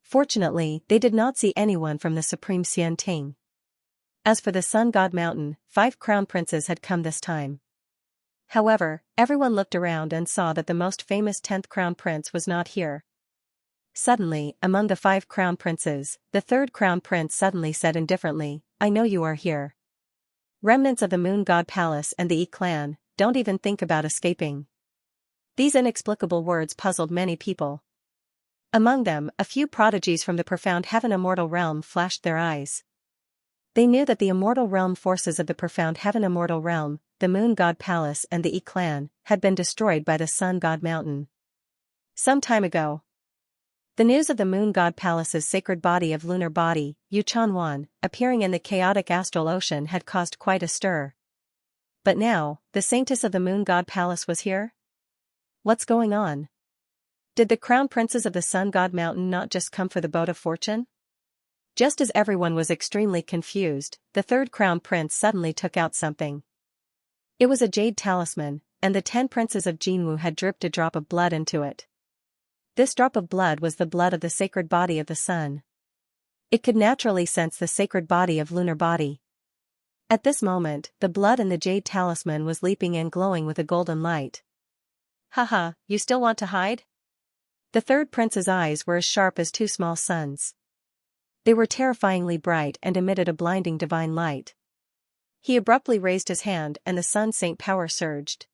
Fortunately, they did not see anyone from the Supreme Xian Ting. As for the Sun God Mountain, 5 crown princes had come this time. However, everyone looked around and saw that the most famous 10th crown prince was not here. Suddenly, among the 5 crown princes, the 3rd crown prince suddenly said indifferently, "I know you are here. Remnants of the Moon God Palace and the Yi clan, don't even think about escaping." These inexplicable words puzzled many people. Among them, a few prodigies from the profound heaven immortal realm flashed their eyes. They knew that the immortal realm forces of the profound heaven immortal realm, the Moon God Palace and the Yi clan, had been destroyed by the Sun God Mountain. Some time ago. The news of the Moon God Palace's sacred body of lunar body, Yu Chanwan, appearing in the chaotic astral ocean had caused quite a stir. But now, the saintess of the Moon God Palace was here? What's going on? Did the crown princes of the Sun God Mountain not just come for the Boat of Fortune? Just as everyone was extremely confused, the 3rd crown prince suddenly took out something. It was a jade talisman, and the 10 princes of Jinwu had dripped a drop of blood into it. This drop of blood was the blood of the sacred body of the sun. It could naturally sense the sacred body of lunar body. At this moment, the blood in the jade talisman was leaping and glowing with a golden light. Haha, you still want to hide? The 3rd prince's eyes were as sharp as 2 small suns. They were terrifyingly bright and emitted a blinding divine light. He abruptly raised his hand and the Sun Saint power surged.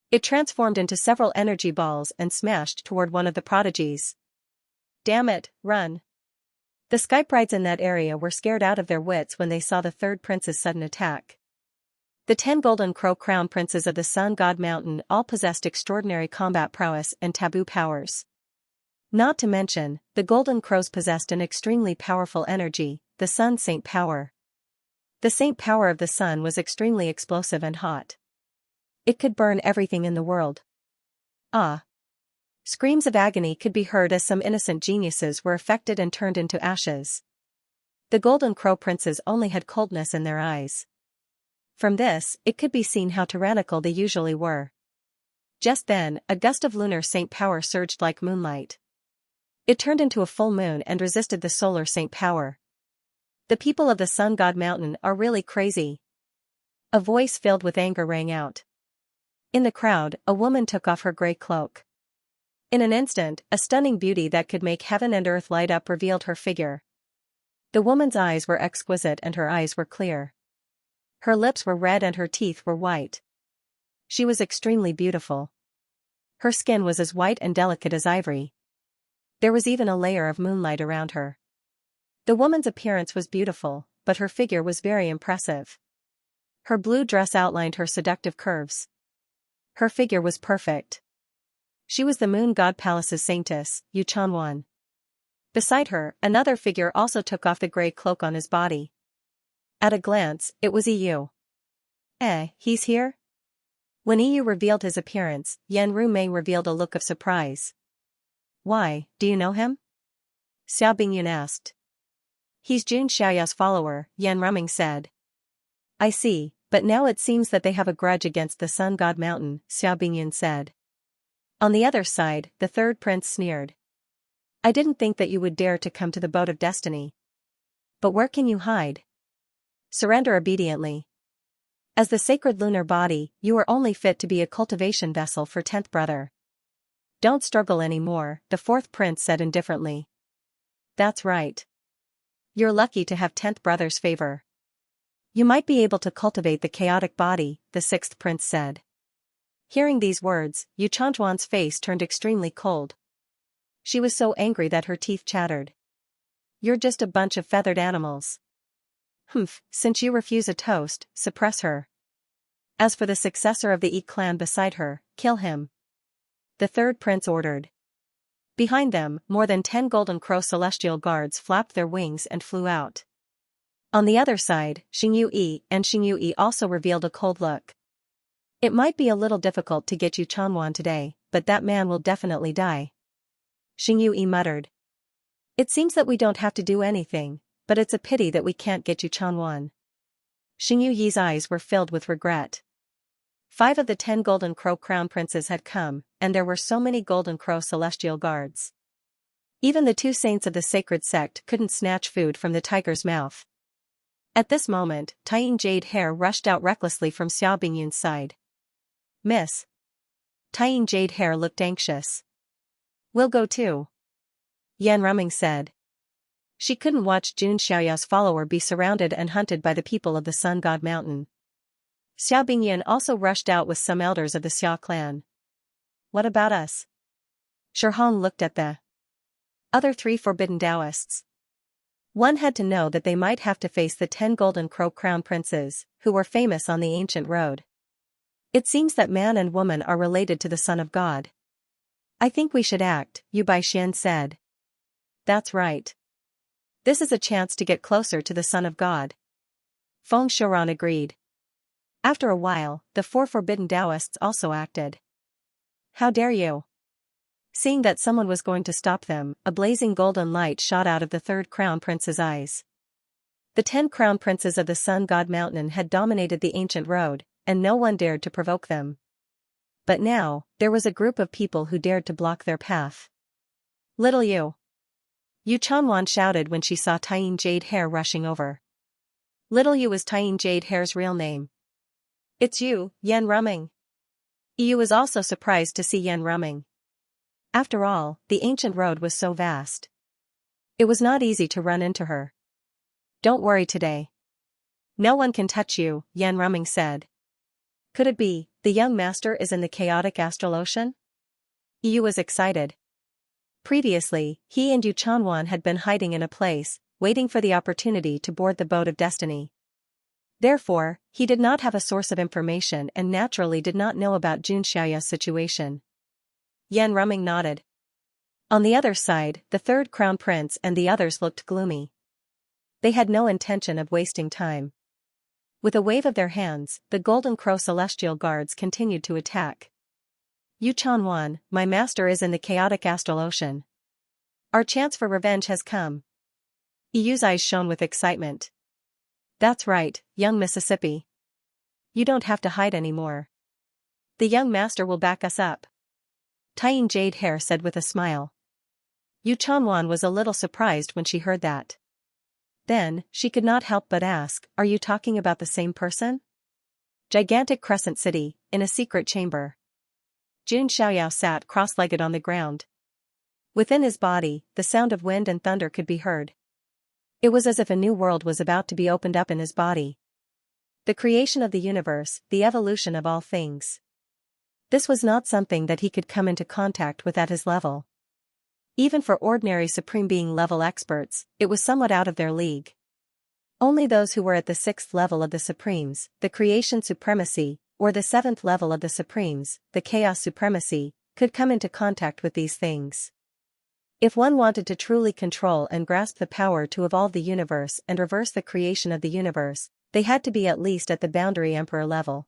It transformed into several energy balls and smashed toward one of the prodigies. Damn it, run! The sky brides in that area were scared out of their wits when they saw the 3rd prince's sudden attack. The 10 golden crow crown princes of the Sun God Mountain all possessed extraordinary combat prowess and taboo powers. Not to mention, the golden crows possessed an extremely powerful energy, the Sun Saint power. The saint power of the sun was extremely explosive and hot. It could burn everything in the world. Ah! Screams of agony could be heard as some innocent geniuses were affected and turned into ashes. The golden crow princes only had coldness in their eyes. From this, it could be seen how tyrannical they usually were. Just then, a gust of lunar saint power surged like moonlight. It turned into a full moon and resisted the solar saint power. The people of the Sun God Mountain are really crazy. A voice filled with anger rang out. In the crowd, a woman took off her gray cloak. In an instant, a stunning beauty that could make heaven and earth light up revealed her figure. The woman's eyes were exquisite and her eyes were clear. Her lips were red and her teeth were white. She was extremely beautiful. Her skin was as white and delicate as ivory. There was even a layer of moonlight around her. The woman's appearance was beautiful, but her figure was very impressive. Her blue dress outlined her seductive curves. Her figure was perfect. She was the moon god palace's saintess, Yu Chanwan. Beside her, another figure also took off the gray cloak on his body. At a glance, it was Yu. He's here? When Yu revealed his appearance, Yan Rumei revealed a look of surprise. Why, do you know him? Xiao Bingyun asked. He's Jun Xiaoyao's follower, Yan Ruming said. I see, but now it seems that they have a grudge against the Sun God Mountain, Xiao Bingyun said. On the other side, the third prince sneered. I didn't think that you would dare to come to the boat of destiny. But where can you hide? Surrender obediently. As the sacred lunar body, you are only fit to be a cultivation vessel for 10th brother. Don't struggle anymore, the fourth prince said indifferently. That's right. You're lucky to have 10th brother's favor. You might be able to cultivate the chaotic body, the sixth prince said. Hearing these words, Yu Chanjuan's face turned extremely cold. She was so angry that her teeth chattered. You're just a bunch of feathered animals. Since you refuse a toast, suppress her. As for the successor of the Yi clan beside her, kill him. The third prince ordered. Behind them, more than 10 golden crow celestial guards flapped their wings and flew out. On the other side, Xingyu Yi and Xingyu Yi also revealed a cold look. It might be a little difficult to get Yu Chanwan today, but that man will definitely die. Xingyu Yi muttered. It seems that we don't have to do anything, but it's a pity that we can't get Yu Chanwan. Xingyu Yi's eyes were filled with regret. 5 of the 10 golden crow crown princes had come, and there were so many golden crow celestial guards. Even the 2 saints of the sacred sect couldn't snatch food from the tiger's mouth. At this moment, Tying Jade Hair rushed out recklessly from Xiao Bingyun's side. Miss. Tying Jade Hair looked anxious. We'll go too. Yan Ruming said. She couldn't watch Jun Xiaoyao's follower be surrounded and hunted by the people of the Sun God Mountain. Xiao Bingyun also rushed out with some elders of the Xia clan. What about us? Shirhan looked at the other 3 forbidden Taoists. One had to know that they might have to face the 10 golden crow crown princes, who were famous on the ancient road. It seems that man and woman are related to the Son of God. I think we should act, Yu Baixian said. That's right. This is a chance to get closer to the Son of God. Feng Shuran agreed. After a while, the 4 forbidden Taoists also acted. How dare you? Seeing that someone was going to stop them, a blazing golden light shot out of the 3rd crown prince's eyes. The 10 crown princes of the Sun God Mountain had dominated the ancient road, and no one dared to provoke them. But now, there was a group of people who dared to block their path. Little Yu. Yu Chanwan shouted when she saw Tying Jade Hair rushing over. Little Yu was Tying Jade Hair's real name. It's you, Yan Ruming. Yu was also surprised to see Yan Ruming. After all, the ancient road was so vast. It was not easy to run into her. Don't worry today. No one can touch you, Yan Ruming said. Could it be, the young master is in the chaotic astral ocean? Yu was excited. Previously, he and Yu Chanwan had been hiding in a place, waiting for the opportunity to board the boat of destiny. Therefore, he did not have a source of information and naturally did not know about Jun Xiaoya's situation. Yan Ruming nodded. On the other side, the 3rd crown prince and the others looked gloomy. They had no intention of wasting time. With a wave of their hands, the golden crow celestial guards continued to attack. Yu Chanwan, my master is in the chaotic astral ocean. Our chance for revenge has come. Yu's eyes shone with excitement. That's right, young Mississippi. You don't have to hide anymore. The young master will back us up. Tying Jade Hair said with a smile. Yu Chanwan was a little surprised when she heard that. Then, she could not help but ask, are you talking about the same person? Gigantic Crescent City, in a secret chamber. Jun Xiaoyao sat cross-legged on the ground. Within his body, the sound of wind and thunder could be heard. It was as if a new world was about to be opened up in his body. The creation of the universe, the evolution of all things. This was not something that he could come into contact with at his level. Even for ordinary Supreme Being level experts, it was somewhat out of their league. Only those who were at the 6th level of the Supremes, the Creation Supremacy, or the 7th level of the Supremes, the Chaos Supremacy, could come into contact with these things. If one wanted to truly control and grasp the power to evolve the universe and reverse the creation of the universe, they had to be at least at the boundary emperor level.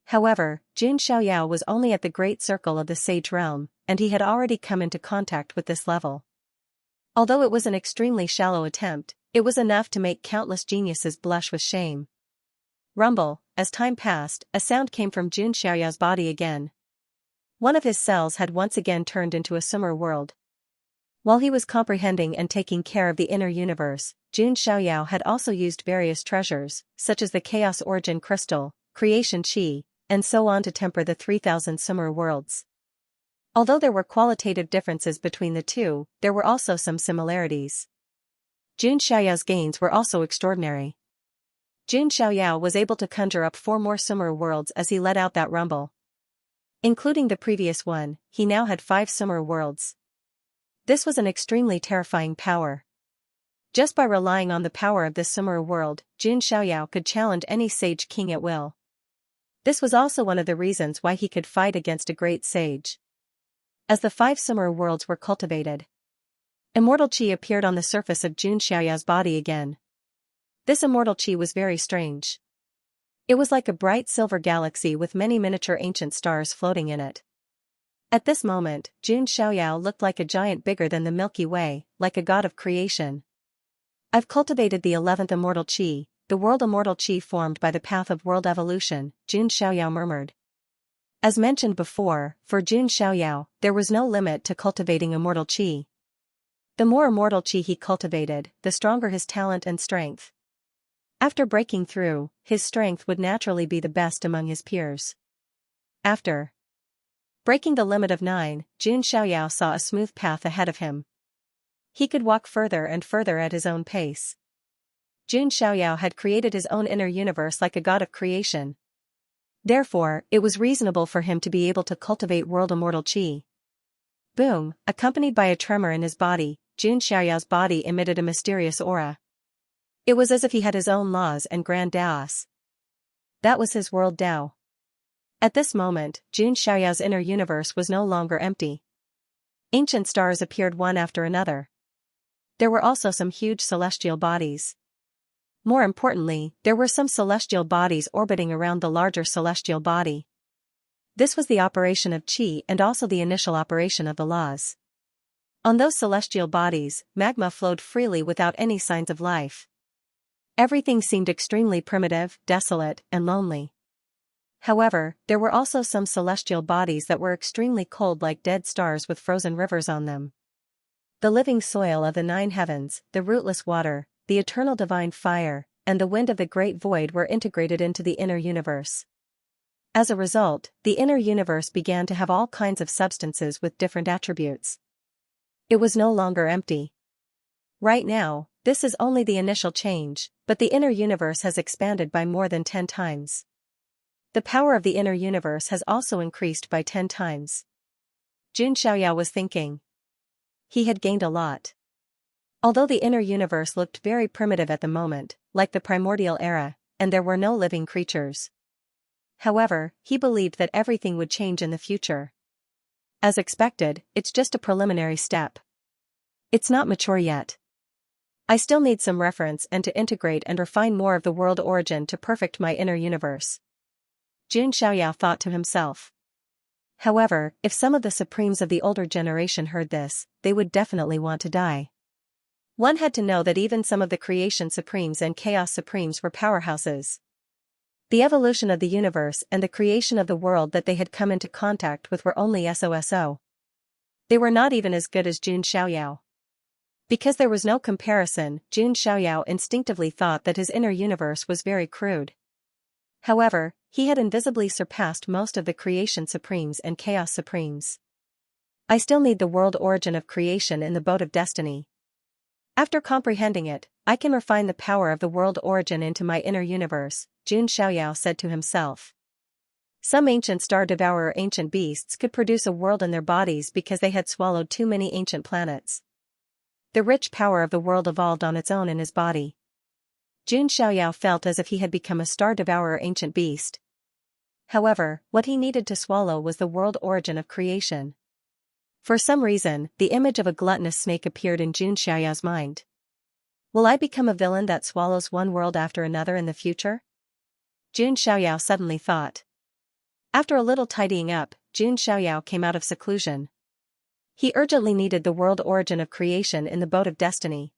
However, Jun Xiaoyao was only at the great circle of the sage realm, and he had already come into contact with this level. Although it was an extremely shallow attempt, it was enough to make countless geniuses blush with shame. Rumble, as time passed, a sound came from Jun Xiaoyao's body again. One of his cells had once again turned into a summer world. While he was comprehending and taking care of the inner universe, Jun Xiaoyao had also used various treasures, such as the Chaos Origin Crystal, Creation Qi, and so on to temper the 3,000 summer worlds. Although there were qualitative differences between the two, there were also some similarities. Jun Xiaoyao's gains were also extraordinary. Jun Xiaoyao was able to conjure up 4 more summer worlds as he let out that rumble. Including the previous one, he now had 5 summer worlds. This was an extremely terrifying power. Just by relying on the power of this summer world, Jun Xiaoyao could challenge any sage king at will. This was also one of the reasons why he could fight against a great sage. As the 5 summer worlds were cultivated, immortal qi appeared on the surface of Jun Xiaoyao's body again. This immortal qi was very strange. It was like a bright silver galaxy with many miniature ancient stars floating in it. At this moment, Jun Xiaoyao looked like a giant bigger than the Milky Way, like a god of creation. I've cultivated the 11th immortal qi, the world immortal qi formed by the path of world evolution, Jun Xiaoyao murmured. As mentioned before, for Jun Xiaoyao, there was no limit to cultivating immortal qi. The more immortal qi he cultivated, the stronger his talent and strength. After breaking through, his strength would naturally be the best among his peers. After breaking the limit of 9, Jun Xiaoyao saw a smooth path ahead of him. He could walk further and further at his own pace. Jun Xiaoyao had created his own inner universe like a god of creation. Therefore, it was reasonable for him to be able to cultivate world immortal qi. Boom, accompanied by a tremor in his body, Jun Xiaoyao's body emitted a mysterious aura. It was as if he had his own laws and grand Daos. That was his world Dao. At this moment, Jun Xiaoyao's inner universe was no longer empty. Ancient stars appeared one after another. There were also some huge celestial bodies. More importantly, there were some celestial bodies orbiting around the larger celestial body. This was the operation of qi and also the initial operation of the laws. On those celestial bodies, magma flowed freely without any signs of life. Everything seemed extremely primitive, desolate, and lonely. However, there were also some celestial bodies that were extremely cold like dead stars with frozen rivers on them. The living soil of the 9 heavens, the rootless water, the eternal divine fire, and the wind of the great void were integrated into the inner universe. As a result, the inner universe began to have all kinds of substances with different attributes. It was no longer empty. Right now, this is only the initial change, but the inner universe has expanded by more than 10 times. The power of the inner universe has also increased by 10 times. Jun Xiaoyao was thinking. He had gained a lot. Although the inner universe looked very primitive at the moment, like the primordial era, and there were no living creatures. However, he believed that everything would change in the future. As expected, it's just a preliminary step. It's not mature yet. I still need some reference and to integrate and refine more of the world origin to perfect my inner universe. Jun Xiaoyao thought to himself. However, if some of the supremes of the older generation heard this, they would definitely want to die. One had to know that even some of the creation supremes and chaos supremes were powerhouses. The evolution of the universe and the creation of the world that they had come into contact with were only so. They were not even as good as Jun Xiaoyao. Because there was no comparison, Jun Xiaoyao instinctively thought that his inner universe was very crude. However, he had invisibly surpassed most of the creation supremes and chaos supremes. I still need the world origin of creation in the boat of destiny. After comprehending it, I can refine the power of the world origin into my inner universe, Jun Xiaoyao said to himself. Some ancient star-devourer ancient beasts could produce a world in their bodies because they had swallowed too many ancient planets. The rich power of the world evolved on its own in his body. Jun Xiaoyao felt as if he had become a star-devourer ancient beast. However, what he needed to swallow was the world origin of creation. For some reason, the image of a gluttonous snake appeared in Xianxia's mind. Will I become a villain that swallows one world after another in the future? Xiao suddenly thought. After a little tidying up, Xiao came out of seclusion. He urgently needed the world origin of creation in the boat of destiny.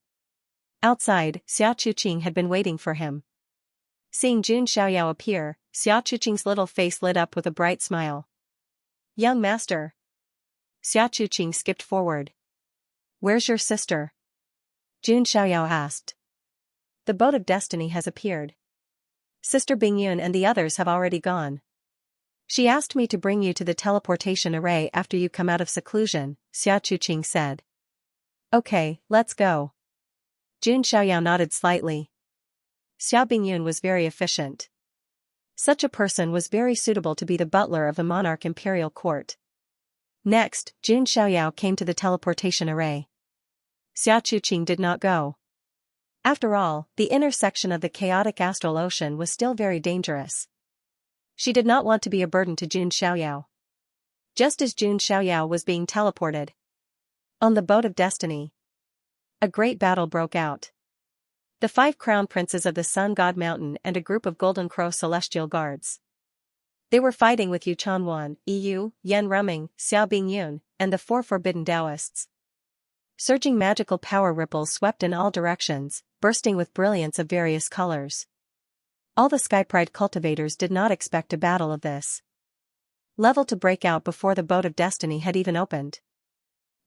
Outside, Xia Chuqing had been waiting for him. Seeing Xiao appear, Xia Chuqing's little face lit up with a bright smile. Young master. Xia Chuqing skipped forward. Where's your sister? Xiao asked. The boat of destiny has appeared. Sister Bingyun and the others have already gone. She asked me to bring you to the teleportation array after you come out of seclusion, Xia Chuqing said. Okay, let's go. Xiao nodded slightly. Xia Bingyun was very efficient. Such a person was very suitable to be the butler of the monarch imperial court. Next, Xiao came to the teleportation array. Xia Chuqing did not go. After all, the inner section of the chaotic astral ocean was still very dangerous. She did not want to be a burden to Xiao. Just as Xiao was being teleported on the boat of destiny, a great battle broke out. The 5 crown princes of the Sun God Mountain and a group of Golden Crow celestial guards. They were fighting with Yu Chanwan, Yu, Yan Ruming, Xiao Bingyun, and the 4 forbidden Taoists. Surging magical power ripples swept in all directions, bursting with brilliance of various colors. All the Skypride cultivators did not expect a battle of this level to break out before the boat of destiny had even opened.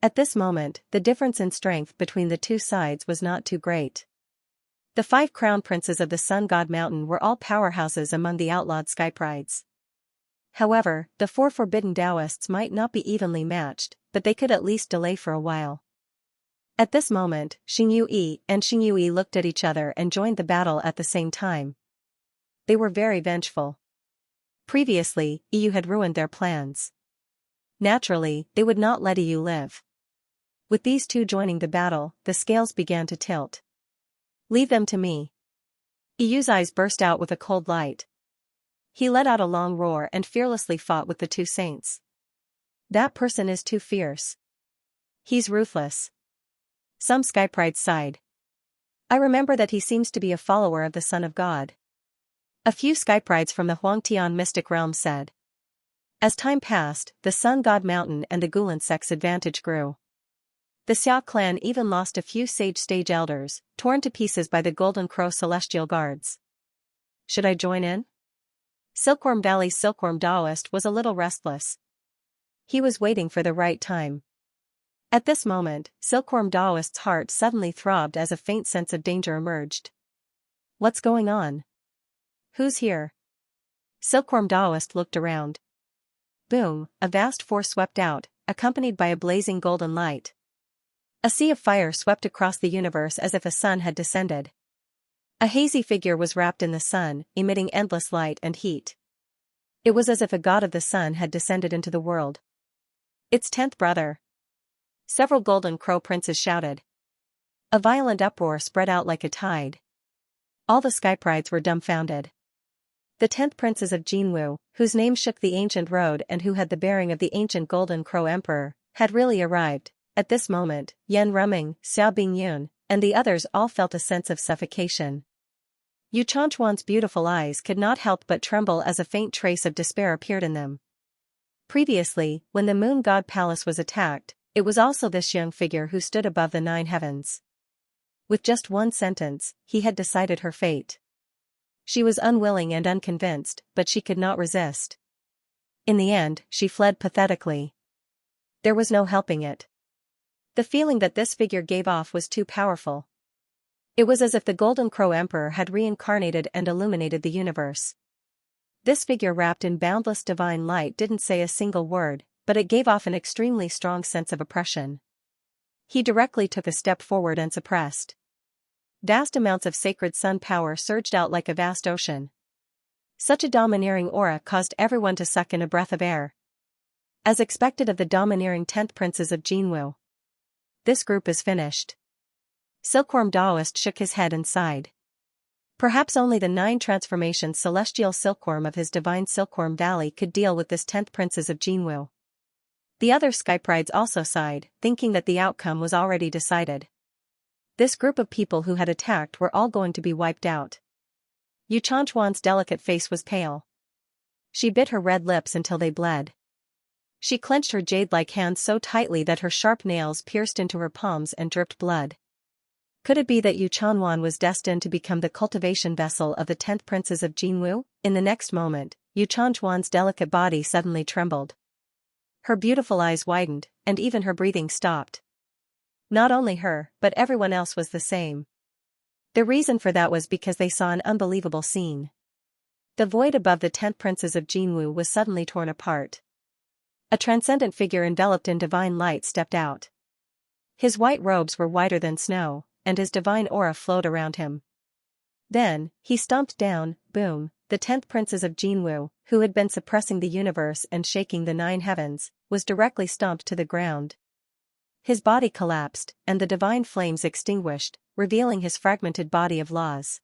At this moment, the difference in strength between the two sides was not too great. The 5 crown princes of the Sun God Mountain were all powerhouses among the outlawed Skyprides. However, the 4 forbidden Taoists might not be evenly matched, but they could at least delay for a while. At this moment, Xing and Xing looked at each other and joined the battle at the same time. They were very vengeful. Previously, Yu had ruined their plans. Naturally, they would not let Yu live. With these two joining the battle, the scales began to tilt. Leave them to me. Yu's eyes burst out with a cold light. He let out a long roar and fearlessly fought with the 2 saints. That person is too fierce. He's ruthless. Some Skyprides sighed. I remember that he seems to be a follower of the Son of God. A few Skyprides from the Huangtian mystic realm said. As time passed, the Sun God Mountain and the Gulan sect's advantage grew. The Xia clan even lost a few sage stage elders, torn to pieces by the Golden Crow celestial guards. Should I join in? Silkworm Valley's Silkworm Taoist was a little restless. He was waiting for the right time. At this moment, Silkworm Taoist's heart suddenly throbbed as a faint sense of danger emerged. What's going on? Who's here? Silkworm Taoist looked around. Boom, a vast force swept out, accompanied by a blazing golden light. A sea of fire swept across the universe as if a sun had descended. A hazy figure was wrapped in the sun, emitting endless light and heat. It was as if a god of the sun had descended into the world. Its 10th brother. Several Golden Crow princes shouted. A violent uproar spread out like a tide. All the Skyprides were dumbfounded. The 10th princes of Jinwu, whose name shook the ancient road and who had the bearing of the ancient Golden Crow Emperor, had really arrived. At this moment, Yan Ruming, Xiao Bingyun, and the others all felt a sense of suffocation. Yu Chanchuan's beautiful eyes could not help but tremble as a faint trace of despair appeared in them. Previously, when the Moon God Palace was attacked, it was also this young figure who stood above the 9 heavens. With just one sentence, he had decided her fate. She was unwilling and unconvinced, but she could not resist. In the end, she fled pathetically. There was no helping it. The feeling that this figure gave off was too powerful. It was as if the Golden Crow Emperor had reincarnated and illuminated the universe. This figure wrapped in boundless divine light didn't say a single word, but it gave off an extremely strong sense of oppression. He directly took a step forward and suppressed. Vast amounts of sacred sun power surged out like a vast ocean. Such a domineering aura caused everyone to suck in a breath of air. As expected of the domineering 10th princes of Jinwu. This group is finished. Silkworm Taoist shook his head and sighed. Perhaps only the 9 transformations celestial silkworm of his divine silkworm valley could deal with this 10th princess of Jinwu. The other skyprides also sighed, thinking that the outcome was already decided. This group of people who had attacked were all going to be wiped out. Yu Chanchuan's delicate face was pale. She bit her red lips until they bled. She clenched her jade-like hands so tightly that her sharp nails pierced into her palms and dripped blood. Could it be that Yu Chanwan was destined to become the cultivation vessel of the 10th princess of Jinwu? In the next moment, Yu Chanchuan's delicate body suddenly trembled. Her beautiful eyes widened, and even her breathing stopped. Not only her, but everyone else was the same. The reason for that was because they saw an unbelievable scene. The void above the 10th princess of Jinwu was suddenly torn apart. A transcendent figure enveloped in divine light stepped out. His white robes were whiter than snow, and his divine aura flowed around him. Then, he stomped down, boom, the 10th princess of Jinwu, who had been suppressing the universe and shaking the 9 heavens, was directly stomped to the ground. His body collapsed, and the divine flames extinguished, revealing his fragmented body of laws.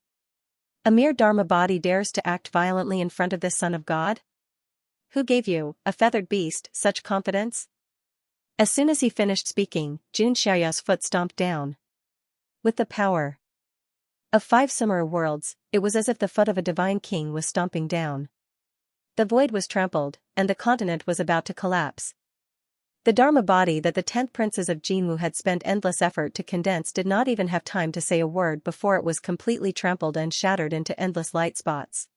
A mere Dharma body dares to act violently in front of this Son of God? Who gave you, a feathered beast, such confidence? As soon as he finished speaking, Jun Xiaoyao's foot stomped down. With the power of 5 summer worlds, it was as if the foot of a divine king was stomping down. The void was trampled, and the continent was about to collapse. The Dharma body that the 10th princess of Jinwu had spent endless effort to condense did not even have time to say a word before it was completely trampled and shattered into endless light spots.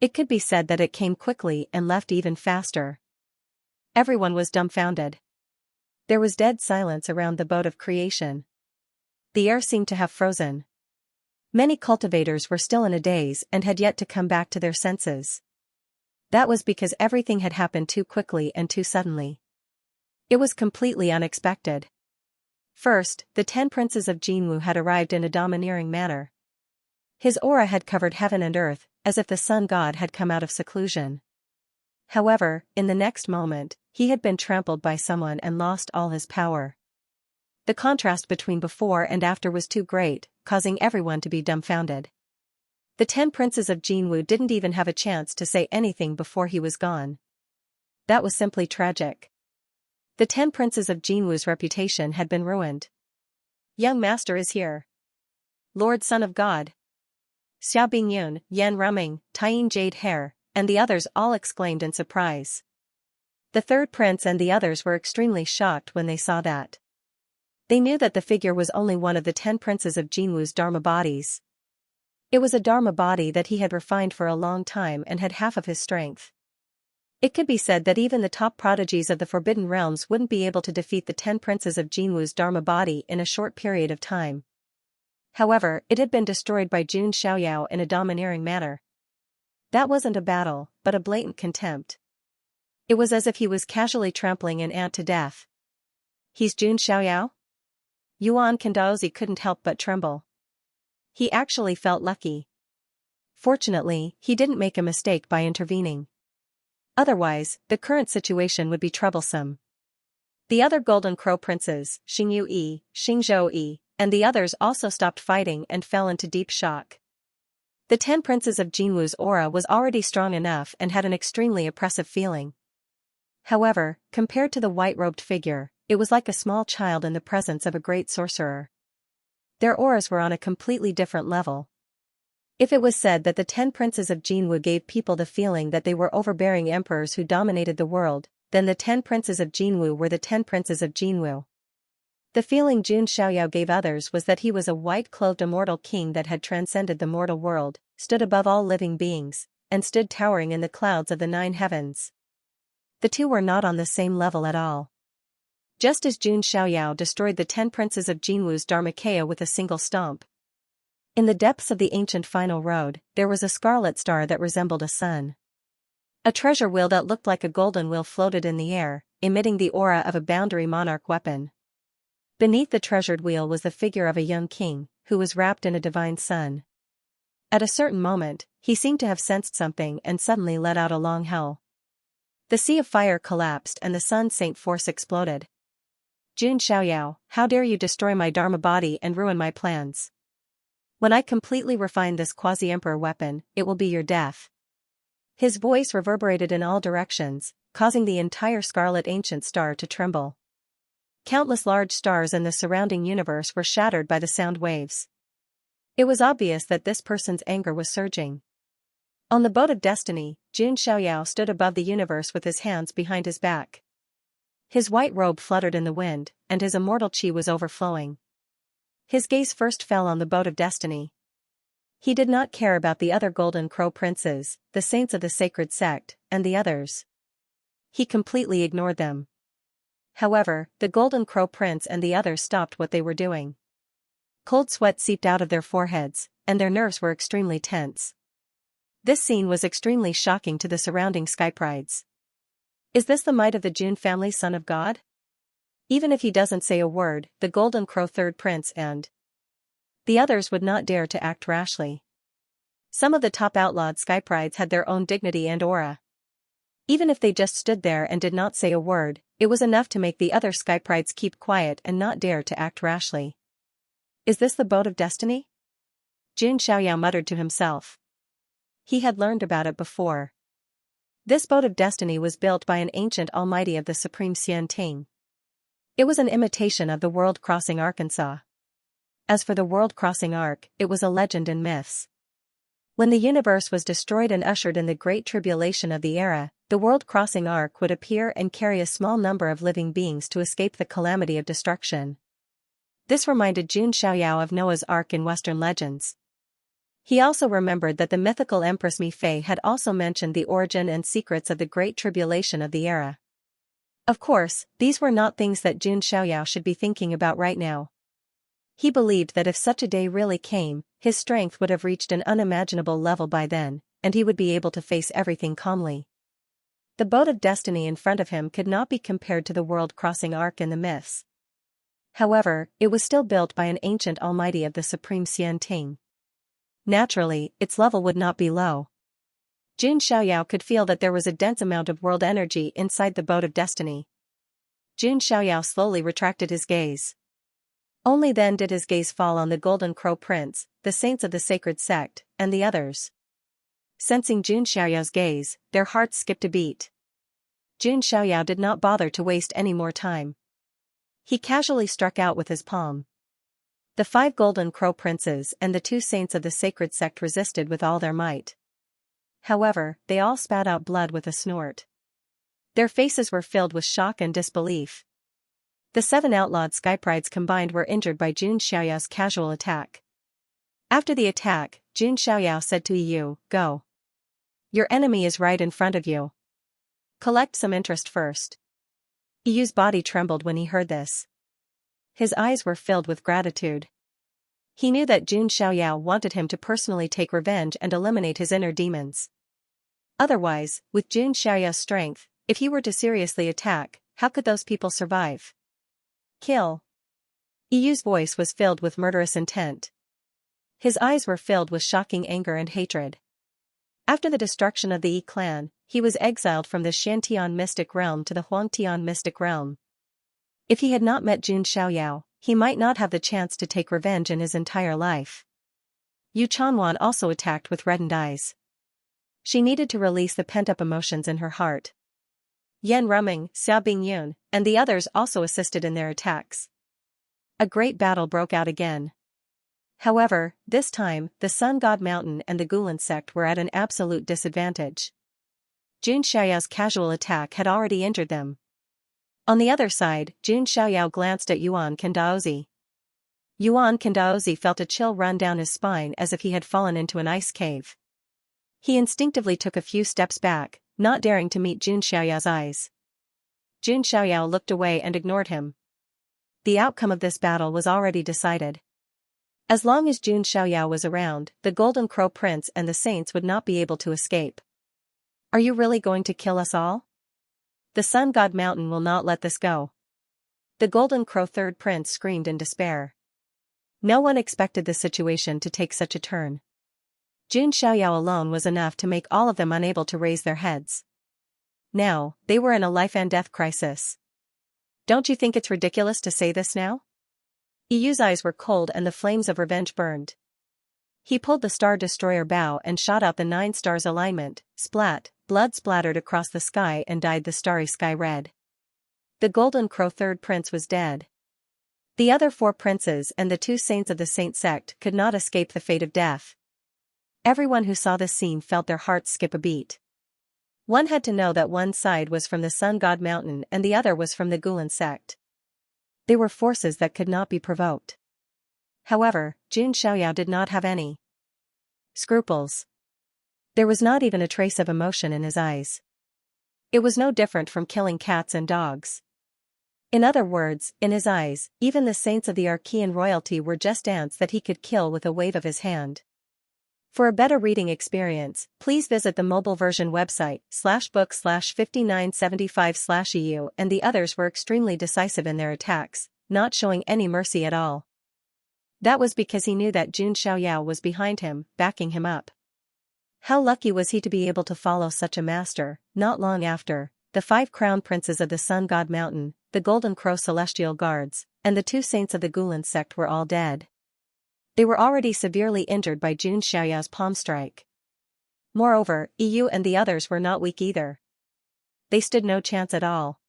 It could be said that it came quickly and left even faster. Everyone was dumbfounded. There was dead silence around the boat of creation. The air seemed to have frozen. Many cultivators were still in a daze and had yet to come back to their senses. That was because everything had happened too quickly and too suddenly. It was completely unexpected. First, the 10 princes of Jinwu had arrived in a domineering manner. His aura had covered heaven and earth, as if the sun god had come out of seclusion. However, in the next moment, he had been trampled by someone and lost all his power. The contrast between before and after was too great, causing everyone to be dumbfounded. The 10 princes of Jinwu didn't even have a chance to say anything before he was gone. That was simply tragic. The 10 princes of Jinwu's reputation had been ruined. Young master is here. Lord Son of God. Xia Bingyun, Yan Ruming, Taiyin Jade Hair, and the others all exclaimed in surprise. The 3rd prince and the others were extremely shocked when they saw that. They knew that the figure was only one of the 10 princes of Jinwu's Dharma bodies. It was a Dharma body that he had refined for a long time and had half of his strength. It could be said that even the top prodigies of the Forbidden Realms wouldn't be able to defeat the 10 princes of Jinwu's Dharma body in a short period of time. However, it had been destroyed by Jun Xiaoyao in a domineering manner. That wasn't a battle, but a blatant contempt. It was as if he was casually trampling an ant to death. He's Jun Xiaoyao? Yuan Kandaozi couldn't help but tremble. He actually felt lucky. Fortunately, he didn't make a mistake by intervening. Otherwise, the current situation would be troublesome. The other Golden Crow princes, Xingyu Yi, Xingzhou Yi, and the others also stopped fighting and fell into deep shock. The 10 princes of Jinwu's aura was already strong enough and had an extremely oppressive feeling. However, compared to the white-robed figure, it was like a small child in the presence of a great sorcerer. Their auras were on a completely different level. If it was said that the 10 princes of Jinwu gave people the feeling that they were overbearing emperors who dominated the world, then the 10 princes of Jinwu were the 10 princes of Jinwu. The feeling Jun Xiaoyao gave others was that he was a white-clothed immortal king that had transcended the mortal world, stood above all living beings, and stood towering in the clouds of the 9 heavens. The two were not on the same level at all. Just as Jun Xiaoyao destroyed the 10 princes of Jinwu's Dharmakaya with a single stomp. In the depths of the ancient final road, there was a scarlet star that resembled a sun. A treasure wheel that looked like a golden wheel floated in the air, emitting the aura of a boundary monarch weapon. Beneath the treasured wheel was the figure of a young king, who was wrapped in a divine sun. At a certain moment, he seemed to have sensed something and suddenly let out a long howl. The sea of fire collapsed and the sun saint force exploded. Jun Xiaoyao, how dare you destroy my Dharma body and ruin my plans? When I completely refine this quasi-emperor weapon, it will be your death. His voice reverberated in all directions, causing the entire scarlet ancient star to tremble. Countless large stars in the surrounding universe were shattered by the sound waves. It was obvious that this person's anger was surging. On the boat of destiny, Jun Xiaoyao stood above the universe with his hands behind his back. His white robe fluttered in the wind, and his immortal chi was overflowing. His gaze first fell on the boat of destiny. He did not care about the other Golden Crow princes, the saints of the sacred sect, and the others. He completely ignored them. However, the Golden Crow prince and the others stopped what they were doing. Cold sweat seeped out of their foreheads, and their nerves were extremely tense. This scene was extremely shocking to the surrounding skyprides. Is this the might of the Jun family son of God? Even if he doesn't say a word, the Golden Crow third prince and the others would not dare to act rashly. Some of the top outlawed skyprides had their own dignity and aura. Even if they just stood there and did not say a word, it was enough to make the other skyprides keep quiet and not dare to act rashly. Is this the boat of destiny? Jun Xiaoyao muttered to himself. He had learned about it before. This boat of destiny was built by an ancient almighty of the supreme Xian Ting. It was an imitation of the world-crossing Arkansas. As for the world-crossing ark, it was a legend in myths. When the universe was destroyed and ushered in the great tribulation of the era, the world-crossing ark would appear and carry a small number of living beings to escape the calamity of destruction. This reminded Jun Xiaoyao of Noah's Ark in Western legends. He also remembered that the mythical Empress Mi Fei had also mentioned the origin and secrets of the great tribulation of the era. Of course, these were not things that Jun Xiaoyao should be thinking about right now. He believed that if such a day really came, his strength would have reached an unimaginable level by then, and he would be able to face everything calmly. The boat of destiny in front of him could not be compared to the world-crossing ark in the myths. However, it was still built by an ancient almighty of the supreme Xian Ting. Naturally, its level would not be low. Jun Xiaoyao could feel that there was a dense amount of world energy inside the boat of destiny. Jun Xiaoyao slowly retracted his gaze. Only then did his gaze fall on the Golden Crow Prince, the saints of the sacred sect, and the others. Sensing Jun Xiaoyao's gaze, their hearts skipped a beat. Jun Xiaoyao did not bother to waste any more time. He casually struck out with his palm. The 5 Golden Crow Princes and the 2 saints of the sacred sect resisted with all their might. However, they all spat out blood with a snort. Their faces were filled with shock and disbelief. The 7 outlawed skyprides combined were injured by Jun Xiaoyao's casual attack. After the attack, Jun Xiaoyao said to Yu, "Go. Your enemy is right in front of you. Collect some interest first." Yu's body trembled when he heard this. His eyes were filled with gratitude. He knew that Jun Xiaoyao wanted him to personally take revenge and eliminate his inner demons. Otherwise, with Jun Xiaoyao's strength, if he were to seriously attack, how could those people survive? Kill. Yu's voice was filled with murderous intent. His eyes were filled with shocking anger and hatred. After the destruction of the Yi clan, he was exiled from the Shantian mystic realm to the Huangtian mystic realm. If he had not met Jun Xiaoyao, he might not have the chance to take revenge in his entire life. Yu Chanwan also attacked with reddened eyes. She needed to release the pent-up emotions in her heart. Yan Ruming, Xia Bingyun, and the others also assisted in their attacks. A great battle broke out again. However, this time, the Sun God Mountain and the Gulan sect were at an absolute disadvantage. Jun Xiaoyao's casual attack had already injured them. On the other side, Jun Xiaoyao glanced at Yuan Kandaozi. Yuan Kandaozi felt a chill run down his spine as if he had fallen into an ice cave. He instinctively took a few steps back, not daring to meet Jun Xiaoyao's eyes. Jun Xiaoyao looked away and ignored him. The outcome of this battle was already decided. As long as Jun Xiaoyao was around, the Golden Crow Prince and the saints would not be able to escape. Are you really going to kill us all? The Sun God Mountain will not let this go. The Golden Crow Third Prince screamed in despair. No one expected the situation to take such a turn. Jun Xiaoyao alone was enough to make all of them unable to raise their heads. Now, they were in a life and death crisis. Don't you think it's ridiculous to say this now? Yu's eyes were cold and the flames of revenge burned. He pulled the Star Destroyer bow and shot out the 9 stars alignment. Splat, blood splattered across the sky and dyed the starry sky red. The Golden Crow third prince was dead. The other 4 princes and the 2 saints of the saint sect could not escape the fate of death. Everyone who saw this scene felt their hearts skip a beat. One had to know that one side was from the Sun God Mountain and the other was from the Gulen sect. They were forces that could not be provoked. However, Xianxia did not have any scruples. There was not even a trace of emotion in his eyes. It was no different from killing cats and dogs. In other words, in his eyes, even the saints of the Archean royalty were just ants that he could kill with a wave of his hand. For a better reading experience, please visit the mobile version website /book/5975/EU, and the others were extremely decisive in their attacks, not showing any mercy at all. That was because he knew that Xianxia was behind him, backing him up. How lucky was he to be able to follow such a master. Not long after, the 5 crown princes of the Sun God Mountain, the Golden Crow Celestial Guards, and the 2 saints of the Gulen sect were all dead. They were already severely injured by Xianxia's palm strike. Moreover, EU and the others were not weak either. They stood no chance at all.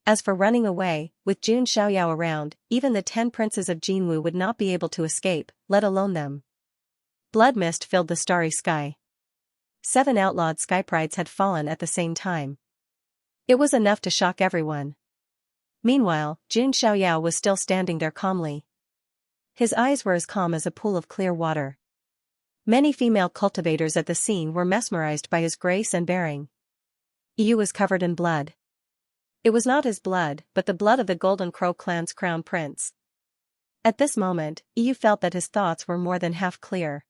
As for running away, with Xianxia around, even the 10 princes of Jinwu would not be able to escape, let alone them. Blood mist filled the starry sky. 7 outlawed skyprides had fallen at the same time. It was enough to shock everyone. Meanwhile, Xianxia was still standing there calmly. His eyes were as calm as a pool of clear water. Many female cultivators at the scene were mesmerized by his grace and bearing. EU was covered in blood. It was not his blood, but the blood of the Golden Crow clan's crown prince. At this moment, EU felt that his thoughts were more than half clear.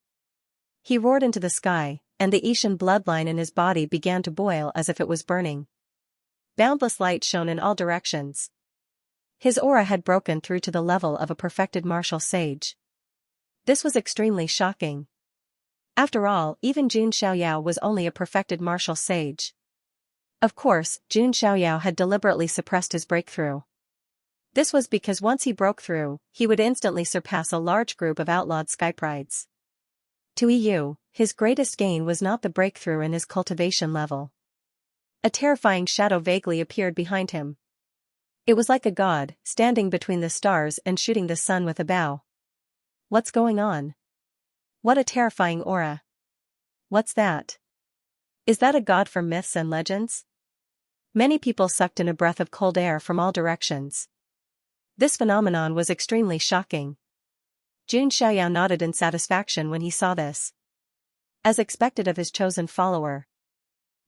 He roared into the sky, and the Ishan bloodline in his body began to boil as if it was burning. Boundless light shone in all directions. His aura had broken through to the level of a perfected martial sage. This was extremely shocking. After all, even Xianxia was only a perfected martial sage. Of course, Xianxia had deliberately suppressed his breakthrough. This was because once he broke through, he would instantly surpass a large group of outlawed skyprides. To EU, his greatest gain was not the breakthrough in his cultivation level. A terrifying shadow vaguely appeared behind him. It was like a god, standing between the stars and shooting the sun with a bow. What's going on? What a terrifying aura. What's that? Is that a god from myths and legends? Many people sucked in a breath of cold air from all directions. This phenomenon was extremely shocking. Xianxia nodded in satisfaction when he saw this. As expected of his chosen follower.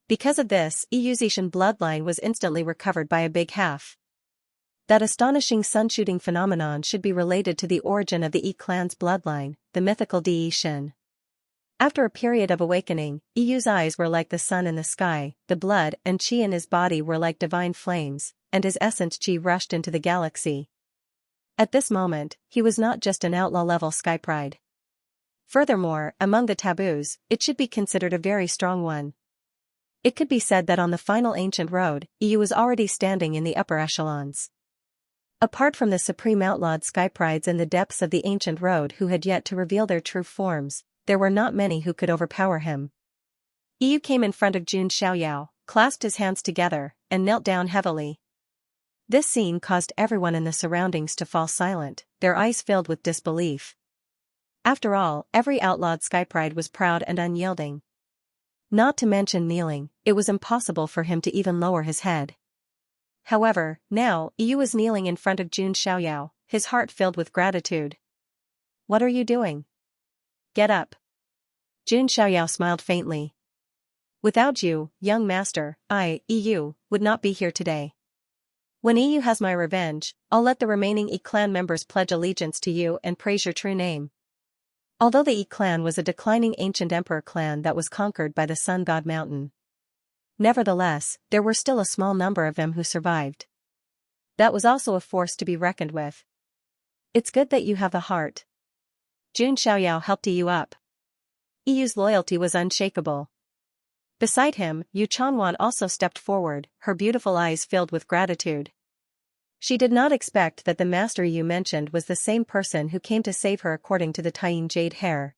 Because of this, EU's Ishan bloodline was instantly recovered by a big half. That astonishing sun-shooting phenomenon should be related to the origin of the Yi clan's bloodline, the mythical Di Shin. After a period of awakening, EU's eyes were like the sun in the sky, the blood and chi in his body were like divine flames, and his essence chi rushed into the galaxy. At this moment, he was not just an outlaw-level skypride. Furthermore, among the taboos, it should be considered a very strong one. It could be said that on the final ancient road, EU was already standing in the upper echelons. Apart from the supreme outlawed skyprides in the depths of the ancient road who had yet to reveal their true forms, there were not many who could overpower him. EU came in front of Xianxia, clasped his hands together, and knelt down heavily. This scene caused everyone in the surroundings to fall silent, their eyes filled with disbelief. After all, every outlawed skypride was proud and unyielding. Not to mention kneeling, it was impossible for him to even lower his head. However, now, EU was kneeling in front of Xianxia, his heart filled with gratitude. What are you doing? Get up. Xianxia smiled faintly. Without you, young master, I, EU, would not be here today. When EU has my revenge, I'll let the remaining Yi clan members pledge allegiance to you and praise your true name. Although the Yi clan was a declining ancient emperor clan that was conquered by the Sun God Mountain. Nevertheless, there were still a small number of them who survived. That was also a force to be reckoned with. It's good that you have the heart. Xianxia helped EU up. EU's loyalty was unshakable. Beside him, Yu Chanwan also stepped forward, her beautiful eyes filled with gratitude. She did not expect that the master Yu mentioned was the same person who came to save her according to the Taiyin jade hair.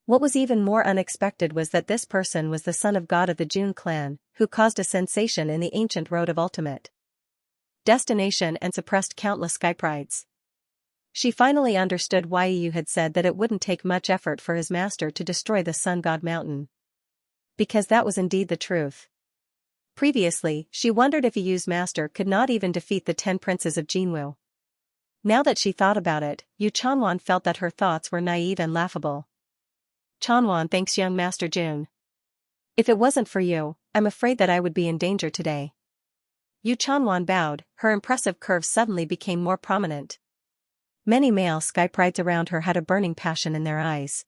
What was even more unexpected was that this person was the son of God of the Jun clan, who caused a sensation in the ancient road of ultimate destination and suppressed countless Skype rides. She finally understood why Yu had said that it wouldn't take much effort for his master to destroy the Sun God Mountain. Because that was indeed the truth. Previously, she wondered if Yu's master could not even defeat the 10 princes of Jinwu. Now that she thought about it, Yu Chanwan felt that her thoughts were naive and laughable. Chanwan thanks young Master Jun. If it wasn't for you, I'm afraid that I would be in danger today. Yu Chanwan bowed, her impressive curves suddenly became more prominent. Many male Skype rides around her had a burning passion in their eyes.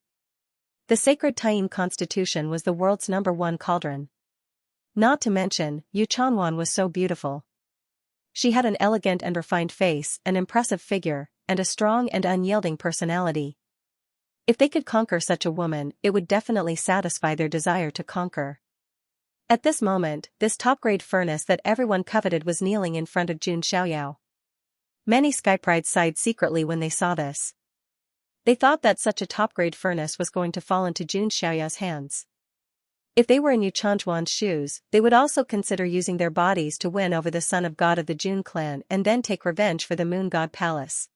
The sacred Taim constitution was the world's #1 cauldron. Not to mention, Yu Chanwan was so beautiful. She had an elegant and refined face, an impressive figure, and a strong and unyielding personality. If they could conquer such a woman, it would definitely satisfy their desire to conquer. At this moment, this top-grade furnace that everyone coveted was kneeling in front of Jun Xiaoyao. Many Skype rides sighed secretly when they saw this. They thought that such a top-grade furnace was going to fall into Jun Xiaoyao's hands. If they were in Yu Chanjuan's shoes, they would also consider using their bodies to win over the son of God of the Jun clan and then take revenge for the Moon God Palace.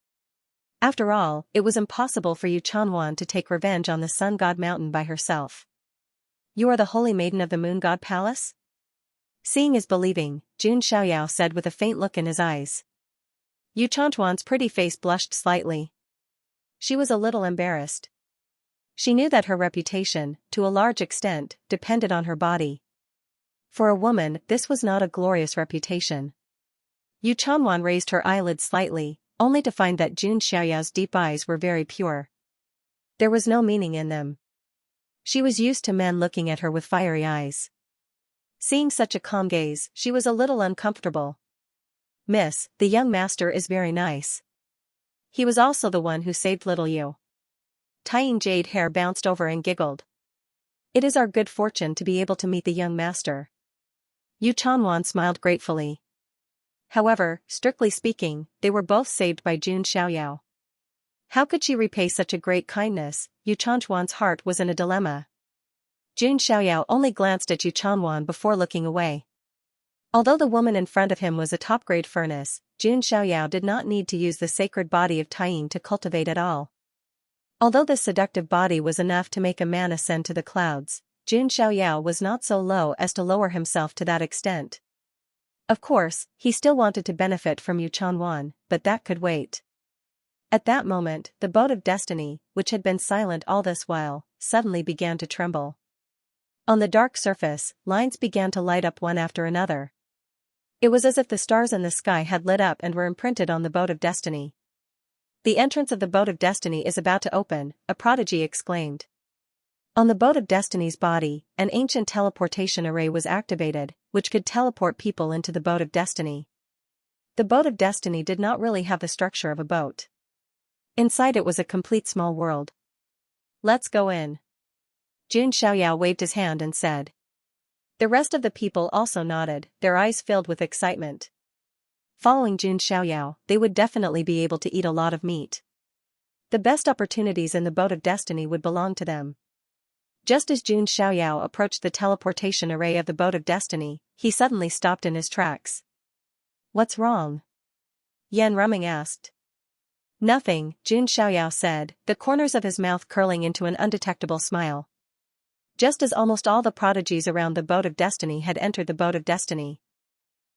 After all, it was impossible for Yu Chanwan to take revenge on the Sun God Mountain by herself. You are the holy maiden of the Moon God Palace? Seeing is believing, Jun Xiaoyao said with a faint look in his eyes. Yu Chanjuan's pretty face blushed slightly. She was a little embarrassed. She knew that her reputation, to a large extent, depended on her body. For a woman, this was not a glorious reputation. Yu Chanwan raised her eyelids slightly, only to find that Jun Xiaoyao's deep eyes were very pure. There was no meaning in them. She was used to men looking at her with fiery eyes. Seeing such a calm gaze, she was a little uncomfortable. Miss, the young master is very nice. He was also the one who saved little Yu. Tying jade hair bounced over and giggled. It is our good fortune to be able to meet the young master. Yu Chanwan smiled gratefully. However, strictly speaking, they were both saved by Jun Xiaoyao. How could she repay such a great kindness? Yu Chanjuan's heart was in a dilemma. Jun Xiaoyao only glanced at Yu Chanwan before looking away. Although the woman in front of him was a top-grade furnace, Jun Xiaoyao did not need to use the sacred body of Taiying to cultivate at all. Although this seductive body was enough to make a man ascend to the clouds, Jun Xiaoyao was not so low as to lower himself to that extent. Of course, he still wanted to benefit from Yu Chanwan, but that could wait. At that moment, the boat of destiny, which had been silent all this while, suddenly began to tremble. On the dark surface, lines began to light up one after another. It was as if the stars in the sky had lit up and were imprinted on the boat of destiny. The entrance of the boat of destiny is about to open, a prodigy exclaimed. On the boat of destiny's body, an ancient teleportation array was activated, which could teleport people into the boat of destiny. The boat of destiny did not really have the structure of a boat. Inside it was a complete small world. Let's go in. Jun Xiaoyao waved his hand and said. The rest of the people also nodded, their eyes filled with excitement. Following Jun Xiaoyao, they would definitely be able to eat a lot of meat. The best opportunities in the boat of destiny would belong to them. Just as Jun Xiaoyao approached the teleportation array of the boat of destiny, he suddenly stopped in his tracks. What's wrong? Yan Ruming asked. Nothing, Jun Xiaoyao said, the corners of his mouth curling into an undetectable smile. Just as almost all the prodigies around the boat of destiny had entered the boat of destiny.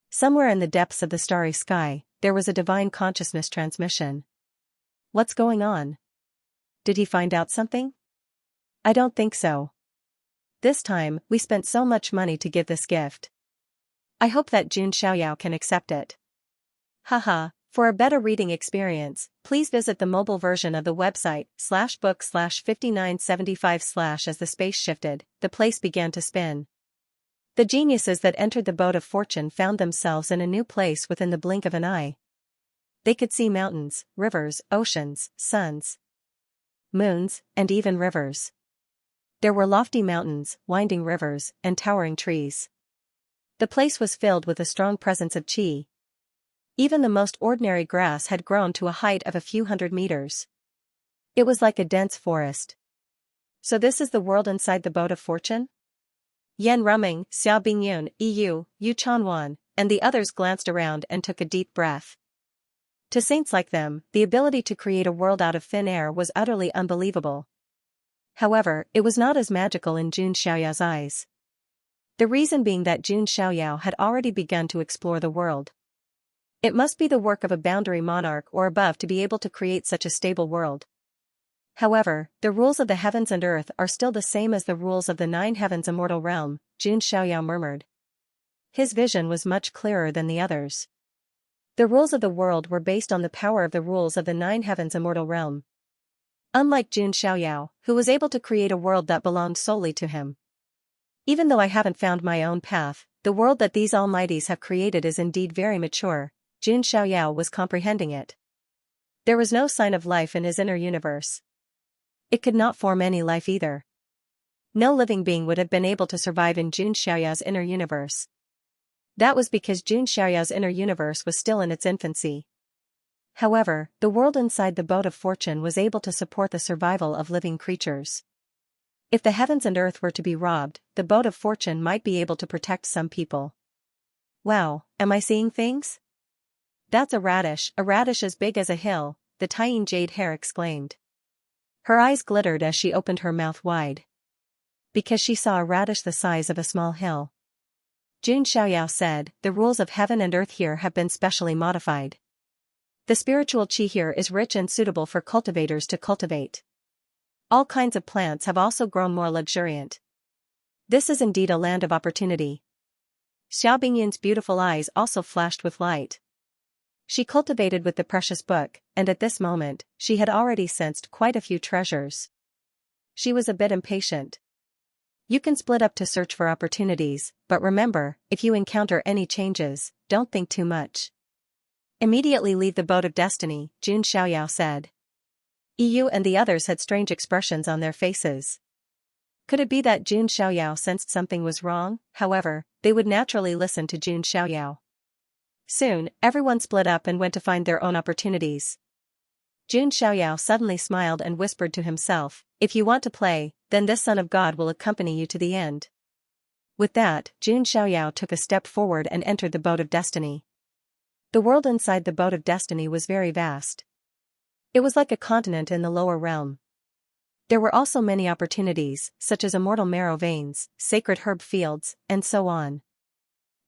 Somewhere in the depths of the starry sky, there was a divine consciousness transmission. What's going on? Did he find out something? I don't think so. This time, we spent so much money to give this gift. I hope that Jun Xiaoyao can accept it. Haha, for a better reading experience, please visit the mobile version of the website, /book/5975/ As the space shifted, the place began to spin. The geniuses that entered the boat of fortune found themselves in a new place within the blink of an eye. They could see mountains, rivers, oceans, suns, moons, and even rivers. There were lofty mountains, winding rivers, and towering trees. The place was filled with a strong presence of qi. Even the most ordinary grass had grown to a height of a few hundred meters. It was like a dense forest. So this is the world inside the boat of fortune? Yan Ruming, Xiao Bingyun, Yu Chanwan, and the others glanced around and took a deep breath. To saints like them, the ability to create a world out of thin air was utterly unbelievable. However, it was not as magical in Jun Xiaoyao's eyes. The reason being that Jun Xiaoyao had already begun to explore the world. It must be the work of a boundary monarch or above to be able to create such a stable world. However, the rules of the heavens and earth are still the same as the rules of the nine heavens immortal realm, Jun Xiaoyao murmured. His vision was much clearer than the others. The rules of the world were based on the power of the rules of the nine heavens immortal realm. Unlike Jun Xiaoyao, who was able to create a world that belonged solely to him. Even though I haven't found my own path, the world that these almighties have created is indeed very mature, Jun Xiaoyao was comprehending it. There was no sign of life in his inner universe. It could not form any life either. No living being would have been able to survive in Jun Xiaoyao's inner universe. That was because Jun Xiaoyao's inner universe was still in its infancy. However, the world inside the boat of fortune was able to support the survival of living creatures. If the heavens and earth were to be robbed, the boat of fortune might be able to protect some people. Wow, am I seeing things? That's a radish as big as a hill, the Tying Jade Hare exclaimed. Her eyes glittered as she opened her mouth wide. Because she saw a radish the size of a small hill. Jun Xiaoyao said, the rules of heaven and earth here have been specially modified. The spiritual qi here is rich and suitable for cultivators to cultivate. All kinds of plants have also grown more luxuriant. This is indeed a land of opportunity. Xiao Bingyun's beautiful eyes also flashed with light. She cultivated with the precious book, and at this moment, she had already sensed quite a few treasures. She was a bit impatient. You can split up to search for opportunities, but remember, if you encounter any changes, don't think too much. Immediately leave the boat of destiny, Jun Xiaoyao said. Yu and the others had strange expressions on their faces. Could it be that Jun Xiaoyao sensed something was wrong? However, they would naturally listen to Jun Xiaoyao. Soon, everyone split up and went to find their own opportunities. Jun Xiaoyao suddenly smiled and whispered to himself, if you want to play, then this son of God will accompany you to the end. With that, Jun Xiaoyao took a step forward and entered the boat of destiny. The world inside the boat of destiny was very vast. It was like a continent in the lower realm. There were also many opportunities, such as immortal marrow veins, sacred herb fields, and so on.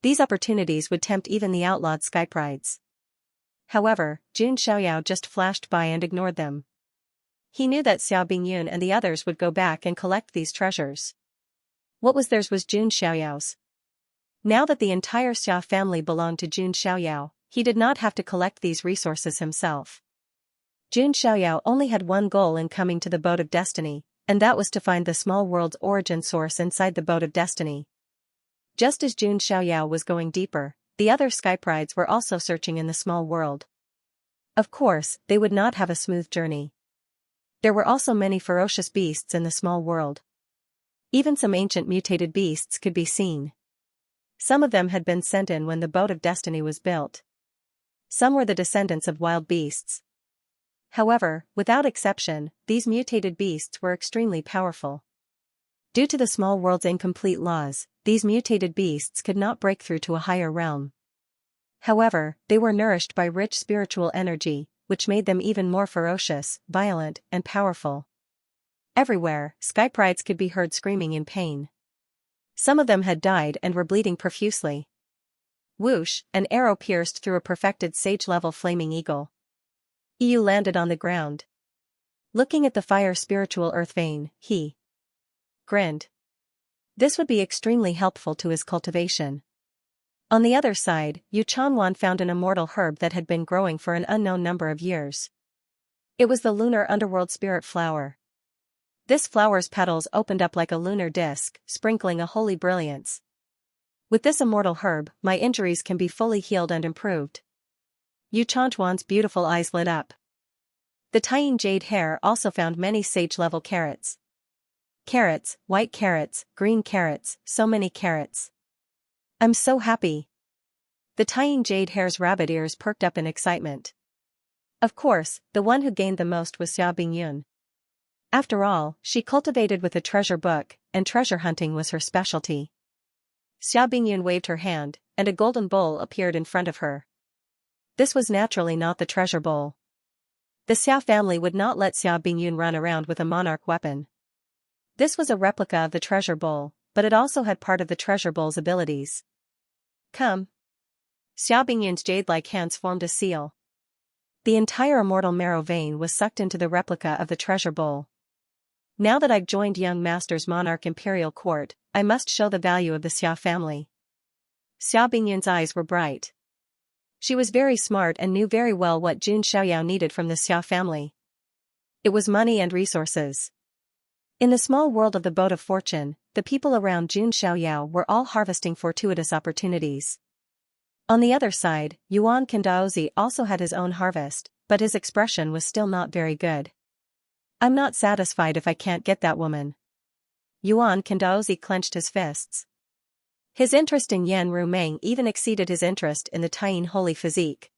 These opportunities would tempt even the outlawed skyprides. However, Jun Xiaoyao just flashed by and ignored them. He knew that Xiao Bingyun and the others would go back and collect these treasures. What was theirs was Jun Xiaoyao's. Now that the entire Xia family belonged to Jun Xiaoyao, he did not have to collect these resources himself. Jun Xiaoyao only had one goal in coming to the boat of destiny, and that was to find the small world's origin source inside the boat of destiny. Just as Jun Xiaoyao was going deeper, the other skyprides were also searching in the small world. Of course, they would not have a smooth journey. There were also many ferocious beasts in the small world. Even some ancient mutated beasts could be seen. Some of them had been sent in when the boat of destiny was built. Some were the descendants of wild beasts. However, without exception, these mutated beasts were extremely powerful. Due to the small world's incomplete laws, these mutated beasts could not break through to a higher realm. However, they were nourished by rich spiritual energy, which made them even more ferocious, violent, and powerful. Everywhere, skyprides could be heard screaming in pain. Some of them had died and were bleeding profusely. Whoosh, an arrow pierced through a perfected sage-level flaming eagle. Yu landed on the ground. Looking at the fire spiritual earth vein, he grinned. This would be extremely helpful to his cultivation. On the other side, Yu Chanwan found an immortal herb that had been growing for an unknown number of years. It was the lunar underworld spirit flower. This flower's petals opened up like a lunar disk, sprinkling a holy brilliance. With this immortal herb, my injuries can be fully healed and improved. Yu Chanwan's beautiful eyes lit up. The Tying Jade Hare also found many sage-level carrots. Carrots, white carrots, green carrots, so many carrots. I'm so happy. The Tying Jade Hare's rabbit ears perked up in excitement. Of course, the one who gained the most was Xiao Bingyun. After all, she cultivated with a treasure book, and treasure hunting was her specialty. Xia Bingyun waved her hand, and a golden bowl appeared in front of her. This was naturally not the treasure bowl. The Xia family would not let Xia Bingyun run around with a monarch weapon. This was a replica of the treasure bowl, but it also had part of the treasure bowl's abilities. Come. Xia Bingyun's jade-like hands formed a seal. The entire immortal marrow vein was sucked into the replica of the treasure bowl. Now that I've joined young master's monarch imperial court, I must show the value of the Xia family. Xia Bingyun's eyes were bright. She was very smart and knew very well what Jun Xiaoyao needed from the Xia family. It was money and resources. In the small world of the Boat of Fortune, the people around Jun Xiaoyao were all harvesting fortuitous opportunities. On the other side, Yuan Kandaozi also had his own harvest, but his expression was still not very good. I'm not satisfied if I can't get that woman. Yuan Kandaozi clenched his fists. His interest in Yan Rumeng even exceeded his interest in the Taiyin holy physique.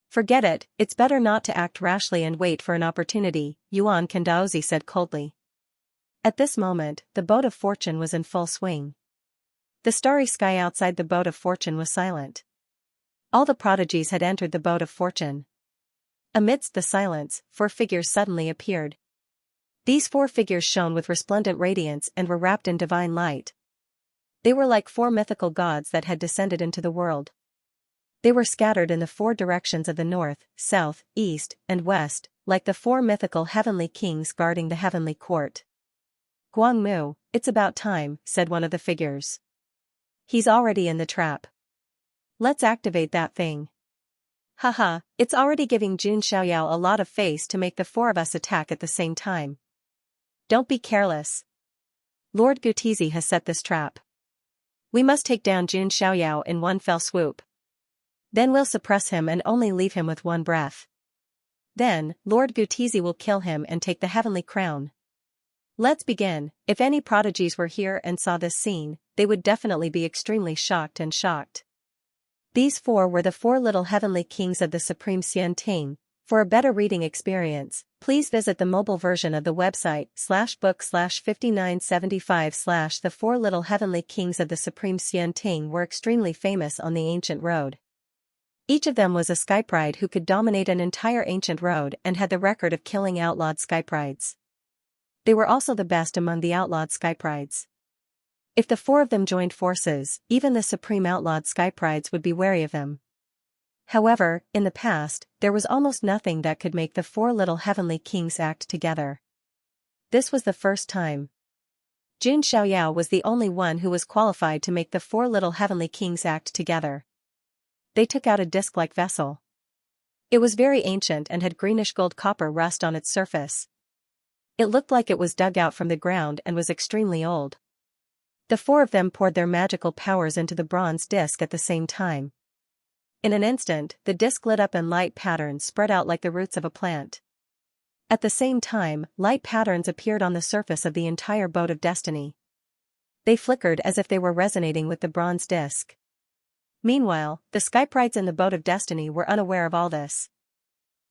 Forget it, it's better not to act rashly and wait for an opportunity, Yuan Kandaozi said coldly. At this moment, the Boat of Fortune was in full swing. The starry sky outside the Boat of Fortune was silent. All the prodigies had entered the Boat of Fortune. Amidst the silence, 4 figures suddenly appeared. These 4 figures shone with resplendent radiance and were wrapped in divine light. They were like 4 mythical gods that had descended into the world. They were scattered in the 4 directions of the north, south, east, and west, like the 4 mythical heavenly kings guarding the heavenly court. Guangmu, it's about time, said one of the figures. He's already in the trap. Let's activate that thing. Haha, it's already giving Jun Xiaoyao a lot of face to make the 4 of us attack at the same time. Don't be careless. Lord Gutizi has set this trap. We must take down Jun Xiaoyao in one fell swoop. Then we'll suppress him and only leave him with one breath. Then, Lord Gutizi will kill him and take the heavenly crown. Let's begin. If any prodigies were here and saw this scene, they would definitely be extremely shocked. These 4 were the 4 little heavenly kings of the Supreme Xian Ting. For a better reading experience, please visit the mobile version of the website /book/5975/ The 4 little heavenly kings of the Supreme Xian Ting were extremely famous on the ancient road. Each of them was a skypride who could dominate an entire ancient road and had the record of killing outlawed skyprides. They were also the best among the outlawed skyprides. If the 4 of them joined forces, even the supreme outlawed skyprides would be wary of them. However, in the past, there was almost nothing that could make the 4 little heavenly kings act together. This was the first time. Jun Xiaoyao was the only one who was qualified to make the 4 little heavenly kings act together. They took out a disc-like vessel. It was very ancient and had greenish gold copper rust on its surface. It looked like it was dug out from the ground and was extremely old. The 4 of them poured their magical powers into the bronze disc at the same time. In an instant, the disc lit up and light patterns spread out like the roots of a plant. At the same time, light patterns appeared on the surface of the entire Boat of Destiny. They flickered as if they were resonating with the bronze disc. Meanwhile, the skyprides in the Boat of Destiny were unaware of all this.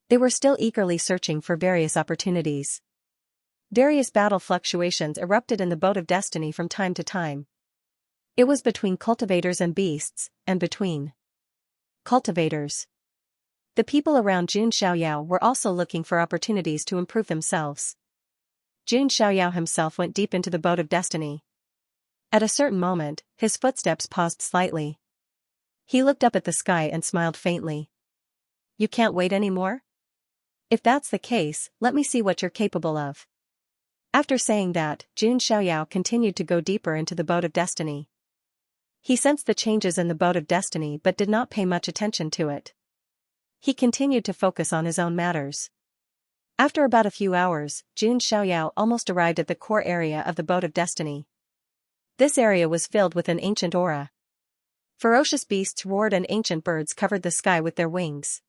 They were still eagerly searching for various opportunities. Various battle fluctuations erupted in the Boat of Destiny from time to time. It was between cultivators and beasts, and between cultivators. The people around Jun Xiaoyao were also looking for opportunities to improve themselves. Jun Xiaoyao himself went deep into the Boat of Destiny. At a certain moment, his footsteps paused slightly. He looked up at the sky and smiled faintly. You can't wait anymore? If that's the case, let me see what you're capable of. After saying that, Jun Xiaoyao continued to go deeper into the Boat of Destiny. He sensed the changes in the Boat of Destiny but did not pay much attention to it. He continued to focus on his own matters. After about a few hours, Jun Xiaoyao almost arrived at the core area of the Boat of Destiny. This area was filled with an ancient aura. Ferocious beasts roared and ancient birds covered the sky with their wings.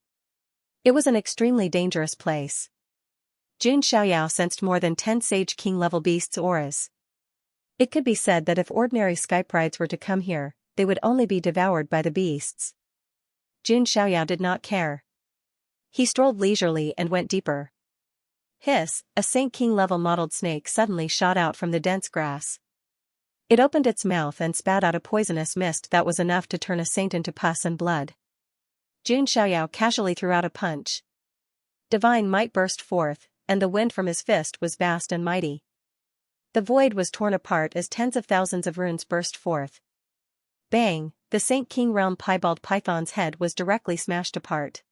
It was an extremely dangerous place. Jun Xiaoyao sensed more than 10 Sage King-level beasts' auras. It could be said that if ordinary skyprides were to come here, they would only be devoured by the beasts. Jun Xiaoyao did not care. He strolled leisurely and went deeper. Hiss, a Saint King-level mottled snake suddenly shot out from the dense grass. It opened its mouth and spat out a poisonous mist that was enough to turn a saint into pus and blood. Jun Xiaoyao casually threw out a punch. Divine might burst forth, and the wind from his fist was vast and mighty. The void was torn apart as tens of thousands of runes burst forth. Bang, the Saint King realm piebald python's head was directly smashed apart.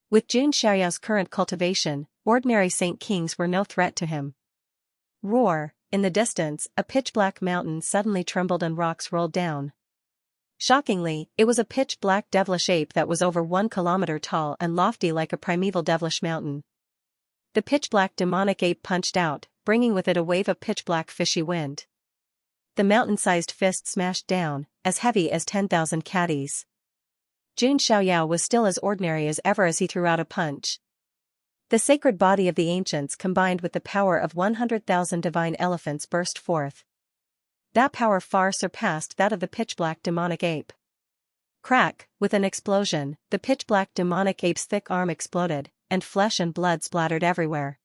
With Jun Xiaoyao's current cultivation, ordinary Saint Kings were no threat to him. Roar, in the distance, a pitch-black mountain suddenly trembled and rocks rolled down. Shockingly, it was a pitch-black devilish ape that was over 1 kilometer tall and lofty like a primeval devilish mountain. The pitch-black demonic ape punched out, bringing with it a wave of pitch-black fishy wind. The mountain-sized fist smashed down, as heavy as 10,000 caddies. Jun Xiaoyao was still as ordinary as ever as he threw out a punch. The sacred body of the ancients combined with the power of 100,000 divine elephants burst forth. That power far surpassed that of the pitch-black demonic ape. Crack, with an explosion, the pitch-black demonic ape's thick arm exploded, and flesh and blood splattered everywhere.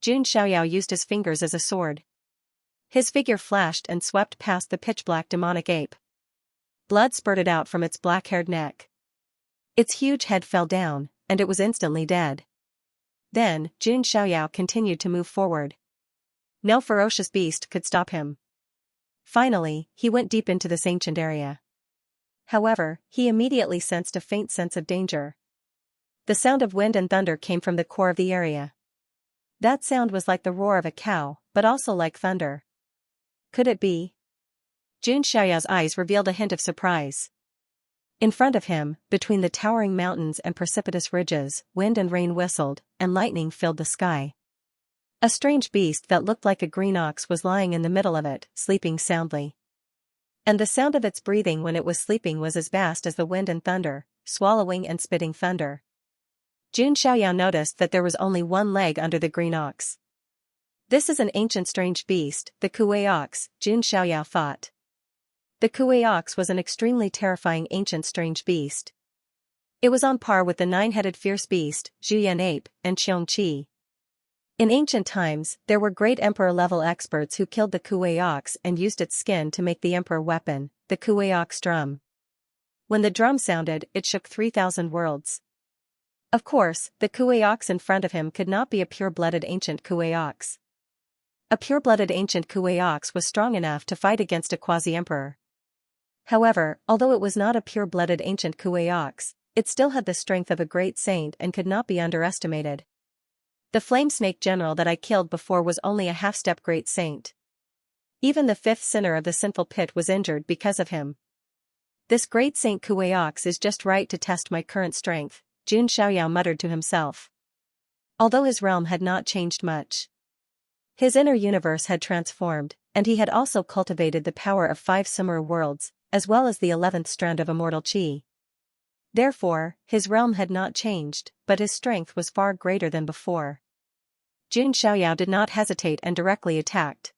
Jun Xiaoyao used his fingers as a sword. His figure flashed and swept past the pitch-black demonic ape. Blood spurted out from its black-haired neck. Its huge head fell down, and it was instantly dead. Then, Jun Xiaoyao continued to move forward. No ferocious beast could stop him. Finally, he went deep into this ancient area. However, he immediately sensed a faint sense of danger. The sound of wind and thunder came from the core of the area. That sound was like the roar of a cow, but also like thunder. Could it be? Jun Xiaoyao's eyes revealed a hint of surprise. In front of him, between the towering mountains and precipitous ridges, wind and rain whistled, and lightning filled the sky. A strange beast that looked like a green ox was lying in the middle of it, sleeping soundly. And the sound of its breathing when it was sleeping was as vast as the wind and thunder, swallowing and spitting thunder. Jun Xiaoyao noticed that there was only one leg under the green ox. This is an ancient strange beast, the Kuei ox, Jun Xiaoyao thought. The Kuei ox was an extremely terrifying ancient strange beast. It was on par with the 9-headed fierce beast, Zhuyan ape, and Xianxia. In ancient times, there were great emperor-level experts who killed the Kuei ox and used its skin to make the emperor weapon, the Kuei ox drum. When the drum sounded, it shook 3,000 worlds. Of course, the Kuei ox in front of him could not be a pure-blooded ancient Kuei ox. A pure-blooded ancient Kuei ox was strong enough to fight against a quasi-emperor. However, although it was not a pure-blooded ancient Kuei ox, it still had the strength of a great saint and could not be underestimated. The flame snake general that I killed before was only a half-step great saint. Even the fifth sinner of the sinful pit was injured because of him. This great saint Kuei ox is just right to test my current strength, Jun Xiaoyao muttered to himself. Although his realm had not changed much. His inner universe had transformed, and he had also cultivated the power of 5 similar worlds, as well as the 11th strand of immortal qi. Therefore, his realm had not changed, but his strength was far greater than before. Jun Xiaoyao did not hesitate and directly attacked.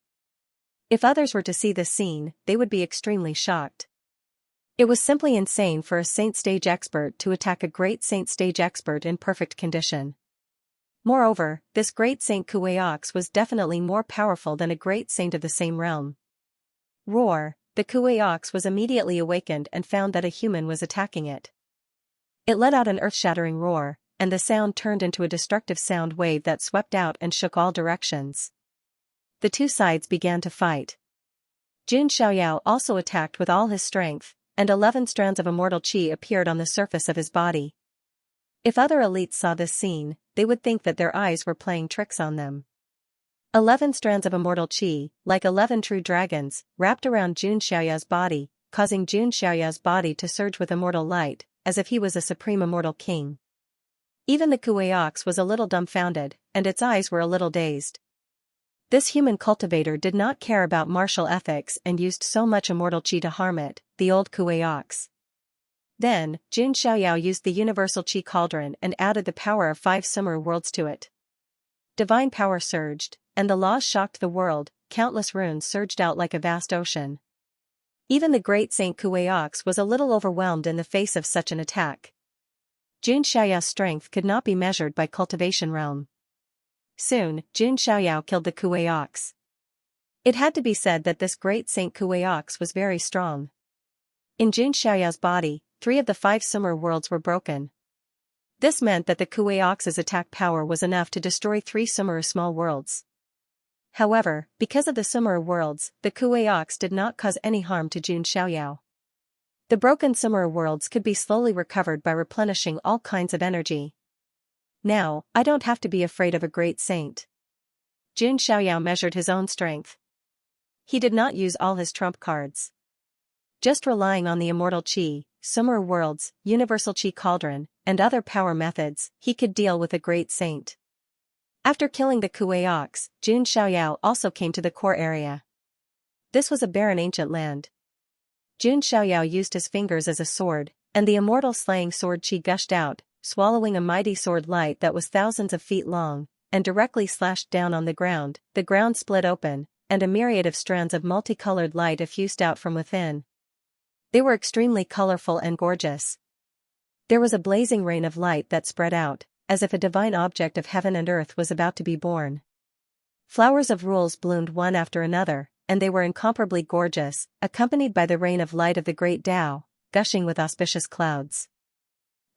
If others were to see this scene, they would be extremely shocked. It was simply insane for a saint stage expert to attack a great saint stage expert in perfect condition. Moreover, this great saint Kuei ox was definitely more powerful than a great saint of the same realm. Roar, the Kuei ox was immediately awakened and found that a human was attacking it. It let out an earth-shattering roar, and the sound turned into a destructive sound wave that swept out and shook all directions. The two sides began to fight. Jun Xiaoyao also attacked with all his strength, and 11 strands of immortal qi appeared on the surface of his body. If other elites saw this scene, they would think that their eyes were playing tricks on them. 11 strands of immortal qi, like 11 true dragons, wrapped around Jun Xiaoyao's body, causing Jun Xiaoyao's body to surge with immortal light, as if he was a supreme immortal king. Even the Kuei ox was a little dumbfounded, and its eyes were a little dazed. This human cultivator did not care about martial ethics and used so much immortal qi to harm it, the old Kuei ox. Then, Jun Xiaoyao used the universal qi cauldron and added the power of 5 similar worlds to it. Divine power surged, and the laws shocked the world, countless runes surged out like a vast ocean. Even the great Saint Kuei ox was a little overwhelmed in the face of such an attack. Jun Xiaoyao's strength could not be measured by cultivation realm. Soon, Jun Xiaoyao killed the Kuei ox. It had to be said that this great Saint Kuei ox was very strong. In Jun Xiaoyao's body, 3 of the 5 Sumer worlds were broken. This meant that the Kuei ox's attack power was enough to destroy 3 Sumer small worlds. However, because of the Sumer worlds, the Kuei ox did not cause any harm to Jun Xiaoyao. The broken Sumer worlds could be slowly recovered by replenishing all kinds of energy. Now, I don't have to be afraid of a great saint. Jun Xiaoyao measured his own strength. He did not use all his trump cards. Just relying on the immortal Qi, Sumer worlds, universal Qi cauldron, and other power methods, he could deal with a great saint. After killing the Kuei ox, Jun Xiaoyao also came to the core area. This was a barren ancient land. Jun Xiaoyao used his fingers as a sword, and the immortal slaying sword Qi gushed out, swallowing a mighty sword light that was thousands of feet long, and directly slashed down on the ground split open, and a myriad of strands of multicolored light effused out from within. They were extremely colorful and gorgeous. There was a blazing rain of light that spread out, as if a divine object of heaven and earth was about to be born. Flowers of rules bloomed one after another, and they were incomparably gorgeous, accompanied by the rain of light of the great Tao, gushing with auspicious clouds.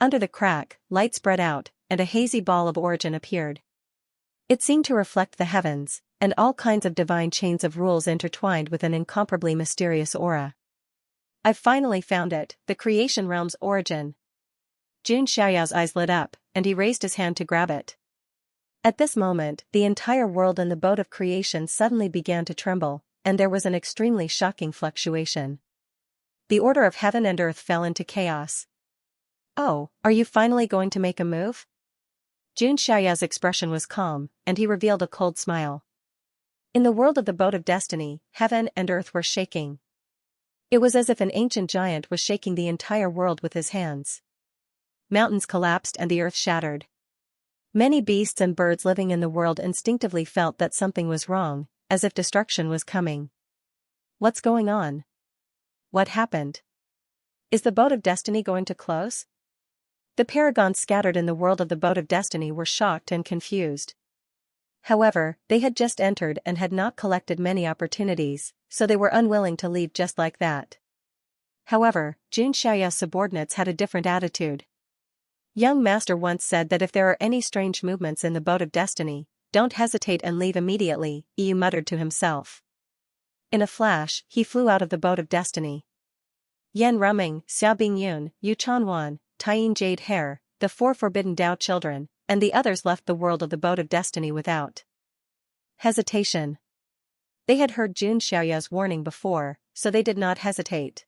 Under the crack, light spread out, and a hazy ball of origin appeared. It seemed to reflect the heavens, and all kinds of divine chains of rules intertwined with an incomparably mysterious aura. I've finally found it, the creation realm's origin. Jun Xiaoyao's eyes lit up, and he raised his hand to grab it. At this moment, the entire world and the boat of creation suddenly began to tremble, and there was an extremely shocking fluctuation. The order of heaven and earth fell into chaos. Oh, are you finally going to make a move? Jun Xiaoyao's expression was calm, and he revealed a cold smile. In the world of the boat of destiny, heaven and earth were shaking. It was as if an ancient giant was shaking the entire world with his hands. Mountains collapsed and the earth shattered. Many beasts and birds living in the world instinctively felt that something was wrong, as if destruction was coming. What's going on? What happened? Is the boat of destiny going to close? The paragons scattered in the world of the boat of destiny were shocked and confused. However, they had just entered and had not collected many opportunities, so they were unwilling to leave just like that. However, Jun Xiaoyao's subordinates had a different attitude. Young Master once said that if there are any strange movements in the boat of destiny, don't hesitate and leave immediately, Yu muttered to himself. In a flash, he flew out of the boat of destiny. Yan Ruming, Xiao Bingyun, Yu Chanwan, Taiyin Jade Hair, the 4 forbidden Tao children, and the others left the world of the boat of destiny without hesitation. They had heard Jun Xiaoyao's warning before, so they did not hesitate.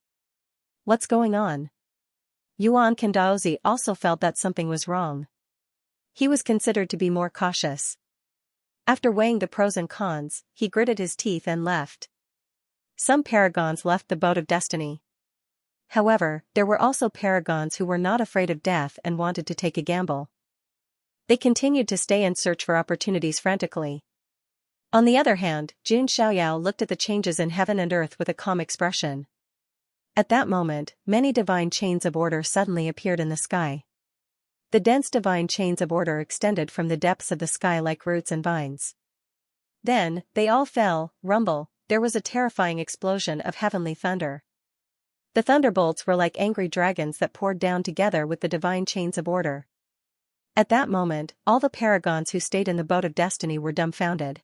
What's going on? Yuan Kandaozi also felt that something was wrong. He was considered to be more cautious. After weighing the pros and cons, he gritted his teeth and left. Some paragons left the boat of destiny. However, there were also paragons who were not afraid of death and wanted to take a gamble. They continued to stay and search for opportunities frantically. On the other hand, Jun Xiaoyao looked at the changes in heaven and earth with a calm expression. At that moment, many divine chains of order suddenly appeared in the sky. The dense divine chains of order extended from the depths of the sky like roots and vines. Then, they all fell, rumble, there was a terrifying explosion of heavenly thunder. The thunderbolts were like angry dragons that poured down together with the divine chains of order. At that moment, all the paragons who stayed in the boat of destiny were dumbfounded.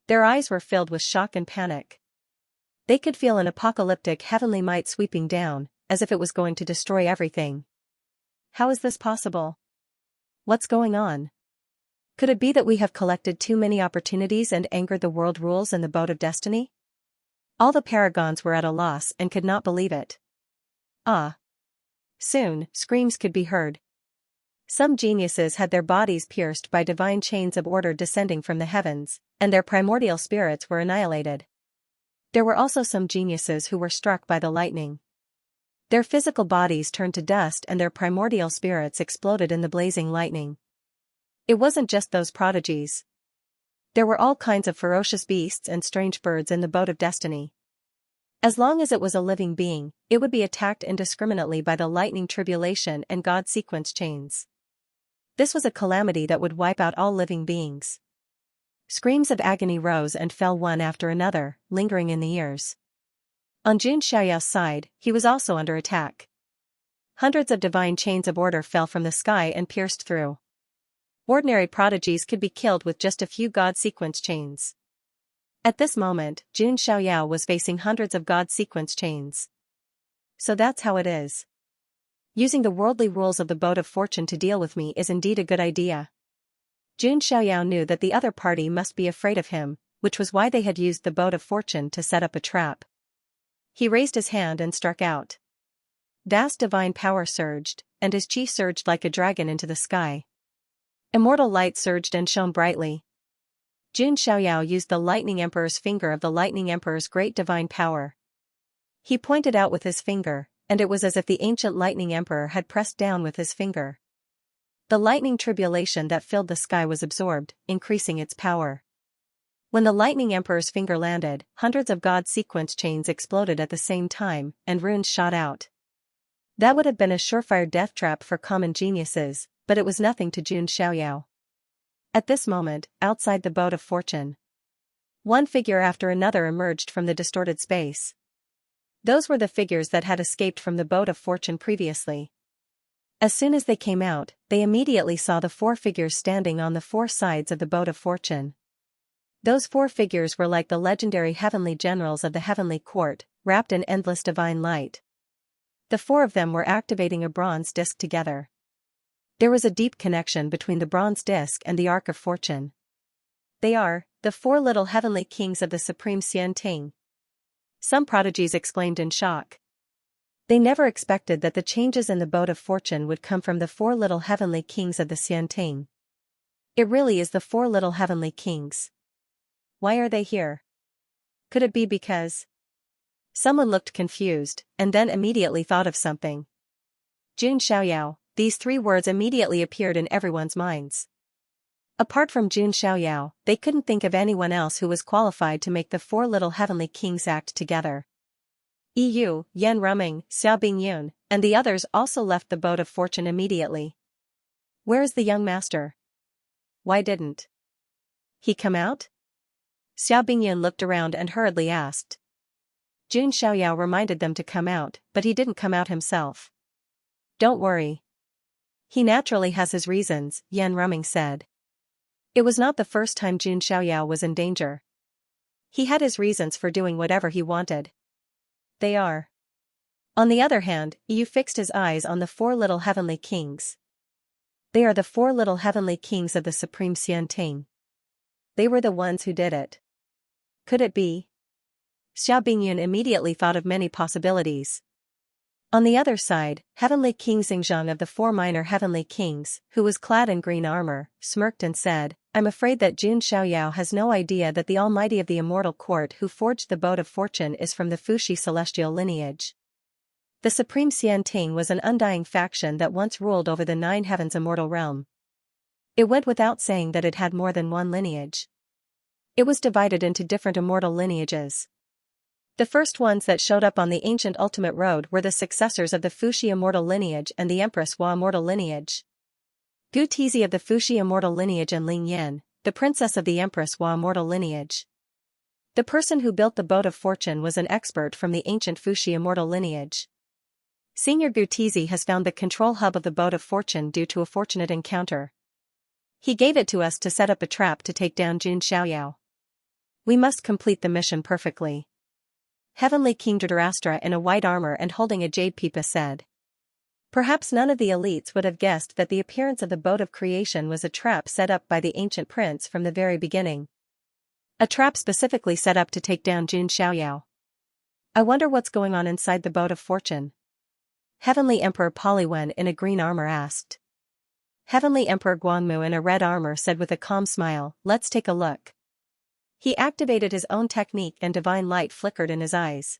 Their eyes were filled with shock and panic. They could feel an apocalyptic heavenly might sweeping down, as if it was going to destroy everything. How is this possible? What's going on? Could it be that we have collected too many opportunities and angered the world rules in the boat of destiny? All the paragons were at a loss and could not believe it. Ah! Soon, screams could be heard. Some geniuses had their bodies pierced by divine chains of order descending from the heavens, and their primordial spirits were annihilated. There were also some geniuses who were struck by the lightning. Their physical bodies turned to dust and their primordial spirits exploded in the blazing lightning. It wasn't just those prodigies. There were all kinds of ferocious beasts and strange birds in the boat of destiny. As long as it was a living being, it would be attacked indiscriminately by the lightning tribulation and God sequence chains. This was a calamity that would wipe out all living beings. Screams of agony rose and fell one after another, lingering in the ears. On Jun Xiaoyao's side, he was also under attack. Hundreds of divine chains of order fell from the sky and pierced through. Ordinary prodigies could be killed with just a few god sequence chains. At this moment, Jun Xiaoyao was facing hundreds of god sequence chains. So that's how it is. Using the worldly rules of the boat of fortune to deal with me is indeed a good idea. Jun Xiaoyao knew that the other party must be afraid of him, which was why they had used the boat of fortune to set up a trap. He raised his hand and struck out. Vast divine power surged, and his chi surged like a dragon into the sky. Immortal light surged and shone brightly. Jun Xiaoyao used the Lightning Emperor's finger of the Lightning Emperor's great divine power. He pointed out with his finger, and it was as if the ancient Lightning Emperor had pressed down with his finger. The lightning tribulation that filled the sky was absorbed, increasing its power. When the Lightning Emperor's finger landed, hundreds of god sequence chains exploded at the same time, and runes shot out. That would have been a surefire death trap for common geniuses, but it was nothing to Jun Xiaoyao. At this moment, outside the boat of fortune, one figure after another emerged from the distorted space. Those were the figures that had escaped from the boat of fortune previously. As soon as they came out, they immediately saw the four figures standing on the four sides of the boat of fortune. Those four figures were like the legendary heavenly generals of the heavenly court, wrapped in endless divine light. The four of them were activating a bronze disc together. There was a deep connection between the bronze disc and the Ark of Fortune. They are the four little heavenly kings of the supreme Xianxia. Some prodigies exclaimed in shock. They never expected that the changes in the boat of fortune would come from the four little heavenly kings of the Xianxia. It really is the four little heavenly kings. Why are they here? Could it be because? Someone looked confused, and then immediately thought of something. Jun Xiaoyao. These three words immediately appeared in everyone's minds. Apart from Jun Xiaoyao, they couldn't think of anyone else who was qualified to make the four little heavenly kings act together. Yu, Yan Ruming, Xiao Bingyun, and the others also left the boat of fortune immediately. Where is the young master? Why didn't he come out? Xiao Bingyun looked around and hurriedly asked. Jun Xiaoyao reminded them to come out, but he didn't come out himself. Don't worry. He naturally has his reasons, Yan Ruming said. It was not the first time Jun Xiaoyao was in danger. He had his reasons for doing whatever he wanted. They are. On the other hand, Yu fixed his eyes on the four little heavenly kings. They are the four little heavenly kings of the supreme Xianxia. They were the ones who did it. Could it be? Xiao Bingyun immediately thought of many possibilities. On the other side, Heavenly King Xingzhang of the four minor heavenly kings, who was clad in green armor, smirked and said, I'm afraid that Jun Xiaoyao has no idea that the Almighty of the Immortal Court who forged the boat of fortune is from the Fuxi celestial lineage. The Supreme Xianxia was an undying faction that once ruled over the nine heavens immortal realm. It went without saying that it had more than one lineage. It was divided into different immortal lineages. The first ones that showed up on the ancient ultimate road were the successors of the Fuxi immortal lineage and the Empress Hua immortal lineage. Gu Tizi of the Fuxi immortal lineage and Ling Yan, the princess of the Empress Hua immortal lineage. The person who built the boat of fortune was an expert from the ancient Fuxi immortal lineage. Senior Gu Tizi has found the control hub of the boat of fortune due to a fortunate encounter. He gave it to us to set up a trap to take down Jun Xiaoyao. We must complete the mission perfectly. Heavenly King Dhritarashtra in a white armor and holding a jade pipa said. Perhaps none of the elites would have guessed that the appearance of the boat of creation was a trap set up by the ancient prince from the very beginning. A trap specifically set up to take down Jun Xiaoyao. I wonder what's going on inside the boat of fortune. Heavenly Emperor Poliwen in a green armor asked. Heavenly Emperor Guangmu in a red armor said with a calm smile, let's take a look. He activated his own technique and divine light flickered in his eyes.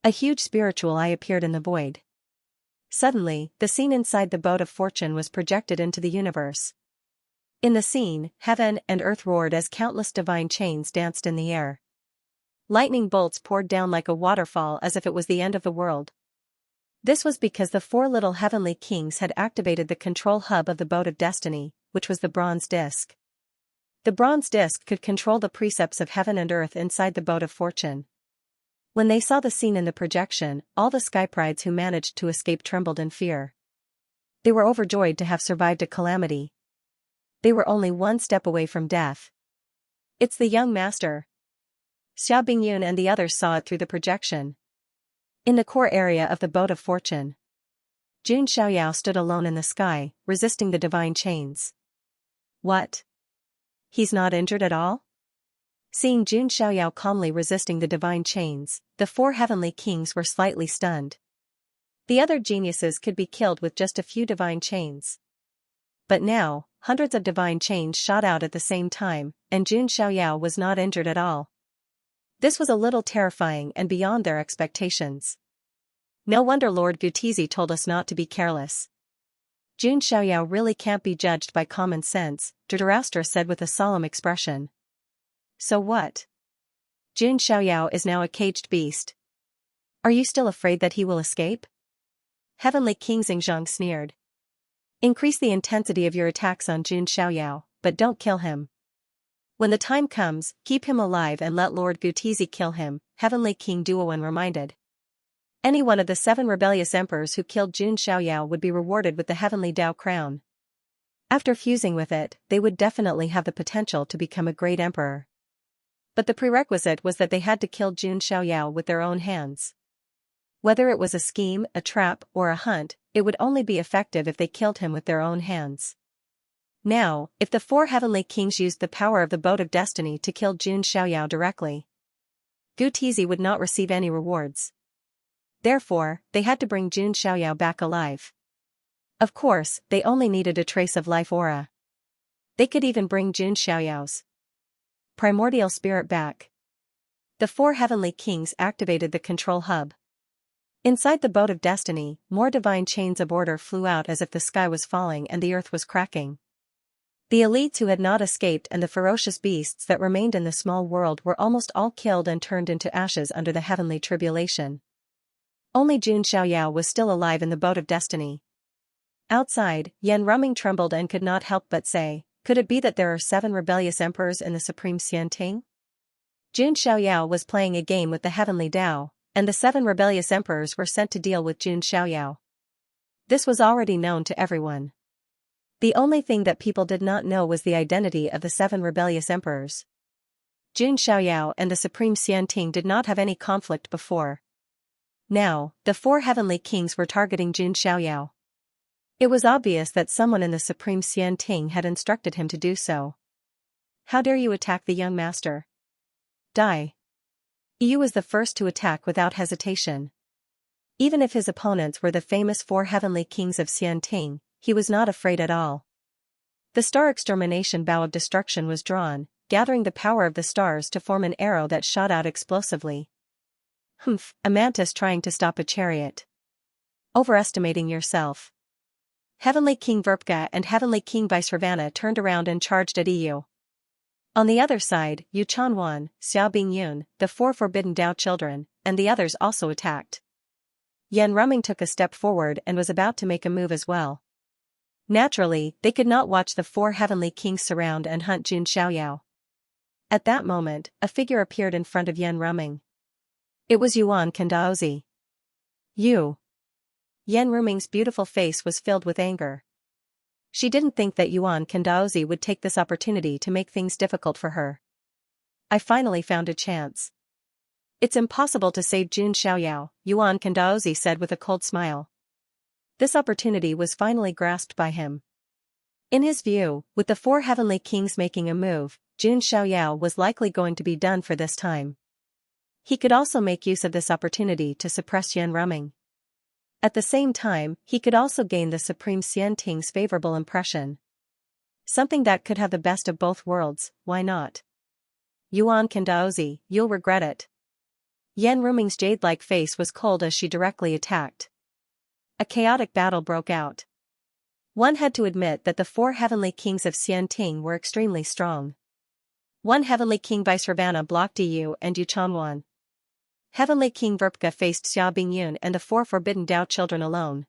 A huge spiritual eye appeared in the void. Suddenly, the scene inside the boat of fortune was projected into the universe. In the scene, heaven and earth roared as countless divine chains danced in the air. Lightning bolts poured down like a waterfall as if it was the end of the world. This was because the four little heavenly kings had activated the control hub of the boat of destiny, which was the bronze disc. The bronze disc could control the precepts of heaven and earth inside the boat of fortune. When they saw the scene in the projection, all the skyprides who managed to escape trembled in fear. They were overjoyed to have survived a calamity. They were only one step away from death. It's the young master. Xia Bingyun and the others saw it through the projection. In the core area of the boat of fortune, Jun Xiaoyao stood alone in the sky, resisting the divine chains. What? He's not injured at all? Seeing Jun Xiaoyao calmly resisting the divine chains, the four heavenly kings were slightly stunned. The other geniuses could be killed with just a few divine chains. But now, hundreds of divine chains shot out at the same time, and Jun Xiaoyao was not injured at all. This was a little terrifying and beyond their expectations. No wonder Lord Gutizi told us not to be careless. Jun Xiaoyao really can't be judged by common sense, Dhritarashtra said with a solemn expression. So what? Jun Xiaoyao is now a caged beast. Are you still afraid that he will escape? Heavenly King Xingzhang sneered. Increase the intensity of your attacks on Jun Xiaoyao, but don't kill him. When the time comes, keep him alive and let Lord Gutizi kill him, Heavenly King Duowen reminded. Any one of the 7 rebellious emperors who killed Jun Xiaoyao would be rewarded with the heavenly Dao crown. After fusing with it, they would definitely have the potential to become a great emperor. But the prerequisite was that they had to kill Jun Xiaoyao with their own hands. Whether it was a scheme, a trap, or a hunt, it would only be effective if they killed him with their own hands. Now, if the 4 heavenly kings used the power of the boat of destiny to kill Jun Xiaoyao directly, Gutizi would not receive any rewards. Therefore, they had to bring Jun Xiaoyao back alive. Of course, they only needed a trace of life aura. They could even bring Jun Xiaoyao's primordial spirit back. The 4 heavenly kings activated the control hub. Inside the boat of destiny, more divine chains of order flew out as if the sky was falling and the earth was cracking. The elites who had not escaped and the ferocious beasts that remained in the small world were almost all killed and turned into ashes under the heavenly tribulation. Only Jun Xiaoyao was still alive in the boat of destiny. Outside, Yan Ruming trembled and could not help but say, could it be that there are 7 rebellious emperors in the supreme Xianting? Jun Xiaoyao was playing a game with the heavenly Dao, and the 7 rebellious emperors were sent to deal with Jun Xiaoyao. This was already known to everyone. The only thing that people did not know was the identity of the 7 rebellious emperors. Jun Xiaoyao and the supreme Xianting did not have any conflict before. Now, the 4 heavenly kings were targeting Jun Xiaoyao. It was obvious that someone in the supreme Xianting had instructed him to do so. How dare you attack the young master? Die. Yu was the first to attack without hesitation. Even if his opponents were the famous 4 heavenly kings of Xianting, he was not afraid at all. The star extermination bow of destruction was drawn, gathering the power of the stars to form an arrow that shot out explosively. Humph, a mantis trying to stop a chariot. Overestimating yourself. Heavenly King Verpka and Heavenly King Vaisravana turned around and charged at Yu. On the other side, Yu Chanwan, Xiao Bingyun, the 4 forbidden Dao children, and the others also attacked. Yan Ruming took a step forward and was about to make a move as well. Naturally, they could not watch the 4 heavenly kings surround and hunt Jun Xiaoyao. At that moment, a figure appeared in front of Yan Ruming. It was Yuan Kandaozi. You. Yan Ruming's beautiful face was filled with anger. She didn't think that Yuan Kandaozi would take this opportunity to make things difficult for her. I finally found a chance. It's impossible to save Jun Xiaoyao, Yuan Kandaozi said with a cold smile. This opportunity was finally grasped by him. In his view, with the 4 heavenly kings making a move, Jun Xiaoyao was likely going to be done for this time. He could also make use of this opportunity to suppress Yan Ruming. At the same time, he could also gain the Supreme Xianting's favorable impression. Something that could have the best of both worlds, why not? Yuan Kandaozi, you'll regret it. Yan Ruming's jade-like face was cold as she directly attacked. A chaotic battle broke out. One had to admit that the 4 heavenly kings of Xianting were extremely strong. One heavenly king Vaisravana blocked Yu and Yu Chanwan. Heavenly King Verpka faced Xia Bingyun and the 4 forbidden Dao children alone.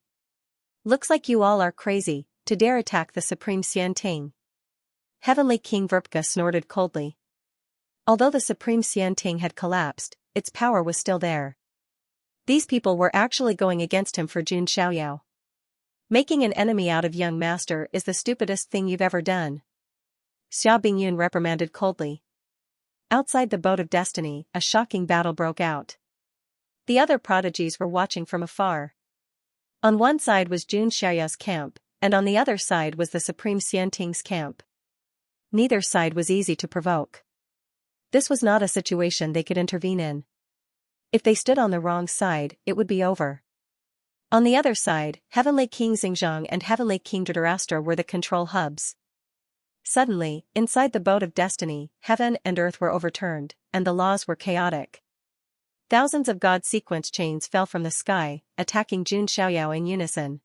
Looks like you all are crazy, to dare attack the supreme Xianting. Heavenly King Verpka snorted coldly. Although the Supreme Xianting had collapsed, its power was still there. These people were actually going against him for Jun Xiaoyao. Making an enemy out of young master is the stupidest thing you've ever done. Xia Bingyun reprimanded coldly. Outside the boat of destiny, a shocking battle broke out. The other prodigies were watching from afar. On one side was Jun Xiaoyao's camp, and on the other side was the Supreme Xianting's camp. Neither side was easy to provoke. This was not a situation they could intervene in. If they stood on the wrong side, it would be over. On the other side, Heavenly King Xingzhang and Heavenly King Dhritarashtra were the control hubs. Suddenly, inside the boat of destiny, heaven and earth were overturned, and the laws were chaotic. Thousands of God sequence chains fell from the sky, attacking Jun Xiaoyao in unison.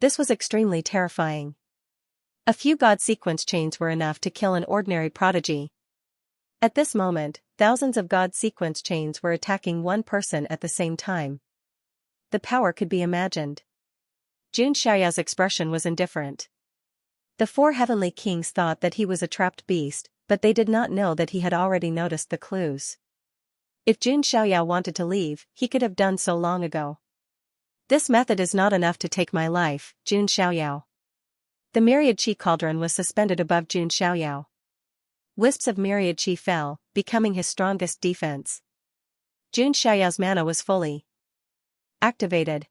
This was extremely terrifying. A few God sequence chains were enough to kill an ordinary prodigy. At this moment, thousands of God sequence chains were attacking one person at the same time. The power could be imagined. Jun Xiaoyao's expression was indifferent. The four heavenly kings thought that he was a trapped beast, but they did not know that he had already noticed the clues. If Jun Xiaoyao wanted to leave, he could have done so long ago. This method is not enough to take my life, Jun Xiaoyao. The myriad chi cauldron was suspended above Jun Xiaoyao. Wisps of myriad chi fell, becoming his strongest defense. Jun Xiaoyao's mana was fully activated.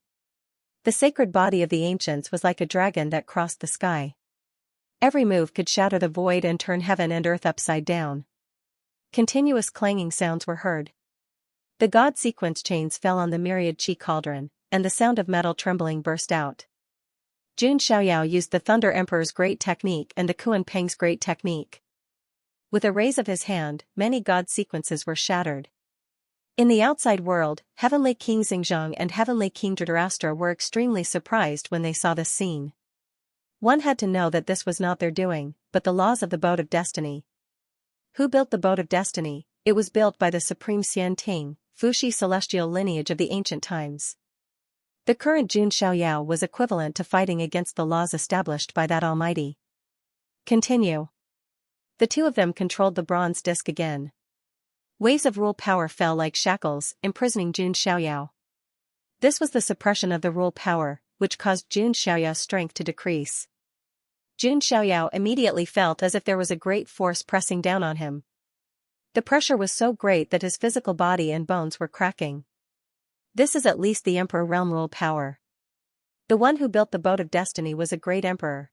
The sacred body of the ancients was like a dragon that crossed the sky. Every move could shatter the void and turn heaven and earth upside down. Continuous clanging sounds were heard. The God sequence chains fell on the myriad chi cauldron, and the sound of metal trembling burst out. Jun Xiaoyao used the Thunder Emperor's great technique and the Kuan Peng's great technique. With a raise of his hand, many God sequences were shattered. In the outside world, Heavenly King Xingzhang and Heavenly King Dhritarashtra were extremely surprised when they saw this scene. One had to know that this was not their doing, but the laws of the boat of destiny. Who built the boat of destiny? It was built by the Supreme Xianting, Fuxi celestial lineage of the ancient times. The current Jun Xiaoyao was equivalent to fighting against the laws established by that Almighty. Continue. The two of them controlled the bronze disc again. Waves of rule power fell like shackles, imprisoning Jun Xiaoyao. This was the suppression of the rule power, which caused Jun Xiaoyao's strength to decrease. Jun Xiaoyao immediately felt as if there was a great force pressing down on him. The pressure was so great that his physical body and bones were cracking. This is at least the Emperor realm rule power. The one who built the boat of destiny was a great emperor.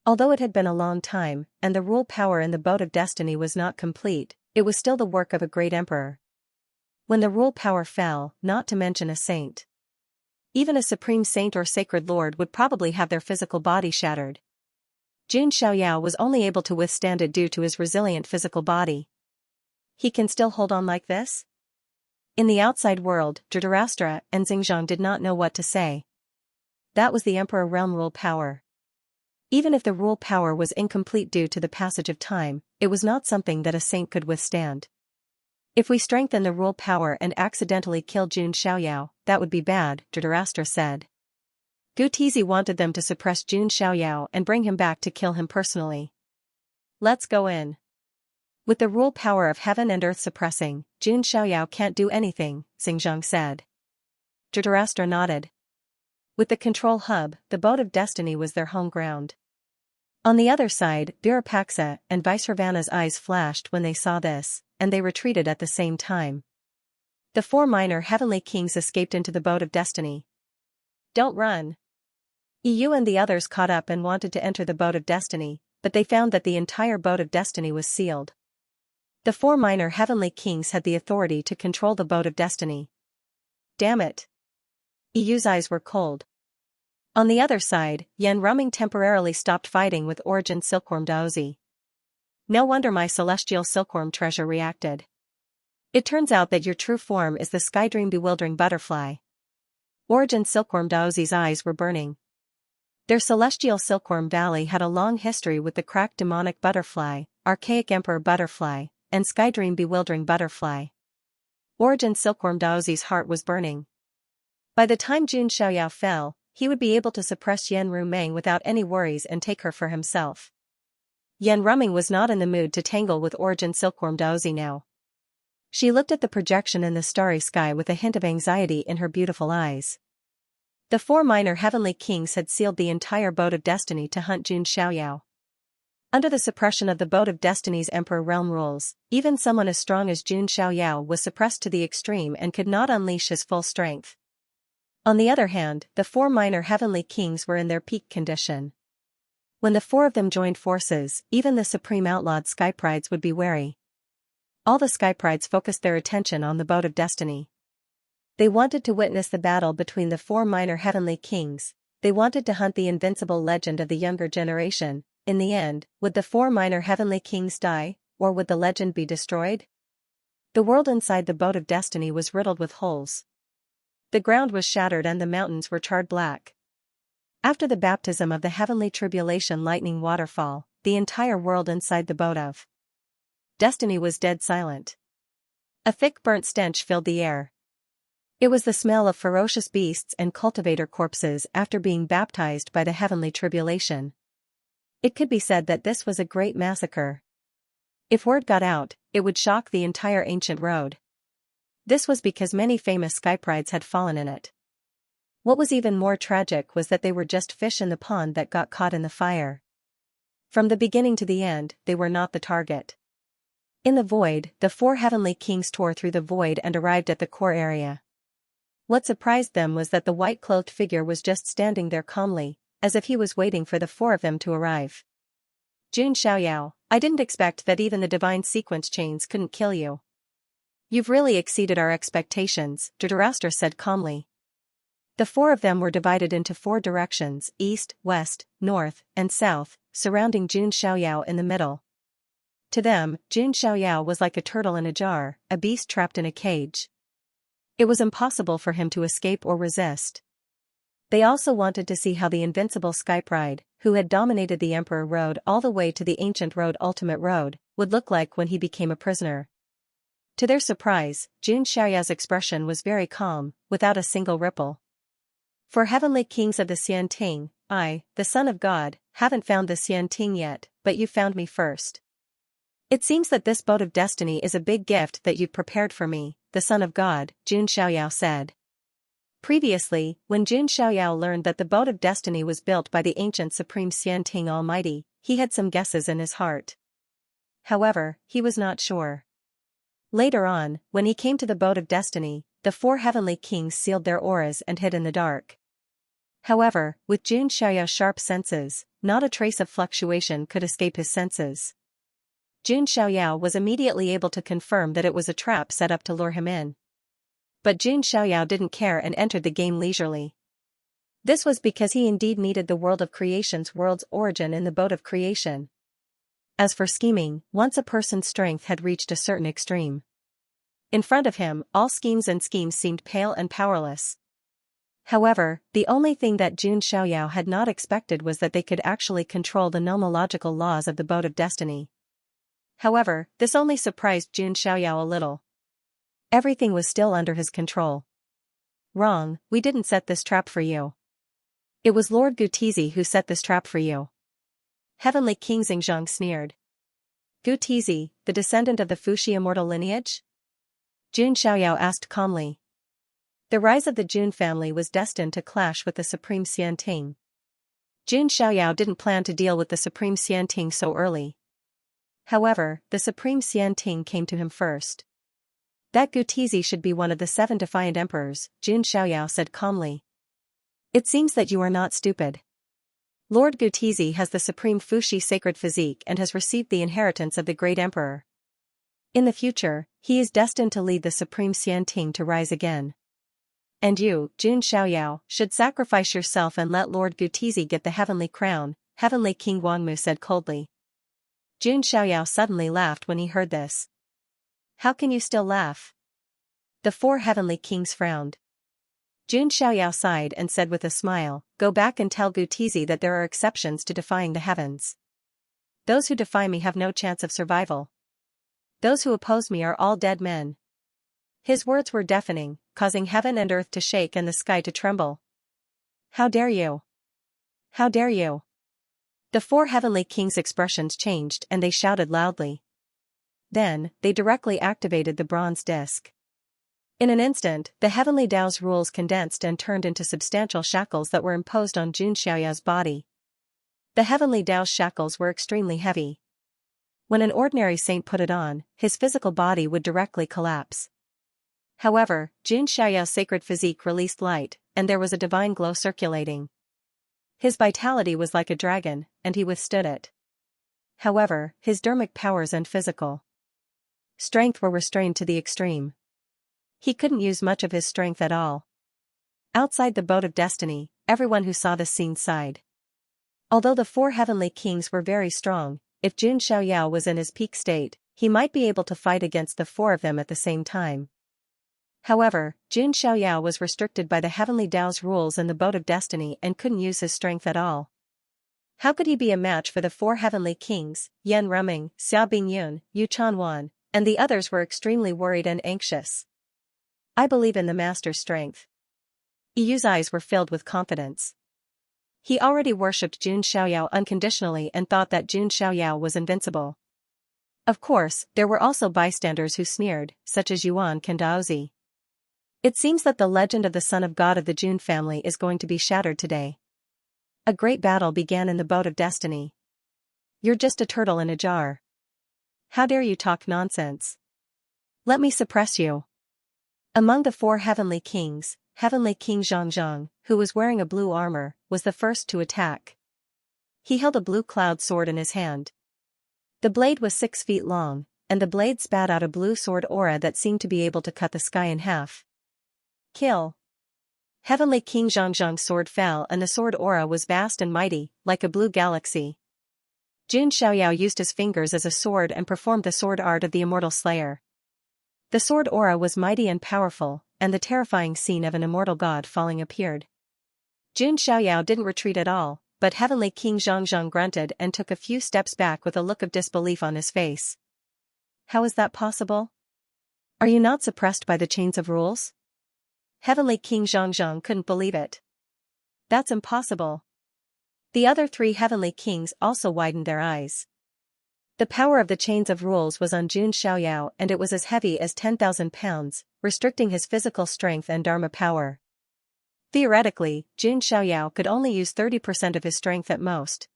Although it had been a long time, and the rule power in the boat of destiny was not complete, it was still the work of a great emperor. When the rule power fell, not to mention a saint. Even a supreme saint or sacred lord would probably have their physical body shattered. Jun Xiaoyao was only able to withstand it due to his resilient physical body. He can still hold on like this? In the outside world, Dhritarashtra and Xingzhang did not know what to say. That was the Emperor realm rule power. Even if the rule power was incomplete due to the passage of time, it was not something that a saint could withstand. If we strengthen the rule power and accidentally kill Jun Xiaoyao, that would be bad, Dhritarashtra said. Gutizi wanted them to suppress Jun Xiaoyao and bring him back to kill him personally. Let's go in. With the rule power of heaven and earth suppressing, Jun Xiaoyao can't do anything, Xingzhang said. Dhritarashtra nodded. With the control hub, the boat of destiny was their home ground. On the other side, Virupaksha and Vaisravana's eyes flashed when they saw this, and they retreated at the same time. The four minor heavenly kings escaped into the boat of destiny. Don't run. EU and the others caught up and wanted to enter the boat of destiny, but they found that the entire boat of destiny was sealed. The four minor heavenly kings had the authority to control the boat of destiny. Damn it. EU's eyes were cold. On the other side, Yan Rumming temporarily stopped fighting with Origin Silkworm Daozi. No wonder my celestial silkworm treasure reacted. It turns out that your true form is the Skydream bewildering butterfly. Origin Silkworm Daozi's eyes were burning. Their celestial silkworm valley had a long history with the cracked demonic butterfly, archaic emperor butterfly, and Skydream bewildering butterfly. Origin Silkworm Daozi's heart was burning. By the time Jun Xiaoyao fell, he would be able to suppress Yan Rumeng without any worries and take her for himself. Yan Ruming was not in the mood to tangle with Origin Silkworm Daozi now. She looked at the projection in the starry sky with a hint of anxiety in her beautiful eyes. The 4 minor heavenly kings had sealed the entire boat of destiny to hunt Jun Xiaoyao. Under the suppression of the boat of destiny's emperor realm rules, even someone as strong as Jun Xiaoyao was suppressed to the extreme and could not unleash his full strength. On the other hand, the 4 minor heavenly kings were in their peak condition. When the 4 of them joined forces, even the supreme outlawed Skyprides would be wary. All the Skyprides focused their attention on the boat of destiny. They wanted to witness the battle between the 4 minor heavenly kings. They wanted to hunt the invincible legend of the younger generation. In the end, would the 4 minor heavenly kings die, or would the legend be destroyed? The world inside the boat of destiny was riddled with holes. The ground was shattered and the mountains were charred black. After the baptism of the heavenly tribulation lightning waterfall, the entire world inside the boat of destiny was dead silent. A thick burnt stench filled the air. It was the smell of ferocious beasts and cultivator corpses after being baptized by the heavenly tribulation. It could be said that this was a great massacre. If word got out, it would shock the entire ancient road. This was because many famous Skyprides had fallen in it. What was even more tragic was that they were just fish in the pond that got caught in the fire. From the beginning to the end, they were not the target. In the void, the 4 heavenly kings tore through the void and arrived at the core area. What surprised them was that the white-clothed figure was just standing there calmly, as if he was waiting for the 4 of them to arrive. Jun Xiaoyao, I didn't expect that even the divine sequence chains couldn't kill you. You've really exceeded our expectations, Dhritarashtra said calmly. The 4 of them were divided into 4 directions, east, west, north, and south, surrounding Jun Xiaoyao in the middle. To them, Jun Xiaoyao was like a turtle in a jar, a beast trapped in a cage. It was impossible for him to escape or resist. They also wanted to see how the invincible Skypride, who had dominated the Emperor Road all the way to the ancient road Ultimate Road, would look like when he became a prisoner. To their surprise, Jun Xiaoyao's expression was very calm, without a single ripple. For heavenly kings of the Xianting, I, the Son of God, haven't found the Xianting yet, but you found me first. It seems that this boat of destiny is a big gift that you've prepared for me, the Son of God, Jun Xiaoyao said. Previously, when Jun Xiaoyao learned that the boat of destiny was built by the ancient Supreme Xianting Almighty, he had some guesses in his heart. However, he was not sure. Later on, when he came to the boat of destiny, the 4 heavenly kings sealed their auras and hid in the dark. However, with Jun Xiaoyao's sharp senses, not a trace of fluctuation could escape his senses. Jun Xiaoyao was immediately able to confirm that it was a trap set up to lure him in. But Jun Xiaoyao didn't care and entered the game leisurely. This was because he indeed needed the world of creation's world's origin in the boat of creation. As for scheming, once a person's strength had reached a certain extreme. In front of him, all schemes seemed pale and powerless. However, the only thing that Jun Xiaoyao had not expected was that they could actually control the nomological laws of the boat of destiny. However, this only surprised Jun Xiaoyao a little. Everything was still under his control. Wrong, we didn't set this trap for you. It was Lord Gutizi who set this trap for you. Heavenly King Xingzhang sneered. Gutizi, the descendant of the Fuxi immortal lineage? Jun Xiaoyao asked calmly. The rise of the Jun family was destined to clash with the Supreme Xianting. Jun Xiaoyao didn't plan to deal with the Supreme Xianting so early. However, the Supreme Xianting came to him first. That Gutizi should be one of the 7 defiant emperors, Jun Xiaoyao said calmly. It seems that you are not stupid. Lord Gutizi has the Supreme Fuxi sacred physique and has received the inheritance of the great emperor. In the future, he is destined to lead the Supreme Xianting to rise again. And you, Jun Xiaoyao, should sacrifice yourself and let Lord Gutizi get the heavenly crown, Heavenly King Guangmu said coldly. Jun Xiaoyao suddenly laughed when he heard this. How can you still laugh? The 4 heavenly kings frowned. Jun Xiaoyao sighed and said with a smile, Go back and tell Gutizi that there are exceptions to defying the heavens. Those who defy me have no chance of survival. Those who oppose me are all dead men. His words were deafening, causing heaven and earth to shake and the sky to tremble. How dare you? How dare you? The four heavenly kings' expressions changed and they shouted loudly. Then, they directly activated the bronze disc. In an instant, the heavenly Tao's rules condensed and turned into substantial shackles that were imposed on Xianxia's body. The heavenly Tao's shackles were extremely heavy. When an ordinary saint put it on, his physical body would directly collapse. However, Xianxia's sacred physique released light, and there was a divine glow circulating. His vitality was like a dragon, and he withstood it. However, his dermic powers and physical strength were restrained to the extreme. He couldn't use much of his strength at all. Outside the boat of destiny, everyone who saw this scene sighed. Although the four heavenly kings were very strong, if Xianxia was in his peak state, he might be able to fight against the four of them at the same time. However, Xianxia was restricted by the heavenly Tao's rules in the boat of destiny and couldn't use his strength at all. How could he be a match for the four heavenly kings? Yan Ruming, Xia Bingyun, Yu Chanwan, and the others were extremely worried and anxious. I believe in the master's strength. Yu's eyes were filled with confidence. He already worshipped Xianxia unconditionally and thought that Xianxia was invincible. Of course, there were also bystanders who sneered, such as Yuan Kandaozi. It seems that the legend of the son of God of the Jun family is going to be shattered today. A great battle began in the boat of destiny. You're just a turtle in a jar. How dare you talk nonsense? Let me suppress you. Among the four heavenly kings, Heavenly King Zhangzhang, who was wearing a blue armor, was the first to attack. He held a blue cloud sword in his hand. The blade was 6 feet long, and the blade spat out a blue sword aura that seemed to be able to cut the sky in half. Kill. Heavenly King Zhangzhang's sword fell and the sword aura was vast and mighty, like a blue galaxy. Xianxia used his fingers as a sword and performed the sword art of the immortal slayer. The sword aura was mighty and powerful, and the terrifying scene of an immortal god falling appeared. Xianxia didn't retreat at all, but Heavenly King Zhangzhang grunted and took a few steps back with a look of disbelief on his face. How is that possible? Are you not suppressed by the chains of rules? Heavenly King Zhangzhang couldn't believe it. That's impossible. The other 3 heavenly kings also widened their eyes. The power of the chains of rules was on Xianxia and it was as heavy as 10,000 pounds, restricting his physical strength and dharma power. Theoretically, Xianxia could only use 30% of his strength at most.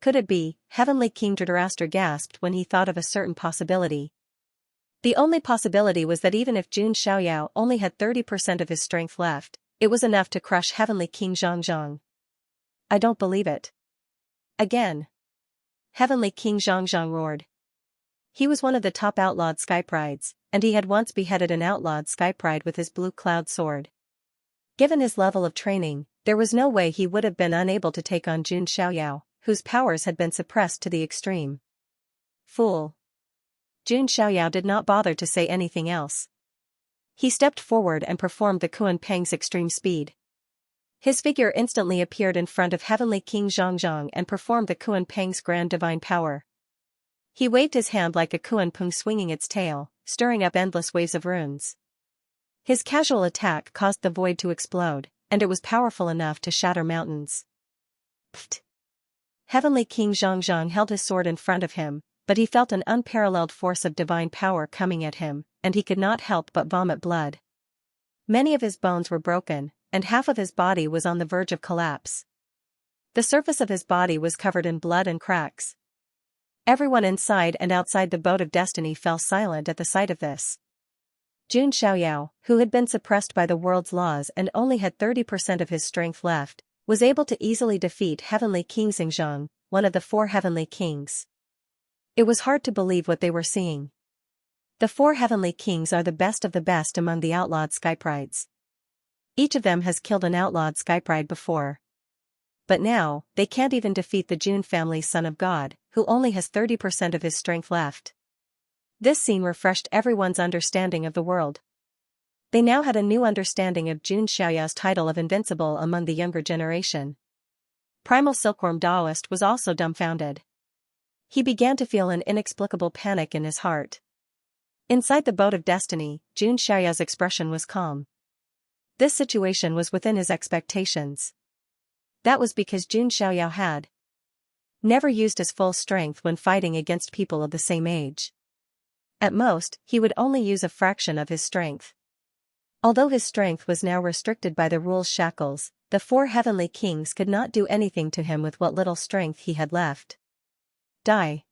Could it be? Heavenly King Dhritarashtra gasped when he thought of a certain possibility. The only possibility was that even if Xianxia only had 30% of his strength left, it was enough to crush Heavenly King Zhangzhang. I don't believe it. Again. Heavenly King Zhangzhang roared. He was one of the top outlawed skyprides, and he had once beheaded an outlawed skypride with his blue cloud sword. Given his level of training, there was no way he would have been unable to take on Xianxia, whose powers had been suppressed to the extreme. Fool. Xianxia did not bother to say anything else. He stepped forward and performed the Kuan Peng's extreme speed. His figure instantly appeared in front of Heavenly King Zhangzhang and performed the Kuan Peng's grand divine power. He waved his hand like a Kuan Peng swinging its tail, stirring up endless waves of runes. His casual attack caused the void to explode, and it was powerful enough to shatter mountains. Pfft! Heavenly King Zhangzhang held his sword in front of him, but he felt an unparalleled force of divine power coming at him, and he could not help but vomit blood. Many of his bones were broken, and half of his body was on the verge of collapse. The surface of his body was covered in blood and cracks. Everyone inside and outside the boat of destiny fell silent at the sight of this. Xianxia, who had been suppressed by the world's laws and only had 30% of his strength left, was able to easily defeat Heavenly King Xingzhang, one of the 4 heavenly kings. It was hard to believe what they were seeing. The 4 heavenly kings are the best of the best among the outlawed skyprides. Each of them has killed an outlawed skypride before. But now, they can't even defeat the Jun family's son of God, who only has 30% of his strength left. This scene refreshed everyone's understanding of the world. They now had a new understanding of Xianxia's title of invincible among the younger generation. Primal Silkworm Taoist was also dumbfounded. He began to feel an inexplicable panic in his heart. Inside the boat of destiny, Xianxia's expression was calm. This situation was within his expectations. That was because Xianxia had never used his full strength when fighting against people of the same age. At most, he would only use a fraction of his strength. Although his strength was now restricted by the rule's shackles, the four heavenly kings could not do anything to him with what little strength he had left. Die.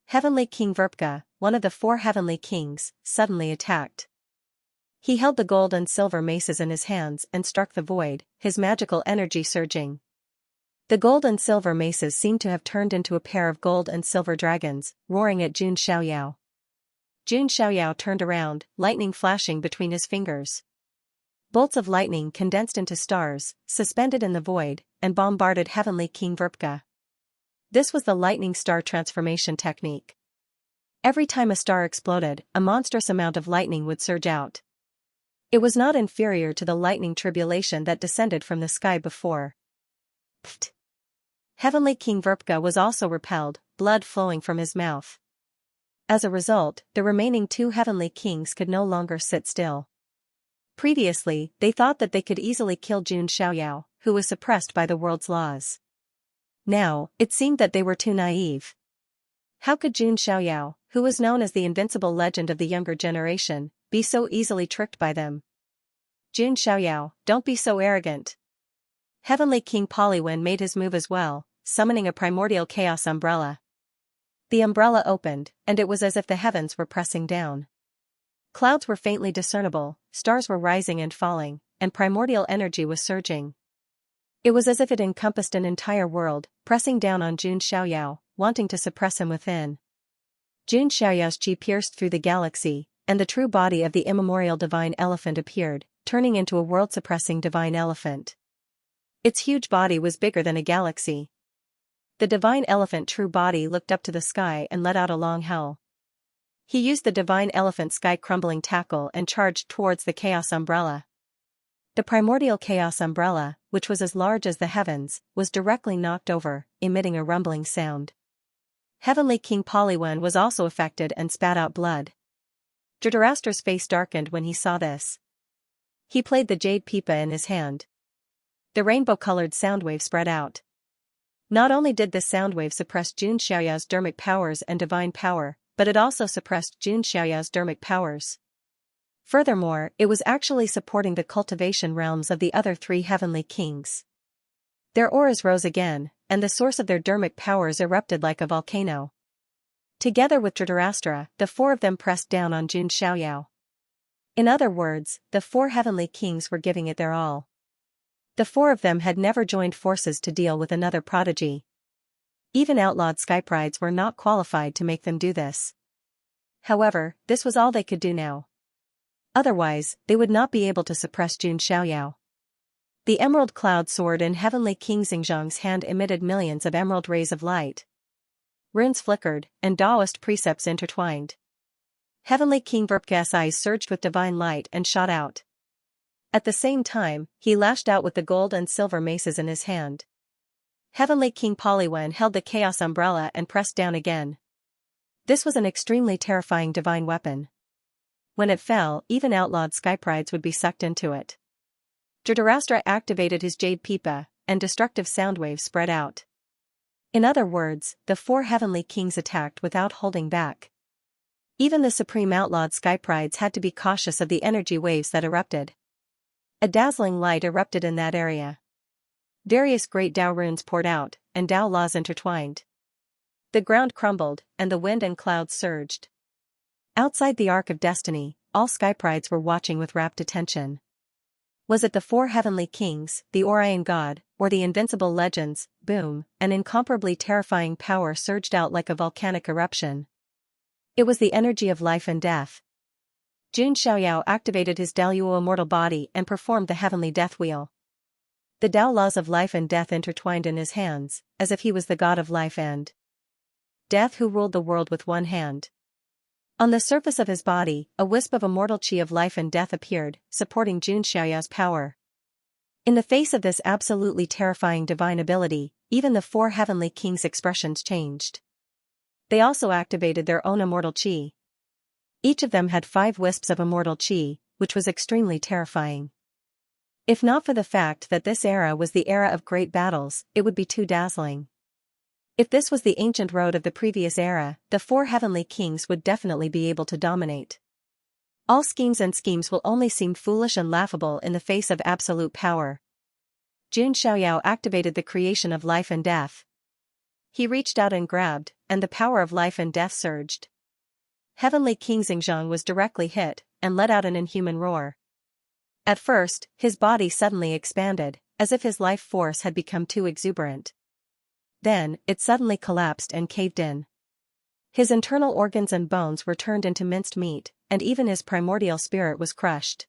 Heavenly King Verpka, one of the four heavenly kings, suddenly attacked. He held the gold and silver maces in his hands and struck the void, his magical energy surging. The gold and silver maces seemed to have turned into a pair of gold and silver dragons, roaring at Jun Xiaoyao. Jun Xiaoyao turned around, lightning flashing between his fingers. Bolts of lightning condensed into stars, suspended in the void, and bombarded Heavenly King Verpka. This was the lightning star transformation technique. Every time a star exploded, a monstrous amount of lightning would surge out. It was not inferior to the lightning tribulation that descended from the sky before. Pfft. Heavenly King Verpka was also repelled, blood flowing from his mouth. As a result, the remaining two heavenly kings could no longer sit still. Previously, they thought that they could easily kill Jun Xiaoyao, who was suppressed by the world's laws. Now, it seemed that they were too naive. How could Jun Xiaoyao, who was known as the invincible legend of the younger generation, be so easily tricked by them? Jun Xiaoyao, don't be so arrogant. Heavenly King Poliwen made his move as well, summoning a primordial chaos umbrella. The umbrella opened, and it was as if the heavens were pressing down. Clouds were faintly discernible, stars were rising and falling, and primordial energy was surging. It was as if it encompassed an entire world, pressing down on Jun Xiaoyao, wanting to suppress him within. Jun Xiaoyao's chi pierced through the galaxy, and the true body of the immemorial divine elephant appeared, turning into a world-suppressing divine elephant. Its huge body was bigger than a galaxy. The divine elephant true body looked up to the sky and let out a long howl. He used the divine elephant sky-crumbling tackle and charged towards the chaos umbrella. The primordial chaos umbrella, which was as large as the heavens, was directly knocked over, emitting a rumbling sound. Heavenly King Poliwen was also affected and spat out blood. Dhritarashtra's face darkened when he saw this. He played the jade pipa in his hand. The rainbow-colored soundwave spread out. Not only did this soundwave suppress Jun Xiaoyao's dermic powers and divine power, but it also suppressed Jun Xiaoyao's dermic powers. Furthermore, it was actually supporting the cultivation realms of the other three heavenly kings. Their auras rose again, and the source of their dermic powers erupted like a volcano. Together with Dhritarashtra, the four of them pressed down on Jun Xiaoyao. In other words, the four heavenly kings were giving it their all. The four of them had never joined forces to deal with another prodigy. Even outlawed skyprides were not qualified to make them do this. However, this was all they could do now. Otherwise, they would not be able to suppress Jun Xiaoyao. The emerald cloud sword in Heavenly King Xingzhang's hand emitted millions of emerald rays of light. Runes flickered, and Taoist precepts intertwined. Heavenly King Verpka's eyes surged with divine light and shot out. At the same time, he lashed out with the gold and silver maces in his hand. Heavenly King Poliwen held the chaos umbrella and pressed down again. This was an extremely terrifying divine weapon. When it fell, even outlawed skyprides would be sucked into it. Dhritarashtra activated his jade pipa, and destructive soundwaves spread out. In other words, the four heavenly kings attacked without holding back. Even the supreme outlawed skyprides had to be cautious of the energy waves that erupted. A dazzling light erupted in that area. Various great Tao runes poured out, and Tao laws intertwined. The ground crumbled, and the wind and clouds surged. Outside the Ark of Destiny, all skyprides were watching with rapt attention. Was it the four heavenly kings, the Orion god, or the invincible legends? Boom, an incomparably terrifying power surged out like a volcanic eruption. It was the energy of life and death. Jun Xiaoyao activated his Daluo immortal body and performed the heavenly death wheel. The Tao laws of life and death intertwined in his hands, as if he was the god of life and death who ruled the world with one hand. On the surface of his body, a wisp of immortal chi of life and death appeared, supporting Jun Xiaoyao's power. In the face of this absolutely terrifying divine ability, even the four heavenly kings' expressions changed. They also activated their own immortal chi. Each of them had 5 wisps of immortal chi, which was extremely terrifying. If not for the fact that this era was the era of great battles, it would be too dazzling. If this was the ancient road of the previous era, the four heavenly kings would definitely be able to dominate. All schemes will only seem foolish and laughable in the face of absolute power. Jun Xiaoyao activated the creation of life and death. He reached out and grabbed, and the power of life and death surged. Heavenly King Xingzhang was directly hit, and let out an inhuman roar. At first, his body suddenly expanded, as if his life force had become too exuberant. Then, it suddenly collapsed and caved in. His internal organs and bones were turned into minced meat, and even his primordial spirit was crushed.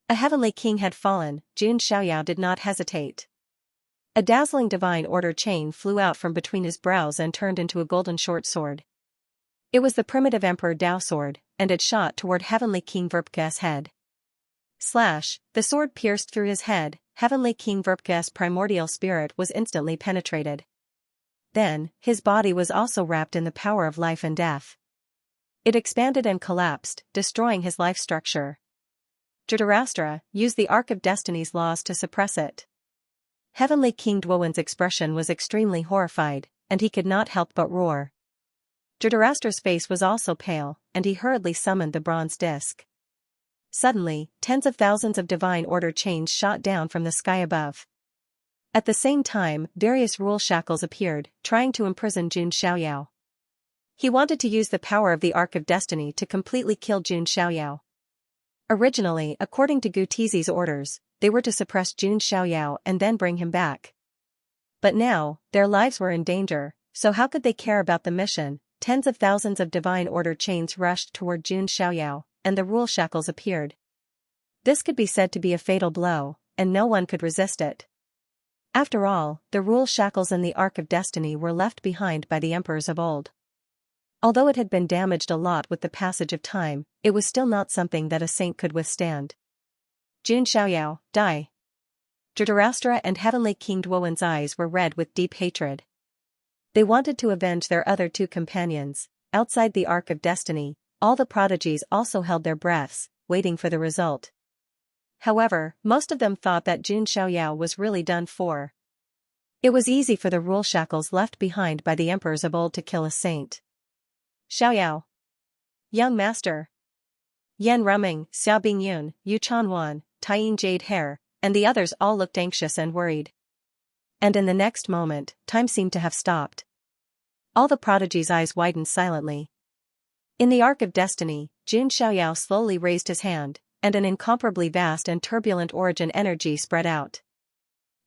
A heavenly king had fallen. Jun Xiaoyao did not hesitate. A dazzling divine order chain flew out from between his brows and turned into a golden short sword. It was the primitive Emperor Dao sword, and it shot toward Heavenly King Verpka's head. Slash, the sword pierced through his head. Heavenly King Verpka's primordial spirit was instantly penetrated. Then, his body was also wrapped in the power of life and death. It expanded and collapsed, destroying his life structure. Dhritarashtra used the Arc of Destiny's laws to suppress it. Heavenly King Duowen's expression was extremely horrified, and he could not help but roar. Dhritarashtra's face was also pale, and he hurriedly summoned the bronze disc. Suddenly, tens of thousands of divine order chains shot down from the sky above. At the same time, various rule shackles appeared, trying to imprison Jun Xiaoyao. He wanted to use the power of the Arc of Destiny to completely kill Jun Xiaoyao. Originally, according to Gu Tizi's orders, they were to suppress Jun Xiaoyao and then bring him back. But now, their lives were in danger, so how could they care about the mission? Tens of thousands of divine order chains rushed toward Jun Xiaoyao, and the rule shackles appeared. This could be said to be a fatal blow, and no one could resist it. After all, the rule shackles and the Arc of Destiny were left behind by the emperors of old. Although it had been damaged a lot with the passage of time, it was still not something that a saint could withstand. Jun Xiaoyao, die. Dhritarashtra and Heavenly King Duowen's eyes were red with deep hatred. They wanted to avenge their other two companions. Outside the Arc of Destiny, all the prodigies also held their breaths, waiting for the result. However, most of them thought that Jun Xiaoyao was really done for. It was easy for the rule shackles left behind by the emperors of old to kill a saint. Xiaoyao. Young Master. Yan Ruming, Xiao Bingyun, Yu Chanwan, Taiyin Jade Hair, and the others all looked anxious and worried. And in the next moment, time seemed to have stopped. All the prodigies' eyes widened silently. In the Arc of Destiny, Jun Xiaoyao slowly raised his hand, and an incomparably vast and turbulent origin energy spread out.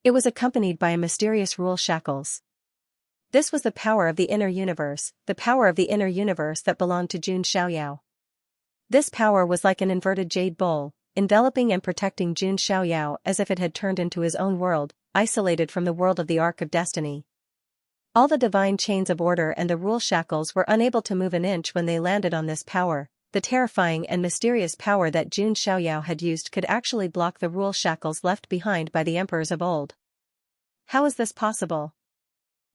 It was accompanied by a mysterious rule shackles. This was the power of the inner universe, the power of the inner universe that belonged to Jun Xiaoyao. This power was like an inverted jade bowl, enveloping and protecting Jun Xiaoyao as if it had turned into his own world, isolated from the world of the Arc of Destiny. All the divine chains of order and the rule shackles were unable to move an inch when they landed on this power. The terrifying and mysterious power that Jun Xiaoyao had used could actually block the rule shackles left behind by the emperors of old. How is this possible?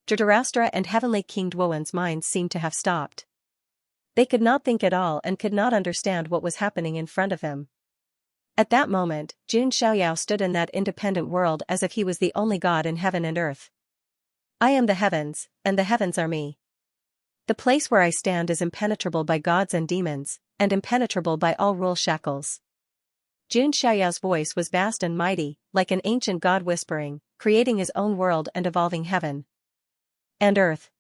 Dhritarashtra and Heavenly King Duowen's minds seemed to have stopped. They could not think at all and could not understand what was happening in front of him. At that moment, Jun Xiaoyao stood in that independent world as if he was the only god in heaven and earth. I am the heavens, and the heavens are me. The place where I stand is impenetrable by gods and demons, and impenetrable by all rule shackles. Jun Xiaoyao's voice was vast and mighty, like an ancient god whispering, creating his own world and evolving heaven and earth.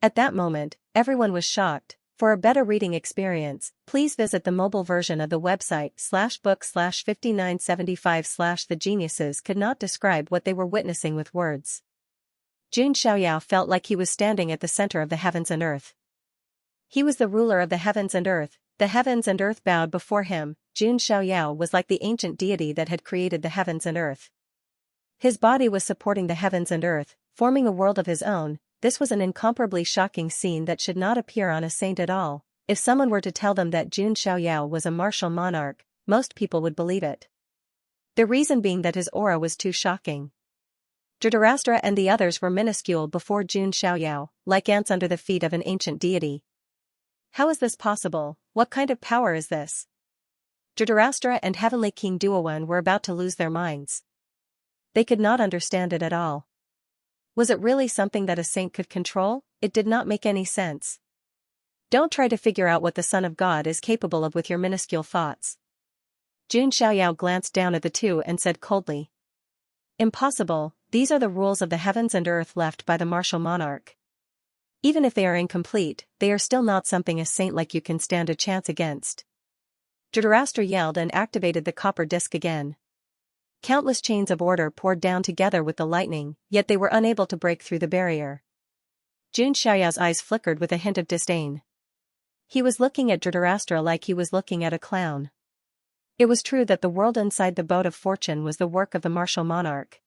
At that moment, everyone was shocked. For a better reading experience, please visit the mobile version of the website /book/5975/ The geniuses could not describe what they were witnessing with words. Jun Xiaoyao felt like he was standing at the center of the heavens and earth. He was the ruler of the heavens and earth. The heavens and earth bowed before him. Jun Xiaoyao was like the ancient deity that had created the heavens and earth. His body was supporting the heavens and earth, forming a world of his own. This was an incomparably shocking scene that should not appear on a saint at all. If someone were to tell them that Jun Xiaoyao was a martial monarch, most people would believe it. The reason being that his aura was too shocking. Dhritarashtra and the others were minuscule before Jun Xiaoyao, like ants under the feet of an ancient deity. How is this possible? What kind of power is this? Dhritarashtra and Heavenly King Duowen were about to lose their minds. They could not understand it at all. Was it really something that a saint could control? It did not make any sense. Don't try to figure out what the Son of God is capable of with your minuscule thoughts. Jun Xiaoyao glanced down at the two and said coldly. Impossible, these are the rules of the heavens and earth left by the martial monarch. Even if they are incomplete, they are still not something a saint like you can stand a chance against. Dhritarashtra yelled and activated the copper disc again. Countless chains of order poured down together with the lightning, yet they were unable to break through the barrier. Jun Xiaoyao's eyes flickered with a hint of disdain. He was looking at Dhritarashtra like he was looking at a clown. It was true that the world inside the boat of fortune was the work of the martial monarch.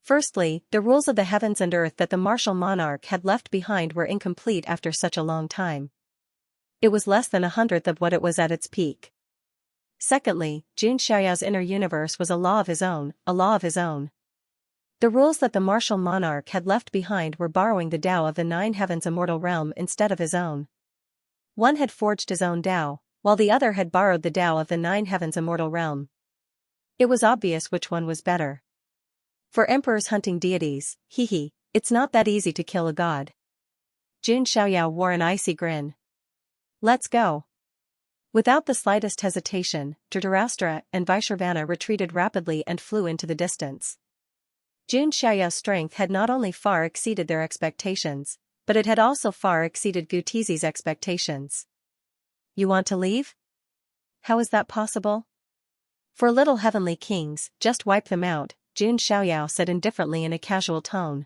Firstly, the rules of the heavens and earth that the martial monarch had left behind were incomplete after such a long time. It was less than 1/100th of what it was at its peak. Secondly, Jun Xiaoyao's inner universe was a law of his own, a law of his own. The rules that the martial monarch had left behind were borrowing the Tao of the Nine Heavens immortal realm instead of his own. One had forged his own Tao, while the other had borrowed the Tao of the Nine Heavens immortal realm. It was obvious which one was better. For emperors hunting deities, it's not that easy to kill a god. Jun Xiaoyao wore an icy grin. Let's go. Without the slightest hesitation, Dhritarashtra and Vaishravana retreated rapidly and flew into the distance. Jun Xiaoyao's strength had not only far exceeded their expectations, but it had also far exceeded Gutizi's expectations. You want to leave? How is that possible? For little heavenly kings, just wipe them out, Jun Xiaoyao said indifferently in a casual tone.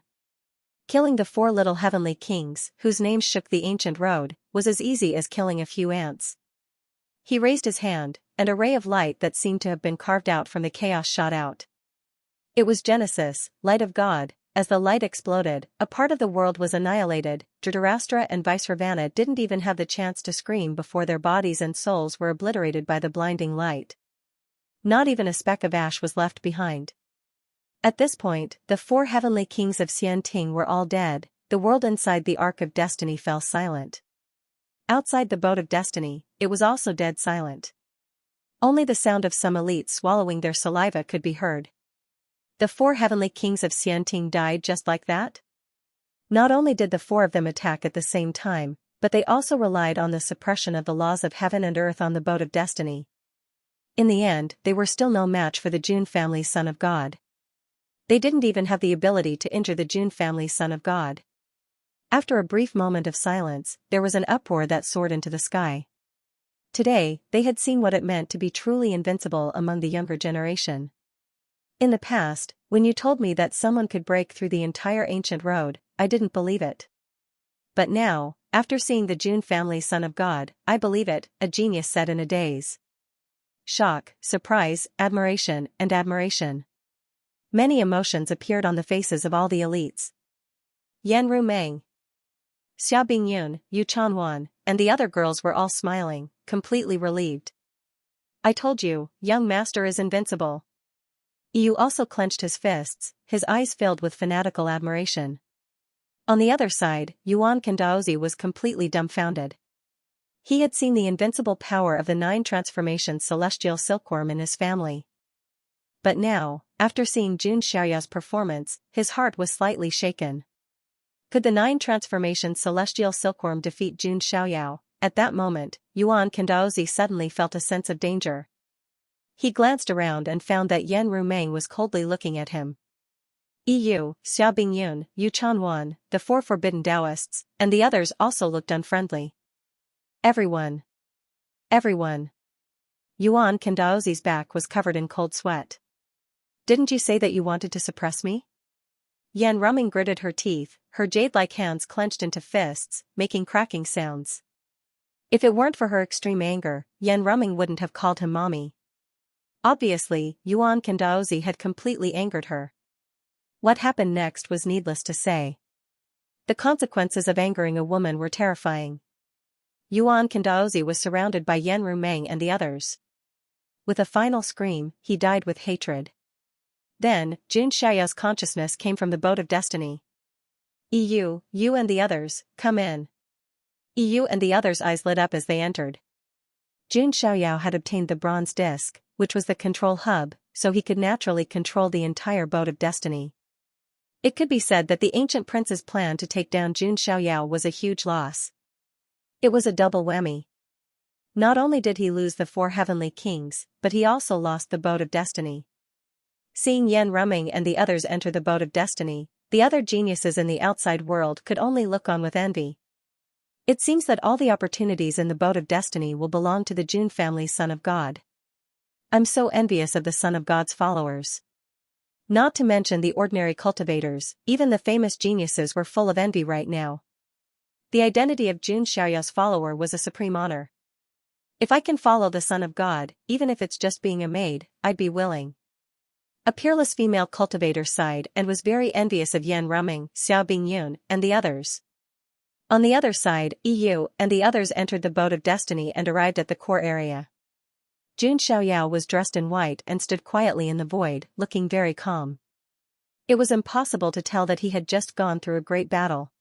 Killing the 4 little heavenly kings, whose names shook the ancient road, was as easy as killing a few ants. He raised his hand, and a ray of light that seemed to have been carved out from the chaos shot out. It was Genesis, light of God. As the light exploded, a part of the world was annihilated. Dhritarashtra and Vaishravana didn't even have the chance to scream before their bodies and souls were obliterated by the blinding light. Not even a speck of ash was left behind. At this point, the 4 heavenly kings of Xianting were all dead. The world inside the Ark of Destiny fell silent. Outside the boat of destiny, it was also dead silent. Only the sound of some elites swallowing their saliva could be heard. The 4 heavenly kings of Xianting died just like that? Not only did the 4 of them attack at the same time, but they also relied on the suppression of the laws of heaven and earth on the boat of destiny. In the end, they were still no match for the Jun family's Son of God. They didn't even have the ability to injure the Jun family's Son of God. After a brief moment of silence, there was an uproar that soared into the sky. Today, they had seen what it meant to be truly invincible among the younger generation. In the past, when you told me that someone could break through the entire ancient road, I didn't believe it. But now, after seeing the Jun family's Son of God, I believe it, a genius said in a daze. Shock, surprise, admiration, and admiration. Many emotions appeared on the faces of all the elites. Yan Rumeng, Xia Bingyun, Yu Chanwan, and the other girls were all smiling, completely relieved. I told you, young master is invincible. Yu also clenched his fists, his eyes filled with fanatical admiration. On the other side, Yuan Kandaozi was completely dumbfounded. He had seen the invincible power of the 9 transformations celestial silkworm in his family. But now, after seeing Jun Xiaoyao's performance, his heart was slightly shaken. Could the 9 transformations celestial silkworm defeat Jun Xiaoyao? At that moment, Yuan Kandaozi suddenly felt a sense of danger. He glanced around and found that Yan Rumeng was coldly looking at him. Xia Bingyun, Yu Chanwan, the 4 forbidden Taoists, and the others also looked unfriendly. Everyone. Yuan Kandaozi's back was covered in cold sweat. Didn't you say that you wanted to suppress me? Yan Rumeng gritted her teeth, her jade-like hands clenched into fists, making cracking sounds. If it weren't for her extreme anger, Yan Rumeng wouldn't have called him mommy. Obviously, Yuan Kandaozi had completely angered her. What happened next was needless to say. The consequences of angering a woman were terrifying. Yuan Kandaozi was surrounded by Yan Rumeng and the others. With a final scream, he died with hatred. Then, Jun Xiaoyao's consciousness came from the boat of destiny. You and the others, come in. You and the others' eyes lit up as they entered. Jun Xiaoyao had obtained the bronze disc, which was the control hub, so he could naturally control the entire boat of destiny. It could be said that the ancient prince's plan to take down Jun Xiaoyao was a huge loss. It was a double whammy. Not only did he lose the 4 heavenly kings, but he also lost the boat of destiny. Seeing Yan Ruming and the others enter the boat of destiny, the other geniuses in the outside world could only look on with envy. It seems that all the opportunities in the boat of destiny will belong to the Jun family's son of God. I'm so envious of the son of God's followers. Not to mention the ordinary cultivators, even the famous geniuses were full of envy right now. The identity of Jun Xiaoyao's follower was a supreme honor. If I can follow the son of God, even if it's just being a maid, I'd be willing. A peerless female cultivator sighed and was very envious of Yan Ruming, Xiao Bingyun, and the others. On the other side, EU and the others entered the boat of destiny and arrived at the core area. Jun Xiaoyao was dressed in white and stood quietly in the void, looking very calm. It was impossible to tell that he had just gone through a great battle.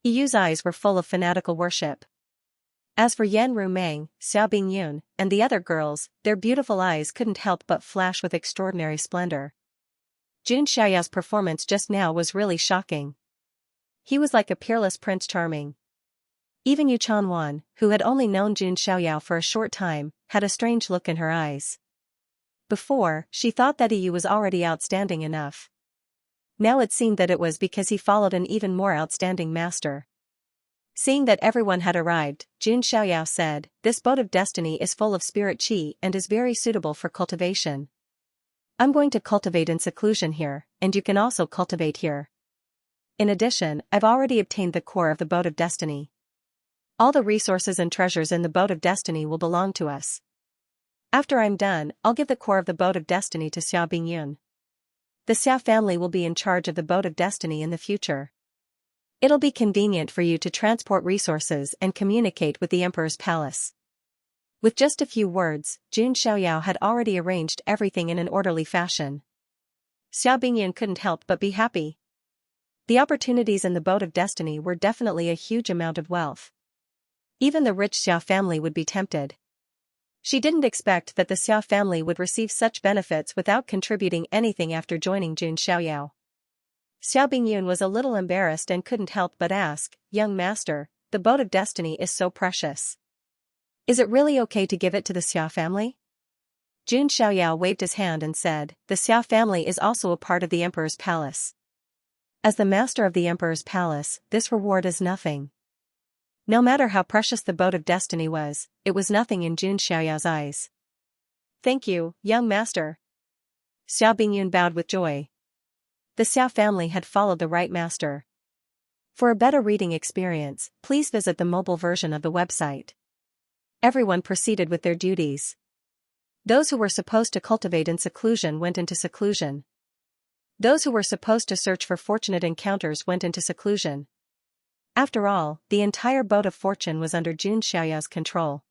EU's eyes were full of fanatical worship. As for Yan Ruming, Xiao Bingyun, and the other girls, their beautiful eyes couldn't help but flash with extraordinary splendor. Jun Xiaoyao's performance just now was really shocking. He was like a peerless Prince Charming. Even Yu Chanwan, who had only known Jun Xiaoyao for a short time, had a strange look in her eyes. Before, she thought that Yu was already outstanding enough. Now it seemed that it was because he followed an even more outstanding master. Seeing that everyone had arrived, Jun Xiaoyao said, "This boat of destiny is full of spirit qi and is very suitable for cultivation. I'm going to cultivate in seclusion here, and you can also cultivate here. In addition, I've already obtained the core of the boat of destiny. All the resources and treasures in the boat of destiny will belong to us. After I'm done, I'll give the core of the boat of destiny to Xiao Bingyun. The Xiao family will be in charge of the boat of destiny in the future. It'll be convenient for you to transport resources and communicate with the emperor's palace." With just a few words, Jun Xiaoyao had already arranged everything in an orderly fashion. Xiao Bingyun couldn't help but be happy. The opportunities in the boat of destiny were definitely a huge amount of wealth. Even the rich Xiao family would be tempted. She didn't expect that the Xiao family would receive such benefits without contributing anything after joining Jun Xiaoyao. Xiao Bingyun was a little embarrassed and couldn't help but ask, "Young master, the boat of destiny is so precious. Is it really okay to give it to the Xiao family?" Jun Xiaoyao waved his hand and said, "The Xiao family is also a part of the emperor's palace. As the master of the emperor's palace, this reward is nothing." No matter how precious the boat of destiny was, it was nothing in Jun Xiaoyao's eyes. "Thank you, young master." Xiao Bingyun bowed with joy. The Xiao family had followed the right master. For a better reading experience, please visit the mobile version of the website. Everyone proceeded with their duties. Those who were supposed to cultivate in seclusion went into seclusion. Those who were supposed to search for fortunate encounters went into seclusion. After all, the entire boat of fortune was under Jun Xiaoyao's control.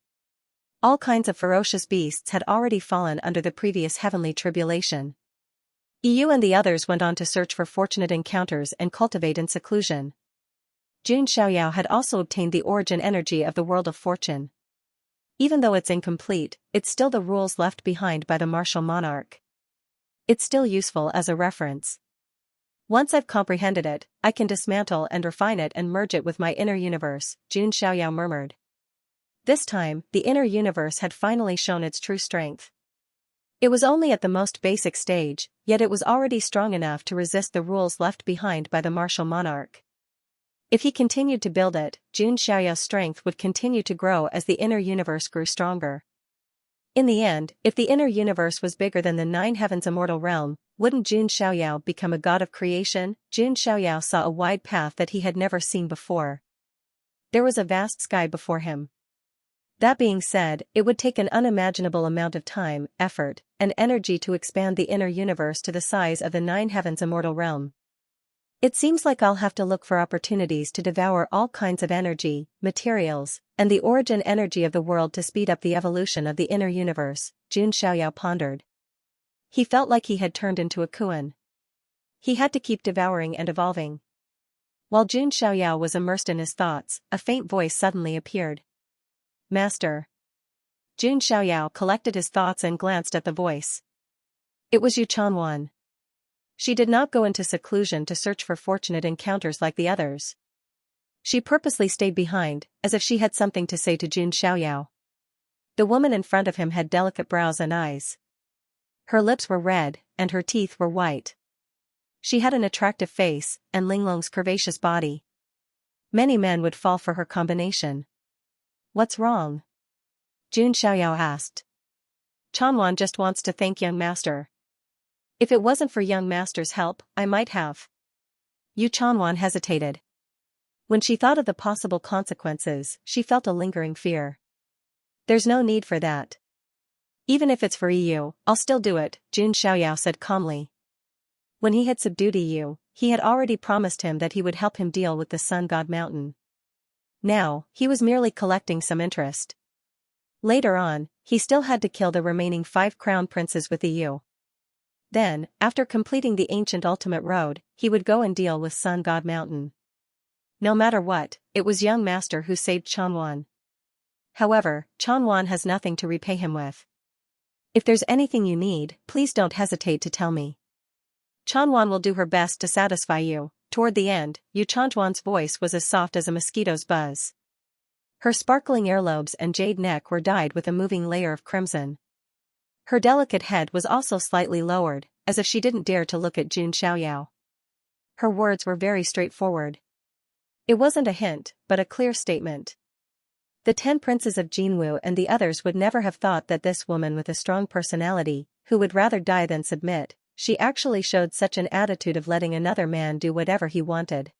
All kinds of ferocious beasts had already fallen under the previous heavenly tribulation. EU and the others went on to search for fortunate encounters and cultivate in seclusion. Jun Xiaoyao had also obtained the origin energy of the world of fortune. Even though it's incomplete, it's still the rules left behind by the martial monarch. It's still useful as a reference. Once I've comprehended it, I can dismantle and refine it and merge it with my inner universe, Jun Xiaoyao murmured. This time, the inner universe had finally shown its true strength. It was only at the most basic stage, yet it was already strong enough to resist the rules left behind by the martial monarch. If he continued to build it, Jun Xiaoyao's strength would continue to grow as the inner universe grew stronger. In the end, if the inner universe was bigger than the 9 heavens immortal realm, wouldn't Jun Xiaoyao become a god of creation? Jun Xiaoyao saw a wide path that he had never seen before. There was a vast sky before him. That being said, it would take an unimaginable amount of time, effort, and energy to expand the inner universe to the size of the 9 heavens immortal realm. It seems like I'll have to look for opportunities to devour all kinds of energy, materials, and the origin energy of the world to speed up the evolution of the inner universe, Jun Xiaoyao pondered. He felt like he had turned into a Kuan. He had to keep devouring and evolving. While Jun Xiaoyao was immersed in his thoughts, a faint voice suddenly appeared. "Master." Jun Xiaoyao collected his thoughts and glanced at the voice. It was Yu Chanwan. She did not go into seclusion to search for fortunate encounters like the others. She purposely stayed behind, as if she had something to say to Jun Xiaoyao. The woman in front of him had delicate brows and eyes. Her lips were red, and her teeth were white. She had an attractive face, and Linglong's curvaceous body. Many men would fall for her combination. What's wrong? Jun Xiaoyao asked. Chanwan just wants to thank young master. If it wasn't for young master's help, I might have. Yu Chanwan hesitated. When she thought of the possible consequences, she felt a lingering fear. There's no need for that. Even if it's for Yu, I'll still do it, Jun Xiaoyao said calmly. When he had subdued Yu, he had already promised him that he would help him deal with the Sun God Mountain. Now, he was merely collecting some interest. Later on, he still had to kill the remaining 5 crown princes with Yu. Then, after completing the ancient ultimate road, he would go and deal with Sun God Mountain. No matter what, it was young master who saved Chanwan. However, Chanwan has nothing to repay him with. If there's anything you need, please don't hesitate to tell me. Chanwan will do her best to satisfy you. Toward the end, Yu Chanwan's voice was as soft as a mosquito's buzz. Her sparkling earlobes and jade neck were dyed with a moving layer of crimson. Her delicate head was also slightly lowered, as if she didn't dare to look at Jun Xiaoyao. Her words were very straightforward. It wasn't a hint, but a clear statement. The 10 princes of Jinwu and the others would never have thought that this woman with a strong personality, who would rather die than submit, she actually showed such an attitude of letting another man do whatever he wanted.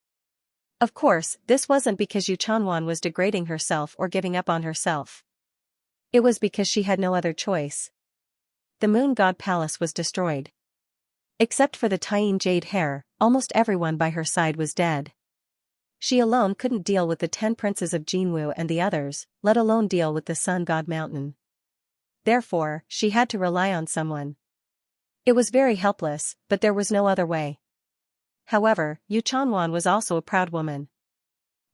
Of course, this wasn't because Yu Chanwan was degrading herself or giving up on herself. It was because she had no other choice. The Moon God Palace was destroyed. Except for the Taiyin jade hair, almost everyone by her side was dead. She alone couldn't deal with the 10 princes of Jinwu and the others, let alone deal with the Sun God Mountain. Therefore, she had to rely on someone. It was very helpless, but there was no other way. However, Yu Chanwan was also a proud woman.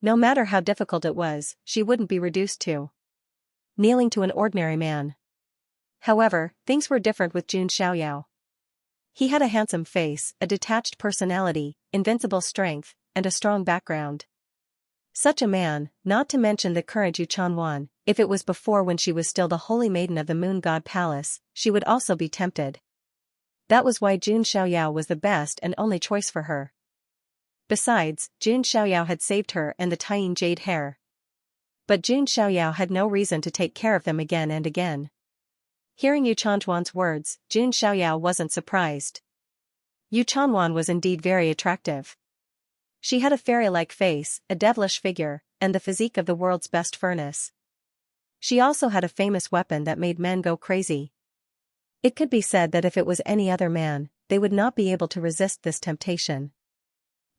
No matter how difficult it was, she wouldn't be reduced to kneeling to an ordinary man. However, things were different with Jun Xiaoyao. He had a handsome face, a detached personality, invincible strength, and a strong background. Such a man, not to mention the current Yu Chanwan, if it was before when she was still the holy maiden of the Moon God Palace, she would also be tempted. That was why Jun Xiaoyao was the best and only choice for her. Besides, Jun Xiaoyao had saved her and the Taiyin jade hair. But Jun Xiaoyao had no reason to take care of them again and again. Hearing Yu Chanwan's words, Jun Xiaoyao wasn't surprised. Yu Chanwan was indeed very attractive. She had a fairy-like face, a devilish figure, and the physique of the world's best furnace. She also had a famous weapon that made men go crazy. It could be said that if it was any other man, they would not be able to resist this temptation.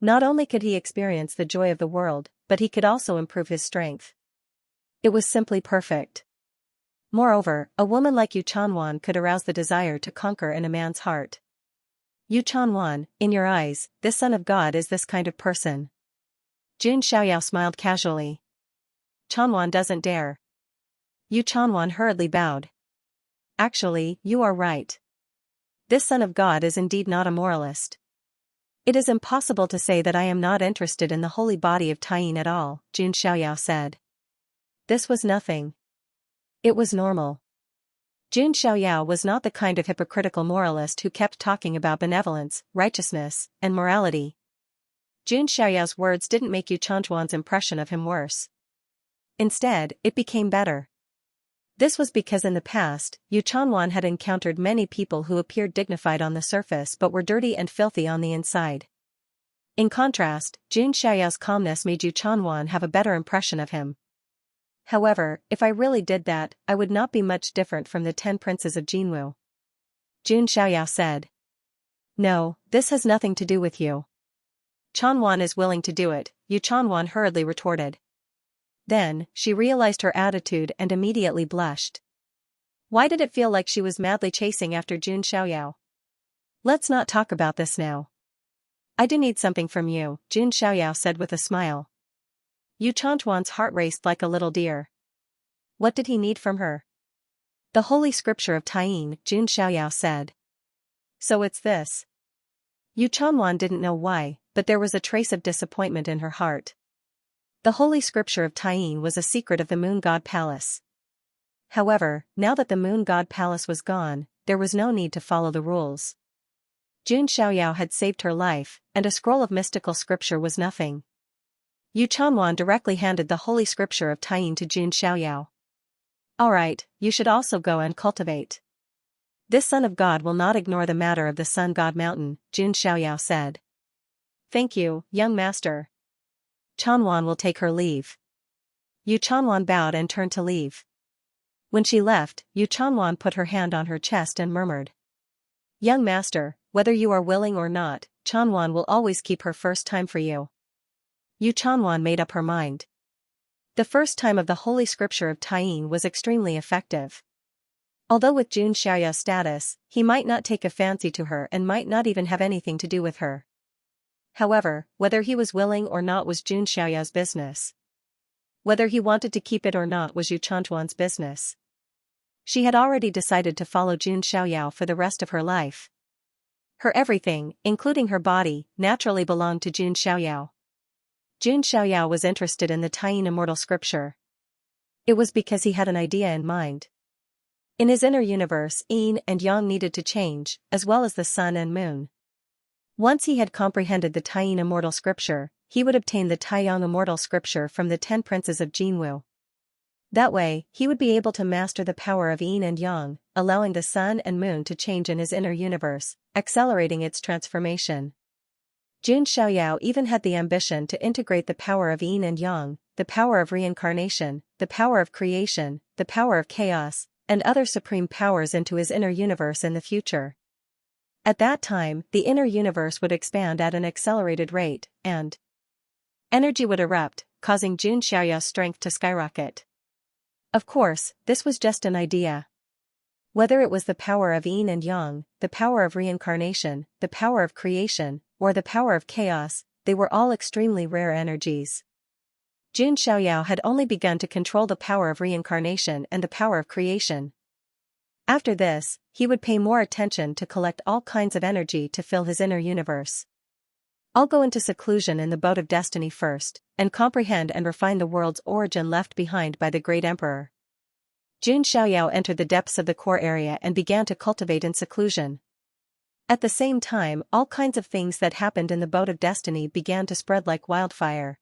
Not only could he experience the joy of the world, but he could also improve his strength. It was simply perfect. Moreover, a woman like Yu Chanwan could arouse the desire to conquer in a man's heart. Yu Chanwan, in your eyes, this son of God is this kind of person. Jun Xiaoyao smiled casually. Chanwan doesn't dare. Yu Chanwan hurriedly bowed. Actually, you are right. This son of God is indeed not a moralist. It is impossible to say that I am not interested in the holy body of Taiyin at all, Jun Xiaoyao said. This was nothing. It was normal. Jun Xiaoyao was not the kind of hypocritical moralist who kept talking about benevolence, righteousness, and morality. Jun Xiaoyao's words didn't make Yu Chanwan's impression of him worse. Instead, it became better. This was because in the past, Yu Chanwan had encountered many people who appeared dignified on the surface but were dirty and filthy on the inside. In contrast, Jun Xiaoyao's calmness made Yu Chanwan have a better impression of him. However, if I really did that, I would not be much different from the 10 princes of Jinwu. Jun Xiaoyao said. No, this has nothing to do with you. Chanwan is willing to do it, Yu Chanwan hurriedly retorted. Then, she realized her attitude and immediately blushed. Why did it feel like she was madly chasing after Jun Xiaoyao? Let's not talk about this now. I do need something from you, Jun Xiaoyao said with a smile. Yu Chanwan's heart raced like a little deer. What did he need from her? The holy scripture of Taiyin, Jun Xiaoyao said. So it's this. Yu Chanwan didn't know why, but there was a trace of disappointment in her heart. The holy scripture of Taiyin was a secret of the Moon God Palace. However, now that the Moon God Palace was gone, there was no need to follow the rules. Jun Xiaoyao had saved her life, and a scroll of mystical scripture was nothing. Yu Chanwan directly handed the holy scripture of Taiyin to Jun Xiaoyao. Alright, you should also go and cultivate. This son of God will not ignore the matter of the Sun God Mountain, Jun Xiaoyao said. Thank you, young master. Chanwan will take her leave. Yu Chanwan bowed and turned to leave. When she left, Yu Chanwan put her hand on her chest and murmured. Young master, whether you are willing or not, Chanwan will always keep her first time for you. Yu Chanwan made up her mind. The first time of the holy scripture of Taiyin was extremely effective. Although with Jun Xiaoyao's status, he might not take a fancy to her and might not even have anything to do with her. However, whether he was willing or not was Jun Xiaoyao's business. Whether he wanted to keep it or not was Yu Chanwan's business. She had already decided to follow Jun Xiaoyao for the rest of her life. Her everything, including her body, naturally belonged to Jun Xiaoyao. Jun Xiaoyao was interested in the Taiyin immortal scripture. It was because he had an idea in mind. In his inner universe, yin and yang needed to change, as well as the sun and moon. Once he had comprehended the Taiyin immortal scripture, he would obtain the Taiyang immortal scripture from the 10 princes of Jinwu. That way, he would be able to master the power of yin and yang, allowing the sun and moon to change in his inner universe, accelerating its transformation. Jun Xiaoyao even had the ambition to integrate the power of yin and yang, the power of reincarnation, the power of creation, the power of chaos, and other supreme powers into his inner universe in the future. At that time, the inner universe would expand at an accelerated rate, and energy would erupt, causing Jun Xiaoyao's strength to skyrocket. Of course, this was just an idea. Whether it was the power of yin and yang, the power of reincarnation, the power of creation, or the power of chaos, they were all extremely rare energies. Jun Xiaoyao had only begun to control the power of reincarnation and the power of creation. After this, he would pay more attention to collect all kinds of energy to fill his inner universe. I'll go into seclusion in the boat of destiny first, and comprehend and refine the world's origin left behind by the great emperor. Jun Xiaoyao entered the depths of the core area and began to cultivate in seclusion. At the same time, all kinds of things that happened in the boat of destiny began to spread like wildfire.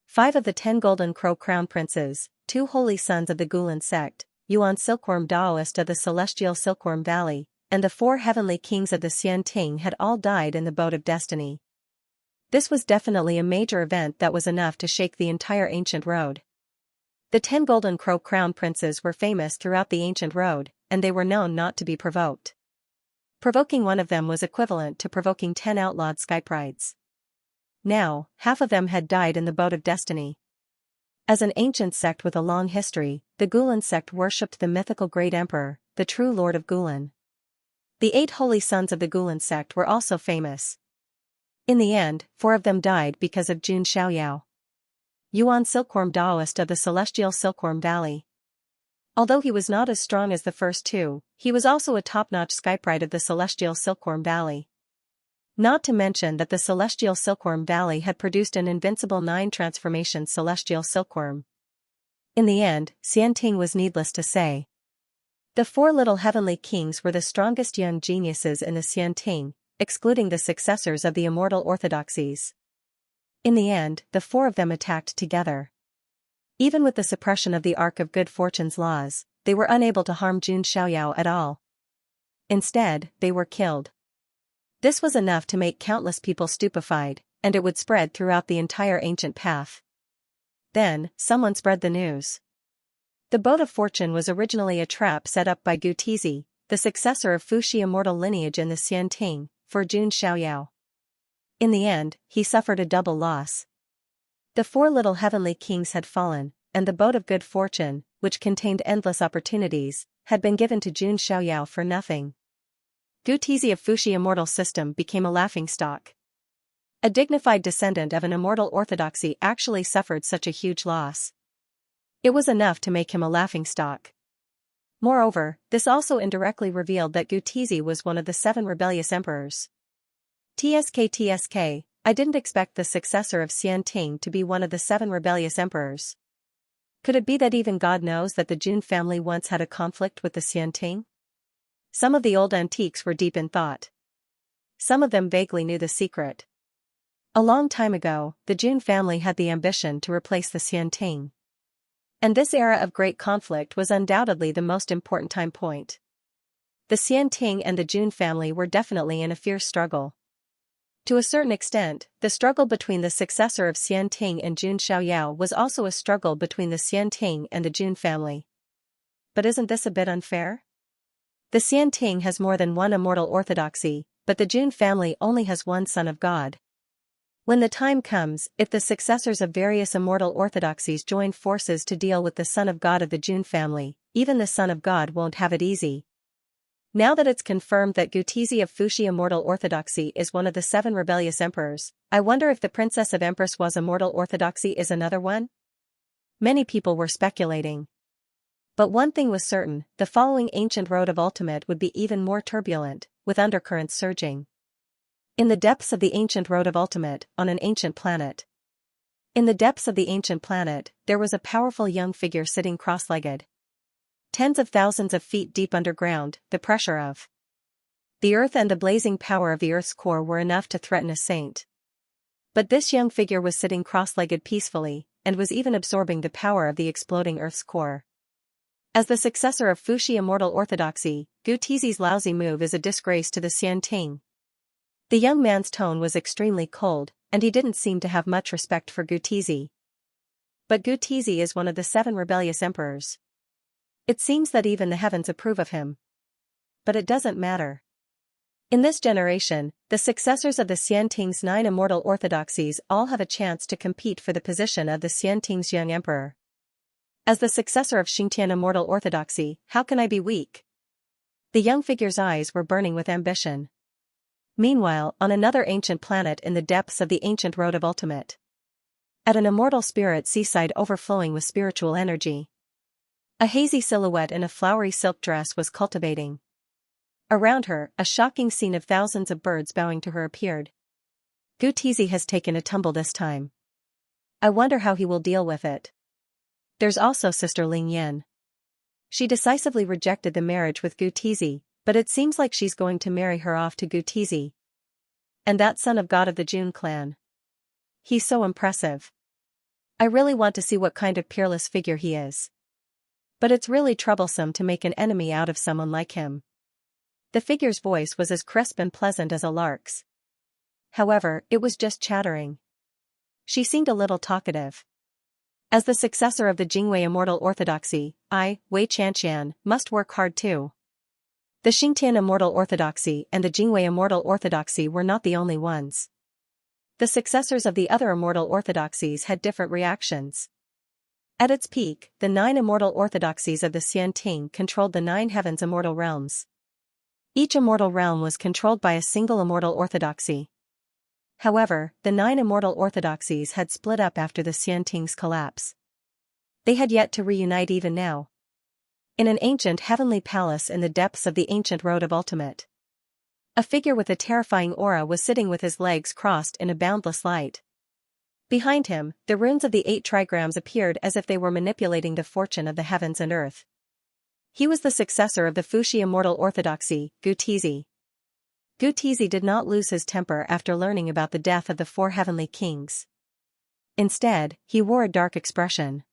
5 of the 10 Golden Crow Crown Princes, 2 holy sons of the Gulan sect, Yuan Silkworm Daoist of the Celestial Silkworm Valley, and the 4 heavenly kings of the Xianting had all died in the boat of destiny. This was definitely a major event that was enough to shake the entire ancient road. The 10 Golden Crow Crown Princes were famous throughout the ancient road, and they were known not to be provoked. Provoking one of them was equivalent to provoking 10 outlawed sky prides. Now, half of them had died in the boat of destiny. As an ancient sect with a long history, the Gulan sect worshipped the mythical great emperor, the true lord of Gulan. The 8 holy sons of the Gulan sect were also famous. In the end, 4 of them died because of Jun Xiaoyao. Yuan Silkworm Daoist of the Celestial Silkworm Valley. Although he was not as strong as the first 2, he was also a top-notch skypride of the Celestial Silkworm Valley. Not to mention that the Celestial Silkworm Valley had produced an invincible 9 transformation Celestial Silkworm. In the end, Xianting was needless to say. The 4 little heavenly kings were the strongest young geniuses in the Xianting, excluding the successors of the immortal orthodoxies. In the end, the 4 of them attacked together. Even with the suppression of the Ark of Good Fortune's laws, they were unable to harm Jun Xiaoyao at all. Instead, they were killed. This was enough to make countless people stupefied, and it would spread throughout the entire ancient path. Then, someone spread the news. The Boat of Fortune was originally a trap set up by Gu Tizi, the successor of Fuxi immortal lineage in the Xianting, for Jun Xiaoyao. In the end, he suffered a double loss. The 4 little heavenly kings had fallen, and the Boat of Good Fortune, which contained endless opportunities, had been given to Jun Xiaoyao for nothing. Gu Tizi of Fuxi immortal system became a laughingstock. A dignified descendant of an immortal orthodoxy actually suffered such a huge loss. It was enough to make him a laughingstock. Moreover, this also indirectly revealed that Gu Tizi was one of the 7 rebellious emperors. TSK, I didn't expect the successor of Xianting to be one of the 7 rebellious emperors. Could it be that even God knows that the Jun family once had a conflict with the Xianting? Some of the old antiques were deep in thought. Some of them vaguely knew the secret. A long time ago, the Jun family had the ambition to replace the Xianting. And this era of great conflict was undoubtedly the most important time point. The Xianting and the Jun family were definitely in a fierce struggle. To a certain extent, the struggle between the successor of Xianting and Jun Xiaoyao was also a struggle between the Xianting and the Jun family. But isn't this a bit unfair? The Xianting has more than one immortal orthodoxy, but the Jun family only has one son of God. When the time comes, if the successors of various immortal orthodoxies join forces to deal with the son of God of the Jun family, even the son of God won't have it easy. Now that it's confirmed that Gutizi of Fuxi immortal orthodoxy is one of the 7 rebellious emperors, I wonder if the princess of Empress was immortal orthodoxy is another one? Many people were speculating. But one thing was certain, the following ancient road of ultimate would be even more turbulent, with undercurrents surging. In the depths of the ancient road of ultimate, on an ancient planet. In the depths of the ancient planet, there was a powerful young figure sitting cross-legged. Tens of thousands of feet deep underground, the pressure of the earth and the blazing power of the earth's core were enough to threaten a saint. But this young figure was sitting cross-legged peacefully, and was even absorbing the power of the exploding earth's core. As the successor of Fuxi immortal orthodoxy, Gutizi's lousy move is a disgrace to the Xianting. The young man's tone was extremely cold, and he didn't seem to have much respect for Gutizi. But Gutizi is one of the 7 rebellious emperors. It seems that even the heavens approve of him. But it doesn't matter. In this generation, the successors of the Xianting's 9 immortal orthodoxies all have a chance to compete for the position of the Xianting's young emperor. As the successor of Xingtian immortal orthodoxy, how can I be weak? The young figure's eyes were burning with ambition. Meanwhile, on another ancient planet in the depths of the ancient road of ultimate. At an immortal spirit seaside overflowing with spiritual energy. A hazy silhouette in a flowery silk dress was cultivating. Around her, a shocking scene of thousands of birds bowing to her appeared. Gutizi has taken a tumble this time. I wonder how he will deal with it. There's also Sister Ling Yin. She decisively rejected the marriage with Gutizi, but it seems like she's going to marry her off to Gutizi. And that son of God of the Jun clan. He's so impressive. I really want to see what kind of peerless figure he is. But it's really troublesome to make an enemy out of someone like him. The figure's voice was as crisp and pleasant as a lark's. However, it was just chattering. She seemed a little talkative. As the successor of the Jingwei immortal orthodoxy, I, Wei Qianxian, must work hard too. The Xingtian immortal orthodoxy and the Jingwei immortal orthodoxy were not the only ones. The successors of the other immortal orthodoxies had different reactions. At its peak, the 9 immortal orthodoxies of the Xianting controlled the 9 heavens immortal realms. Each immortal realm was controlled by a single immortal orthodoxy. However, the 9 immortal orthodoxies had split up after the Xianting's collapse. They had yet to reunite even now. In an ancient heavenly palace in the depths of the ancient road of ultimate. A figure with a terrifying aura was sitting with his legs crossed in a boundless light. Behind him, the runes of the 8 trigrams appeared as if they were manipulating the fortune of the heavens and earth. He was the successor of the Fuxi immortal orthodoxy, Gutizi. Gutizi did not lose his temper after learning about the death of the 4 heavenly kings. Instead, he wore a dark expression.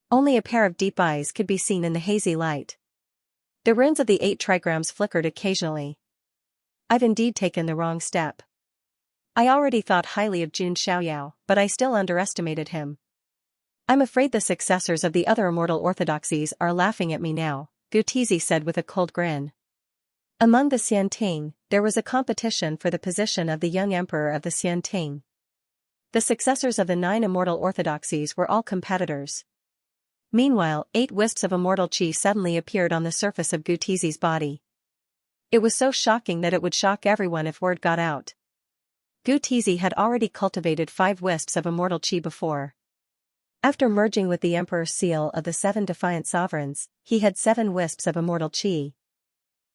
Only a pair of deep eyes could be seen in the hazy light. The runes of the 8 trigrams flickered occasionally. I've indeed taken the wrong step. I already thought highly of Jun Xiaoyao, but I still underestimated him. I'm afraid the successors of the other immortal orthodoxies are laughing at me now, Gutizi said with a cold grin. Among the Xianting, there was a competition for the position of the young emperor of the Xianting. The successors of the 9 immortal orthodoxies were all competitors. Meanwhile, 8 wisps of immortal qi suddenly appeared on the surface of Gutizi's body. It was so shocking that it would shock everyone if word got out. Gutizi had already cultivated 5 wisps of immortal qi before. After merging with the Emperor's seal of the 7 defiant sovereigns, he had 7 wisps of immortal qi.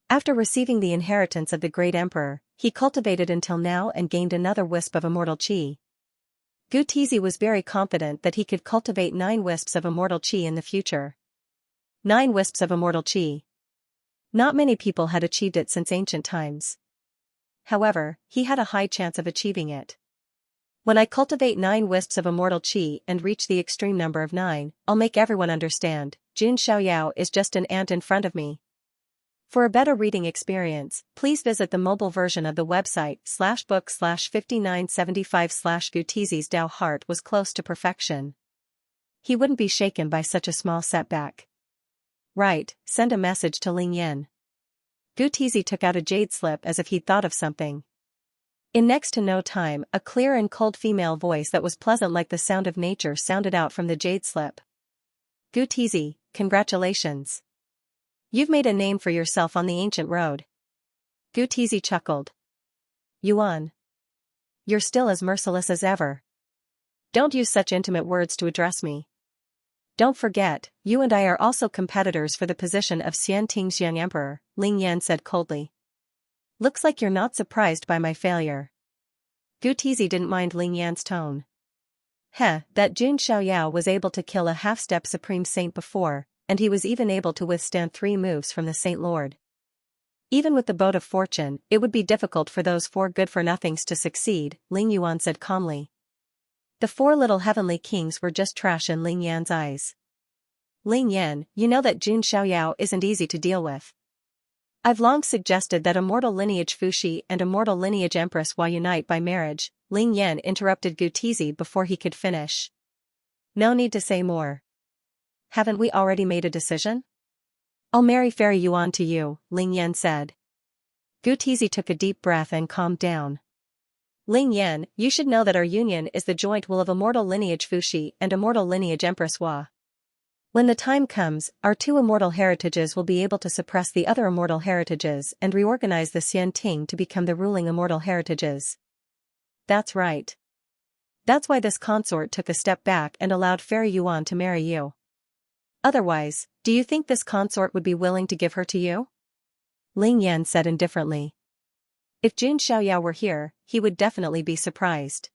After receiving the inheritance of the great emperor, He cultivated until now and gained another wisp of immortal chi. Gu Tizi was very confident that he could cultivate 9 wisps of immortal chi in the future. 9 wisps of immortal chi. Not many people had achieved it since ancient times. However, he had a high chance of achieving it. When I cultivate 9 wisps of immortal chi and reach the extreme number of 9, I'll make everyone understand, Jun Xiaoyao is just an ant in front of me. For a better reading experience, please visit the mobile version of the website /book/5975/ Gutizi's Dao heart was close to perfection. He wouldn't be shaken by such a small setback. Right, send a message to Ling Yan. Gutizi took out a jade slip as if he'd thought of something. In next to no time, a clear and cold female voice that was pleasant like the sound of nature sounded out from the jade slip. Gutizi, congratulations. You've made a name for yourself on the ancient road. Gutizi chuckled. Yuan. You're still as merciless as ever. Don't use such intimate words to address me. Don't forget, you and I are also competitors for the position of Xianting's young emperor, Ling Yan said coldly. Looks like you're not surprised by my failure. Gutizi didn't mind Ling Yan's tone. That Jun Xiaoyao was able to kill a half-step supreme saint before, and he was even able to withstand 3 moves from the Saint Lord. Even with the boat of fortune, it would be difficult for those 4 good-for-nothings to succeed, Ling Yuan said calmly. The 4 little heavenly kings were just trash in Ling Yan's eyes. Ling Yan, you know that Jun Xiaoyao isn't easy to deal with. I've long suggested that immortal lineage Fuxi and immortal lineage Empress Hua unite by marriage, Ling Yan interrupted Gutizi before he could finish. No need to say more. Haven't we already made a decision? I'll marry Fairy Yuan to you, Ling Yan said. Gutizi took a deep breath and calmed down. Ling Yan, you should know that our union is the joint will of immortal lineage Fuxi and immortal lineage Empress Hua. When the time comes, our 2 immortal heritages will be able to suppress the other immortal heritages and reorganize the Xianting to become the ruling immortal heritages. That's right. That's why this consort took a step back and allowed Fairy Yuan to marry you. Otherwise, do you think this consort would be willing to give her to you? Ling Yan said indifferently. If Jun Xiaoyao were here, he would definitely be surprised.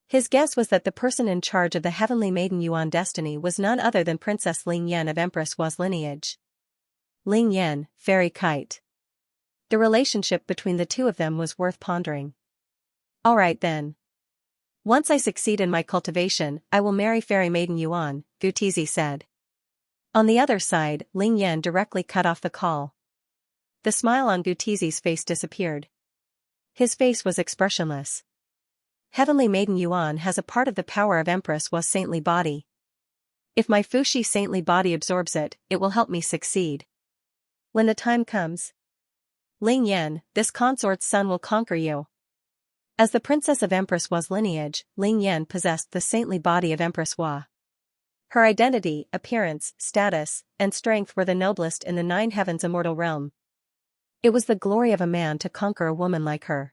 His guess was that the person in charge of the heavenly maiden Yuan destiny was none other than Princess Ling Yan of Empress Hua's lineage. Ling Yan, Fairy Kite. The relationship between the 2 of them was worth pondering. All right then. Once I succeed in my cultivation, I will marry Fairy Maiden Yuan, Gutizi said. On the other side, Ling Yan directly cut off the call. The smile on Gutizi's face disappeared. His face was expressionless. Heavenly Maiden Yuan has a part of the power of Empress Hua's saintly body. If my Fuxi saintly body absorbs it, it will help me succeed. When the time comes. Ling Yan, this consort's son will conquer you. As the princess of Empress Hua's lineage, Ling Yan possessed the saintly body of Empress Hua. Her identity, appearance, status, and strength were the noblest in the 9 heavens immortal realm. It was the glory of a man to conquer a woman like her.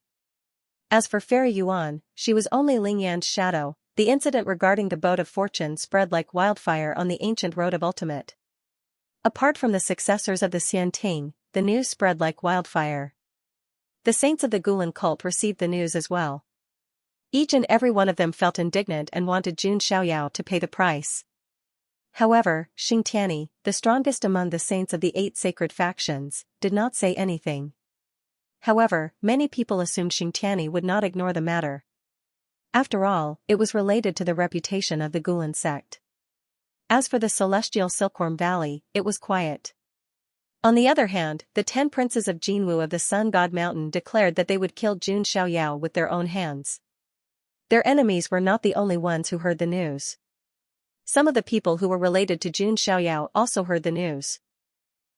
As for Fairy Yuan, she was only Ling Yan's shadow. The incident regarding the boat of fortune spread like wildfire on the ancient road of ultimate. Apart from the successors of the Xianting, the news spread like wildfire. The saints of the Gulan cult received the news as well. Each and every one of them felt indignant and wanted Jun Xiaoyao to pay the price. However, Xingtiani, the strongest among the saints of the 8 sacred factions, did not say anything. However, many people assumed Xingtiani would not ignore the matter. After all, it was related to the reputation of the Gulan sect. As for the celestial Silkworm Valley, it was quiet. On the other hand, the 10 princes of Jinwu of the Sun God Mountain declared that they would kill Jun Xiaoyao with their own hands. Their enemies were not the only ones who heard the news. Some of the people who were related to Jun Xiaoyao also heard the news.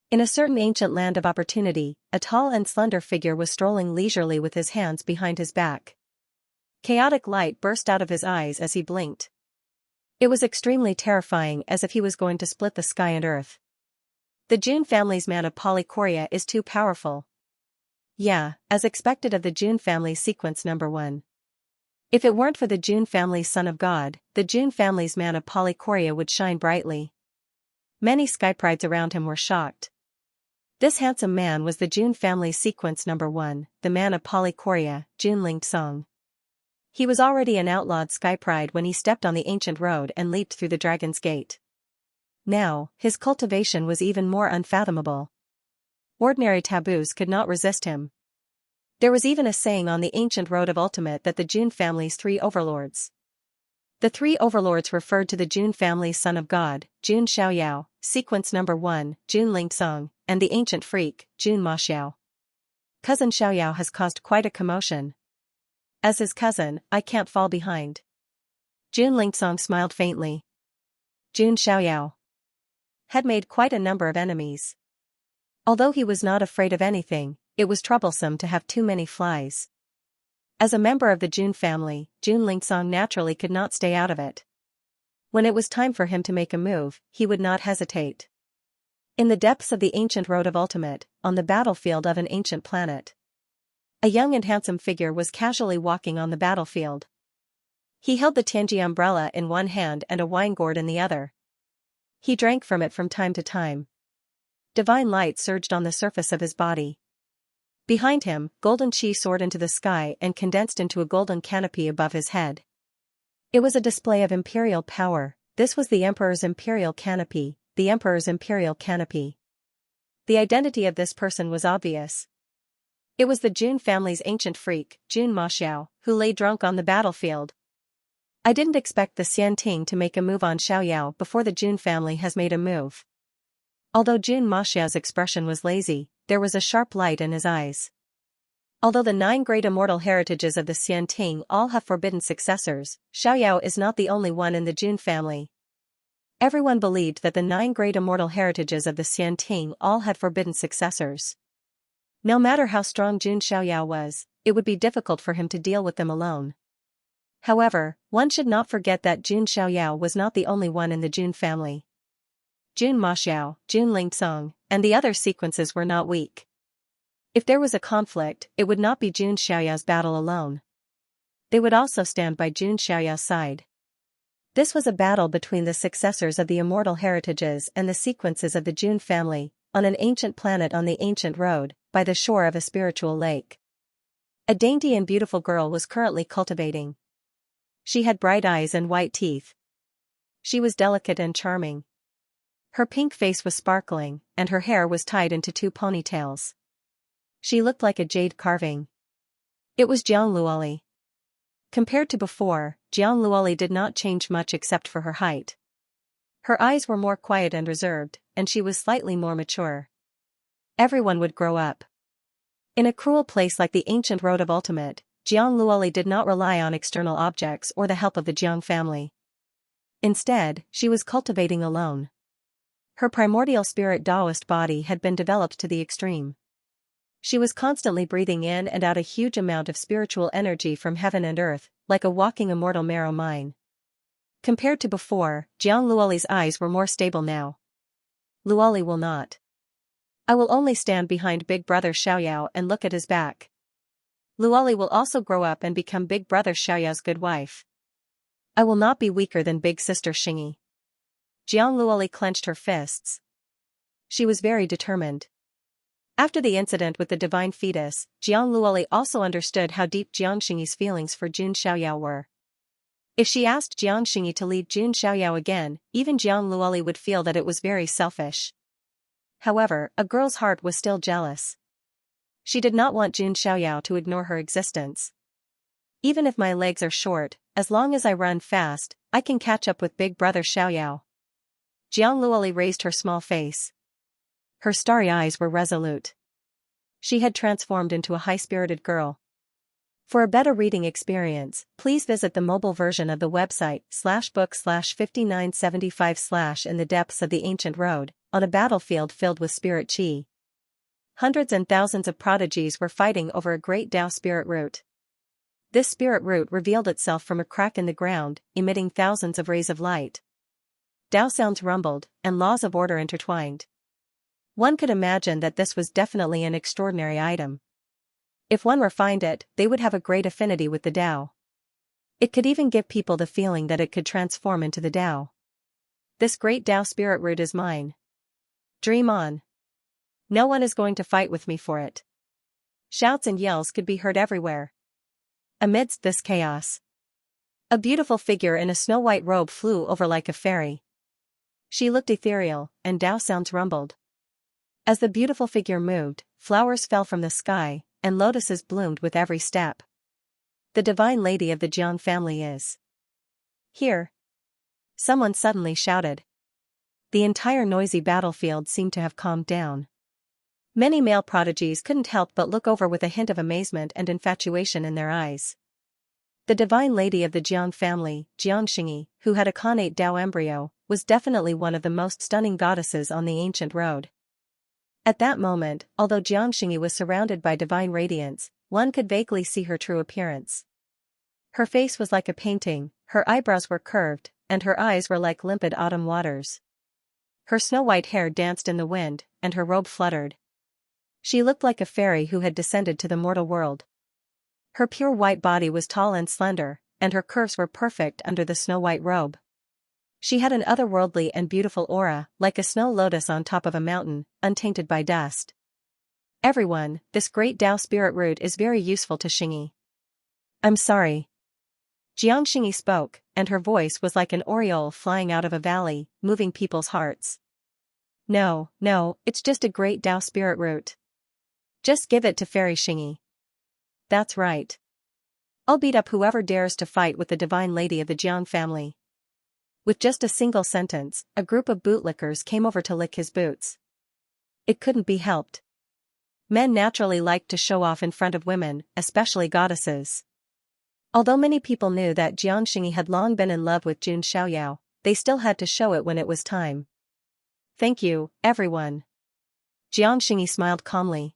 In a certain ancient land of opportunity, a tall and slender figure was strolling leisurely with his hands behind his back. Chaotic light burst out of his eyes as he blinked. It was extremely terrifying, as if he was going to split the sky and earth. The Jun family's man of Polychoria is too powerful. Yeah, as expected of the Jun family's sequence number 1. If it weren't for the Jun family's son of God, the Jun family's man of Polychoria would shine brightly. Many skyprides around him were shocked. This handsome man was the Jun family's sequence number 1, the man of Polychoria, Jun Lingsong. He was already an outlawed sky pride when he stepped on the ancient road and leaped through the dragon's gate. Now, his cultivation was even more unfathomable. Ordinary taboos could not resist him. There was even a saying on the ancient road of ultimate that the Jun family's 3 overlords. The 3 overlords referred to the Jun family's son of God, Jun Xiaoyao, sequence number 1, Jun Lingsong, and the ancient freak, Jun Maxiao. Cousin Xiaoyao has caused quite a commotion. As his cousin, I can't fall behind. Jun Lingsong smiled faintly. Jun Xiaoyao had made quite a number of enemies. Although he was not afraid of anything, it was troublesome to have too many flies. As a member of the Jun family, Jun Lingsong naturally could not stay out of it. When it was time for him to make a move, he would not hesitate. In the depths of the ancient road of ultimate, on the battlefield of an ancient planet, a young and handsome figure was casually walking on the battlefield. He held the Tianji umbrella in one hand and a wine gourd in the other. He drank from it from time to time. Divine light surged on the surface of his body. Behind him, golden chi soared into the sky and condensed into a golden canopy above his head. It was a display of imperial power. This was the Emperor's imperial canopy, the Emperor's imperial canopy. The identity of this person was obvious. It was the Jun family's ancient freak, Jun Maxiao, who lay drunk on the battlefield. I didn't expect the Xianting to make a move on Xiaoyao before the Jun family has made a move. Although Jun Maxiao's expression was lazy, there was a sharp light in his eyes. Although the 9 great immortal heritages of the Xianting all have forbidden successors, Xiaoyao is not the only one in the Jun family. Everyone believed that the 9 great immortal heritages of the Xianting all had forbidden successors. No matter how strong Jun Xiaoyao was, it would be difficult for him to deal with them alone. However, one should not forget that Jun Xiaoyao was not the only one in the Jun family. Jun Maxiao, Jun Lingsong, and the other sequences were not weak. If there was a conflict, it would not be Jun Xiaoyao's battle alone. They would also stand by Jun Xiaoyao's side. This was a battle between the successors of the immortal heritages and the sequences of the Jun family, on an ancient planet on the ancient road, by the shore of a spiritual lake. A dainty and beautiful girl was currently cultivating. She had bright eyes and white teeth. She was delicate and charming. Her pink face was sparkling, and her hair was tied into 2 ponytails. She looked like a jade carving. It was Jiang Luoli. Compared to before, Jiang Luoli did not change much except for her height. Her eyes were more quiet and reserved, and she was slightly more mature. Everyone would grow up. In a cruel place like the ancient road of ultimate, Jiang Luoli did not rely on external objects or the help of the Jiang family. Instead, she was cultivating alone. Her primordial spirit Taoist body had been developed to the extreme. She was constantly breathing in and out a huge amount of spiritual energy from heaven and earth, like a walking immortal marrow mine. Compared to before, Jiang Luoli's eyes were more stable now. Luoli will not. I will only stand behind Big Brother Xiaoyao and look at his back. Luoli will also grow up and become Big Brother Xiaoyao's good wife. I will not be weaker than Big Sister Xingyi. Jiang Luoli clenched her fists. She was very determined. After the incident with the divine fetus, Jiang Luoli also understood how deep Jiang Xingyi's feelings for Jun Xiaoyao were. If she asked Jiang Xingyi to lead Jun Xiaoyao again, even Jiang Luoli would feel that it was very selfish. However, a girl's heart was still jealous. She did not want Jun Xiaoyao to ignore her existence. Even if my legs are short, as long as I run fast, I can catch up with Big Brother Xiaoyao. Jiang Luoli raised her small face. Her starry eyes were resolute. She had transformed into a high-spirited girl. For a better reading experience, please visit the mobile version of the website /book/5975/ In the Depths of the Ancient Road, on a battlefield filled with spirit chi. Hundreds and thousands of prodigies were fighting over a great Tao spirit root. This spirit root revealed itself from a crack in the ground, emitting thousands of rays of light. Tao sounds rumbled, and laws of order intertwined. One could imagine that this was definitely an extraordinary item. If one refined it, they would have a great affinity with the Tao. It could even give people the feeling that it could transform into the Tao. This great Tao spirit root is mine. Dream on. No one is going to fight with me for it. Shouts and yells could be heard everywhere. Amidst this chaos, a beautiful figure in a snow-white robe flew over like a fairy. She looked ethereal, and Dao sounds rumbled. As the beautiful figure moved, flowers fell from the sky, and lotuses bloomed with every step. The divine lady of the Jiang family is here. Someone suddenly shouted. The entire noisy battlefield seemed to have calmed down. Many male prodigies couldn't help but look over with a hint of amazement and infatuation in their eyes. The divine lady of the Jiang family, Xianxia, who had a connate Dao embryo, was definitely one of the most stunning goddesses on the ancient road. At that moment, although Xianxia was surrounded by divine radiance, one could vaguely see her true appearance. Her face was like a painting, her eyebrows were curved, and her eyes were like limpid autumn waters. Her snow-white hair danced in the wind, and her robe fluttered. She looked like a fairy who had descended to the mortal world. Her pure white body was tall and slender, and her curves were perfect under the snow-white robe. She had an otherworldly and beautiful aura, like a snow lotus on top of a mountain, untainted by dust. Everyone, this great Tao spirit root is very useful to Xingyi. I'm sorry. Xianxia spoke, and her voice was like an aureole flying out of a valley, moving people's hearts. No, it's just a great Tao spirit root. Just give it to Fairy Xingyi. That's right. I'll beat up whoever dares to fight with the divine lady of the Jiang family. With just a single sentence, a group of bootlickers came over to lick his boots. It couldn't be helped. Men naturally liked to show off in front of women, especially goddesses. Although many people knew that Xianxia had long been in love with Jun Xiaoyao, they still had to show it when it was time. Thank you, everyone. Xianxia smiled calmly.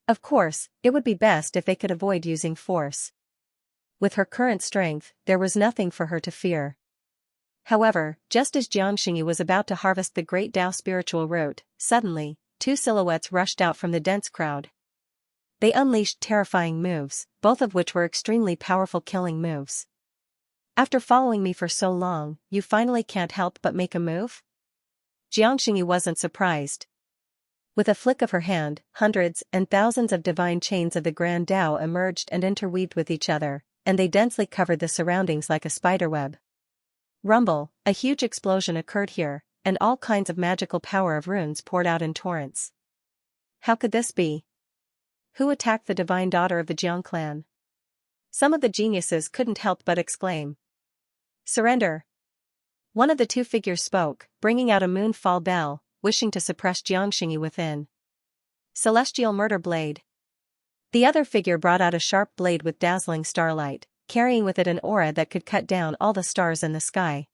Of course, it would be best if they could avoid using force. With her current strength, there was nothing for her to fear. However, just as Xianxia was about to harvest the great Tao spiritual root, suddenly, two silhouettes rushed out from the dense crowd. They unleashed terrifying moves, both of which were extremely powerful killing moves. After following me for so long, you finally can't help but make a move? Xianxia wasn't surprised. With a flick of her hand, hundreds and thousands of divine chains of the Grand Tao emerged and interweaved with each other, and they densely covered the surroundings like a spiderweb. Rumble, a huge explosion occurred here, and all kinds of magical power of runes poured out in torrents. How could this be? Who attacked the divine daughter of the Jiang clan? Some of the geniuses couldn't help but exclaim. Surrender! One of the two figures spoke, bringing out a moonfall bell, wishing to suppress Xianxia within. Celestial murder blade. The other figure brought out a sharp blade with dazzling starlight, carrying with it an aura that could cut down all the stars in the sky.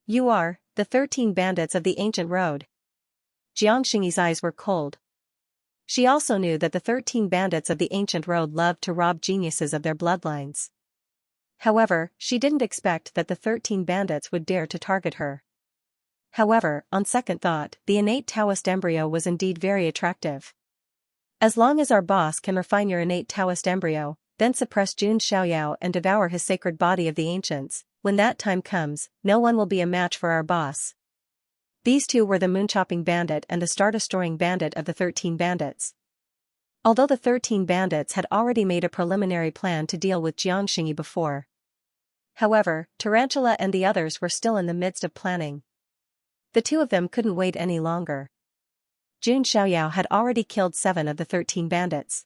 You are the 13 bandits of the ancient road. Xianxia's eyes were cold. She also knew that the 13 bandits of the ancient road loved to rob geniuses of their bloodlines. However, she didn't expect that the 13 bandits would dare to target her. However, on second thought, the innate Taoist embryo was indeed very attractive. As long as our boss can refine your innate Taoist embryo, then suppress Jun Xiaoyao and devour his sacred body of the ancients, when that time comes, no one will be a match for our boss. These two were the moon-chopping bandit and the star-destroying bandit of the 13 bandits. Although the 13 bandits had already made a preliminary plan to deal with Xianxia before. However, Tarantula and the others were still in the midst of planning. The two of them couldn't wait any longer. Jun Xiaoyao had already killed 7 of the 13 bandits.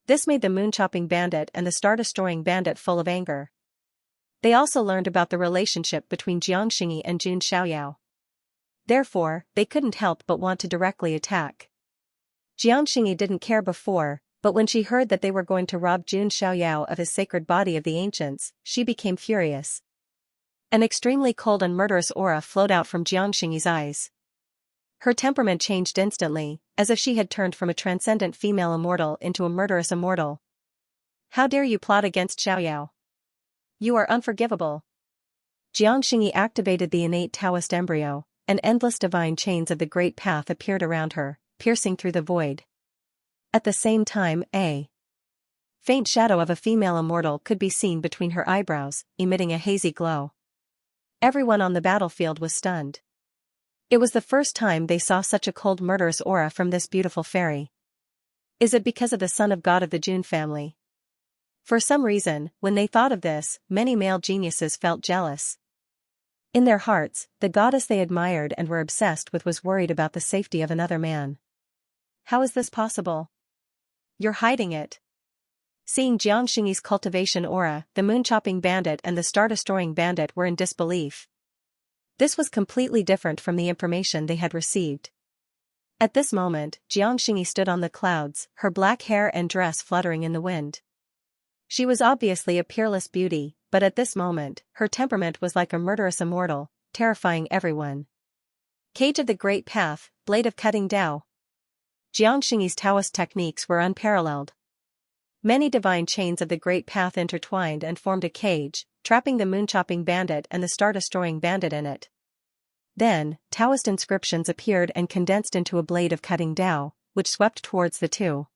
This made the moon-chopping bandit and the star-destroying bandit full of anger. They also learned about the relationship between Xianxia and Jun Xiaoyao. Therefore, they couldn't help but want to directly attack. Xianxia didn't care before, but when she heard that they were going to rob Jun Xiaoyao of his sacred body of the ancients, she became furious. An extremely cold and murderous aura flowed out from Xianxia's eyes. Her temperament changed instantly, as if she had turned from a transcendent female immortal into a murderous immortal. How dare you plot against Xiaoyao? You are unforgivable. Xianxia activated the innate Taoist embryo, and endless divine chains of the great path appeared around her, piercing through the void. At the same time, a faint shadow of a female immortal could be seen between her eyebrows, emitting a hazy glow. Everyone on the battlefield was stunned. It was the first time they saw such a cold murderous aura from this beautiful fairy. Is it because of the son of God of the Jun family? For some reason, when they thought of this, many male geniuses felt jealous. In their hearts, the goddess they admired and were obsessed with was worried about the safety of another man. How is this possible? You're hiding it. Seeing Xianxia's cultivation aura, the moon-chopping bandit and the star-destroying bandit were in disbelief. This was completely different from the information they had received. At this moment, Xianxia stood on the clouds, her black hair and dress fluttering in the wind. She was obviously a peerless beauty, but at this moment, her temperament was like a murderous immortal, terrifying everyone. Cage of the Great Path, Blade of Cutting Tao. Xianxia's Taoist techniques were unparalleled. Many divine chains of the Great Path intertwined and formed a cage, trapping the moon-chopping bandit and the star-destroying bandit in it. Then, Taoist inscriptions appeared and condensed into a blade of cutting Tao, which swept towards the two.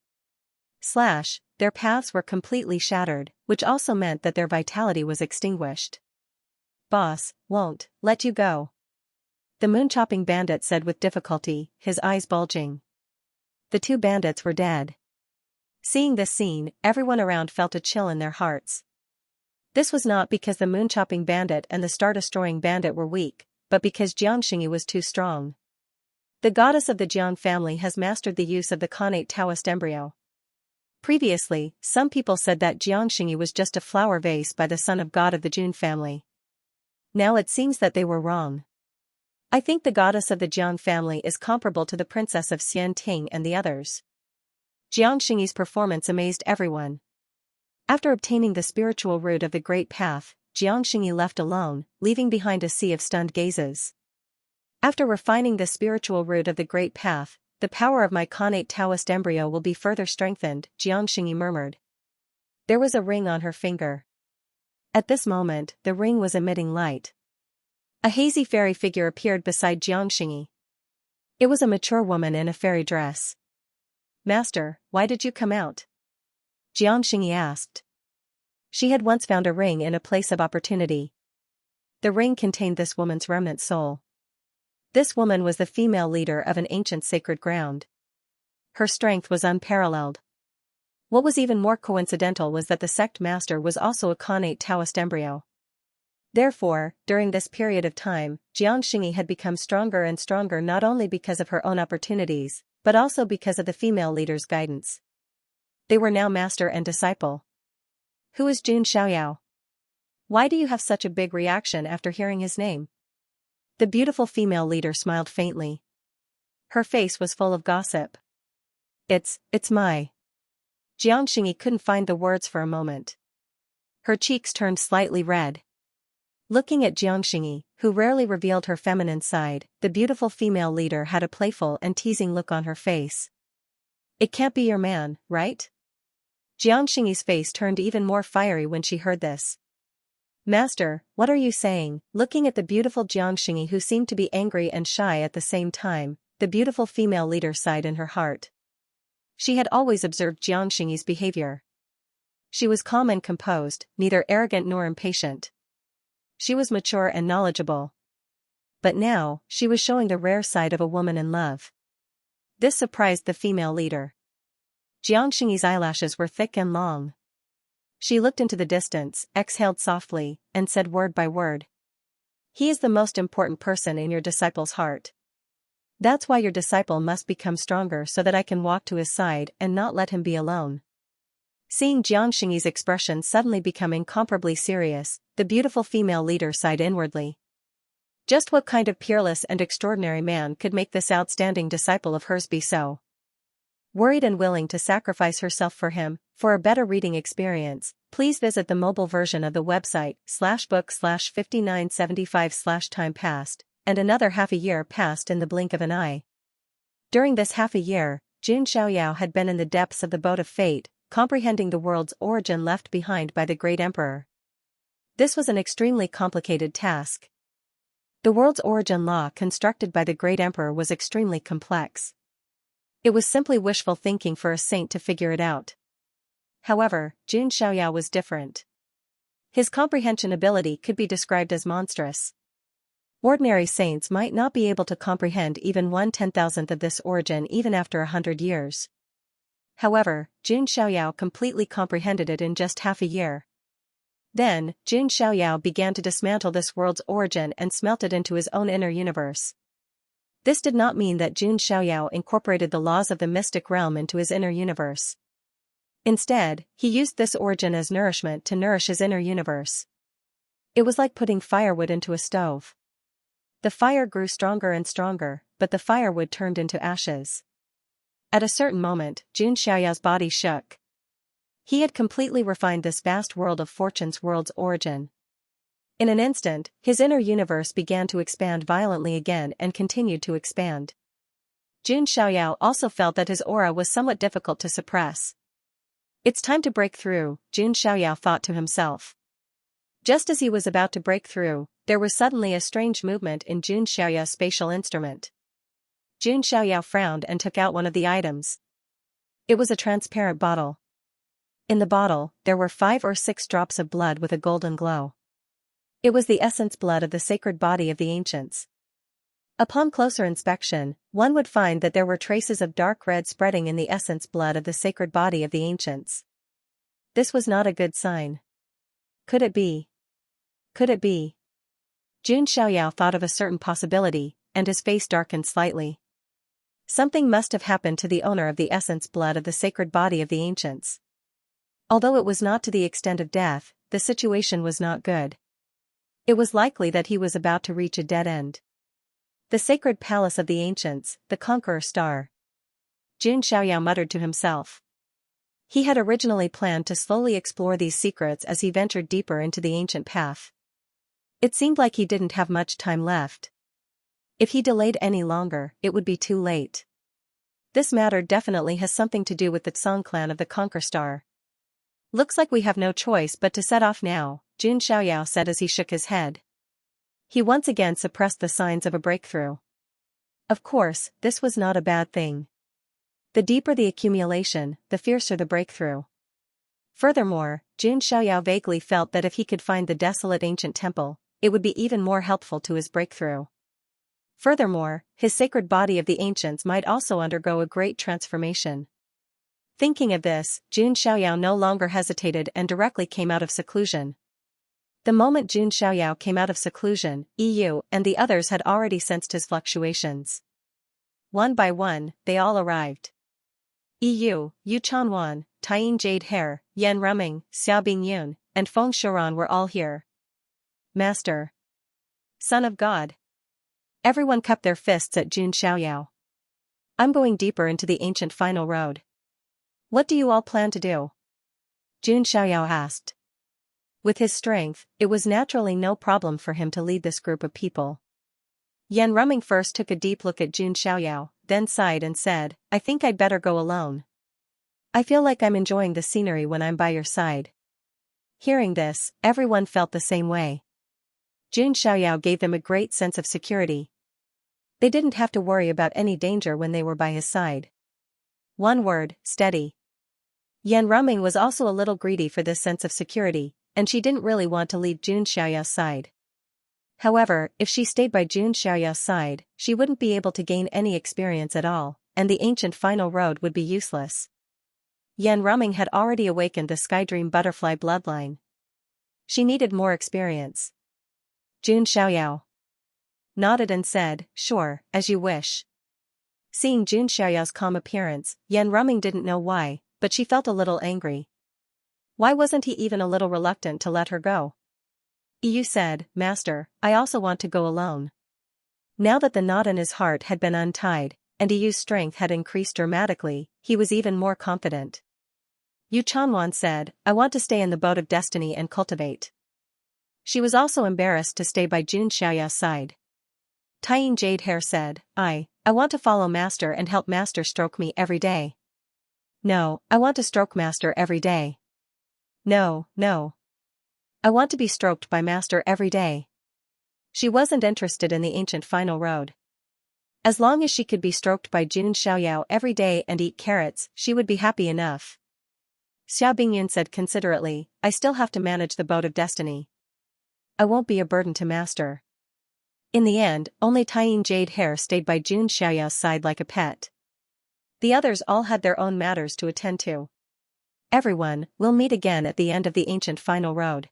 Their paths were completely shattered, which also meant that their vitality was extinguished. Boss, won't let you go. The moon-chopping bandit said with difficulty, his eyes bulging. The two bandits were dead. Seeing this scene, everyone around felt a chill in their hearts. This was not because the moon-chopping bandit and the star-destroying bandit were weak, but because Xianxia was too strong. The goddess of the Jian family has mastered the use of the connate Taoist embryo. Previously, some people said that Xianxia was just a flower vase by the son of God of the Jun family. Now it seems that they were wrong. I think the goddess of the Jian family is comparable to the princess of Xianting and the others. Xianxia's performance amazed everyone. After obtaining the spiritual root of the Great Path, Xianxia left alone, leaving behind a sea of stunned gazes. After refining the spiritual root of the Great Path, the power of my connate Taoist embryo will be further strengthened, Xianxia murmured. There was a ring on her finger. At this moment, the ring was emitting light. A hazy fairy figure appeared beside Xianxia. It was a mature woman in a fairy dress. Master, why did you come out? Xianxia asked. She had once found a ring in a place of opportunity. The ring contained this woman's remnant soul. This woman was the female leader of an ancient sacred ground. Her strength was unparalleled. What was even more coincidental was that the sect master was also a connate Taoist embryo. Therefore, during this period of time, Xianxia had become stronger and stronger not only because of her own opportunities, but also because of the female leader's guidance. They were now master and disciple. Who is Jun Xiaoyao? Why do you have such a big reaction after hearing his name? The beautiful female leader smiled faintly. Her face was full of gossip. It's my. Xianxia couldn't find the words for a moment. Her cheeks turned slightly red. Looking at Xianxia, who rarely revealed her feminine side, the beautiful female leader had a playful and teasing look on her face. It can't be your man, right? Xianxia's face turned even more fiery when she heard this. Master, what are you saying? Looking at the beautiful Xianxia who seemed to be angry and shy at the same time, the beautiful female leader sighed in her heart. She had always observed Xianxia's behavior. She was calm and composed, neither arrogant nor impatient. She was mature and knowledgeable. But now, she was showing the rare side of a woman in love. This surprised the female leader. Xianxia's eyelashes were thick and long. She looked into the distance, exhaled softly, and said word by word. He is the most important person in your disciple's heart. That's why your disciple must become stronger so that I can walk to his side and not let him be alone. Seeing Xianxia's expression suddenly become incomparably serious, the beautiful female leader sighed inwardly. Just what kind of peerless and extraordinary man could make this outstanding disciple of hers be so worried and willing to sacrifice herself for him? For a better reading experience, please visit the mobile version of the website /book/5975/time passed, and another half a year passed in the blink of an eye. During this half a year, Jun Xiaoyao had been in the depths of the boat of fate, comprehending the world's origin left behind by the great emperor. This was an extremely complicated task. The world's origin law constructed by the great emperor was extremely complex. It was simply wishful thinking for a saint to figure it out. However, Jun Xiaoyao was different. His comprehension ability could be described as monstrous. Ordinary saints might not be able to comprehend even 1/10,000th of this origin even after 100 years. However, Jun Xiaoyao completely comprehended it in just half a year. Then, Jun Xiaoyao began to dismantle this world's origin and smelt it into his own inner universe. This did not mean that Jun Xiaoyao incorporated the laws of the mystic realm into his inner universe. Instead, he used this origin as nourishment to nourish his inner universe. It was like putting firewood into a stove. The fire grew stronger and stronger, but the firewood turned into ashes. At a certain moment, Jun Xiaoyao's body shook. He had completely refined this vast world of fortune's world's origin. In an instant, his inner universe began to expand violently again and continued to expand. Jun Xiaoyao also felt that his aura was somewhat difficult to suppress. It's time to break through, Jun Xiaoyao thought to himself. Just as he was about to break through, there was suddenly a strange movement in Jun Xiaoyao's spatial instrument. Jun Xiaoyao frowned and took out one of the items. It was a transparent bottle. In the bottle, there were 5 or 6 drops of blood with a golden glow. It was the essence blood of the sacred body of the ancients. Upon closer inspection, one would find that there were traces of dark red spreading in the essence blood of the sacred body of the ancients. This was not a good sign. Could it be? Could it be? Jun Xiaoyao thought of a certain possibility, and his face darkened slightly. Something must have happened to the owner of the essence blood of the sacred body of the ancients. Although it was not to the extent of death, the situation was not good. It was likely that he was about to reach a dead end. The sacred palace of the ancients, the Conqueror Star. Jun Xiaoyao muttered to himself. He had originally planned to slowly explore these secrets as he ventured deeper into the ancient path. It seemed like he didn't have much time left. If he delayed any longer, it would be too late. This matter definitely has something to do with the Song clan of the Conqueror Star. Looks like we have no choice but to set off now, Jun Xiaoyao said as he shook his head. He once again suppressed the signs of a breakthrough. Of course, this was not a bad thing. The deeper the accumulation, the fiercer the breakthrough. Furthermore, Jun Xiaoyao vaguely felt that if he could find the desolate ancient temple, it would be even more helpful to his breakthrough. Furthermore, his sacred body of the ancients might also undergo a great transformation. Thinking of this, Jun Xiaoyao no longer hesitated and directly came out of seclusion. The moment Jun Xiaoyao came out of seclusion, Yu and the others had already sensed his fluctuations. One by one, they all arrived. Yu Chanwan, Tying Jade Hair, Yan Ruming, Xiaobing Yun, and Feng Shuran were all here. Master. Son of God. Everyone cupped their fists at Jun Xiaoyao. I'm going deeper into the ancient final road. What do you all plan to do? Jun Xiaoyao asked. With his strength, it was naturally no problem for him to lead this group of people. Yan Ruming first took a deep look at Jun Xiaoyao, then sighed and said, I think I'd better go alone. I feel like I'm enjoying the scenery when I'm by your side. Hearing this, everyone felt the same way. Jun Xiaoyao gave them a great sense of security. They didn't have to worry about any danger when they were by his side. One word, steady. Yan Ruming was also a little greedy for this sense of security, and she didn't really want to leave Jun Xiaoyao's side. However, if she stayed by Jun Xiaoyao's side, she wouldn't be able to gain any experience at all, and the ancient final road would be useless. Yan Ruming had already awakened the Skydream butterfly bloodline. She needed more experience. Jun Xiaoyao nodded and said, sure, as you wish. Seeing Jun Xiaoyao's calm appearance, Yan Ruming didn't know why, but she felt a little angry. Why wasn't he even a little reluctant to let her go? Yu said, Master, I also want to go alone. Now that the knot in his heart had been untied, and Yu's strength had increased dramatically, he was even more confident. Yu Chanwan said, I want to stay in the boat of destiny and cultivate. She was also embarrassed to stay by Jun Xiaoyao's side. Tying Jade Hair said, I want to follow Master and help Master stroke me every day. No, I want to stroke Master every day. No. I want to be stroked by Master every day. She wasn't interested in the ancient final road. As long as she could be stroked by Jun Xiaoyao every day and eat carrots, she would be happy enough. Xiaobing Yun said considerately, I still have to manage the boat of destiny. I won't be a burden to Master. In the end, only Tying Jade Hair stayed by Jun Xiaoyao's side like a pet. The others all had their own matters to attend to. Everyone, will meet again at the end of the ancient final road.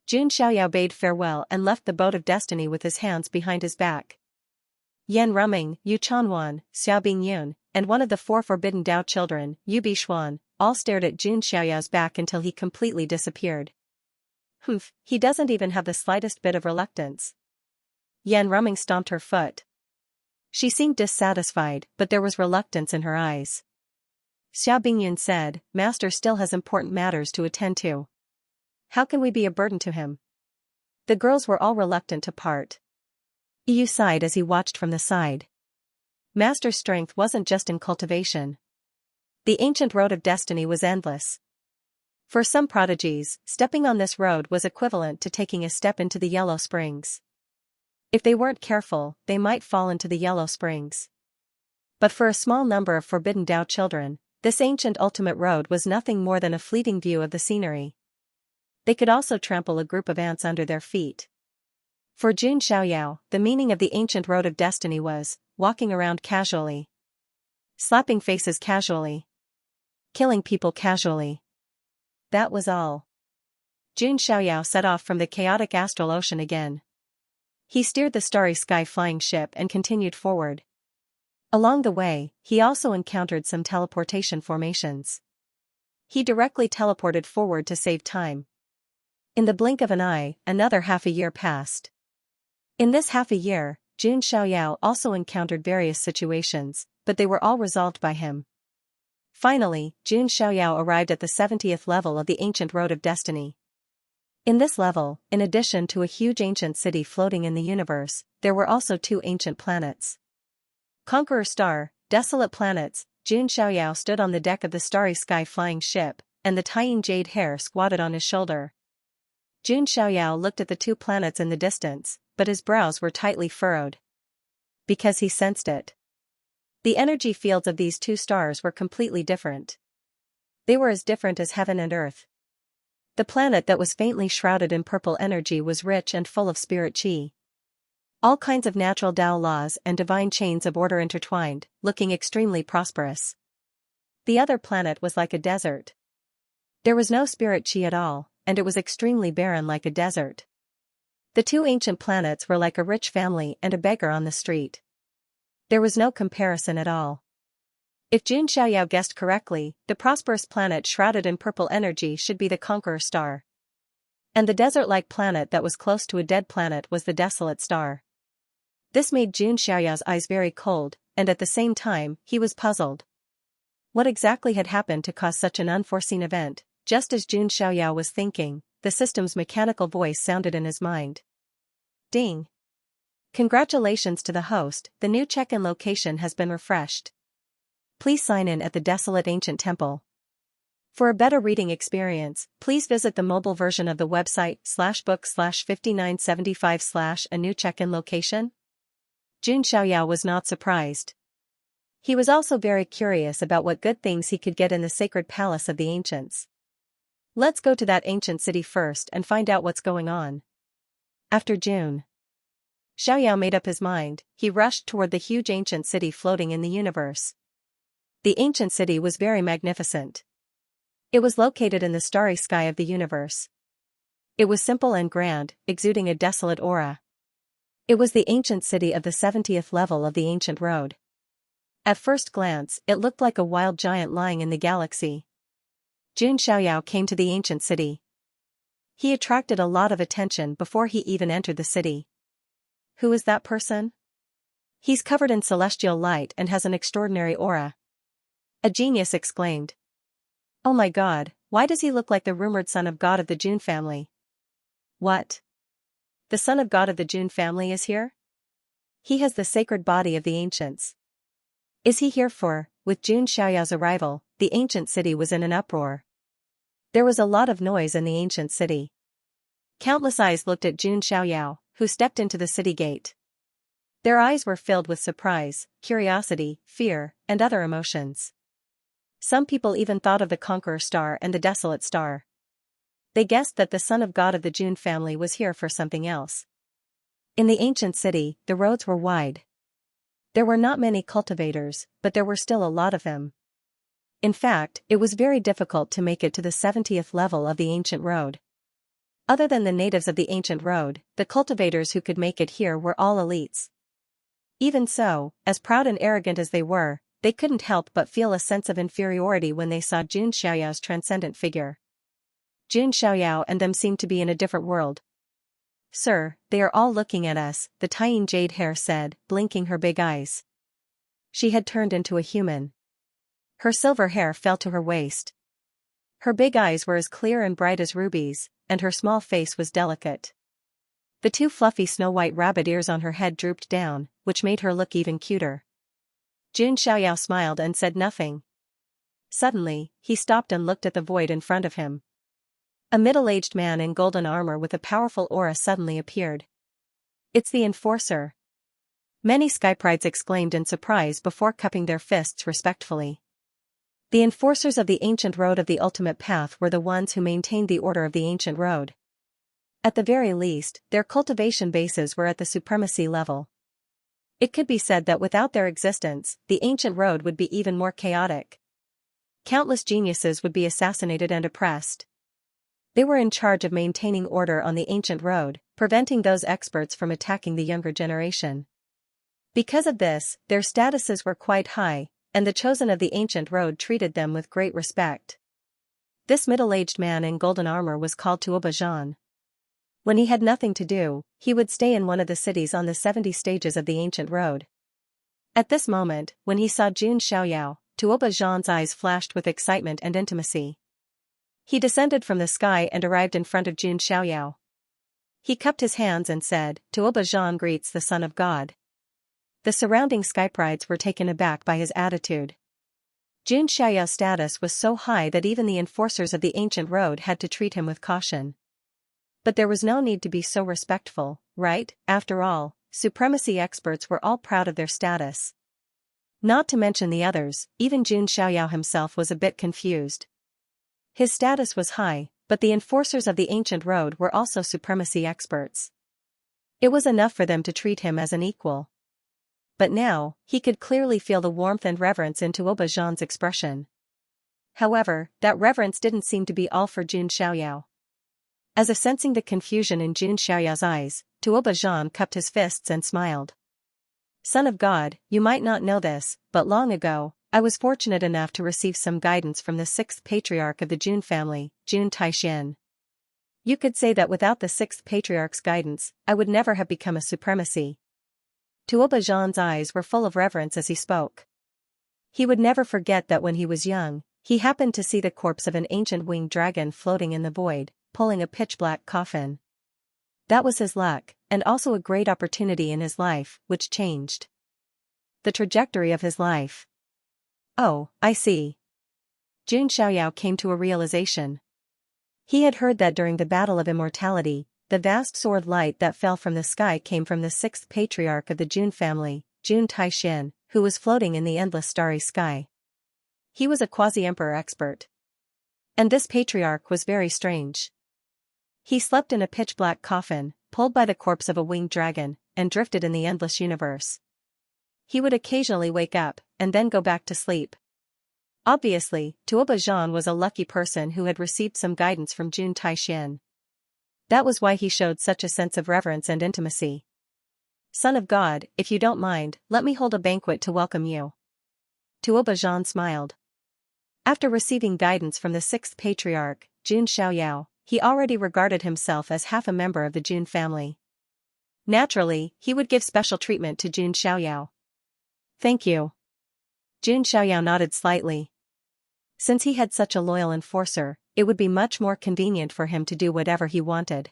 Jun Xiaoyao bade farewell and left the boat of destiny with his hands behind his back. Yan Ruming, Yu Chanwan, Xiao Bingyun, and one of the four forbidden Dao children, Yu Bixuan, all stared at Jun Xiaoyao's back until he completely disappeared. Humph, he doesn't even have the slightest bit of reluctance. Yan Ruming stomped her foot. She seemed dissatisfied, but there was reluctance in her eyes. Xiao Bingyun said, Master still has important matters to attend to. How can we be a burden to him? The girls were all reluctant to part. Yu sighed as he watched from the side. Master's strength wasn't just in cultivation. The ancient road of destiny was endless. For some prodigies, stepping on this road was equivalent to taking a step into the Yellow Springs. If they weren't careful, they might fall into the Yellow Springs. But for a small number of forbidden Dao children, this ancient ultimate road was nothing more than a fleeting view of the scenery. They could also trample a group of ants under their feet. For Jun Xiaoyao, the meaning of the ancient road of destiny was, walking around casually. Slapping faces casually. Killing people casually. That was all. Jun Xiaoyao set off from the chaotic astral ocean again. He steered the starry sky flying ship and continued forward. Along the way, he also encountered some teleportation formations. He directly teleported forward to save time. In the blink of an eye, another half a year passed. In this half a year, Jun Xiaoyao also encountered various situations, but they were all resolved by him. Finally, Jun Xiaoyao arrived at the 70th level of the ancient road of destiny. In this level, in addition to a huge ancient city floating in the universe, there were also two ancient planets. Conqueror Star, desolate planets. Jun Xiaoyao stood on the deck of the starry sky flying ship, and the Tying Jade Hair squatted on his shoulder. Jun Xiaoyao looked at the two planets in the distance, but his brows were tightly furrowed. Because he sensed it. The energy fields of these two stars were completely different. They were as different as heaven and earth. The planet that was faintly shrouded in purple energy was rich and full of spirit qi. All kinds of natural Tao laws and divine chains of order intertwined, looking extremely prosperous. The other planet was like a desert. There was no spirit qi at all, and it was extremely barren like a desert. The two ancient planets were like a rich family and a beggar on the street. There was no comparison at all. If Jun Xiaoyao guessed correctly, the prosperous planet shrouded in purple energy should be the Conqueror Star. And the desert-like planet that was close to a dead planet was the Desolate Star. This made Jun Xiaoyao's eyes very cold, and at the same time, he was puzzled. What exactly had happened to cause such an unforeseen event? Just as Jun Xiaoyao was thinking, the system's mechanical voice sounded in his mind. Ding! Congratulations to the host, the new check-in location has been refreshed. Please sign in at the Desolate Ancient Temple. For a better reading experience, please visit the mobile version of the website /book/5975/ a new check-in location. Jun Xiaoyao was not surprised. He was also very curious about what good things he could get in the sacred palace of the ancients. Let's go to that ancient city first and find out what's going on. After Jun Xiaoyao made up his mind, he rushed toward the huge ancient city floating in the universe. The ancient city was very magnificent. It was located in the starry sky of the universe. It was simple and grand, exuding a desolate aura. It was the ancient city of the 70th level of the ancient road. At first glance, it looked like a wild giant lying in the galaxy. Jun Xiaoyao came to the ancient city. He attracted a lot of attention before he even entered the city. Who is that person? He's covered in celestial light and has an extraordinary aura. A genius exclaimed. Oh my god, why does he look like the rumored son of God of the Jun family? What? The son of God of the Jun family is here? He has the sacred body of the ancients. Is he here for? With Jun Xiaoyao's arrival, the ancient city was in an uproar. There was a lot of noise in the ancient city. Countless eyes looked at Jun Xiaoyao, who stepped into the city gate. Their eyes were filled with surprise, curiosity, fear, and other emotions. Some people even thought of the Conqueror Star and the Desolate Star. They guessed that the son of God of the Jun family was here for something else. In the ancient city, the roads were wide. There were not many cultivators, but there were still a lot of them. In fact, it was very difficult to make it to the 70th level of the ancient road. Other than the natives of the ancient road, the cultivators who could make it here were all elites. Even so, as proud and arrogant as they were, they couldn't help but feel a sense of inferiority when they saw Jun Xiaoyao's transcendent figure. Jun Xiaoyao and them seemed to be in a different world. "Sir, they are all looking at us," the tiny jade hare said, blinking her big eyes. She had turned into a human. Her silver hair fell to her waist. Her big eyes were as clear and bright as rubies, and her small face was delicate. The two fluffy snow-white rabbit ears on her head drooped down, which made her look even cuter. Jun Xiaoyao smiled and said nothing. Suddenly, he stopped and looked at the void in front of him. A middle-aged man in golden armor with a powerful aura suddenly appeared. "It's the Enforcer!" Many Skyprides exclaimed in surprise before cupping their fists respectfully. The enforcers of the ancient road of the ultimate path were the ones who maintained the order of the ancient road. At the very least, their cultivation bases were at the supremacy level. It could be said that without their existence, the ancient road would be even more chaotic. Countless geniuses would be assassinated and oppressed. They were in charge of maintaining order on the ancient road, preventing those experts from attacking the younger generation. Because of this, their statuses were quite high, and the chosen of the ancient road treated them with great respect. This middle-aged man in golden armor was called Tuoba. When he had nothing to do, he would stay in one of the cities on the 70 stages of the ancient road. At this moment, when he saw Jun Xiaoyao, Tuoba's eyes flashed with excitement and intimacy. He descended from the sky and arrived in front of Jun Xiaoyao. He cupped his hands and said, "Tuoba greets the Son of God." The surrounding Skyprides were taken aback by his attitude. Jun Xiaoyao's status was so high that even the enforcers of the ancient road had to treat him with caution. But there was no need to be so respectful, right? After all, supremacy experts were all proud of their status. Not to mention the others, even Jun Xiaoyao himself was a bit confused. His status was high, but the enforcers of the ancient road were also supremacy experts. It was enough for them to treat him as an equal. But now, he could clearly feel the warmth and reverence in Tuoba's expression. However, that reverence didn't seem to be all for Jun Xiaoyao. As if sensing the confusion in Jun Xiaoyao's eyes, Tuoba cupped his fists and smiled. "Son of God, you might not know this, but long ago, I was fortunate enough to receive some guidance from the 6th patriarch of the Jun family, Jun Taishan. You could say that without the 6th patriarch's guidance, I would never have become a supremacy." Tuoba's eyes were full of reverence as he spoke. He would never forget that when he was young, he happened to see the corpse of an ancient winged dragon floating in the void, pulling a pitch-black coffin. That was his luck, and also a great opportunity in his life, which changed the trajectory of his life. "Oh, I see." Jun Xiaoyao came to a realization. He had heard that during the Battle of Immortality, the vast sword light that fell from the sky came from the 6th patriarch of the Jun family, Jun Taishan, who was floating in the endless starry sky. He was a quasi-emperor expert. And this patriarch was very strange. He slept in a pitch-black coffin, pulled by the corpse of a winged dragon, and drifted in the endless universe. He would occasionally wake up, and then go back to sleep. Obviously, Tuoba was a lucky person who had received some guidance from Jun Taishan. That was why he showed such a sense of reverence and intimacy. "Son of God, if you don't mind, let me hold a banquet to welcome you." Tuoba smiled. After receiving guidance from the 6th patriarch, Jun Xiaoyao, he already regarded himself as half a member of the Jun family. Naturally, he would give special treatment to Jun Xiaoyao. "Thank you." Jun Xiaoyao nodded slightly. Since he had such a loyal enforcer, it would be much more convenient for him to do whatever he wanted.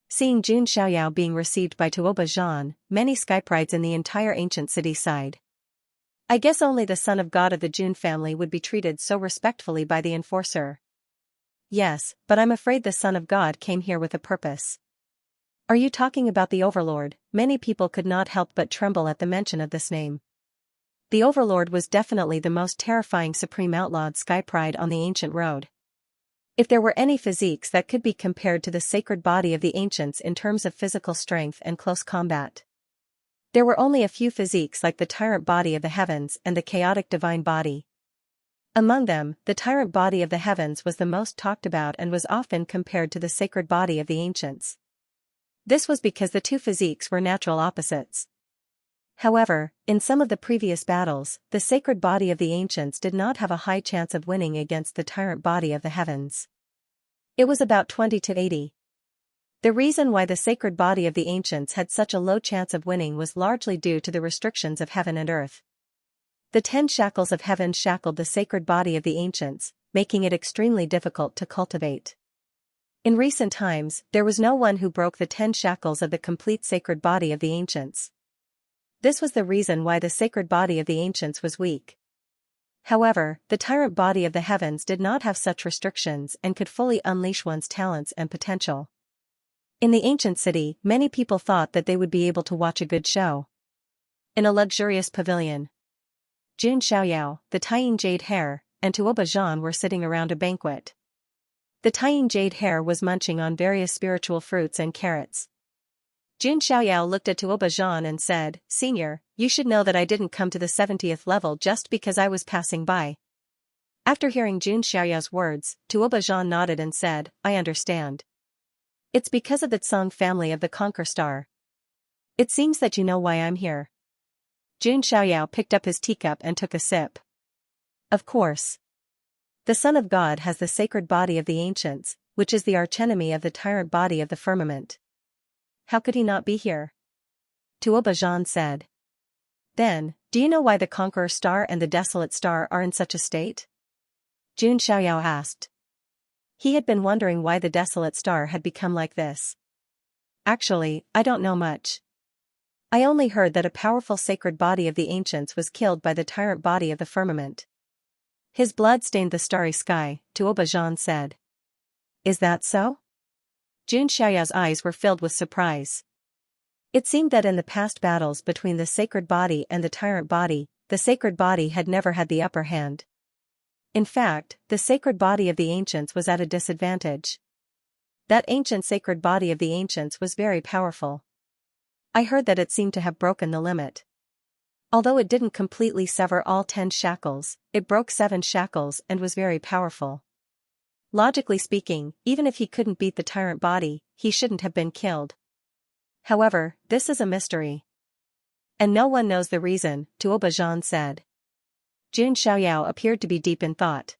Seeing Jun Xiaoyao being received by Tuoba, many Skyprides in the entire ancient city sighed. I guess only the son of God of the Jun family would be treated so respectfully by the enforcer. Yes, but I'm afraid the Son of God came here with a purpose. Are you talking about the Overlord? Many people could not help but tremble at the mention of this name. The Overlord was definitely the most terrifying supreme outlawed Skypride on the ancient road. If there were any physiques that could be compared to the sacred body of the ancients in terms of physical strength and close combat, there were only a few physiques like the tyrant body of the heavens and the chaotic divine body. Among them, the tyrant body of the heavens was the most talked about and was often compared to the sacred body of the ancients. This was because the two physiques were natural opposites. However, in some of the previous battles, the sacred body of the ancients did not have a high chance of winning against the tyrant body of the heavens. It was about 20 to 80. The reason why the sacred body of the ancients had such a low chance of winning was largely due to the restrictions of heaven and earth. The 10 shackles of heaven shackled the sacred body of the ancients, making it extremely difficult to cultivate. In recent times, there was no one who broke the 10 shackles of the complete sacred body of the ancients. This was the reason why the sacred body of the ancients was weak. However, the tyrant body of the heavens did not have such restrictions and could fully unleash one's talents and potential. In the ancient city, many people thought that they would be able to watch a good show. In a luxurious pavilion, Xianxia, the Tying Jade Hare, and Tuoba Zhan were sitting around a banquet. The Tying Jade Hare was munching on various spiritual fruits and carrots. Xianxia looked at Tuoba Zhan and said, "Senior, you should know that I didn't come to the 70th level just because I was passing by." After hearing Xianxia's words, Tuoba Zhan nodded and said, "I understand. It's because of the Tsang family of the Conquer Star. It seems that you know why I'm here." Xianxiao picked up his teacup and took a sip. Of course. The Son of God has the sacred body of the ancients, which is the archenemy of the tyrant body of the firmament. How could he not be here? Tuoba Zhan said. Then, do you know why the Conqueror Star and the Desolate Star are in such a state? Xianxiao asked. He had been wondering why the Desolate Star had become like this. Actually, I don't know much. I only heard that a powerful sacred body of the ancients was killed by the tyrant body of the firmament. His blood stained the starry sky, Tuoba Zhan said. Is that so? Xiaoya's eyes were filled with surprise. It seemed that in the past battles between the sacred body and the tyrant body, the sacred body had never had the upper hand. In fact, the sacred body of the ancients was at a disadvantage. That ancient sacred body of the ancients was very powerful. I heard that it seemed to have broken the limit. Although it didn't completely sever all 10 shackles, it broke 7 shackles and was very powerful. Logically speaking, even if he couldn't beat the tyrant body, he shouldn't have been killed. However, this is a mystery. And no one knows the reason, Tuoba Zhan said. Xiaoyao appeared to be deep in thought.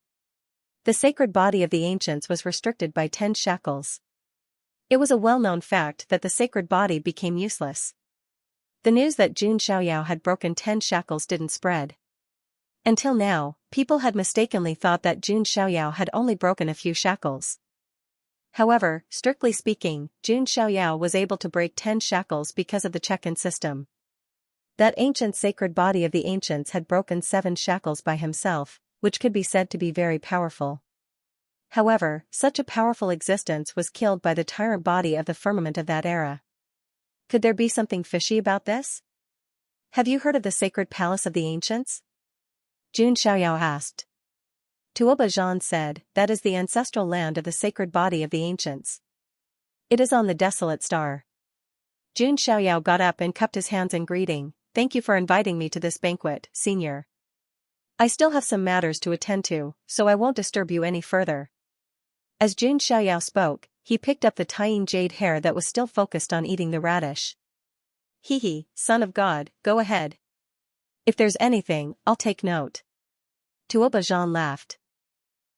The sacred body of the ancients was restricted by 10 shackles. It was a well-known fact that the sacred body became useless. The news that Xiaoyao had broken 10 shackles didn't spread. Until now, people had mistakenly thought that Xiaoyao had only broken a few shackles. However, strictly speaking, Xiaoyao was able to break 10 shackles because of the check-in system. That ancient sacred body of the ancients had broken 7 shackles by himself, which could be said to be very powerful. However, such a powerful existence was killed by the tyrant body of the firmament of that era. Could there be something fishy about this? Have you heard of the sacred palace of the ancients? Xiaoyao asked. Tuoba Zhan said, that is the ancestral land of the sacred body of the ancients. It is on the Desolate Star. Xiaoyao got up and cupped his hands in greeting. Thank you for inviting me to this banquet, senior. I still have some matters to attend to, so I won't disturb you any further. As Xiaoyao spoke, he picked up the Tying Jade Hare that was still focused on eating the radish. Hee, son of God, go ahead. If there's anything, I'll take note. Tuoba Zhan laughed.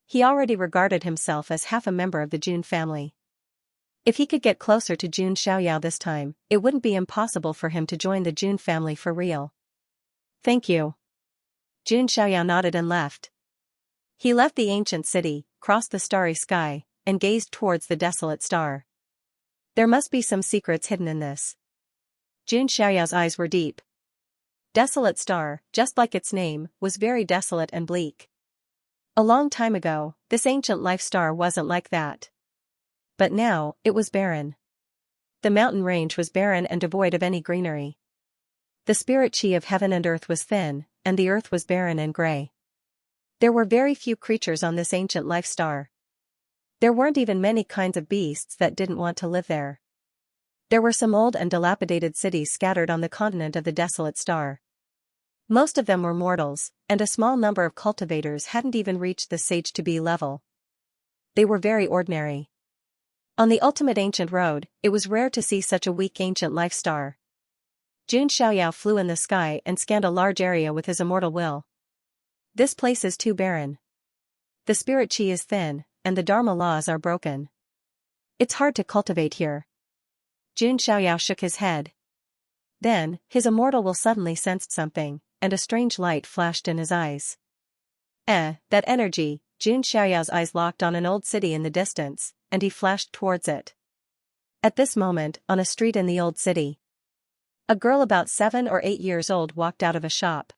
He already regarded himself as half a member of the Jun family. If he could get closer to Xiaoyao this time, it wouldn't be impossible for him to join the Jun family for real. Thank you. Xiaoyao nodded and left. He left the ancient city, crossed the starry sky, and gazed towards the desolate star. There must be some secrets hidden in this. Xiaoyao's eyes were deep. Desolate Star, just like its name, was very desolate and bleak. A long time ago, this ancient life star wasn't like that. But now, it was barren. The mountain range was barren and devoid of any greenery. The spirit chi of heaven and earth was thin, and the earth was barren and gray. There were very few creatures on this ancient life star. There weren't even many kinds of beasts that didn't want to live there. There were some old and dilapidated cities scattered on the continent of the desolate star. Most of them were mortals, and a small number of cultivators hadn't even reached the sage-to-be level. They were very ordinary. On the ultimate ancient road, it was rare to see such a weak ancient life star. Xianxia flew in the sky and scanned a large area with his immortal will. This place is too barren. The spirit chi is thin, and the dharma laws are broken. It's hard to cultivate here. Xianxia shook his head. Then, his immortal will suddenly sensed something, and a strange light flashed in his eyes. That energy. Xiaoyao's eyes locked on an old city in the distance, and he flashed towards it. At this moment, on a street in the old city, a girl about 7 or 8 years old walked out of a shop.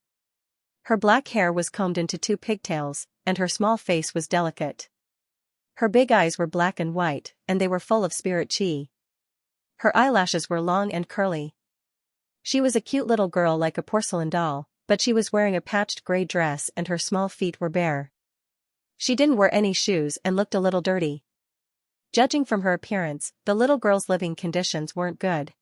Her black hair was combed into 2 pigtails, and her small face was delicate. Her big eyes were black and white, and they were full of spirit chi. Her eyelashes were long and curly. She was a cute little girl like a porcelain doll, but she was wearing a patched gray dress and her small feet were bare. She didn't wear any shoes and looked a little dirty. Judging from her appearance, the little girl's living conditions weren't good.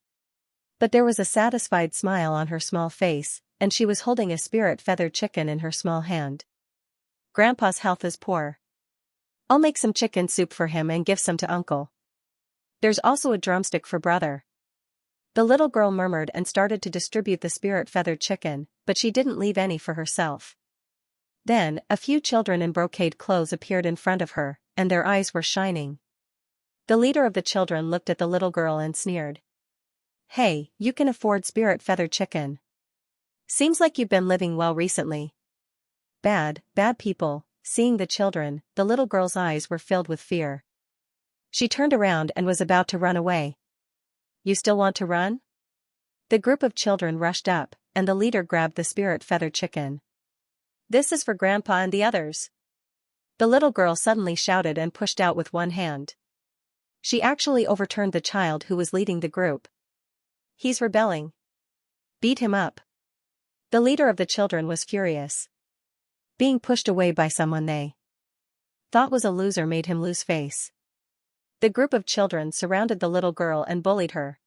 But there was a satisfied smile on her small face, and she was holding a spirit feathered chicken in her small hand. Grandpa's health is poor. I'll make some chicken soup for him and give some to Uncle. There's also a drumstick for brother. The little girl murmured and started to distribute the spirit feathered chicken, but she didn't leave any for herself. Then, a few children in brocade clothes appeared in front of her, and their eyes were shining. The leader of the children looked at the little girl and sneered. Hey, you can afford spirit feathered chicken. Seems like you've been living well recently. Bad people. Seeing the children, the little girl's eyes were filled with fear. She turned around and was about to run away. You still want to run? The group of children rushed up, and the leader grabbed the spirit feathered chicken. This is for Grandpa and the others. The little girl suddenly shouted and pushed out with one hand. She actually overturned the child who was leading the group. He's rebelling. Beat him up. The leader of the children was furious. Being pushed away by someone they thought was a loser made him lose face. The group of children surrounded the little girl and bullied her.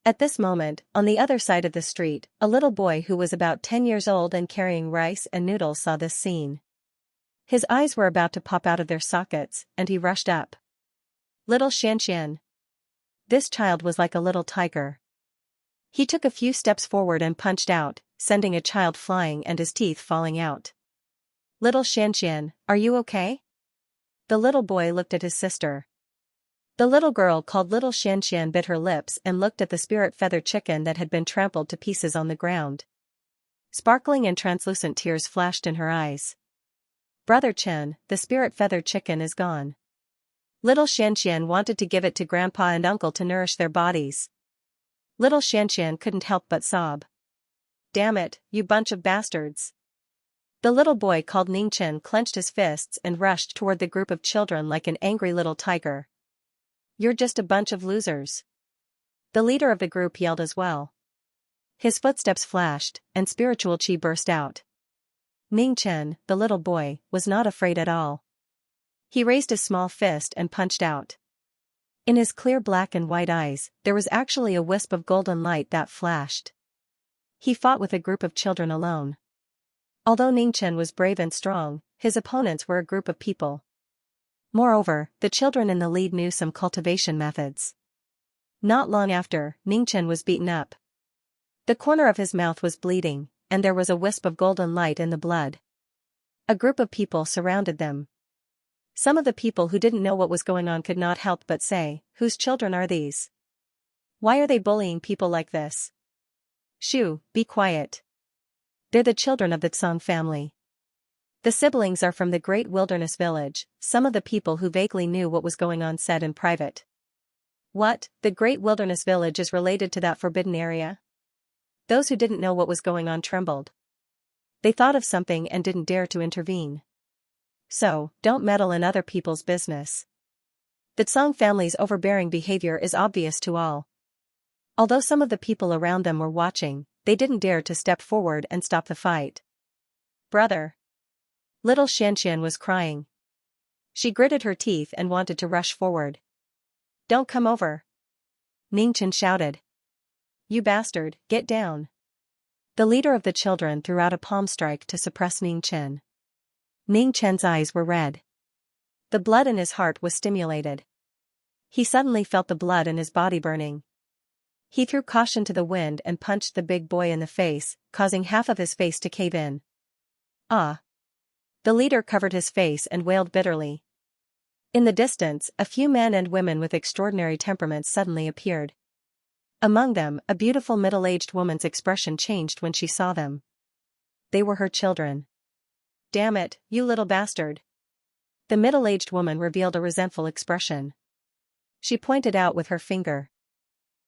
At this moment, on the other side of the street, a little boy who was about 10 years old and carrying rice and noodles saw this scene. His eyes were about to pop out of their sockets, and he rushed up. Little Xianxia. This child was like a little tiger. He took a few steps forward and punched out, sending a child flying and his teeth falling out. Little Xianxia, are you okay? The little boy looked at his sister. The little girl called little Xianxia bit her lips and looked at the spirit feather chicken that had been trampled to pieces on the ground. Sparkling and translucent tears flashed in her eyes. Brother Chen, the spirit feather chicken is gone. Little Xianxia wanted to give it to Grandpa and Uncle to nourish their bodies. Little Xianxia couldn't help but sob. Damn it, you bunch of bastards. The little boy called Ningchen clenched his fists and rushed toward the group of children like an angry little tiger. You're just a bunch of losers. The leader of the group yelled as well. His footsteps flashed, and spiritual chi burst out. Ningchen, the little boy, was not afraid at all. He raised his small fist and punched out. In his clear black and white eyes, there was actually a wisp of golden light that flashed. He fought with a group of children alone. Although Ningchen was brave and strong, his opponents were a group of people. Moreover, the children in the lead knew some cultivation methods. Not long after, Ningchen was beaten up. The corner of his mouth was bleeding, and there was a wisp of golden light in the blood. A group of people surrounded them. Some of the people who didn't know what was going on could not help but say, whose children are these? Why are they bullying people like this? Shoo, be quiet. They're the children of the Tsang family. The siblings are from the great wilderness village, some of the people who vaguely knew what was going on said in private. What, the great wilderness village is related to that forbidden area? Those who didn't know what was going on trembled. They thought of something and didn't dare to intervene. So, don't meddle in other people's business. The Tsang family's overbearing behavior is obvious to all. Although some of the people around them were watching, they didn't dare to step forward and stop the fight. Brother. Little Xianxia was crying. She gritted her teeth and wanted to rush forward. "Don't come over!" Ningchen shouted. "You bastard, get down!" The leader of the children threw out a palm strike to suppress Ningchen. Ningchen's eyes were red. The blood in his heart was stimulated. He suddenly felt the blood in his body burning. He threw caution to the wind and punched the big boy in the face, causing half of his face to cave in. "Ah!" The leader covered his face and wailed bitterly. In the distance, a few men and women with extraordinary temperaments suddenly appeared. Among them, a beautiful middle-aged woman's expression changed when she saw them. They were her children. "Damn it, you little bastard!" The middle-aged woman revealed a resentful expression. She pointed out with her finger.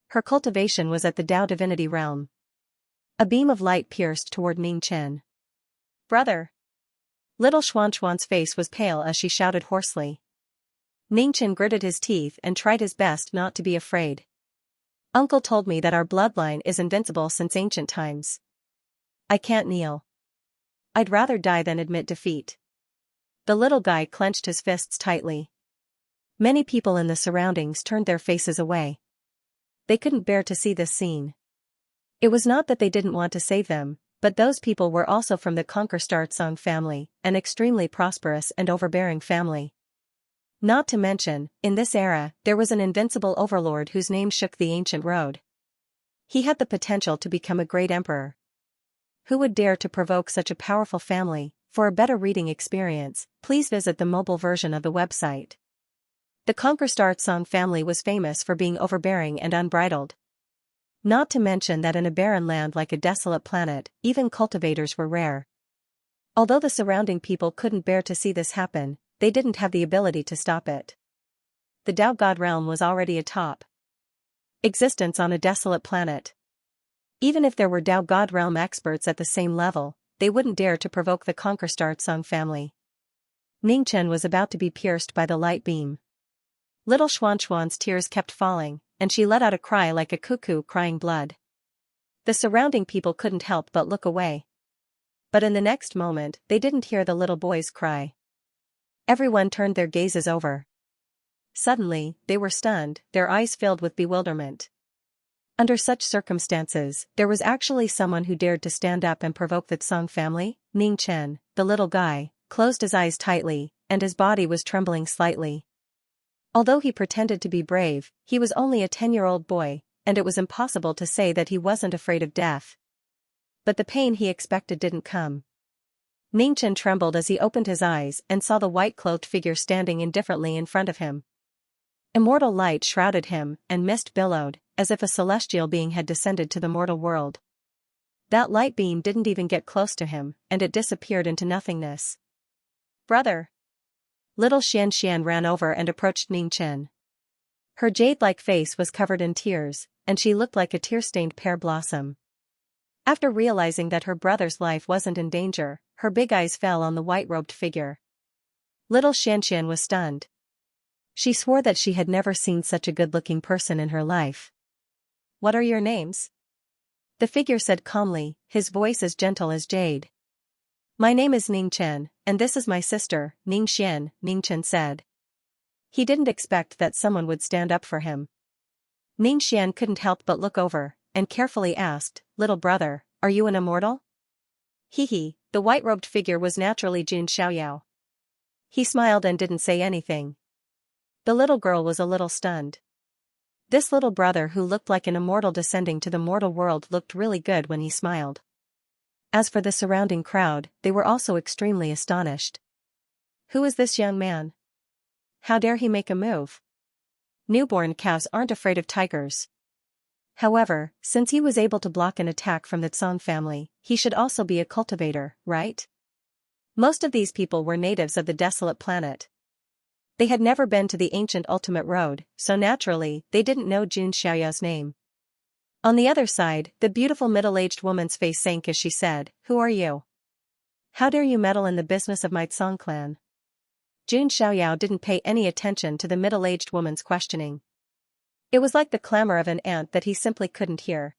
Her cultivation was at the Tao divinity realm. A beam of light pierced toward Ningchen. "Brother!" Little Xuanxuan's face was pale as she shouted hoarsely. Ningchen gritted his teeth and tried his best not to be afraid. "Uncle told me that our bloodline is invincible since ancient times. I can't kneel. I'd rather die than admit defeat." The little guy clenched his fists tightly. Many people in the surroundings turned their faces away. They couldn't bear to see this scene. It was not that they didn't want to save them, but those people were also from the Conquer-Song family, an extremely prosperous and overbearing family. Not to mention, in this era, there was an invincible overlord whose name shook the ancient road. He had the potential to become a great emperor. Who would dare to provoke such a powerful family? For a better reading experience, please visit the mobile version of the website. The Conquer-Song family was famous for being overbearing and unbridled. Not to mention that in a barren land like a desolate planet, even cultivators were rare. Although the surrounding people couldn't bear to see this happen, they didn't have the ability to stop it. The Tao God realm was already atop existence on a desolate planet. Even if there were Tao God realm experts at the same level, they wouldn't dare to provoke the Conquer-Song family. Ningchen was about to be pierced by the light beam. Little Xuanxuan's tears kept falling, and she let out a cry like a cuckoo crying blood. The surrounding people couldn't help but look away. But in the next moment, they didn't hear the little boy's cry. Everyone turned their gazes over. Suddenly, they were stunned, their eyes filled with bewilderment. Under such circumstances, there was actually someone who dared to stand up and provoke the Song family. Ningchen, the little guy, closed his eyes tightly, and his body was trembling slightly. Although he pretended to be brave, he was only a 10-year-old boy, and it was impossible to say that he wasn't afraid of death. But the pain he expected didn't come. Ningchen trembled as he opened his eyes and saw the white-clothed figure standing indifferently in front of him. Immortal light shrouded him, and mist billowed, as if a celestial being had descended to the mortal world. That light beam didn't even get close to him, and it disappeared into nothingness. "Brother!" Little Xianxia ran over and approached Ningchen. Her jade-like face was covered in tears, and she looked like a tear-stained pear blossom. After realizing that her brother's life wasn't in danger, her big eyes fell on the white-robed figure. Little Xianxia was stunned. She swore that she had never seen such a good-looking person in her life. "What are your names?" The figure said calmly, his voice as gentle as jade. "My name is Ningchen, and this is my sister, Ningxian," Ningchen said. He didn't expect that someone would stand up for him. Ningxian couldn't help but look over, and carefully asked, "Little brother, are you an immortal?" Hee, the white-robed figure was naturally Jun Xiaoyao. He smiled and didn't say anything. The little girl was a little stunned. This little brother who looked like an immortal descending to the mortal world looked really good when he smiled. As for the surrounding crowd, they were also extremely astonished. Who is this young man? How dare he make a move? Newborn cows aren't afraid of tigers. However, since he was able to block an attack from the Song family, he should also be a cultivator, right? Most of these people were natives of the desolate planet. They had never been to the ancient Ultimate Road, so naturally, they didn't know Jun Xiaoyao's name. On the other side, the beautiful middle-aged woman's face sank as she said, "Who are you? How dare you meddle in the business of my Song clan?" Jun Xiaoyao didn't pay any attention to the middle-aged woman's questioning. It was like the clamor of an ant that he simply couldn't hear.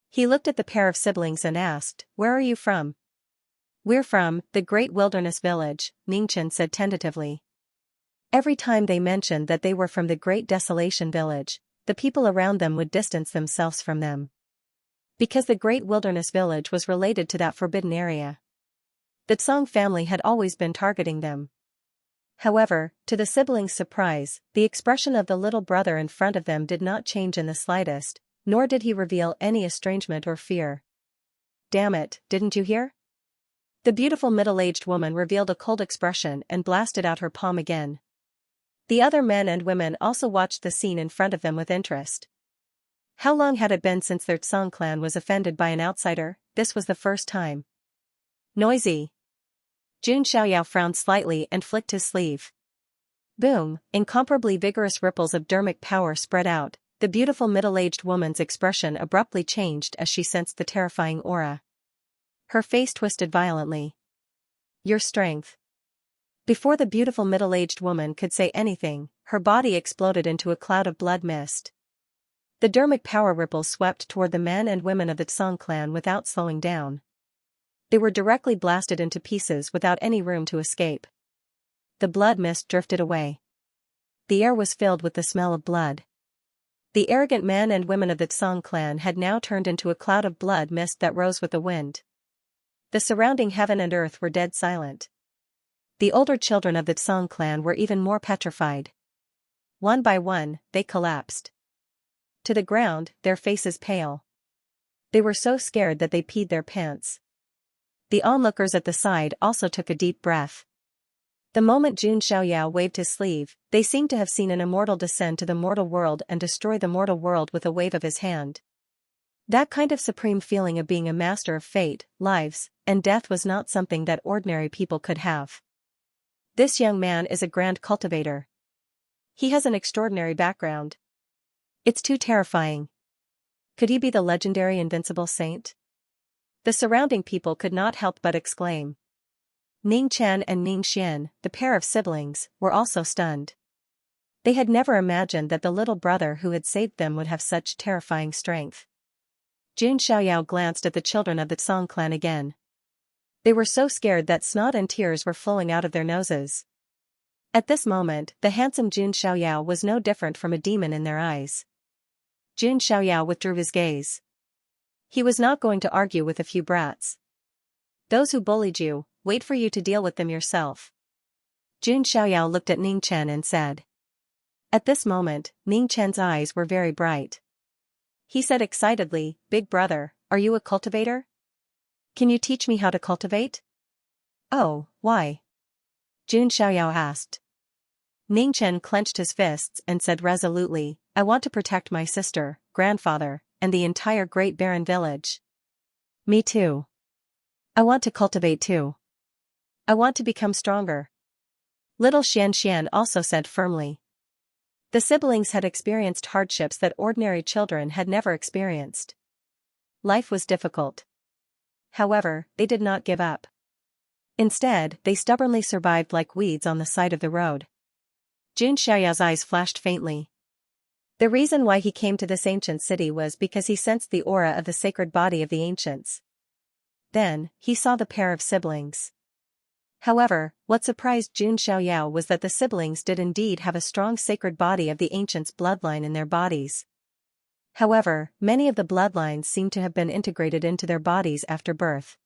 He looked at the pair of siblings and asked, "Where are you from?" "We're from the Great Wilderness Village," Ningchen said tentatively. Every time they mentioned that they were from the Great Desolation Village, the people around them would distance themselves from them. Because the Great Wilderness Village was related to that forbidden area. The Tsang family had always been targeting them. However, to the siblings' surprise, the expression of the little brother in front of them did not change in the slightest, nor did he reveal any estrangement or fear. "Damn it, didn't you hear?" The beautiful middle-aged woman revealed a cold expression and blasted out her palm again. The other men and women also watched the scene in front of them with interest. How long had it been since their Tsang clan was offended by an outsider? This was the first time. Noisy. Jun Xiaoyao frowned slightly and flicked his sleeve. Boom, incomparably vigorous ripples of dermic power spread out. The beautiful middle-aged woman's expression abruptly changed as she sensed the terrifying aura. Her face twisted violently. Your strength. Before the beautiful middle-aged woman could say anything, her body exploded into a cloud of blood mist. The dermic power ripples swept toward the men and women of the Tsang clan without slowing down. They were directly blasted into pieces without any room to escape. The blood mist drifted away. The air was filled with the smell of blood. The arrogant men and women of the Tsang clan had now turned into a cloud of blood mist that rose with the wind. The surrounding heaven and earth were dead silent. The older children of the Tsang clan were even more petrified. One by one, they collapsed to the ground, their faces pale. They were so scared that they peed their pants. The onlookers at the side also took a deep breath. The moment Jun Xiaoyao waved his sleeve, they seemed to have seen an immortal descend to the mortal world and destroy the mortal world with a wave of his hand. That kind of supreme feeling of being a master of fate, lives, and death was not something that ordinary people could have. This young man is a grand cultivator. He has an extraordinary background. It's too terrifying. Could he be the legendary invincible saint? The surrounding people could not help but exclaim. Ning Chen and Ning Xian, the pair of siblings, were also stunned. They had never imagined that the little brother who had saved them would have such terrifying strength. Jun Xiaoyao glanced at the children of the Tsang clan again. They were so scared that snot and tears were flowing out of their noses. At this moment, the handsome Jun Xiaoyao was no different from a demon in their eyes. Jun Xiaoyao withdrew his gaze. He was not going to argue with a few brats. Those who bullied you, wait for you to deal with them yourself. Jun Xiaoyao looked at Ning Chen and said. At this moment, Ning Chen's eyes were very bright. He said excitedly, Big brother, are you a cultivator? Can you teach me how to cultivate? Oh, why? Jun Xiaoyao asked. Ning Chen clenched his fists and said resolutely, I want to protect my sister, grandfather, and the entire Great Barren Village. Me too. I want to cultivate too. I want to become stronger. Little Xianxia also said firmly. The siblings had experienced hardships that ordinary children had never experienced. Life was difficult. However, they did not give up. Instead, they stubbornly survived like weeds on the side of the road. Jun Xiaoyao's eyes flashed faintly. The reason why he came to this ancient city was because he sensed the aura of the sacred body of the ancients. Then, he saw the pair of siblings. However, what surprised Jun Xiaoyao was that the siblings did indeed have a strong sacred body of the ancients' bloodline in their bodies. However, many of the bloodlines seemed to have been integrated into their bodies after birth.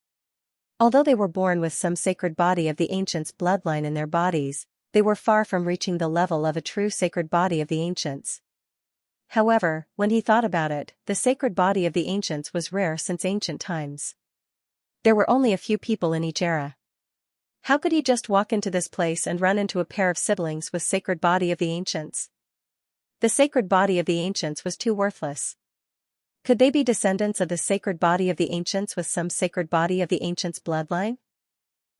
Although they were born with some sacred body of the ancients' bloodline in their bodies, they were far from reaching the level of a true sacred body of the ancients. However, when he thought about it, the sacred body of the ancients was rare since ancient times. There were only a few people in each era. How could he just walk into this place and run into a pair of siblings with sacred body of the ancients? The sacred body of the ancients was too worthless. Could they be descendants of the sacred body of the ancients with some sacred body of the ancients' bloodline?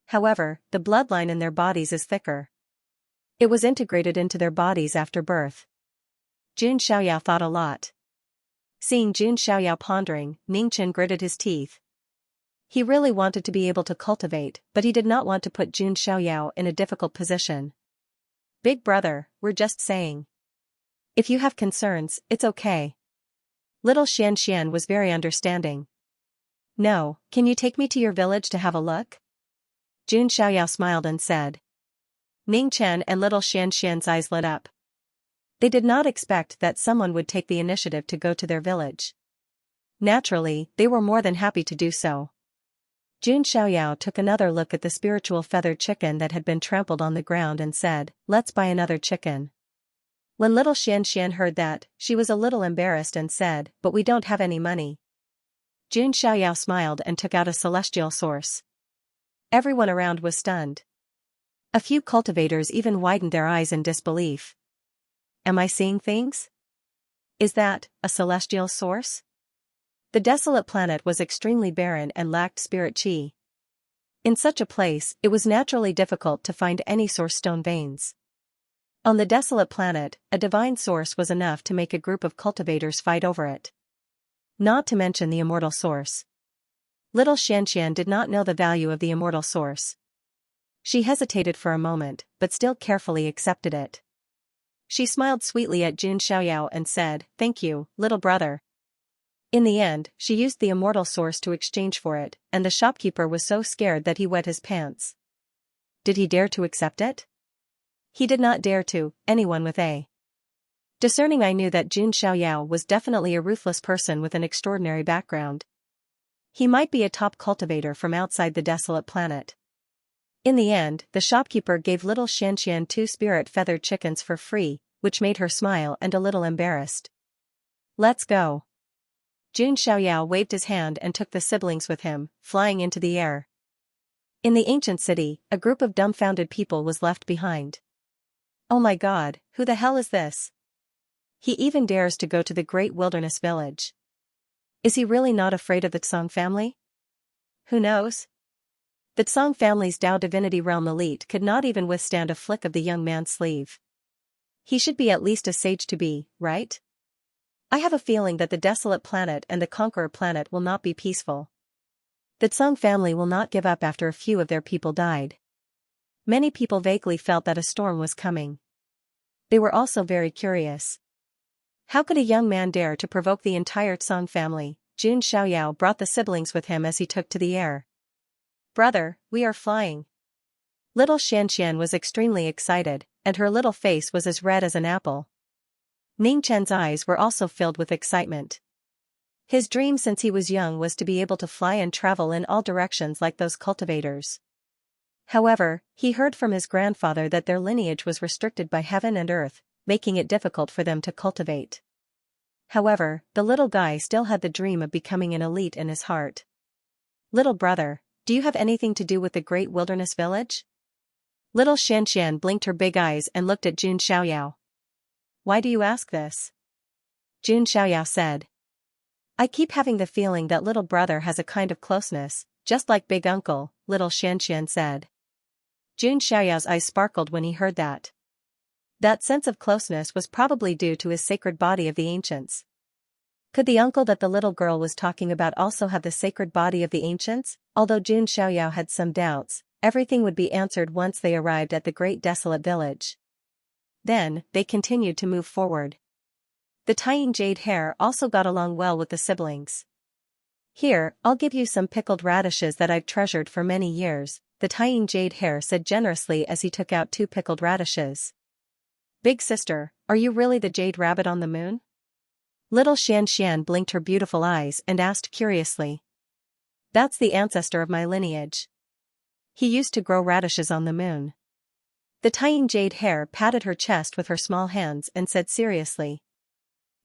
However, the bloodline in their bodies is thicker. It was integrated into their bodies after birth. Jun Xiaoyao thought a lot. Seeing Jun Xiaoyao pondering, Ning Chen gritted his teeth. He really wanted to be able to cultivate, but he did not want to put Jun Xiaoyao in a difficult position. Big brother, we're just saying. If you have concerns, it's okay. Little Xianxia was very understanding. No, can you take me to your village to have a look? Jun Xiaoyao smiled and said. Ning Chen and little Xianxian's eyes lit up. They did not expect that someone would take the initiative to go to their village. Naturally, they were more than happy to do so. Jun Xiaoyao took another look at the spiritual feathered chicken that had been trampled on the ground and said, "Let's buy another chicken." When little Xianxian heard that, she was a little embarrassed and said, "But we don't have any money." Jun Xiaoyao smiled and took out a celestial source. Everyone around was stunned. A few cultivators even widened their eyes in disbelief. Am I seeing things? Is that a celestial source? The desolate planet was extremely barren and lacked spirit chi. In such a place, it was naturally difficult to find any source stone veins. On the desolate planet, a divine source was enough to make a group of cultivators fight over it. Not to mention the immortal source. Little Xianxian did not know the value of the immortal source. She hesitated for a moment, but still carefully accepted it. She smiled sweetly at Jun Xiaoyao and said, "Thank you, little brother." In the end, she used the immortal source to exchange for it, and the shopkeeper was so scared that he wet his pants. Did he dare to accept it? He did not dare to. Anyone with a discerning eye knew that Jun Xiaoyao was definitely a ruthless person with an extraordinary background. He might be a top cultivator from outside the desolate planet. In the end, the shopkeeper gave little Xianxian 2 spirit feathered chickens for free, which made her smile and a little embarrassed. "Let's go." Jun Xiaoyao waved his hand and took the siblings with him, flying into the air. In the ancient city, a group of dumbfounded people was left behind. Oh my God, who the hell is this? He even dares to go to the great wilderness village. Is he really not afraid of the Tsang family? Who knows? The Tsang family's Tao divinity realm elite could not even withstand a flick of the young man's sleeve. He should be at least a sage to be, right? I have a feeling that the desolate planet and the conqueror planet will not be peaceful. The Tsang family will not give up after a few of their people died. Many people vaguely felt that a storm was coming. They were also very curious. How could a young man dare to provoke the entire Tsang family? Jun Xiaoyao brought the siblings with him as he took to the air. "Brother, we are flying." Little Xianxian was extremely excited, and her little face was as red as an apple. Ning Chen's eyes were also filled with excitement. His dream since he was young was to be able to fly and travel in all directions like those cultivators. However, he heard from his grandfather that their lineage was restricted by heaven and earth, making it difficult for them to cultivate. However, the little guy still had the dream of becoming an elite in his heart. "Little brother, do you have anything to do with the great wilderness village?" Little Xianxian blinked her big eyes and looked at Jun Xiaoyao. "Why do you ask this?" Jun Xiaoyao said. "I keep having the feeling that little brother has a kind of closeness, just like big uncle," little Xianxian said. Jun Xiaoyao's eyes sparkled when he heard that. That sense of closeness was probably due to his sacred body of the ancients. Could the uncle that the little girl was talking about also have the sacred body of the ancients? Although Jun Xiaoyao had some doubts, everything would be answered once they arrived at the great desolate village. Then, they continued to move forward. The Tying Jade Hare also got along well with the siblings. "Here, I'll give you some pickled radishes that I've treasured for many years," the Tying Jade Hare said generously as he took out 2 pickled radishes. "Big sister, are you really the Jade Rabbit on the moon?" Little Xianxian blinked her beautiful eyes and asked curiously. "That's the ancestor of my lineage. He used to grow radishes on the moon." The Tying Jade Hare patted her chest with her small hands and said seriously.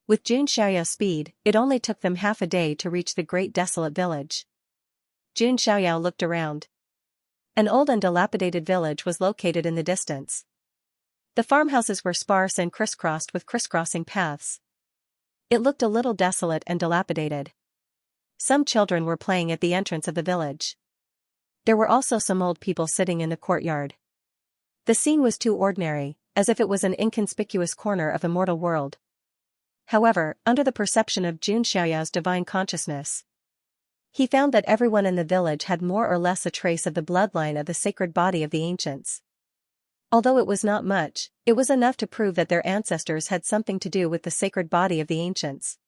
With Jun Xiaoyao's speed, it only took them half a day to reach the great desolate village. Jun Xiaoyao looked around. An old and dilapidated village was located in the distance. The farmhouses were sparse and crisscrossed with crisscrossing paths. It looked a little desolate and dilapidated. Some children were playing at the entrance of the village. There were also some old people sitting in the courtyard. The scene was too ordinary, as if it was an inconspicuous corner of a mortal world. However, under the perception of Jun Xiaoyao's divine consciousness, he found that everyone in the village had more or less a trace of the bloodline of the sacred body of the ancients. Although it was not much, it was enough to prove that their ancestors had something to do with the sacred body of the ancients.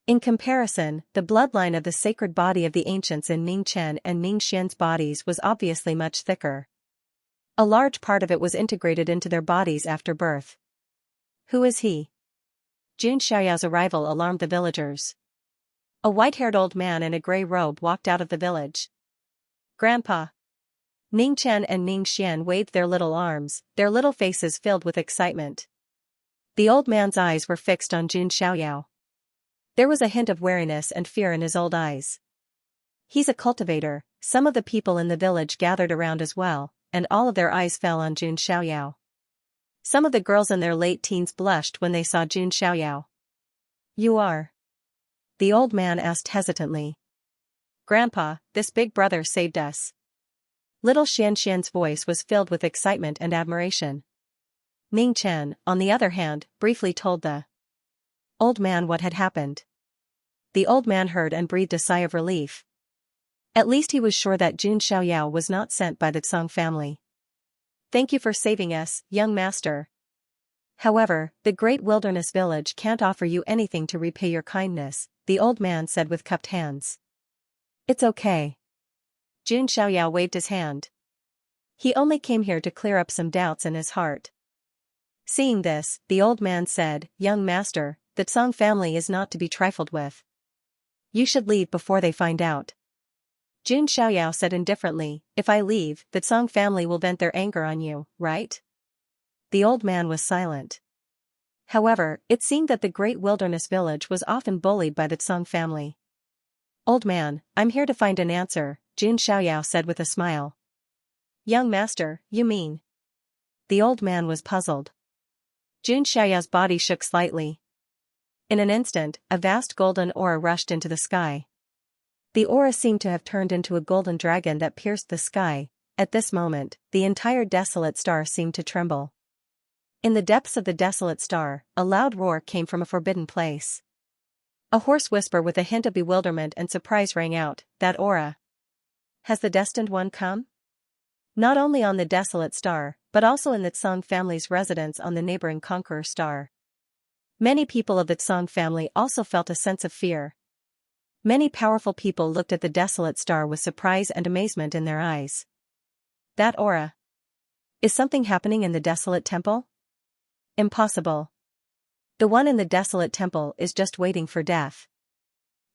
In comparison, the bloodline of the sacred body of the ancients in Ning Chen and Ning Xian's bodies was obviously much thicker. A large part of it was integrated into their bodies after birth. Who is he? Jun Xiaoyao's arrival alarmed the villagers. A white-haired old man in a gray robe walked out of the village. Grandpa. Ning Chen and Ning Xian waved their little arms, their little faces filled with excitement. The old man's eyes were fixed on Jun Xiaoyao. There was a hint of wariness and fear in his old eyes. He's a cultivator. Some of the people in the village gathered around as well, and all of their eyes fell on Jun Xiaoyao. Some of the girls in their late teens blushed when they saw Jun Xiaoyao. You are? The old man asked hesitantly. Grandpa, this big brother saved us. Little Xianxian's voice was filled with excitement and admiration. Ning Chen, on the other hand, briefly told the old man what had happened. The old man heard and breathed a sigh of relief. At least he was sure that Jun Xiaoyao was not sent by the Tsang family. Thank you for saving us, young master. However, the great wilderness village can't offer you anything to repay your kindness, the old man said with cupped hands. It's okay. Jun Xiaoyao waved his hand. He only came here to clear up some doubts in his heart. Seeing this, the old man said, Young master, the Tsang family is not to be trifled with. You should leave before they find out. Jun Xiaoyao said indifferently, If I leave, the Tsang family will vent their anger on you, right? The old man was silent. However, it seemed that the great wilderness village was often bullied by the Tsang family. Old man, I'm here to find an answer, Jun Xiaoyao said with a smile. Young master, you mean? The old man was puzzled. Jun Xiaoyao's body shook slightly. In an instant, a vast golden aura rushed into the sky. The aura seemed to have turned into a golden dragon that pierced the sky. At this moment, the entire desolate star seemed to tremble. In the depths of the desolate star, a loud roar came from a forbidden place. A hoarse whisper with a hint of bewilderment and surprise rang out, That aura. Has the destined one come? Not only on the desolate star, but also in the Tsang family's residence on the neighboring Conqueror star. Many people of the Tsang family also felt a sense of fear. Many powerful people looked at the desolate star with surprise and amazement in their eyes. That aura. Is something happening in the desolate temple? Impossible. The one in the desolate temple is just waiting for death.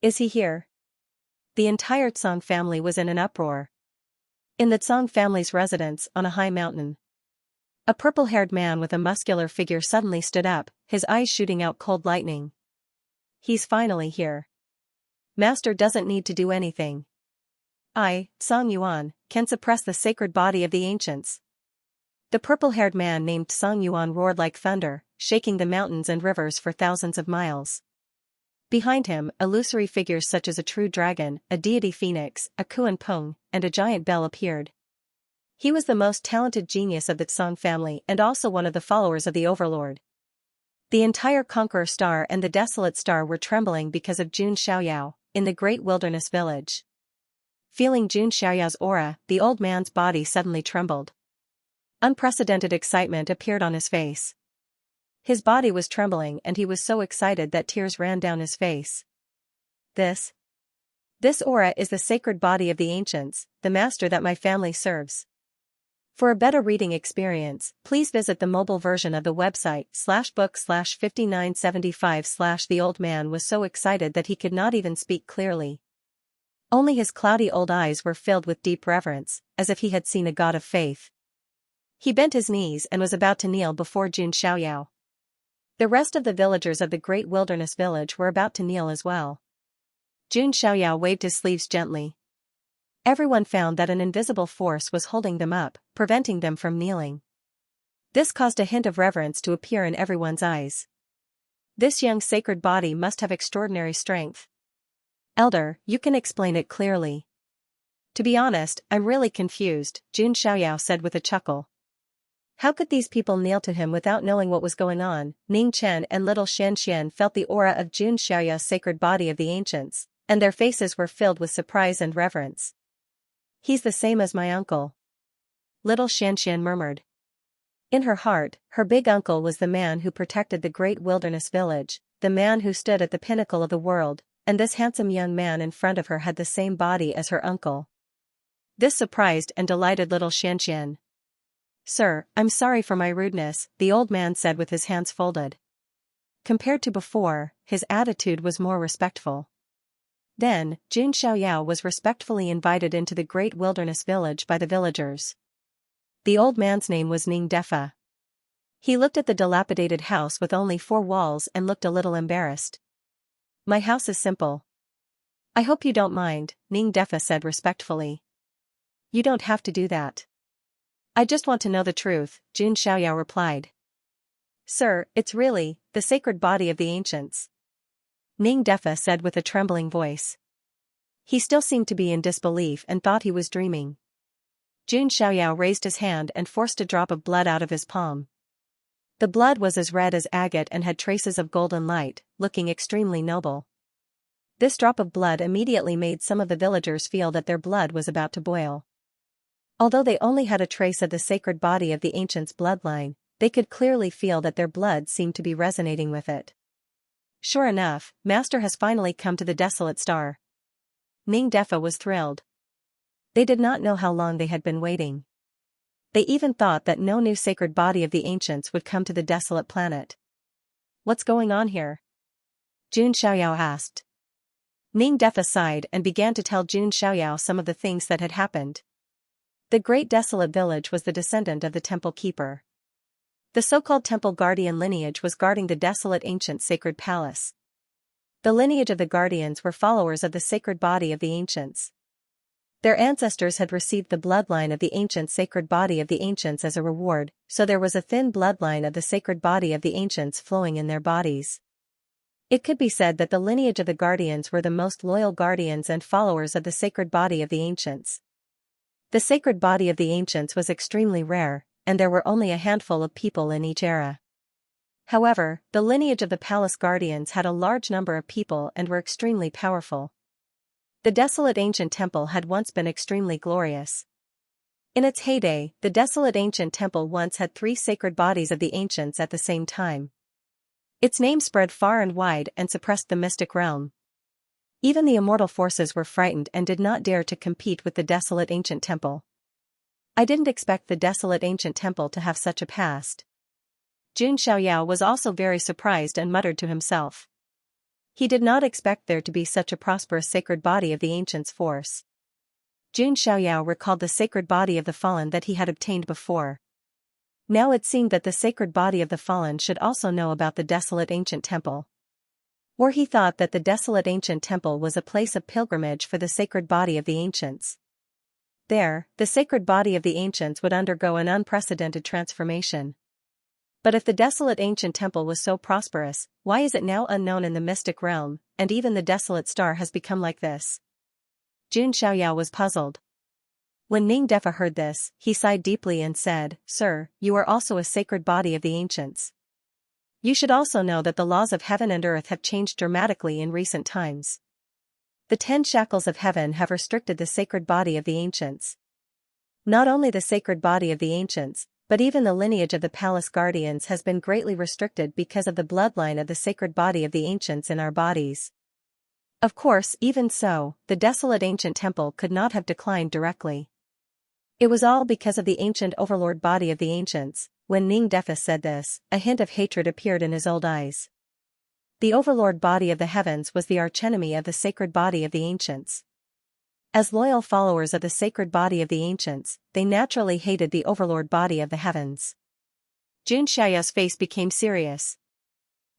Is he here? The entire Tsang family was in an uproar. In the Tsang family's residence on a high mountain, a purple-haired man with a muscular figure suddenly stood up, his eyes shooting out cold lightning. He's finally here. Master doesn't need to do anything. I, Tsang Yuan, can suppress the sacred body of the ancients. The purple-haired man named Tsang Yuan roared like thunder, shaking the mountains and rivers for thousands of miles. Behind him, illusory figures such as a true dragon, a deity phoenix, a Kuan Peng, and a giant bell appeared. He was the most talented genius of the Tsang family and also one of the followers of the Overlord. The entire Conqueror star and the desolate star were trembling because of Jun Xiaoyao, in the great wilderness village. Feeling Jun Xiaoyao's aura, the old man's body suddenly trembled. Unprecedented excitement appeared on his face. His body was trembling and he was so excited that tears ran down his face. This aura is the sacred body of the ancients, the master that my family serves. For a better reading experience, please visit the mobile version of the website /book/5975/ The old man was so excited that he could not even speak clearly. Only his cloudy old eyes were filled with deep reverence, as if he had seen a god of faith. He bent his knees and was about to kneel before Jun Xiaoyao. The rest of the villagers of the great wilderness village were about to kneel as well. Jun Xiaoyao waved his sleeves gently. Everyone found that an invisible force was holding them up, preventing them from kneeling. This caused a hint of reverence to appear in everyone's eyes. This young sacred body must have extraordinary strength. Elder, you can explain it clearly. To be honest, I'm really confused, Jun Xiaoyao said with a chuckle. How could these people kneel to him without knowing what was going on? Ning Chen and little Xianxia felt the aura of Jun Xiaoyao's sacred body of the ancients, and their faces were filled with surprise and reverence. He's the same as my uncle. Little Xianxia murmured. In her heart, her big uncle was the man who protected the great wilderness village, the man who stood at the pinnacle of the world, and this handsome young man in front of her had the same body as her uncle. This surprised and delighted little Xianxia. Sir, I'm sorry for my rudeness, the old man said with his hands folded. Compared to before, his attitude was more respectful. Then, Jun Xiaoyao was respectfully invited into the great wilderness village by the villagers. The old man's name was Ning Defa. He looked at the dilapidated house with only 4 walls and looked a little embarrassed. My house is simple. I hope you don't mind, Ning Defa said respectfully. You don't have to do that. I just want to know the truth, Jun Xiaoyao replied. Sir, it's really the sacred body of the ancients. Ning Defa said with a trembling voice. He still seemed to be in disbelief and thought he was dreaming. Jun Xiaoyao raised his hand and forced a drop of blood out of his palm. The blood was as red as agate and had traces of golden light, looking extremely noble. This drop of blood immediately made some of the villagers feel that their blood was about to boil. Although they only had a trace of the sacred body of the ancients' bloodline, they could clearly feel that their blood seemed to be resonating with it. Sure enough, Master has finally come to the desolate star. Ning Defa was thrilled. They did not know how long they had been waiting. They even thought that no new sacred body of the ancients would come to the desolate planet. What's going on here? Jun Xiaoyao asked. Ning Defa sighed and began to tell Jun Xiaoyao some of the things that had happened. The great desolate village was the descendant of the temple keeper. The so-called temple guardian lineage was guarding the desolate ancient sacred palace. The lineage of the guardians were followers of the sacred body of the ancients. Their ancestors had received the bloodline of the ancient sacred body of the ancients as a reward, so there was a thin bloodline of the sacred body of the ancients flowing in their bodies. It could be said that the lineage of the guardians were the most loyal guardians and followers of the sacred body of the ancients. The sacred body of the ancients was extremely rare, and there were only a handful of people in each era. However, the lineage of the palace guardians had a large number of people and were extremely powerful. The desolate ancient temple had once been extremely glorious. In its heyday, the desolate ancient temple once had 3 sacred bodies of the ancients at the same time. Its name spread far and wide and suppressed the mystic realm. Even the immortal forces were frightened and did not dare to compete with the desolate ancient temple. I didn't expect the desolate ancient temple to have such a past. Jun Xiaoyao was also very surprised and muttered to himself. He did not expect there to be such a prosperous sacred body of the ancients' force. Jun Xiaoyao recalled the sacred body of the fallen that he had obtained before. Now it seemed that the sacred body of the fallen should also know about the desolate ancient temple. Or he thought that the desolate ancient temple was a place of pilgrimage for the sacred body of the ancients. There, the sacred body of the ancients would undergo an unprecedented transformation. But if the desolate ancient temple was so prosperous, why is it now unknown in the mystic realm, and even the desolate star has become like this? Jun Xiaoyao was puzzled. When Ning Defa heard this, he sighed deeply and said, Sir, you are also a sacred body of the ancients. You should also know that the laws of heaven and earth have changed dramatically in recent times. The 10 shackles of heaven have restricted the sacred body of the ancients. Not only the sacred body of the ancients, but even the lineage of the palace guardians has been greatly restricted because of the bloodline of the sacred body of the ancients in our bodies. Of course, even so, the desolate ancient temple could not have declined directly. It was all because of the ancient overlord body of the ancients. When Ning Defa said this, a hint of hatred appeared in his old eyes. The overlord body of the heavens was the archenemy of the sacred body of the ancients. As loyal followers of the sacred body of the ancients, they naturally hated the overlord body of the heavens. Jun Xiaoyao's face became serious.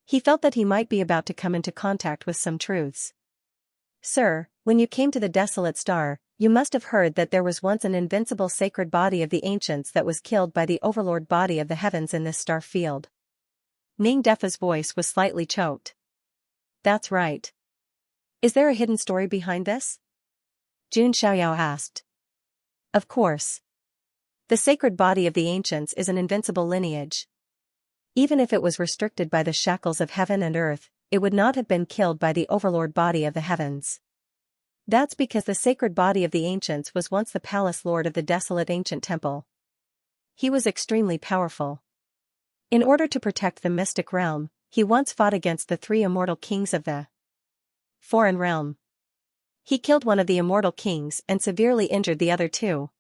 He felt that he might be about to come into contact with some truths. Sir, when you came to the desolate star, you must have heard that there was once an invincible sacred body of the ancients that was killed by the overlord body of the heavens in this star field. Ning Defa's voice was slightly choked. That's right. Is there a hidden story behind this? Jun Xiaoyao asked. Of course. The sacred body of the ancients is an invincible lineage. Even if it was restricted by the shackles of heaven and earth, it would not have been killed by the overlord body of the heavens. That's because the sacred body of the ancients was once the palace lord of the desolate ancient temple. He was extremely powerful. In order to protect the mystic realm, he once fought against the 3 immortal kings of the foreign realm. He killed one of the immortal kings and severely injured the other 2.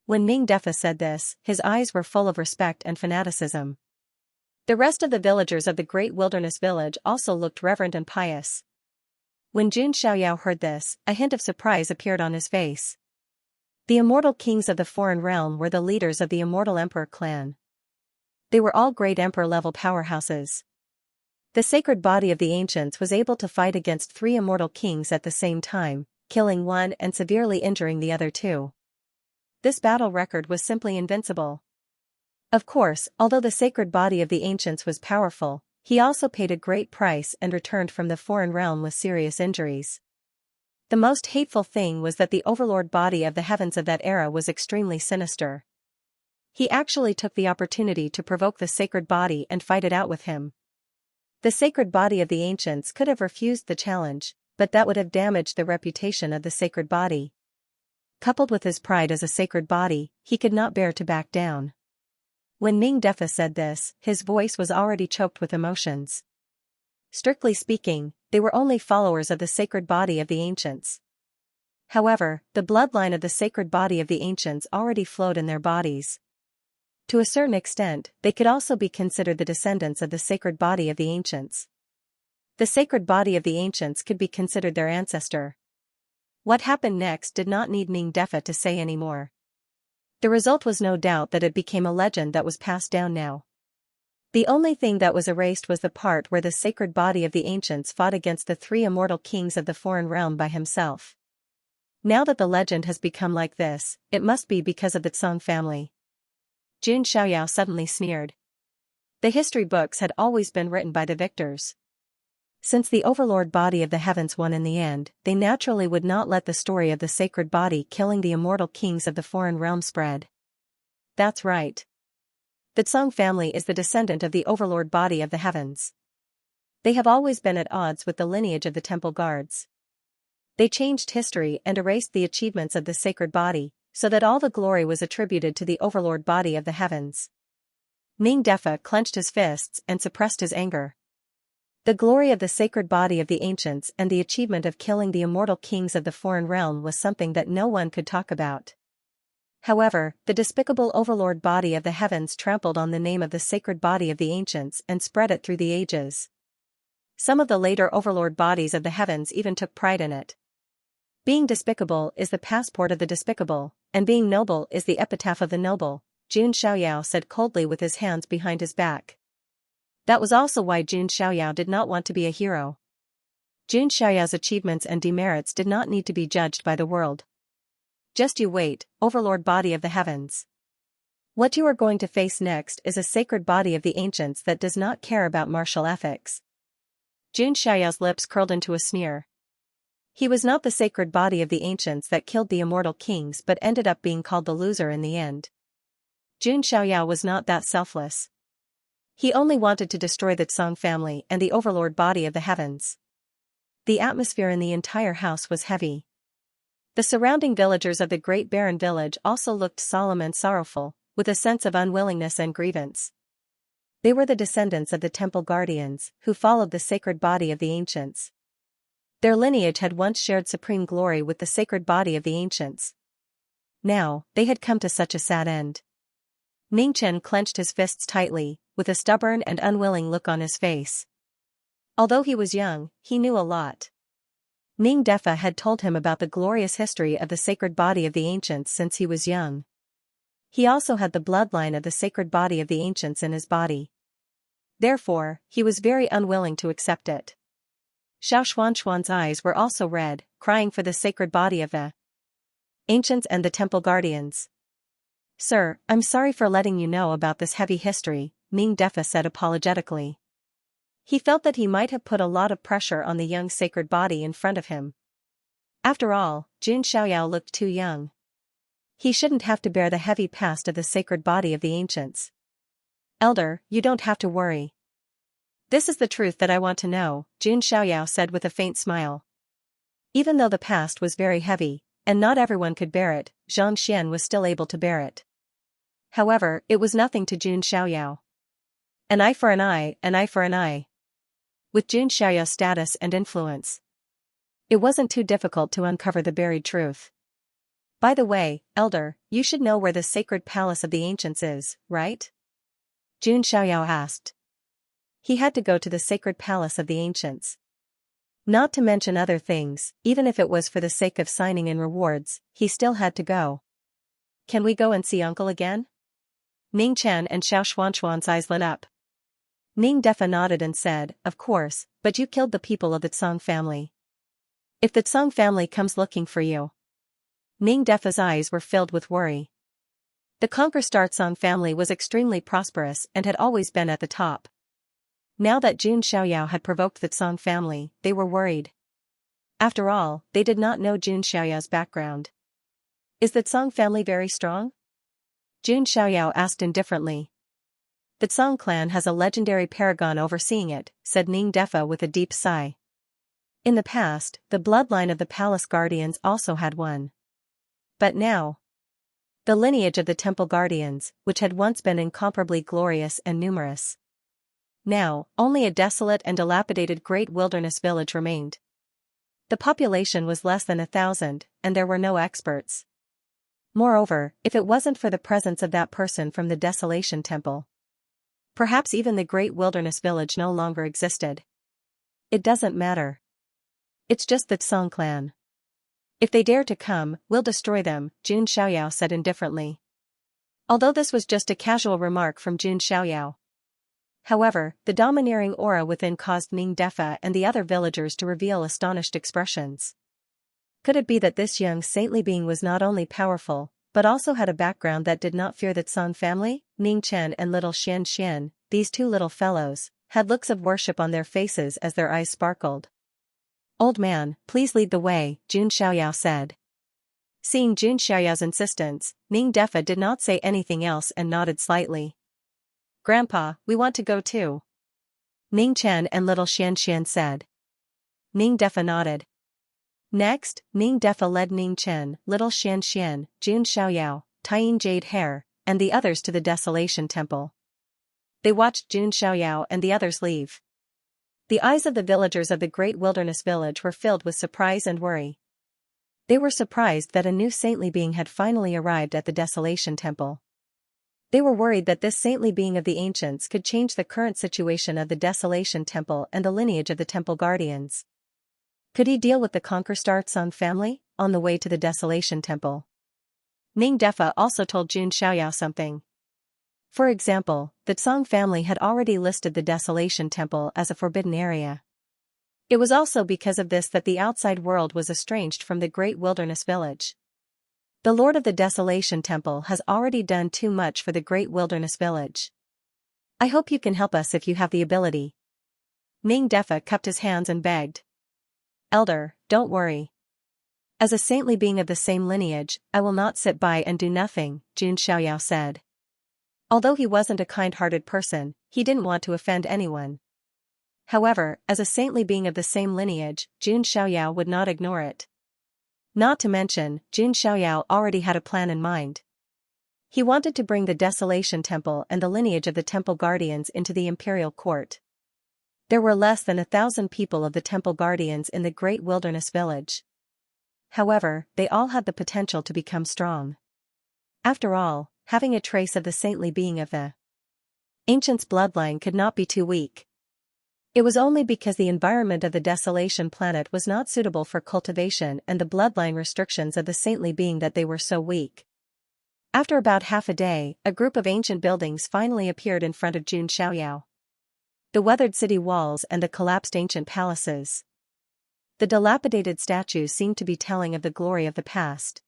When Ming Defa said this, his eyes were full of respect and fanaticism. The rest of the villagers of the great wilderness village also looked reverent and pious. When Jun Xiaoyao heard this, a hint of surprise appeared on his face. The immortal kings of the foreign realm were the leaders of the immortal emperor clan. They were all great emperor-level powerhouses. The sacred body of the ancients was able to fight against 3 immortal kings at the same time, killing one and severely injuring the other 2. This battle record was simply invincible. Of course, although the sacred body of the ancients was powerful, he also paid a great price and returned from the foreign realm with serious injuries. The most hateful thing was that the overlord body of the heavens of that era was extremely sinister. He actually took the opportunity to provoke the sacred body and fight it out with him. The sacred body of the ancients could have refused the challenge, but that would have damaged the reputation of the sacred body. Coupled with his pride as a sacred body, he could not bear to back down. When Ming Defa said this, his voice was already choked with emotions. Strictly speaking, they were only followers of the sacred body of the ancients. However, the bloodline of the sacred body of the ancients already flowed in their bodies. To a certain extent, they could also be considered the descendants of the sacred body of the ancients. The sacred body of the ancients could be considered their ancestor. What happened next did not need Ming Defa to say any more. The result was no doubt that it became a legend that was passed down now. The only thing that was erased was the part where the sacred body of the ancients fought against the 3 immortal kings of the foreign realm by himself. Now that the legend has become like this, it must be because of the Tsang family. Jun Xiaoyao suddenly sneered. The history books had always been written by the victors. Since the overlord body of the heavens won in the end, they naturally would not let the story of the sacred body killing the immortal kings of the foreign realm spread. That's right. The Tsang family is the descendant of the overlord body of the heavens. They have always been at odds with the lineage of the temple guards. They changed history and erased the achievements of the sacred body, so that all the glory was attributed to the overlord body of the heavens. Ming Defa clenched his fists and suppressed his anger. The glory of the sacred body of the ancients and the achievement of killing the immortal kings of the foreign realm was something that no one could talk about. However, the despicable overlord body of the heavens trampled on the name of the sacred body of the ancients and spread it through the ages. Some of the later overlord bodies of the heavens even took pride in it. Being despicable is the passport of the despicable, and being noble is the epitaph of the noble, Jun Xiaoyao said coldly with his hands behind his back. That was also why Jun Xiaoyao did not want to be a hero. Jun Xiaoyao's achievements and demerits did not need to be judged by the world. Just you wait, overlord body of the heavens. What you are going to face next is a sacred body of the ancients that does not care about martial ethics. Jun Xiaoyao's lips curled into a sneer. He was not the sacred body of the ancients that killed the immortal kings but ended up being called the loser in the end. Jun Xiaoyao was not that selfless. He only wanted to destroy the Tsang family and the overlord body of the heavens. The atmosphere in the entire house was heavy. The surrounding villagers of the great barren village also looked solemn and sorrowful, with a sense of unwillingness and grievance. They were the descendants of the temple guardians, who followed the sacred body of the ancients. Their lineage had once shared supreme glory with the sacred body of the ancients. Now, they had come to such a sad end. Ming Chen clenched his fists tightly, with a stubborn and unwilling look on his face. Although he was young, he knew a lot. Ming Defa had told him about the glorious history of the sacred body of the ancients since he was young. He also had the bloodline of the sacred body of the ancients in his body. Therefore, he was very unwilling to accept it. Xiao Xuanxuan's eyes were also red, crying for the sacred body of the ancients and the temple guardians. Sir, I'm sorry for letting you know about this heavy history, Ming Defa said apologetically. He felt that he might have put a lot of pressure on the young sacred body in front of him. After all, Jun Xiaoyao looked too young. He shouldn't have to bear the heavy past of the sacred body of the ancients. Elder, you don't have to worry. This is the truth that I want to know, Jun Xiaoyao said with a faint smile. Even though the past was very heavy, and not everyone could bear it, Xianxia was still able to bear it. However, it was nothing to Jun Xiaoyao. An eye for an eye, an eye for an eye. With Jun Xiaoyao's status and influence, it wasn't too difficult to uncover the buried truth. By the way, Elder, you should know where the sacred palace of the ancients is, right? Jun Xiaoyao asked. He had to go to the sacred palace of the ancients. Not to mention other things, even if it was for the sake of signing in rewards, he still had to go. Can we go and see uncle again? Ning Chen and Xiao Xuanxuan's eyes lit up. Ning Defa nodded and said, of course, but you killed the people of the Tsang family. If the Tsang family comes looking for you. Ning Defa's eyes were filled with worry. The Conquer-Star Tsang family was extremely prosperous and had always been at the top. Now that Jun Xiaoyao had provoked the Tsang family, they were worried. After all, they did not know Jun Xiaoyao's background. Is the Tsang family very strong? Jun Xiaoyao asked indifferently. The Tsang clan has a legendary paragon overseeing it, said Ning Defa with a deep sigh. In the past, the bloodline of the palace guardians also had one. But now, the lineage of the temple guardians, which had once been incomparably glorious and numerous. Now, only a desolate and dilapidated great wilderness village remained. The population was less than 1,000, and there were no experts. Moreover, if it wasn't for the presence of that person from the Desolation Temple, perhaps even the great wilderness village no longer existed. It doesn't matter. It's just the Tsang clan. If they dare to come, we'll destroy them, Jun Xiaoyao said indifferently. Although this was just a casual remark from Jun Xiaoyao. However, the domineering aura within caused Ning Defa and the other villagers to reveal astonished expressions. Could it be that this young saintly being was not only powerful, but also had a background that did not fear the Tsang family? Ning Chen and little Xianxia, these two little fellows, had looks of worship on their faces as their eyes sparkled. Old man, please lead the way, Jun Xiaoyao said. Seeing Jun Xiaoyao's insistence, Ning Defa did not say anything else and nodded slightly. Grandpa, we want to go too. Ning Chen and little Xianxia said. Ning Defa nodded. Next, Ning Defa led Ning Chen, little Xianxia, Jun Xiaoyao, Tying Jade Hair, and the others to the Desolation Temple. They watched Jun Xiaoyao and the others leave. The eyes of the villagers of the great wilderness village were filled with surprise and worry. They were surprised that a new saintly being had finally arrived at the Desolation Temple. They were worried that this saintly being of the ancients could change the current situation of the Desolation Temple and the lineage of the temple guardians. Could he deal with the Conquer-Star Tsang family, on the way to the Desolation Temple? Ning Defa also told Jun Xiaoyao something. For example, the Tsang family had already listed the Desolation Temple as a forbidden area. It was also because of this that the outside world was estranged from the great wilderness village. The Lord of the Desolation Temple has already done too much for the great wilderness village. I hope you can help us if you have the ability. Ning Defa cupped his hands and begged. Elder, don't worry. As a saintly being of the same lineage, I will not sit by and do nothing, Jun Xiaoyao said. Although he wasn't a kind-hearted person, he didn't want to offend anyone. However, as a saintly being of the same lineage, Jun Xiaoyao would not ignore it. Not to mention, Jun Xiaoyao already had a plan in mind. He wanted to bring the Desolation Temple and the lineage of the temple guardians into the imperial court. There were less than 1,000 people of the temple guardians in the great wilderness village. However, they all had the potential to become strong. After all, having a trace of the saintly being of the ancients' bloodline could not be too weak. It was only because the environment of the Desolation planet was not suitable for cultivation and the bloodline restrictions of the saintly being that they were so weak. After about half a day, a group of ancient buildings finally appeared in front of Jun Xiaoyao. The weathered city walls and the collapsed ancient palaces. The dilapidated statues seemed to be telling of the glory of the past.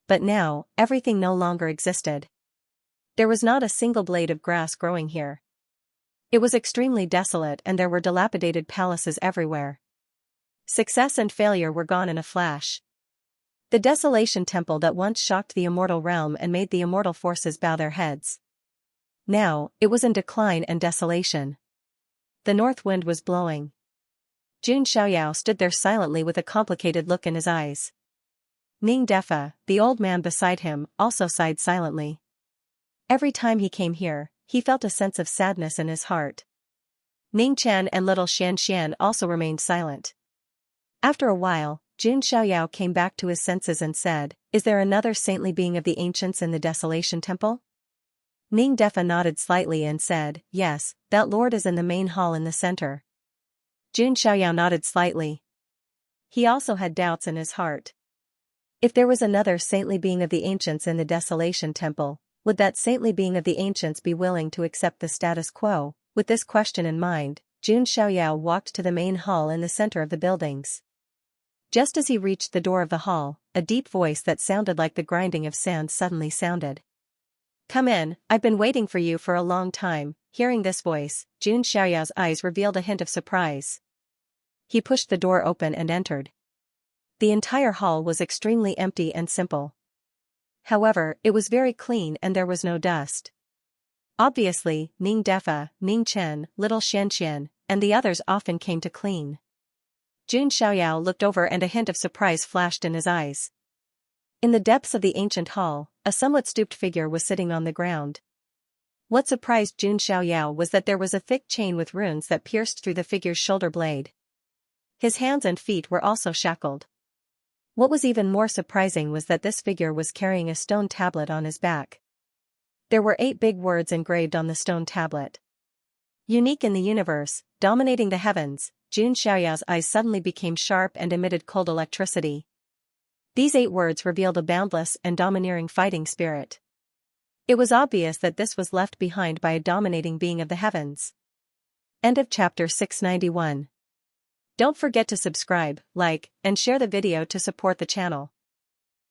But now, everything no longer existed. There was not a single blade of grass growing here. It was extremely desolate and there were dilapidated palaces everywhere. Success and failure were gone in a flash. The Desolation Temple that once shocked the immortal realm and made the immortal forces bow their heads. Now, it was in decline and desolation. The north wind was blowing. Jun Xiaoyao stood there silently with a complicated look in his eyes. Ning Defa, the old man beside him, also sighed silently. Every time he came here, he felt a sense of sadness in his heart. Ning Chen and little Xianxia also remained silent. After a while, Jun Xiaoyao came back to his senses and said, "Is there another saintly being of the ancients in the Desolation Temple?" Ning Defa nodded slightly and said, "Yes, that lord is in the main hall in the center." Jun Xiaoyao nodded slightly. He also had doubts in his heart. If there was another saintly being of the ancients in the Desolation Temple, would that saintly being of the ancients be willing to accept the status quo? With this question in mind, Jun Xiaoyao walked to the main hall in the center of the buildings. Just as he reached the door of the hall, a deep voice that sounded like the grinding of sand suddenly sounded. "Come in, I've been waiting for you for a long time." Hearing this voice, Jun Xiaoyao's eyes revealed a hint of surprise. He pushed the door open and entered. The entire hall was extremely empty and simple. However, it was very clean and there was no dust. Obviously, Ning Defa, Ning Chen, little Xianxia, and the others often came to clean. Jun Xiaoyao looked over and a hint of surprise flashed in his eyes. In the depths of the ancient hall, a somewhat stooped figure was sitting on the ground. What surprised Jun Xiaoyao was that there was a thick chain with runes that pierced through the figure's shoulder blade. His hands and feet were also shackled. What was even more surprising was that this figure was carrying a stone tablet on his back. There were 8 big words engraved on the stone tablet. Unique in the universe, dominating the heavens. Jun Xiaoyao's eyes suddenly became sharp and emitted cold electricity. These 8 words revealed a boundless and domineering fighting spirit. It was obvious that this was left behind by a dominating being of the heavens. End of chapter 691. Don't forget to subscribe, like, and share the video to support the channel.